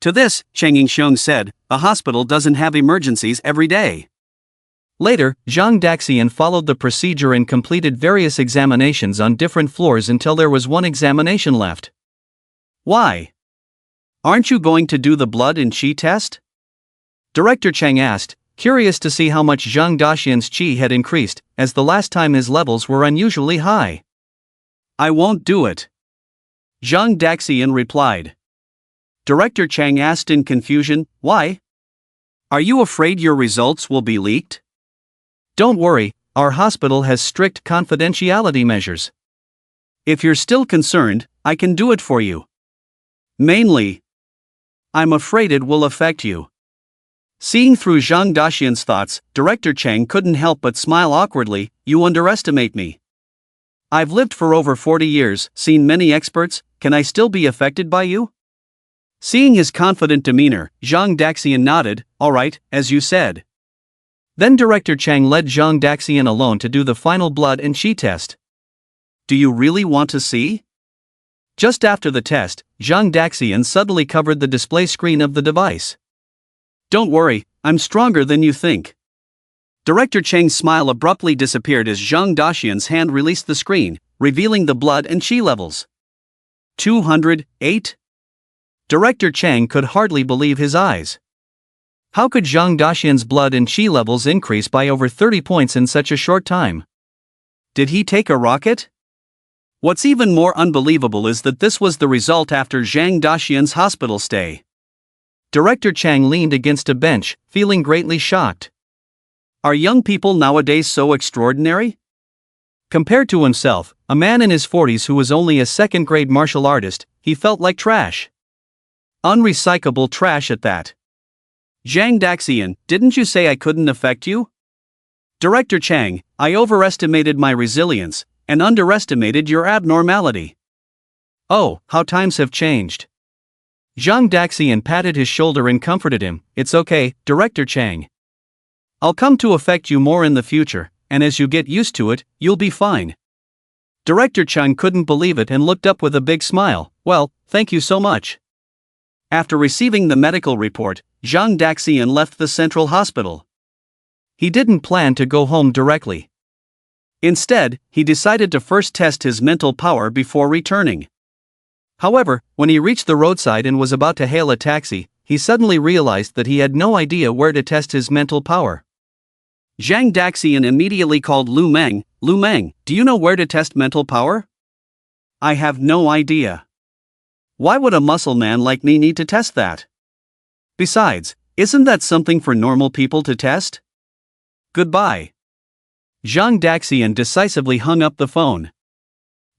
To this, Chang Yingxiong said, "A hospital doesn't have emergencies every day." Later, Zhang Daxian followed the procedure and completed various examinations on different floors until there was one examination left. "Why? Aren't you going to do the blood and qi test?" Director Chang asked, curious to see how much Zhang Daxian's qi had increased, as the last time his levels were unusually high. "I won't do it," Zhang Daxian replied. Director Chang asked in confusion, "Why? Are you afraid your results will be leaked?" "Don't worry, our hospital has strict confidentiality measures. If you're still concerned, I can do it for you. Mainly, I'm afraid it will affect you." Seeing through Zhang Daxian's thoughts, Director Chang couldn't help but smile awkwardly. "You underestimate me. I've lived for over 40 years, seen many experts, can I still be affected by you?" Seeing his confident demeanor, Zhang Daxian nodded, "All right, as you said." Then Director Chang led Zhang Daxian alone to do the final blood and qi test. "Do you really want to see?" Just after the test, Zhang Daxian suddenly covered the display screen of the device. "Don't worry, I'm stronger than you think." Director Chang's smile abruptly disappeared as Zhang Daxian's hand released the screen, revealing the blood and qi levels. 208? Director Chang could hardly believe his eyes. How could Zhang Daxian's blood and qi levels increase by over 30 points in such a short time? Did he take a rocket? What's even more unbelievable is that this was the result after Zhang Daxian's hospital stay. Director Chang leaned against a bench, feeling greatly shocked. Are young people nowadays so extraordinary? Compared to himself, a man in his 40s who was only a second-grade martial artist, he felt like trash. Unrecyclable trash at that. "Zhang Daxian, didn't you say I couldn't affect you?" "Director Chang, I overestimated my resilience, and underestimated your abnormality." "Oh, how times have changed." Zhang Daxian patted his shoulder and comforted him. "It's okay, Director Chang. I'll come to affect you more in the future, and as you get used to it, you'll be fine." Director Chang couldn't believe it and looked up with a big smile. "Well, thank you so much." After receiving the medical report, Zhang Daxian left the central hospital. He didn't plan to go home directly. Instead, he decided to first test his mental power before returning. However, when he reached the roadside and was about to hail a taxi, he suddenly realized that he had no idea where to test his mental power. Zhang Daxian immediately called Lu Meng. "Lu Meng, do you know where to test mental power?" "I have no idea. Why would a muscle man like me need to test that? Besides, isn't that something for normal people to test? Goodbye." Zhang Daxian decisively hung up the phone.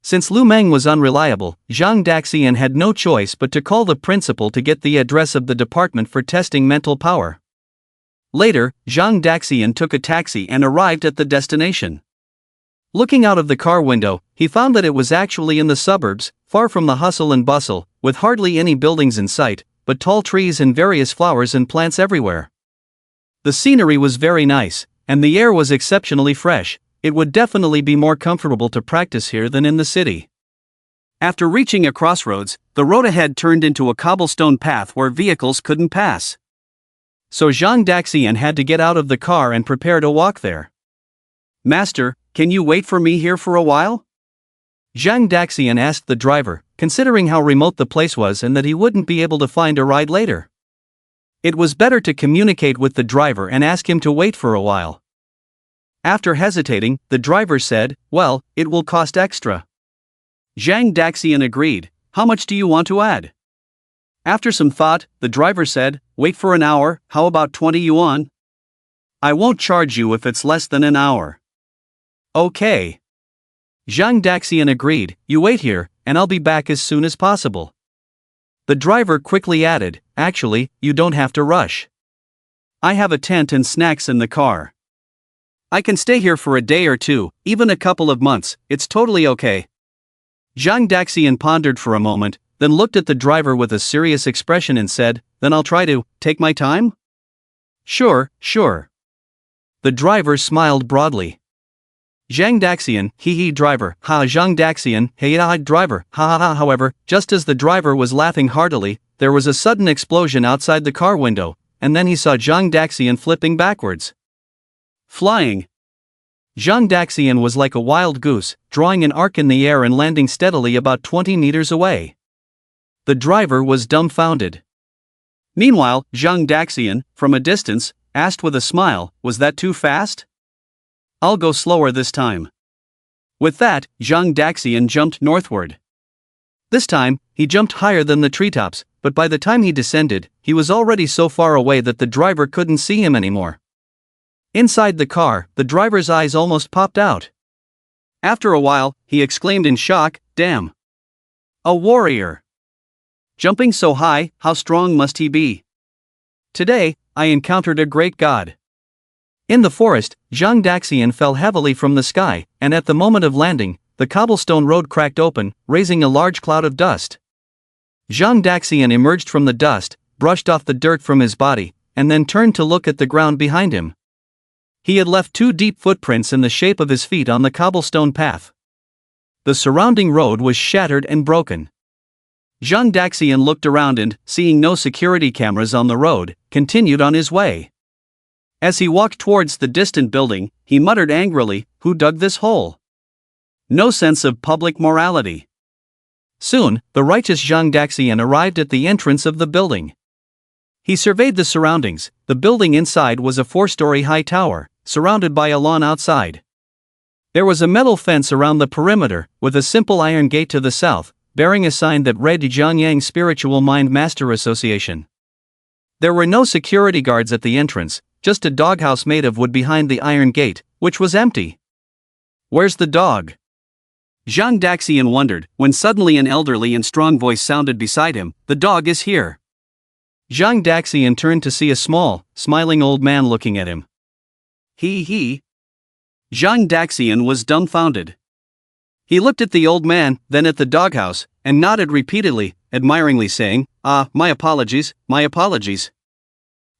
Since Lu Meng was unreliable, Zhang Daxian had no choice but to call the principal to get the address of the department for testing mental power. Later, Zhang Daxian took a taxi and arrived at the destination. Looking out of the car window, he found that it was actually in the suburbs, far from the hustle and bustle, with hardly any buildings in sight, but tall trees and various flowers and plants everywhere. The scenery was very nice, and the air was exceptionally fresh. It would definitely be more comfortable to practice here than in the city. After reaching a crossroads, the road ahead turned into a cobblestone path where vehicles couldn't pass. So Zhang Daxian had to get out of the car and prepare to walk there. "Master, can you wait for me here for a while?" Zhang Daxian asked the driver, considering how remote the place was and that he wouldn't be able to find a ride later. It was better to communicate with the driver and ask him to wait for a while. After hesitating, the driver said, "Well, it will cost extra." Zhang Daxian agreed. "How much do you want to add?" After some thought, the driver said, "Wait for an hour, how about 20 yuan? I won't charge you if it's less than an hour." "Okay." Zhang Daxian agreed. "You wait here, and I'll be back as soon as possible." The driver quickly added, "Actually, you don't have to rush. I have a tent and snacks in the car. I can stay here for a day or two, even a couple of months, it's totally okay." Zhang Daxian pondered for a moment, then looked at the driver with a serious expression and said, "Then I'll try to take my time?" Sure. The driver smiled broadly. Zhang Daxian, driver, ha Zhang Daxian, driver, ha. However, just as the driver was laughing heartily, there was a sudden explosion outside the car window, and then he saw Zhang Daxian flipping backwards. Flying. Zhang Daxian was like a wild goose, drawing an arc in the air and landing steadily about 20 meters away. The driver was dumbfounded. Meanwhile, Zhang Daxian, from a distance, asked with a smile, "Was that too fast? I'll go slower this time." With that, Zhang Daxian jumped northward. This time, he jumped higher than the treetops, but by the time he descended, he was already so far away that the driver couldn't see him anymore. Inside the car, the driver's eyes almost popped out. After a while, he exclaimed in shock, "Damn! A warrior! Jumping so high, how strong must he be? Today, I encountered a great god." In the forest, Zhang Daxian fell heavily from the sky, and at the moment of landing, the cobblestone road cracked open, raising a large cloud of dust. Zhang Daxian emerged from the dust, brushed off the dirt from his body, and then turned to look at the ground behind him. He had left 2 deep footprints in the shape of his feet on the cobblestone path. The surrounding road was shattered and broken. Zhang Daxian looked around and, seeing no security cameras on the road, continued on his way. As he walked towards the distant building, he muttered angrily, "Who dug this hole? No sense of public morality." Soon, the righteous Zhang Daxian arrived at the entrance of the building. He surveyed the surroundings. The building inside was a 4-story high tower, surrounded by a lawn outside. There was a metal fence around the perimeter, with a simple iron gate to the south, bearing a sign that read Zhangyang Spiritual Mind Master Association. There were no security guards at the entrance, just a doghouse made of wood behind the iron gate, which was empty. "Where's the dog?" Zhang Daxian wondered, when suddenly an elderly and strong voice sounded beside him, "The dog is here." Zhang Daxian turned to see a small, smiling old man looking at him. He. Zhang Daxian was dumbfounded. He looked at the old man, then at the doghouse, and nodded repeatedly, admiringly saying, My apologies, my apologies."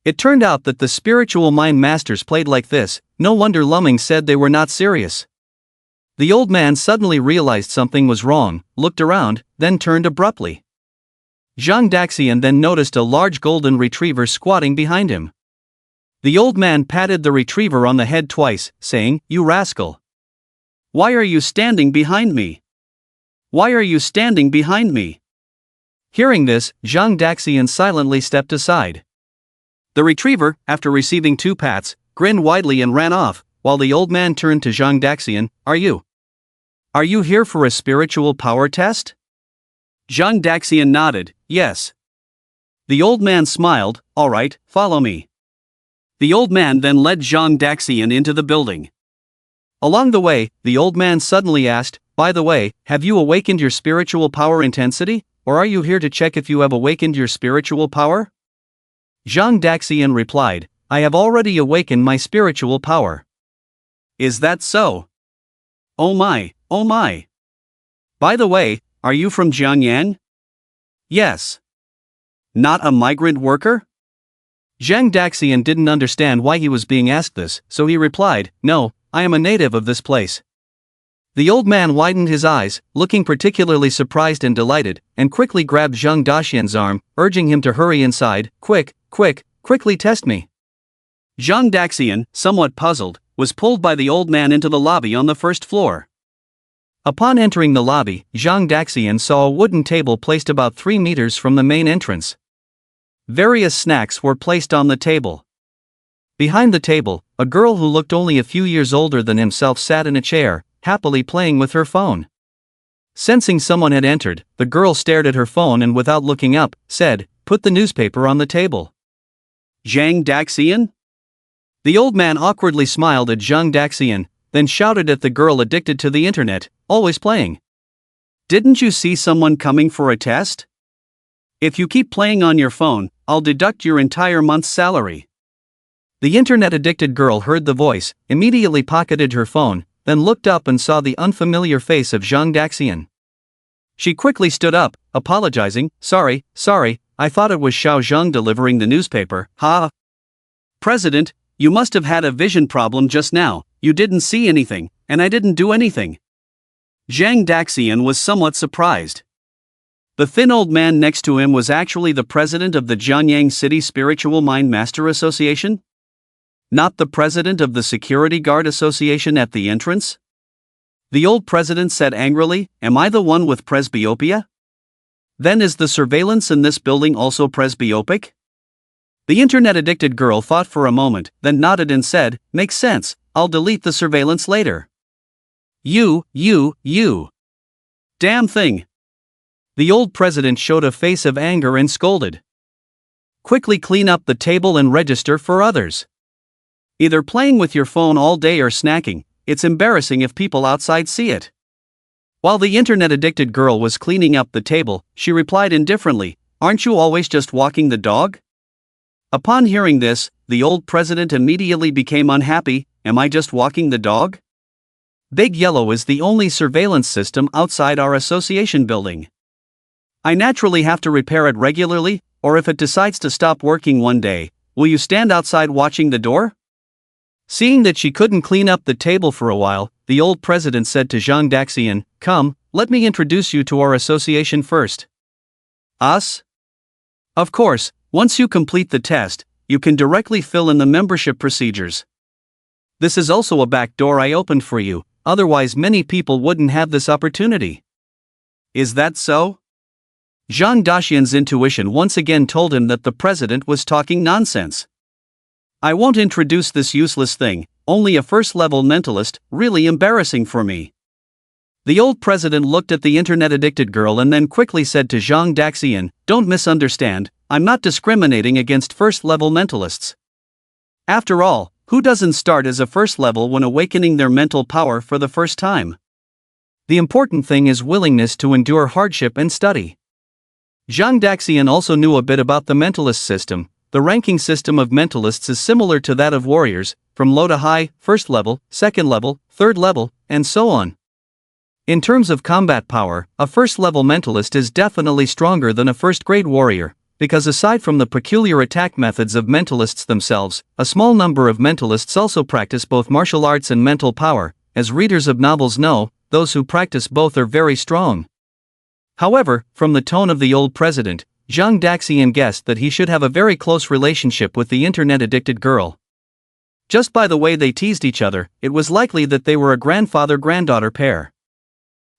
It turned out that the spiritual mind masters played like this. No wonder Lumming said they were not serious. The old man suddenly realized something was wrong, looked around, then turned abruptly. Zhang Daxian then noticed a large golden retriever squatting behind him. The old man patted the retriever on the head twice, saying, "You rascal! Why are you standing behind me? Why are you standing behind me?" Hearing this, Zhang Daxian silently stepped aside. The retriever, after receiving 2 pats, grinned widely and ran off, while the old man turned to Zhang Daxian, Are you here for a spiritual power test?" Zhang Daxian nodded, "Yes." The old man smiled, "All right, follow me." The old man then led Zhang Daxian into the building. Along the way, the old man suddenly asked, "By the way, have you awakened your spiritual power intensity, or are you here to check if you have awakened your spiritual power?" Zhang Daxian replied, "I have already awakened my spiritual power." "Is that so? Oh my, oh my. By the way, are you from Zhangyang?" "Yes." "Not a migrant worker?" Zhang Daxian didn't understand why he was being asked this, so he replied, "No, I am a native of this place." The old man widened his eyes, looking particularly surprised and delighted, and quickly grabbed Zhang Daxian's arm, urging him to hurry inside. Quickly test me." Zhang Daxian, somewhat puzzled, was pulled by the old man into the lobby on the 1st floor. Upon entering the lobby, Zhang Daxian saw a wooden table placed about 3 meters from the main entrance. Various snacks were placed on the table. Behind the table, a girl who looked only a few years older than himself sat in a chair, happily playing with her phone. Sensing someone had entered, the girl stared at her phone and without looking up, said, "Put the newspaper on the table." "Zhang Daxian?" The old man awkwardly smiled at Zhang Daxian, then shouted at the girl addicted to the internet, always playing. "Didn't you see someone coming for a test? If you keep playing on your phone, I'll deduct your entire month's salary." The internet-addicted girl heard the voice, immediately pocketed her phone, then looked up and saw the unfamiliar face of Zhang Daxian. She quickly stood up, apologizing, Sorry, I thought it was Xiao Zheng delivering the newspaper, ha." "President, you must have had a vision problem just now, you didn't see anything, and I didn't do anything." Zhang Daxian was somewhat surprised. The thin old man next to him was actually the president of the Jianyang City Spiritual Mind Master Association? Not the president of the Security Guard Association at the entrance? The old president said angrily, "Am I the one with presbyopia? Then is the surveillance in this building also presbyopic?" The internet-addicted girl thought for a moment, then nodded and said, "Makes sense, I'll delete the surveillance later." You. Damn thing. The old president showed a face of anger and scolded. Quickly clean up the table and register for others. Either playing with your phone all day or snacking, it's embarrassing if people outside see it. While the internet-addicted girl was cleaning up the table, she replied indifferently, "Aren't you always just walking the dog?" Upon hearing this, the old president immediately became unhappy. Am I just walking the dog? Big Yellow is the only surveillance system outside our association building. I naturally have to repair it regularly, or if it decides to stop working one day, will you stand outside watching the door? Seeing that she couldn't clean up the table for a while, the old president said to Zhang Daxian, "Come, let me introduce you to our association first." Us? Of course, once you complete the test, you can directly fill in the membership procedures. This is also a back door I opened for you, otherwise many people wouldn't have this opportunity. Is that so? Zhang Daxian's intuition once again told him that the president was talking nonsense. I won't introduce this useless thing, only a first-level mentalist, really embarrassing for me. The old president looked at the internet-addicted girl and then quickly said to Zhang Daxian, "Don't misunderstand, I'm not discriminating against first-level mentalists. After all, who doesn't start as a first level when awakening their mental power for the first time? The important thing is willingness to endure hardship and study." Zhang Daxian also knew a bit about the mentalist system. The ranking system of mentalists is similar to that of warriors, from low to high, first level, second level, third level, and so on. In terms of combat power, a first-level mentalist is definitely stronger than a first-grade warrior, because aside from the peculiar attack methods of mentalists themselves, a small number of mentalists also practice both martial arts and mental power. As readers of novels know, those who practice both are very strong. However, from the tone of the old president, Zhang Daxian guessed that he should have a very close relationship with the internet-addicted girl. Just by the way they teased each other, it was likely that they were a grandfather-granddaughter pair.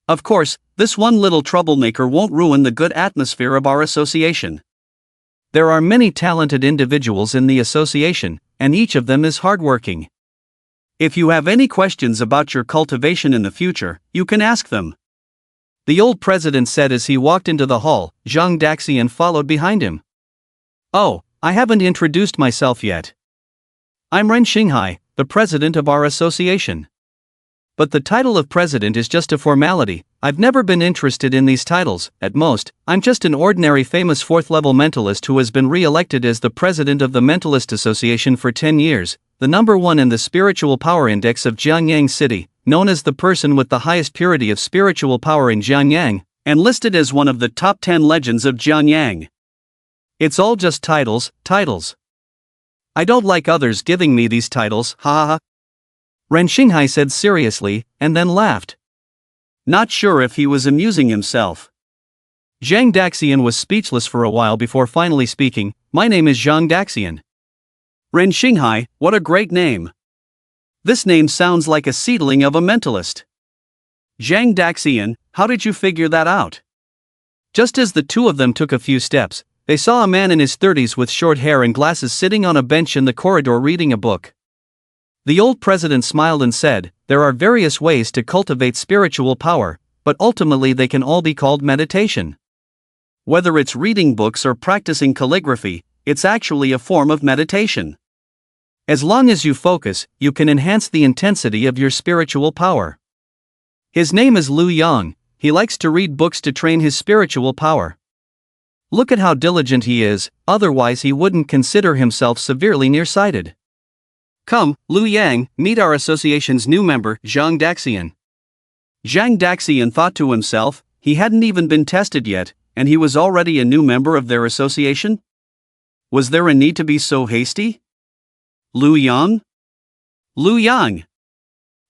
Of course, this one little troublemaker won't ruin the good atmosphere of our association. There are many talented individuals in the association, and each of them is hardworking. If you have any questions about your cultivation in the future, you can ask them. The old president said as he walked into the hall. Zhang Daxian followed behind him. "Oh, I haven't introduced myself yet. I'm Ren Xinghai, the president of our association. But the title of president is just a formality. I've never been interested in these titles. At most, I'm just an ordinary famous fourth-level mentalist who has been re-elected as the president of the Mentalist Association for 10 years, the number one in the Spiritual Power Index of Jianyang City, known as the person with the highest purity of spiritual power in Jianyang, and listed as one of the top 10 legends of Jianyang. It's all just titles. I don't like others giving me these titles, ha ha ha." Ren Xinghai said seriously, and then laughed. Not sure if he was amusing himself. Zhang Daxian was speechless for a while before finally speaking. "My name is Zhang Daxian." "Ren Xinghai, what a great name. This name sounds like a seedling of a mentalist. Zhang Daxian, how did you figure that out?" Just as the two of them took a few steps, they saw a man in his 30s with short hair and glasses sitting on a bench in the corridor reading a book. The old president smiled and said, "There are various ways to cultivate spiritual power, but ultimately they can all be called meditation. Whether it's reading books or practicing calligraphy, it's actually a form of meditation. As long as you focus, you can enhance the intensity of your spiritual power." His name is Lu Yang. He likes to read books to train his spiritual power. Look at how diligent he is, otherwise he wouldn't consider himself severely nearsighted. "Come, Lu Yang, meet our association's new member, Zhang Daxian." Zhang Daxian thought to himself, he hadn't even been tested yet, and he was already a new member of their association? Was there a need to be so hasty? Lu Yang? Lu Yang!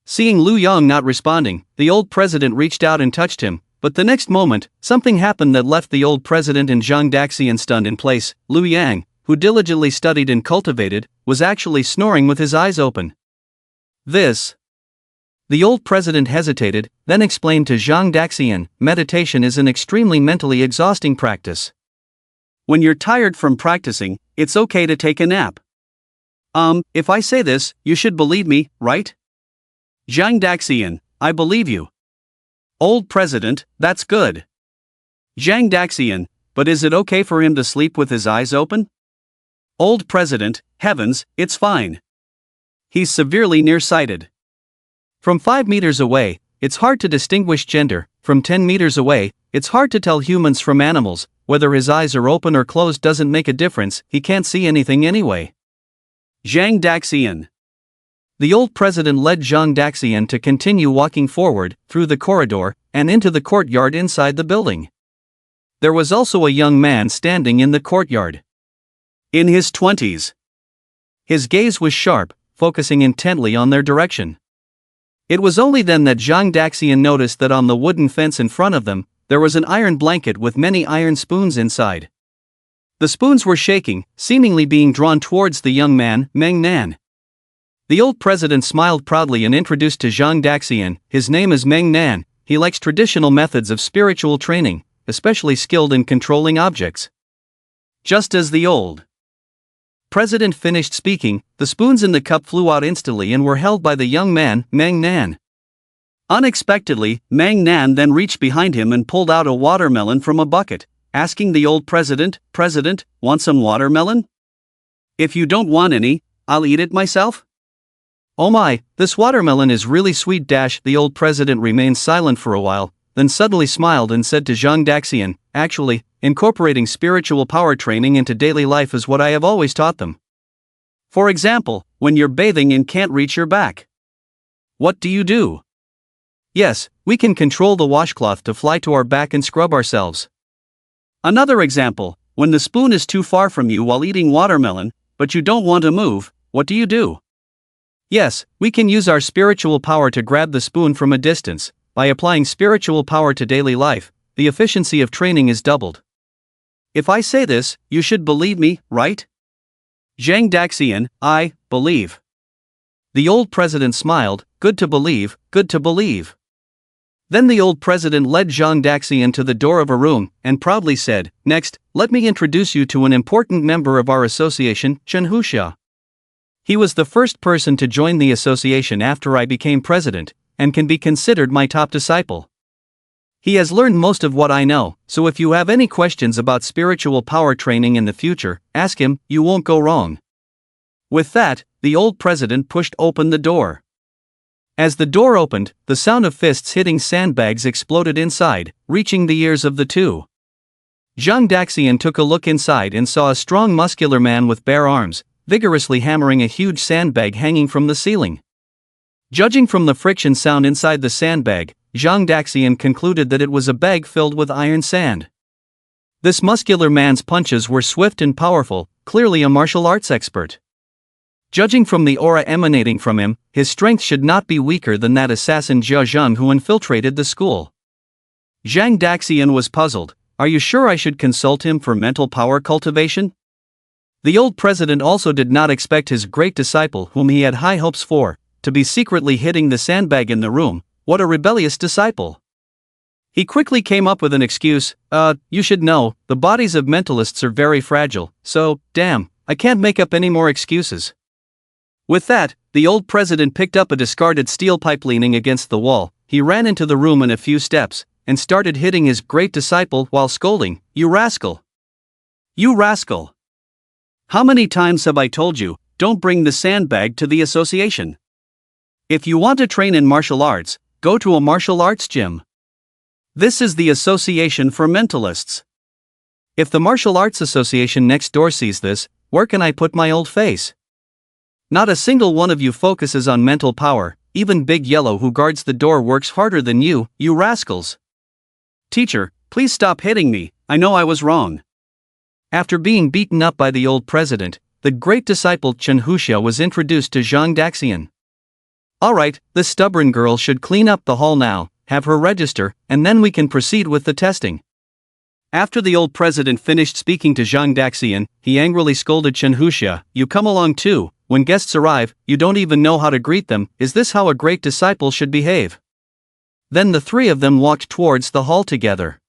Seeing Lu Yang not responding, the old president reached out and touched him. But the next moment, something happened that left the old president and Zhang Daxian stunned in place. Liu Yang, who diligently studied and cultivated, was actually snoring with his eyes open. This. The old president hesitated, then explained to Zhang Daxian, meditation is an extremely mentally exhausting practice. When you're tired from practicing, it's okay to take a nap. If I say this, you should believe me, right? Zhang Daxian, I believe you. Old president, that's good. Zhang Daxian, but is it okay for him to sleep with his eyes open? Old president, heavens, it's fine. He's severely nearsighted. From 5 meters away, it's hard to distinguish gender. From 10 meters away, it's hard to tell humans from animals. Whether his eyes are open or closed doesn't make a difference, he can't see anything anyway. Zhang Daxian. The old president led Zhang Daxian to continue walking forward, through the corridor, and into the courtyard inside the building. There was also a young man standing in the courtyard. In his 20s. His gaze was sharp, focusing intently on their direction. It was only then that Zhang Daxian noticed that on the wooden fence in front of them, there was an iron blanket with many iron spoons inside. The spoons were shaking, seemingly being drawn towards the young man, Meng Nan. The old president smiled proudly and introduced to Zhang Daxian, his name is Meng Nan, he likes traditional methods of spiritual training, especially skilled in controlling objects. Just as the old president finished speaking, the spoons in the cup flew out instantly and were held by the young man, Meng Nan. Unexpectedly, Meng Nan then reached behind him and pulled out a watermelon from a bucket, asking the old president, "President, want some watermelon? If you don't want any, I'll eat it myself." "Oh my, this watermelon is really sweet." The old president remained silent for a while, then suddenly smiled and said to Zhang Daxian, "Actually, incorporating spiritual power training into daily life is what I have always taught them. For example, when you're bathing and can't reach your back, what do you do? Yes, we can control the washcloth to fly to our back and scrub ourselves. Another example, when the spoon is too far from you while eating watermelon, but you don't want to move, what do you do? Yes, we can use our spiritual power to grab the spoon from a distance. By applying spiritual power to daily life, the efficiency of training is doubled. If I say this, you should believe me, right? Zhang Daxian, I believe. The old president smiled, good to believe, good to believe. Then the old president led Zhang Daxian to the door of a room, and proudly said, "Next, let me introduce you to an important member of our association, Chen Huxia. He was the first person to join the association after I became president, and can be considered my top disciple. He has learned most of what I know, so if you have any questions about spiritual power training in the future, ask him, you won't go wrong." With that, the old president pushed open the door. As the door opened, the sound of fists hitting sandbags exploded inside, reaching the ears of the two. Zhang Daxian took a look inside and saw a strong muscular man with bare arms, vigorously hammering a huge sandbag hanging from the ceiling. Judging from the friction sound inside the sandbag, Zhang Daxian concluded that it was a bag filled with iron sand. This muscular man's punches were swift and powerful, clearly a martial arts expert. Judging from the aura emanating from him, his strength should not be weaker than that assassin Jia Zheng who infiltrated the school. Zhang Daxian was puzzled. Are you sure I should consult him for mental power cultivation? The old president also did not expect his great disciple, whom he had high hopes for, to be secretly hitting the sandbag in the room. What a rebellious disciple. He quickly came up with an excuse. You should know, the bodies of mentalists are very fragile, so, damn, I can't make up any more excuses. With that, the old president picked up a discarded steel pipe leaning against the wall. He ran into the room in a few steps, and started hitting his great disciple while scolding, "You rascal! You rascal! How many times have I told you, don't bring the sandbag to the association? If you want to train in martial arts, go to a martial arts gym. This is the association for mentalists. If the martial arts association next door sees this, where can I put my old face? Not a single one of you focuses on mental power, even Big Yellow who guards the door works harder than you, you rascals. Teacher, please stop hitting me, I know I was wrong." After being beaten up by the old president, the great disciple Chen Huxia was introduced to Zhang Daxian. "Alright, this stubborn girl should clean up the hall now," have her register, and then we can proceed with the testing. After the old president finished speaking to Zhang Daxian, he angrily scolded Chen Huxia, "You come along too. When guests arrive, you don't even know how to greet them. Is this how a great disciple should behave?" Then the three of them walked towards the hall together.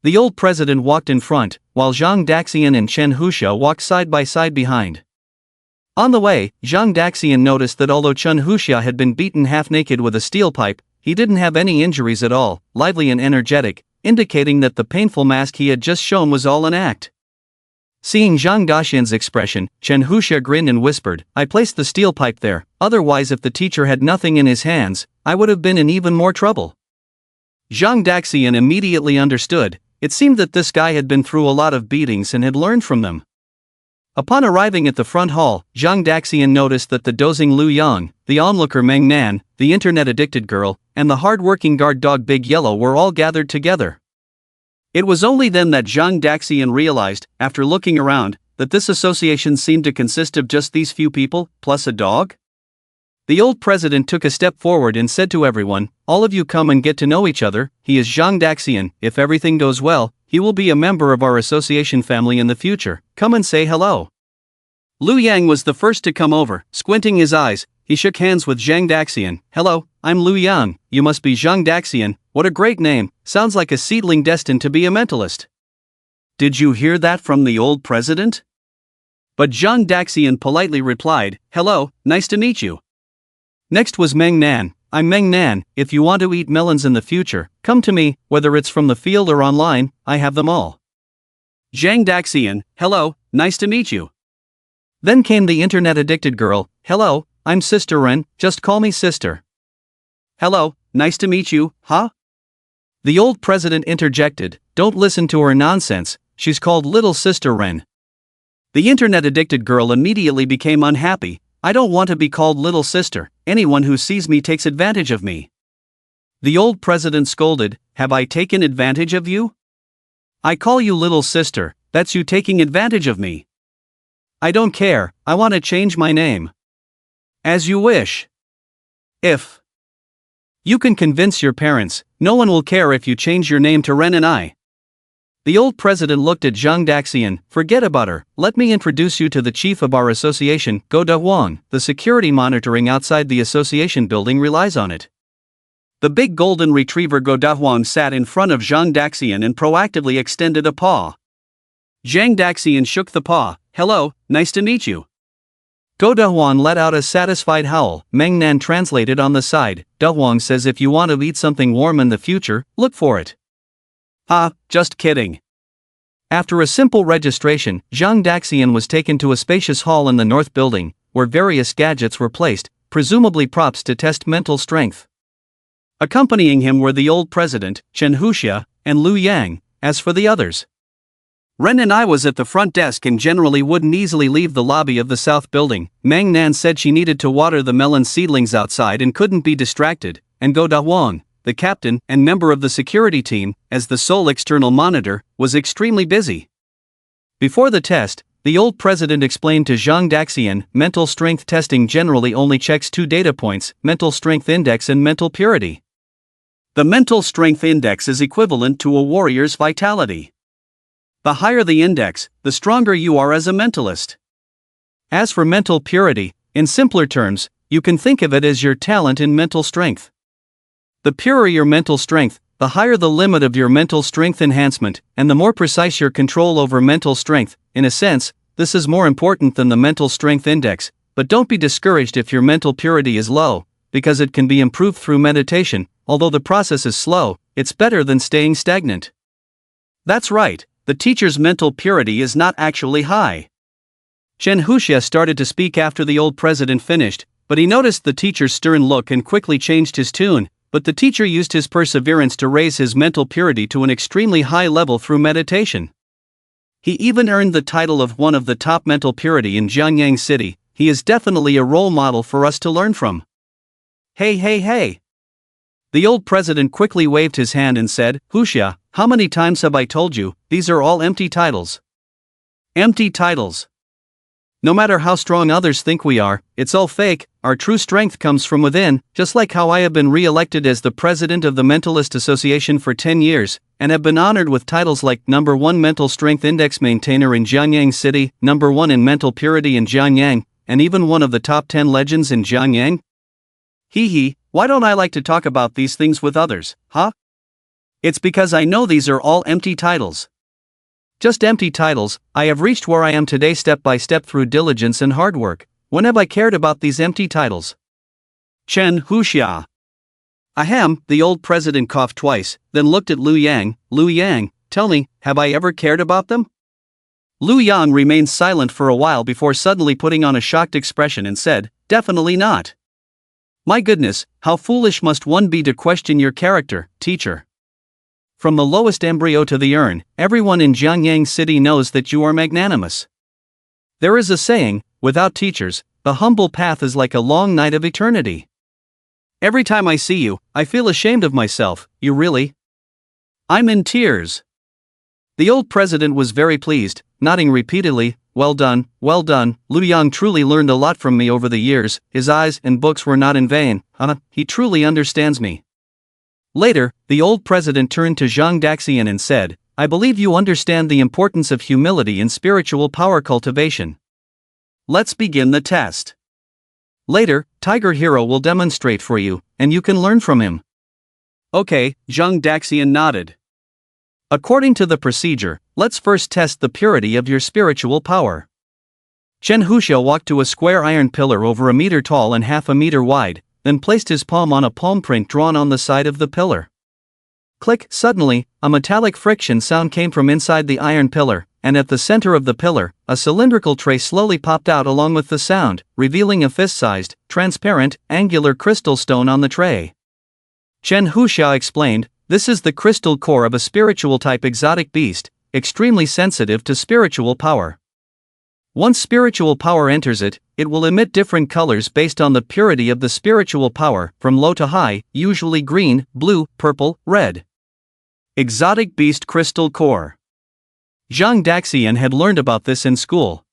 The old president walked in front, while Zhang Daxian and Chen Huxia walked side by side behind. On the way, Zhang Daxian noticed that although Chen Huxia had been beaten half-naked with a steel pipe, he didn't have any injuries at all, lively and energetic, indicating that the painful mask he had just shown was all an act. Seeing Zhang Daxian's expression, Chen Huxia grinned and whispered, "I placed the steel pipe there, otherwise if the teacher had nothing in his hands, I would have been in even more trouble." Zhang Daxian immediately understood. It seemed that this guy had been through a lot of beatings and had learned from them. Upon arriving at the front hall, Zhang Daxian noticed that the dozing Lu Yang, the onlooker Meng Nan, the internet-addicted girl, and the hard-working guard dog Big Yellow were all gathered together. It was only then that Zhang Daxian realized, after looking around, that this association seemed to consist of just these few people, plus a dog? The old president took a step forward and said to everyone, "All of you come and get to know each other. He is Zhang Daxian. If everything goes well, he will be a member of our association family in the future. Come and say hello." Lu Yang was the first to come over. Squinting his eyes, he shook hands with Zhang Daxian. "Hello, I'm Lu Yang. You must be Zhang Daxian. What a great name. Sounds like a seedling destined to be a mentalist." "Did you hear that from the old president?" But Zhang Daxian politely replied, "Hello, nice to meet you." Next was Meng Nan. "I'm Meng Nan. If you want to eat melons in the future, come to me, whether it's from the field or online, I have them all." Zhang Daxian, "Hello, nice to meet you." Then came the internet-addicted girl. "Hello, I'm Sister Ren, just call me Sister." "Hello, nice to meet you, huh?" The old president interjected, "Don't listen to her nonsense, she's called Little Sister Ren." The internet-addicted girl immediately became unhappy. "I don't want to be called Little Sister, anyone who sees me takes advantage of me." The old president scolded, "Have I taken advantage of you? I call you Little Sister, that's you taking advantage of me." "I don't care, I want to change my name." "As you wish. If you can convince your parents, no one will care if you change your name to Ren and I." The old president looked at Zhang Daxian. "Forget about her, let me introduce you to the chief of our association, Go Da Huang. The security monitoring outside the association building relies on it." The big golden retriever Go Da Huang sat in front of Zhang Daxian and proactively extended a paw. Zhang Daxian shook the paw. "Hello, nice to meet you." Go Da Huang let out a satisfied howl. Meng Nan translated on the side. Da Huang says if you want to eat something warm in the future, look for it. "Ah, just kidding." After a simple registration, Zhang Daxian was taken to a spacious hall in the north building, where various gadgets were placed, presumably props to test mental strength. Accompanying him were the old president, Chen Huxia, and Lu Yang. As for the others, Ren and I was at the front desk and generally wouldn't easily leave the lobby of the south building. Meng Nan said she needed to water the melon seedlings outside and couldn't be distracted, and Go Da Huang, the captain and member of the security team, as the sole external monitor, was extremely busy. Before the test, the old president explained to Zhang Daxian, mental strength testing generally only checks 2 data points, mental strength index and mental purity. The mental strength index is equivalent to a warrior's vitality. The higher the index, the stronger you are as a mentalist. As for mental purity, in simpler terms, you can think of it as your talent in mental strength. The purer your mental strength, the higher the limit of your mental strength enhancement, and the more precise your control over mental strength. In a sense, this is more important than the mental strength index, but don't be discouraged if your mental purity is low, because it can be improved through meditation. Although the process is slow, it's better than staying stagnant. That's right, the teacher's mental purity is not actually high. Chen Huxia started to speak after the old president finished, but he noticed the teacher's stern look and quickly changed his tune. But the teacher used his perseverance to raise his mental purity to an extremely high level through meditation. He even earned the title of one of the top mental purity in Jianyang City. He is definitely a role model for us to learn from. Hey hey hey! The old president quickly waved his hand and said, "Huxia, how many times have I told you, these are all empty titles." Empty titles. No matter how strong others think we are, it's all fake. Our true strength comes from within, just like how I have been re-elected as the president of the Mentalist Association for 10 years, and have been honored with titles like number 1 Mental Strength Index Maintainer in Jianyang City, number 1 in Mental Purity in Jianyang, and even one of the top 10 legends in Jianyang. Hee, why don't I like to talk about these things with others, huh? It's because I know these are all empty titles. Just empty titles. I have reached where I am today step by step through diligence and hard work. When have I cared about these empty titles? Chen Huxia. Ahem, the old president coughed twice, then looked at Liu Yang. Liu Yang, tell me, have I ever cared about them? Liu Yang remained silent for a while before suddenly putting on a shocked expression and said, definitely not. My goodness, how foolish must one be to question your character, teacher? From the lowest embryo to the urn, everyone in Jianyang City knows that you are magnanimous. There is a saying, without teachers, the humble path is like a long night of eternity. Every time I see you, I feel ashamed of myself. You really? I'm in tears. The old president was very pleased, nodding repeatedly. Well done, well done. Liu Yang truly learned a lot from me over the years. His eyes and books were not in vain. He truly understands me. Later, the old president turned to Zhang Daxian and said, I believe you understand the importance of humility in spiritual power cultivation. Let's begin the test. Later, Tiger Hero will demonstrate for you, and you can learn from him. Okay, Zhang Daxian nodded. According to the procedure, let's first test the purity of your spiritual power. Chen Huxia walked to a square iron pillar over a meter tall and half a meter wide, then placed his palm on a palm print drawn on the side of the pillar. Click! Suddenly, a metallic friction sound came from inside the iron pillar, and at the center of the pillar, a cylindrical tray slowly popped out along with the sound, revealing a fist-sized, transparent, angular crystal stone on the tray. Chen Huxia explained, this is the crystal core of a spiritual type exotic beast, extremely sensitive to spiritual power. Once spiritual power enters it, it will emit different colors based on the purity of the spiritual power, from low to high, usually green, blue, purple, red. Exotic Beast Crystal Core. Zhang Daxian had learned about this in school.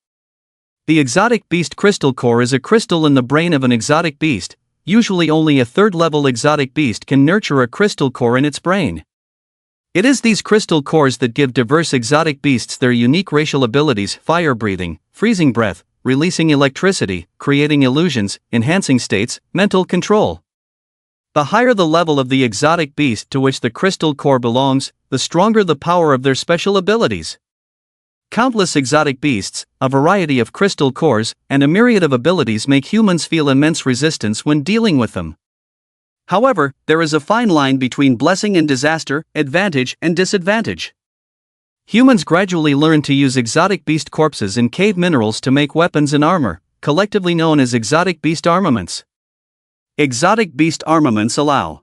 The exotic beast crystal core is a crystal in the brain of an exotic beast. Usually only a third-level exotic beast can nurture a crystal core in its brain. It is these crystal cores that give diverse exotic beasts their unique racial abilities: fire breathing, freezing breath, releasing electricity, creating illusions, enhancing states, mental control. The higher the level of the exotic beast to which the crystal core belongs, the stronger the power of their special abilities. Countless exotic beasts, a variety of crystal cores, and a myriad of abilities make humans feel immense resistance when dealing with them. However, there is a fine line between blessing and disaster, advantage and disadvantage. Humans gradually learn to use exotic beast corpses and cave minerals to make weapons and armor, collectively known as exotic beast armaments. Exotic beast armaments allow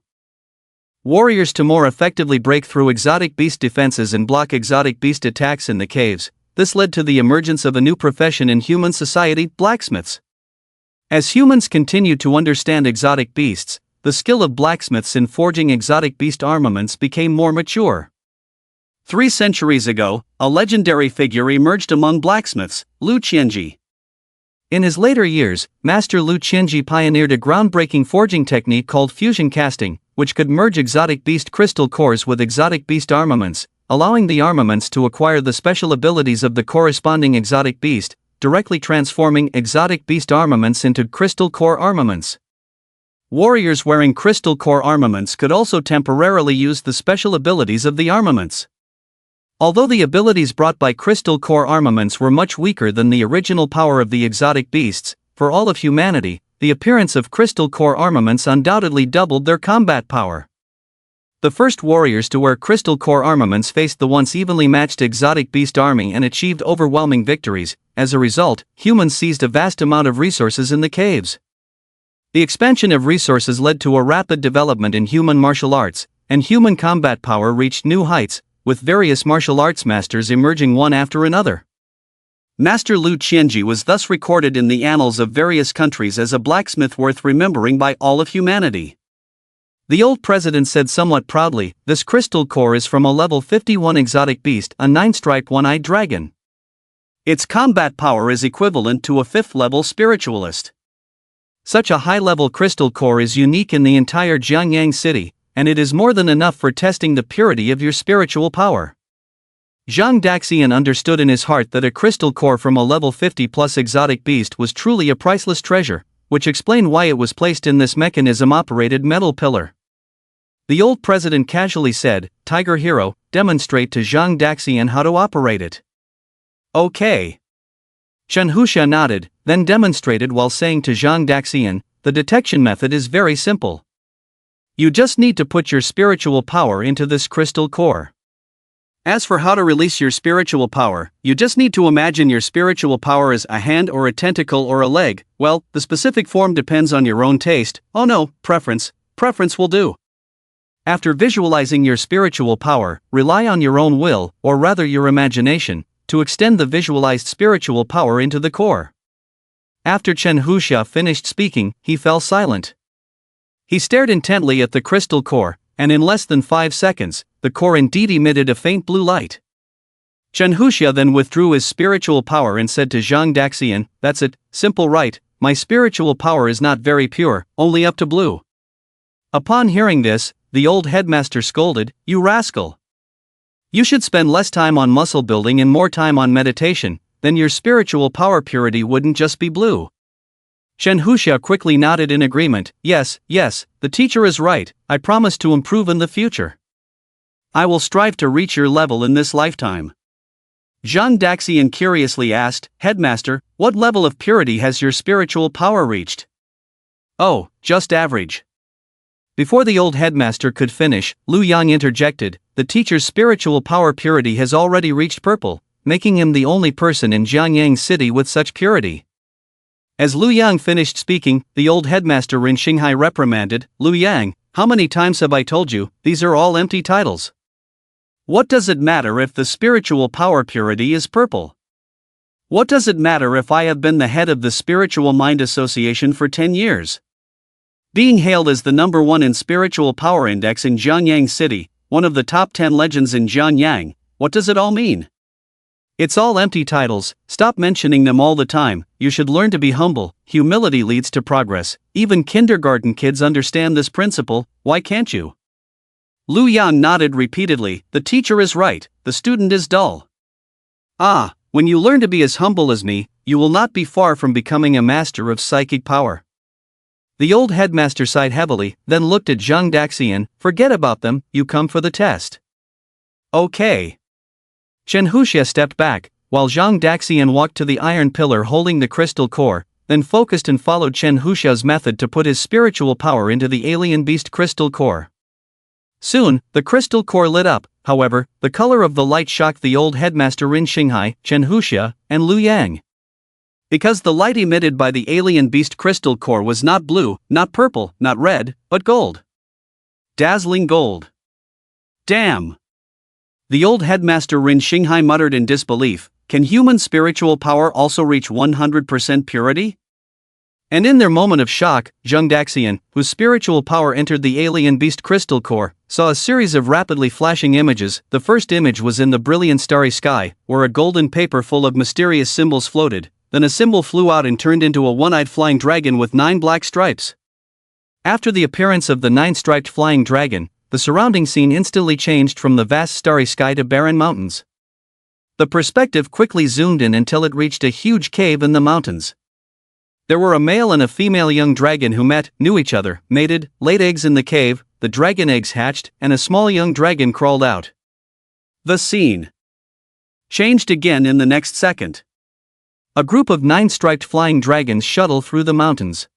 warriors to more effectively break through exotic beast defenses and block exotic beast attacks in the caves. This led to the emergence of a new profession in human society: blacksmiths. As humans continued to understand exotic beasts, the skill of blacksmiths in forging exotic beast armaments became more mature. 3 centuries ago, a legendary figure emerged among blacksmiths, Liu Qianji. In his later years, Master Liu Qianji pioneered a groundbreaking forging technique called fusion casting, which could merge exotic beast crystal cores with exotic beast armaments, allowing the armaments to acquire the special abilities of the corresponding exotic beast, directly transforming exotic beast armaments into crystal core armaments. Warriors wearing crystal core armaments could also temporarily use the special abilities of the armaments. Although the abilities brought by crystal core armaments were much weaker than the original power of the exotic beasts, for all of humanity, the appearance of crystal core armaments undoubtedly doubled their combat power. The first warriors to wear crystal core armaments faced the once evenly matched exotic beast army and achieved overwhelming victories. As a result, humans seized a vast amount of resources in the caves. The expansion of resources led to a rapid development in human martial arts, and human combat power reached new heights, with various martial arts masters emerging one after another. Master Liu Qianji was thus recorded in the annals of various countries as a blacksmith worth remembering by all of humanity. The old president said somewhat proudly, "This crystal core is from a level 51 exotic beast, a 9-striped one-eyed dragon." Its combat power is equivalent to a 5th-level spiritualist. Such a high-level crystal core is unique in the entire Jiangyang city, and it is more than enough for testing the purity of your spiritual power. Zhang Daxian understood in his heart that a crystal core from a level 50+ exotic beast was truly a priceless treasure, which explained why it was placed in this mechanism-operated metal pillar. The old president casually said, "Tiger Hero, demonstrate to Zhang Daxian how to operate it." "Okay." Chen Huxia nodded, then demonstrated while saying to Zhang Daxian, "The detection method is very simple. You just need to put your spiritual power into this crystal core. As for how to release your spiritual power, you just need to imagine your spiritual power as a hand or a tentacle or a leg. Well, the specific form depends on your own taste. Oh no, preference will do. After visualizing your spiritual power, rely on your own will, or rather your imagination, to extend the visualized spiritual power into the core." After Chen Huxia finished speaking, he fell silent. He stared intently at the crystal core, and in less than 5 seconds, the core indeed emitted a faint blue light. Chen Huxia then withdrew his spiritual power and said to Zhang Daxian, "That's it, simple right, my spiritual power is not very pure, only up to blue." Upon hearing this, the old headmaster scolded, "You rascal! You should spend less time on muscle building and more time on meditation, then your spiritual power purity wouldn't just be blue." Chen Huxia quickly nodded in agreement. Yes, the teacher is right, I promise to improve in the future. I will strive to reach your level in this lifetime. Zhang Daxian curiously asked, "Headmaster, what level of purity has your spiritual power reached?" "Oh, just average." Before the old headmaster could finish, Lu Yang interjected, "The teacher's spiritual power purity has already reached purple, making him the only person in Jiangyang City with such purity." As Lu Yang finished speaking, the old headmaster Rin Xinghai reprimanded, "Lu Yang, how many times have I told you, these are all empty titles? What does it matter if the spiritual power purity is purple? What does it matter if I have been the head of the Spiritual Mind Association for 10 years? Being hailed as the #1 in spiritual power index in Jiangyang City, one of the top 10 legends in Jiangyang, what does it all mean? It's all empty titles, stop mentioning them all the time, you should learn to be humble, humility leads to progress, even kindergarten kids understand this principle, why can't you?" Lu Yang nodded repeatedly, "The teacher is right, the student is dull. When you learn to be as humble as me, you will not be far from becoming a master of psychic power." The old headmaster sighed heavily, then looked at Zhang Daxian, "Forget about them, you come for the test." "Okay." Chen Huxia stepped back, while Zhang Daxian walked to the iron pillar holding the crystal core, then focused and followed Chen Huxia's method to put his spiritual power into the alien beast crystal core. Soon, the crystal core lit up, however, the color of the light shocked the old headmaster Rin Xinghai, Chen Huxia, and Lu Yang. Because the light emitted by the alien beast crystal core was not blue, not purple, not red, but gold. Dazzling gold. Damn! The old headmaster Rin Xinghai muttered in disbelief, "Can human spiritual power also reach 100% purity?" And in their moment of shock, Zhang Daxian, whose spiritual power entered the alien beast crystal core, saw a series of rapidly flashing images. The first image was in the brilliant starry sky, where a golden paper full of mysterious symbols floated, then a symbol flew out and turned into a one-eyed flying dragon with 9 black stripes. After the appearance of the 9-striped flying dragon, the surrounding scene instantly changed from the vast starry sky to barren mountains. The perspective quickly zoomed in until it reached a huge cave in the mountains. There were a male and a female young dragon who met, knew each other, mated, laid eggs in the cave, the dragon eggs hatched, and a small young dragon crawled out. The scene changed again in the next second. A group of 9-striped flying dragons shuttle through the mountains.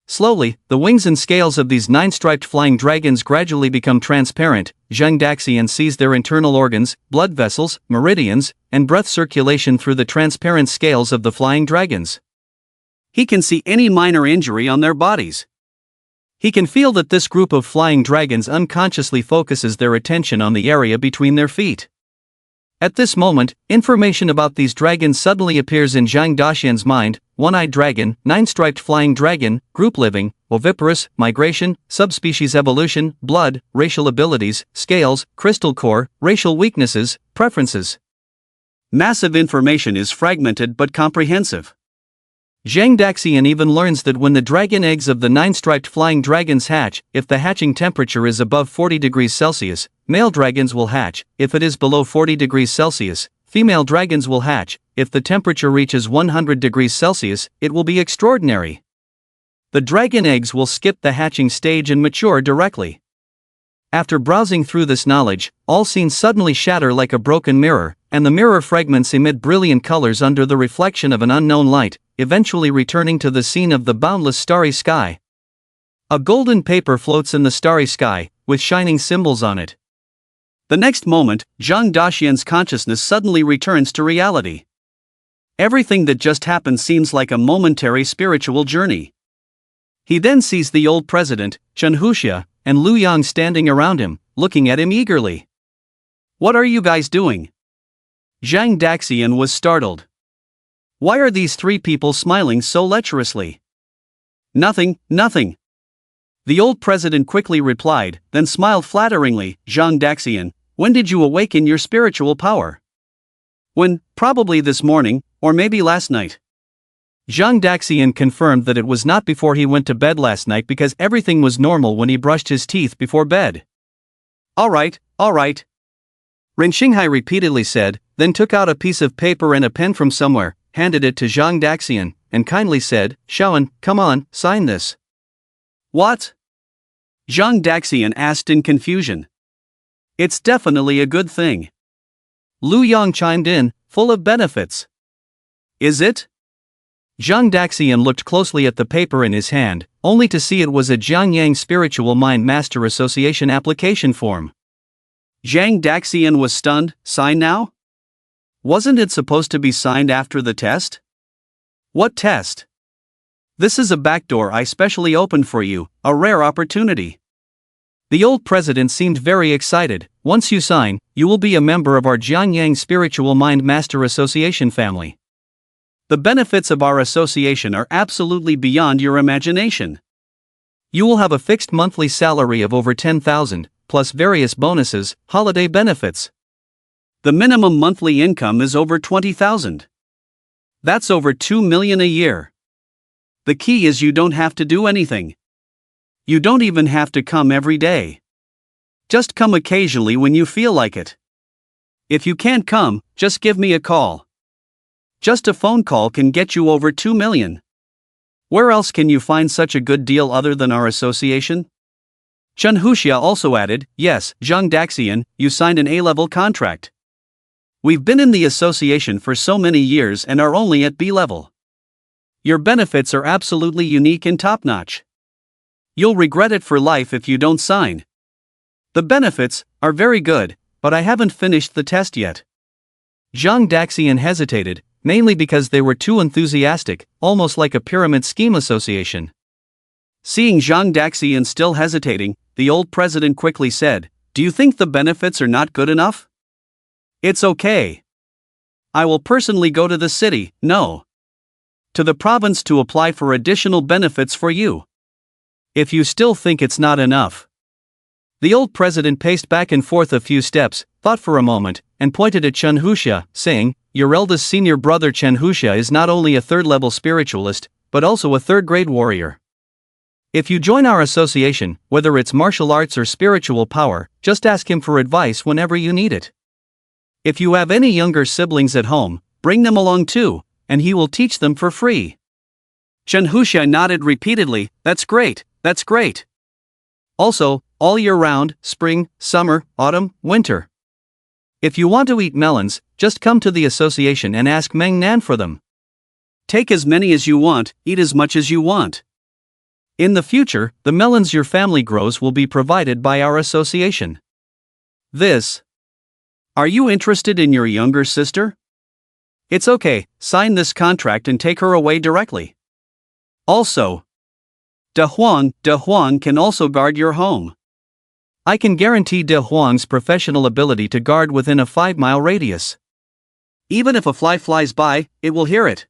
Slowly, the wings and scales of these 9-striped flying dragons gradually become transparent. Zhang Daxian sees their internal organs, blood vessels, meridians, and breath circulation through the transparent scales of the flying dragons. He can see any minor injury on their bodies. He can feel that this group of flying dragons unconsciously focuses their attention on the area between their feet. At this moment, information about these dragons suddenly appears in Zhang Daxian's mind: one-eyed dragon, 9-striped flying dragon, group living, oviparous, migration, subspecies evolution, blood, racial abilities, scales, crystal core, racial weaknesses, preferences. Massive information is fragmented but comprehensive. Zhang Daxian even learns that when the dragon eggs of the 9-striped flying dragons hatch, if the hatching temperature is above 40 degrees Celsius, male dragons will hatch. If it is below 40 degrees Celsius, female dragons will hatch. If the temperature reaches 100 degrees Celsius, it will be extraordinary. The dragon eggs will skip the hatching stage and mature directly. After browsing through this knowledge, all scenes suddenly shatter like a broken mirror, and the mirror fragments emit brilliant colors under the reflection of an unknown light, eventually returning to the scene of the boundless starry sky. A golden paper floats in the starry sky, with shining symbols on it. The next moment, Zhang Daxian's consciousness suddenly returns to reality. Everything that just happened seems like a momentary spiritual journey. He then sees the old president, Chen Huxia, and Lu Yang standing around him, looking at him eagerly. "What are you guys doing?" Zhang Daxian was startled. Why are these three people smiling so lecherously? "Nothing, nothing." The old president quickly replied, then smiled flatteringly. "Zhang Daxian, when did you awaken your spiritual power?" "When, probably this morning, or maybe last night." Zhang Daxian confirmed that it was not before he went to bed last night because everything was normal when he brushed his teeth before bed. All right. Ren Xinghai repeatedly said, then took out a piece of paper and a pen from somewhere, handed it to Zhang Daxian, and kindly said, "Shaoan, come on, sign this." "What?" Zhang Daxian asked in confusion. "It's definitely a good thing." Lu Yang chimed in, full of benefits. "Is it?" Zhang Daxian looked closely at the paper in his hand, only to see it was a Jiangyang Spiritual Mind Master Association application form. Zhang Daxian was stunned. "Sign now? Wasn't it supposed to be signed after the test?" "What test?" "This is a backdoor I specially opened for you, a rare opportunity." The old president seemed very excited. "Once you sign, you will be a member of our Jiangyang Spiritual Mind Master Association family. The benefits of our association are absolutely beyond your imagination. You will have a fixed monthly salary of over 10,000, plus various bonuses, holiday benefits. The minimum monthly income is over 20,000. That's over 2 million a year. The key is you don't have to do anything. You don't even have to come every day. Just come occasionally when you feel like it. If you can't come, just give me a call. Just a phone call can get you over 2 million. Where else can you find such a good deal other than our association?" Chen Huxia also added, "Yes, Zhang Daxian, you signed an A-level contract. We've been in the association for so many years and are only at B level. Your benefits are absolutely unique and top-notch. You'll regret it for life if you don't sign. The benefits are very good, but I haven't finished the test yet." Zhang Daxian hesitated, mainly because they were too enthusiastic, almost like a pyramid scheme association. Seeing Zhang Daxian still hesitating, the old president quickly said, "Do you think the benefits are not good enough?" "It's okay. I will personally go to the city, to the province to apply for additional benefits for you. If you still think it's not enough." The old president paced back and forth a few steps, thought for a moment, and pointed at Chen Huxia, saying, "Your eldest senior brother Chen Huxia is not only a third-level spiritualist, but also a third-grade warrior. If you join our association, whether it's martial arts or spiritual power, just ask him for advice whenever you need it. If you have any younger siblings at home, bring them along too, and he will teach them for free." Chen Huxia nodded repeatedly, That's great. Also, all year round, spring, summer, autumn, winter. If you want to eat melons, just come to the association and ask Meng Nan for them. Take as many as you want, eat as much as you want. In the future, the melons your family grows will be provided by our association. Are you interested in your younger sister? It's okay, sign this contract and take her away directly. Also, De Huang can also guard your home. I can guarantee De Huang's professional ability to guard within a 5-mile radius. Even if a fly flies by, it will hear it.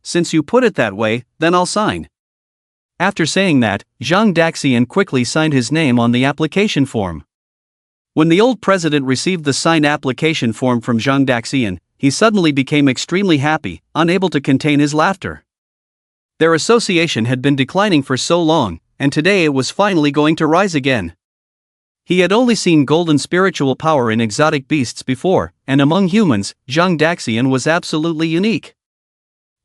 Since you put it that way, then I'll sign." After saying that, Zhang Daxian quickly signed his name on the application form. When the old president received the signed application form from Zhang Daxian, he suddenly became extremely happy, unable to contain his laughter. Their association had been declining for so long, and today it was finally going to rise again. He had only seen golden spiritual power in exotic beasts before, and among humans, Zhang Daxian was absolutely unique.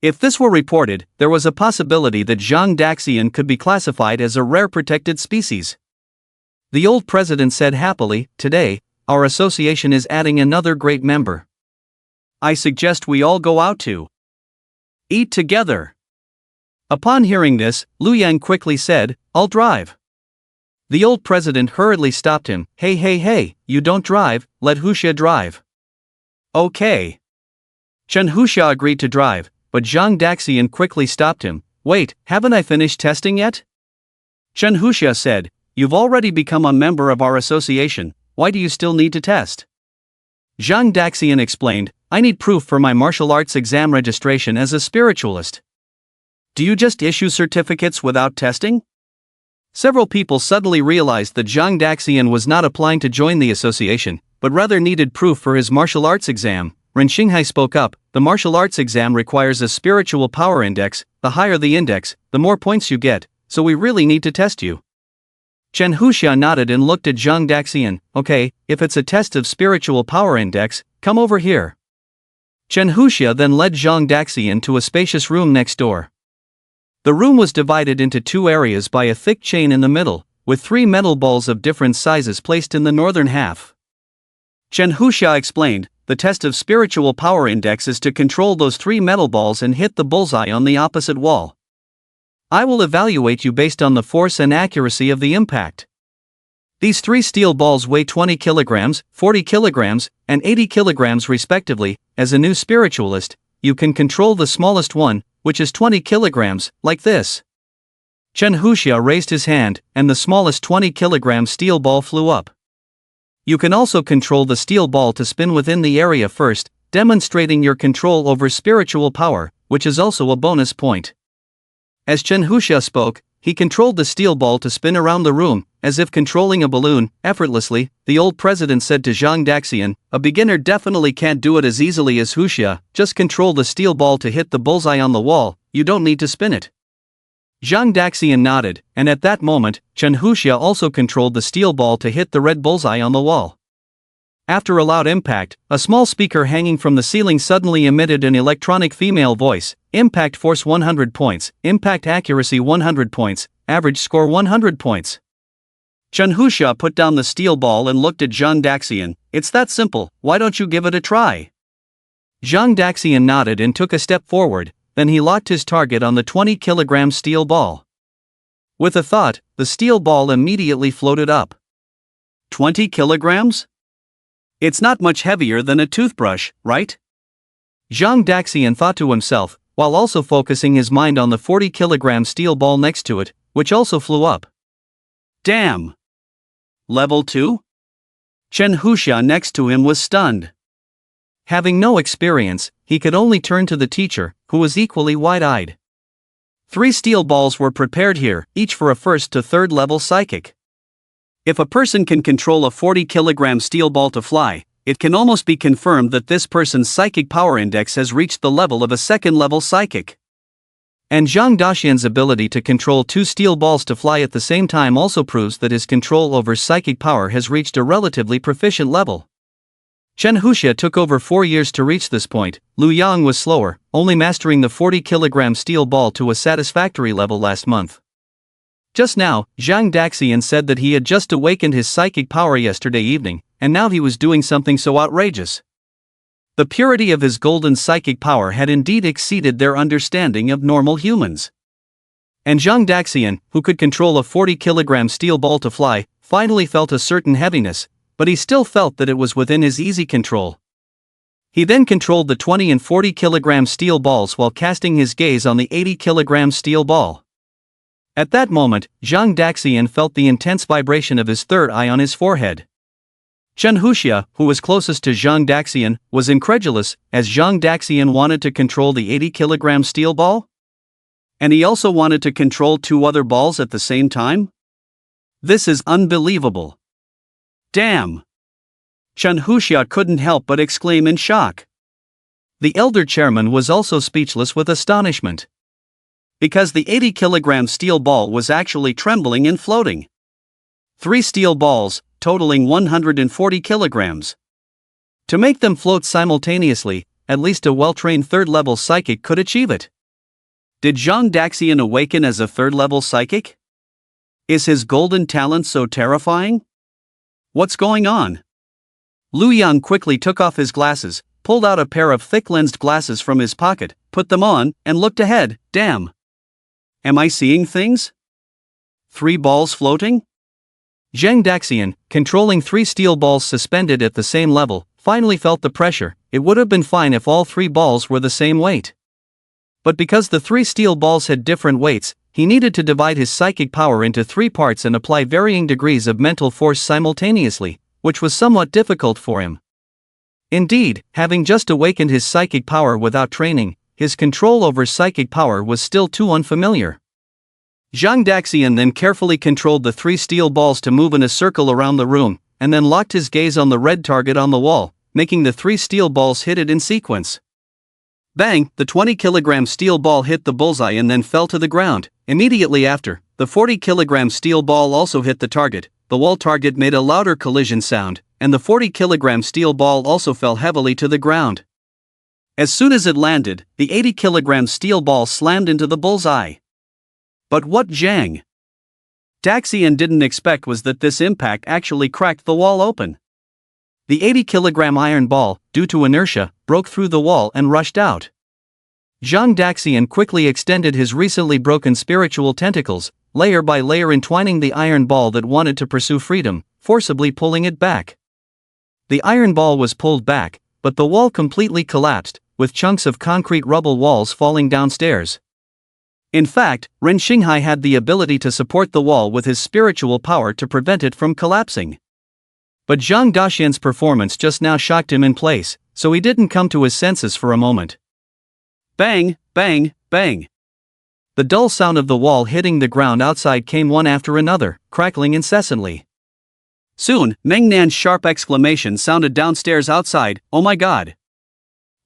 If this were reported, there was a possibility that Zhang Daxian could be classified as a rare protected species. The old president said happily, "Today, our association is adding another great member. I suggest we all go out to eat together." Upon hearing this, Liu Yang quickly said, "I'll drive." The old president hurriedly stopped him. Hey, you don't drive, let Huxia drive." "Okay." Chen Huxia agreed to drive, but Zhang Daxian quickly stopped him. "Wait, haven't I finished testing yet?" Chen Huxia said, "You've already become a member of our association, why do you still need to test?" Zhang Daxian explained, "I need proof for my martial arts exam registration as a spiritualist." "Do you just issue certificates without testing?" Several people suddenly realized that Zhang Daxian was not applying to join the association, but rather needed proof for his martial arts exam. Ren Xinghai spoke up, "The martial arts exam requires a spiritual power index, the higher the index, the more points you get, so we really need to test you." Chen Huxia nodded and looked at Zhang Daxian. "Okay, if it's a test of spiritual power index, come over here." Chen Huxia then led Zhang Daxian to a spacious room next door. The room was divided into two areas by a thick chain in the middle, with 3 metal balls of different sizes placed in the northern half. Chen Huxia explained, "The test of spiritual power index is to control those 3 metal balls and hit the bullseye on the opposite wall. I will evaluate you based on the force and accuracy of the impact. These 3 steel balls weigh 20 kilograms, 40 kilograms, and 80 kilograms respectively. As a new spiritualist, you can control the smallest one, which is 20 kilograms, like this." Chen Huxia raised his hand, and the smallest 20 kilogram steel ball flew up. You can also control the steel ball to spin within the area first, demonstrating your control over spiritual power, which is also a bonus point. As Chen Huxia spoke, he controlled the steel ball to spin around the room, as if controlling a balloon, effortlessly. The old president said to Zhang Daxian, "A beginner definitely can't do it as easily as Huxia, just control the steel ball to hit the bullseye on the wall, you don't need to spin it." Zhang Daxian nodded, and at that moment, Chen Huxia also controlled the steel ball to hit the red bullseye on the wall. After a loud impact, a small speaker hanging from the ceiling suddenly emitted an electronic female voice. "Impact force 100 points, impact accuracy 100 points, average score 100 points. Chen Huxia put down the steel ball and looked at Zhang Daxian. "It's that simple, why don't you give it a try?" Zhang Daxian nodded and took a step forward, then he locked his target on the 20 kilogram steel ball. With a thought, the steel ball immediately floated up. 20 kilograms? It's not much heavier than a toothbrush, right? Zhang Daxian thought to himself, while also focusing his mind on the 40 kilogram steel ball next to it, which also flew up. Damn! Level 2? Chen Huxia next to him was stunned. Having no experience, he could only turn to the teacher, who was equally wide-eyed. 3 steel balls were prepared here, each for a 1st to 3rd level psychic. If a person can control a 40 kilogram steel ball to fly, it can almost be confirmed that this person's psychic power index has reached the level of a 2nd level psychic. And Zhang Daxian's ability to control 2 steel balls to fly at the same time also proves that his control over psychic power has reached a relatively proficient level. Chen Huxia took over 4 years to reach this point. Liu Yang was slower, only mastering the 40 kilogram steel ball to a satisfactory level last month. Just now, Zhang Daxian said that he had just awakened his psychic power yesterday evening, and now he was doing something so outrageous. The purity of his golden psychic power had indeed exceeded their understanding of normal humans. And Zhang Daxian, who could control a 40 kilogram steel ball to fly, finally felt a certain heaviness, but he still felt that it was within his easy control. He then controlled the 20 and 40 kilogram steel balls while casting his gaze on the 80 kilogram steel ball. At that moment, Zhang Daxian felt the intense vibration of his third eye on his forehead. Chen Huxia, who was closest to Zhang Daxian, was incredulous, as Zhang Daxian wanted to control the 80 kilogram steel ball? And he also wanted to control 2 other balls at the same time? This is unbelievable. Damn! Chen Huxia couldn't help but exclaim in shock. The elder chairman was also speechless with astonishment. Because the 80-kilogram steel ball was actually trembling and floating. 3 steel balls, totaling 140 kilograms. To make them float simultaneously, at least a well-trained third-level psychic could achieve it. Did Zhang Daxian awaken as a third-level psychic? Is his golden talent so terrifying? What's going on? Lu Yang quickly took off his glasses, pulled out a pair of thick-lensed glasses from his pocket, put them on, and looked ahead. Damn! Am I seeing things? 3 balls floating? Zhang Daxian, controlling 3 steel balls suspended at the same level, finally felt the pressure. It would have been fine if all 3 balls were the same weight. But because the 3 steel balls had different weights, he needed to divide his psychic power into 3 parts and apply varying degrees of mental force simultaneously, which was somewhat difficult for him. Indeed, having just awakened his psychic power without training, his control over psychic power was still too unfamiliar. Zhang Daxian then carefully controlled the 3 steel balls to move in a circle around the room, and then locked his gaze on the red target on the wall, making the 3 steel balls hit it in sequence. Bang! The 20-kilogram steel ball hit the bullseye and then fell to the ground. Immediately after, the 40-kilogram steel ball also hit the target. The wall target made a louder collision sound, and the 40-kilogram steel ball also fell heavily to the ground. As soon as it landed, the 80-kilogram steel ball slammed into the bullseye. But what Zhang Daxian didn't expect was that this impact actually cracked the wall open. The 80-kilogram iron ball, due to inertia, broke through the wall and rushed out. Zhang Daxian quickly extended his recently broken spiritual tentacles, layer by layer entwining the iron ball that wanted to pursue freedom, forcibly pulling it back. The iron ball was pulled back, but the wall completely collapsed, with chunks of concrete rubble walls falling downstairs. In fact, Ren Xinghai had the ability to support the wall with his spiritual power to prevent it from collapsing. But Zhang Daxian's performance just now shocked him in place, so he didn't come to his senses for a moment. Bang, bang, bang. The dull sound of the wall hitting the ground outside came one after another, crackling incessantly. Soon, Meng Nan's sharp exclamation sounded downstairs outside. Oh my god!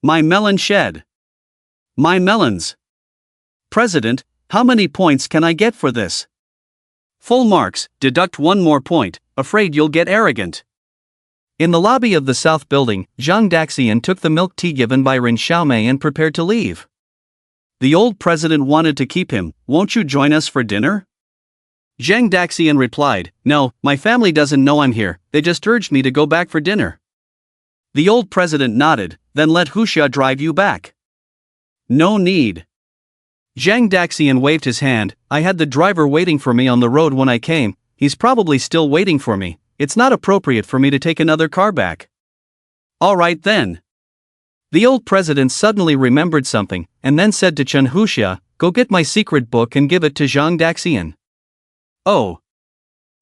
My melon shed! My melons! President, how many points can I get for this? Full marks, deduct 1 more point, afraid you'll get arrogant. In the lobby of the South Building, Zhang Daxian took the milk tea given by Ren Xiaomei and prepared to leave. The old president wanted to keep him. Won't you join us for dinner? Zhang Daxian replied, no, my family doesn't know I'm here, they just urged me to go back for dinner. The old president nodded, then let Huxia drive you back. No need. Zhang Daxian waved his hand. I had the driver waiting for me on the road when I came, he's probably still waiting for me. It's not appropriate for me to take another car back. All right then. The old president suddenly remembered something, and then said to Chen Huxia, go get my secret book and give it to Zhang Daxian. Oh.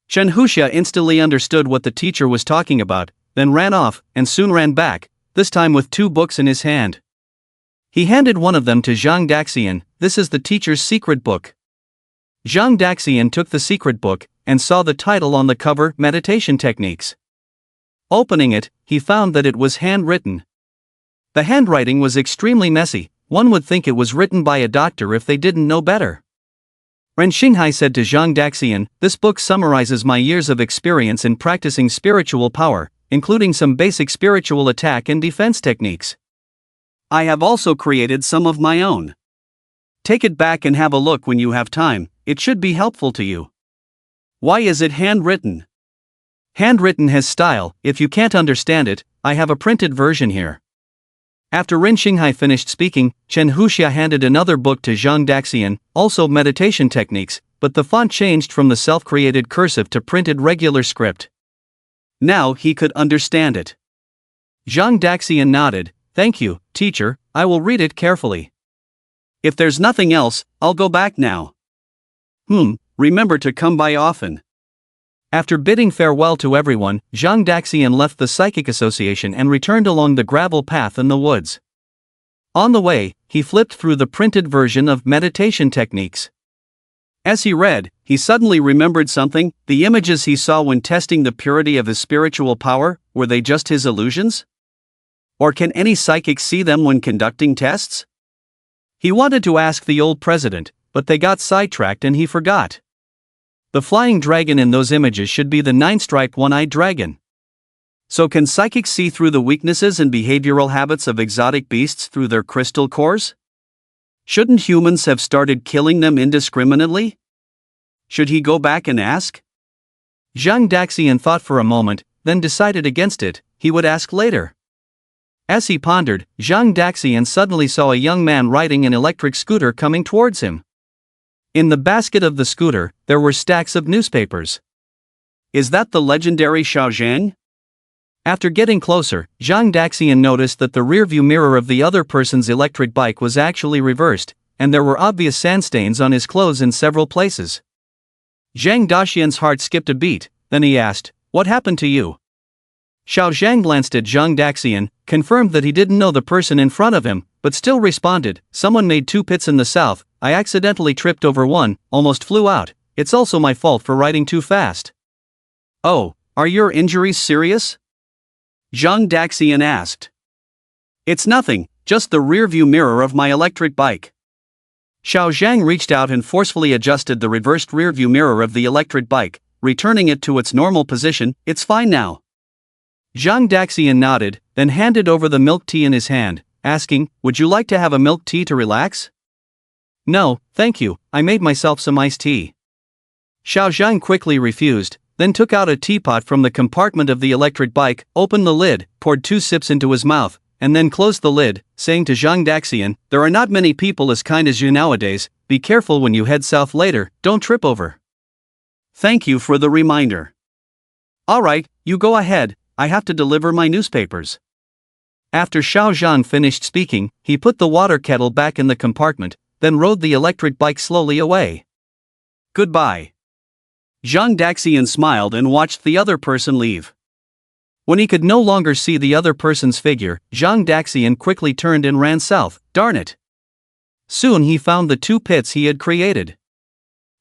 Chen Huxia instantly understood what the teacher was talking about, then ran off, and soon ran back, this time with 2 books in his hand. He handed one of them to Zhang Daxian. This is the teacher's secret book. Zhang Daxian took the secret book, and saw the title on the cover, Meditation Techniques. Opening it, he found that it was handwritten. The handwriting was extremely messy, one would think it was written by a doctor if they didn't know better. Ren Xinghai said to Zhang Daxian, this book summarizes my years of experience in practicing spiritual power, including some basic spiritual attack and defense techniques. I have also created some of my own. Take it back and have a look when you have time, it should be helpful to you. Why is it handwritten? Handwritten has style. If you can't understand it, I have a printed version here. After Ren Xinghai finished speaking, Chen Huxia handed another book to Zhang Daxian, also meditation techniques, but the font changed from the self-created cursive to printed regular script. Now he could understand it. Zhang Daxian nodded, thank you, teacher, I will read it carefully. If there's nothing else, I'll go back now. Remember to come by often. After bidding farewell to everyone, Zhang Daxian left the Psychic Association and returned along the gravel path in the woods. On the way, he flipped through the printed version of Meditation Techniques. As he read, he suddenly remembered something. The images he saw when testing the purity of his spiritual power, were they just his illusions? Or can any psychic see them when conducting tests? He wanted to ask the old president, but they got sidetracked and he forgot. The flying dragon in those images should be the nine-striped one-eyed dragon. So can psychics see through the weaknesses and behavioral habits of exotic beasts through their crystal cores? Shouldn't humans have started killing them indiscriminately? Should he go back and ask? Zhang Daxian thought for a moment, then decided against it. He would ask later. As he pondered, Zhang Daxian suddenly saw a young man riding an electric scooter coming towards him. In the basket of the scooter, there were stacks of newspapers. Is that the legendary Xiao Zhang? After getting closer, Zhang Daxian noticed that the rearview mirror of the other person's electric bike was actually reversed, and there were obvious sand stains on his clothes in several places. Zhang Daxian's heart skipped a beat, then he asked, "What happened to you?" Xiao Zhang glanced at Zhang Daxian, confirmed that he didn't know the person in front of him, but still responded, "Someone made 2 pits in the south, I accidentally tripped over one, almost flew out, it's also my fault for riding too fast." "Oh, are your injuries serious?" Zhang Daxian asked. "It's nothing, just the rearview mirror of my electric bike." Xiao Zhang reached out and forcefully adjusted the reversed rearview mirror of the electric bike, returning it to its normal position. "It's fine now." Zhang Daxian nodded, then handed over the milk tea in his hand, asking, "Would you like to have a milk tea to relax?" "No, thank you, I made myself some iced tea." Xiao Zhang quickly refused, then took out a teapot from the compartment of the electric bike, opened the lid, poured 2 sips into his mouth, and then closed the lid, saying to Zhang Daxian, "There are not many people as kind as you nowadays, be careful when you head south later, don't trip over." "Thank you for the reminder." "Alright, you go ahead, I have to deliver my newspapers." After Xiao Zhang finished speaking, he put the water kettle back in the compartment, then rode the electric bike slowly away. "Goodbye." Zhang Daxian smiled and watched the other person leave. When he could no longer see the other person's figure, Zhang Daxian quickly turned and ran south. Darn it! Soon he found the 2 pits he had created.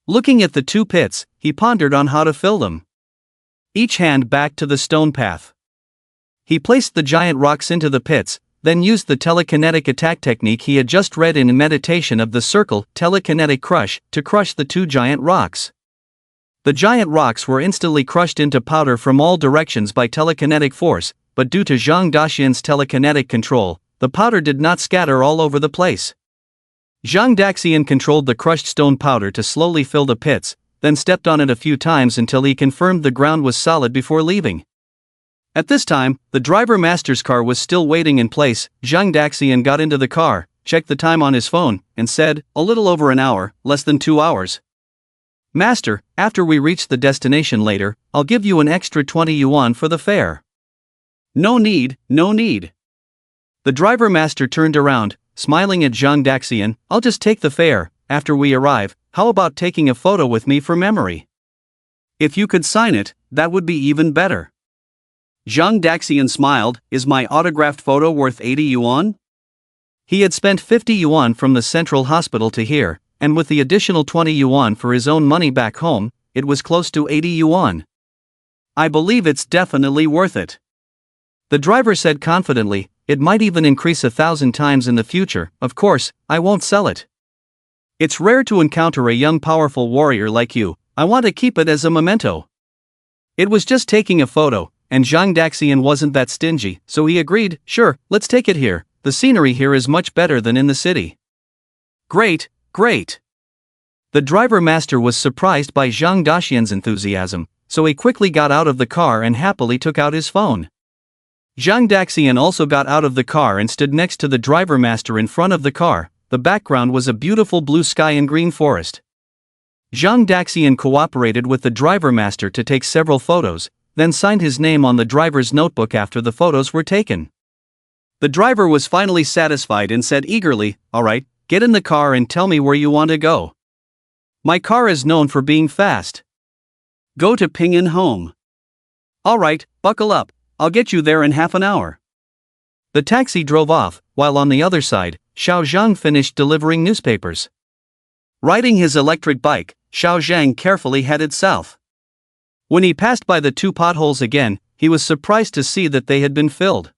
Looking at the 2 pits, he pondered on how to fill them. Each hand back to the stone path. He placed the giant rocks into the pits, then used the telekinetic attack technique he had just read in meditation of the circle telekinetic crush to crush the 2 giant rocks. The giant rocks were instantly crushed into powder from all directions by telekinetic force, but due to Zhang Daxian's telekinetic control, the powder did not scatter all over the place. Zhang Daxian controlled the crushed stone powder to slowly fill the pits, then stepped on it a few times until he confirmed the ground was solid before leaving. At this time, the driver master's car was still waiting in place. Zhang Daxian got into the car, checked the time on his phone, and said, "A little over an hour, less than 2 hours. Master, after we reach the destination later, I'll give you an extra 20 yuan for the fare." "No need, no need." The driver master turned around, smiling at Zhang Daxian, "I'll just take the fare. After we arrive, how about taking a photo with me for memory? If you could sign it, that would be even better." Zhang Daxian smiled, "Is my autographed photo worth 80 yuan? He had spent 50 yuan from the central hospital to here, and with the additional 20 yuan for his own money back home, it was close to 80 yuan. "I believe it's definitely worth it." The driver said confidently, "It might even increase 1,000 times in the future. Of course, I won't sell it. It's rare to encounter a young powerful warrior like you, I want to keep it as a memento." It was just taking a photo, and Zhang Daxian wasn't that stingy, so he agreed, "Sure, let's take it here, the scenery here is much better than in the city." "Great, great." The driver master was surprised by Zhang Daxian's enthusiasm, so he quickly got out of the car and happily took out his phone. Zhang Daxian also got out of the car and stood next to the driver master in front of the car. The background was a beautiful blue sky and green forest. Zhang Daxian cooperated with the driver master to take several photos, then signed his name on the driver's notebook after the photos were taken. The driver was finally satisfied and said eagerly, "Alright, get in the car and tell me where you want to go. My car is known for being fast. Go to Ping'an home." "Alright, buckle up, I'll get you there in half an hour." The taxi drove off, while on the other side, Xiao Zhang finished delivering newspapers. Riding his electric bike, Xiao Zhang carefully headed south. When he passed by the 2 potholes again, he was surprised to see that they had been filled.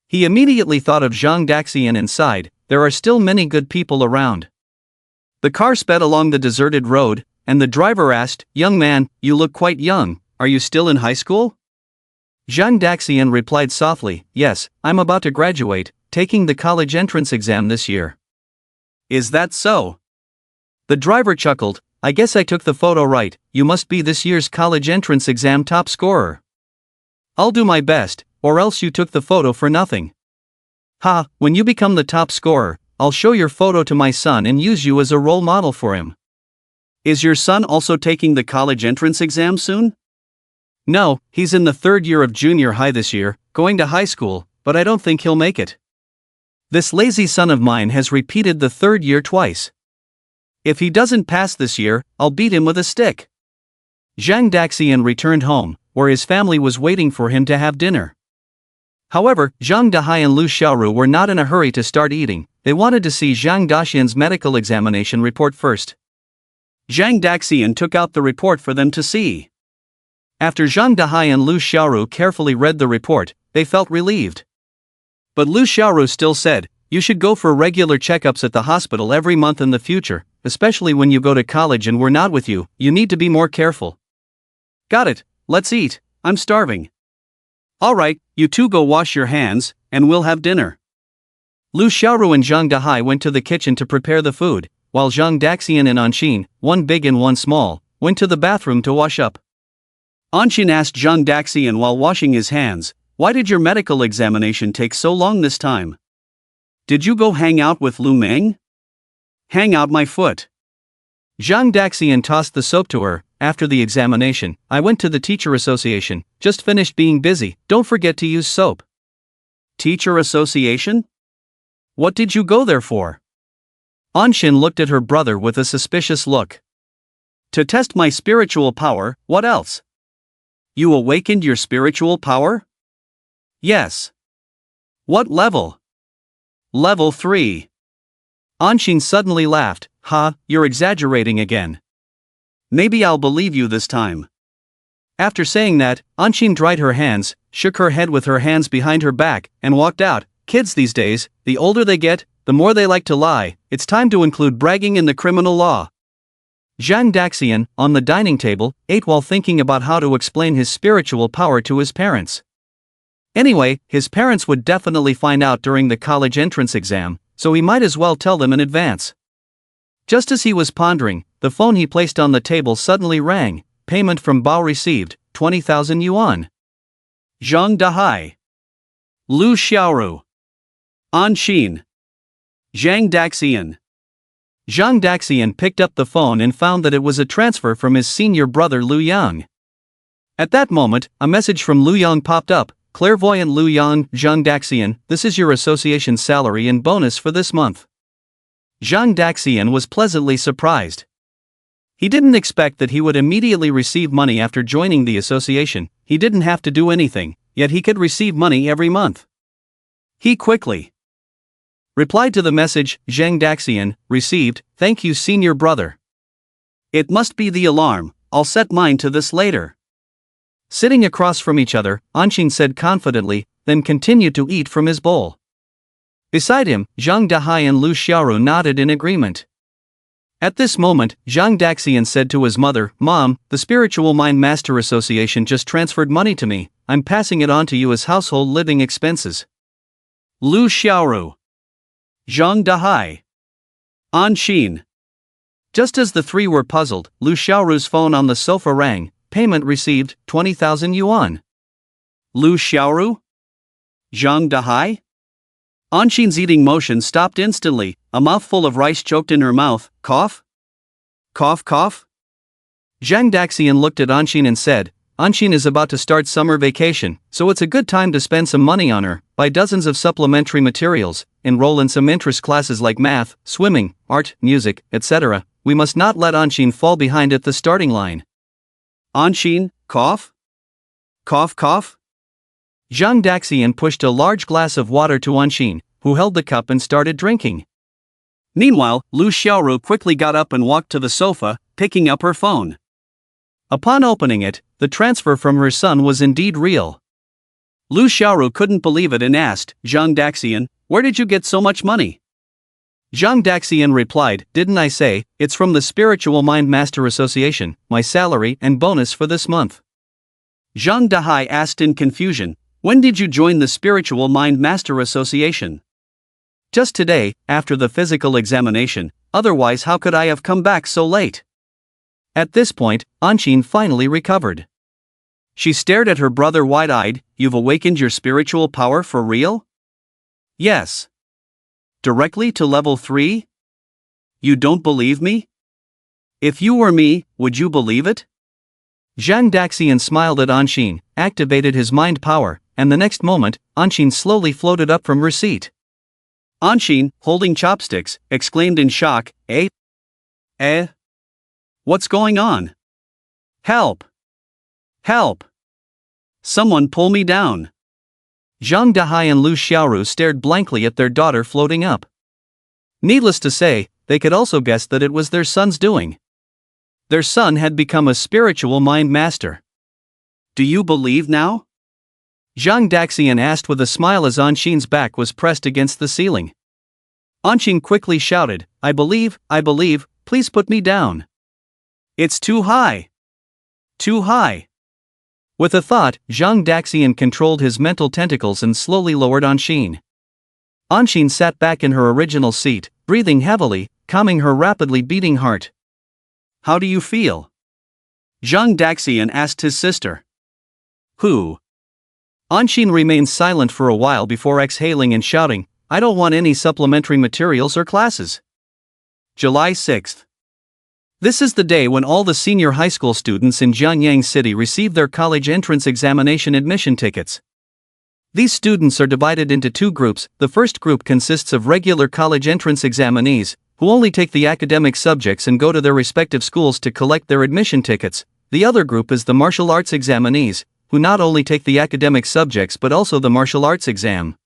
He immediately thought of Zhang Daxian and sighed, there are still many good people around. The car sped along the deserted road, and the driver asked, "Young man, you look quite young, are you still in high school?" Zhang Daxian replied softly, "Yes, I'm about to graduate, taking the college entrance exam this year." "Is that so?" The driver chuckled, "I guess I took the photo right, you must be this year's college entrance exam top scorer." "I'll do my best, or else you took the photo for nothing." "Ha, when you become the top scorer, I'll show your photo to my son and use you as a role model for him." "Is your son also taking the college entrance exam soon?" "No, he's in the 3rd year of junior high this year, going to high school, but I don't think he'll make it. This lazy son of mine has repeated the 3rd year twice. If he doesn't pass this year, I'll beat him with a stick." Zhang Daxian returned home, where his family was waiting for him to have dinner. However, Zhang Dahai and Lu Xiaoru were not in a hurry to start eating, they wanted to see Zhang Daxian's medical examination report first. Zhang Daxian took out the report for them to see. After Zhang Dahai and Lu Xiaoru carefully read the report, they felt relieved. But Lu Xiaoru still said, "You should go for regular checkups at the hospital every month in the future, especially when you go to college and we're not with you, you need to be more careful." "Got it, let's eat, I'm starving." "Alright, you two go wash your hands, and we'll have dinner." Lu Xiaoru and Zhang Dahai went to the kitchen to prepare the food, while Zhang Daxian and Anshin, one big and one small, went to the bathroom to wash up. Anshin asked Zhang Daxian while washing his hands, "Why did your medical examination take so long this time? Did you go hang out with Lu Meng?" "Hang out my foot." Zhang Daxian tossed the soap to her. "After the examination, I went to the teacher association, just finished being busy, don't forget to use soap." "Teacher association? What did you go there for?" Anshin looked at her brother with a suspicious look. "To test my spiritual power, what else?" "You awakened your spiritual power?" "Yes." "What level?" "Level 3. Anshin suddenly laughed, "Ha, you're exaggerating again. Maybe I'll believe you this time." After saying that, Anshin dried her hands, shook her head with her hands behind her back, and walked out. Kids these days, the older they get, the more they like to lie, it's time to include bragging in the criminal law. Zhang Daxian, on the dining table, ate while thinking about how to explain his spiritual power to his parents. Anyway, his parents would definitely find out during the college entrance exam, so he might as well tell them in advance. Just as he was pondering, the phone he placed on the table suddenly rang. Payment from Bao received, 20,000 yuan. Zhang Dahai. Lu Xiaoru. Anshin. Zhang Daxian. Zhang Daxian picked up the phone and found that it was a transfer from his senior brother Lu Yang. At that moment, a message from Lu Yang popped up. "Clairvoyant Lu Yang, Zhang Daxian, this is your association salary and bonus for this month." Zhang Daxian was pleasantly surprised. He didn't expect that he would immediately receive money after joining the association. He didn't have to do anything, yet he could receive money every month. He quickly replied to the message. Zhang Daxian, received, thank you senior brother. It must be the alarm, I'll set mine to this later. Sitting across from each other, Anshin said confidently, then continued to eat from his bowl. Beside him, Zhang Dahai and Lu Xiaoru nodded in agreement. At this moment, Zhang Daxian said to his mother, "Mom, the Spiritual Mind Master Association just transferred money to me, I'm passing it on to you as household living expenses." Lu Xiaoru. Zhang Dahai. Anshin. Just as the three were puzzled, Lu Xiaoru's phone on the sofa rang. Payment received, 20,000 yuan. Lu Xiaoru? Zhang Dahai? Anshin's eating motion stopped instantly, a mouthful of rice choked in her mouth. Cough? Cough cough? Zhang Daxian looked at Anshin and said, Anshin is about to start summer vacation, so it's a good time to spend some money on her, buy dozens of supplementary materials, enroll in some interest classes like math, swimming, art, music, etc. We must not let Anshin fall behind at the starting line. Anshin, cough? Cough cough? Zhang Daxian pushed a large glass of water to Anshin, who held the cup and started drinking. Meanwhile, Lu Xiaoru quickly got up and walked to the sofa. picking up her phone. Upon opening it, the transfer from her son was indeed real. Lu Xiaoru couldn't believe it and asked, Zhang Daxian, where did you get so much money? Zhang Daxian replied, didn't I say, it's from the Spiritual Mind Master Association, my salary and bonus for this month. Zhang Dahai asked in confusion, when did you join the Spiritual Mind Master Association? Just today, after the physical examination, otherwise how could I have come back so late? At this point, Anqin finally recovered. She stared at her brother wide-eyed, you've awakened your spiritual power for real? Yes. Directly to level 3? You don't believe me? If you were me, would you believe it? Zhang Daxian smiled at Anqin, activated his mind power, and the next moment, Anqin slowly floated up from her seat. Anqin, holding chopsticks, exclaimed in shock, Eh? What's going on? Help! Help! Someone pull me down! Zhang Dahai and Lu Xiaoru stared blankly at their daughter floating up. Needless to say, they could also guess that it was their son's doing. Their son had become a spiritual mind master. Do you believe now? Zhang Daxian asked with a smile as Anqin's back was pressed against the ceiling. Anqin quickly shouted, I believe, please put me down. It's too high. Too high. With a thought, Zhang Daxian controlled his mental tentacles and slowly lowered Anqin. Anqin sat back in her original seat, breathing heavily, calming her rapidly beating heart. How do you feel? Zhang Daxian asked his sister. Who? Anqin remained silent for a while before exhaling and shouting, I don't want any supplementary materials or classes. July 6th. This is the day when all the senior high school students in Jianyang City receive their college entrance examination admission tickets. These students are divided into two groups. The first group consists of regular college entrance examinees, who only take the academic subjects and go to their respective schools to collect their admission tickets. The other group is the martial arts examinees, who not only take the academic subjects but also the martial arts exam.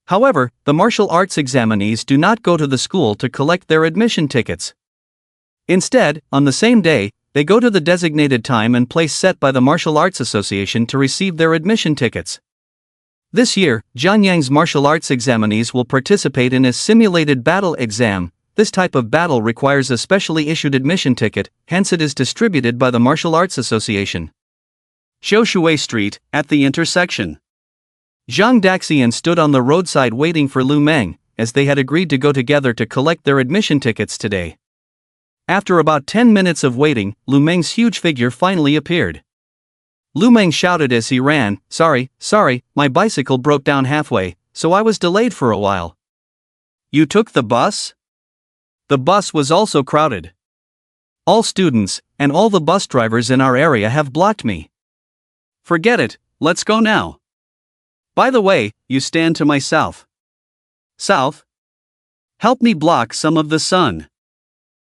However, the martial arts examinees do not go to the school to collect their admission tickets. Instead, on the same day, they go to the designated time and place set by the Martial Arts Association to receive their admission tickets. This year, Jianyang's martial arts examinees will participate in a simulated battle exam. This type of battle requires a specially issued admission ticket, hence it is distributed by the Martial Arts Association. Shoushui Street, at the intersection. Zhang Daxian stood on the roadside waiting for Lu Meng, as they had agreed to go together to collect their admission tickets today. After about 10 minutes of waiting, Lu Meng's huge figure finally appeared. Lu Meng shouted as he ran, Sorry, my bicycle broke down halfway, so I was delayed for a while. You took the bus? The bus was also crowded. All students, and all the bus drivers in our area have blocked me. Forget it, let's go now. By the way, you stand to my south. South? Help me block some of the sun.